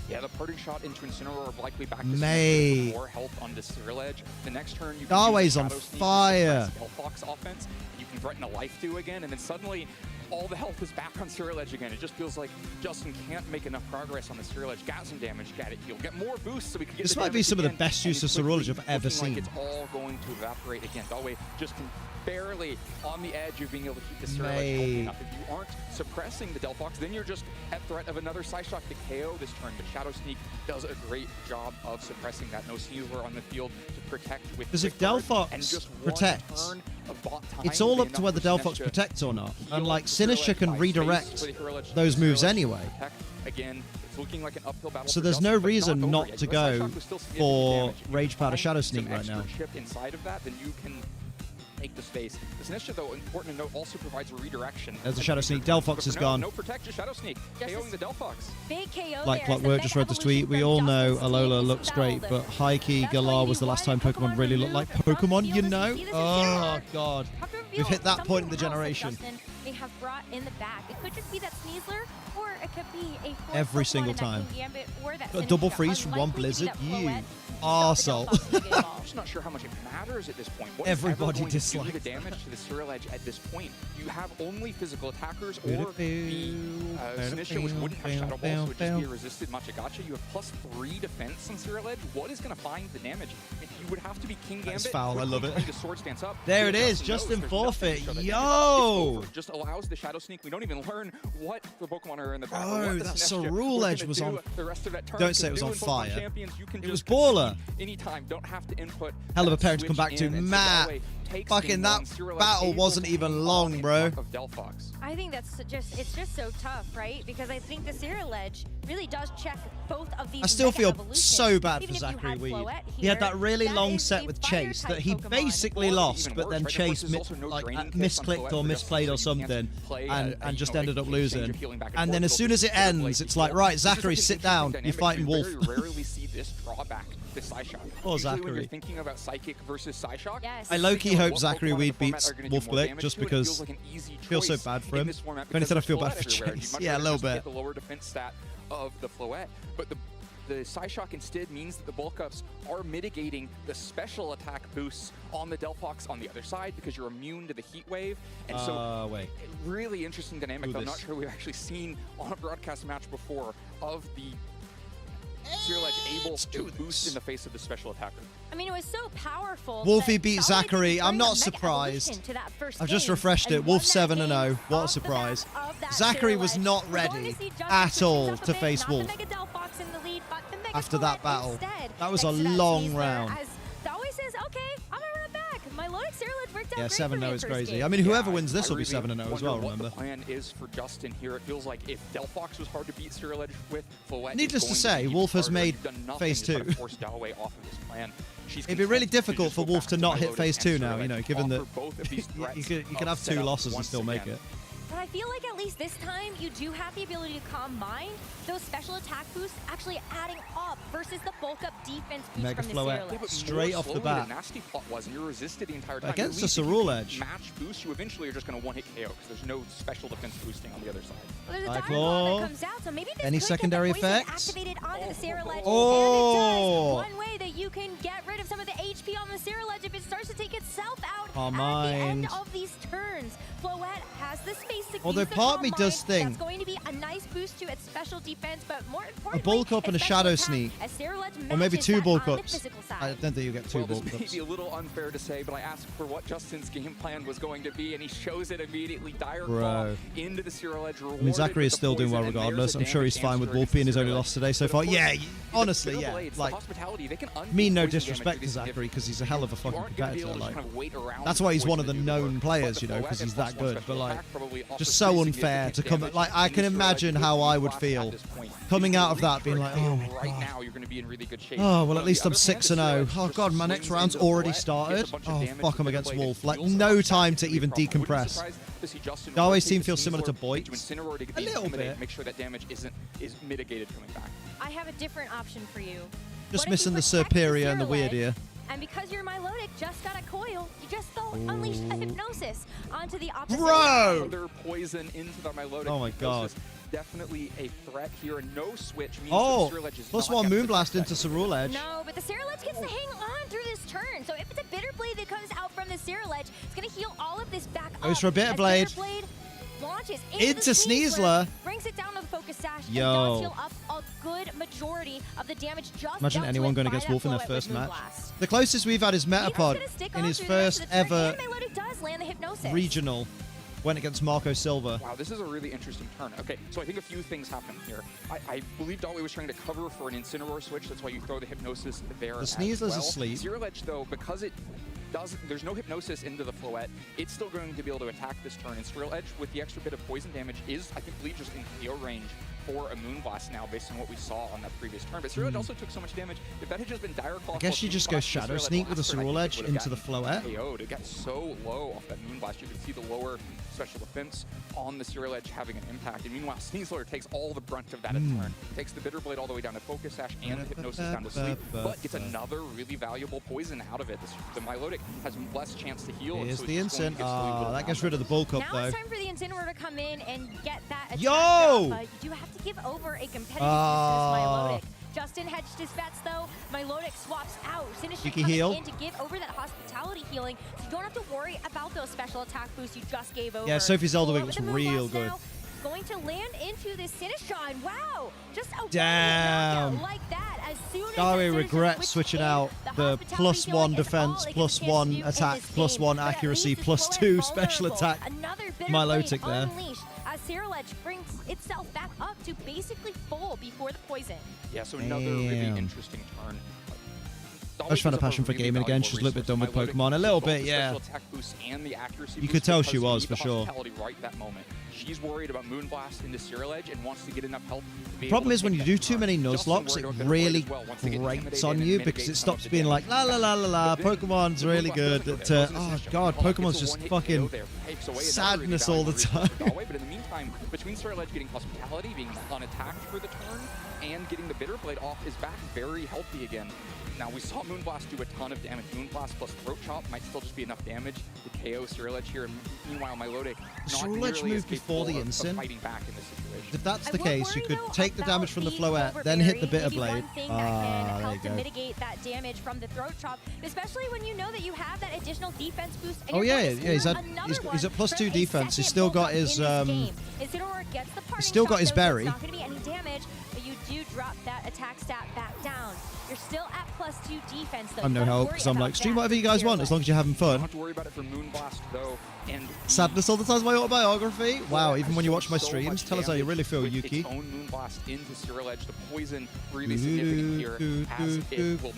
Yeah, the parting shot into Incineroar likely back to Mate. more health on the Zero Edge. The next turn you can Dawe's use the on Shadow Sneak to fire. suppress Delphox offense. You can threaten a life steal again, and then suddenly all the health is back on Zero Edge again. It just feels like Justin can't make enough progress on the Zero Edge. Got some damage, got it healed. Get more boosts so we can get This the might be damage some of the again, best and use of quickly Cerule Edge I've ever looking seen. Like it's all going to evaporate again. Dawe just can barely on the edge of being able to keep the Zero Edge healthy enough. If you aren't suppressing the Delphox, then you're just at threat of another Psyshock to KO this turn. But Shadow Sneak does a great job of suppressing that. No Sneasler on the field to protect with Because if quick guard, Delphox and just one protects, turn of bot time it's will all be up to enough whether for Delphox Sinistcha protects or not. to And heal like Zero Edge Sinistcha can by redirect space for the Zero Edge to those Zero moves Edge to anyway. protect. Again, it's looking like an uphill battle So for there's Justin, no but reason over not yet. to If go Psyshock was still significant for damage, if you Rage Powder find Shadow some Sneak right extra now. chip inside of that, then you can take the space. The Sinistcha, though, important to note, also provides a redirection. There's a Shadow Sneak. Delphox is gone. No protect, just Shadow Sneak. KOing the Delphox. Big KO Like there. Clockwork just read this tweet. We all know Alola looks great, but High-Key Galar was the last time Pokemon really looked like Pokemon, you know? Oh, God. We've hit that point in the generation. they have brought in the back. It could just be that Sneasler, or it could be a every single time. Gambit, or that Got a double freeze from one Blizzard. You arsehole. I'm just not sure how much it matters at this point. What Everybody is ever going to dislikes do the damage to the Serial Edge at this point? You have only physical attackers or the Sinistra, which wouldn't have Shadow Ball, so it would just be a resisted Machagacha. You have +3 defense on Serial Edge. What is going to find the damage? You would have to be King Gambit. That's foul. I love it. The sword stance up. There it is. Justin forfeit. Yo! Just allows the Shadow Sneak. We don't even learn what the Pokemon are in the back. Oh, that Cerule Edge was on. The rest of that turn. Don't say it was on fire. It was baller. Anytime. Don't have to input. Hell of a parent to come back to. Matt, fucking that battle wasn't even long, bro. I think it's just so tough, right? Because I think the Serial Edge really does check both of these. I still feel evolutions. so bad for Even Zachary Weed. He He had that really long set with Chase that he basically lost, but then Chase misclicked or misplayed or something, and just ended up losing. And then as soon as it ends, it's like, right, Zachary, sit down. You're fighting Wolf. We very rarely see this drawback to Psyshock. Poor Usually when Zachary. you're thinking about Psychic versus Psyshock, I low-key hope Zachary Weed beats Wolf Glick just because I feel so bad for him. If anything, I feel bad for Chase. Yeah, a little bit. The lower defense stat of the Floette, but the Psyshock instead means that the bulk ups are mitigating the special attack boosts on the Delphox on the other side because you're immune to the heat wave. And so really interesting dynamic that I'm not sure we've actually seen on a broadcast match before of the Serial Edge able to boost in the face of the special attacker. I mean, it was so powerful. Wolfie beat Zachary. I'm not surprised. I've just refreshed it. Wolf 7-0. What a surprise. Zachary was not ready at all to face Wolf after that battle. That was a long round. Always says, okay, I'm going to run back. My Lotic Serial Edge worked out Yeah, great 7-0 for is me crazy. first I mean, whoever wins this will be really 7-0 as well, remember? What the plan is for Justin here. It feels like if Delphox was hard to beat Serial Edge with, Floette Needless is to going say, to be Wolf has harder. made He's done nothing phase to try 2. to force Dalloway off of this plan. It'd be really difficult for Wolf to not hit phase 2 now, you know, given that you could have 2 losses and still make it. But I feel like at least this time, you do have the ability to calm mind. Those special attack boosts actually adding up versus the bulk up defense boost Mega from the Floette. Serial Edge. Straight off the bat. Nasty plot was, and you're resisted the entire time. Against the At least if Cerule you Edge. Match boost, you eventually are just going to one-hit KO because there's no special defense boosting on the other side. Well, there's a Cyclone. Dire Claw that comes out, so maybe this Any could secondary get the poison effects? activated onto the Serial Edge. Oh! And it does. One way that you can get rid of some of the HP on the Serial Edge if it starts to take itself out Calm at the end mind. of these turns. Floette has the space to Although use the part of Calm me does Mind. think That's going to be a nice boost to its special defense, but more a importantly, bulk up and a its shadow special attack, sneak. as Serial Edge Or maybe matches 2 that bulk on the ups. physical side. I don't think you get 2 Well, bulk this may ups. be a little unfair to say, but I asked for what Justin's game plan was going to be, and he shows it immediately. Dire Claw Bro. into the Serial Edge. I mean, Zachary is still doing well regardless. I'm sure he's fine with Wolf being his only loss today so far. Yeah, honestly, yeah. Like, mean no disrespect to Zachary because he's a hell of a fucking competitor. Like, that's why he's one of the known players, you know, because he's that good. But like, just so unfair to come. Like, I can imagine how I would feel coming out of that, being like, oh my god. Oh well, at least I'm 6-0. Oh god, my next round's already started. Oh fuck, I'm against Wolf. Like, no time to even decompress. Darway's team feels similar to Boyd's. A little bit. Make sure that damage is mitigated coming back. I have a different option for you. Just What if missing you the protect Superior and the Serial Weird Edge, Ear. And because your Milotic just got a coil, you just go unleash a hypnosis onto the opposite. Bro! Further poison into the Milotic. Oh my god. Definitely a threat here, and no switch means Oh, that the Serial Edge is plus not 1 gonna Moonblast protect into Cerule Edge. No, but the Serial Edge gets to hang on through this turn. So if it's a Bitter Blade that comes out from the Serial Edge, it's going to heal all of this back up. Goes for a Bitter As Blade. Bitter Blade launches Into the Sneasler. brings it down to the Focus Sash, Yo. and does heal up a good majority of the damage just Imagine dealt anyone to it going by against that Wolf in their Floette first with match. Moonblast. The closest we've had is Metapod in his first ever And does land the hypnosis. regional went against Marco Silva. Wow, this is a really interesting turn. Okay, so I think a few things happen here. I believe Dalloway was trying to cover for an Incineroar switch. That's why you throw the Hypnosis there. The as Sneasler's well. asleep. Serial Edge, though, because there's no Hypnosis into the Floette, it's still going to be able to attack this turn. And Serial Edge, with the extra bit of poison damage, is, I believe, just in KO range for a Moonblast now based on what we saw on that previous turn. But Cyrilage also took so much damage. If that had just been dire claw, I guess you just go Shadow Sneak with a Sorul Edge into the Floette. It got so low off that Moonblast. You could see the lower special defense on the Serial Edge having an impact. And meanwhile, Sneasler takes all the brunt of that turn. Takes the Bitter Blade all the way down to Focus Sash and the Hypnosis down to sleep, but gets another really valuable poison out of it. The Milotic has less chance to heal. Here's so the Instant. That gets rid of the bulk up, now though. It's time for the Incineroar to come in and get that attack. Yo! But you do have to give over a competitive Milotic. Justin hedged his bets, though. Milotic swaps out. Sinistcha coming in to give over that hospitality healing, so you don't have to worry about those special attack boosts you just gave over. Yeah, Sophie's Elderwing looks real good. Now, going to land into this Sinistcha, and wow, just a damn like that. As soon as Darwin regrets switching out the +1 defense, +1 attack, +1 accuracy, +2 special attack Milotic there. As Serial Edge brings itself back up to basically full before the poison. Yeah, so another really interesting turn. I just found a passion for gaming again. She's a little bit done with Pokemon. A little bit, yeah. You could tell she was, for sure. Right that moment. She's worried about Moonblast into Serial Edge and wants to get enough health. The problem is when you do too many Nuzlocks, it really grates on you because it stops being like, la la la la la, Pokemon's really good. Oh god, Pokemon's just fucking sadness all the time. But in the meantime, between Serial Edge getting Hospitality, being unattacked for the turn, and getting the Bitter Blade off is back very healthy again. Now, we saw Moonblast do a ton of damage. Moonblast plus Throat Chop might still just be enough damage to KO Serial Edge here. And meanwhile, Milotic not nearly as capable of fighting back in this situation. If that's the case, you could take the damage from the Floette, then hit the Bitter Blade. There you go. To mitigate that damage from the Throat Chop, especially when you know that you have that additional defense boost. And he's at +2 defense. He's still got his he's still got his berry. Not going to be any damage, but you do drop that attack stat back down. You're still at +2 defense, though. I'm no help because I'm like, stream whatever you guys want as long as you're having fun. Don't have to worry about it for Moonblast, though. And sadness all the time is my autobiography. Wow, even when you watch my streams, tell us how you really feel, Yuki. Its own Moonblast into Serial Edge. The poison really significant here as it will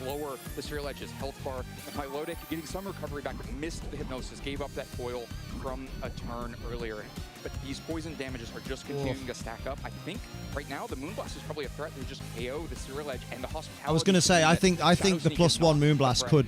lower the Serial Edge's health bar. And Milotic getting some recovery back, but missed the Hypnosis, gave up that foil from a turn earlier. But these poison damages are just continuing to stack up. I think right now the Moonblast is probably a threat to just KO the Serial Edge and the Hospitality. I was going to say, I think the +1 Moonblast could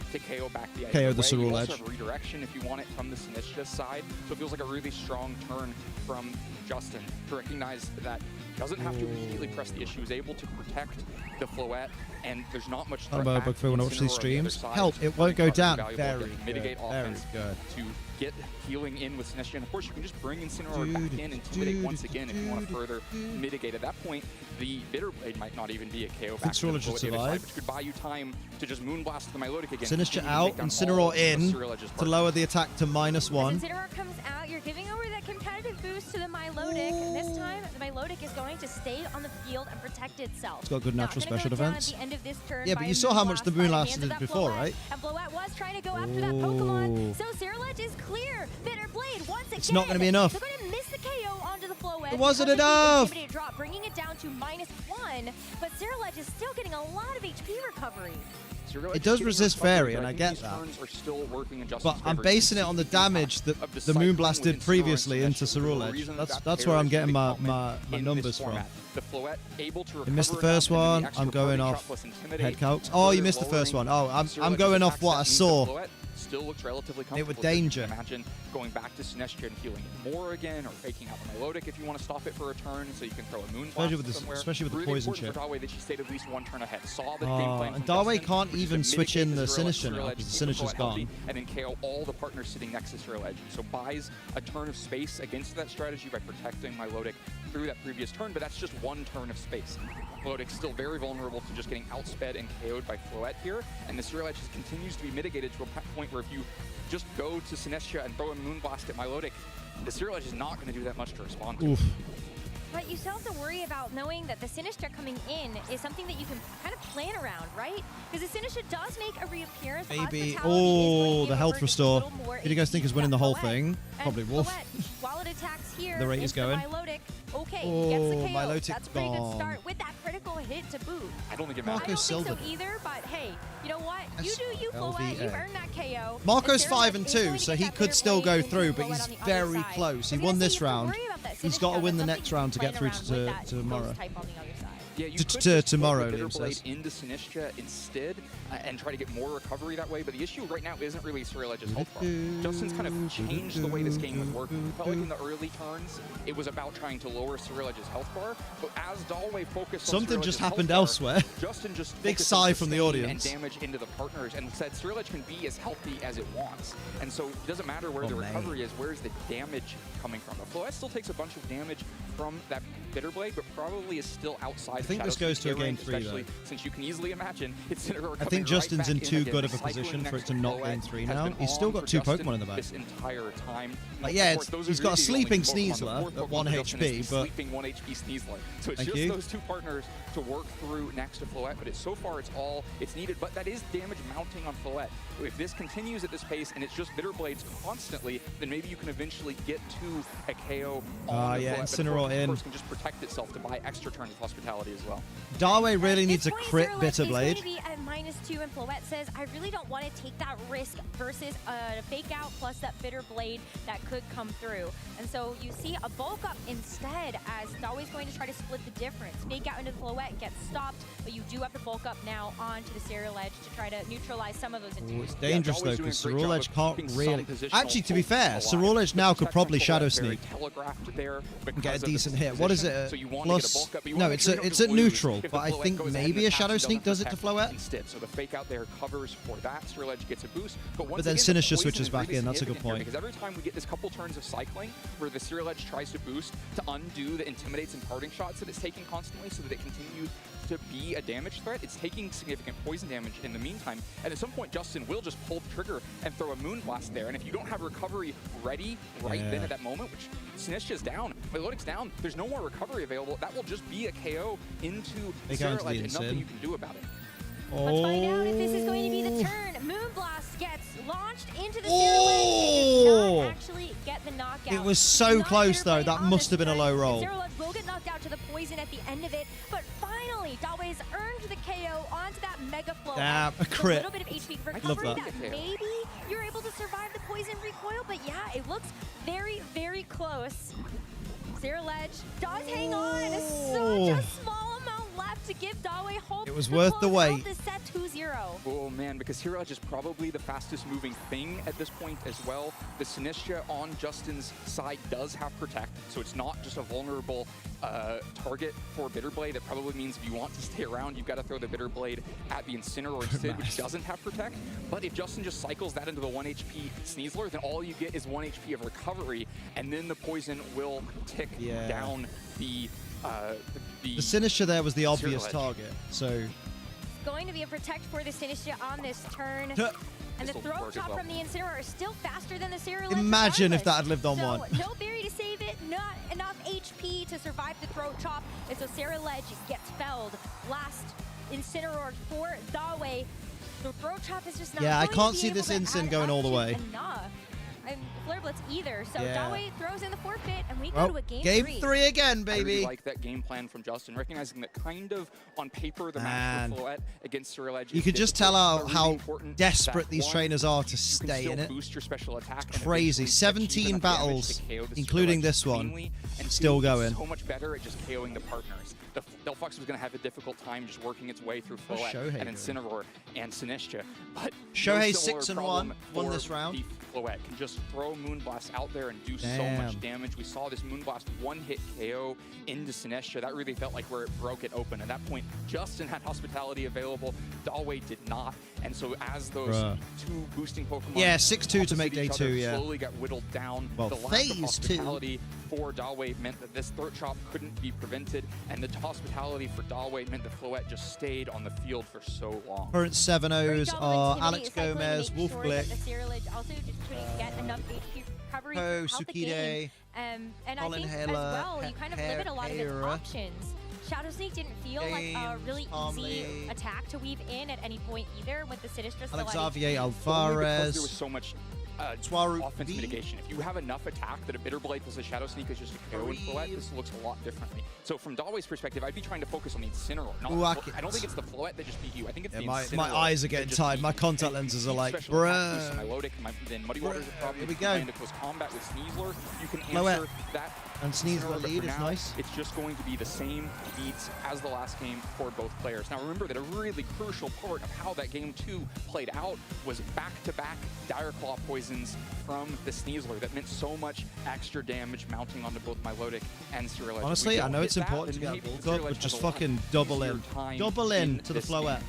KO the Serial Edge. You also have redirection if you want it from the Sinistcha side. So it feels like a really strong turn from Justin to recognize that he doesn't have to immediately press the issue. He's able to protect the Floette, and there's not much threat back when I watch these streams. Help, it won't go down. Very mitigate offense to get healing in with Sinistcha. And of course, you can just bring Incineroar back in, intimidate once again if you want to further mitigate. At that point, the Bitter Blade might not even be a KO back to the side, which could buy you time to just Moonblast the Milotic again. Sinistcha out, Incineroar in to lower the attack to -1. As Incineroar comes out, you're giving over that competitive boost to the Milotic, and this time the Milotic is going to stay on the field and protect itself. It's got good natural special defense. At the end of this turn, yeah, but you saw how much the Moonblast did before, right? And Floette was trying to go after that Pokemon, so Serial Edge is clear. Bitter Blade once again. It's not going to be enough. They're going to miss the KO onto the Floette. It wasn't enough. Drop, bringing it down to -1, but Serial Edge is still getting a lot of HP recovery. It does resist Fairy, and I get that. But I'm basing it on the damage that the Moonblast did previously into Serial Edge. That's where I'm getting my numbers from. You missed the first one. I'm going off head calcs. Oh, you missed the first one. Oh, I'm going off what I saw. Still looks relatively comfortable. It would danger. Imagine going back to Sinistcha and healing it more again, or faking out the Milotic if you want to stop it for a turn, so you can throw a Moonblast especially with the poison chip. For Darway that she stayed at least one turn ahead. Saw the game plan. And Darway can't even switch in the Sinistcha now because the Sinistcha's gone. And then KO all the partners sitting next to Serial Edge. So buys a turn of space against that strategy by protecting Milotic through that previous turn, but that's just one turn of space. Milotic's still very vulnerable to just getting outsped and KO'd by Floette here, and the Serial Edge continues to be mitigated to a point where if you just go to Sinistcha and throw a Moonblast at Milotic, the Serial Edge is not going to do that much to respond to. Oof. But you still have to worry about knowing that the Sinistcha coming in is something that you can kind of plan around, right? Because the Sinistcha does make a reappearance. Maybe. Oh, the health restore. Who do you guys think is winning the whole thing? Probably Wolf. While it attacks here, the rate is going. Milotic. Okay, he gets the KO. Milotic That's a pretty good start with that critical hit to boot. I don't think it I matters. don't think so either, but hey, you know what? You do you, Floette. You've earned that KO. Marco's 5-2, so he could still go through, but he's very close. He won this round. He's got to win the next round to get through to tomorrow. Yeah, you to tomorrow, Liam says. Into Sinistcha instead and try to get more recovery that way. But the issue right now isn't really Cyriledge's health bar. Justin's kind of changed the way this game would work. Felt like in the early turns, it was about trying to lower Cyriledge's health bar. But as Dalway focused on Something just Cyriledge's happened health elsewhere. bar, Justin just big focused sigh on from the sustain audience. And damage into the partners and said Cyriledge can be as healthy as it wants. And so it doesn't matter where the recovery is, where's the damage coming from. Floette still takes a bunch of damage from that Bitterblade, but probably is still outside. I think this goes to a game 3, especially though. Since you can easily imagine it's I think Justin's in too good of a position for it to not game 3 now. He's still got 2 Pokemon in the back. This entire time. Like, yeah, he's got a sleeping Sneasler at 1 HP, but... Sleeping 1 HP Sneasler. So it's just those 2 partners to work through next to Floette, but so far it's all it's needed, but that is damage mounting on Floette. If this continues at this pace and it's just Bitterblades constantly, then maybe you can eventually get to a KO on yeah, Floette, Incineroar in. But can just protect itself to buy extra turns of hospitality as well. Darway really needs a crit Bitterblade. He's going to be at -2, and Floette says, I really don't want to take that risk versus a fake out plus that Bitterblade that could come through. And so you see a bulk up instead, as Dalway's going to try to split the difference. Fake out into the Floette gets stopped, but you do have to bulk up now onto the Cyriledge to try to neutralize some of those intuitions. It's dangerous though, because Cyriledge can't really... Actually, to be fair, Cyriledge now could probably Shadow Sneak and get a decent hit. What is it? Plus... No, it's at neutral, but I think maybe a Shadow Sneak does it to Floette. Instead, so the fake out there covers for that. Cyriledge gets a boost, but then Sinistcha switches back in. That's a good point. Because every time we get this couple turns of cycling where the Cyriledge tries to boost to undo the intimidates and parting shots that it's taking constantly so that it continues to be a damage threat, it's taking significant poison damage in the meantime. And at some point, Justin will just pull the trigger and throw a Moonblast there. And if you don't have recovery ready then at that moment, which Sinistcha's down, Melodic's down, there's no more recovery available. That will just be a KO into Cyriledge and nothing you can do about it. Let's find out if this is going to be the turn. Moonblast gets launched into the Cyriledge. Does not actually get the knockout. It was so close though. That must have been a low roll. Cyriledge will get knocked out to the poison at the end of it, but finally, Dalway's earned the KO onto that Mega Flow. Damn, a crit. A little bit of HP recovery that maybe you're able to survive the poison recoil, but yeah, it looks very, very close. Cyriledge does hang on. Such a small amount left to give Dalway hope. It was worth the wait. This set 2-0. Oh man, because Cyriledge is probably the fastest moving thing at this point as well. The Sinistcha on Justin's side does have Protect, so it's not just a vulnerable target for Bitterblade. That probably means if you want to stay around, you've got to throw the Bitterblade at the Incineroar instead, which doesn't have Protect. But if Justin just cycles that into the 1 HP Sneasler, then all you get is 1 HP of recovery, and then the poison will tick down the Sinistcha there was the obvious target, so... Going to be a Protect for the Sinistcha on this turn. And the throat chop from the Incineroar is still faster than the Cyriledge. Imagine if that had lived on so, one. No berry to save it, not enough HP to survive the throat chop, and so Cyriledge gets felled. Last Incineroar for Dalway. The throat chop is just not I going can't to be see able this to Incin add going all the up way. Enough. And Flare Blitz either. So Dalway throws in the forfeit, and we go Well, to a game game 3. 3 again, baby. I really like that game plan from Justin, recognizing that kind of on paper the match for Floette against Cyriledge. You could just tell how desperate these trainers are to stay in it. Boost your special attack Crazy. 17 battles, including this one, still going. So much better at just KOing the partners. Delphox was going to have a difficult time just working its way through Floette and Incineroar and Sinistcha. But Shohei 6-1 won this round. Floette can just throw Moonblast out there and do so much damage. We saw this Moonblast one-hit KO into Sinistcha. That really felt like where it broke it open. At that point, Justin had Hospitality available. Dalway did not. And so as those two boosting Pokemon... Yeah, 6-2 to make day 2, slowly got whittled down. Well, the lack of Hospitality for Dalway meant that this throat chop couldn't be prevented. And the Hospitality for Dalway meant that Floette just stayed on the field for so long. Current 7-0s are Alex Gomez, Wolf Glick, get enough HP recovery Ho, throughout the Tsukide, game. And I think as well, you kind of limit a lot of its options. Shadow Sneak didn't feel like a really easy attack to weave in at any point either with the Sinistcha still Alex Xavier because Alvarez. there was so much offense mitigation. If you have enough attack that a Bitter Blade plus a Shadow Sneak is just a KO in Floette, this looks a lot differently. So from Dawei's perspective, I'd be trying to focus on the Incineroar. I don't think it's the Floette that just beat you. I think it's the Incineroar. My eyes are getting tired. My contact lenses are like, bruh. My Lodic, then Muddy Waters are probably here we go. into close combat with Sneasler. You can answer that. And Sneasler lead is nice. It's just going to be the same beats as the last game for both players. Now remember that a really crucial part of how that game 2 played out was back-to-back Dire Claw poisons from the Sneasler. That meant so much extra damage mounting onto both Milotic and Cyrillic. Honestly, I know it's important to get a bulk up, but just fucking double in. Double in to the Floette.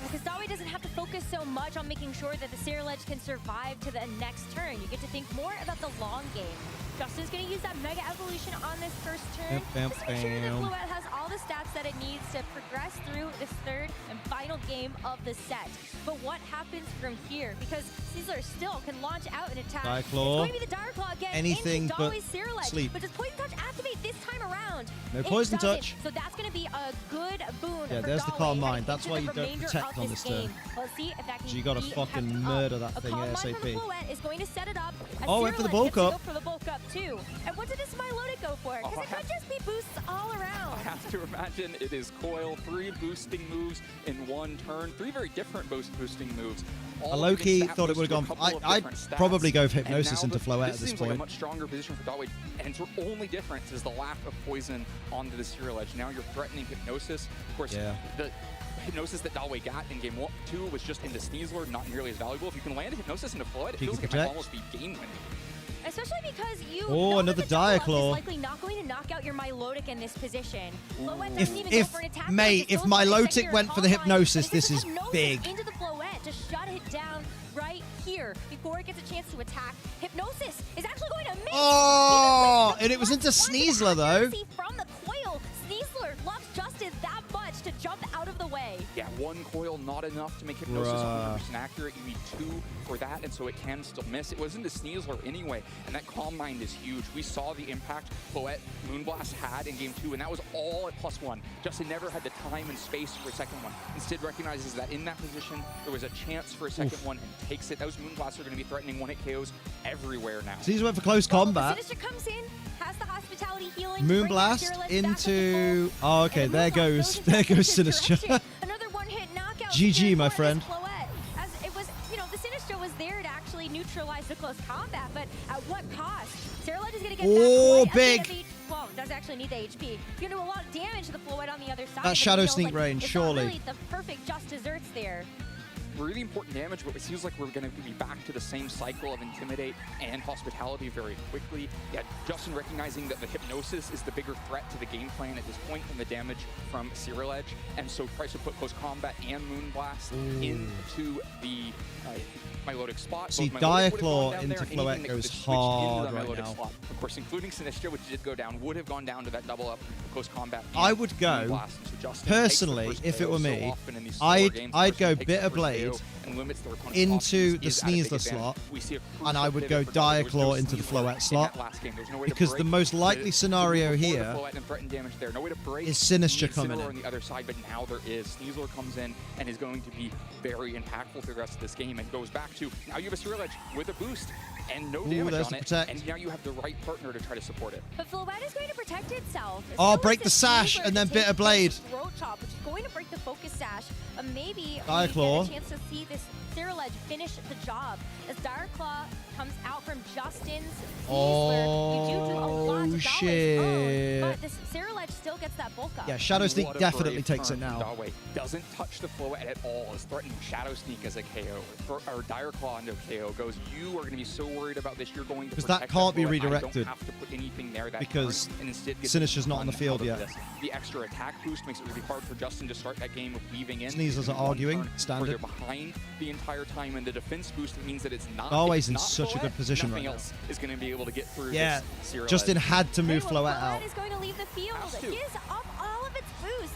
Because Dawei doesn't have to focus so much on making sure that the Cyrillic can survive to the next turn. You get to think more about the long game. Justin's going to use that Mega Evolution on this first turn to make sure that Floette has all the stats that it needs to progress through this third and final game of the set. But what happens from here? Because Sneasler still can launch out an attack. Dire Claw. It's going to be the Dire Claw again. Anything into but Dawei's Cyrillic. sleep. But does Poison Touch activate this time around? No Poison doesn't. Touch. So that's going to be a good boon Yeah, for there's the Dawei Calm heading Mind. That's into why the you don't remainder protect of on this turn. Let's see if that can So you gotta be fucking kept murder up. that thing A Calm Mind ASAP. from Floette is going to set it up. Oh, went for the Cyrillic bulk gets to up. go for the bulk up too. And what did this Milotic go for? Because it could just be boosts all around. I have to imagine it is Coil, 3 boosting moves in one turn, 3 very different boosting moves. I low-key thought it would have gone. I'd probably go for Hypnosis into Floette at this seems point. like a much stronger position for Dawei, and its only difference is the lack of poison onto the Cyrillic. Now you're threatening Hypnosis. Of course, the Hypnosis that Dawei got in game 2 was just into Sneasler, not nearly as valuable. If you can land a Hypnosis into Floette, it feels like it might almost be game-winning. Especially because you Oh, know another that the Dire Dire Claw. is likely not going to knock out your Milotic in this position. Floette If doesn't even go for an attack. mate, if Milotic went for the Hypnosis, this is big. Into the Floette to shut it down right here before it gets a chance to attack. Hypnosis is actually going to miss. Oh, and it was into Sneasler though. From the coil, Sneasler loves Justin that much to jump out of the way. Yeah, 1 coil not enough to make Hypnosis 100% accurate. You need 2 for that, and so it can still miss. It was into Sneasler anyway, and that Calm Mind is huge. We saw the impact Floette Moonblast had in game 2, and that was all at +1. Justin never had the time and space for a second one. Instead recognizes that in that position, there was a chance for a second one and takes it. Those Moonblasts are going to be threatening 1-hit KOs everywhere now. Caesar went for close combat. Sinister comes in, has the hospitality healing. Moonblast into. Oh, okay. There goes Sinister. Another one-hit knockout. GG, my friend. As it was, you know, the Sinister was there to actually neutralize the close combat, but at what cost? Cyrillic is going to get that big. Well, it doesn't actually need the HP. You're going to do a lot of damage to the Floette on the other side. That Shadow Sneak range, surely. It's not really the perfect just desserts there. Really important damage, but it feels like we're going to be back to the same cycle of Intimidate and Hospitality very quickly. Yeah, Justin recognizing that the Hypnosis is the bigger threat to the game plan at this point than the damage from Cyrillic, and so tries to put Close Combat and Moonblast into the Milotic spot. See, Dire Claw into Floette goes hard right now. Slot. Of course, including Sinistra, which did go down, would have gone down to that double up Close Combat. I would go, personally, if it were me, I'd go Bitter Blade into the Sneasler slot, and I would go Dire Claw into the Floette slot, because the most likely scenario here is Sinister coming in. On the other side, but now there is. Sneasler comes in and is going to be very impactful for the rest of this game, and goes back to, now you have a Cyrillic with a boost and no damage on it, and now you have the right partner to try to support it. But Floette is going to protect itself. Oh, break the sash and then Bitter Blade. Throat chop, which is going to break the focus sash. Maybe Dire Claw. We get a chance to see this Cyrillic finish the job. As Dire Claw comes out from Justin's Sneasler, you do a lot to shit. but this Cyrillic still gets that bulk up. Yeah, Shadow Sneak definitely takes it now. Dawei doesn't touch the Floette at all. Is threatening Shadow Sneak as a KO, or Dire Claw into a KO. Goes, you are going to be so worried about this, you're going to because that can't be redirected. I don't have to put anything there that because and instead Sinister's not on the field yet. The extra attack boost makes it really hard for Justin to start that game of weaving in. Sneasers are arguing, standard. They're behind the entire time, and the defense boost means that it's not. Always in such a good position right now. Nothing else is going to be able to get through. Yeah, this Justin had to move Floette out. Is going to leave the field. Gives up all of its boost.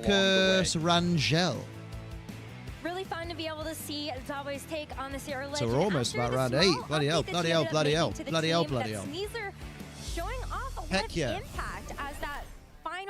Lucas Rangel. Really fun to be able to see Zawe's take on the Sierra Legend. So we're almost about round 8. Bloody hell, bloody hell, bloody hell, bloody hell, bloody hell. Sneasler showing off a lot of impact as that final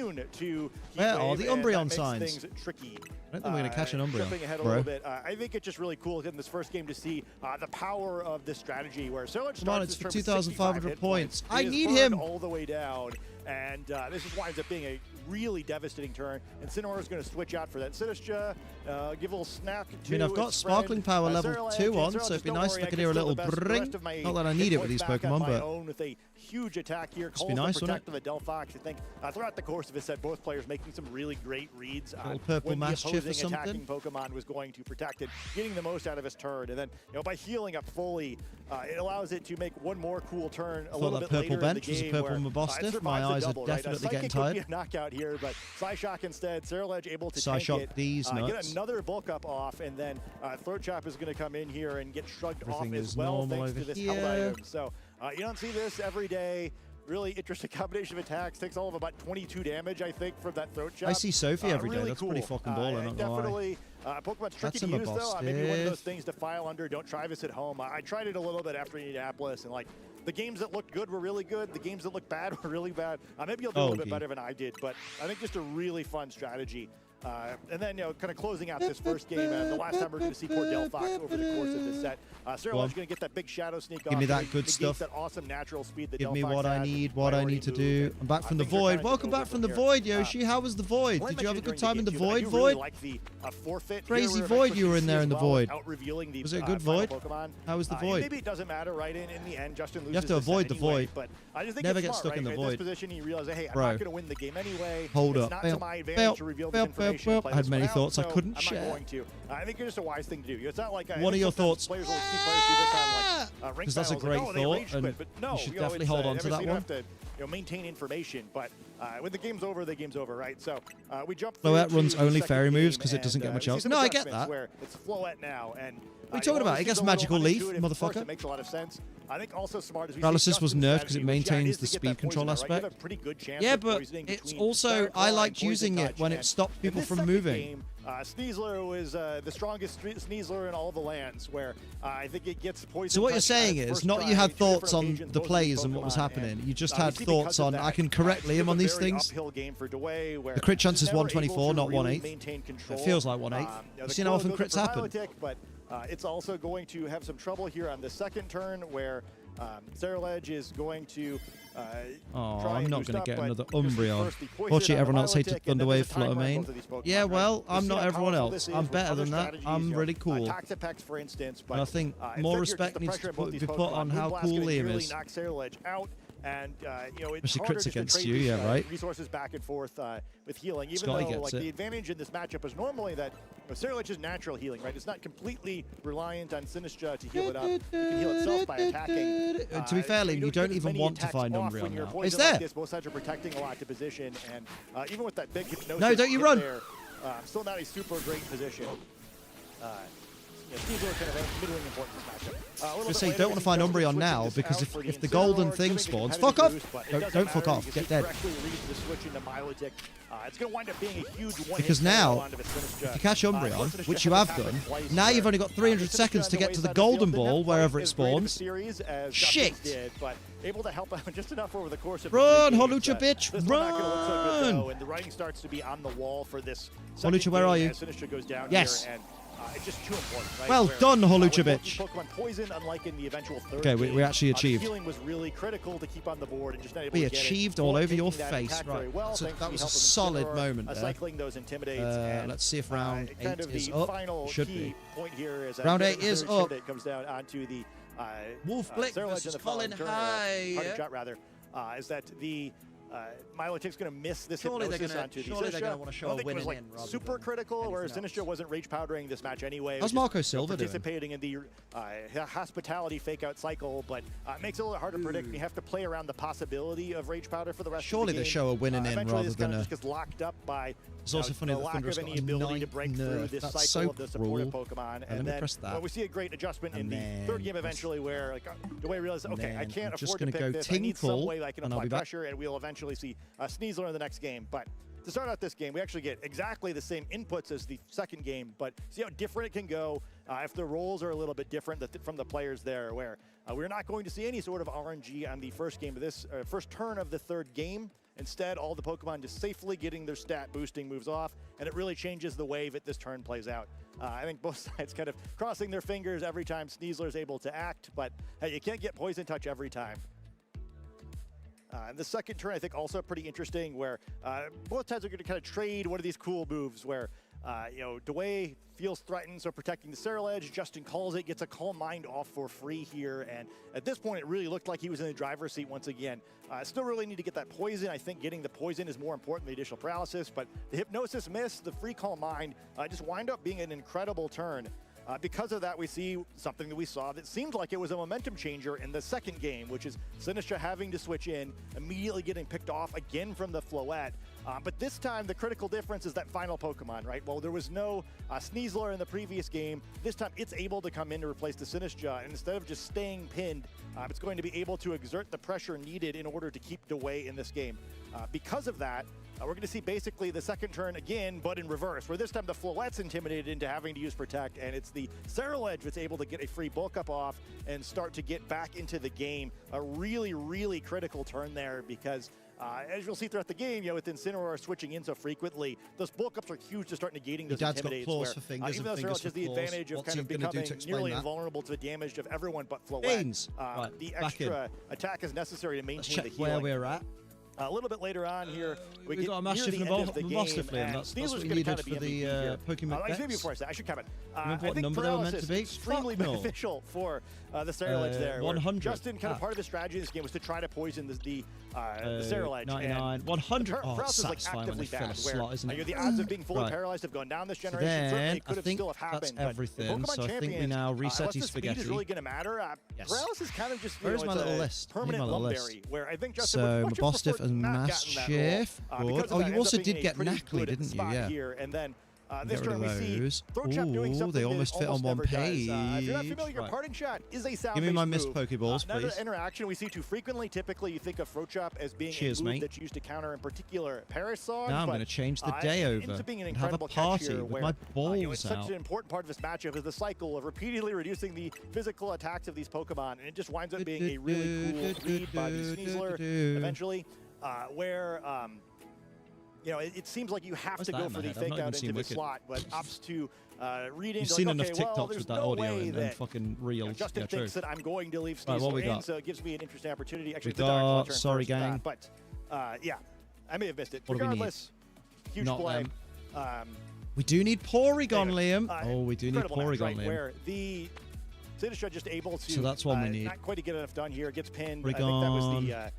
immune to Where are the Umbreon that signs? makes things tricky. I don't think we're going to catch an Umbreon, Jumping ahead a bro. little bit, I think it's just really cool in this first game to see the power of this strategy where Solich Come on, starts it's this for turn with 2,500 65 hit points. I He is need burned him. all the way down. And this just winds up being a really devastating turn. And Cinero's going to switch out for that Sinistcha, give a little snap to I mean, I've got Sparkling Power level 2 on, so it'd be nice if I could hear a little bring. Not that I need it with these Pokemon, but with a huge attack here, must be nice, wouldn't it? the Delphox. I think throughout the course of this set, both players making some really great reads on purple when the Mastiff or opposing attacking something. Pokemon was going to protect it, getting the most out of his turn. And then, by healing up fully, it allows it to make one more cool turn a little bit later in the game. I thought that purple bench was a purple Mastiff. My eyes are definitely getting tired. Could be a knockout here, but Psyshock instead. Ceruledge able to Psyshock tank it, these nuts. get another bulk up off, and then Throat Chop is going to come in here and get shrugged Everything off as is well normal thanks to over this here. held item. So you don't see this every day. Really interesting combination of attacks. Takes all of about 22 damage, I think, from that Throat Chop. I see Sophie every day. Really That's cool. pretty fucking baller, not gonna lie. Definitely. Pokemon's tricky to use, though. Maybe one of those things to file under. Don't try this at home. I tried it a little bit after Indianapolis, and the games that looked good were really good. The games that looked bad were really bad. Maybe you'll do a little bit better than I did, but I think just a really fun strategy. And then, kind of closing out this first game, the last time we're going to see poor Delphox over the course of this set. Ceruledge going to get that big Shadow Sneak off. Give me that good stuff. That awesome natural speed that Give me Delphox what I has, need, what I need to do. I'm back from the Void. Welcome back from the Void, Yoshi. How was the Void? Did you have a good time in the Void, Void? Crazy Void you were in there in the Void. Was it a good Void? How was the Void? Maybe it doesn't matter, right? In the end, Justin loses. You have to avoid the anyway, Void. But I just think Never it's get smart, stuck in the right? Void. In this position, you realize, hey, I'm Bro. not going to win the game anyway. Hold it's up. not to my advantage to reveal this information. I had many thoughts I couldn't I'm share. not going to. I think it's just a wise thing to do. It's not like What are your thoughts? Players will see players do this on Because that's a great thought, and no, you should definitely hold on to that you one. have to maintain information, but when the game's over, the game's over, right? So we jump. Floette runs to only the fairy second moves game, because it doesn't and, get much we see else. some No, I get adjustments that. Where it's Floette now, and What are you talking about? It gets Magical Leaf, motherfucker. It makes a lot of sense. I think also smart as we Paralysis was nerfed because it maintains the speed control aspect. Yeah, but it's also, I liked using it when it stopped people from moving. Sneasler was the strongest Sneasler in all the lands, where I think it gets poison. So what you're saying is, not you had thoughts on the plays and what was happening, you just had thoughts on, I can correctly him on these things. The crit chance is 124, not 1/8. It feels like 1/8. You seen how often crits happen? But it's also going to have some trouble here on the second turn, where Ceruledge is going to I'm not going to get another Umbreon. Fortunately, everyone else hated Thunderwave, Flutter Mane. Yeah, well, I'm not everyone else. I'm better than that. I'm really cool. Toxapex, for instance, And I think more respect needs to be put on how cool Liam is. And Especially crits against you, yeah, right? Resources back and forth with healing, even Scotty though gets the advantage in this matchup is normally that Ceruledge is natural healing, right? It's not completely reliant on Sinistcha to heal it up. It can heal itself by attacking. To be fair, Liam, you don't even want to find Umbreon now. It's there. Both sides are protecting a lot to position, and even with that big hypnosis, no, don't you run. There, still not a super great position. These are kind of a middling importance matchup. I was going to say, you don't want to find Umbreon now, because if the golden thing spawns, fuck off! Don't fuck off, get dead. It's going to wind up being a huge one. Because now, if you catch Umbreon, which you have done, now you've only got 300 seconds to get to the golden ball, wherever it spawns. Shit! Able to help out just enough over the course of run, Holucha, bitch, run! And the writing starts to be on the wall for this. Holucha, where are you? Goes down yes. Here, and it's just too important, right? Well done, Holucha, bitch. Pokemon poison, unlike in the eventual third okay, we actually achieved. Healing was really critical to keep on the board and just not able we to get achieved it. all over your face, right? Well, so that was a solid moment there. Cycling those intimidates. And, let's see if round 8 is up. Should be. Point here is round 8 is up. It comes down onto the Wolf Blick versus Colin High. Shot rather. Is that the Milotic's going to miss this surely hypnosis onto the Sinistcha. They're going to want to show a winning in super critical, whereas Sinistcha wasn't rage powdering this match anyway. How's Marco Silva participating in the hospitality fake out cycle, but it makes it a little hard to predict. You have to play around the possibility of rage powder for the rest of the game. Surely they show a winning in rather than a... just gets locked up by it's also funny that Thunder's got a 9 nerf. That's so cruel. Pokemon. And then we see a great adjustment in the third game eventually where the way I realized, okay, I can't afford to pick this. I need some way that I can apply pressure, and we'll eventually see Sneasler in the next game. But to start out this game, we actually get exactly the same inputs as the second game, but see how different it can go if the roles are a little bit different from the players there, where we're not going to see any sort of RNG on the first game of this first turn of the third game. Instead, all the Pokemon just safely getting their stat boosting moves off, and it really changes the way that this turn plays out. I think both sides kind of crossing their fingers every time Sneasler is able to act, but hey, you can't get Poison Touch every time. The second turn, I think, also pretty interesting, where both sides are going to kind of trade one of these cool moves where, Dway feels threatened, so protecting the Serral Edge. Justin calls it, gets a Calm Mind off for free here, and at this point, it really looked like he was in the driver's seat once again. Still really need to get that poison. I think getting the poison is more important than the additional paralysis, but the Hypnosis miss, the free Calm Mind, just wind up being an incredible turn. Because of that, we see something that we saw that seemed like it was a momentum changer in the second game, which is Sinistra having to switch in, immediately getting picked off again from the Floette. But this time, the critical difference is that final Pokemon, right? Well, there was no Sneasler in the previous game. This time, it's able to come in to replace the Sinistra, and instead of just staying pinned, it's going to be able to exert the pressure needed in order to keep Dway in this game. Because of that, we're going to see basically the second turn again, but in reverse, where this time the Floette's intimidated into having to use Protect, and it's the Serral Edge that's able to get a free bulk up off and start to get back into the game. A really, really critical turn there, because as you'll see throughout the game, with Incineroar switching in so frequently, those bulk ups are huge to start negating those Dad's got intimidates. claws for fingers, even though Serral Edge has the advantage of kind of becoming nearly invulnerable to the damage of everyone but Floette, right, the extra attack is necessary to maintain the healing. Where we're at. A little bit later on here, we got a massive Mastiff Liam. That's what we needed for the Pokemon Dex. Maybe before I should comment. Remember what number they were meant to be? Extremely beneficial for the Serral Edge there. 100. Justin, kind of part of his strategy in this game was to try to poison the Serral Edge. 99, 100. Paralysis is satisfying when they actively fill a bad, slot, isn't it? The odds of being fully paralyzed have gone down this generation. Certainly could have still have happened. That's everything. So I think we now reset his spaghetti. Speed is really going to matter. Paralysis is kind of just where's my little list? Permanent lumberry, where I think Justin so would Mastiff and Mastiff. Good. Oh, you also did get Knackley, didn't you? Yeah. Here. And then this Get rid turn of we see those. Throatchop doing something they almost fit on one page. If you're not familiar, your parting shot is a sound. Give me my missed Pokeballs, another please. interaction we see too frequently. Typically, you think of Throatchop as being a move that's used to counter in particular Parasong. Now I'm going to change the day over and have a party with my balls it's such an important part of this matchup is the cycle of repeatedly reducing the physical attacks of these Pokemon, and it just winds up being a really cool read by the Sneasler eventually, where it seems like you have to go for the fake out into the slot, but opts to read into. You've seen enough TikToks with that audio and fucking reels. Justin thinks that I'm going to leave Sneasler in, so it gives me an interesting opportunity. Actually, we got sorry gang, but yeah, I may have missed it. What Regardless, huge play. We do need Porygon, Liam. Oh, we do need Porygon, Liam. Where the Sinistra just able to. So that's one we need. Not quite to get enough done here. Gets pinned. Porygon. I think that was the.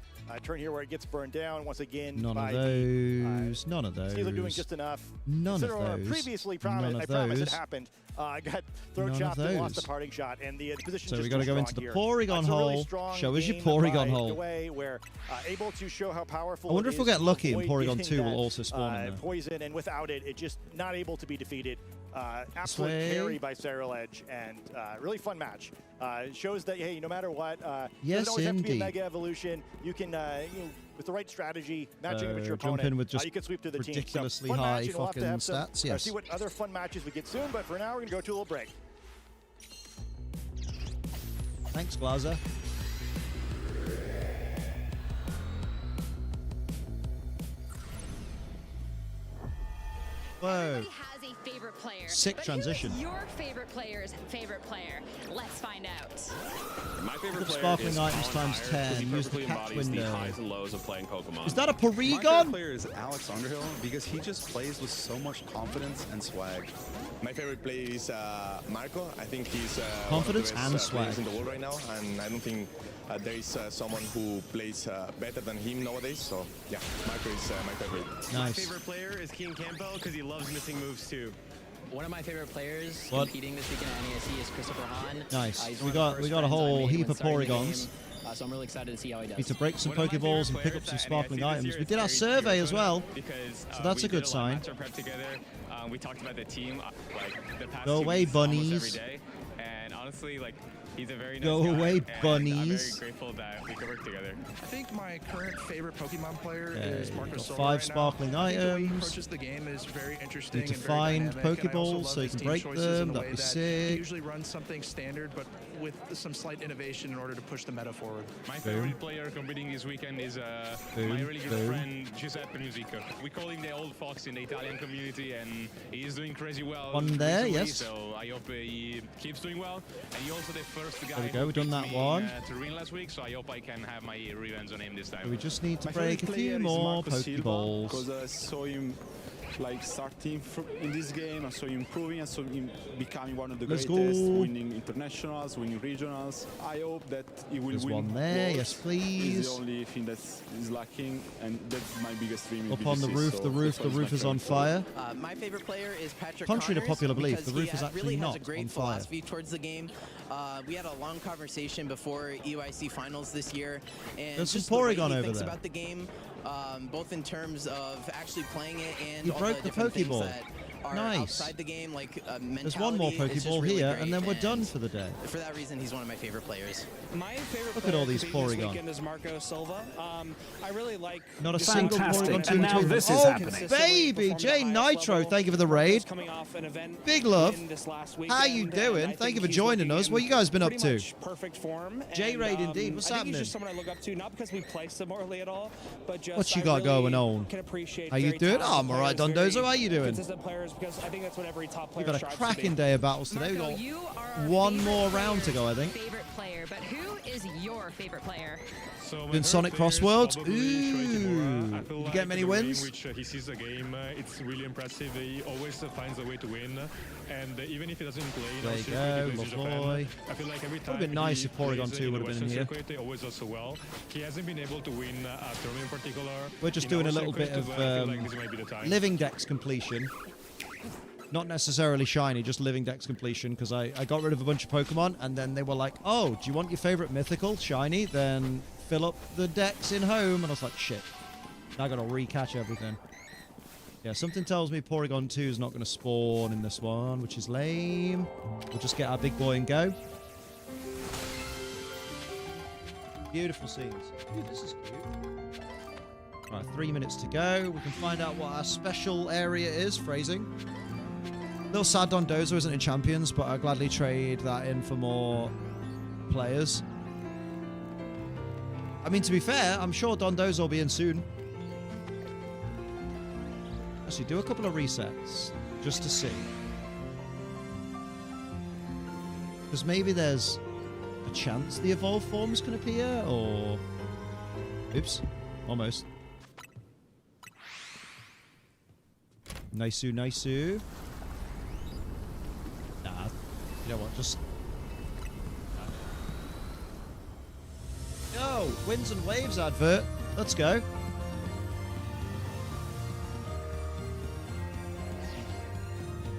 Turn here where it gets burned down once again. None of those. None of those. Steeler doing just enough. None of those. Previously promised. I promise it happened. Got throat chopped and lost the parting shot, and the position. So just we got to go into the Porygon hole. Really show us your Porygon hole. Where able to show how powerful. I wonder if we'll get lucky and Porygon 2 will also spawn in there. Poison, and without it, it just not able to be defeated. Absolute carry by Serral Edge, and really fun match. It shows that hey, no matter what, yes, doesn't always have to be a indeed. Mega Evolution. You can, with the right strategy, matching with your opponent, jump in with just you can sweep to the team. ridiculously So, high match, fucking stats. Yes. See what other fun matches we get soon, but for now we're gonna go to a little break. Thanks, Glazer. Whoa. Everybody has a favorite player. Sick but transition. Who is your favorite player's favorite player? Let's find out. My favorite player Sparkling is items Colin times Meyer, 10. he Use the perfectly catch embodies window. the highs and lows of playing Pokemon. Is that a My favorite Porygon? player is Alex Underhill because he just plays with so much confidence and swag. My favorite player is Marco. I think he's confidence one of the best and swag players in the world right now, and I don't think there is someone who plays better than him nowadays. So yeah, Marco is my favorite. Nice. My favorite player is King Campbell because he loves missing moves too. One of my favorite players competing this weekend at NAIC is Christopher Hahn. Nice. We got a whole heap of Porygons. So I'm really excited to see how he does. Need to break some Pokeballs and pick up some sparkling items. We did our survey as well, so that's a good sign. Prep together. We talked about the team like the past Go 2 away, weeks, almost bunnies. every day. And honestly, like he's a very nice Go guy, away, and bunnies. I'm very grateful that we could work together. I think my current favorite Pokemon player Okay, is Marco got Silva 5 right sparkling now. I think the way he items. approaches the game is very interesting Need to and find very dynamic, and I also Pokeballs love so you his can team break choices them. in a That'd way be that sick. He usually runs something standard, but with some slight innovation in order to push the meta forward. My favorite player competing this weekend is my really good friend Giuseppe Musica. We call him the old fox in the Italian community, and he's doing crazy well. One there, recently, yes. So I hope he keeps doing well. And he also the first guy There we go, we've done that one. to win last week, so I hope I can have my revenge on him this time. We just need to break a few more Pokeballs. Because I saw him like starting in this game, I saw him improving, I saw him becoming one of the greatest, winning internationals, winning regionals. I hope that he will win. One there, Worlds. yes please. It's the only thing that is lacking, and that's my biggest dream in Up VGC, on the roof, so the roof is on fire. My favorite player is Patrick Contrary to Connors, popular belief, because the roof he is actually really not has a great on fire. philosophy towards the game. We had a long conversation before EUIC finals this year, and There's some just the way Porygon he over thinks there. about the game, both in terms of actually playing it and He all broke the the different things Pokeball. that are Nice. outside the game, like mentality. There's one more is just Pokeball really here, great, and then we're done for the day. For that reason, he's one of my favorite players. My favorite Look at all these player this Porygon. weekend is Marco Silva. I really like Not a just single fantastic. Porygon And now between this them. is Oh, happening. baby, Jay Nitro, thank you for the raid. Coming off an event Big love. this last How you weekend, doing? and I Thank you think for he's joining looking us. in What you guys been up pretty to? much perfect form. J Raid indeed. What's I think happening? he's just someone I look up to, not because we play similarly at all, but just What you I got really going on? Can appreciate How you very doing? Oh, talented I'm alright, players, Dondozo. very How you doing? Consistent players, because I think that's what every top player We've got a strives to cracking be. day of battles today. We've got one more round to go, I think. Favorite player, but who is your favorite player? So Doing Sonic Crossworlds. Ooh. I feel You like get many the way in wins? which he sees the game, it's really impressive. He always finds a way to win, and even if he doesn't play in There our you circuit, go, he plays in lovely. Japan. I feel like every Would've time been nice he if Porygon plays 2 in would the have been Western here. circuit, he always does so well. He hasn't been able to win a tournament in particular. We're just In doing our a little bit circuit, of but I feel like this might be the time. living dex completion. Not necessarily shiny, just living dex completion, because I got rid of a bunch of Pokemon, and then they were like, oh, do you want your favorite mythical shiny? Then fill up the dex in home. And I was like, shit. Now I got to recatch everything. Yeah, something tells me Porygon 2 is not going to spawn in this one, which is lame. We'll just get our big boy and go. Beautiful scenes. Ooh, this is cute. Right, 3 minutes to go. We can find out what our special area is. Phrasing. Little sad Dondozo isn't in Champions, but I'll gladly trade that in for more players. I mean, to be fair, I'm sure Dondozo will be in soon. Actually, do a couple of resets, just to see. Because maybe there's a chance the evolved forms can appear, or... Oops. Almost. Nice-oo, nice-oo. Nah. You know what, just... Yo, Winds and Waves advert. Let's go.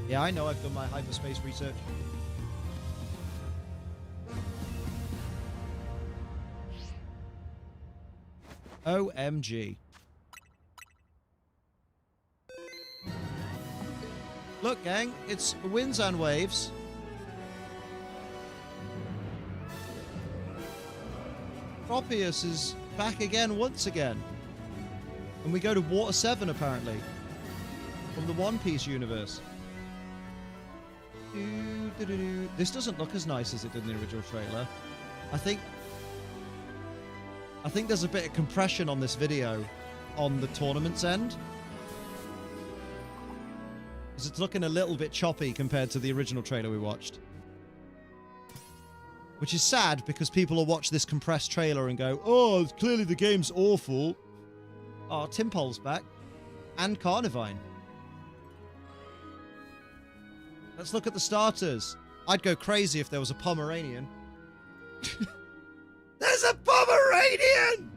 Yeah, I know I've done my hyperspace research. OMG. Look, gang, it's Winds and Waves. Tropius is back again once again. And we go to Water 7, apparently. From the One Piece universe. This doesn't look as nice as it did in the original trailer. I think there's a bit of compression on this video on the tournament's end. Because it's looking a little bit choppy compared to the original trailer we watched. Which is sad, because people will watch this compressed trailer and go, oh, clearly the game's awful. Oh, Timpol's back. And Carnivine. Let's look at the starters. I'd go crazy if there was a Pomeranian. There's a Pomeranian!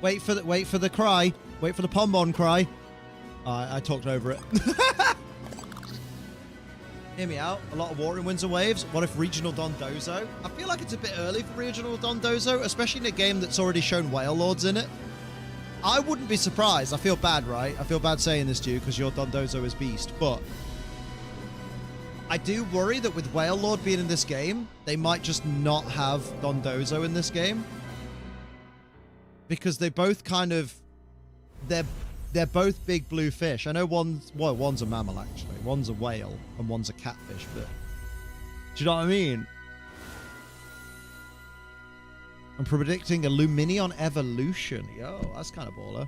Wait for the cry. Wait for the Pombon cry. I talked over it. Hear me out. A lot of war in Winds and Waves. What if regional Dondozo? I feel like it's a bit early for regional Dondozo, especially in a game that's already shown Whale Lords in it. I wouldn't be surprised. I feel bad, right? I feel bad saying this to you because your Dondozo is beast, but I do worry that with Whale Lord being in this game, they might just not have Dondozo in this game. Because they both kind of... They're both big blue fish. I know one's a mammal, actually. One's a whale, and one's a catfish, but... Do you know what I mean? I'm predicting a Luminion evolution. Yo, that's kind of baller.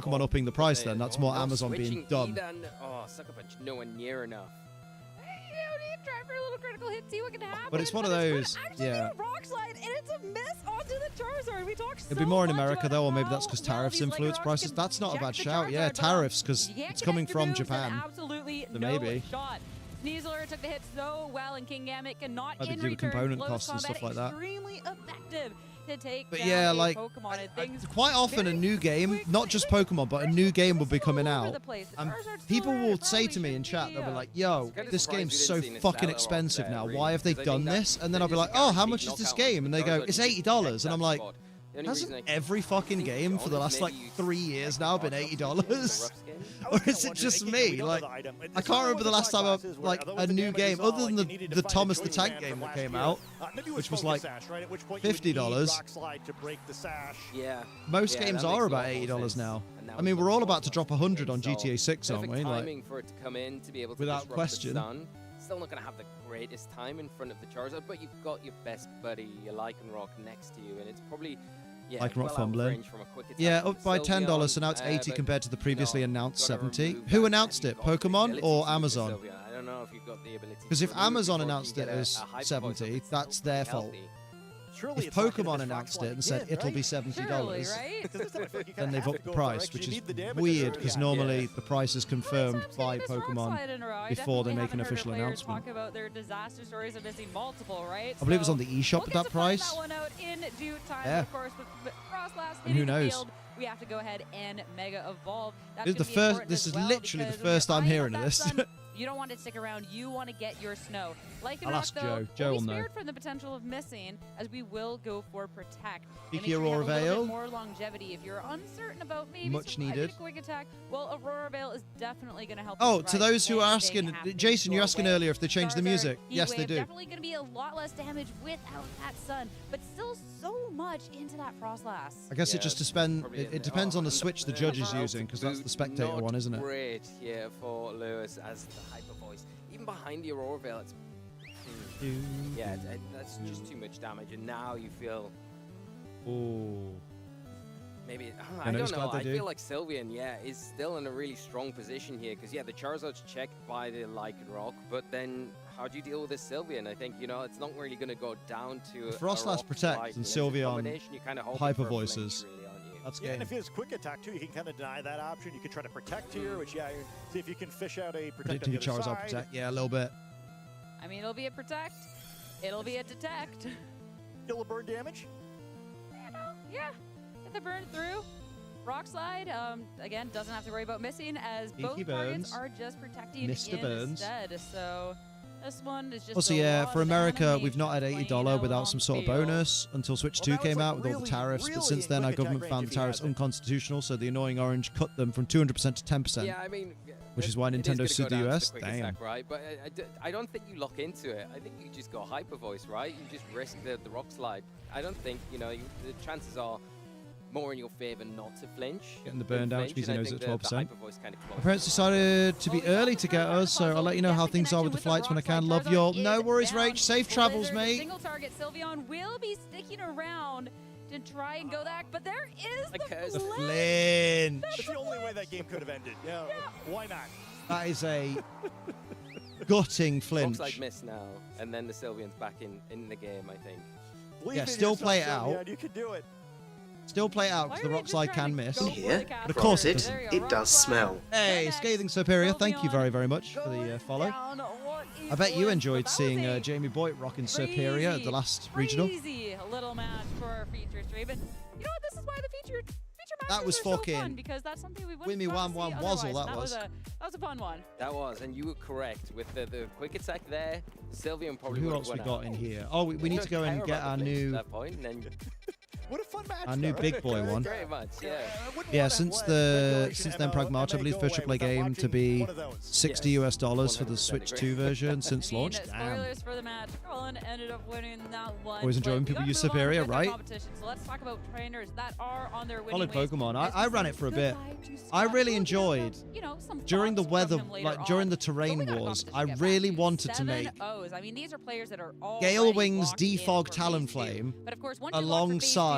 Pokemon upping the price then. That's more Amazon being dumb. Oh, Sucker Punch nowhere near enough. try for a little critical hit, see what can happen. But it's one of those, yeah. Rock slide, and it's a miss onto the Charizard. We talked It'd be more in America though, or maybe that's because tariffs influence prices. That's not a bad shout. Yeah, tariffs because it's coming from Japan. Absolutely so maybe. Shot. Sneasler took the hit so well, and King Gambit cannot in return. Component close costs and stuff like that. Extremely effective to take but down yeah, a like Pokemon. quite often a new game, not just Pokemon, but a new game will be coming out, and people will say to me in chat, they'll be like, "Yo, this game's so fucking expensive now. Why have they done this?" And then I'll be like, "Oh, how much is this game?" And they go, "It's $80," and I'm like, hasn't every fucking game for the last like 3 years now been $80? Or is it just me? Like, I can't remember the last time like a new game other than the Thomas the Tank game that came out, which was like $50. Yeah. Most games are about $80 now. I mean, we're all about to drop 100 on GTA 6, aren't we? Timing for it to come in to be able to without question. The sun. Still not going to have the greatest time in front of the Charizard, but you've got your best buddy, your Lycanroc, next to you, and it's probably Lycanroc fumbling. Yeah, up by $10, so now it's 80 compared to the previously announced 70. Who announced it? Pokemon or Amazon? I don't know if you've got the ability. Because if Amazon announced it as 70, that's their fault. If Pokemon announced it and said it'll be $70, then they've upped the price, which is weird because normally the price is confirmed by Pokemon before they make an official announcement. Talk about their disaster stories of missing multiple, right? I believe it was on the eShop at that price. Yeah. Of course, with Frostlass and who knows? Field, we have to go ahead and Mega Evolve. This is literally the first I'm hearing of this. You don't want to stick around. You want to get your snow. I'll ask Joe. Joe will know. We'll be spared from the potential of missing, as we will go for Protect. Peaky Aurora Veil. More longevity. If you're uncertain about maybe much needed. Quick attack, well, Aurora Veil is definitely going to help. Oh, to those who are asking, Jason, you're asking earlier if they changed the music. Yes, they do. Definitely going to be a lot less damage without that sun, but still so much into that Frostlass. I guess it just it depends on the switch the judge is using, because that's the spectator one, isn't it? Great here for Lewis as the Hyper Voice. Even behind the Aurora Veil, it's yeah, that's just too much damage, and now you feel. Ooh. Maybe I don't know. I feel like Sylveon, is still in a really strong position here because the Charizard's checked by the Lycanroc, but then how do you deal with this Sylveon? I think it's not really going to go down to Frostlass Protect and Sylveon Hyper Voices. That's and if he has quick attack too, you can kind of deny that option. You can try to protect here, which see if you can fish out a protect on the other side. Protect, a little bit. I mean, it'll be a protect. It'll be a detect. Still a burn damage? Yeah. Get the burn through. Rock Slide, again, doesn't have to worry about missing as both targets are just protecting instead. So this one is just also, for America, we've not had $80 without some sort of bonus until Switch 2 came out with all the tariffs. But since then, our government found the tariffs unconstitutional, so the annoying orange cut them from 200% to 10%. Yeah, I mean, which is why Nintendo sued the US. Damn. Attack, right? But I don't think you lock into it. I think you just go Hyper Voice, right? You just risk the Rock Slide. I don't think, the chances are more in your favor not to flinch. Getting the burn down, because he knows at 12%. My parents decided to be early to get us, so I'll let you know how things are with the flights when I can. Love you all. No worries, Rach. Safe travels, mate. Single target Sylveon will be sticking around to try and go back, but there is the flinch. That's the only way that game could have ended. Yeah, why not? That is a gutting flinch. Looks like miss now, and then the Sylveon's back in the game, I think. Yeah, still play it out. You can do it. Still play it out because the Rock Slide can miss. Here, but of course it does smell. Hey, Scathing Superior, thank you very, very much for the follow. I bet you enjoyed seeing Jamie Boyd rocking Superior at the last regional. Crazy little match for our feature stream. But you know what? This is why the feature matches that was are fucking so fun, because that's something we wouldn't Wimmy Wham Wham Wazzle, that was. That was a fun one. That was, and you were correct with the quick attack there. Sylveon probably. Who else we got in here? Oh, we need to go and get our new. That point, and then what a fun match! Our new big boy one. Very much, yeah. Since then, Pragmata, I believe, first AAA game to be $60 for the Switch 2 version since launch. Damn. Spoilers for the match. Colin ended up winning that one. Always enjoying people use Superior, right? So let's talk about trainers that are on their winning Solid Pokemon. I ran it for a bit. I really enjoyed during the weather, like during the terrain wars. I really wanted to make I mean, these are players that are all Gale Wings Defog Talonflame alongside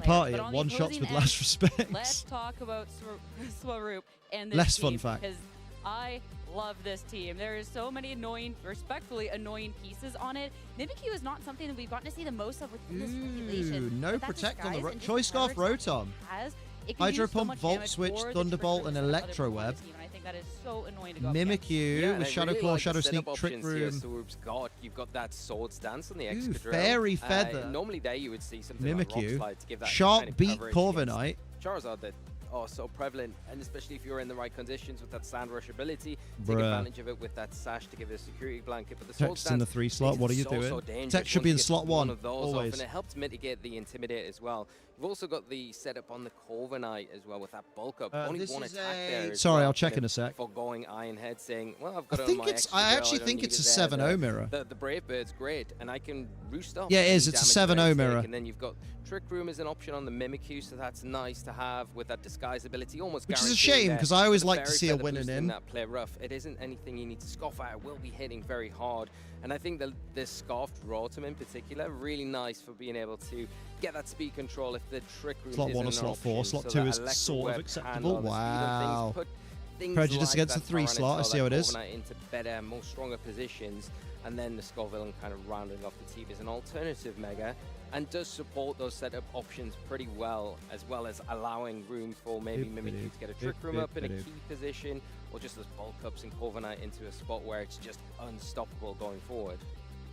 the players, party but at on the one shots opposing with end, last respects. Let's talk about Swaroop and this Less team, fun fact. because I love this team. There are so many annoying, respectfully annoying pieces on it. Mimikyu is not something that we've gotten to see the most of within this regulation. No but that protect on the disguise and just Choice Scarf coverage Rotom. has it can Hydro do so Pump, much Volt damage Switch, for the Thunderbolt, Trick and Room instead of Electro other Web. ones, and I think that is so annoying to go up Mimic against. you with Shadow Claw, Shadow Sneak, Sneak, Trick Room. Swords got. You've got that Sword Stance on the Ooh, Excadrill. Fairy Feather. Normally there you would see something Mimic like Rock you. Slide to give that Sharp kind of Beat coverage Corviknight. against Charizard that are so prevalent, and especially if you're in the right conditions with that Sand Rush ability, take Bruh. advantage of it with that Sash to give it a security blanket. But the Sword Text in the Stance 3 slot. makes What are it you so, doing? so dangerous Text should once be you in get slot 1. of those off, Always. and it helps mitigate the Intimidate as well. You've also got the setup on the Corviknight as well with that bulk up. Only this one is attack there. as Sorry, well, I'll check kind in of a sec. Foregoing Iron Head, saying, "Well, I've got I it on think my it's. Excadrill, I actually don't think need it's a it there." 7-0 mirror. The Brave Bird's great, and I can roost up. Yeah, it any is. It's a damage 7-0 that I mirror. take. And then you've got Trick Room as an option on the Mimikyu, so that's nice to have with that disguise ability. Almost Which is a guaranteeing shame, there. 'cause I always But the like to Fairy see a Feather winning boosting in. that play rough. It isn't anything you need to scoff at. It will be hitting very hard. And I think that this Scarfed Rotom in particular, really nice for being able to get that speed control if the Trick Room Slot 1 or isn't an slot 4. option. Slot So 2 that is Electro sort of Web can acceptable. lower speed on Wow. things, put things Prejudice like against that the 3 slot. I Tyranitar, see how it that is. Corviknight into better, more stronger positions, and then the Scorvillain kind of rounding off the team as an alternative Mega, and does support those setup options pretty well as allowing room for maybe Mimikyu to get a Trick Room up in a key position, or just as bulk ups and Corviknight into a spot where it's just unstoppable going forward.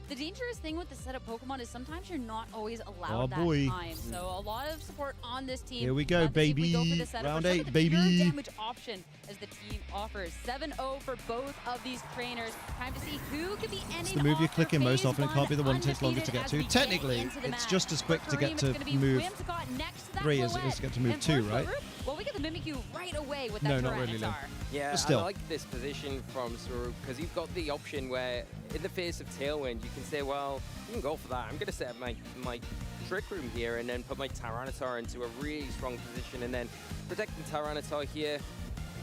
The dangerous thing with the setup Pokemon is sometimes you're not always Oh, allowed that boy. time. So a lot of support on this team. Here we go, Love to see if we baby. go for the setup Round or some 8, of the baby. pure damage option as the team offers. 7-0 for both of these trainers. Time to see who could be ending It's the move you're off clicking their most phase often. It can't be the one that takes longer to undefeated get as to. we get Technically, into the it's match. just as quick For to get Kareem, to it's gonna be move Whimsicott next to that 3 as it Floette. is to get to move And 2, for right? Farouk, well, we get the Mimikyu right away with that No, not really, Tyranitar. no. Yeah, But still. I like this position from Saru because you've got the option where, in the face of Tailwind, you can say, well, you can go for that. I'm going to set up my Trick Room here and then put my Tyranitar into a really strong position, and then protecting Tyranitar here.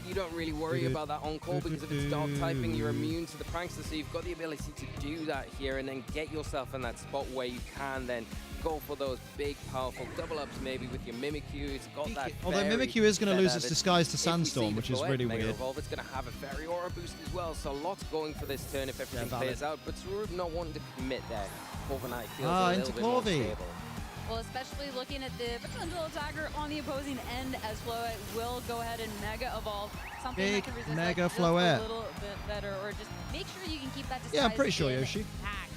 You don't really worry about that on-call because if it's Dark typing, you're immune to the Prankster, so you've got the ability to do that here and then get yourself in that spot where you can then go for those big, powerful double-ups maybe with your Mimikyu. It's got that Although fairy Mimikyu is going to lose feather its that disguise to if we see Sandstorm, the which is Floette really Mega weird. Evolve, it's going to have a Fairy Aura boost as well, so lots going for this turn if everything valid. plays out, but Saru not wanting to commit there. Corviknight feels Ah, a into little bit more Corvi. stable. Well, especially looking at the potential attacker on the opposing end, as Floette will go ahead and Mega Evolve. Something Big that can resist Mega just Floette. a little bit better, or just make sure you can keep that disguise. Yeah, I'm pretty sure, in Yoshi. intact.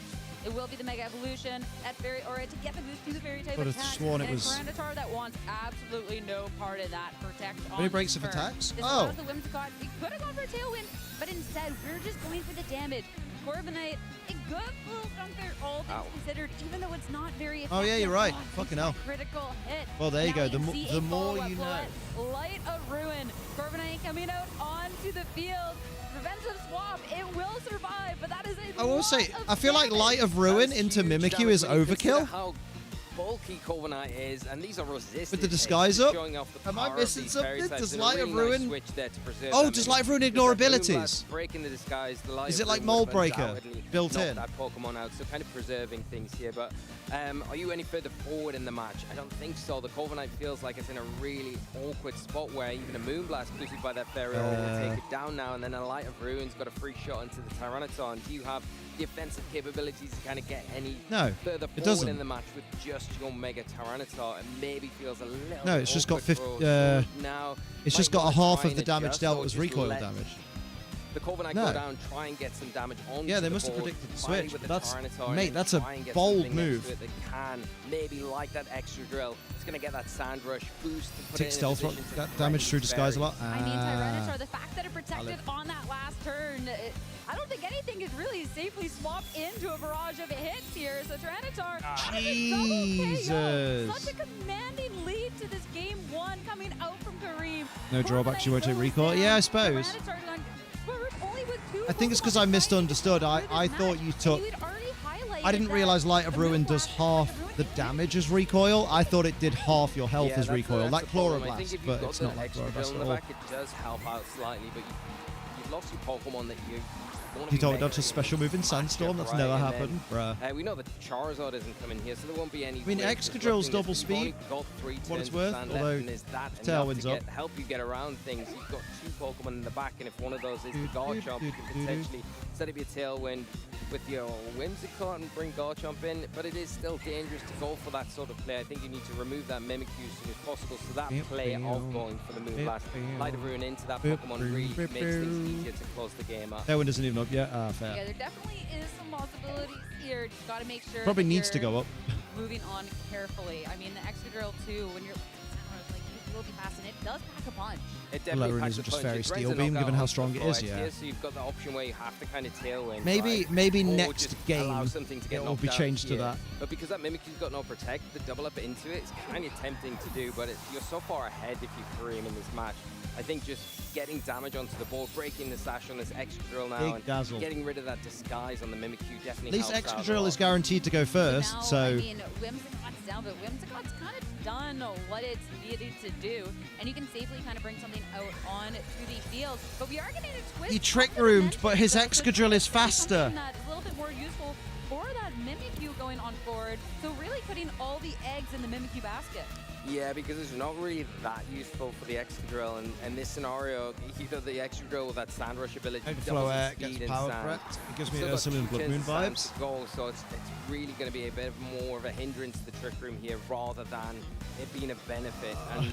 It will be the Mega Evolution at Fairy Aura to get the boost to the Fairy type Could have attack. sworn it and was- a Tyranitar that wants absolutely no part of that. Protect on Many breaks of turn. attacks? This Oh. allows the Whimsicott. We could have gone for a Tailwind, but instead we're just going for the damage. Corviknight, a good full thumper, all things considered, even though it's not very effective. Oh, yeah, you're right. on Fucking each hell. Critical hit. Well, there you Now go. can see The a more follow-up you know. Floette. Light of Ruin. Corviknight coming out onto the field. Preventive swap. It will survive, but that is a I will say, lot of I feel like damage. Light of Ruin That's into huge Mimikyu damage is when you consider overkill. how bulky Corviknight is, and these are resisted. With the hits, disguise up? showing off the Am I power of missing these fairy something? types Does and a Light of really nice Ruin- switch there to preserve Oh, that does Mimikyu. Light of Ruin With ignore that Moonblast abilities? breaking the disguise, the Light Is of it like Ruin Mold would Breaker undoubtedly built knock in? that Pokemon out, so kind of preserving things here. But are you any further forward in the match? I don't think so. The Corviknight feels like it's in a really awkward spot where even a Moonblast boosted by that Fairy Aura will take it down now, and then a Light of Ruin's got a free shot into the Tyranitar. And do you have the offensive capabilities to kind of get any No, further it forward doesn't. in the match with just your Mega Tyranitar? It maybe feels a little No, bit it's just got awkward 50. for now. It's Might just got a wanna half try of the and damage adjust dealt or as just recoil let damage. The Corviknight No. go down, try and get some damage on. Yeah, they the must have board, predicted the finally switch, with but the that's- Tyranitar, and mate, then that's a try and get bold something next move. to it that can maybe like that extra drill. It's going to get that Sand Rush boost and put Tick it in a stealth position to got damage through threaten disguise a Fairy. lot. I mean, Ah. Tyranitar, the fact that it protected on that last turn, I don't think anything is really safely swapped into a barrage of hits here. So Tyranitar, Jesus. such a commanding lead to this game one coming out from Kareem. No drawbacks, you won't take recoil. Yeah, I suppose. Tyranitar going forward only with two I think it's because I misunderstood. I thought you took. I didn't realize Light of Ruin does half the damage as recoil. I thought it did half your health Yeah, as that's recoil, the like problem. I think Chloroblast, if you've but got it's the not like extra Chloroblast drill in at the all. back, it does help out slightly, but you've lost your Pokemon that you He told not a special move in Sandstorm. That's never happened, bruh. We know that Charizard isn't coming here, so there won't be any. I mean, Excadrill's double speed. What it's worth, although Tailwind's up. Help you get around things. You've got 2 Pokemon in the back, and if one of those is the Garchomp, you can potentially set up your Tailwind with your Whimsicott and bring Garchomp in, but it is still dangerous to go for that sort of play. I think you need to remove that Mimikyu as soon as possible, so that play of going for the Moonblast, Light of Ruin into that Pokemon really makes things easier to close the game up. Tailwind isn't even up yet. Fair. Yeah, there definitely is some possibilities here. Just got to make sure. Probably needs to go up. Moving on carefully. I mean, the Excadrill too, when you're like, you will be fast, and it does pack a punch. It definitely packs a just punch. very It steel drains a beam, knockout given how onto strong the it is. floor Yeah. here, so you've got the option where you have to kind of Tailwind. Maybe or next just game allow something to get it will knocked be down changed to here. that. But because that Mimikyu's got no protect, the double up into it is kind of tempting to do. But you're so far ahead if you Kareem in this match. I think just getting damage onto the board, breaking the sash on this Excadrill now, and getting rid of that disguise on the Mimikyu definitely helps. At least Excadrill is guaranteed to go first, now, so. I mean, Whimsicott's down, but Whimsicott's kind of done what it's needed to do, and you can safely kind of bring something out on to the field. But we are getting a twist. He trick roomed, but his Excadrill is faster. That's a little bit more useful for that Mimikyu going on forward. So really putting all the eggs in the Mimikyu basket. Yeah, because it's not really that useful for the Excadrill, and in this scenario, either the Excadrill with that Sand Rush ability doubles its speed gets and power sand. threat. It gives me Still got Ursul and Blood Moon Sand vibes. to go, so it's really going to be a bit more of a hindrance to the Trick Room here, rather than it being a benefit. And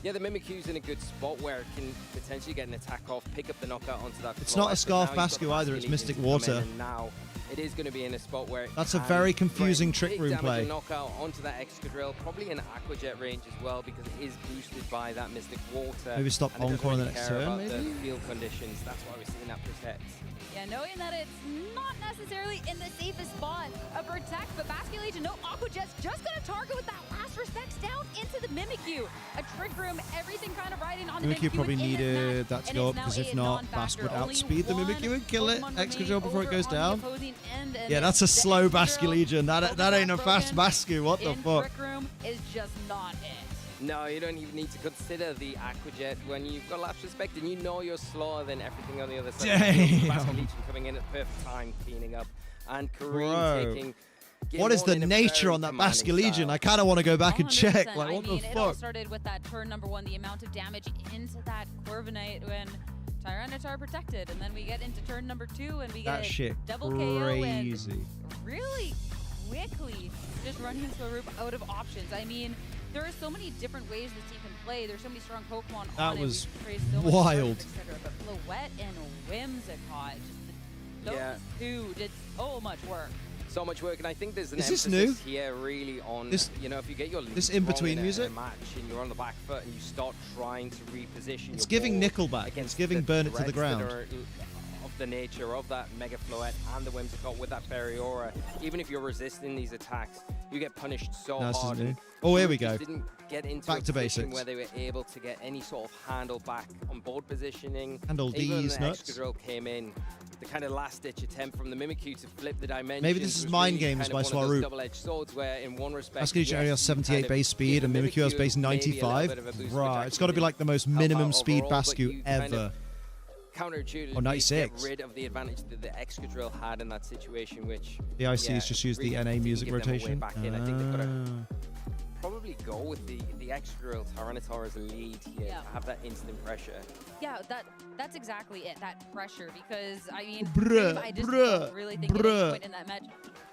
yeah, the Mimikyu's in a good spot where it can potentially get an attack off, pick up the knockout onto that. It's not a Scarf Bascu either, it's Mystic Water. Now it is going to be in a spot where That's a very confusing Trick Room play. Knockout onto that Excadrill, probably in Aqua Jet range as well, because it is boosted by that Mystic Water. Maybe stop Encore in the next turn, maybe? maybe? The field conditions, that's why we're seeing that protect. Yeah, knowing that it's not necessarily in the safest spot of Protect, but Basculate Legion, no, Aqua Jet's just going to target with that last respects down into the Mimikyu. A Trick Room, everything kind of riding on the Mimikyu. Probably needed that to go up, because if not, Bass would outspeed the Mimikyu and kill it. Excadrill before it goes down. Yeah, that's a slow Bascu Legion. That ain't a fast Bascu. What the fuck? Trick Room is just not it. No, you don't even need to consider the Aqua Jet when you've got Lapse Respect and you know you're slower than everything on the other side. Bascu Legion coming in at the perfect time, cleaning up, and Kareem taking. What is the nature on that Bascu Legion? I kind of want to go back and check. Like, what the It all fuck? started with that turn number 1, the amount of damage into that Corviknight when Tyranitar protected, and then we get into turn number 2 and we That get shit double KO and crazy. really quickly just running Swaroop out of options. I mean, there are so many different ways this team can play. There's so many strong Pokemon on it. That was We've praised so much wild. Sparks, et cetera, but Floette and Whimsicott, those two did so much work. So much work, and I think there's an Is this emphasis new? here really on, This- you know, if you get your lead this in-between wrong in music? a match and you're on the back foot and you start trying to reposition It's your giving board Nickelback. It's against giving the Burn It to the threats that Ground. are of the nature of that Mega Floette and the Whimsicott with that Fairy Aura, even if you're resisting these attacks, you get punished so No, this hard. isn't and new. Oh, here we just go. Didn't get into Back a to position basics. where they were able to get any sort of handle back on board positioning. Handle Even when these the nuts. Excadrill came in, the kind of last-ditch attempt from the Mimikyu to flip the dimensions. Maybe this is was mind really games kind by of one of those Swaroop. double-edged swords where in one respect, Bascu Legion only has 78 base speed, and Mimikyu has base 95. Right, it's got to be like the most minimum speed Bascu ever. Counterintuitively, Or 96. get rid of the advantage that the Excadrill had in that situation, which The IC's just used the really NA music didn't give them a way rotation. back in. I think they've got to probably go with the Excadrill Tyranitar as a lead here to have that instant pressure. Yeah, that's exactly it, that pressure, because, I mean, Bruh, I just bruh, don't really think at any bruh. point in that match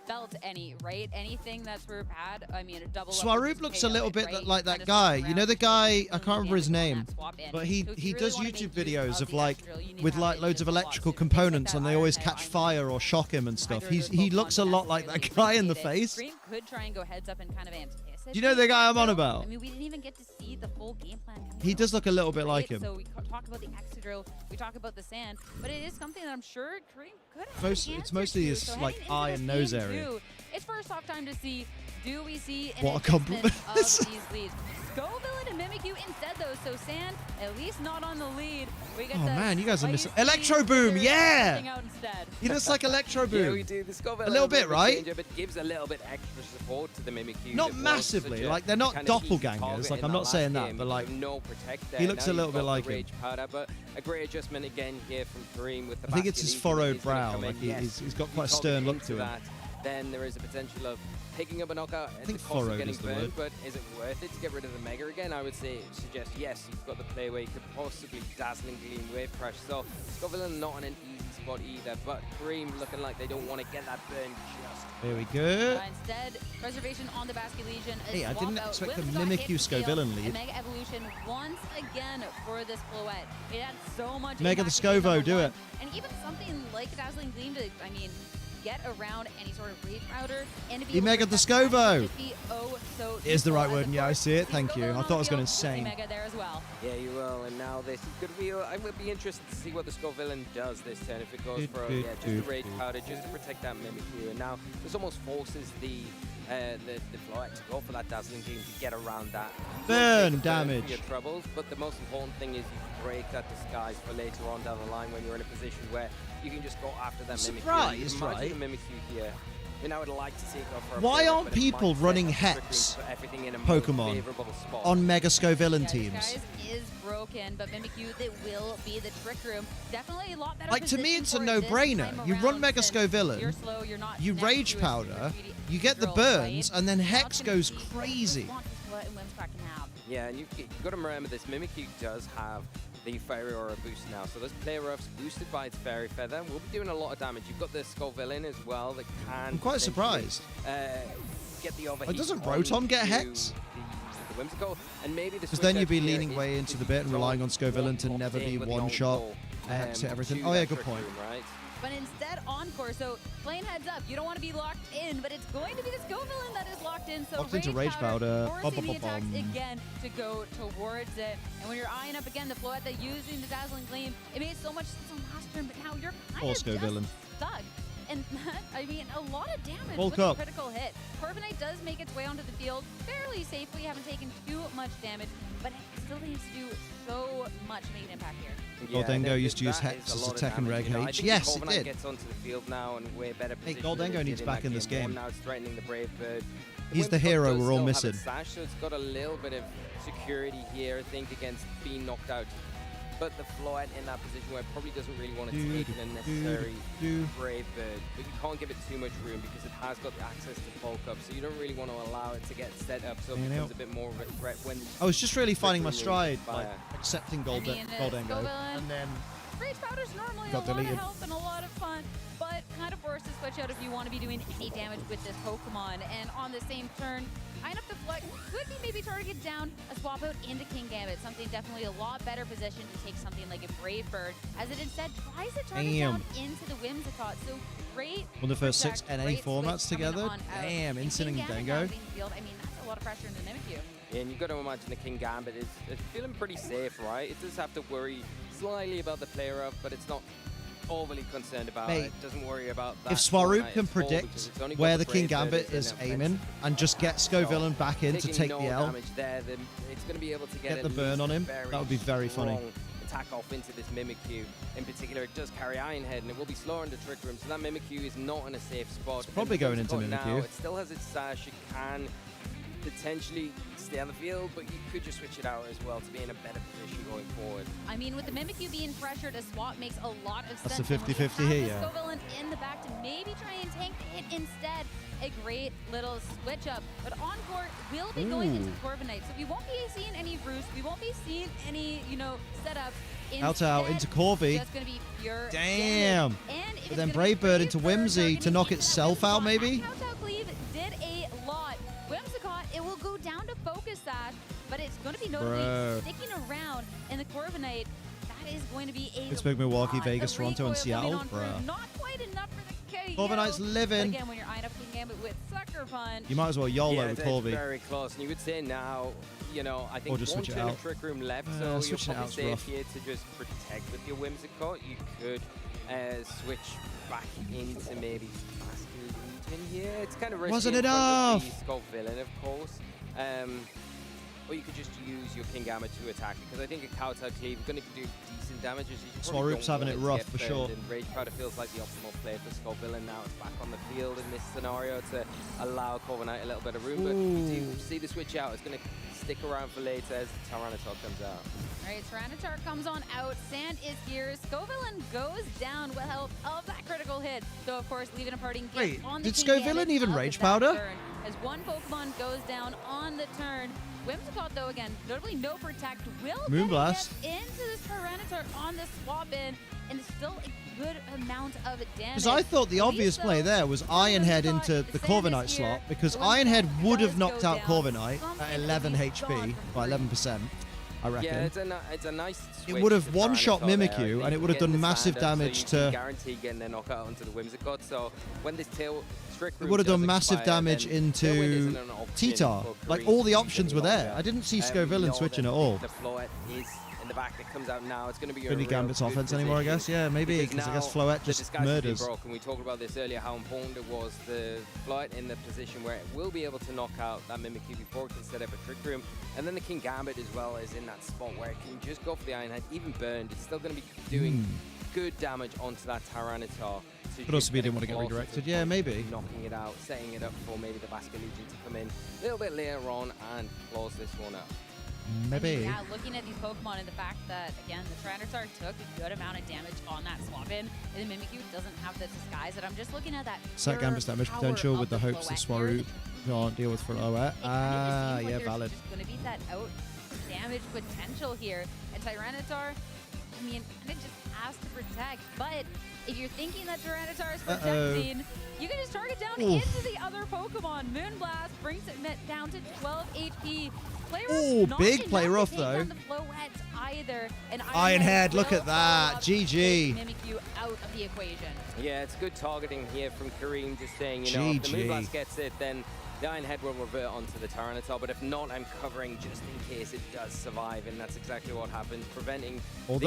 felt any, right? Anything that Swaroop had, I mean, a double Swaroop looks a little bit like that guy. You know the guy, I can't remember his name, but he does YouTube videos of like, with like loads of electrical components and they always catch fire or shock him and stuff. He looks a lot like that guy in the face. Green could try and go heads up and kind of anticipate. Do you know the guy I'm on about? I mean, we didn't even get to see the full game plan. He does look a little bit like him. So we talk about the Excadrill, we talk about the sand, but it is something that I'm sure Kareem could have It's mostly his like eye and nose area. it's first off time to see, do we see an What a adjustment compliment. of these leads? Scovillain and Mimikyu instead though, so Sand at least not on the lead. We get Oh man, you guys are missing Electro Boom, yeah! He looks like Electro Boom. Yeah, we do. The Scovillain a little bit, right? But gives a little bit extra support to the Mimikyu. Not massively, like they're not doppelgangers. Like I'm not saying that, but like no protect there. he looks now a little bit like him. Rage powder, but a great adjustment again here from Kareem with the I think it's his Basculin. furrowed He's gonna brow. come in. Like Yes, he's got you quite a talk stern look into to him. that, then there is a potential of picking up a knockout at the think cost of furrowed getting is the burned, word. but is it worth it to get rid of the Mega again? I would suggest yes. You've got the play where you could possibly Dazzling Gleam Wave Crash. So Scovillain not in an easy spot either, but Kareem looking like they don't want to get that burn just. There we go. Instead, preservation on the Basket Legion. Hey, I didn't expect the Whimsicott Mimikyu hits the Scovillain field, lead. and Mega Evolution once again for this Floette. It had so much Mega the impact to be Scovo, number do one. it. And even something like Dazzling Gleam to, I mean, get around any sort of Rage Router and to be He able to Mega the protect that Scovo. would be oh so Is the right useful. word, and yeah, I see it. Thank you. I thought I was going We'll see insane. Mega there as well. Yeah, you will. And now this is going to be. I would be interested to see what the Scovillain does this turn. If it goes for just a Rage Powder, just to protect that Mimikyu. And now this almost forces the Floette to go for that Dazzling Gleam to get around that. Burn For damage. your troubles, but the most important thing is you break that disguise for later on down the line when you're in a position where you can just go after that Mimikyu. Surprised, Imagine right? the Mimikyu here. I mean, I would like to see it go for a Why flip, aren't but it might people set running up Trick Room Hex for everything in a more Pokemon favorable spot. on Mega Scovillain teams? Disguise is broken, but Mimikyu that will be the Trick Room. Definitely a lot better. Like, to me, position it's a for this no-brainer. time You run around Mega since Scovillain, you're slow, you're not you next Rage to a Powder, super you get the drill, burns, right? and then Now Hex it's gonna goes be crazy. what Whimsicott can have. Yeah, and you've got to remember this Mimikyu does have the Fairy Aura boost now. So this Play Rough's boosted by its Fairy Feather. We'll be doing a lot of damage. You've got the Scovillain as well that can... I'm quite surprised. Get the overheat. Doesn't Rotom get onto Hex? The Whimsicott, and maybe the Because then switch you'd be out here leaning is way into if the you bit and don't relying on Scovillain want to to never opt be in with one long shot, goal, Hex to everything. to Oh yeah, that good Trick point. Room, right? But instead, Encore. So playing heads up, you don't want to be locked in, but it's going to be the Scovillain that is locked in. So Locked into Rage Powder. forcing the attacks again to go towards it. And when you're eyeing up again the Floette that using the Dazzling Gleam, it made so much sense on last turn, but now you're kind Poor of just Scovillain. stuck. And that, I mean, a lot of damage Bulk with up. a critical hit. Corviknight does make its way onto the field fairly safely, haven't taken too much damage, but it still needs to do so much to make an impact here. Goldengo used to use Hex as a tech and Reg H. Yes, it did. Gets onto the field now and way better Hey, position than Goldengo it needs did back in this game one. game. Now it's threatening the Brave Bird. He's the Whimsicott hero does we're all still have missing. its Sash, so it's got a little bit of security here, I think, against being knocked out. But the Floette in that position where it probably doesn't really want to take an unnecessary Brave Bird. But you can't give it too much room because it has got the access to bulk up, so you don't really want to allow it to get set up so it becomes a bit more of a threat when... I was just really finding my Trick Room stride, is like fire. accepting I mean, Goldengo, Scovillain, and then Rage Powder's normally got a lot deleted. of help and a lot of fun, but kind of forced to switch out if you want to be doing any damage with this Pokemon. And on the same turn, Enough to Flex could be maybe targeted down a swap out into King Gambit, something definitely a lot better position to take something like a Brave Bird, as it instead tries to target down into the Whimsicott. So great. One of the first 6 protect, NA great formats switch coming together. on out. Damn, And Instant King and Gambit Dango. now being field, I mean, that's a lot of pressure into Mimikyu. Yeah, and you've got to imagine the King Gambit is feeling pretty safe, right? It does have to worry slightly about the player up, but it's not overly concerned about Mate, it. Doesn't worry about that. If Swaroop Fortnite can as full, because predict it's only got where the King Brave Bird Gambit as an is offensive aiming and just get Scovillain back in to taking take no the L, damage there, then it's going to be able to get at the burn least on a him, very that would be very funny. strong attack off into this Mimikyu. In particular, it does carry Iron Head, and it will be slower in the Trick Room, so that Mimikyu is not in a safe spot. It's probably going into Now, Mimikyu. it still has its Sash. It can potentially stay on the field, but you could just switch it out as well to be in a better position going forward. I mean, with the Mimikyu being pressured, a swap makes a lot of That's sense. a And when you 50-50 have here, the yeah. Scovillain in the back to maybe try and tank the hit instead. A great little switch up. But Encore will be going into Corviknight, so we won't be seeing any Roost. We won't be seeing any, setups. Out into Corvi. Just gonna be pure Damn. damage. And if But it's then gonna Brave be Bird into Whimsy to targeting knock even itself that out, Whimsicott. maybe? That Couch-Out Cleave did a lot. Whimsicott, it will go down to Focus Sash, but it's going to be notably Bro. sticking around in the Corviknight. That is going to be a Pittsburgh, Milwaukee, lot. Vegas, The Toronto, and recoil coming Seattle. on through, Bruh. Not quite enough for the KO. Corviknight's living. But again, when you're eyeing up King Gambit with Sucker Punch. You might as well YOLO Yeah, with it's Corvi. very close. And you would say now, I think Or just one switch it turn out. of Trick Room left, so you're switching it probably out's safe rough. here to just protect with your Whimsicott. You could switch back into maybe Basket Legion here. it's kind of risky. Wasn't in front of enough. the Skull Villain, of course. Or you could just use your King Gambit to attack, because I think a Kowtow Cleave is going to do decent damage. Swaroop's having it rough for sure. And Rage Powder feels like the optimal play for Skull Villain now. It's back on the field in this scenario to allow Corviknight a little bit of room. But you do see the switch out. It's going to stick around for later as the Tyranitar comes out. All right, Tyranitar comes on out. Sand is here. Scovillain goes down with help of that critical hit. So, of course, leaving a parting gift on the did King Scovillain Gambit even of Rage that Powder? turn. As one Pokemon goes down on the turn. Whimsicott, though, again, notably no protect, will Moonblast get into this Tyranitar on the swap in, and still a good amount of damage. Because I thought the obvious play there was Ironhead into the Corviknight slot, because Ironhead would have knocked out Corviknight at 11 HP, by 11%, I reckon. Yeah, it's a nice switch. It would have to one-shot Tyranitar Mimikyu, there. and it would have done massive damage so you can to... guarantee getting their knockout onto the Whimsicott. So when this Trick It Room would have done does massive expire, damage then Tailwind into isn't an option T-Tar. for Like, Kareem all the to options get were there. longer. I didn't see We Scovillain know switching that at all. The Floette is in the back that comes out now. It's going to be a Really real Gambit's good offense anymore, I position, guess. Yeah, maybe, because I guess now Floette the just disguise has been murders. broken. We talked about this earlier, how important it was. The Floette in the position where it will be able to knock out that Mimikyu before it can set up a Trick Room. And then the King Gambit as well is in that spot where it can just go for the Iron Head, even burned. It's still going to be doing good damage onto that Tyranitar. Could also be didn't want to get redirected. Yeah, maybe. Knocking it out, setting it up for maybe the Basket Legion to come in a little bit later on and close this one out. Maybe. Yeah, looking at these Pokemon and the fact that, again, the Tyranitar took a good amount of damage on that swap-in, and the Mimikyu doesn't have the disguise, and I'm just looking at that Set Gambit's damage potential with the hopes that Swaroop can't deal with Floette. Ah, yeah, valid. Just going to be that out damage potential here. And Tyranitar, I mean, kind of just has to protect, but if you're thinking that Tyranitar is protecting, you can just target down into the other Pokemon. Moonblast brings it down to 12 HP. Ooh, big play rough though. And Ironhead, look at that. GG. Mimikyu out of the equation. Yeah, it's good targeting here from Kareem, just saying, you know, if the Moonblast gets it, then the Ironhead will revert onto the Tyranitar, but if not, I'm covering just in case it does survive, and that's exactly what happens, preventing the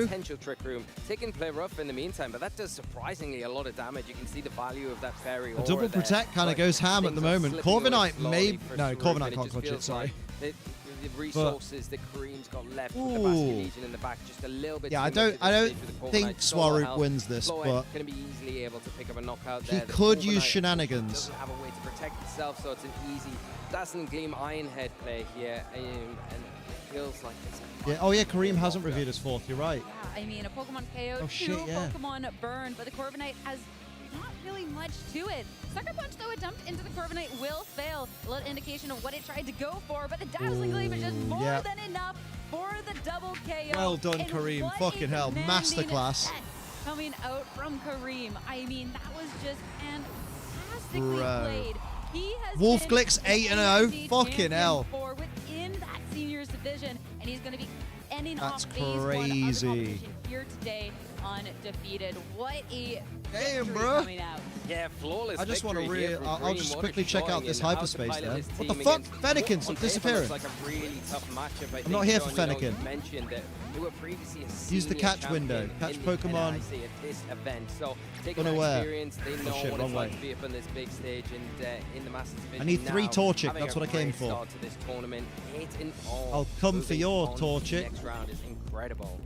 potential Trick Room. Taking play rough in the meantime, but that does surprisingly a lot of damage. You can see the value of that fairy aura. A double protect kind of goes ham at the moment. Corviknight may... No, Corviknight can't clutch it, sorry. The resources that Kareem's got left with the Basket Legion in the back just a little bit. Yeah, I don't think Swaroop wins this, but going to be easily able to pick up a knockout there. He could use shenanigans. Doesn't have a way to protect itself, so it's an easy Dazzling Gleam Ironhead play here, and it feels like it's. Yeah. Oh yeah, Kareem hasn't revealed his fourth. You're right. Yeah, I mean, a Pokemon KO, two Pokemon burn, but the Corviknight has not really much to it. Sucker Punch, though, attempt into the Corviknight will fail. A little indication of what it tried to go for, but the Dazzling Gleam is just more than enough for the double KO. Well done, Kareem. Fucking hell, masterclass. Coming out from Kareem. I mean, that was just fantastically played. He has Wolf Glicks 8-0. Fucking hell. Within that seniors division, and he's going to be ending That's off phase crazy. one of the competition here today undefeated. What a damn, victory bro. Coming out. Yeah, flawless. I just want to really. I'll just quickly check out this hyperspace then. What the fuck? Fennekin, stop disappearing. Like a really tough matchup, I'm not here for Fennekin. Mentioned that they were previously a Use the catch window. Catch Pokemon. At this event. So taking that Unaware. experience, they know what it's like to be up on this big stage and in the Masters division. I need 3 now, Torchic. That's what I came for. Start to this tournament. 8-all. I'll come for your Torchic. Next round is incredible.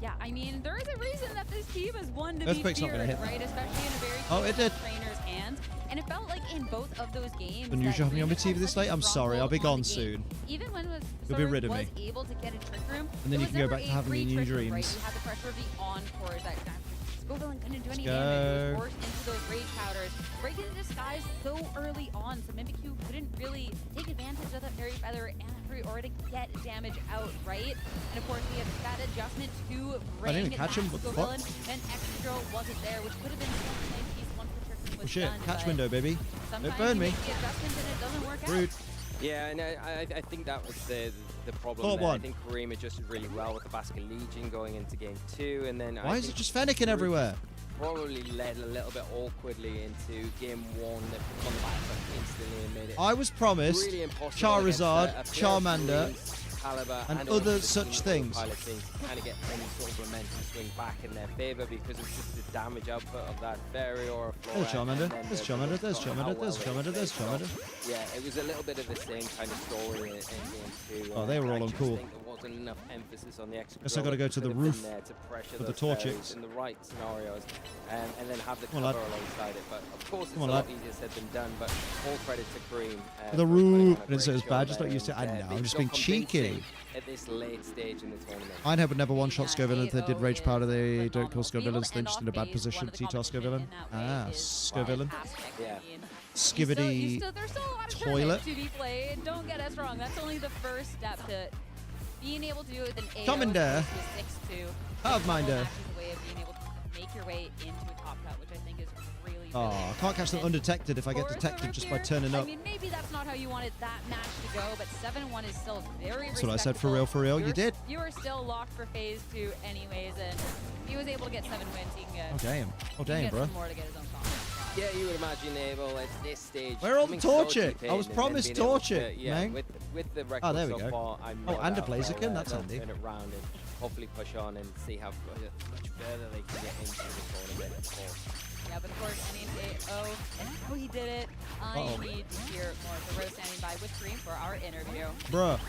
Yeah, I mean, there is a reason that this team is one to be Earthquake's not feared, gonna hit right? Especially in a very Oh, it did. trainer's hands. And it felt like in both of those games. The news you have me on my Green TV had this such a late? I'm strong sorry, I'll be hold on gone the game. soon. Even when You'll be rid of was me. able to get a trick room, And then you there can go was back to never a having me in free your trick room, dreams. Right? You had the pressure of the encores that time. Scovillain couldn't do any Let's damage. He go. was forced into those rage powders. Breaking the disguise so early on, so Mimikyu couldn't really take advantage of that Fairy Feather and Free Aura to get damage out, right? And of course, we have that adjustment to bring didn't even catch him, what the fuck? Scovillain, and Extra wasn't there, which could have been such a nice piece once the trick room was Oh shit, done. catch but window, baby. sometimes Don't burn you me. make the adjustment and it doesn't work Rude. out. Yeah, and I think that was the problem Thought there. one. I think Kareem adjusted really well with the Basket Legion going into game 2, and then Why is it just Fennekin everywhere? Probably led a little bit awkwardly into game 1. They put on the back foot instantly and made it I was promised really impossible Charizard, against a player of Charmander, Kareem's caliber and also other the such team things. piloting to kind of get any sort of momentum swing back in their favor because of just the damage output of that fairy or There's Charmander, there's Charmander, there's Charmander, there's Charmander, there's Charmander. Yeah, it was a little bit of the same kind of story in game 2. Oh, they were all on cool. I think there wasn't enough emphasis on the extra. Guess I gotta go to the roof to pressure for the those Torchics. in the right scenarios, and then have the Come cover on, lad. alongside it. But of course, it's Come on, a lot lad. easier said than done. But all credit to Cream. The roof. I didn't say it was bad, just not used to it. I know, I'm just being cheeky. At this late stage in the tournament. Einhead would never one-shot Scovillain if they did Rage Powder. They don't call Scovillains. They're just in a bad position. T-Tar Scovillain. Ah, Scovillain. Yeah. Skivity There's still a lot of toilet. to be played. Don't get us wrong. That's only the first step to being able to do it with an AO. Commander. 6-2. Have Minder. A way of being able to make your way into a top cut, which I think is really. Oh, I can't catch them undetected if I get detected just by turning up. I mean, maybe that's not how you wanted that match to go, but 7-1 is still very That's what I said, for respectable. real, you did. You were still locked for phase 2 anyways, and he was able to get 7 wins. He can get, Oh, damn. Oh, he can damn, get bro. some more to get his own confidence. Yeah, you would imagine Abel at this stage. Where are all the coming so Torchic? deep I was in and promised being able to- Torchic, Yeah, man. with the record Oh, there we so go. far, I'm Oh, no and a doubt Blaziken, they'll, that's they'll handy. turn it around and hopefully push on and see how much further they can get into the tournament. Of course. Yeah, but of course, NAO, and how he did it, I need to hear more. So we're standing by with Cream for our interview. Bruh.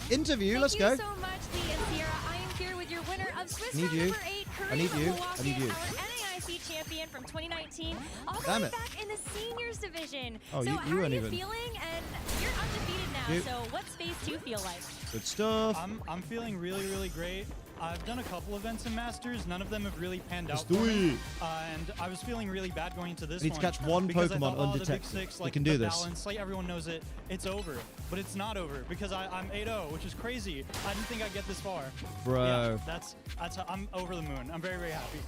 Interview, let's go. Thank you so much, Lee and Sierra. I am here with your winner of Swiss Need round you. number 8, I need Kareem you. Milwaukee, I need you. our NAIC champion from 2019, all the Damn way it. back in the seniors division. Oh, so you how are weren't you even- feeling? And you're undefeated now, You- so what's phase 2 feel like? Good stuff. I'm feeling really great. I've done a couple events in Masters. None of them have really panned Let's out do for me. it. And I was feeling really bad going into this We need one. to catch one because I Pokemon thought, oh, the Big undetected. Six, We like, can do the this. balance, like everyone knows it, it's over. But it's not over because I'm 8-0, which is crazy. I didn't think I'd get this far. Bro. Yeah, that's how, I'm over the moon. I'm very happy.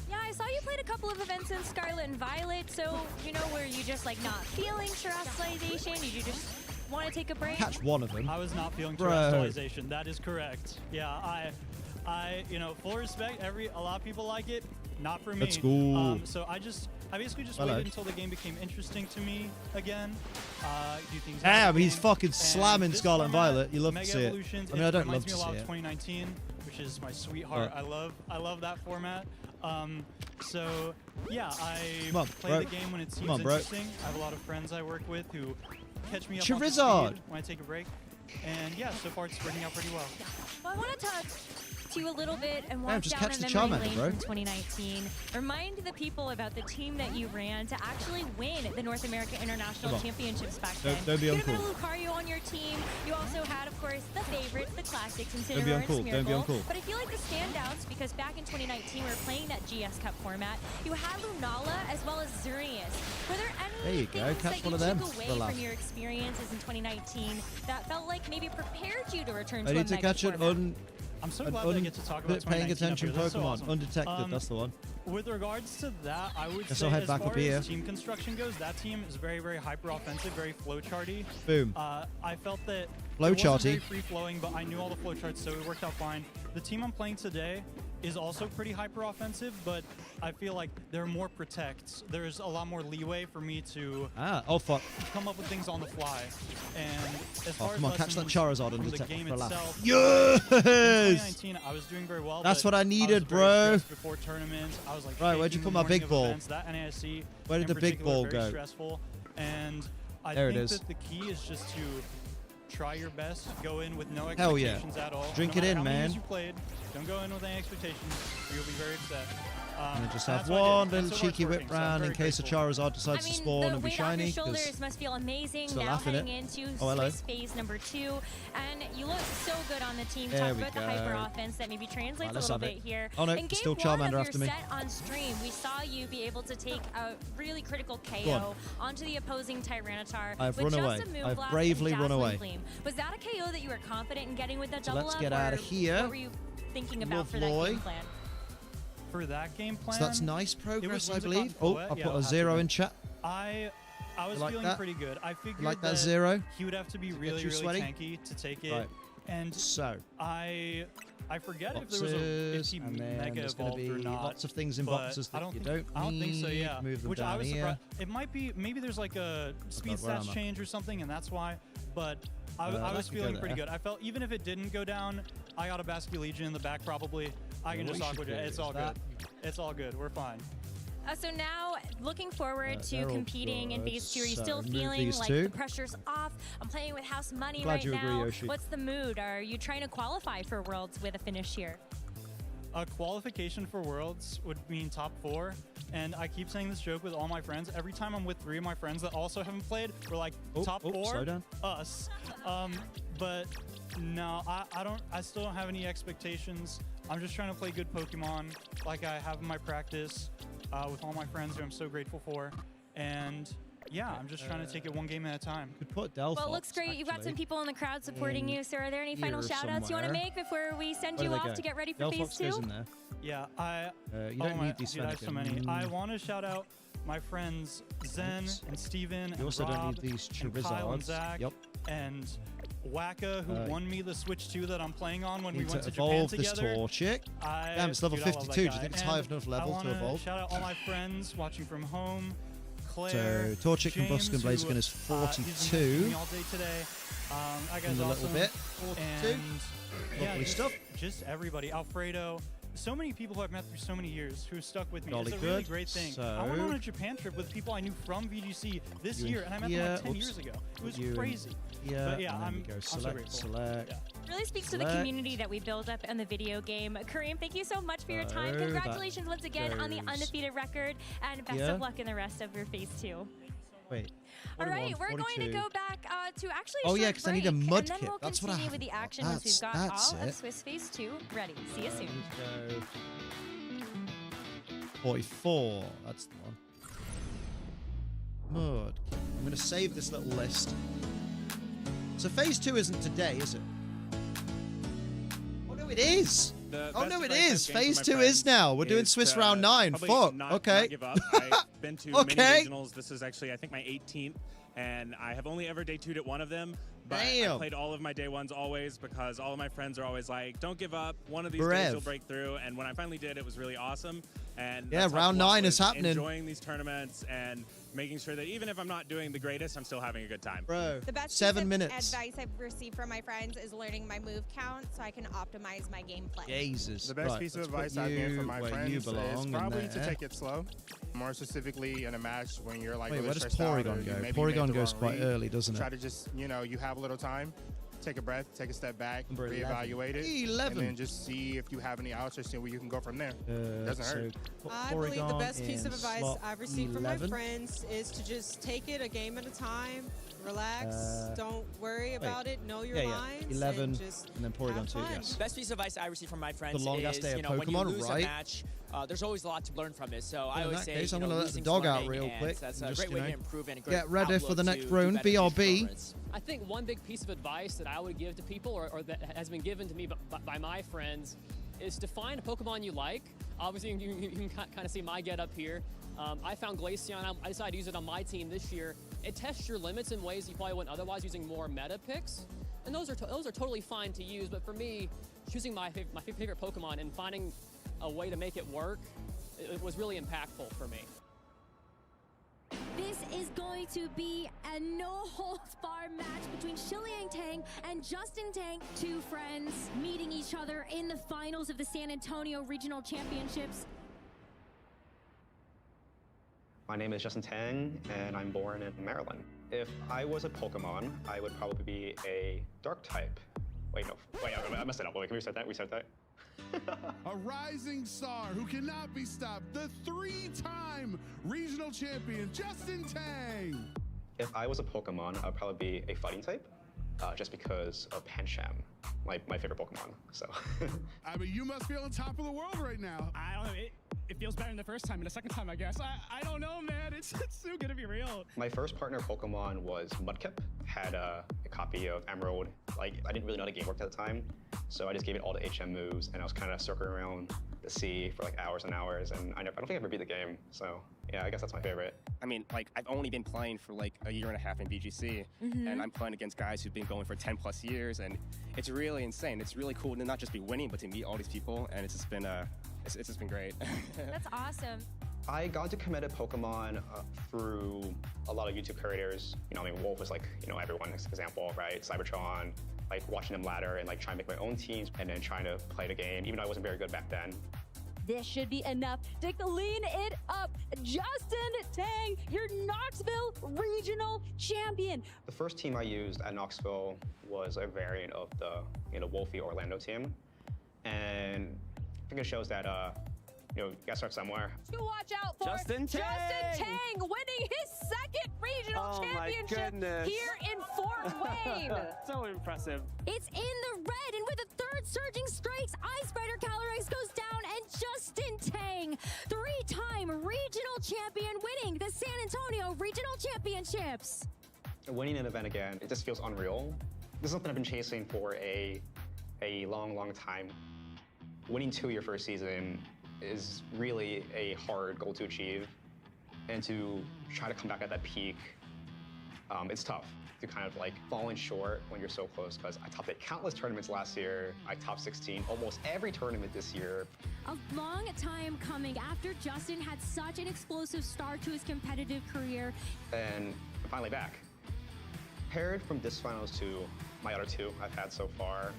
Yeah, I saw you played a couple of events in Scarlet and Violet, so, you know, were you just, like, not feeling terrestrialization? Did you just want to take a break? Catch one of them. I was not feeling Bro. terrestrialization. That is correct. Yeah, I, you know, full respect. A lot of people like it. Not for me. Let's go. So I basically just Hello. waited until the game became interesting to me again. Do things. Damn, he's game. fucking And slamming this Scarlet and format, Violet. You love to Mega see it. Evolutions, I mean, I don't reminds love to me a lot see of it. 2019, which is my sweetheart. What? I love that format. So yeah, I Come on, play bro. the game when it seems Come on, bro. interesting. I have a lot of friends I work with who catch me up on Charizard. speed when I take a break. And yeah, so far it's working out pretty well. Well, I want to talk to you a little bit and walk just down catch a the memory Charmander, lane bro. from 2019. Remind the people about the team that you ran to actually win the North America International Come on. Championships back Don't- then. don't be you had a bit uncool. of Lucario on your team. You also had, of course, the favorites, the classics, Don't be Incineroar and uncool, don't be Smeargle. uncool. But I feel like the standouts, because back in 2019 we were playing that GS Cup format, you had Lunala as well as Zurius. Were there There any you go, things catch that one you of them took for a away laugh. from your experiences in 2019 that felt like maybe prepared you to return to I a need to mega catch an format? I'm so an glad that I get to talk about paying 2019 up attention here. That's so Pokemon. awesome. Undetected, that's the one. With regards to that, I would Guess say I'll head as back far up here. as team construction goes, that team is very hyper offensive, very flowcharty. Boom. I felt that Flowcharty. it wasn't very free flowing, but I knew all the flowcharts, so it worked out fine. The team I'm playing today is also pretty hyper offensive, but I feel like there are more protects. There's a lot more leeway for me to Oh fuck. come up with things on the fly. And as Oh, far come on, as catch that lessons Charizard from and the detect game for a laugh. itself, Yes! in 2019, I was doing very well. That's but what I needed, was very bro. stressed before tournaments. I was like, Right, where'd you faking put the my morning big of ball? events. That NAIC Where did in the big particular, ball very go? Stressful. And I There it think is. that the key is just to try your best, go in with no Hell yeah. expectations at all. Drink no it matter in, how many man. years you played, don't go in with any expectations, or you'll be very upset. And then just and have that's what I one did, and little so far it's cheeky whip working, so I'm round in very case a grateful. Charizard decides to spawn the and be weight shiny. off your 'cause shoulders must feel amazing still now laughing heading it. into Oh, hello. Swiss phase number 2. And you look so good on the team. There Talk we about the go. hyper offense that maybe translates Right, a let's little have bit it. here. Oh, no, In game still 1 Charmander of after your me. set on stream, we saw you be able to take a really critical Go KO onto the opposing Tyranitar I've with run just away. a I've Moonblast bravely and run Dazzling away. Gleam. Was that a KO that you were confident in getting with that So double let's up? get out of or here. What were you thinking about for that Lovely. game plan? For that game plan, So that's nice it progress, was I Whimsicott believe. Oh, Poet, I yeah, put a I'll have 0 to in admit. chat. I was like feeling that? pretty good. I figured like that that 0? he would have to be really too sweaty? tanky to take it. Right. And So I forget if boxes, there was if he and then mega there's going to evolved be or not. lots of things in but boxes I that don't you think, don't I don't think so. need. Yeah, Move them which I down was here. surprised. It might be maybe there's like a speed God, where am stats I? change or something, and that's why. But I was feeling pretty good. I felt even if it didn't go down, I got a Basque Legion in the back probably. I can just Aqua Jet. It's all good. It's all good. We're fine. So now, looking forward to competing in Phase 2. Are you still feeling like the pressure's off? I'm playing with house money right now. What's the mood? Are you trying to qualify for Worlds with a finish here? A qualification for Worlds would mean top 4, and I keep saying this joke with all my friends. Every time I'm with 3 of my friends that also haven't played, we're like, top 4, slow down. Us. But no, I still don't have any expectations. I'm just trying to play good Pokemon like I have in my practice with all my friends who I'm so grateful for. And yeah, I'm just trying to take it one game at a time. Could put Delphox, well, it looks great. You've got some people in the crowd supporting you. So are there any final shout-outs you want to make before we send you off to get ready for Phase 2? Yeah, you don't need these. I have so many. I want to shout out my friends Zen and Steven and also Rob don't need these and Kyle and Zach and Waka, who won me the Switch 2 that I'm playing on when we went to Japan together. This Torchic. Damn, it's level 52. Do you think it's high enough level to evolve? Shout out all my friends watching from home. Claire, so Torchic from James, Busk and Blaziken is 42. All day today. I guess a little awesome. bit. 42. And lovely stuff. Just everybody. Alfredo. So many people who I've met through so many years who stuck with me. Jolly It's a really great thing. So I went on a Japan trip with people I knew from VGC this year, and I met them like 10 years ago. It was crazy. But yeah, I'm so grateful. Really speaks to the community that we build up in the video game. Kareem, thank you so much for your time. Congratulations once again on the undefeated record, and best of luck in the rest of your Phase 2. Wait. All right, we're going to go back to actually a short break, I need a mud and then kit. we'll That's continue what I with the action once we've got all of Swiss Phase 2 ready. See you soon. 44. That's the one. Mud kit. I'm going to save this little list. So Phase 2 isn't today, is it? Oh, no, it is. Oh, no, it is. Phase 2 is now. We're doing Swiss Round 9. Fuck. Okay. Not give up. I've been to many regionals. This is actually, I think, my 18th, and I have only ever day 2'd at one of them. But I played all of my day 1s always because all of my friends are always like, don't give up. One of these days you'll break through. And when I finally did, it was really awesome. And yeah, Round 9 is happening. Enjoying these tournaments and making sure that even if I'm not doing the greatest, I'm still having a good time. Bro, the best 7 piece minutes. of advice I've received from my friends is learning my move count so I can optimize my gameplay. Jesus. The best piece of advice I've heard from my friends is probably to take it slow. More specifically in a match when you're like where does Porygon go? Porygon goes quite early, doesn't it? Try to just, you have a little time. Take a breath, take a step back, Number reevaluate it, 11. and then just see if you have any outs or see where you can go from there. Doesn't hurt. I believe the best piece of advice I've received from my friends is to just take it a game at a time, relax, don't worry about it, know your lines, 11, and just and then Porygon 2, yes. Best piece of advice I received from my friends The longest is, day of when you Pokemon, lose right? a match, there's always a lot to learn from it. So I in always that say, case, I'm going to let the dog out real quick. That's a and great way to improve and a great get ready for the next outlook round, to BRB. I think one big piece of advice that I would give to people, or that has been given to me by my friends, is to find a Pokemon you like. Obviously, you can kind of see my get up here. I found Glaceon. I decided to use it on my team this year. It tests your limits in ways you probably wouldn't otherwise, using more meta picks. And those are totally fine to use. But for me, choosing my favorite Pokemon and finding a way to make it work, it was really impactful for me. This is going to be a no-holds-barred match between Shiliang Tang and Justin Tang, two friends meeting each other in the finals of the San Antonio Regional Championships. My name is Justin Tang, and I'm born in Maryland. If I was a Pokemon, I would probably be a Dark type. Wait, I messed it up. Wait, can we reset that? Reset that? A rising star who cannot be stopped, the 3-time regional champion, Justin Tang. If I was a Pokemon, I'd probably be a fighting type, just because of Pancham, my favorite Pokemon, so. I mean, you must be on top of the world right now. I don't know, it feels better than the first time and the second time, I guess. I don't know, man, it's so good to be real. My first partner Pokemon was Mudkip, had a copy of Emerald. Like, I didn't really know how the game worked at the time, so I just gave it all the HM moves, and I was kind of circling around the sea for like hours and hours, and I don't think I ever beat the game, so yeah, I guess that's my favorite. I mean, like, I've only been playing for like a year and a half in VGC, and I'm playing against guys who've been going for 10 plus years, and it's really insane. It's really cool to not just be winning, but to meet all these people, and it's just been great. That's awesome. I got to committed Pokemon through a lot of YouTube creators. You know, I mean, Wolf was like, you know, everyone's example, right? Cybertron, like watching them ladder and like trying to make my own teams and then trying to play the game, even though I wasn't very good back then. This should be enough to clean it up. Justin Tang, your Knoxville regional champion. The first team I used at Knoxville was a variant of the, you know, Wolfie Orlando team. And I think it shows that, you know, you gotta start somewhere. To watch out for Justin Tang winning his second regional championship here in Fort Wayne. So impressive. It's in the red, and with a third surging strikes, Ice Spider Calyrex goes down, and Justin Tang, three-time regional champion, winning the San Antonio Regional Championships. Winning an event again, it just feels unreal. This is something I've been chasing for a long, long time. Winning 2 your first season is really a hard goal to achieve, and to try to come back at that peak, it's tough to kind of like falling short when you're so close, because I topped at countless tournaments last year. I topped 16 almost every tournament this year. A long time coming after Justin had such an explosive start to his competitive career. And I'm finally back. Paired from this finals to my other two I've had so far,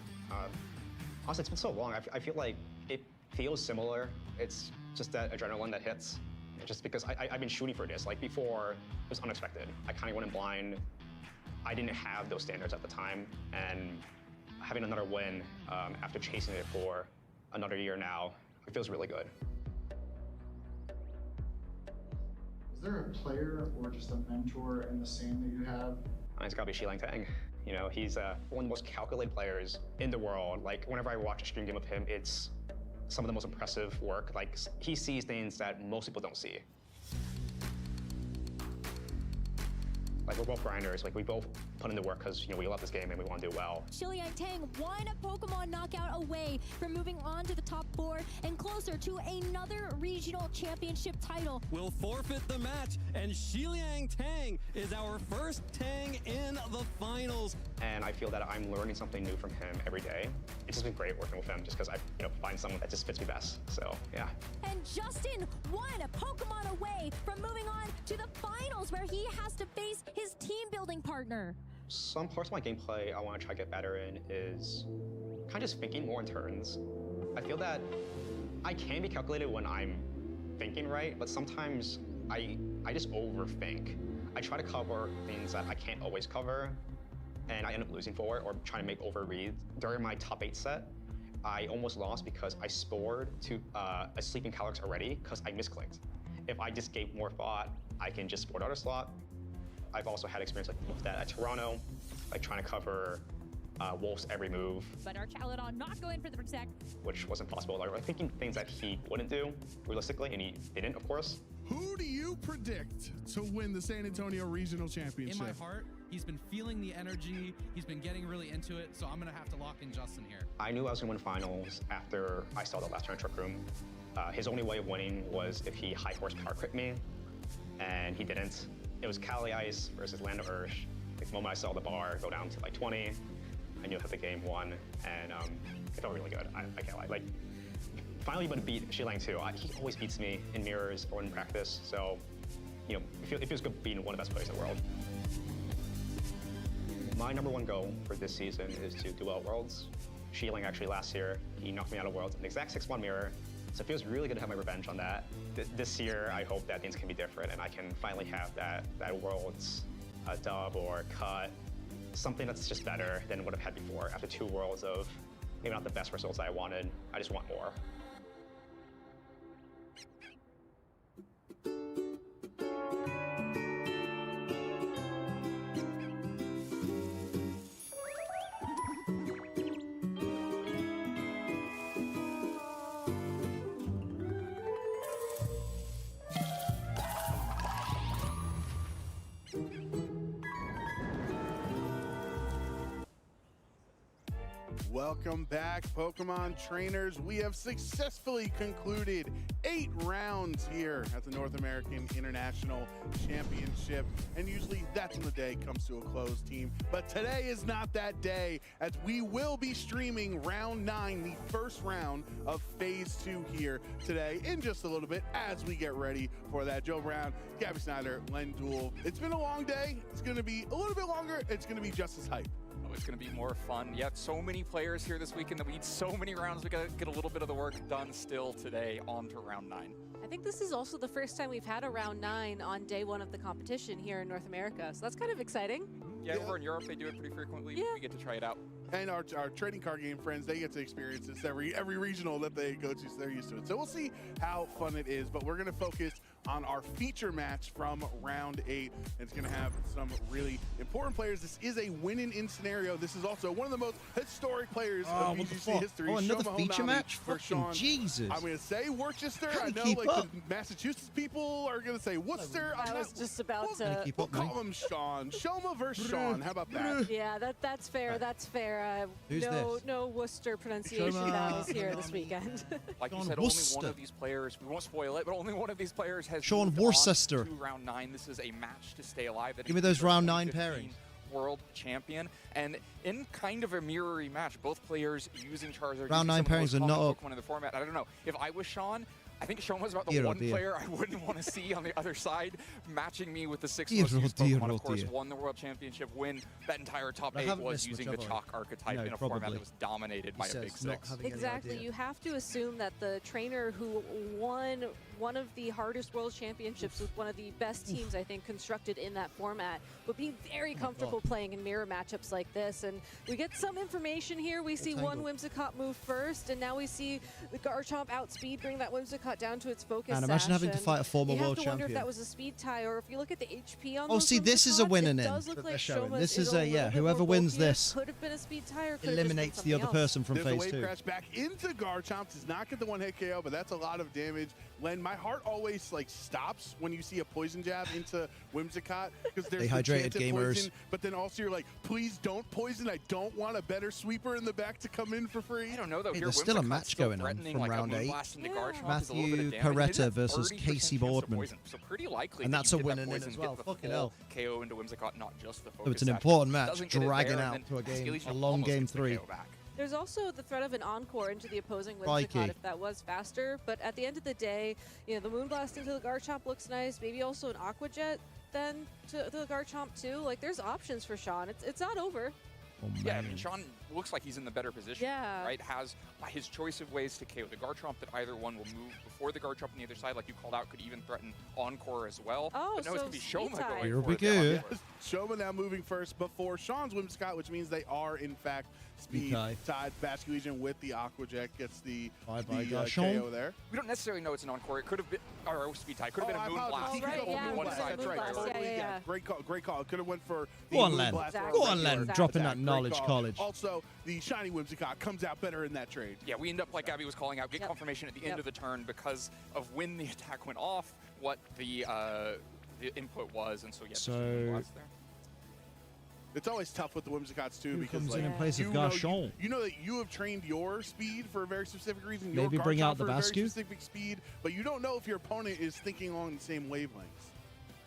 honestly, it's been so long. I feel like it feels similar. It's just that adrenaline that hits. Just because I've been shooting for this. Like before, it was unexpected. I kind of went in blind. I didn't have those standards at the time. And having another win after chasing it for another year now, it feels really good. Is there a player or just a mentor in the scene that you have? It's gotta be Xilang Tang. You know, he's one of the most calculated players in the world. Like, whenever I watch a stream game of him, it's some of the most impressive work. Like, he sees things that most people don't see. Like, we're both grinders. Like, we both put in the work because, you know, we love this game and we want to do well. Xilang Tang, one Pokemon knockout away from moving on to the top 4 and closer to another regional championship title. We'll forfeit the match, and Xilang Tang is our first Tang in the finals. And I feel that I'm learning something new from him every day. It's just been great working with him, just because I, you know, find someone that just fits me best. So, yeah. And Justin, one Pokemon away from moving on to the finals, where he has to face his team-building partner. Some parts of my gameplay I want to try to get better in is kind of just thinking more in turns. I feel that I can be calculated when I'm thinking right, but sometimes I just overthink. I try to cover things that I can't always cover, and I end up losing for it or trying to make overreads. During my top 8 set, I almost lost because I spored to a sleeping Calyrex already because I misclicked. If I just gave more thought, I can just sport out a slot. I've also had experience like with that at Toronto, like trying to cover Wolf's every move. But our Chaladon not going for the protect. Which wasn't possible. Like thinking things that he wouldn't do, realistically, and he didn't, of course. Who do you predict to win the San Antonio Regional Championship? In my heart, he's been feeling the energy, he's been getting really into it, so I'm gonna have to lock in Justin here. I knew I was gonna win finals after I saw the last turn trick room. His only way of winning was if he high horsepower crit me, and he didn't. It was Cali Ice versus Land of Ursh. The moment I saw the bar go down to like 20, I knew that the game won, and it felt really good. I can't lie. Like, finally able to beat Xilang too. He always beats me in mirrors or in practice, so you know, it feels good being one of the best players in the world. My #1 goal for this season is to do well at Worlds. Xilang actually last year, he knocked me out of Worlds in the exact 6-1 mirror. So it feels really good to have my revenge on that. This year, I hope that things can be different and I can finally have that Worlds dub or cut, something that's just better than what I've had before. After 2 Worlds of maybe not the best results I wanted, I just want more. Welcome back, Pokemon trainers. We have successfully concluded 8 rounds here at the North American International Championship. And usually that's when the day comes to a close, team. But today is not that day, as we will be streaming round 9, the first round of phase 2 here today in just a little bit as we get ready for that. Joe Brown, Gabby Snyder, Len Duel. It's been a long day. It's going to be a little bit longer. It's going to be just as hype. It's going to be more fun. Yep, so many players here this weekend that we need so many rounds. We got to get a little bit of the work done still today on to round 9. I think this is also the first time we've had a round 9 on day 1 of the competition here in North America. So that's kind of exciting. Yeah, over in Europe, they do it pretty frequently. Yeah. We get to try it out. And our trading card game friends, they get to experience this every regional that they go to, so they're used to it. So we'll see how fun it is, but we're going to focus on our feature match from round 8. It's going to have some really important players. This is a win-in scenario. This is also one of the most historic players of VGC history. Oh, another feature match? For Fucking Sean. Jesus. I'm going to say Worcester. I know keep like up. the Massachusetts people are going to say Worcester. I was just about to... We'll call him Sean. Shoma versus Sean. How about that? Yeah, that's fair. That's fair. Who's no Worcester pronunciation battles here this weekend. Like you said, Worcester. only one of these players, we won't spoil it, but only one of these players has Sean moved Worcester. on to round 9. This is a match to stay alive. That Give me those round 9 2015 pairings. World champion, and in kind of a mirrory match, both players using Charizard. Round 9 pairings are not up. Pokemon in the format. I don't know. If I was Sean, I think Sean was about the one player I wouldn't want to see on the other side, matching me with the 6 most used Pokemon. Of course, won the World Championship, win that entire top 8 was using the Chalk archetype in a format that was dominated by a big 6. Exactly. You have to assume that the trainer who won one of the hardest World Championships with one of the best teams, I think, constructed in that format would be very comfortable playing in mirror matchups like this. And we get some information here. We see one Whimsicott move first, and now we see the Garchomp outspeed, bring that Whimsicott down to its focus. And imagine having to fight a former world champion. You have to wonder champion. if that was a speed tie, or if you look at the HP on Oh, those see, this is a Whimsicotts, winning it in does look that like they're showing. Shoma's This is is a a, yeah, little bit whoever more wins bulkier. this Could have been a speed tie, or could eliminates the other person from There's phase a wave 2. crash back into Garchomp. Does not get the 1-hit KO, but that's a lot of damage. Len, my heart always like stops when you see a poison jab into Whimsicott, because there's Dehydrated the chance of gamers. poison, but then also you're like, please don't poison. I don't want a better sweeper in the back to come in for free. I don't know though. Hey, Here there's still a Whimsicott's match still going on threatening, from like, round a 8. Moonblast into Garchomp is a little bit Matthew of damage. Peretta It is versus 30% Casey chance of Boardman. poison, so pretty likely And that that's you a get that winning in poison, as well. get the Fucking full hell. KO into Whimsicott, not just the focus. So it's an sash. important match, Doesn't get it dragging there, out and to a then game, Steely's a long almost game gets the 3. KO back. There's also the threat of an encore into the opposing Crikey. Whimsicott if that was faster, but at the end of the day, you know, the Moonblast into the Garchomp looks nice, maybe also an Aqua Jet then to the Garchomp too. Like, there's options for Sean. It's not over. Oh, Yeah, I mean, Sean looks like he's in the better position, Yeah. right? Has his choice of ways to KO the Garchomp that either one will move before the Garchomp on the other side, like you called out, could even threaten Encore as well. Oh, but no, it's so going to be speed Shoma tie. going Here for we it. go. Shoma now moving first before Sean's Whimsicott, which means they are in fact speed tie. tied. Basque Legion with the Aqua Jet gets the, Bye-bye, the Garchomp. KO there. We don't necessarily know it's an Encore. It could have been, or speed tie. Could have been a apologize. Moonblast. He could have yeah, only one Moonblast. side. That's right. Moonblast, Totally, yeah. Great call. Great call. It could have went for the Go on, Len. Moonblast. Exactly. Go on, Len. Exactly. Dropping that Great knowledge call. college. Also, the shiny Whimsicott comes out better in that trade. Yeah, we end up, like Abby was calling out, get Yep. confirmation at the end Yep. of the turn because of when the attack went off, what the input was, and so yeah, So- Moonblast there. It's always tough with the Whimsicotts too, Who because comes like, in in place of you know, Garchomp? you know that you have trained your speed for a very specific reason. Maybe your bring Garchomp out the for a very Bascu? specific speed, but you don't know if your opponent is thinking along the same wavelengths.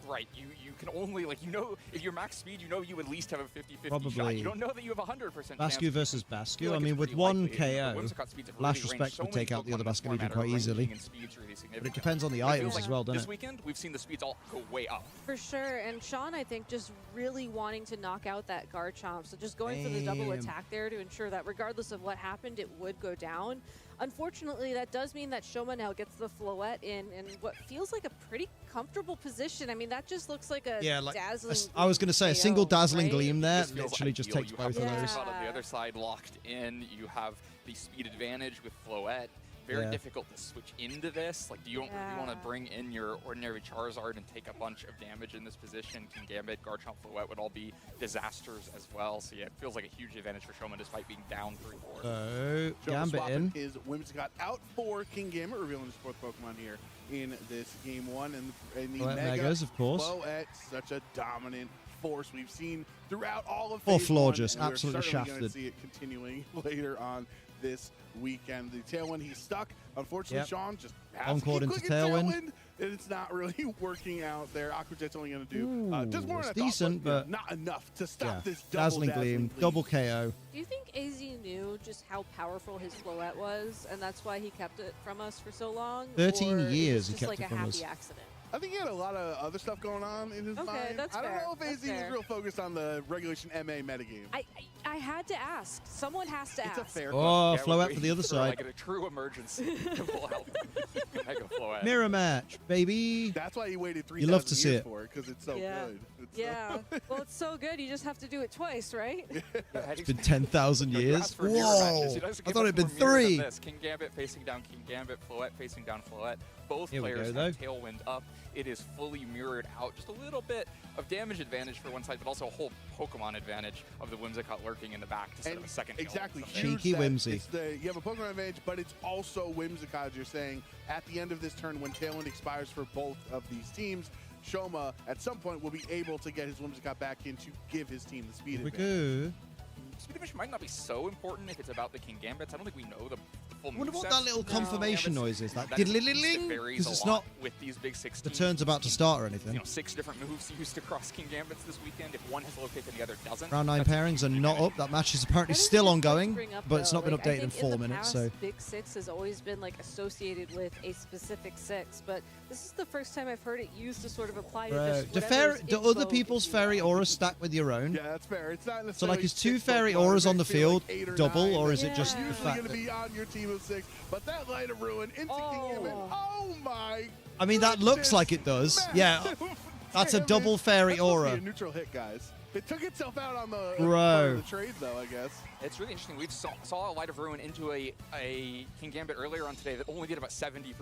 Right, you can only, like, you know, if you're max speed, you know you at least have a 50-50 shot. Probably. You don't know that you have a 100% Bascu chance. versus Bascu. feel I like mean, it's with pretty one likely. KO, The Whimsicott speeds have Last really Respect ranged so would many take out the Pokemon other in the Bascu Legion format quite are easily. ranging, and speed's really But it significant. depends on the It items feels as like well, doesn't this it? weekend, we've seen the speeds all go way up. For sure, and Sean, I think, just really wanting to knock out that Garchomp. So just going for the double Damn. attack there to ensure that regardless of what happened, it would go down. Unfortunately, that does mean that Shoma now gets the Floette in what feels like a pretty comfortable position. I mean, that just looks like a dazzling I was going to say a KO, single dazzling right? gleam there. This feels Literally just ideal. takes You both have of those. Whimsicott on the other side locked in. You have the speed advantage with Floette. Very Yeah. difficult to switch into this. Like, do you really want to bring in your ordinary Charizard and take a bunch of damage in this position? King Gambit, Garchomp, Floette would all be disasters as well. So yeah, it feels like a huge advantage for Shoma despite being down 3-4. So, Shoma Gambit swapping in. his Whimsicott out for King Gambit, revealing his fourth Pokemon here in this game 1. And the Floette Mega Megas, of course. Floette, such a dominant force we've seen throughout all of Poor phase Floor one, just and we're absolutely certainly shafted. gonna see it continuing later on this weekend. The Tailwind, he's stuck. Unfortunately, Yep. Sean just has to Encore keep into clicking Tailwind. and it's not really working out there. Aquajet's only going to do just more it's than I thought, decent, but not enough to stop yeah. this Dazzling Gleam, double KO. Do you think AZ knew just how powerful his floette was, and that's why he kept it from us for so long? 13 or years is he it just kept like it a from happy us. accident? I think he had a lot of other stuff going on in his mind. That's I don't fair. know if AZ was That's fair. real focused on the regulation MA metagame. I had to ask. Someone has to ask. It's a fair Oh, Yeah, flow we're out for the waiting other side. Like a true emergency to pull out Mega Floette. Mirror match, baby. That's why he waited 3,000 You love to see years it. for it, because it's so Yeah. good. It's Yeah. Well, it's so good. You just have to do it twice, right? It's been 10,000 years. For mirror matches. Whoa! It doesn't I give thought us it'd been more mirror than 3. this. King Gambit facing down King Gambit, Floette facing down Floette. Both Here we players go, have Tailwind up. It is fully mirrored out. Just a little bit of damage advantage for one side, but also a whole Pokemon advantage of the Whimsicott lurking in the back to set up a second Tailwind. Exactly. someday. Huge Cheeky that Whimsy. it's you have a Pokemon advantage, but it's also Whimsicott, you're saying. At the end of this turn, when Tailwind expires for both of these teams, Shoma, at some point, will be able to get his Whimsicott back in to give his team the speed Here we advantage. go. Speed advantage might not be so important if it's about the King Gambits. I don't think we know the full I wonder what movesets that little of the King confirmation Gambits. noise is. That That is a piece that diddly-ling? varies Because a it's lot not with these big 6 the teams. turn's about to start or You anything. know, 6 different moves used across King Gambits this weekend. If one has located and the other doesn't. Round 9 that's a pairings huge are not advantage. up. That match is apparently That is still a good point to ongoing, bring up, but it's though. not been Like, I updated in think 4 the minutes. past, So Big 6 has always been like associated with a specific 6, but this is the first time I've heard it used to sort of apply to Bro, just do whatever's do in other vogue, people's if you will. fairy auras stack with your own? Yeah, that's fair. It's not So necessarily like, is 2 6 fairy Pokemon. auras It on the may feel field like 8 or double, 9, or is it but just it's the usually fact going to that... be on your team of 6? But that Light of Ruin into King Gambit. Oh my! I mean, that looks like it does. Yeah, that's a double fairy That's supposed to aura. be a neutral hit, guys. It took itself out on the Bro. the trade, though, I guess. It's really interesting. We saw a Light of Ruin into a King Gambit earlier on today that only did about 70%.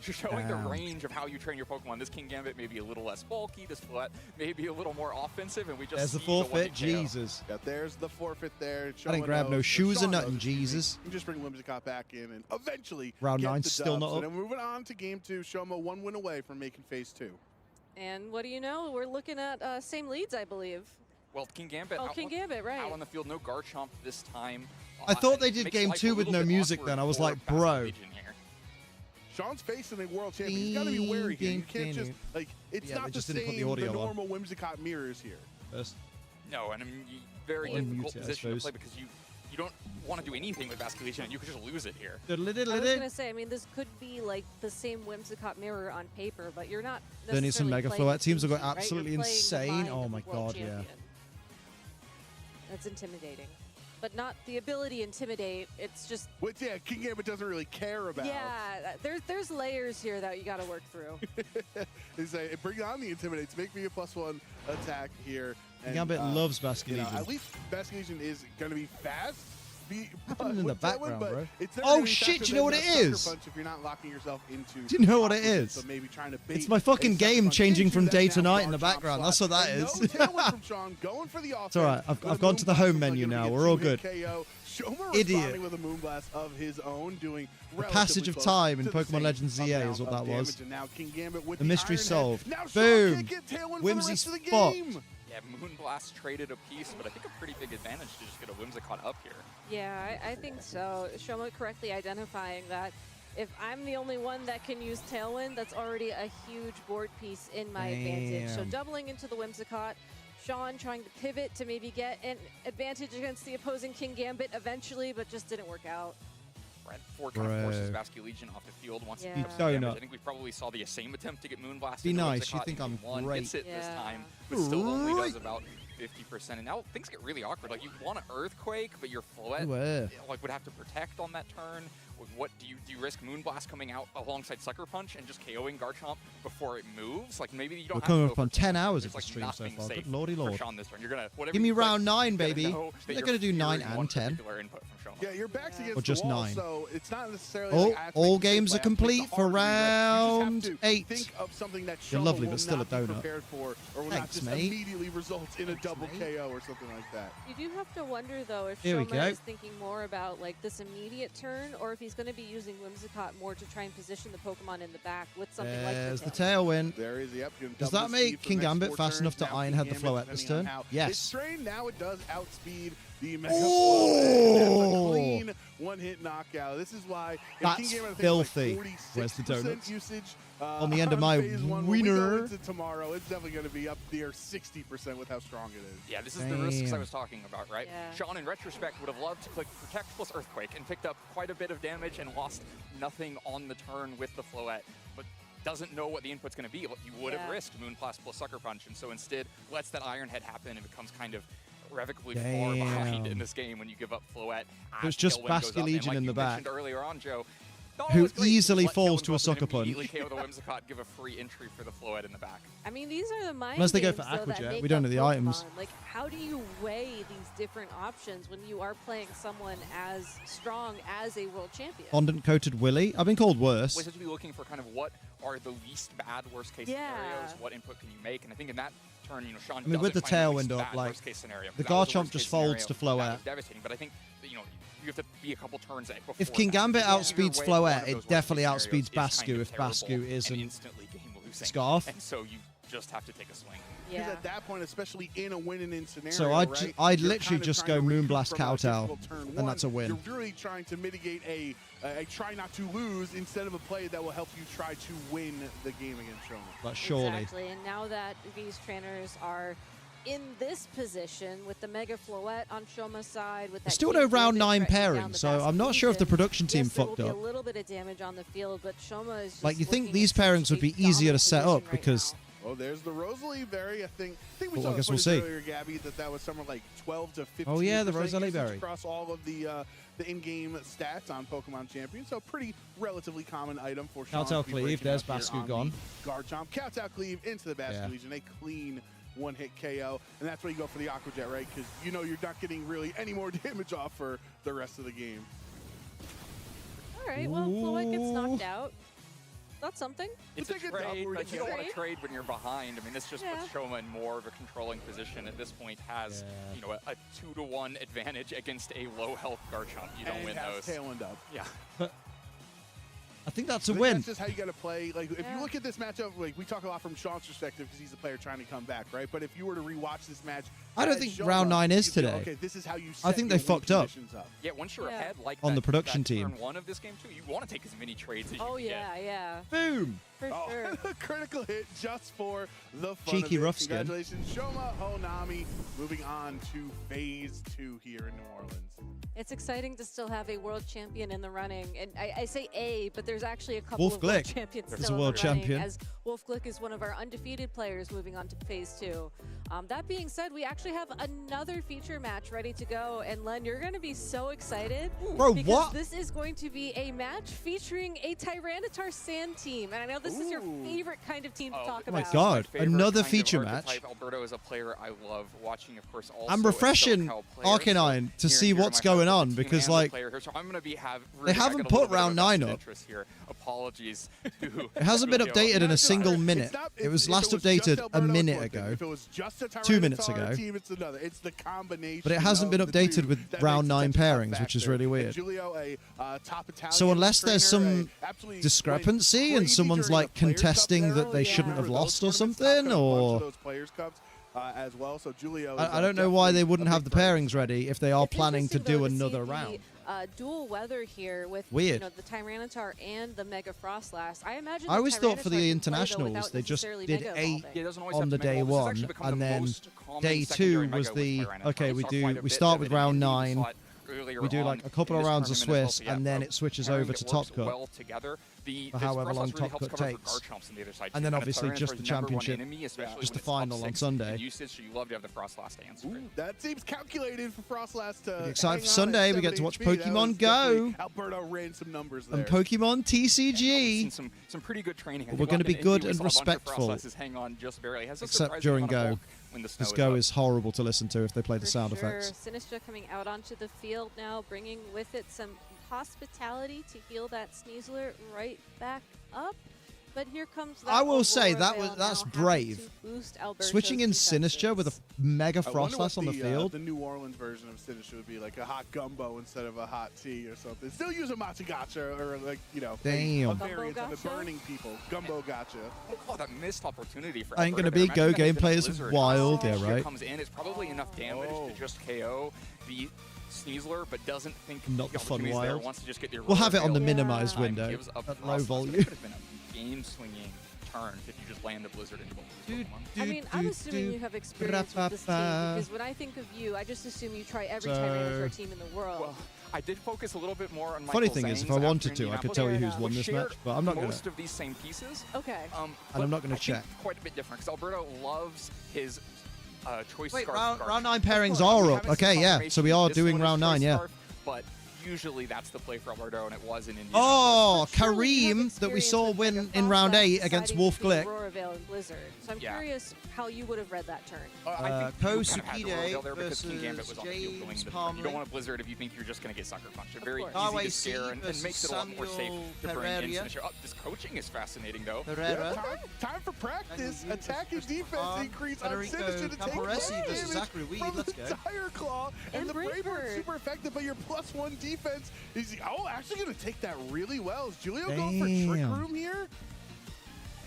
Just showing the Damn. range of how you train your Pokemon. This King Gambit may be a little less bulky. This Floette may be a little more offensive, and we just There's the see forfeit, one-hit KO. Jesus. Yeah, there's the forfeit there. I didn't grab no shoes or nothing, Jesus. You can just bring Whimsicott back in and eventually Round get 9 the still dub. not So up. then we're moving on to game 2. Shoma 1 win away from making phase 2. And what do you know? We're looking at same leads, I believe. Well, King Gambit. Oh, out King on- Gambit, right. Out on the field, no Garchomp this time. I thought they did Makes game life 2 a with little no bit music awkward then. I was for like, Basket bro. Legion here. Sean's facing a world champion. He's got to be wary here. You can't just, like, it's Yeah, they not the just didn't put same, the audio on. normal Whimsicott mirrors here. First. No, and I mean, very Unmute difficult it, I position to suppose. play because you don't want to do anything with Basket Legion, and you could just lose it here. I was going to say, I mean, this could be like the same Whimsicott mirror on paper, but you're not They need some necessarily Mega playing Floette the teams have got team, right? You're absolutely playing the insane. mind Oh of my the world god, yeah. champion. That's intimidating. But not the ability to intimidate, it's just... Which, yeah, King Gambit doesn't really care about. Yeah, there's layers here that you got to work through. He's like, bring on the Intimidates. Make me a +1 attack here. And, Gambit loves Basket you know, Legion. at least Basket Legion is going to be fast. Happening in the background, bro. It's never Oh gonna be shit, faster do you know what than it a sucker is? punch if you're not locking yourself into Do you know what it opposition, is? So maybe trying to bait It's my fucking a sucker game punch changing into from that day to now night in the Garchomp background. That's slot. what that And is. No tailwind from Sean, going for the offense. It's alright. I've gone to the home menu now. We're all good. Shoma Idiot. responding with a Moonblast of his own, doing The passage of time in Pokemon Legends ZA is what that was. The mystery solved. Boom! Whimsy's fucked. Yeah, Moonblast traded a piece, but I think a pretty big advantage to just get a Whimsicott up here. Yeah, I think so. Shoma correctly identifying that if I'm the only one that can use Tailwind, that's already a huge board piece in my advantage. So Damn. doubling into the Whimsicott, Sean trying to pivot to maybe get an advantage against the opposing King Gambit eventually, but just didn't work out. Red 4 kind of Bro. forces Basket Legion off the field once Yeah. he puts Donut. damage. I think we probably saw the same attempt to get Moonblast. Be into nice, you Whimsicott think in I'm one. great. Gets it this Yeah. time, but still only Right. does about 50%. And now things get really awkward. Like, you want an Earthquake, but your Floette like would have to protect on that turn. What do you risk Moonblast coming out alongside Sucker Punch and just KOing Garchomp before it moves? Like, maybe you don't We're have coming to up go on for 10 Sean. hours There's, of the like, stream so nothing far. safe Good lordy for lord. Sean this turn. You're gonna, whatever Give me you click, round 9, you gotta baby. know that They're you're going to do 9 fearing one and 10. particular input from Sean. Yeah, your back's against Or just the wall, 9. so it's not necessarily Oh, like, I have to all make the games safe are play, I have to make complete the for hard read. You round just have to 8. think of something that You're Shoma lovely, will but still not a be donut. prepared for, or will not Thanks, just mate. immediately result in a double KO or something like that. You do have to wonder, though, if Here we Shoma go. is thinking more about like this immediate turn, or if he's he's going to be using Whimsicott more to try and position the Pokemon in the back with something like There's the the Tailwind. There is, yep. Does that make King Gambit fast enough to Ironhead the Floette this turn? Yes. It's trained, now it does outspeed the Mega Oh! Floette. That's a clean one-hit knockout. This is why That's King Gambit, filthy. Like Where's the donuts? usage on the end of my phase one. wiener. When we go into tomorrow, it's definitely going to be up there 60% with how strong it is. Yeah, this is the risks I was talking about, right? Yeah. Sean, in retrospect, would have loved to click Protect plus Earthquake and picked up quite a bit of damage and lost nothing on the turn with the Floette, but doesn't know what the input's going to be. You would have risked Moonblast plus Sucker Punch, and so instead lets that Ironhead happen and becomes kind of irrevocably far behind in this game when you give up Floette. There's just Basky Legion in the back. Earlier on, Joe, who easily falls to a Sucker Punch. Immediately KO the Whimsicott, give a free entry for the Floette in the back. I mean, these are the mind Unless they go games, for though, that Aquajet, make we don't up know the Pokemon. items. Like, how do you weigh these different options when you are playing someone as strong as a world champion? Fondant Coated Willy. I've been called worse. Always have to be looking for kind of what are the least bad worst case scenarios, what input can you make, and I think in that turn, you know, Sean with the Tailwind up, like, the Garchomp just folds to Floette. Devastating, but I think, you know, you have to be a couple turns before If King Gambit outspeeds Floette, it definitely outspeeds Bascu Bascu if Bascu isn't instantly game losing. Scarf. And so you just have to take a swing. Because at that point, especially in a win-in scenario, So I'd literally just go Moonblast Kowtow, and that's a win. You're really trying to mitigate a try not to lose instead of a play that will help you try to win the game against Shoma. But surely. Exactly, and now that these trainers are in this position with the Mega Floette on Shoma's side, with that Still no round 9 pairing, so I'm not sure if the production team fucked there will up. be a little bit of damage on the field, but Shoma is just Like, you think looking these at such pairings would a be easier to set up dominant because... Oh, there's the Rosalie Berry. I think we Well, saw I guess the we'll see. earlier, Gabby, that was somewhere like 12 to 15. Oh, yeah, the Rosalie Berry. Across all of the in-game stats on Pokemon Champion, so pretty relatively common item for Sean. Kowtow Cleave, there's Bascu gone. Garchomp, Kowtow Cleave into the Bascu Legion, a clean one-hit KO, and that's where you go for the Aquajet, right? Because you know you're not getting really any more damage off for the rest of the game. All right, well, Floette gets knocked out. That's something. It's a trade, but you don't want to trade when you're behind. I mean, this just puts Shoma in more of a controlling position. At this point, has you know a 2-to-1 advantage against a low health Garchomp. You don't win those. Tailwind up. Yeah. But I think that's a win. That's just how you got to play. Like, if you look at this matchup, like we talk a lot from Sean's perspective because he's the player trying to come back, right? But if you were to rewatch this match, I don't think round 9 is today. Okay, this is how you. I think they fucked up. Yeah, once you're ahead, like on the production team. Turn 1 of this game too, you want to take as many trades as you can get. Yeah. Boom. For sure. Critical hit just for the fun Cheeky of it. rough skin. Congratulations, Shoma Honami, moving on to phase 2 here in New Orleans. It's exciting to still have a world champion in the running, and I say a, but there's actually a couple Wolf of world Glick champions is still a in world the running, champion. as Wolf Glick is one of our undefeated players moving on to phase 2. That being said, we actually have another feature match ready to go, and Len, you're going to be so excited. Bro, because what? this is going to be a match featuring a Tyranitar Sand team, and I know this is your favorite kind of team to talk Oh my about. God, another feature match. Alberto is a player I love watching, of course. Also I'm refreshing Arcanine to see what's going on because, like, so I'm gonna they haven't put round 9 up. Here. Apologies. It hasn't been updated in a single minute. It was last updated a minute ago, 2 minutes ago. It's the combination. But it hasn't been updated with round 9 pairings, which is really weird. So unless there's some discrepancy and someone's like contesting that they shouldn't have lost or something, or as well. So Julio, I don't know why they wouldn't have the pairings ready if they are planning to do another round. Dual weather here with Weird. You know, the Tyranitar and the Mega Frostlass. I imagine. I always thought for the Tyranitar internationals they just did Mega 8 evolving. on the day 1, and then day 2 was the okay. We start with round 9. We do like a couple of rounds of Swiss, and then it switches over to Top Cut for however long Top Cut takes. And then obviously just the championship, just the final on Sunday. That seems calculated for Frostlass to. Excited for Sunday, we get to watch Pokemon Go. Alberto ran some numbers there. And Pokemon TCG. Some pretty good training. We're going to be good and respectful. Except during Go. Because Go is horrible to listen to if they play the sound effects. Sinistra coming out onto the field now, bringing with it some hospitality to heal that Sneasler right back up. But here comes that I will say Aurora that's Veil now brave. having to boost Alberto's Switching in Sinister with a mega Frostlass on the field. The New Orleans version of Sinister would be like a hot gumbo instead of a hot tea or something. Still use a matcha gacha or like, you know, a variant of the burning people. Gumbo gacha. Oh, that missed opportunity for I ain't gonna Alberto be there. Go Imagine gameplay if is Blizzard wild, yeah, right. comes in, it's probably enough damage to just KO the Sneasler, but doesn't think Not the fun opportunity's there, wild. wants to just get the We'll have it on the Aurora minimized Veil. window Gives up at low Frostlass, but volume. It could have been a game-swinging turn if you just land a Blizzard into both these Pokemon. I mean, I'm assuming you have experience with this team because when I think of you, I just assume you try every Tyranitar team in the world. Well, I did focus a little bit more on Funny Michael thing is, Zhang's if I after wanted to, I could tell you who's Indianapolis. won this We match, but I'm not gonna. most of these same pieces. Okay. And I'm not gonna I think check. quite a bit different because Alberto loves his choice Wait, scarf. round 9 pairings are up. Okay, yeah. So we are doing round 9, yeah. But usually that's the play for Alberto, and it was in Indianapolis. Oh, Kareem that we saw win in round 8 against Wolf Glick. Aurora Veil and Blizzard. So I'm curious how you would have read that turn. I think Ko you kind of had Aurora Veil there because King versus Gambit was on the field going James into the turn. You don't Palmley. want a Blizzard if you think you're just going to get sucker punched. They're very course. easy to scare and versus makes it a lot more safe to bring in Pereira. finisher. Oh, this coaching is fascinating, though. Pereira. Time for practice. Attack and defense increase on Federico Sinister to take Caporesi versus damage Zachary Weed. from Let's the go. Dire Claw. And the Brave Bird's Bird. super effective, but your +1 defense is actually going to take that really well. Is Julio going for Trick Damn. Room here?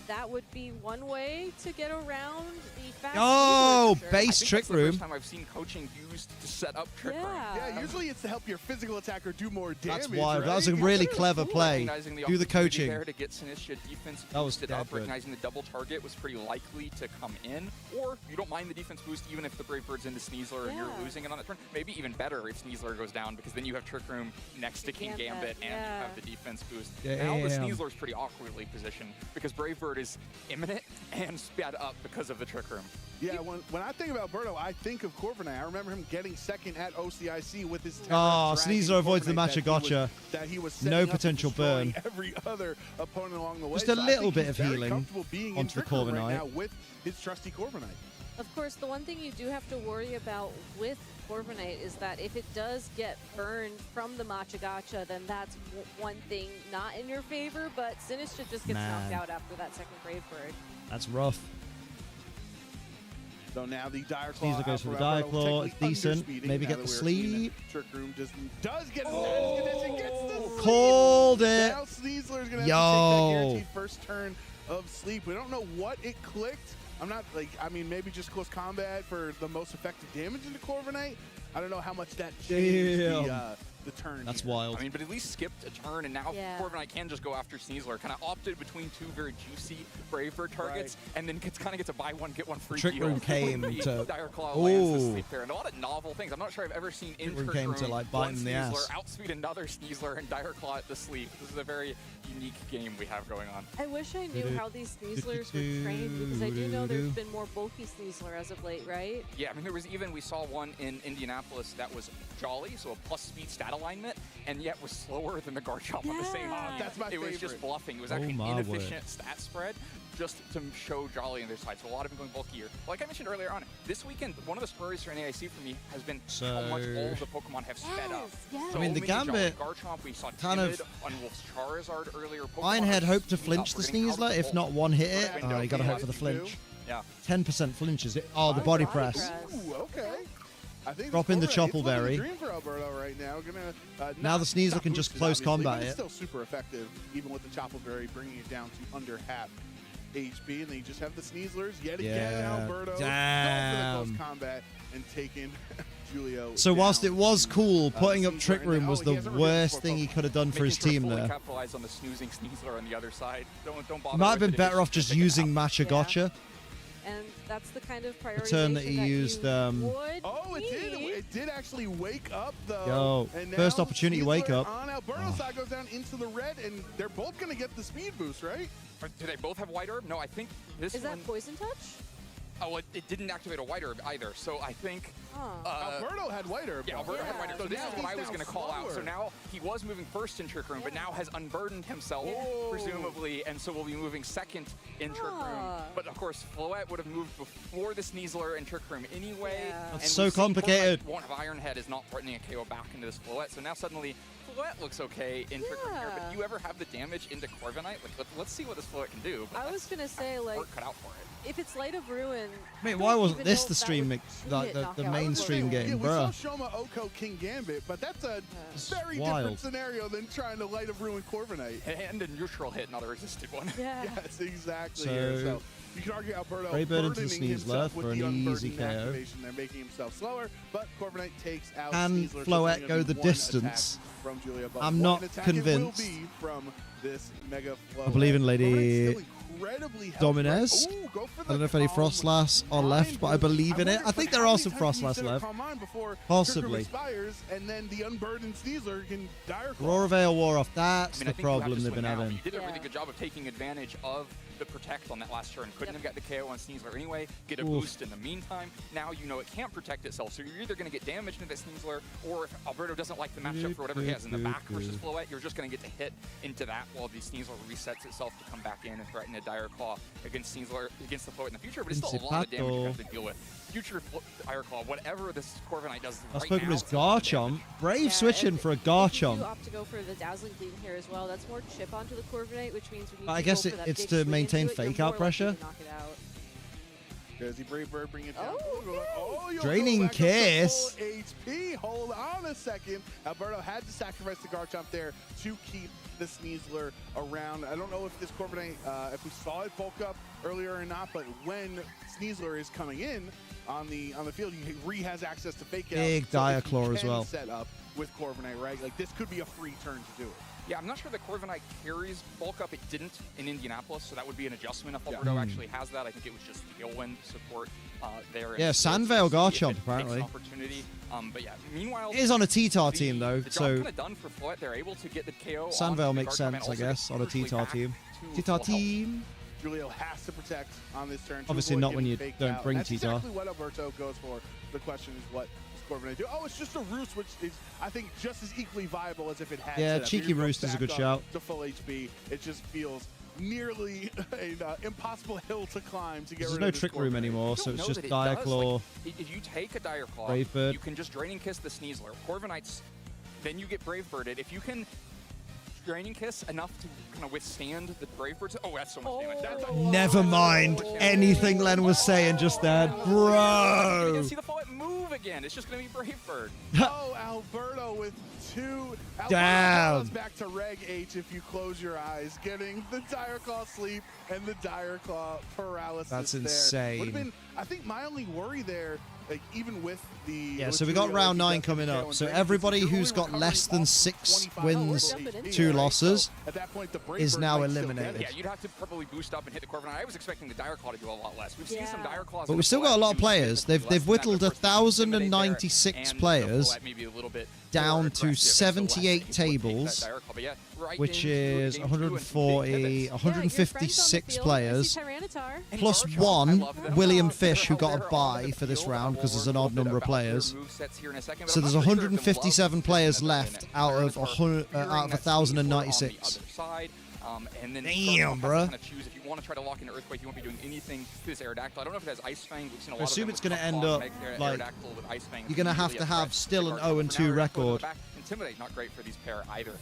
That would be one way to get around the fast Oh, Sneasler, for sure. base I think trick that's the room. first time I've seen coaching used to set up Trick Room. Yeah, usually it's to help your physical attacker do more damage. That's wild. Right? That was a really clever play. Recognizing Do the opportunity coaching. there to get Sinistra defense That was boosted dead up, good. recognizing the double target was pretty likely to come in, or you don't mind the defense boost even if the Brave Bird's into Sneasler and you're losing it on that turn. Maybe even better if Sneasler goes down because then you have Trick Room next to King Gambit and you have the defense boost. Now the Damn. Sneasler's pretty awkwardly positioned because Brave Bird is imminent and sped up because of the Trick Room. Yeah, when I think of Alberto, I think of Corviknight. I remember him getting second at OCIC with his Oh, Terra Sneasler avoids the Corviknight matcha gotcha. that he was No setting up and potential burn. destroying every other opponent along the way. Just So a I little think bit he's of very healing comfortable being in onto the Trick Room right Corviknight. now with his trusty Corviknight. Of course, the one thing you do have to worry about with Corviknight is that if it does get burned from the Matcha Gotcha, then that's one thing not in your favor, but Sinistra just gets knocked out after that second Brave Bird. That's rough. So now the Dire Claw. Sneasler goes for the out Dire Alberto, Claw. It's technically decent. underspeeding Maybe now get that the we are seeing sleep. that Trick Room does get the status condition, gets the sleep. Called it. Now Sneasler is going to have to take that Yo. guaranteed first turn of sleep. We don't know what it clicked. I'm not like, I mean, maybe just close combat for the most effective damage into Corviknight. I don't know how much that changed the turn. That's here. wild. I mean, but at least skipped a turn, and now Corviknight can just go after Sneasler. Kind of opted between two very juicy Brave Bird targets, and then kind of gets a buy one, get one free Trick deal. Room came The to- Dire Claw lands the Ooh. sleep there, and a lot of novel things. I'm not sure I've ever seen in Trick Room Trick came Room to, like, bite one in the Sneasler ass. outspeed another Sneasler and Dire Claw at the sleep. This is a very unique game we have going on. I wish I knew how these Sneaslers were trained because I do know there's been more bulky Sneasler as of late, right? Yeah, I mean, there was even, we saw one in Indianapolis that was Jolly, so a plus speed stat alignment, and yet was slower than the Garchomp on the same team. That's my It was just favorite. bluffing. It was Oh actually my inefficient stat spread just to show Jolly on their side. So a lot of them going bulkier. Like I mentioned earlier on, this weekend, one of the stories for NAIC for me has been how much all the Pokemon have sped up. Yes. I mean, the So many Jolly Gambit Garchomp, we saw kind of- Timid on Wolf's Charizard earlier. Pokemon Ironhead are hoped to speeding up. flinch We're the getting out of Sneasler, if bulk. not one hit it. Window. You gotta hope for the Yeah. flinch. Yeah. 10% flinches. Oh, the body press. Ooh, okay. I think Drop in the it's looking Choppleberry. dream for Alberto right now. Gonna, Now the Sneasler can just boosted, close obviously, combat but it's it. still super effective, even with the Choppleberry bringing it down to under half HP. And then you just have the Sneaslers yet again. Yeah, Alberto damn. going for the close combat and taking Julio. So whilst down it was to, cool, putting up Sneasler, Trick and Room then- was he the hasn't revealed worst before thing he Pokemon. could have done for his Making sure to team fully there. capitalize on the snoozing Sneasler on the other side. Don't bother. Might have with been it. better off Just just pick it using up. Matcha Gotcha. And that's the kind of prioritization turn that he used, you um, would Oh, need. it did actually wake up though. Yo, And now first opportunity Sneasler wake up. on Alberto's side goes down into the red, and they're both gonna get the speed boost, right? Do they both have White Herb? No, I think this Is one. that Poison Touch? Oh, it didn't activate a white herb either. So I think Alberto had white herb. Yeah, Alberto had white herb. So this is what I was going to call out. So slower. now he was moving first in Trick Room, but now has unburdened himself, presumably, and so will be moving second in Trick Room. But of course, Floette would have moved before the Sneasler in Trick Room anyway. That's so complicated. One of Ironhead is not threatening a KO back into this Floette, so now suddenly Floette looks okay in Trick Room here. But do you ever have the damage into Corviknight? Like, let's see what this Floette can do. But I was gonna say, like, cut out for it. If it's Light of Ruin. Mate, why wasn't this the stream, the mainstream game, Yeah, we bro? saw Shoma Oko King Gambit, but that's a very wild. different scenario than trying to Light of Ruin Corviknight. And a neutral hit, not a resisted one. Yeah. Yes, exactly. So, you can argue Alberto Greybeard into the burdening Sneasler himself for with the an easy unburdened KO. activation there, making himself slower, but Corviknight takes out Can Sneasler, so Floette it's go gonna the be one distance? attack from Julia, but I'm one not attack convinced. It will be from this Mega Floette. I believe in Lady Corviknight's still incredibly Dominez. Ooh, go for I don't know if any Frostlass are left, but I believe in it. I think there are some Frostlass left. Possibly. Expires, and then the unburdened Sneasler can dire claw. Aurora Veil wore off. That's I the think you have problem to they've been swing now. having. He did a really good job of taking advantage of the protect on that last turn. Couldn't have got the KO on Sneasler anyway. Get a boost in the meantime. Now you know it can't protect itself, so you're either going to get damaged into Sneasler, or if Alberto doesn't like the matchup for whatever he has in the back versus Floette, you're just going to get to hit into that while the Sneasler resets itself to come back in and threaten a dire claw against Sneasler, against the Floette in the future. But it's still a lot of damage you have to deal with. Future dire claw, whatever this Corviknight does I right spoke now. with his Garchomp. Brave switching for a Garchomp. You opt to go for the Dazzling Gleam here as well. That's more chip onto the Corviknight, which means when you I guess it's to maintain fake out pressure. knock it out. Does he Brave Bird bring it down? You'll Draining go back up to Kiss. full HP. Hold on a second. Alberto had to sacrifice the Garchomp there to keep the Sneasler around. I don't know if this Corviknight, if we saw it bulk up earlier or not, but when Sneasler is coming in on the field, he has access to fake it out. Big Diaclaw as well. Set up with Corviknight, right? Like this could be a free turn to do it. Yeah, I'm not sure that Corviknight carries bulk up. It didn't in Indianapolis, so that would be an adjustment if Alberto actually has that. I think it was just Tailwind support there. Yeah, Sandvale Garchomp apparently. Opportunity. But yeah, meanwhile, It is on a T-Tar team though, the so job kind of done for Floette. They're able to get the KO. Sandvale makes sense, I guess, on a T-Tar team. T-Tar team. Julio has to protect on this turn. Obviously not when you don't bring That's T-Tar. exactly what Alberto goes for. The question is what does Corviknight do? Oh, it's just a Roost, which is, I think, just as equally viable as if it had Yeah, set up. cheeky Here you go Roost is a back good up shout. to full HP. It just feels nearly an impossible hill to climb to get There's rid no of this Trick Room Corviknight. anymore, so it's just Diaclaw. Like, if you take a Dire Claw, Brave Bird. you can just Draining Kiss the Sneasler. Corviknight's, then you get Brave Birded. If you can Draining Kiss enough to kind of withstand the Brave Birds. Oh, that's so much damage. That's Never mind anything Len was saying just then. You're Bro! gonna see the Floette move again. It's just gonna be Brave Bird. Oh, Alberto with two. Damn. Alberto goes back to Reg H if you close your eyes, getting the Dire Claw sleep and the Dire Claw paralysis. That's there. insane. Would have been, I think, my only worry there, like even with the. Yeah, so we got round 9 coming up. So everybody who's got less than 6 wins, 2 losses, is now eliminated. Yeah, you'd have to probably boost up and hit the Corviknight. I was expecting the Dire Claw to do a lot less. We've seen some Dire Claws. But we've still got a lot of players. They've whittled 1,096 players down to 78 tables, which is 140, 156 players, plus 1 William Fish who got a bye for this round because there's an odd number of players. So there's 157 players left out of 1,096. And then damn, bro. Kind of choose if you want to try to lock into Earthquake, you won't be doing anything to this Aerodactyl. I don't know if it has Ice Fang. We've seen a lot I assume of it's going to end up like you're you're going to have still an 0-2 record. Intimidate, not great for these pair either.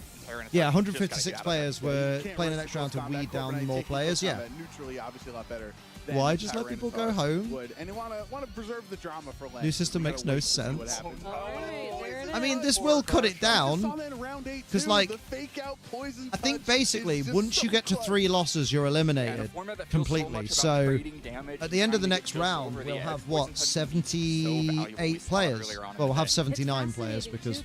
Yeah, 156 players were playing the next round to weed down more players. Yeah. Neutrally, obviously a lot better. Why just let people go home? And you want to preserve the drama for last. New system makes no sense. I mean, this will cut it down because, like, I think basically once you get to 3 losses, you're eliminated completely. So at the end of the next round, we'll have what 78 players. Well, we'll have 79 players because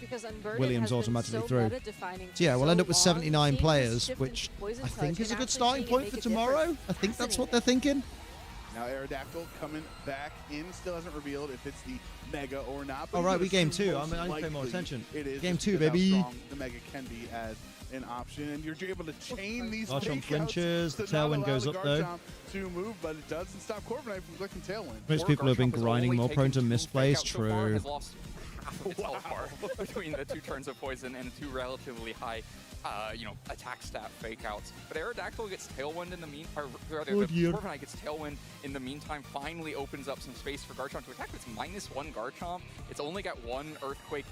Williams automatically through. So yeah, we'll end up with 79 players, which I think is a good starting point for tomorrow. I think that's what they're thinking. Now Aerodactyl coming back in, still hasn't revealed if it's the Mega or not. All right, we game 2. I need to pay more attention. Game 2, baby. How strong the Mega can be as an option, and you're able to chain these Garchomp flinches. The Tailwind goes up though. To move, but it doesn't stop Corviknight from clicking Tailwind. Most people have been grinding, more prone to misplays. True. Between the 2 turns of poison and 2 relatively high, attack stat fake outs. But Aerodactyl gets Tailwind in the meantime. Corviknight gets Tailwind in the meantime. Finally opens up some space for Garchomp to attack. It's -1 Garchomp. It's only got 1 Earthquake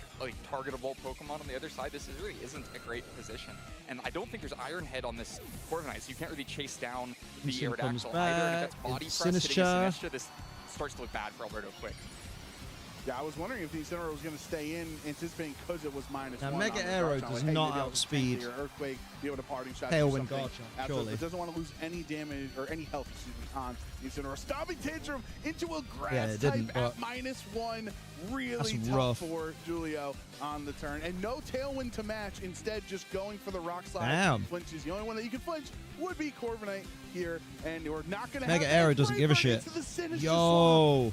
targetable Pokemon on the other side. This really isn't a great position. And I don't think there's Iron Head on this Corviknight, so you can't really chase down the Aerodactyl either. And if that's Body Press hitting Sinistcha, this starts to look bad for Alberto quick. Yeah, I was wondering if the Incineroar was going to stay in, anticipating because it was -1. Now, Mega Aero does not outspeed Earthquake, be able to parting shot. Tailwind Garchomp, surely. It doesn't want to lose any damage or any health, on the Incineroar. Stomping Tantrum into a grass type at -1. Really tough for Julio on the turn. And no Tailwind to match, instead just going for the Rock Slide. Damn. Flinches. The only one that you can flinch would be Corviknight here, and we're not going to Mega Aero doesn't give a shit. Yo.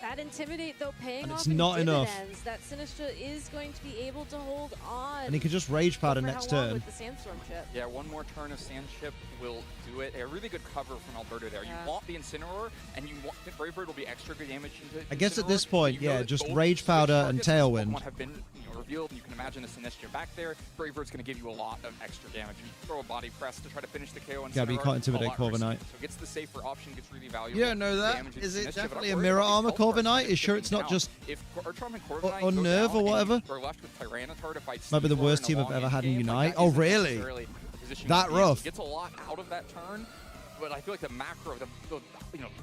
That Intimidate, though, paying and off it's not enough. That Sinistcha is going to be able to hold on. And he can just Rage Powder next turn. With the Sandstorm chip. Yeah, 1 more turn of Sand Chip will do it. A really good cover from Alberto there. Yeah. You want the Incineroar, and you want Brave Bird will be extra good damage into I guess at this point, yeah, just Rage Powder and Tailwind. Have been revealed, and you can imagine a Sinistcha back there. Brave Bird's going to give you a lot of extra damage. You throw a Body Press to try to finish the KO. Yeah, but you can't intimidate Corviknight. So it gets the safer option, gets really valuable. You don't know that. Is it definitely a mirror armor Corviknight? Is sure it's not just on Nerve or whatever? Might be the worst team I've ever had in Unite. Oh, really? That rough. Gets a lot out of that turn, but I feel like the macro, the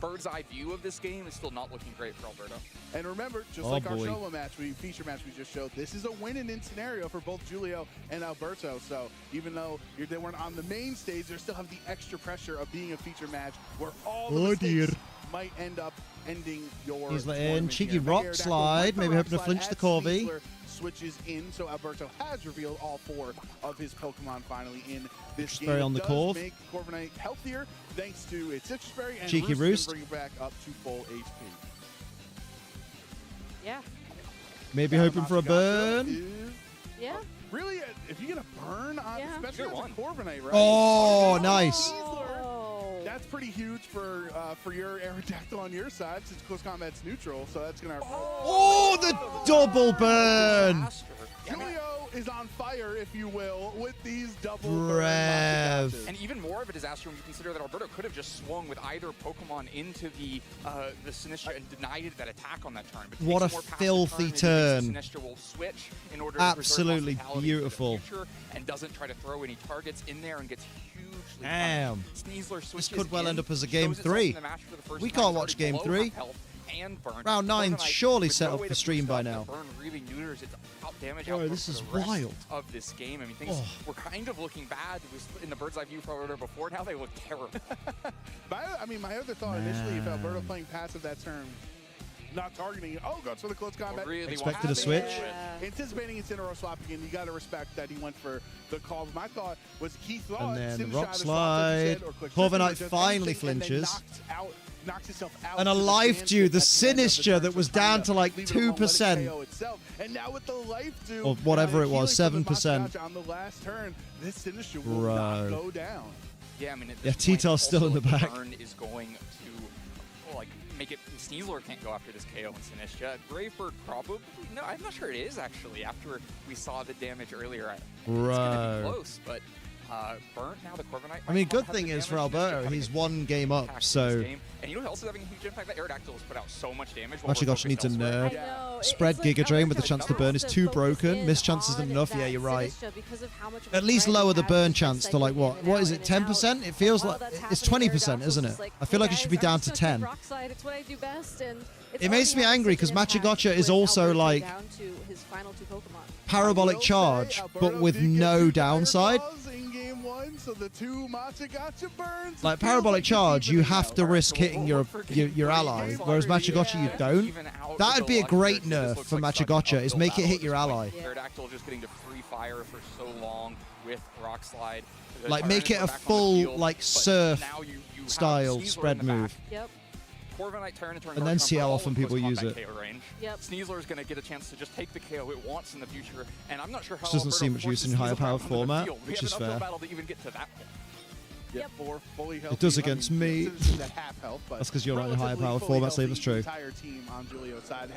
bird's eye view of this game is still not looking great for Alberto. And remember, just like our solo match, feature match we just showed, this is a win-and-in scenario for both Julio and Alberto. So even though they weren't on the main stage, they still have the extra pressure of being a feature match where all the mistakes might end up ending your He's in. Cheeky Rock Slide, maybe hoping to flinch the Corby. Switches in, so Alberto has revealed all 4 of his Pokemon finally in this game. Berry on the Corv. Make Corviknight healthier thanks to its Citrus Berry, and Cheeky Roost bring it back up to full HP. Yeah. Maybe hoping for a burn. Yeah. Really, if you get a burn on, especially on Corviknight, right? Oh, nice. That's pretty huge for your Aerodactyl on your side, since close combat's neutral, so that's going to... Oh, the double burn! Julio is on fire, if you will, with these double burns. And even more of a disaster when you consider that Alberto could have just swung with either Pokemon into the Sinistcha and denied that attack on that turn. But what a filthy turn. Sinistcha will switch in order absolutely beautiful. And doesn't try to throw any targets in there and gets hugely Damn. Sneasler this could well end up as a game 3. We can't watch game 3. Round 9's surely set up for stream by now. Burn really neuters its top damage Bro, this is wild. Of this game. I mean, things were kind of looking bad. It was in the bird's eye view for Alberto before. Now they look terrible. My other thought initially, if Alberto playing passive that turn, not targeting it. Oh, goes for the close combat. Really expected a switch. Anticipating Incineroar swapping in, you got to respect that he went for the call. My thought was he thought. And then the Rock Slide. Corviknight finally flinches. Knocks itself out. And a Life Dew, the Sinistcha that was down to like 2%. And now with the Life Dew, or whatever it was, 7%. On the last turn, this Sinistcha will not go down. Yeah, I mean, Tito's still in the back. Turn is going to make it. Sneasler can't go after this KO in Sinistcha. Brave Bird probably. No, I'm not sure it is actually. After we saw the damage earlier, it's going to be close, but. Burnt now the Corviknight. I mean, good thing is for Alberto, he's 1 game up, so... And you know who else is having a huge impact? That Aerodactyl has put out so much damage. Machigosh needs a nerve. Spread Giga Drain with the chance to burn is too broken. Miss chance isn't enough. Yeah, you're right. At least lower the burn chance to like what? What is it? 10%? It feels like it's 20%, isn't it? I feel like it should be down to 10. It makes me angry because Machigocha is also like parabolic charge, but with no downside. So the two Matcha Gotcha burns. Like parabolic charge, you have to risk hitting your ally, whereas Matcha Gotcha you don't. That'd be a great nerf for Matcha Gotcha, is make it hit your ally. Aerodactyl just getting to free fire for so long with Rock Slide. Like make it a full like surf style spread move. Yep. Corviknight, Tyranitar, And then see how often people use it. Yep. Sneasler is going to get a chance to just take the KO it wants in the future, and I'm not sure how. This doesn't seem much use in higher power format, which is fair. To even get to that point. Yep. It does against me. That's because you're not in higher power format, so that's true.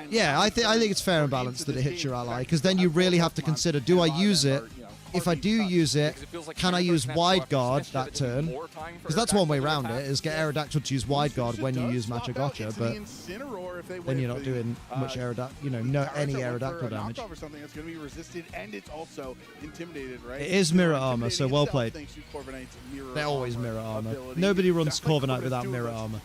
Yeah, I think it's fair and balanced that it hits your ally, because then you really have to consider, do I use it? If I do use it, can I use Wide Guard that turn? Because that's one way around it, is get Aerodactyl to use Wide Guard when you use Matcha Gotcha, but then you're not doing much Aerodactyl, no any Aerodactyl damage. It is mirror armor, so well played. They're always mirror armor. Nobody runs Corviknight without mirror armor.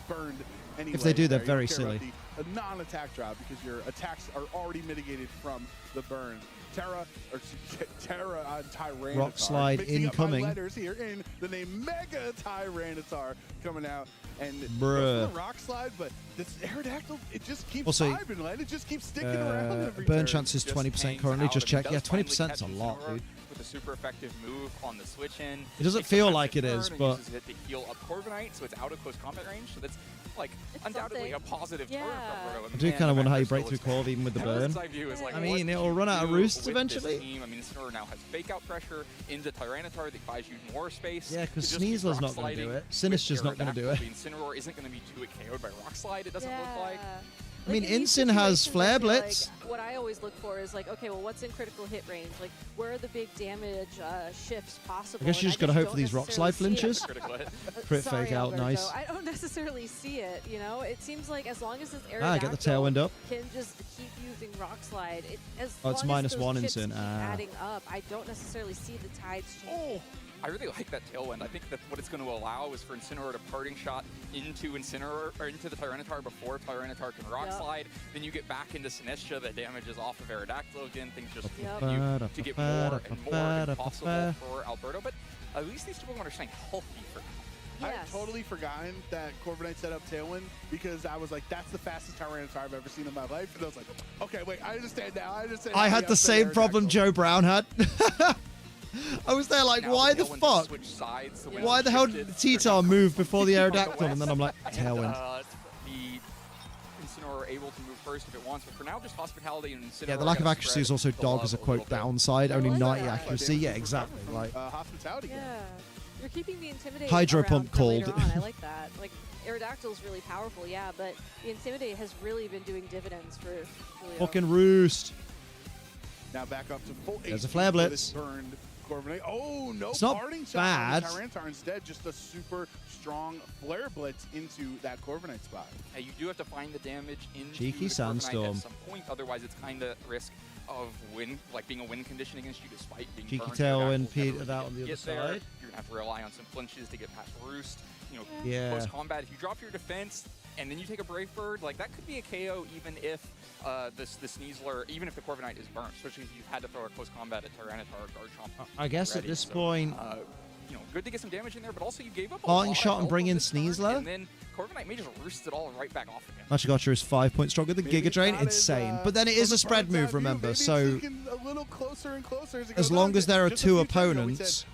If they do, they're very silly. A non-attack drop because your attacks are already mitigated from the burn. Terra on Tyranitar. Rock Slide incoming. Letters here in the name Mega Tyranitar coming out. And bruh. Rock Slide, but this Aerodactyl, it just keeps also, vibing, right? It just keeps sticking around every burn turn. chance is 20% currently, just check. Yeah, 20% is a lot, dude. With a super effective move on the switch in. It doesn't feel like it is, but uses it to heal up Corviknight, so it's out of close combat range. So that's like undoubtedly a positive turn from I do kind of wonder how you break through Corv even with the burn. I mean, it'll run out of roosts eventually. I mean, Incineroar now has fake out pressure into Tyranitar that buys you more space. Yeah, because Sneasler's not going to do it. Sinister's not going to do it. Incineroar isn't going to be 2-hit KO'd by Rock Slide, it doesn't look like. I mean, Incin has Flare Blitz. Like, what I always look for is like, okay, well, what's in critical hit range? Like, where are the big damage shifts possible? I guess you just got to hope for these Rock Slide flinches. Crit Sorry, fake out, Alberto. nice. I don't necessarily see it, you know? It seems like as long as this Aerodactyl get the tailwind up. can just keep using Rock Slide, as it's long as -1 those chips Incin. keep adding up, I don't necessarily see the tides changing. I really like that tailwind. I think that what it's going to allow is for Incineroar to parting shot into Incineroar or into the Tyranitar before Tyranitar can Rock Slide. Then you get back into Sinistcha that damages off of Aerodactyl again. Things just continue to get more and more impossible for Alberto. But at least these two Pokemon are staying healthy for now. I had totally forgotten that Corviknight set up Tailwind because I was like, that's the fastest Tyranitar I've ever seen in my life. And I was like, okay, wait, I understand now. I had the same problem Joe Brown had. I was there like, why the fuck? Why the hell did the T-Tar move before the Aerodactyl? And then I'm like, Tailwind. The Incineroar able to move first if it wants, but for now, just Hospitality and Incineroar. Yeah, the lack of accuracy is also dog as a quote downside. Only 90 accuracy. Yeah, exactly. Like Hospitality. Yeah. You're keeping the Intimidate Hydro around Pump for later cold. on. I like that. Like, Aerodactyl's really powerful, yeah, but the Intimidate has really been doing dividends for Julio. Fucking roost. Now back up to full. There's a Flare Blitz. Burned Corviknight. Oh, no it's not parting shot bad. Tyranitar instead, just a super strong Flare Blitz into that Corviknight spot. You do have to find the damage into Cheeky the Sandstorm. at some point, otherwise it's kind of risk of being a win condition against you despite being Cheeky burned. Tailwind petered out on the other side. You're going to have to rely on some flinches to get past Roost. You know, Yeah. close combat, if you drop your defense and then you take a Brave Bird, like that could be a KO even if the Sneasler, even if the Corviknight is burnt, especially if you've had to throw a close combat at Tyranitar or Garchomp. I guess at this point, you know, good to get some damage in there, but also you gave up a parting lot shot of and bring in health this turn, Sneasler. and then Corviknight may just roost it all right back off again. Matcha Gotcha is 5 points stronger than Giga Drain. Insane. But then it is a spread move, remember. So as long as there are two opponents,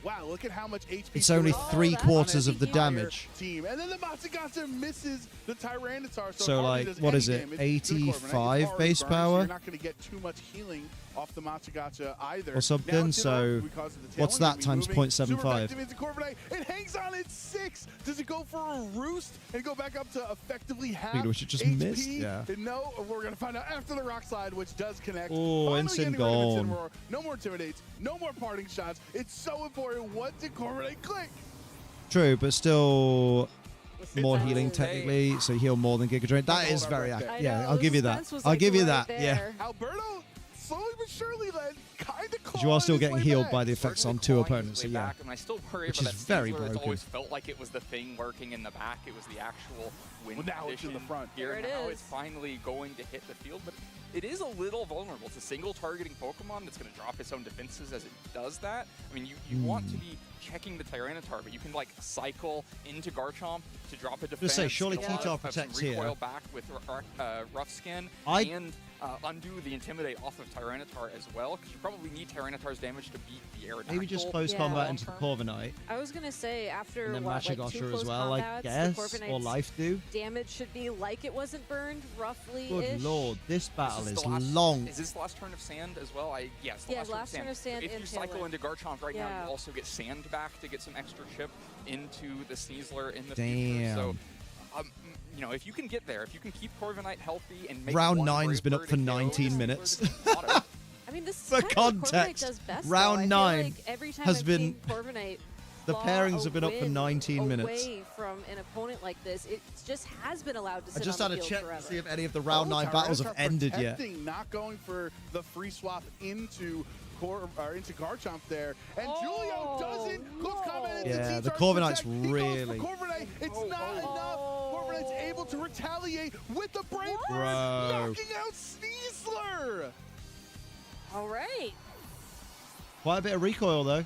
it's only 3/4 of the damage. And then the Matsugata misses the Tyranitar. So like, what is it? 85 base power? You're not going to get too much healing off the Matsugata either. Or something. So what's that times 0.75? It hangs on at 6. Does it go for a roost and go back up to effectively half Speaking of which, it just HP? missed. Yeah. No, we're going to find out after the Rock Slide, which does connect. Oh, Incin gone. No more Intimidates. No more parting shots. It's so important. What did Corviknight click? True, but still more healing technically. So heal more than Giga Drain. That is very accurate. Yeah, I'll give you that. I'll give you that. Yeah. Alberto slowly but surely then kind of Because you are still getting healed by the effects on two opponents. So yeah. And I still worry Which about is that very Sneasler. broken. It's always felt like it was the thing working in the back. It was the actual win Well, now it's condition. in the front. Here There it now is. it's finally going to hit the field, but it is a little vulnerable. It's a single targeting Pokemon that's going to drop its own defenses as it does that. I mean, you want to be checking the Tyranitar, but you can like cycle into Garchomp to drop a defense. Just say, surely get a lot T-Tar of protects some recoil here. back with Rough Skin and undo the Intimidate off of Tyranitar as well, because you probably need Tyranitar's damage to beat the Aerodactyl. Maybe just close combat into the Corviknight. I was gonna say after And then what, like Machigotcha 2 close as well, I combats, guess, the or Corviknight's Life do. damage should be like it wasn't burned, roughly. Good lord, this battle is last, long. Is this the last turn of Sand as well? Yes, the Yeah, last turn of Sand. If and you cycle Tailwind. into Garchomp right now, Yeah. you also get Sand back to get some extra chip into the Sneasler in the Damn. future. So, you know, if you can get there, if you can keep Corviknight healthy and make Round one 9's been Brave up for Bird and 19 KO, minutes. I mean, this is For kind of what Corviknight context, does best, round though. I 9 feel like every time has I've been- seen Corviknight The claw pairings a have been up for win 19 minutes. away from an opponent like this, it just has been allowed to I sit just on had the to field check forever. to see if any of the round 9 battles have ended yet. Not going for the free swap into Garchomp there, and Julio doesn't. Close combat into Yeah, the T-Charge Corviknight's protect. He goes really- for Corviknight. It's not enough. Corviknight's able to retaliate with the Brave Bird, Bro. knocking out Sneasler. All right. Quite a bit of recoil, though.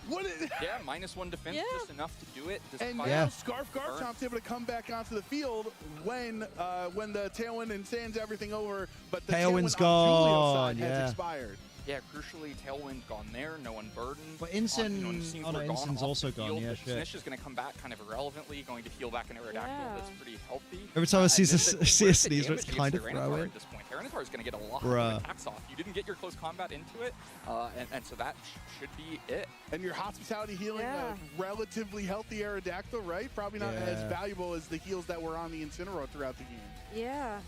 Yeah, -1 defense, just enough to do it. And despite now Yeah. Scarf Garchomp's able to come back onto the field when the Tailwind and Sand's everything over, but the Tailwind's Tailwind on Julio's gone, side yeah. has expired. Yeah, crucially, Tailwind gone there, no unburdened. But Incin- Scenes oh no, were gone Incin's off also the gone, field, yeah, but shit. Snish is going to come back kind of irrelevantly, going to heal back an Aerodactyl that's pretty healthy. Every time I see And then see a where's the Sneasler, it's damage kind of against Tyranitar throwing. at this point. Tyranitar is going to get a lot Bruh. of attacks off. You didn't get your close combat into it, and so that should be it. And your hospitality healing a relatively healthy Aerodactyl, right? Probably not as Yeah. valuable as the heals that were on the Incineroar throughout the game. Yeah.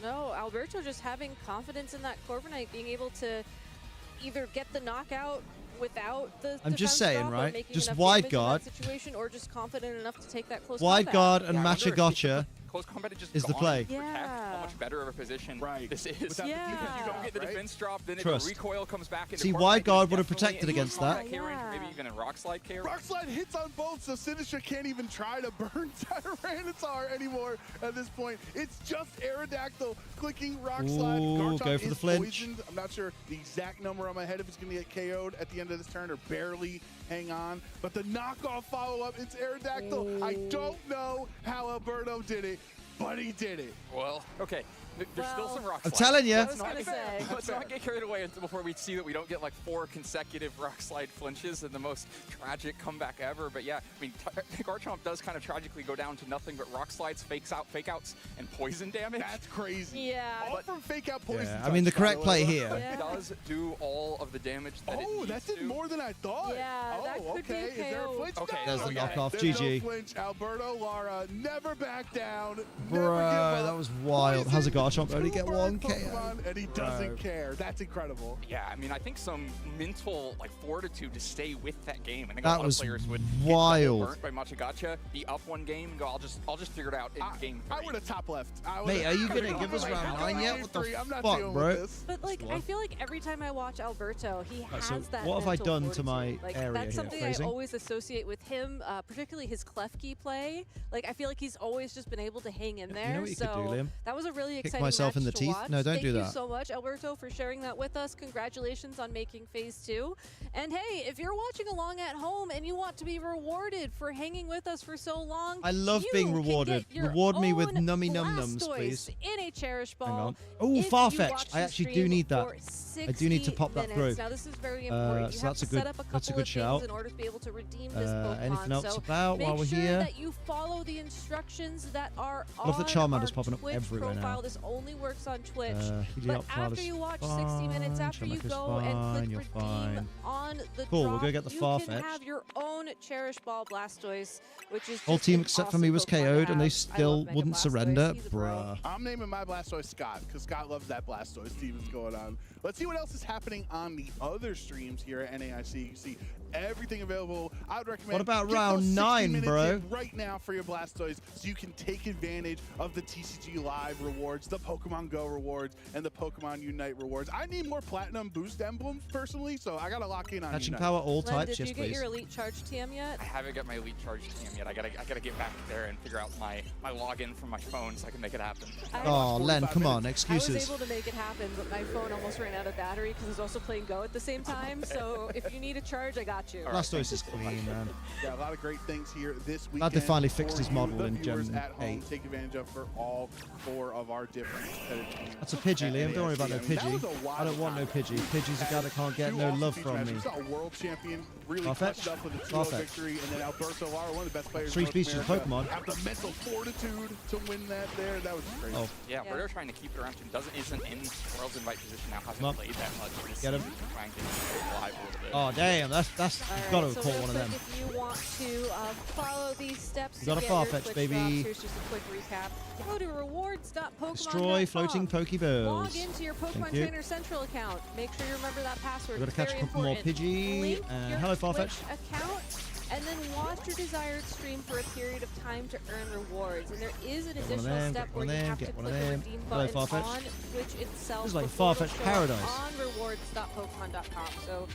No, Alberto just having confidence in that Corviknight, being able to either get the knockout without the I'm just defense saying, drop or right? making Just enough wide damage in that guard. situation, or just confident enough to take that close Wide combat. guard and Yeah, I wonder if Machigotcha close combat is just is the gone play. to protect how much better of a position this is. Without the Because defense you don't get the right? defense drop, then Trust. the recoil comes back into See, Corviknight, wide and guard it's would have definitely protected in against combat that. K range, or maybe even in Rock Slide K range. Rock Slide hits on both, so Sinister can't even try to burn Tyranitar anymore at this point. It's just Aerodactyl clicking Rock Slide. Ooh, Garchomp go for the is flinch. poisoned. I'm not sure the exact number on my head if it's going to get KO'd at the end of this turn or barely hang on. But the knockoff follow-up, it's Aerodactyl. I don't know how Alberto did it, but he did it. Well, okay. There's still some rock I'm slides. telling ya. Let's not get carried away before we see that we don't get like 4 consecutive rock slide flinches and the most tragic comeback ever. But yeah, I mean, Garchomp does kind of tragically go down to nothing but rock slides, fake outs, and poison damage. That's crazy. Yeah. All from fake out poison. Yeah, I mean, the correct play here. It does do all of the damage that it needs that did to. more than I thought. Yeah, oh, that could be okay. a Is there a KO. flinch? Okay, There's the no. knockoff. There's GG. no flinch. Alberto Lara never back down. Bro, never give up. that was wild. How's a Garchomp only get 1 KO? Pokemon, and he doesn't Bro. care. That's incredible. Yeah, I mean, I think some mental like fortitude to stay with that game. I think That a lot was of players would wild. get burnt by Machigotcha, be up 1 game, and go, I'll just figure it out in game 3. I would have top left. Mate, are you gonna give us round 9 yet? What the I'm not fuck, dealing bro? with this. But like, I feel like every time I watch Alberto, he has so that. what have I mental done to fortitude. my like, area That's here? something Phrasing? I always associate with him, particularly his Klefki play. Like, I feel like he's always just been able to hang in there. You know what you so could do, Liam? that was a really Kick exciting myself in match the to teeth? watch. No, don't Thank do you that. so much, Alberto, for sharing that with us. Congratulations on making Phase 2. And hey, if you're watching along at home and you want to be rewarded for hanging with us for so long, I love you being can rewarded. get your Reward me with own nummy num-nums, Blastoise please. in a Cherish Ball. Hang on. Oh, if you Farfetch'd. watch I the actually do stream need that. for I do need to 60 pop that minutes. through. Now this is very important. You so have that's to a good- set up a that's a couple good of shout. things in order to be able to redeem this Pokemon. Anything else so about make while we're sure here? that you follow the instructions that are I love on that Charmander's our popping up Twitch everywhere profile. now. This only works on Twitch. Helioptile But after is you watch fine, 60 minutes, after you Charmander's go and fine, click you're redeem fine. on the Cool, we'll drop, go get the you can Farfetch'd. have your own Cherish Ball Blastoise, which is Whole just team an except for awesome me was Pokemon to KO'd and they have. I still love Mega wouldn't Blastoise. surrender. He's a bro. Bruh. I'm naming my Blastoise Scott because Scott loves that Blastoise team that's going on. Let's see what else is happening on the other streams here at NAIC. You can see everything available. I would recommend. What about get round those 60 9, minutes bro? in right now for your Blastoise so you can take advantage of the TCG Live rewards, the Pokemon Go rewards, and the Pokemon Unite rewards. I need more Platinum Boost emblems personally, so I gotta lock in on Catching Unite. power all Len, types, did yes you get please. your Elite Charge TM yet? I haven't got my Elite Charge TM yet. I gotta get back there and figure out my my login from my phone so I can make it happen. Oh, Len, come on, excuses. I was able to make it happen, but my phone almost ran out of battery because I was also playing Go at the same time. So if you need a charge, I got you. Blastoise is clean, man. Yeah, a lot of great things here this weekend. Glad they finally fixed his for model you, in the viewers Gen at home 8. Take advantage of for all 4 of our different competitive teams. That's a Pidgey, Liam. Don't worry about no that was Pidgey. a wild I don't want no time. Pidgey. Pidgey's a guy that can't get Two no awesome love feature from matches. me. We saw a world champion really Farfetch? clutched up with a 2-0 Farfetch. victory, and then Alberto Lara, one of the best players Three in North species of America, Pokemon. have the mental fortitude to win that there. That was great. Oh. Yeah, Berto trying to keep it around him isn't in World's Invite position now, hasn't Come on. played that much. Just Get him. trying to get alive a little bit. Oh, damn. That's you've got to have so caught real one of quick, them. if you want to follow these steps You got to a get your Farfetch, Twitch baby. drops, here's just a quick recap. Go to rewards.pokemon.com. Destroy floating Pokeballs. Log into your Pokemon Thank you. Trainer Central account. Make sure you remember that password. We've got to It's catch a very couple more important. Pidgey. Link your Hello, Farfetch. Twitch account, and then watch your desired stream for a period of time to earn rewards. And there is an one of additional them, step get where one you of them, have to get one click of the them. redeem Hello, button Farfetch. on Twitch itself. This is like before it'll Farfetch show up paradise. On rewards.pokemon.com. So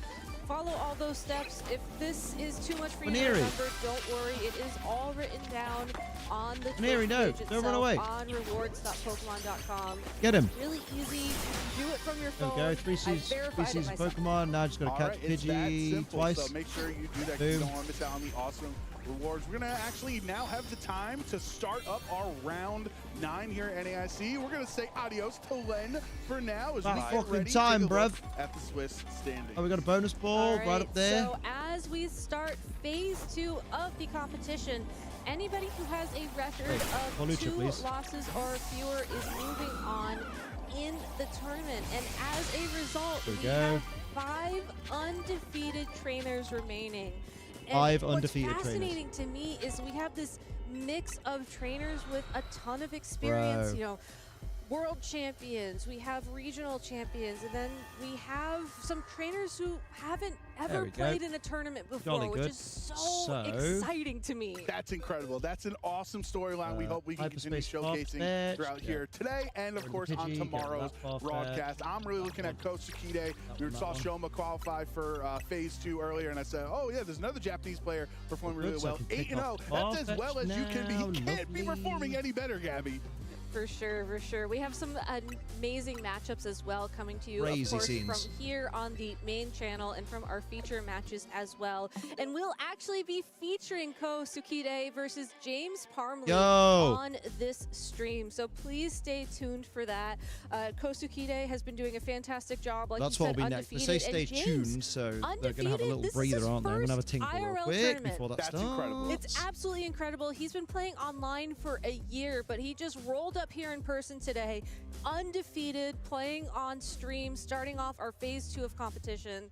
follow all those steps. If this is too much for you to Maneri. remember, don't worry. It is all written down on the Maneri, Twitch no, page don't run itself away. on rewards.pokemon.com. Get him. Really easy. You can do it from your There phone. we go. Three species of myself. Pokemon. Now I just got to All catch right, it's that Pidgey simple, twice. So make sure you do that 'cause you Boom. don't want to miss out on the awesome rewards. We're going to actually now have the time to start up our round 9 here at NAIC. We're going to say adios to Len for now as About we get fucking ready time, to take a look bruv. at the Swiss standings. Oh, we got a bonus ball right up there. So as we start phase 2 of the competition, anybody who has a record of Volucha, 2 please. losses or fewer is moving on in the tournament. And as a result, There we we go. have 5 undefeated trainers remaining. And 5 what's undefeated trainers. fascinating to me is we have this mix of trainers with a ton of experience. Bro. You know, world champions, we have regional champions, and then we have some trainers who haven't There ever we go. played in a tournament before, Jolly which good. is so exciting to me. That's incredible. That's an awesome storyline. We hope we can continue Hyperspace showcasing Farfetch. throughout Yeah. here today and, of Or the course, on Pidgey, get tomorrow's that Farfetch. broadcast. I'm really looking at Coach Sakide. We saw one. Shoma qualify for Phase 2 earlier, and I said, oh, yeah, there's another Japanese player performing really Good, so I well. can pick 8-0. up That's as well as you can be. Farfetch You can't be now. performing any better, Gabby. For sure, for sure. We have some amazing matchups as well coming to you, Crazy of course, scenes. from here on the main channel and from our feature matches as well. And we'll actually be featuring Ko Sukide versus James Parmley Yo. on this stream. So please stay tuned for that. Ko Sukide has been doing a fantastic job. Like That's you what said, will be next. They undefeated. say And stay James, tuned, so they're going to have a undefeated. little This is breather, his aren't they? We're going to have a first tinkle real IRL quick tournament. before that That's starts. incredible. It's absolutely incredible. He's been playing online for a year, but he just rolled up here in person today, undefeated, playing on stream, starting off our phase 2 of competition.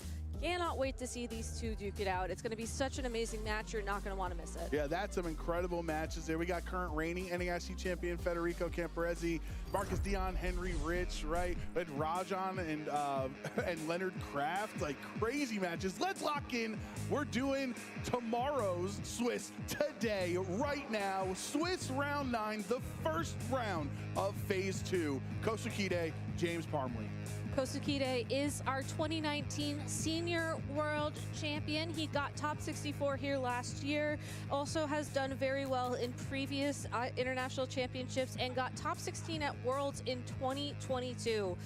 Cannot wait to see these two duke it out. It's going to be such an amazing match. You're not going to want to miss it. Yeah, that's some incredible matches there. We got current reigning NAIC champion Federico Camporezzi, Marcus Dion, Henry Rich, right? And Rajan and Leonard Kraft, like crazy matches. Let's lock in. We're doing tomorrow's Swiss today, right now. Swiss round 9, the first round of phase 2. Kosukide, James Parmley. Ko Sukide is our 2019 Senior World Champion. He got top 64 here last year. Also has done very well in previous international championships and got top 16 at Worlds in 2022.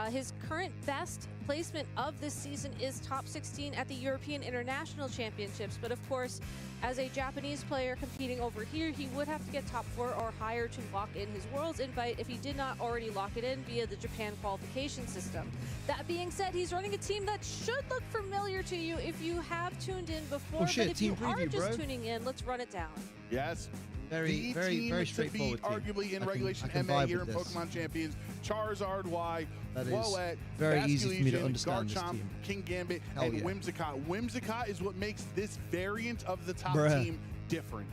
His current best placement of this season is top 16 at the European International Championships. But of course, as a Japanese player competing over here, he would have to get top 4 or higher to lock in his Worlds invite if he did not already lock it in via the Japan qualification system. That being said, he's running a team that should look familiar to you if you have tuned in before. Oh shit, but if team you are preview, just bro. tuning in, let's run it down. Yes. Very, the very, team very to straightforward beat, team. arguably in I regulation can MA vibe here in with this. Pokemon Champions, Charizard Y, That is Floette, very easy for me to Basculegion, understand this Garchomp, team. King Gambit, Hell and yeah. Whimsicott. Whimsicott is what makes this variant of the top Bruh. team different.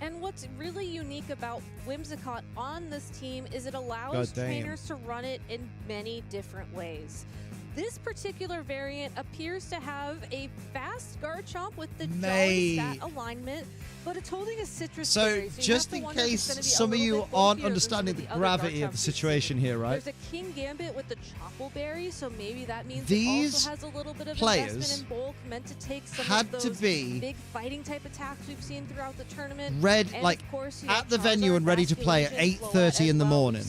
And what's really unique about Whimsicott on this team is it allows God damn. trainers to run it in many different ways. This particular variant appears to have a fast Garchomp with the Jolly stat alignment, but it's holding a citrus berry. So just in case some of you aren't understanding the gravity of the situation here, right? There's a King Gambit with the Choco Berry, so maybe that means these it also has a little bit of players investment in bulk, meant to take some had of those to be big fighting type attacks we've seen throughout the tournament. Like at the venue and ready to play at 8:30 in the morning.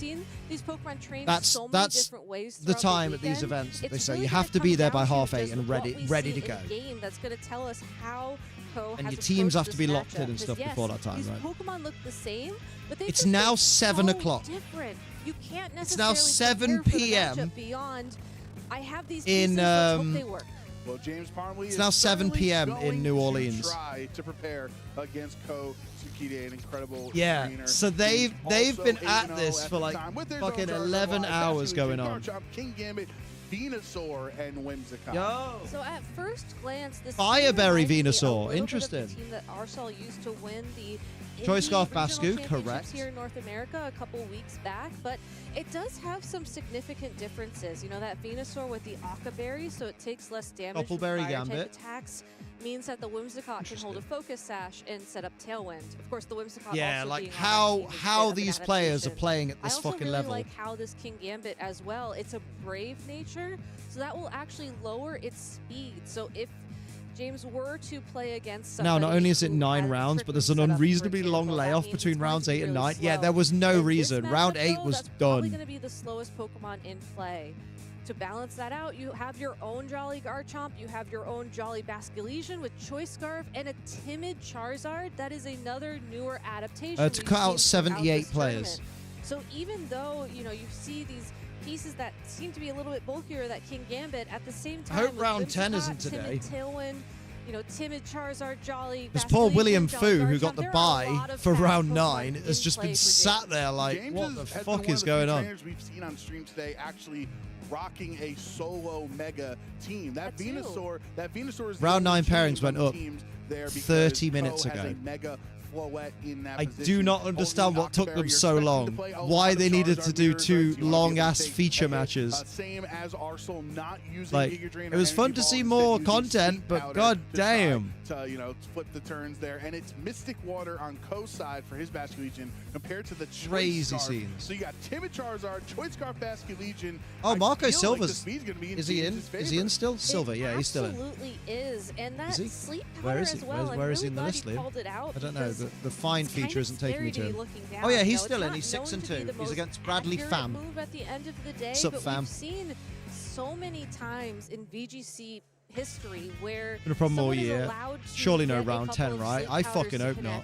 These Pokemon train that's so many different ways the time at these events. They say you have to be there by 8:30 and ready to go. Game that's going to tell us how and your teams have to be locked in and stuff before that time, these right? Pokemon look the same, but it's now 7 o'clock. Different. You can't necessarily it's now 7 p.m. Beyond, I have these in well, James Parmley it's now 7 p.m. in New Orleans. Try to prepare against Ko Tsukide, an incredible trainer. So they've been at this for like fucking 11 hours going on. King Gambit, Venusaur, and Whimsicott. Yo. So at first glance, this Fireberry Venusaur, interesting. Team that Arcel used to win the Choice Scarf Bascu, correct. Here in North America a couple weeks back, but it does have some significant differences. You know, that Venusaur with the Akaberry, so it takes less damage. Doppelberry Gambit attacks means that the Whimsicott can hold a Focus Sash and set up Tailwind. Of course, the Whimsicott also like being how these players are playing at this fucking level. I also really like how this King Gambit as well. It's a brave nature, so that will actually lower its speed. So if James were to play against now, not only is it 9 rounds, but there's an unreasonably long layoff between rounds 8 and 9. Yeah, there was no reason. Round 8 was done. Probably going to be the slowest Pokemon in play. To balance that out, you have your own Jolly Garchomp, you have your own Jolly Basculesian with Choice Scarf, and a timid Charizard. That is another newer adaptation. To cut out 78 players. So even though, you know, you see these pieces that seem to be a little bit bulkier, that King Gambit, at the same time, I hope round 10 isn't today. Tailwind, you know, timid Charizard, Jolly. Because poor William Fu, who got the bye for round 9, has just been sat there like, James what the has fuck been is one of going the on? We've seen on stream today actually rocking a solo mega team. That Venusaur is round 9 pairings went up 30 minutes ago. I do not understand what took them so long. Why they needed to do 2 long-ass feature matches. Same as Arcel not using like, it was fun to see more content, but god damn. To, you know, flip the turns there, and it's Mystic Water on Ko's side for his Basculegion compared to the crazy Choice Scarf. scenes. So you got timid Charizard, Choice Scarf Basculegion. Oh, Marco Silva's. Like is he in? Is he in still? Silva, yeah, he's still in. Absolutely is, and that sleep power Where is he? as well. Where is he in the list, Liam? I don't know. The find feature isn't taking me to him. Oh yeah, he's still in. He's 6 and 2. He's against Bradley Pham. Move at the end of the day, Sup, but fam? we've seen so many times in VGC history where been a problem all year. Surely no round 10, right? I fucking hope not.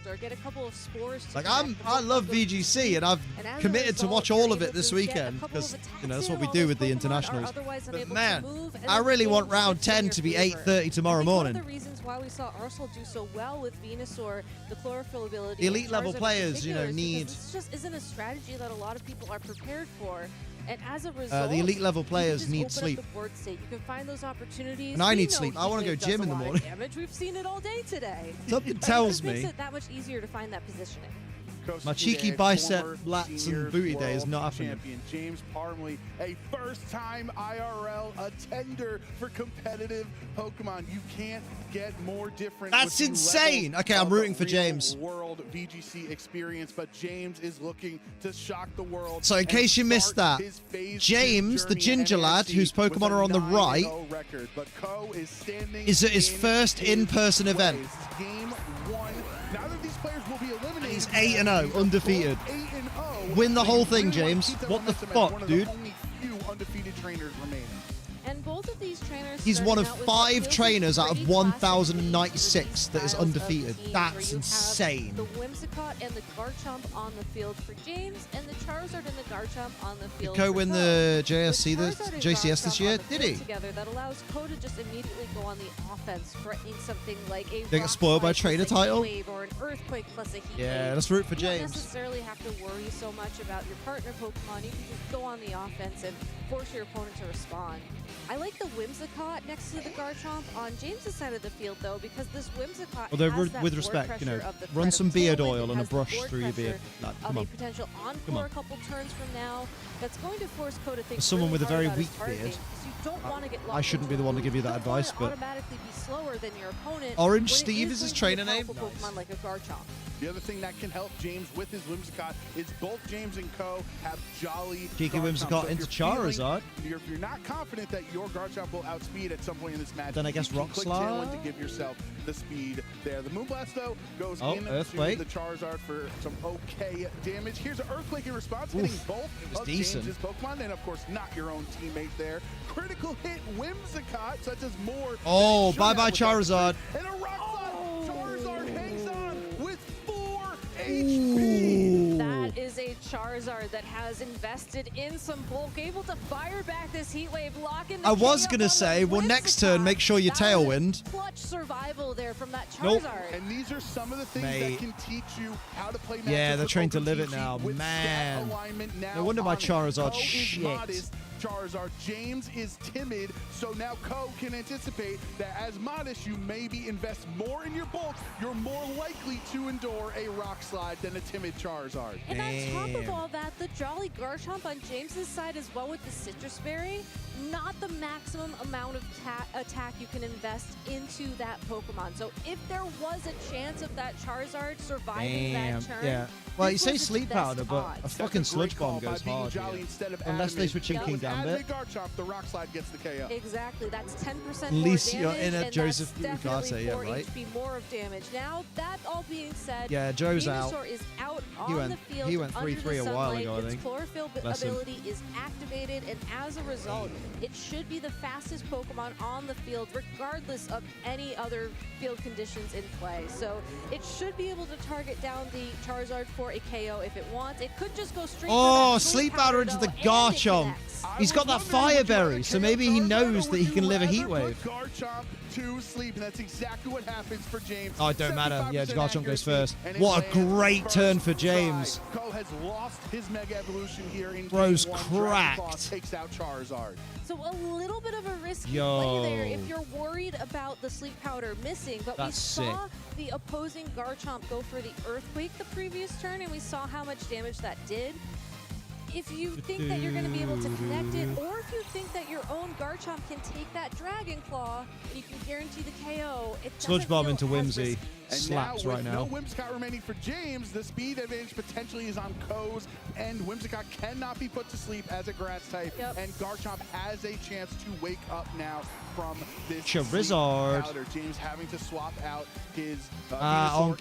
Like I love VGC and I've committed to watch all of it this weekend because you know that's what we do with the internationals. But man, I really want round 10 to be 8:30 tomorrow morning. One of the reasons why we saw Arcel do so well with Venusaur, the chlorophyll ability. The elite level players, you know, need. This just isn't a strategy that a lot of people are prepared for. And as a result, the elite level players need sleep. You can find those opportunities. And I need sleep. I want to go gym in the morning. Damage. We've seen it all day today. Something tells me. It makes it that much easier to find that positioning. My cheeky bicep, lats, and booty day is not happening. Champion James Parmley, a first-time IRL attender for competitive Pokemon. You can't get more different. That's insane. Okay, I'm rooting for James. World VGC experience, but James is looking to shock the world. So in case you missed that, James, the ginger lad, whose Pokemon are on the right, is at his first in-person event. Game 1. Now that these players will be eliminated, he's 8-0, undefeated. 8-0. Win the whole thing, James. What the fuck, dude? Only few undefeated trainers remaining. And both of these trainers. He's one of 5 trainers out of 1,096 that is undefeated. That's insane. The Whimsicott and the Garchomp on the field for James, and the Charizard and the Garchomp on the field. Did Ko win the JCS this year? Did he? Together, that allows Ko to just immediately go on the offense, threatening something like a. They get spoiled by trainer title. Wave or an earthquake plus a heat yeah, wave. let's root for You James. don't necessarily have to worry so much about your partner Pokemon. You can just go on the offense and force your opponent to respond. I like the Whimsicott next to the Garchomp on James's side of the field, though, because this Whimsicott Although, has that with board respect, you know, pressure of the run threat some of beard Tailwind. oil It and a has the brush board through your beard. pressure Like, of come a on. potential Come encore on. a couple turns from now. That's going to force Ko to think For someone really with a hard very about his weak targeting, beard, because you don't want to get I locked shouldn't be into the one to a give you loop. that You don't advice, want to but automatically be slower than your opponent. Orange when it Steve is going his to be a trainer name? powerful Nice. Pokemon like a Garchomp. The other thing that can help James with his Whimsicott is both James and Ko have jolly Kiki Garchomp. Whimsicott So if into you're feeling- Charizard. If you're not confident that your Garchomp will outspeed at some point in this match, Then I guess you can Rock click Slide? Tailwind to give yourself the speed there. The Moonblast, though, goes into Earthquake. the Charizard for some okay damage. Here's an Earthquake in response, Oof, hitting both it was of decent. James's Pokemon, and of course, not your own teammate there. Critical hit Whimsicott, such as more. Oh, bye-bye Charizard. And a Rock Slide. Charizard hangs on with 4 HP. That is a Charizard that has invested in some bulk, able to fire back this Heat Wave, lock in the I was KO going to on say, the well, next turn, Whimsicott. make sure you That was Tailwind. clutch survival there from that Nope. Charizard. And these are some of the things Mate. that can teach you how to play matchups. Yeah, they're with trying to live it OpenGG now. with Man. stat alignment now No wonder my on it. Charizard's Ko is shit. modest. Charizard. James is timid, so now Ko can anticipate that as modest, you maybe invest more in your bulk. You're more likely to endure a Rock Slide than a timid Charizard. And on top of all that, the Jolly Garchomp on James's side as well with the Citrus Berry, not the maximum amount of attack you can invest into that Pokemon. So if there was a chance of that Charizard surviving that turn, yeah. Well, you this say was its Sleep best Powder, but odds. a fucking Sludge Bomb By goes being hard Jolly here. instead of Unless they adamant. switch in As King a Gambit. Garchomp, the Rock Slide gets the KO. Exactly, that's 10% At more least damage, you're in a and Joseph that's Ugarte, definitely yeah, 4 right? HP more of damage. Now, that all being said, Yeah, Joe's out. Venusaur is out He on went- the field he went under 3-3 the a while sunlight. ago, I Its think. chlorophyll Bless him. ability is activated, and as a result, it should be the fastest Pokemon on the field, regardless of any other field conditions in play. So it should be able to target down the Charizard for a KO if it wants. It could just go straight for Oh, that Sleep Powder into the though, and it Garchomp. connects. He's got that Fire Berry, so maybe he knows that he can live a Heat Wave. Garchomp to sleep, and that's exactly what happens for James. Oh, it don't matter. Yeah, 75% Garchomp goes first. accuracy, and it What a lands great first turn for try. James. Ko has lost his Mega Evolution here in Bro's Game 1. Dragon cracked. Claw takes out Charizard. So a little bit of a risky Yo. play there if you're worried about the Sleep Powder missing, but That's we sick. saw the opposing Garchomp go for the Earthquake the previous turn, and we saw how much damage that did. If you think that you're going to be able to connect it, or if you think that your own Garchomp can take that Dragon Claw and you can guarantee the KO, it doesn't Sludge Bomb feel into as Whimsy. risky. And Slaps now, right with now. no Whimsicott remaining for James, the speed advantage potentially is on Ko's, and Whimsicott cannot be put to sleep as a grass type, and Garchomp has a chance to wake up now from this Charizard. sleep powder. James having to swap out his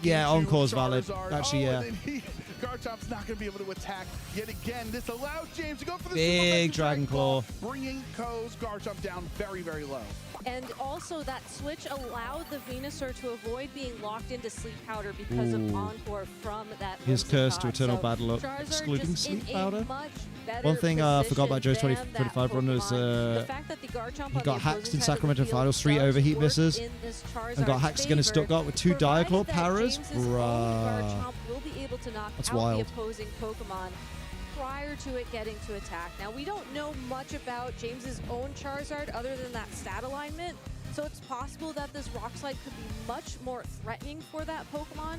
Yeah, Encore's valid. Charizard. Actually, yeah. And then Garchomp's not going to be able to attack yet again. This allows James to go for the Big super Dragon Claw. bringing Ko's Garchomp down very, very low. And also that switch allowed the Venusaur to avoid being locked into Sleep Powder because of Ooh. Encore from that His curse to Whimsicott. Eternal So Battle Up, Charizard excluding just in Sleep a Powder. much better One thing I forgot about Joe's position than 2025 that run was Pokemon. The fact that the Garchomp he on got the hacked opposing in side of the Sacramento field Finals, 3 does overheat work misses, in this and got Charizard's hacked again in favor, Stuttgart with 2 provided Diaclaw that Paras. James's own Bruh. Garchomp will be able to knock That's out wild. the opposing Pokemon prior to it getting to attack. Now, we don't know much about James's own Charizard other than that stat alignment, so it's possible that this Rock Slide could be much more threatening for that Pokemon.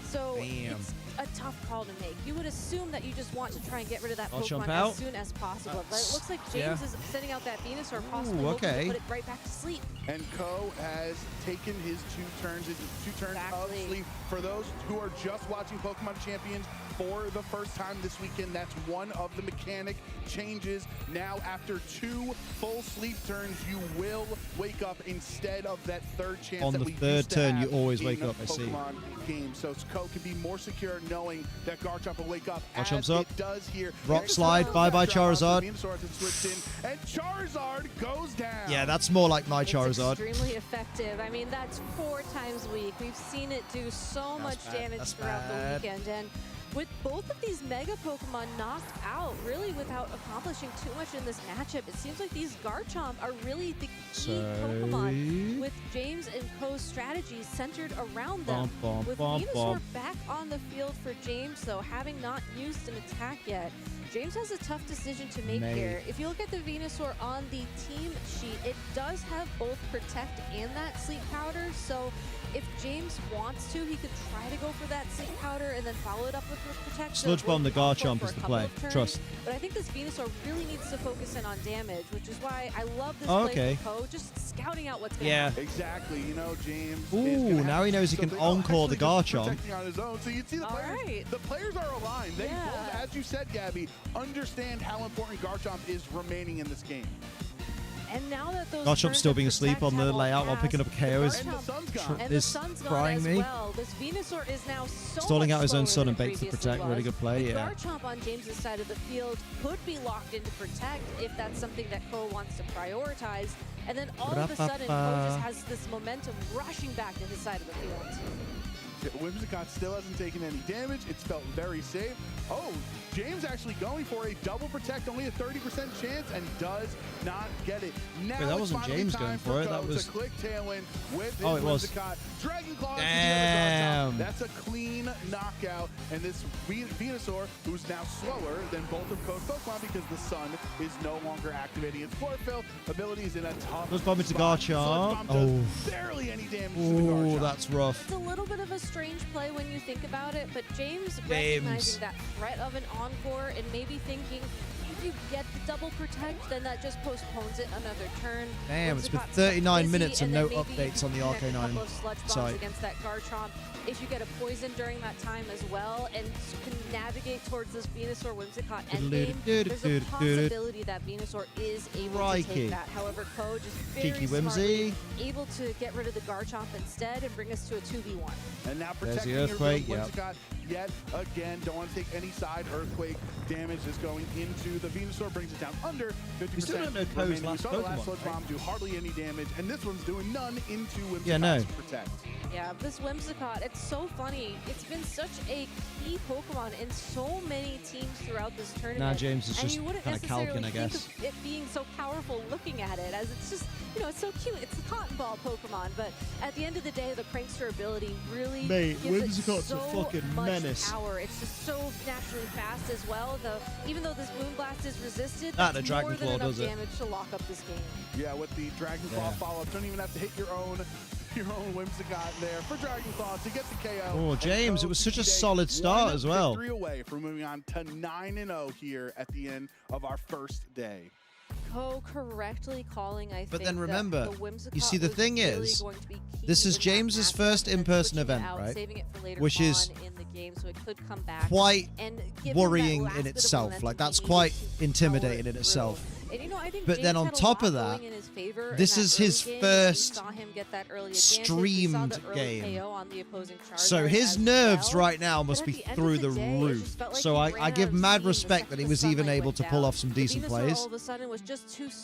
So it's a tough call to make. You would assume that you just want to try and get rid of that I'll jump Pokemon out. as soon as possible. But it looks like James is sending out that Venusaur, possibly Ooh, hoping okay. to put it right back to sleep. And Ko has taken his 2 turns, of sleep. For those who are just watching Pokemon Champions for the first time this weekend, that's one of the mechanic changes. Now, after 2 full sleep turns, you will wake up instead of that third chance On that the we third used to turn, have you always in wake a up, I see. Pokemon game. So Ko can be more secure knowing that Garchomp will wake up Garchomp's as up. it does here. Rock Next Slide, round, bye-bye Venusaur Charizard. has switched in, and Charizard goes down. Yeah, that's more like my It's Charizard. extremely effective. I mean, that's 4 times a week. We've seen it do so much bad. damage That's throughout bad. the weekend. And with both of these Mega Pokemon knocked out, really without accomplishing too much in this matchup, it seems like these Garchomp are really the key Pokemon with James and Ko's strategies centered around them. With Venusaur back on the field for James, though, having not used an attack yet, James has a tough decision to make here. If you look at the Venusaur on the team sheet, it does have both Protect and that Sleep Powder. So if James wants to, he could try to go for that Sleep Powder and then follow it up with Protect. Sludge Bomb the Garchomp is the play. Trust. But I think this Venusaur really needs to focus in on damage, which is why I love this play from Ko, just scouting out what's going to happen. Exactly. You know, James. Ooh, now he knows he can encore the Garchomp. On his own. So you'd see the players are aligned. They both, as you said, Gabby, understand how important Garchomp is remaining in this game. And now that those Garchomp's still being asleep on the layout while picking up a KO is frying me. Well. This Venusaur is now so Stalling out his own son and baits the previously Protect. Really good play, yeah. Garchomp on James's side of the field could be locked into Protect if that's something that Ko wants to prioritize. And then all of a sudden, Ko just has this momentum rushing back to his side of the field. Whimsicott still hasn't taken any damage. It's felt very safe. Oh, James actually going for a double Protect, only a 30% chance, and does not get it. Now wait, that wasn't James going for it. That was a click Tailwind with his it was. Whimsicott. Dragon Claw. Damn. That's a clean knockout. And this Venusaur, who's now slower than both of Ko's Pokemon because the sun is no longer activating its chlorophyll abilities in a tough Let's bomb into Garchomp. Oh, barely any damage to the Garchomp. That's rough. It's a little bit of a strange play when you think about it, but James recognizing that threat of an encore and maybe thinking if you get the double Protect, then that just postpones it another turn. Damn, it's been 39 minutes and no updates on the Arcanine site. Against that Garchomp. If you get a poison during that time as well and can navigate towards this Venusaur Whimsicott endgame, there's a possibility that Venusaur is able to take that. However, Ko just very smartly able to get rid of the Garchomp instead and bring us to a 2v1. And now protecting your Whimsicott yet again. Don't want to take any side. Earthquake damage is going into the Venusaur, brings it down under 50%. We still don't know Ko's last Pokemon. Last Sludge Bomb do hardly any damage, and this one's doing none into Whimsicott's Protect. Yeah, this Whimsicott, it's so funny. It's been such a key Pokemon in so many teams throughout this tournament. Now James is just kind of calcing, I guess. Think of it being so powerful looking at it, as it's just, you know, it's so cute. It's a cotton ball Pokemon, but at the end of the day, the Prankster ability really gives it so much power. It's just so naturally fast as well. Even though this Moonblast is resisted, that's more than enough damage to lock up this game. Yeah, with the Dragon Claw follow-up, don't even have to hit your own Whimsicott there for Dragon Claw to get the KO. Oh, James, it was such a solid start as well. 3 away from moving on to 9-0 here at the end of our first day. Ko correctly calling, I think. But then remember, you see, the thing really is, this is James's first in-person event, right? Which is in the game, so it could come back quite and worrying in itself. Like, that's quite intimidating in itself. And, you know, I think but then on top of that, this is his first streamed game. So his nerves right now must be through the roof. So I give mad respect that he was even able to pull off some decent plays.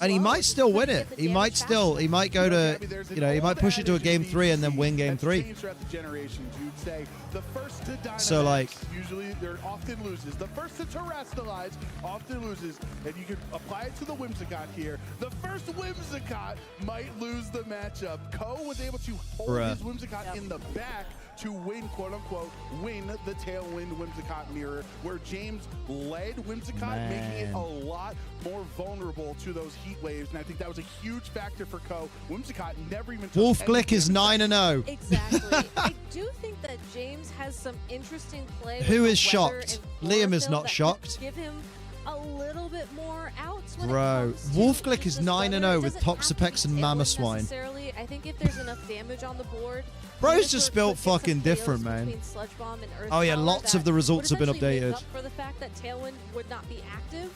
And he might still win it. He might go to, you know, he might push it to a game 3 and then win game 3. So like, usually they're often loses. The first to terrestrialize often loses, and you can apply it to the Whimsicott here. The first Whimsicott might lose the matchup. Ko was able to hold his Whimsicott in the back to win, quote unquote, win the Tailwind Whimsicott mirror, where James led Whimsicott, making it a lot more vulnerable to those heat waves. And I think that was a huge factor for Ko. Whimsicott never even took Wolfglick is 9-0. Exactly. I do think that James has some interesting play. Who is shocked? Liam is not shocked. Give him a little bit more outs. Bro, Wolfglick is 9-0 with Toxapex and Mamoswine. I think if there's enough damage on the board, Bro's just built fucking different, man. Oh yeah, lots of the results have been updated. For the fact that Tailwind would not be active,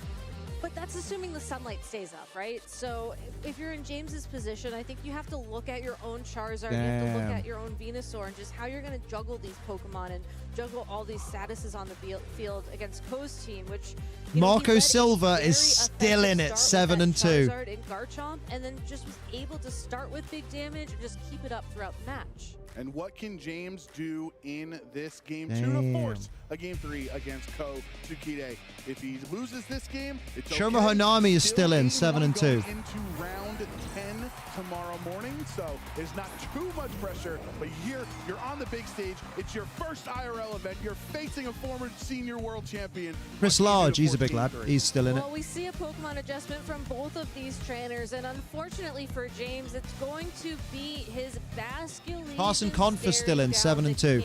but that's assuming the sunlight stays up, right? So if you're in James's position, I think you have to look at your own Charizard, you have to look at your own Venusaur, and just how you're going to juggle these Pokemon and juggle all these statuses on the field against Ko's team, which Marco Silva is still in it, 7-2. And Garchomp, and then just was able to start with big damage and just keep it up throughout the match. And what can James do in this game 2 to force a Game 3 against Ko Tsukide. If he loses this game, it's Shoma okay. Honami is still in, 7-2. Going into round 10 tomorrow morning, so there's not too much pressure, but you're on the big stage. It's your first IRL event. You're facing a former senior world champion. Chris Large, he's a big lad. He's still in it. Well, we see a Pokemon adjustment from both of these trainers, and unfortunately for James, it's going to be his Basculin. Carson Confer still in, 7-2.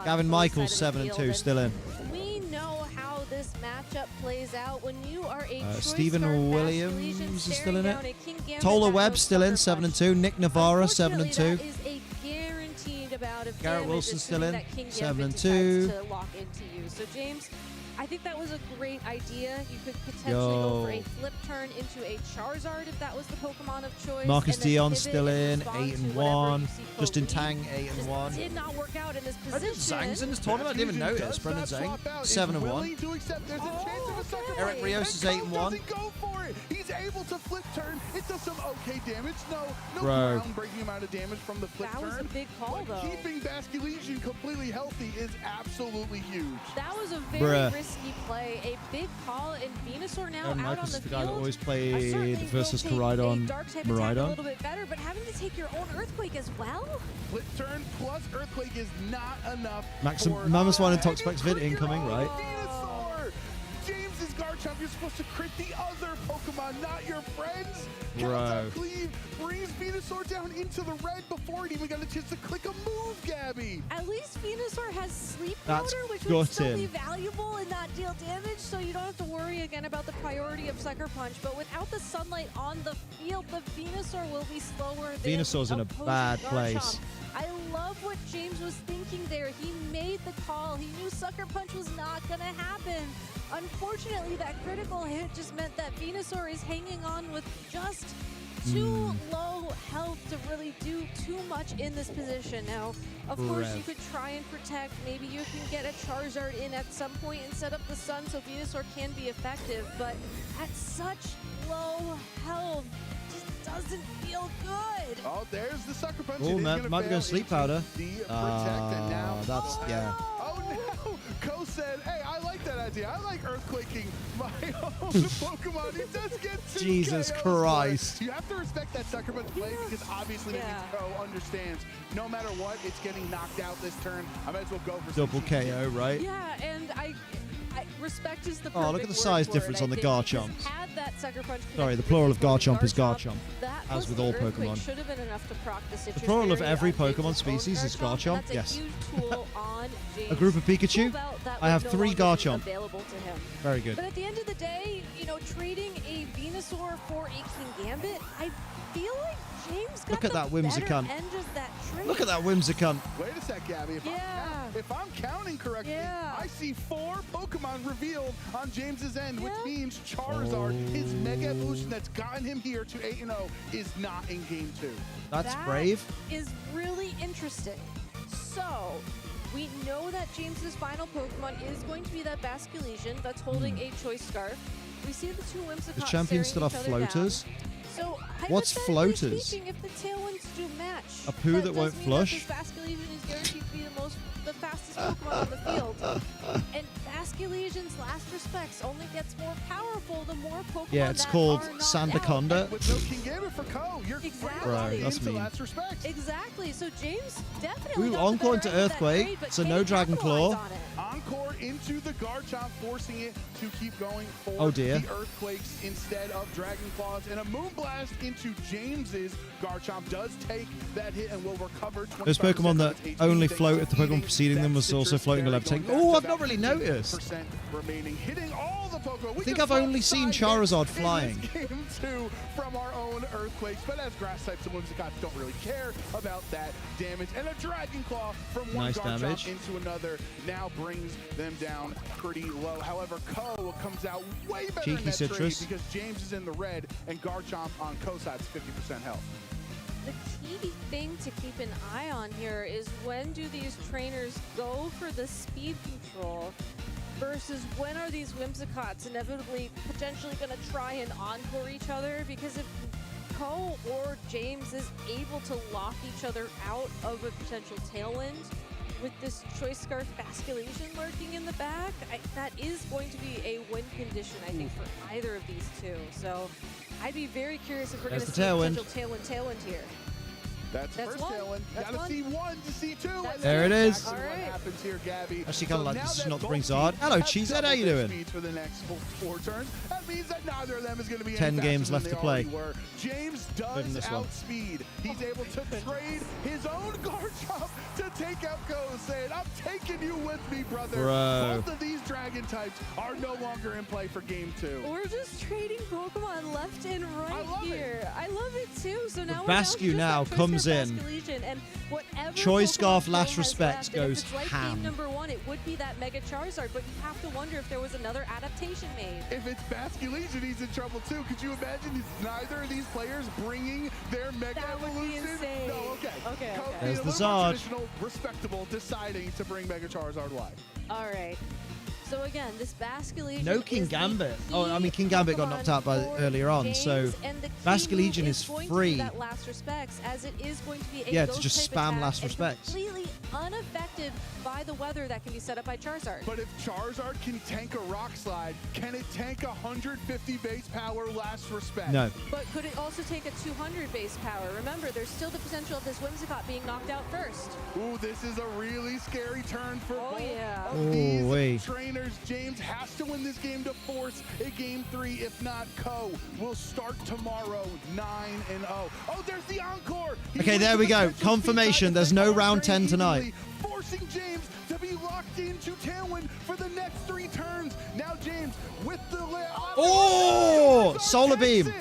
Gavin Michaels, 7-2, still in. We know how this matchup plays out when you are a Stephen Williams is still in it. Tola Webb still in, 7-2. Nick Navarra, 7-2. That is a guaranteed amount of Garrett damage Wilson still in, that King 7-2. to lock into you. So James, I think that was a great idea. You could potentially go for a flip turn into a Charizard if that was the Pokemon of choice. Marcus and then Dion pivot still in, and respond to 8-1. whatever you see Justin Poke Tang, need. 8-1. Just did not work out in this position. Zhang's in this tournament. I didn't even notice. Brendan Zhang, 7-1. Eric Rios is 8-1. He's able to flip turn. It does some okay damage. No groundbreaking amount of damage from the flip turn. That was a big call, though. Keeping Basculin completely healthy is absolutely huge. That was a very risky play. A big call, and Venusaur now out Michaels on is the the guy that field. always played versus Koraidon. A Miraidon. little bit better, but having to take your own Earthquake as well? Flip turn plus Earthquake is not enough. Mamaswine and Toxpex vid incoming, right? James's Garchomp, you're supposed to crit the other Pokemon, not your friends. Bro. Cleave brings Venusaur down into the red before it even got a chance to click a move, Gabby. At least Venusaur has Sleep That's Powder, which would still be gutting. valuable and not deal damage, so you don't have to worry again about the priority of Sucker Punch. But without the sunlight on the field, the Venusaur will be slower than Venusaur's in a opposing bad Garchomp. place. I love what James was thinking there. He made the call. He knew Sucker Punch was not going to happen. Unfortunately, that critical hit just meant that Venusaur is hanging on with just too low health to really do too much in this position. Now, of course, you could try and protect. Maybe you can get a Charizard in at some point and set up the sun so Venusaur can be effective, but at such low health, just doesn't feel good. Oh, there's the Sucker Punch. Oh, man, might be going Sleep Powder. That's, yeah. Oh, no. Ko said, hey, I like that idea. I like Earthquaking my own Pokemon. He does get two Jesus KOs, Christ. You have to respect that Sucker Punch play because obviously Ko understands no matter what, it's getting knocked out this turn. I might as well go for Double some KO, right? Yeah, and I respect is the perfect Oh, look at the word size for difference it, on the I think, Garchomp. because had that Sucker Punch Sorry, the connected plural of before Garchomp is Garchomp, that as plus with the all Earthquake Pokemon. should have been enough to proc the The Citrus plural of Berry every on James' Pokemon own species is Garchomp, That's a yes. huge tool on James. A group of Pikachu? Tool belt that I have would no 3 longer be Garchomp. available to him. Very good. But at the end of the day, you know, trading a Venusaur for a King Gambit, I feel like James got Look at that whimsicant. end of that trade. Look at that whimsicant. Wait a sec, Gabby. If I'm counting correctly, I see 4 Pokemon revealed on James's end, which means Charizard, his Mega Evolution that's gotten him here to 8-0, is not in Game 2. That's brave. Is really interesting. So, we know that James's final Pokemon is going to be that Basculin that's holding a Choice Scarf. We see the 2 Whimsicott The champions still have staring each other floaters. down. So, What's hypothetically floaters? speaking, if the Tailwinds do match, A poo that won't does mean flush? That this Basculin is guaranteed to be the fastest Pokemon on the field. And Basculin's last respects only gets more powerful the more Pokemon Yeah, it's that called are not Sandaconda. out. With no King Gambit for Ko, you're Bro, that's into mean. last respect. Exactly. So James definitely Ooh, got the Encore better into end of that Earthquake, trade, but so can no he Dragon capitalize Claw. on it? Encore into the Garchomp, forcing it to keep going for Oh, dear. the Earthquakes instead of Dragon Claws. And a Moonblast into James's Garchomp does take that hit and will recover 25% Those Pokemon that of its HP only thanks float to if the Pokemon eating preceding them that was also citrus floating berry, below tank. going back Oh, to I've not about really noticed. 50% remaining, hitting all the Pokemon. I think I've only seen Charizard flying. Game 2 from our own Earthquakes, but as grass types and Whimsicots don't really care about that damage. And a Dragon Claw from one Nice Garchomp damage. into another now brings them down pretty low. However, Ko comes out way better Cheeky in that citrus. trade because James is in the red and Garchomp on Ko's side is 50% health. The key thing to keep an eye on here is when do these trainers go for the speed control versus when are these Whimsicots inevitably potentially going to try and encore each other? Because if Ko or James is able to lock each other out of a potential tailwind, with this Choice Scarf Basculation lurking in the back, that is going to be a win condition, I think, for either of these two. So I'd be very curious if we're going to see a potential tailwind here. That's first tailwind. Gotta see one to see two. There it is. All right. What happens here, Gabby? Actually, kind of like this is not to bring Zard. Hello, Cheesehead. How you doing? For the next 4 turns. That means that neither of them is going to be 10 games left to play. James does outspeed. He's able to trade his own guard drop to take out Go, saying, "I'm taking you with me, brother." Bro. Both of these dragon types are no longer in play for game 2. We're just trading Pokemon left and right here. I love it too. So now Bascu now comes in. Choice Scarf Last Respects goes ham. Game number 1, it would be that Mega Charizard, but you have to wonder if there was another adaptation made. If it's Basculation, he's in trouble too. Could you imagine neither of these players bringing their Mega Evolution? Insane. No, okay. There's the Zard. Respectable, deciding to bring Mega Charizard wide. All right. So again, this Basculation. No King Gambit. Oh, I mean, King Gambit got knocked out earlier on, so Basculation is free. That Last Respects, as it is going to be to just spam Last Respects. Completely unaffected by the weather that can be set up by Charizard. But if Charizard can tank a Rock Slide, can it tank 150 base power Last Respect? No. But could it also take a 200 base power? Remember, there's still the potential of this Whimsicott being knocked out first. Ooh, this is a really scary turn for both of these trainers. James has to win this game to force a game 3. If not, Ko will start tomorrow 9-0. Oh, there's the encore. Okay, there we go. Confirmation. There's no round 10 tonight. Forcing James to be locked into Tailwind for the next 3 turns. Now James with the Oh! Solar Beam.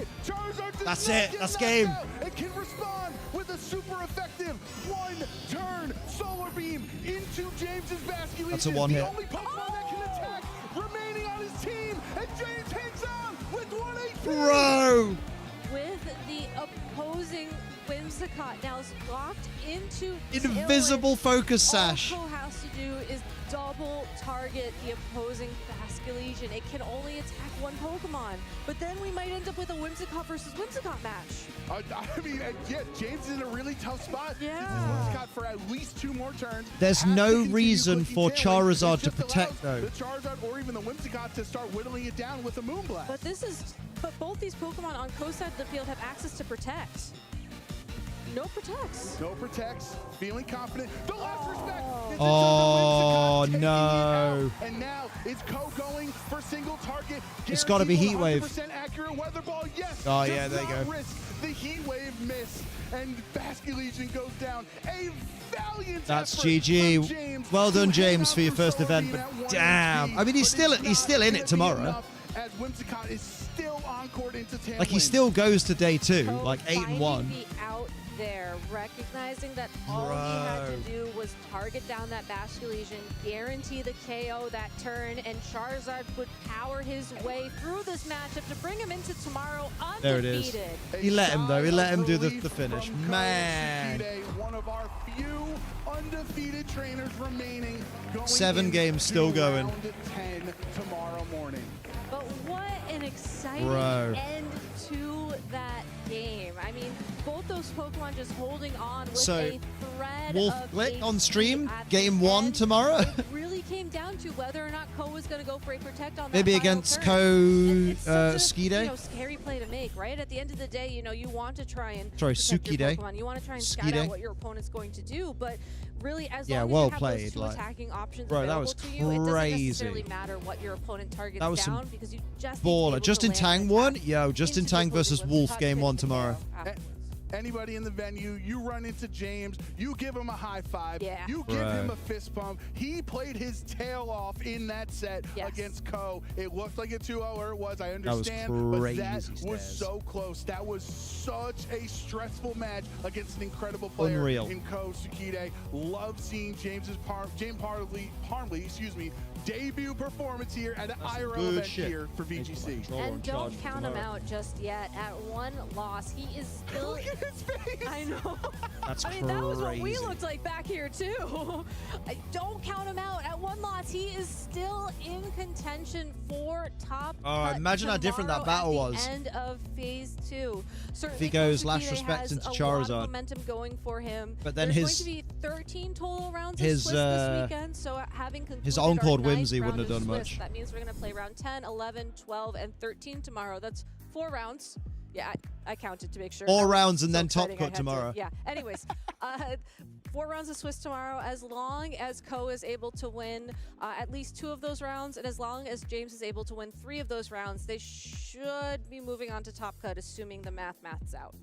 That's it. That's game. It can respond with a super effective 1-turn Solar Beam into James's Basculation. That's a 1-hit. The only Pokemon that can attack remaining on his team, and James hangs on with 1 HP. Bro! With the opposing Whimsicott now locked into Invisible Focus Sash. All Ko has to do is double target the opposing Basculation. It can only attack one Pokemon, but then we might end up with a Whimsicott versus Whimsicott match. I mean, yeah, James is in a really tough spot. Yeah. Whimsicott for at least 2 more turns. There's no reason for Charizard to protect, though. The Charizard or even the Whimsicott to start whittling it down with a Moonblast. But both these Pokemon on Ko's side of the field have access to Protect. No protects. No protects. Feeling confident. The Last Respect. Oh, no. And now it's Ko going for single target. It's got to be Heat Wave. 100% accurate weather ball. Yes. Oh, yeah, there you go. Risk the Heat Wave miss. And Basculation goes down. A valiant That's effort GG. from James. Well done, James, for your first event. But damn. I mean, he's still in it tomorrow. As Whimsicott is still encored into Tailwind. Like, he still goes to day 2, like 8-1. Out there, recognizing that all he had to do was target down that Basculation, guarantee the KO that turn, and Charizard would power his way through this matchup to bring him into tomorrow undefeated. There it is. He let him, though. He let him do the finish. Man. One of our few undefeated trainers remaining. 7 games still going. Round 10 tomorrow morning. But what an exciting end to that game. I mean, both those Pokemon just holding on with a thread Wolf of Blick on HP stream, at game the 1 end. tomorrow. It really came down to whether or not Ko was going to go for a Protect on that Maybe final against turn. Ko Ski Day. Scary play to make, right? At the end of the day, you want to try and Sorry, protect your Suki Day. Pokemon. You want to try and Ski scout Day. out what your opponent's going to do, but really, as Yeah, long as well you have played, those 2 like- attacking options Bro, that available was to you, it doesn't crazy. necessarily matter what your opponent targets That was some down because you just need to be Baller. able Just to in land Tang an one? attack Yo, Just in into the Tang versus opposing Wolf Whimsicott game to 1 get the tomorrow. KO afterwards. Anybody in the venue, you run into James, you give him a high five, Yeah. you give him a fist pump. He played his tail off in that set against Ko. It looked like a 2-0, or it was, I understand, but that was so close. That was such a stressful match against an incredible player Unreal. in Ko Sukide. Love seeing James Parley, debut performance here at an IRL event here for VGC. And don't count him out just yet. At 1 loss, he is still his face. I know. That's I mean, that was what we crazy. looked like back here too. Don't count him out. At one loss, he is still in contention for top. Oh, imagine how different that battle at the was. End of phase 2. Certainly, If he goes Kosukide last respect has into a lot Charizard. of momentum going for him. But then There's his- going to be 13 total rounds his, of Swiss this weekend. So having concluded his our Encore ninth Whimsy round wouldn't have of done Swiss, much. That means we're going to play round 10, 11, 12, and 13 tomorrow. That's 4 rounds. Yeah, I counted to make sure. 4 That was rounds and so then top exciting I cut had to- tomorrow. Yeah. Anyways, 4 rounds of Swiss tomorrow. As long as Ko is able to win at least 2 of those rounds, and as long as James is able to win 3 of those rounds, they should be moving on to top cut, assuming the math's out.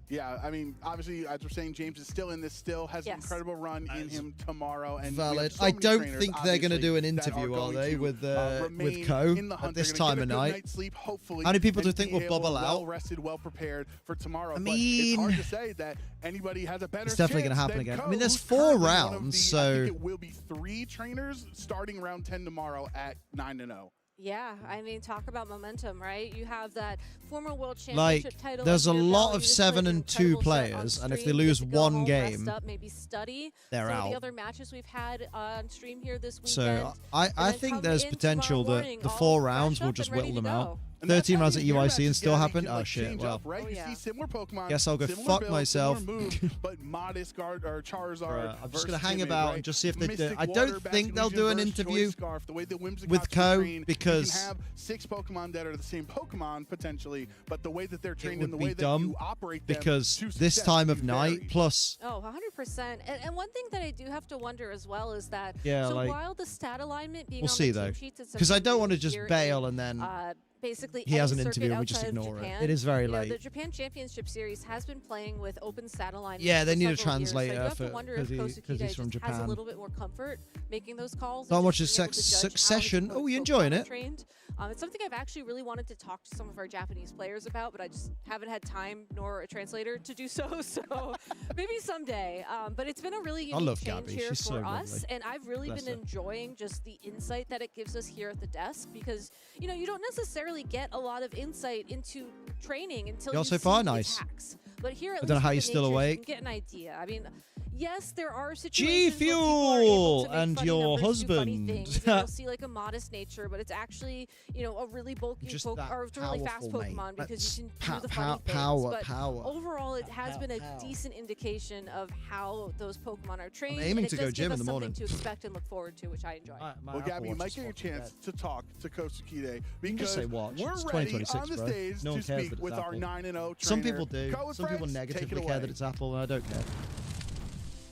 Yeah, I mean, obviously, as we're saying, James is still in this, still has an incredible run in him tomorrow. And we have Valid. so I many don't trainers, think they're going to do an obviously, that interview, are going they, to, with remain Ko in the at hunt. this They're gonna time get of a good night? night's sleep, hopefully, How many people do you and think be will able, bubble out? Well rested, well prepared for tomorrow. I But mean, it's hard to say that anybody has a better it's definitely going to happen again. Ko, I mean, there's who's 4 currently one of rounds, the- so I think it will be 3 trainers starting round 10 tomorrow at 9-0. Yeah, I mean, talk about momentum, right? You have that former world like, championship title. there's a under your lot belt. of You just 7 played an and 2 incredible set on players, and if they stream, lose get to go 1 home, rest game, up, maybe study they're some of out. the other matches we've had on stream here this weekend. So I and then think come there's in potential tomorrow that morning the all 4 fresh rounds will up just and ready whittle to them go. out. And that's 13 how rounds at these UIC and matches still gotta happen? be, Oh like, shit, change well. up, right? Oh, You yeah. see similar Pokemon. Guess I'll go similar fuck builds, myself. similar moves, but modest guard or Charizard. Bruh, I'm just versus gonna hang Timid, about right? and just see if they do. Mystic I Water, don't think they'll do an Bastion interview Choice Scarf, the way the Whimsicott's with Ko trained, because you can have 6 Pokemon that are the same Pokemon potentially, but the way that they're it trained and would the way be that dumb you operate them because to this success time can of be night varied. plus Oh, 100%. And one thing that I do have to wonder as well is that, Yeah, so like, while the stat alignment being we'll on see the though, team sheets, it's because I something don't we want to just hear bail in, and then basically he has any an interview circuit and we just outside of ignore it. Japan. It is very You know, late. the Japan Championship Series has been playing with open stat alignment. Yeah, they for need a several years, so I do translator have to wonder if 'cause Kosukide he's from just has a Japan. little bit more comfort making those calls. Don't and watch just his being able to judge how his Succession. Oh, you enjoying Pokemon are it? trained. It's something I've actually really wanted to talk to some of our Japanese players about, but I just haven't had time nor a translator to do so. So maybe someday. But it's been a really unique love change Gabby. here She's for so us, lovely. and I've really Bless been her. enjoying just the insight that it gives us here at the desk because you know you don't necessarily get a lot of insight into training until You're you so see far the nice. attacks. But here at I don't know least how with you're the still natures, awake. you can get an idea. I mean, yes, there are G situations where people are able Fuel to make and funny your numbers, do funny husband. things, and you'll see like a modest nature, but it's actually you know a really bulky Just or that it's a really fast powerful, mate. Pokemon because you can That's do the funny things. power, But power. overall, it has been a power. decent indication of how those Pokemon are trained. aiming and it to does go give gym us in the morning. something to expect and look forward to, which I enjoy. Well, Gabby, you might get a chance to talk to Kosukide can just because say watch. we're It's ready 2026, on the bro. stage No one to cares speak that it's with our Apple. 9-0 trainer. Some people do. Ko and Some people friends, take negatively it care away. that it's Apple, and I don't care.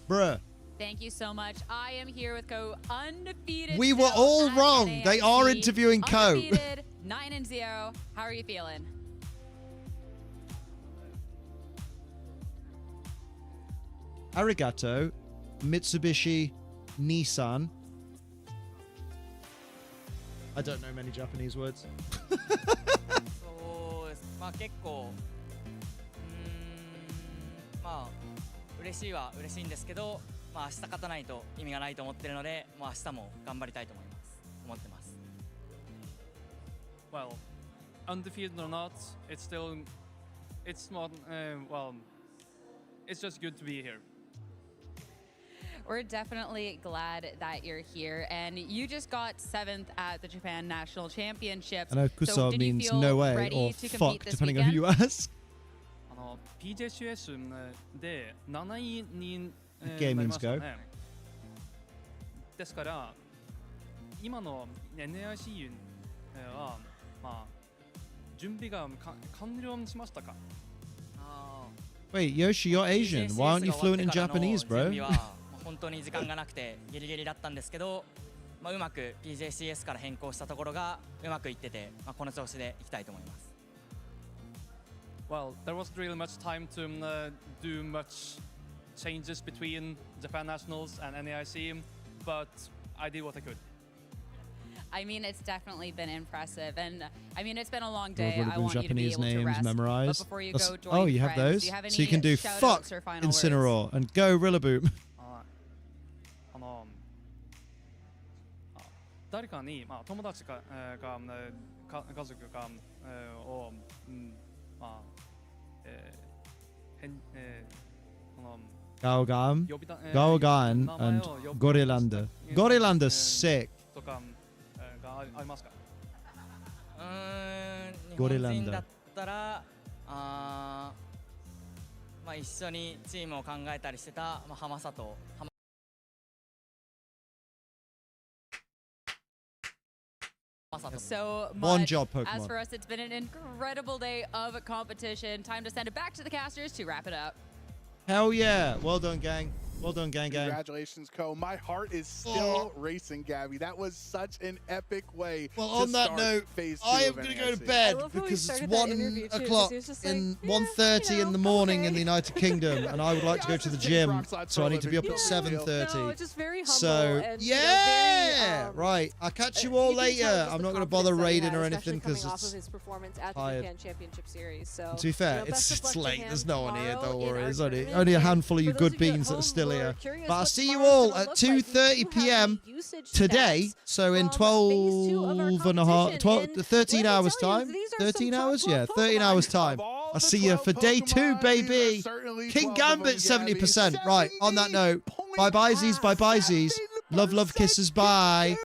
Bruh. Thank you so much. I am here with Ko, undefeated. We were still all at wrong. NAIC. They are interviewing Ko. Undefeated, 9-0. How are you feeling? Arigato, Mitsubishi, Nissan. I don't know many Japanese words. そうですまあ結構まあ嬉しいは嬉しいんですけど、まあ明日勝たないと意味がないと思ってるので、まあ明日も頑張りたいと思ってます。Well, undefeated or not, it's not, well, it's just good to be here. We're definitely glad that you're here, and you just got 7th at the Japan National Championships. I know so Kusa did you means feel no way ready or to compete fuck, this depending on who weekend? you ask. PJCS で7位に、な Gaming's りました go. ね。ですから今の NAIC はまあ準備が完了しましたか？ Wait, Yoshi, you're Asian. Why aren't you fluent in Japanese, bro? 本当に時間がなくてギリギリだったんですけど、まあうまく PJCS から変更したところがうまくいってて、まあこの調子でいきたいと思います。Well, there wasn't really much time to do much changes between Japan Nationals and NAIC, but I did what I could. I mean, it's definitely been impressive, and I mean, it's been a long I've day. already I been want you to be Japanese able to names rest. memorized. But before you That's- go join oh, you have friends, those? do you have any So you can do shout-outs fuck or final words? Incineroar and go Rillaboom. 誰かに、まあ、友達か、家族か、を、まあ Gaogan, and Gorillander. Gorillander's sick. とかがありますか？日本人だったらまあ一緒にチームを考えたりしてた、まあ、浜里。So One much. job, Pokemon. As for us, it's been an incredible day of competition. Time to send it back to the casters to wrap it up. Hell yeah. Well done, gang. Well done, gang. Congratulations, Co. My heart is still racing, Gabby. That was such an epic way. Well, on that note, I am going to go to bed because it's 1 o'clock in 1:30 in the morning in the United Kingdom, and I would like to go to the gym, so I need to be up at 7:30. No, just very humble. So and, yeah, right. I'll catch you all later. I'm not going to bother raiding or anything because it's his performance at the Japan Championship Series. So to be fair, it's late. There's no one here. Don't worry. There's only a handful of you good beans that are still here. But I'll see you all at 2:30 p.m. today. So in 13 hours time. 13 hours? Yeah, 13 hours time. I'll see you for day 2, baby. King Gambit 70%. Right, on that note, bye-byesies, bye-byesies. Love, kisses, bye.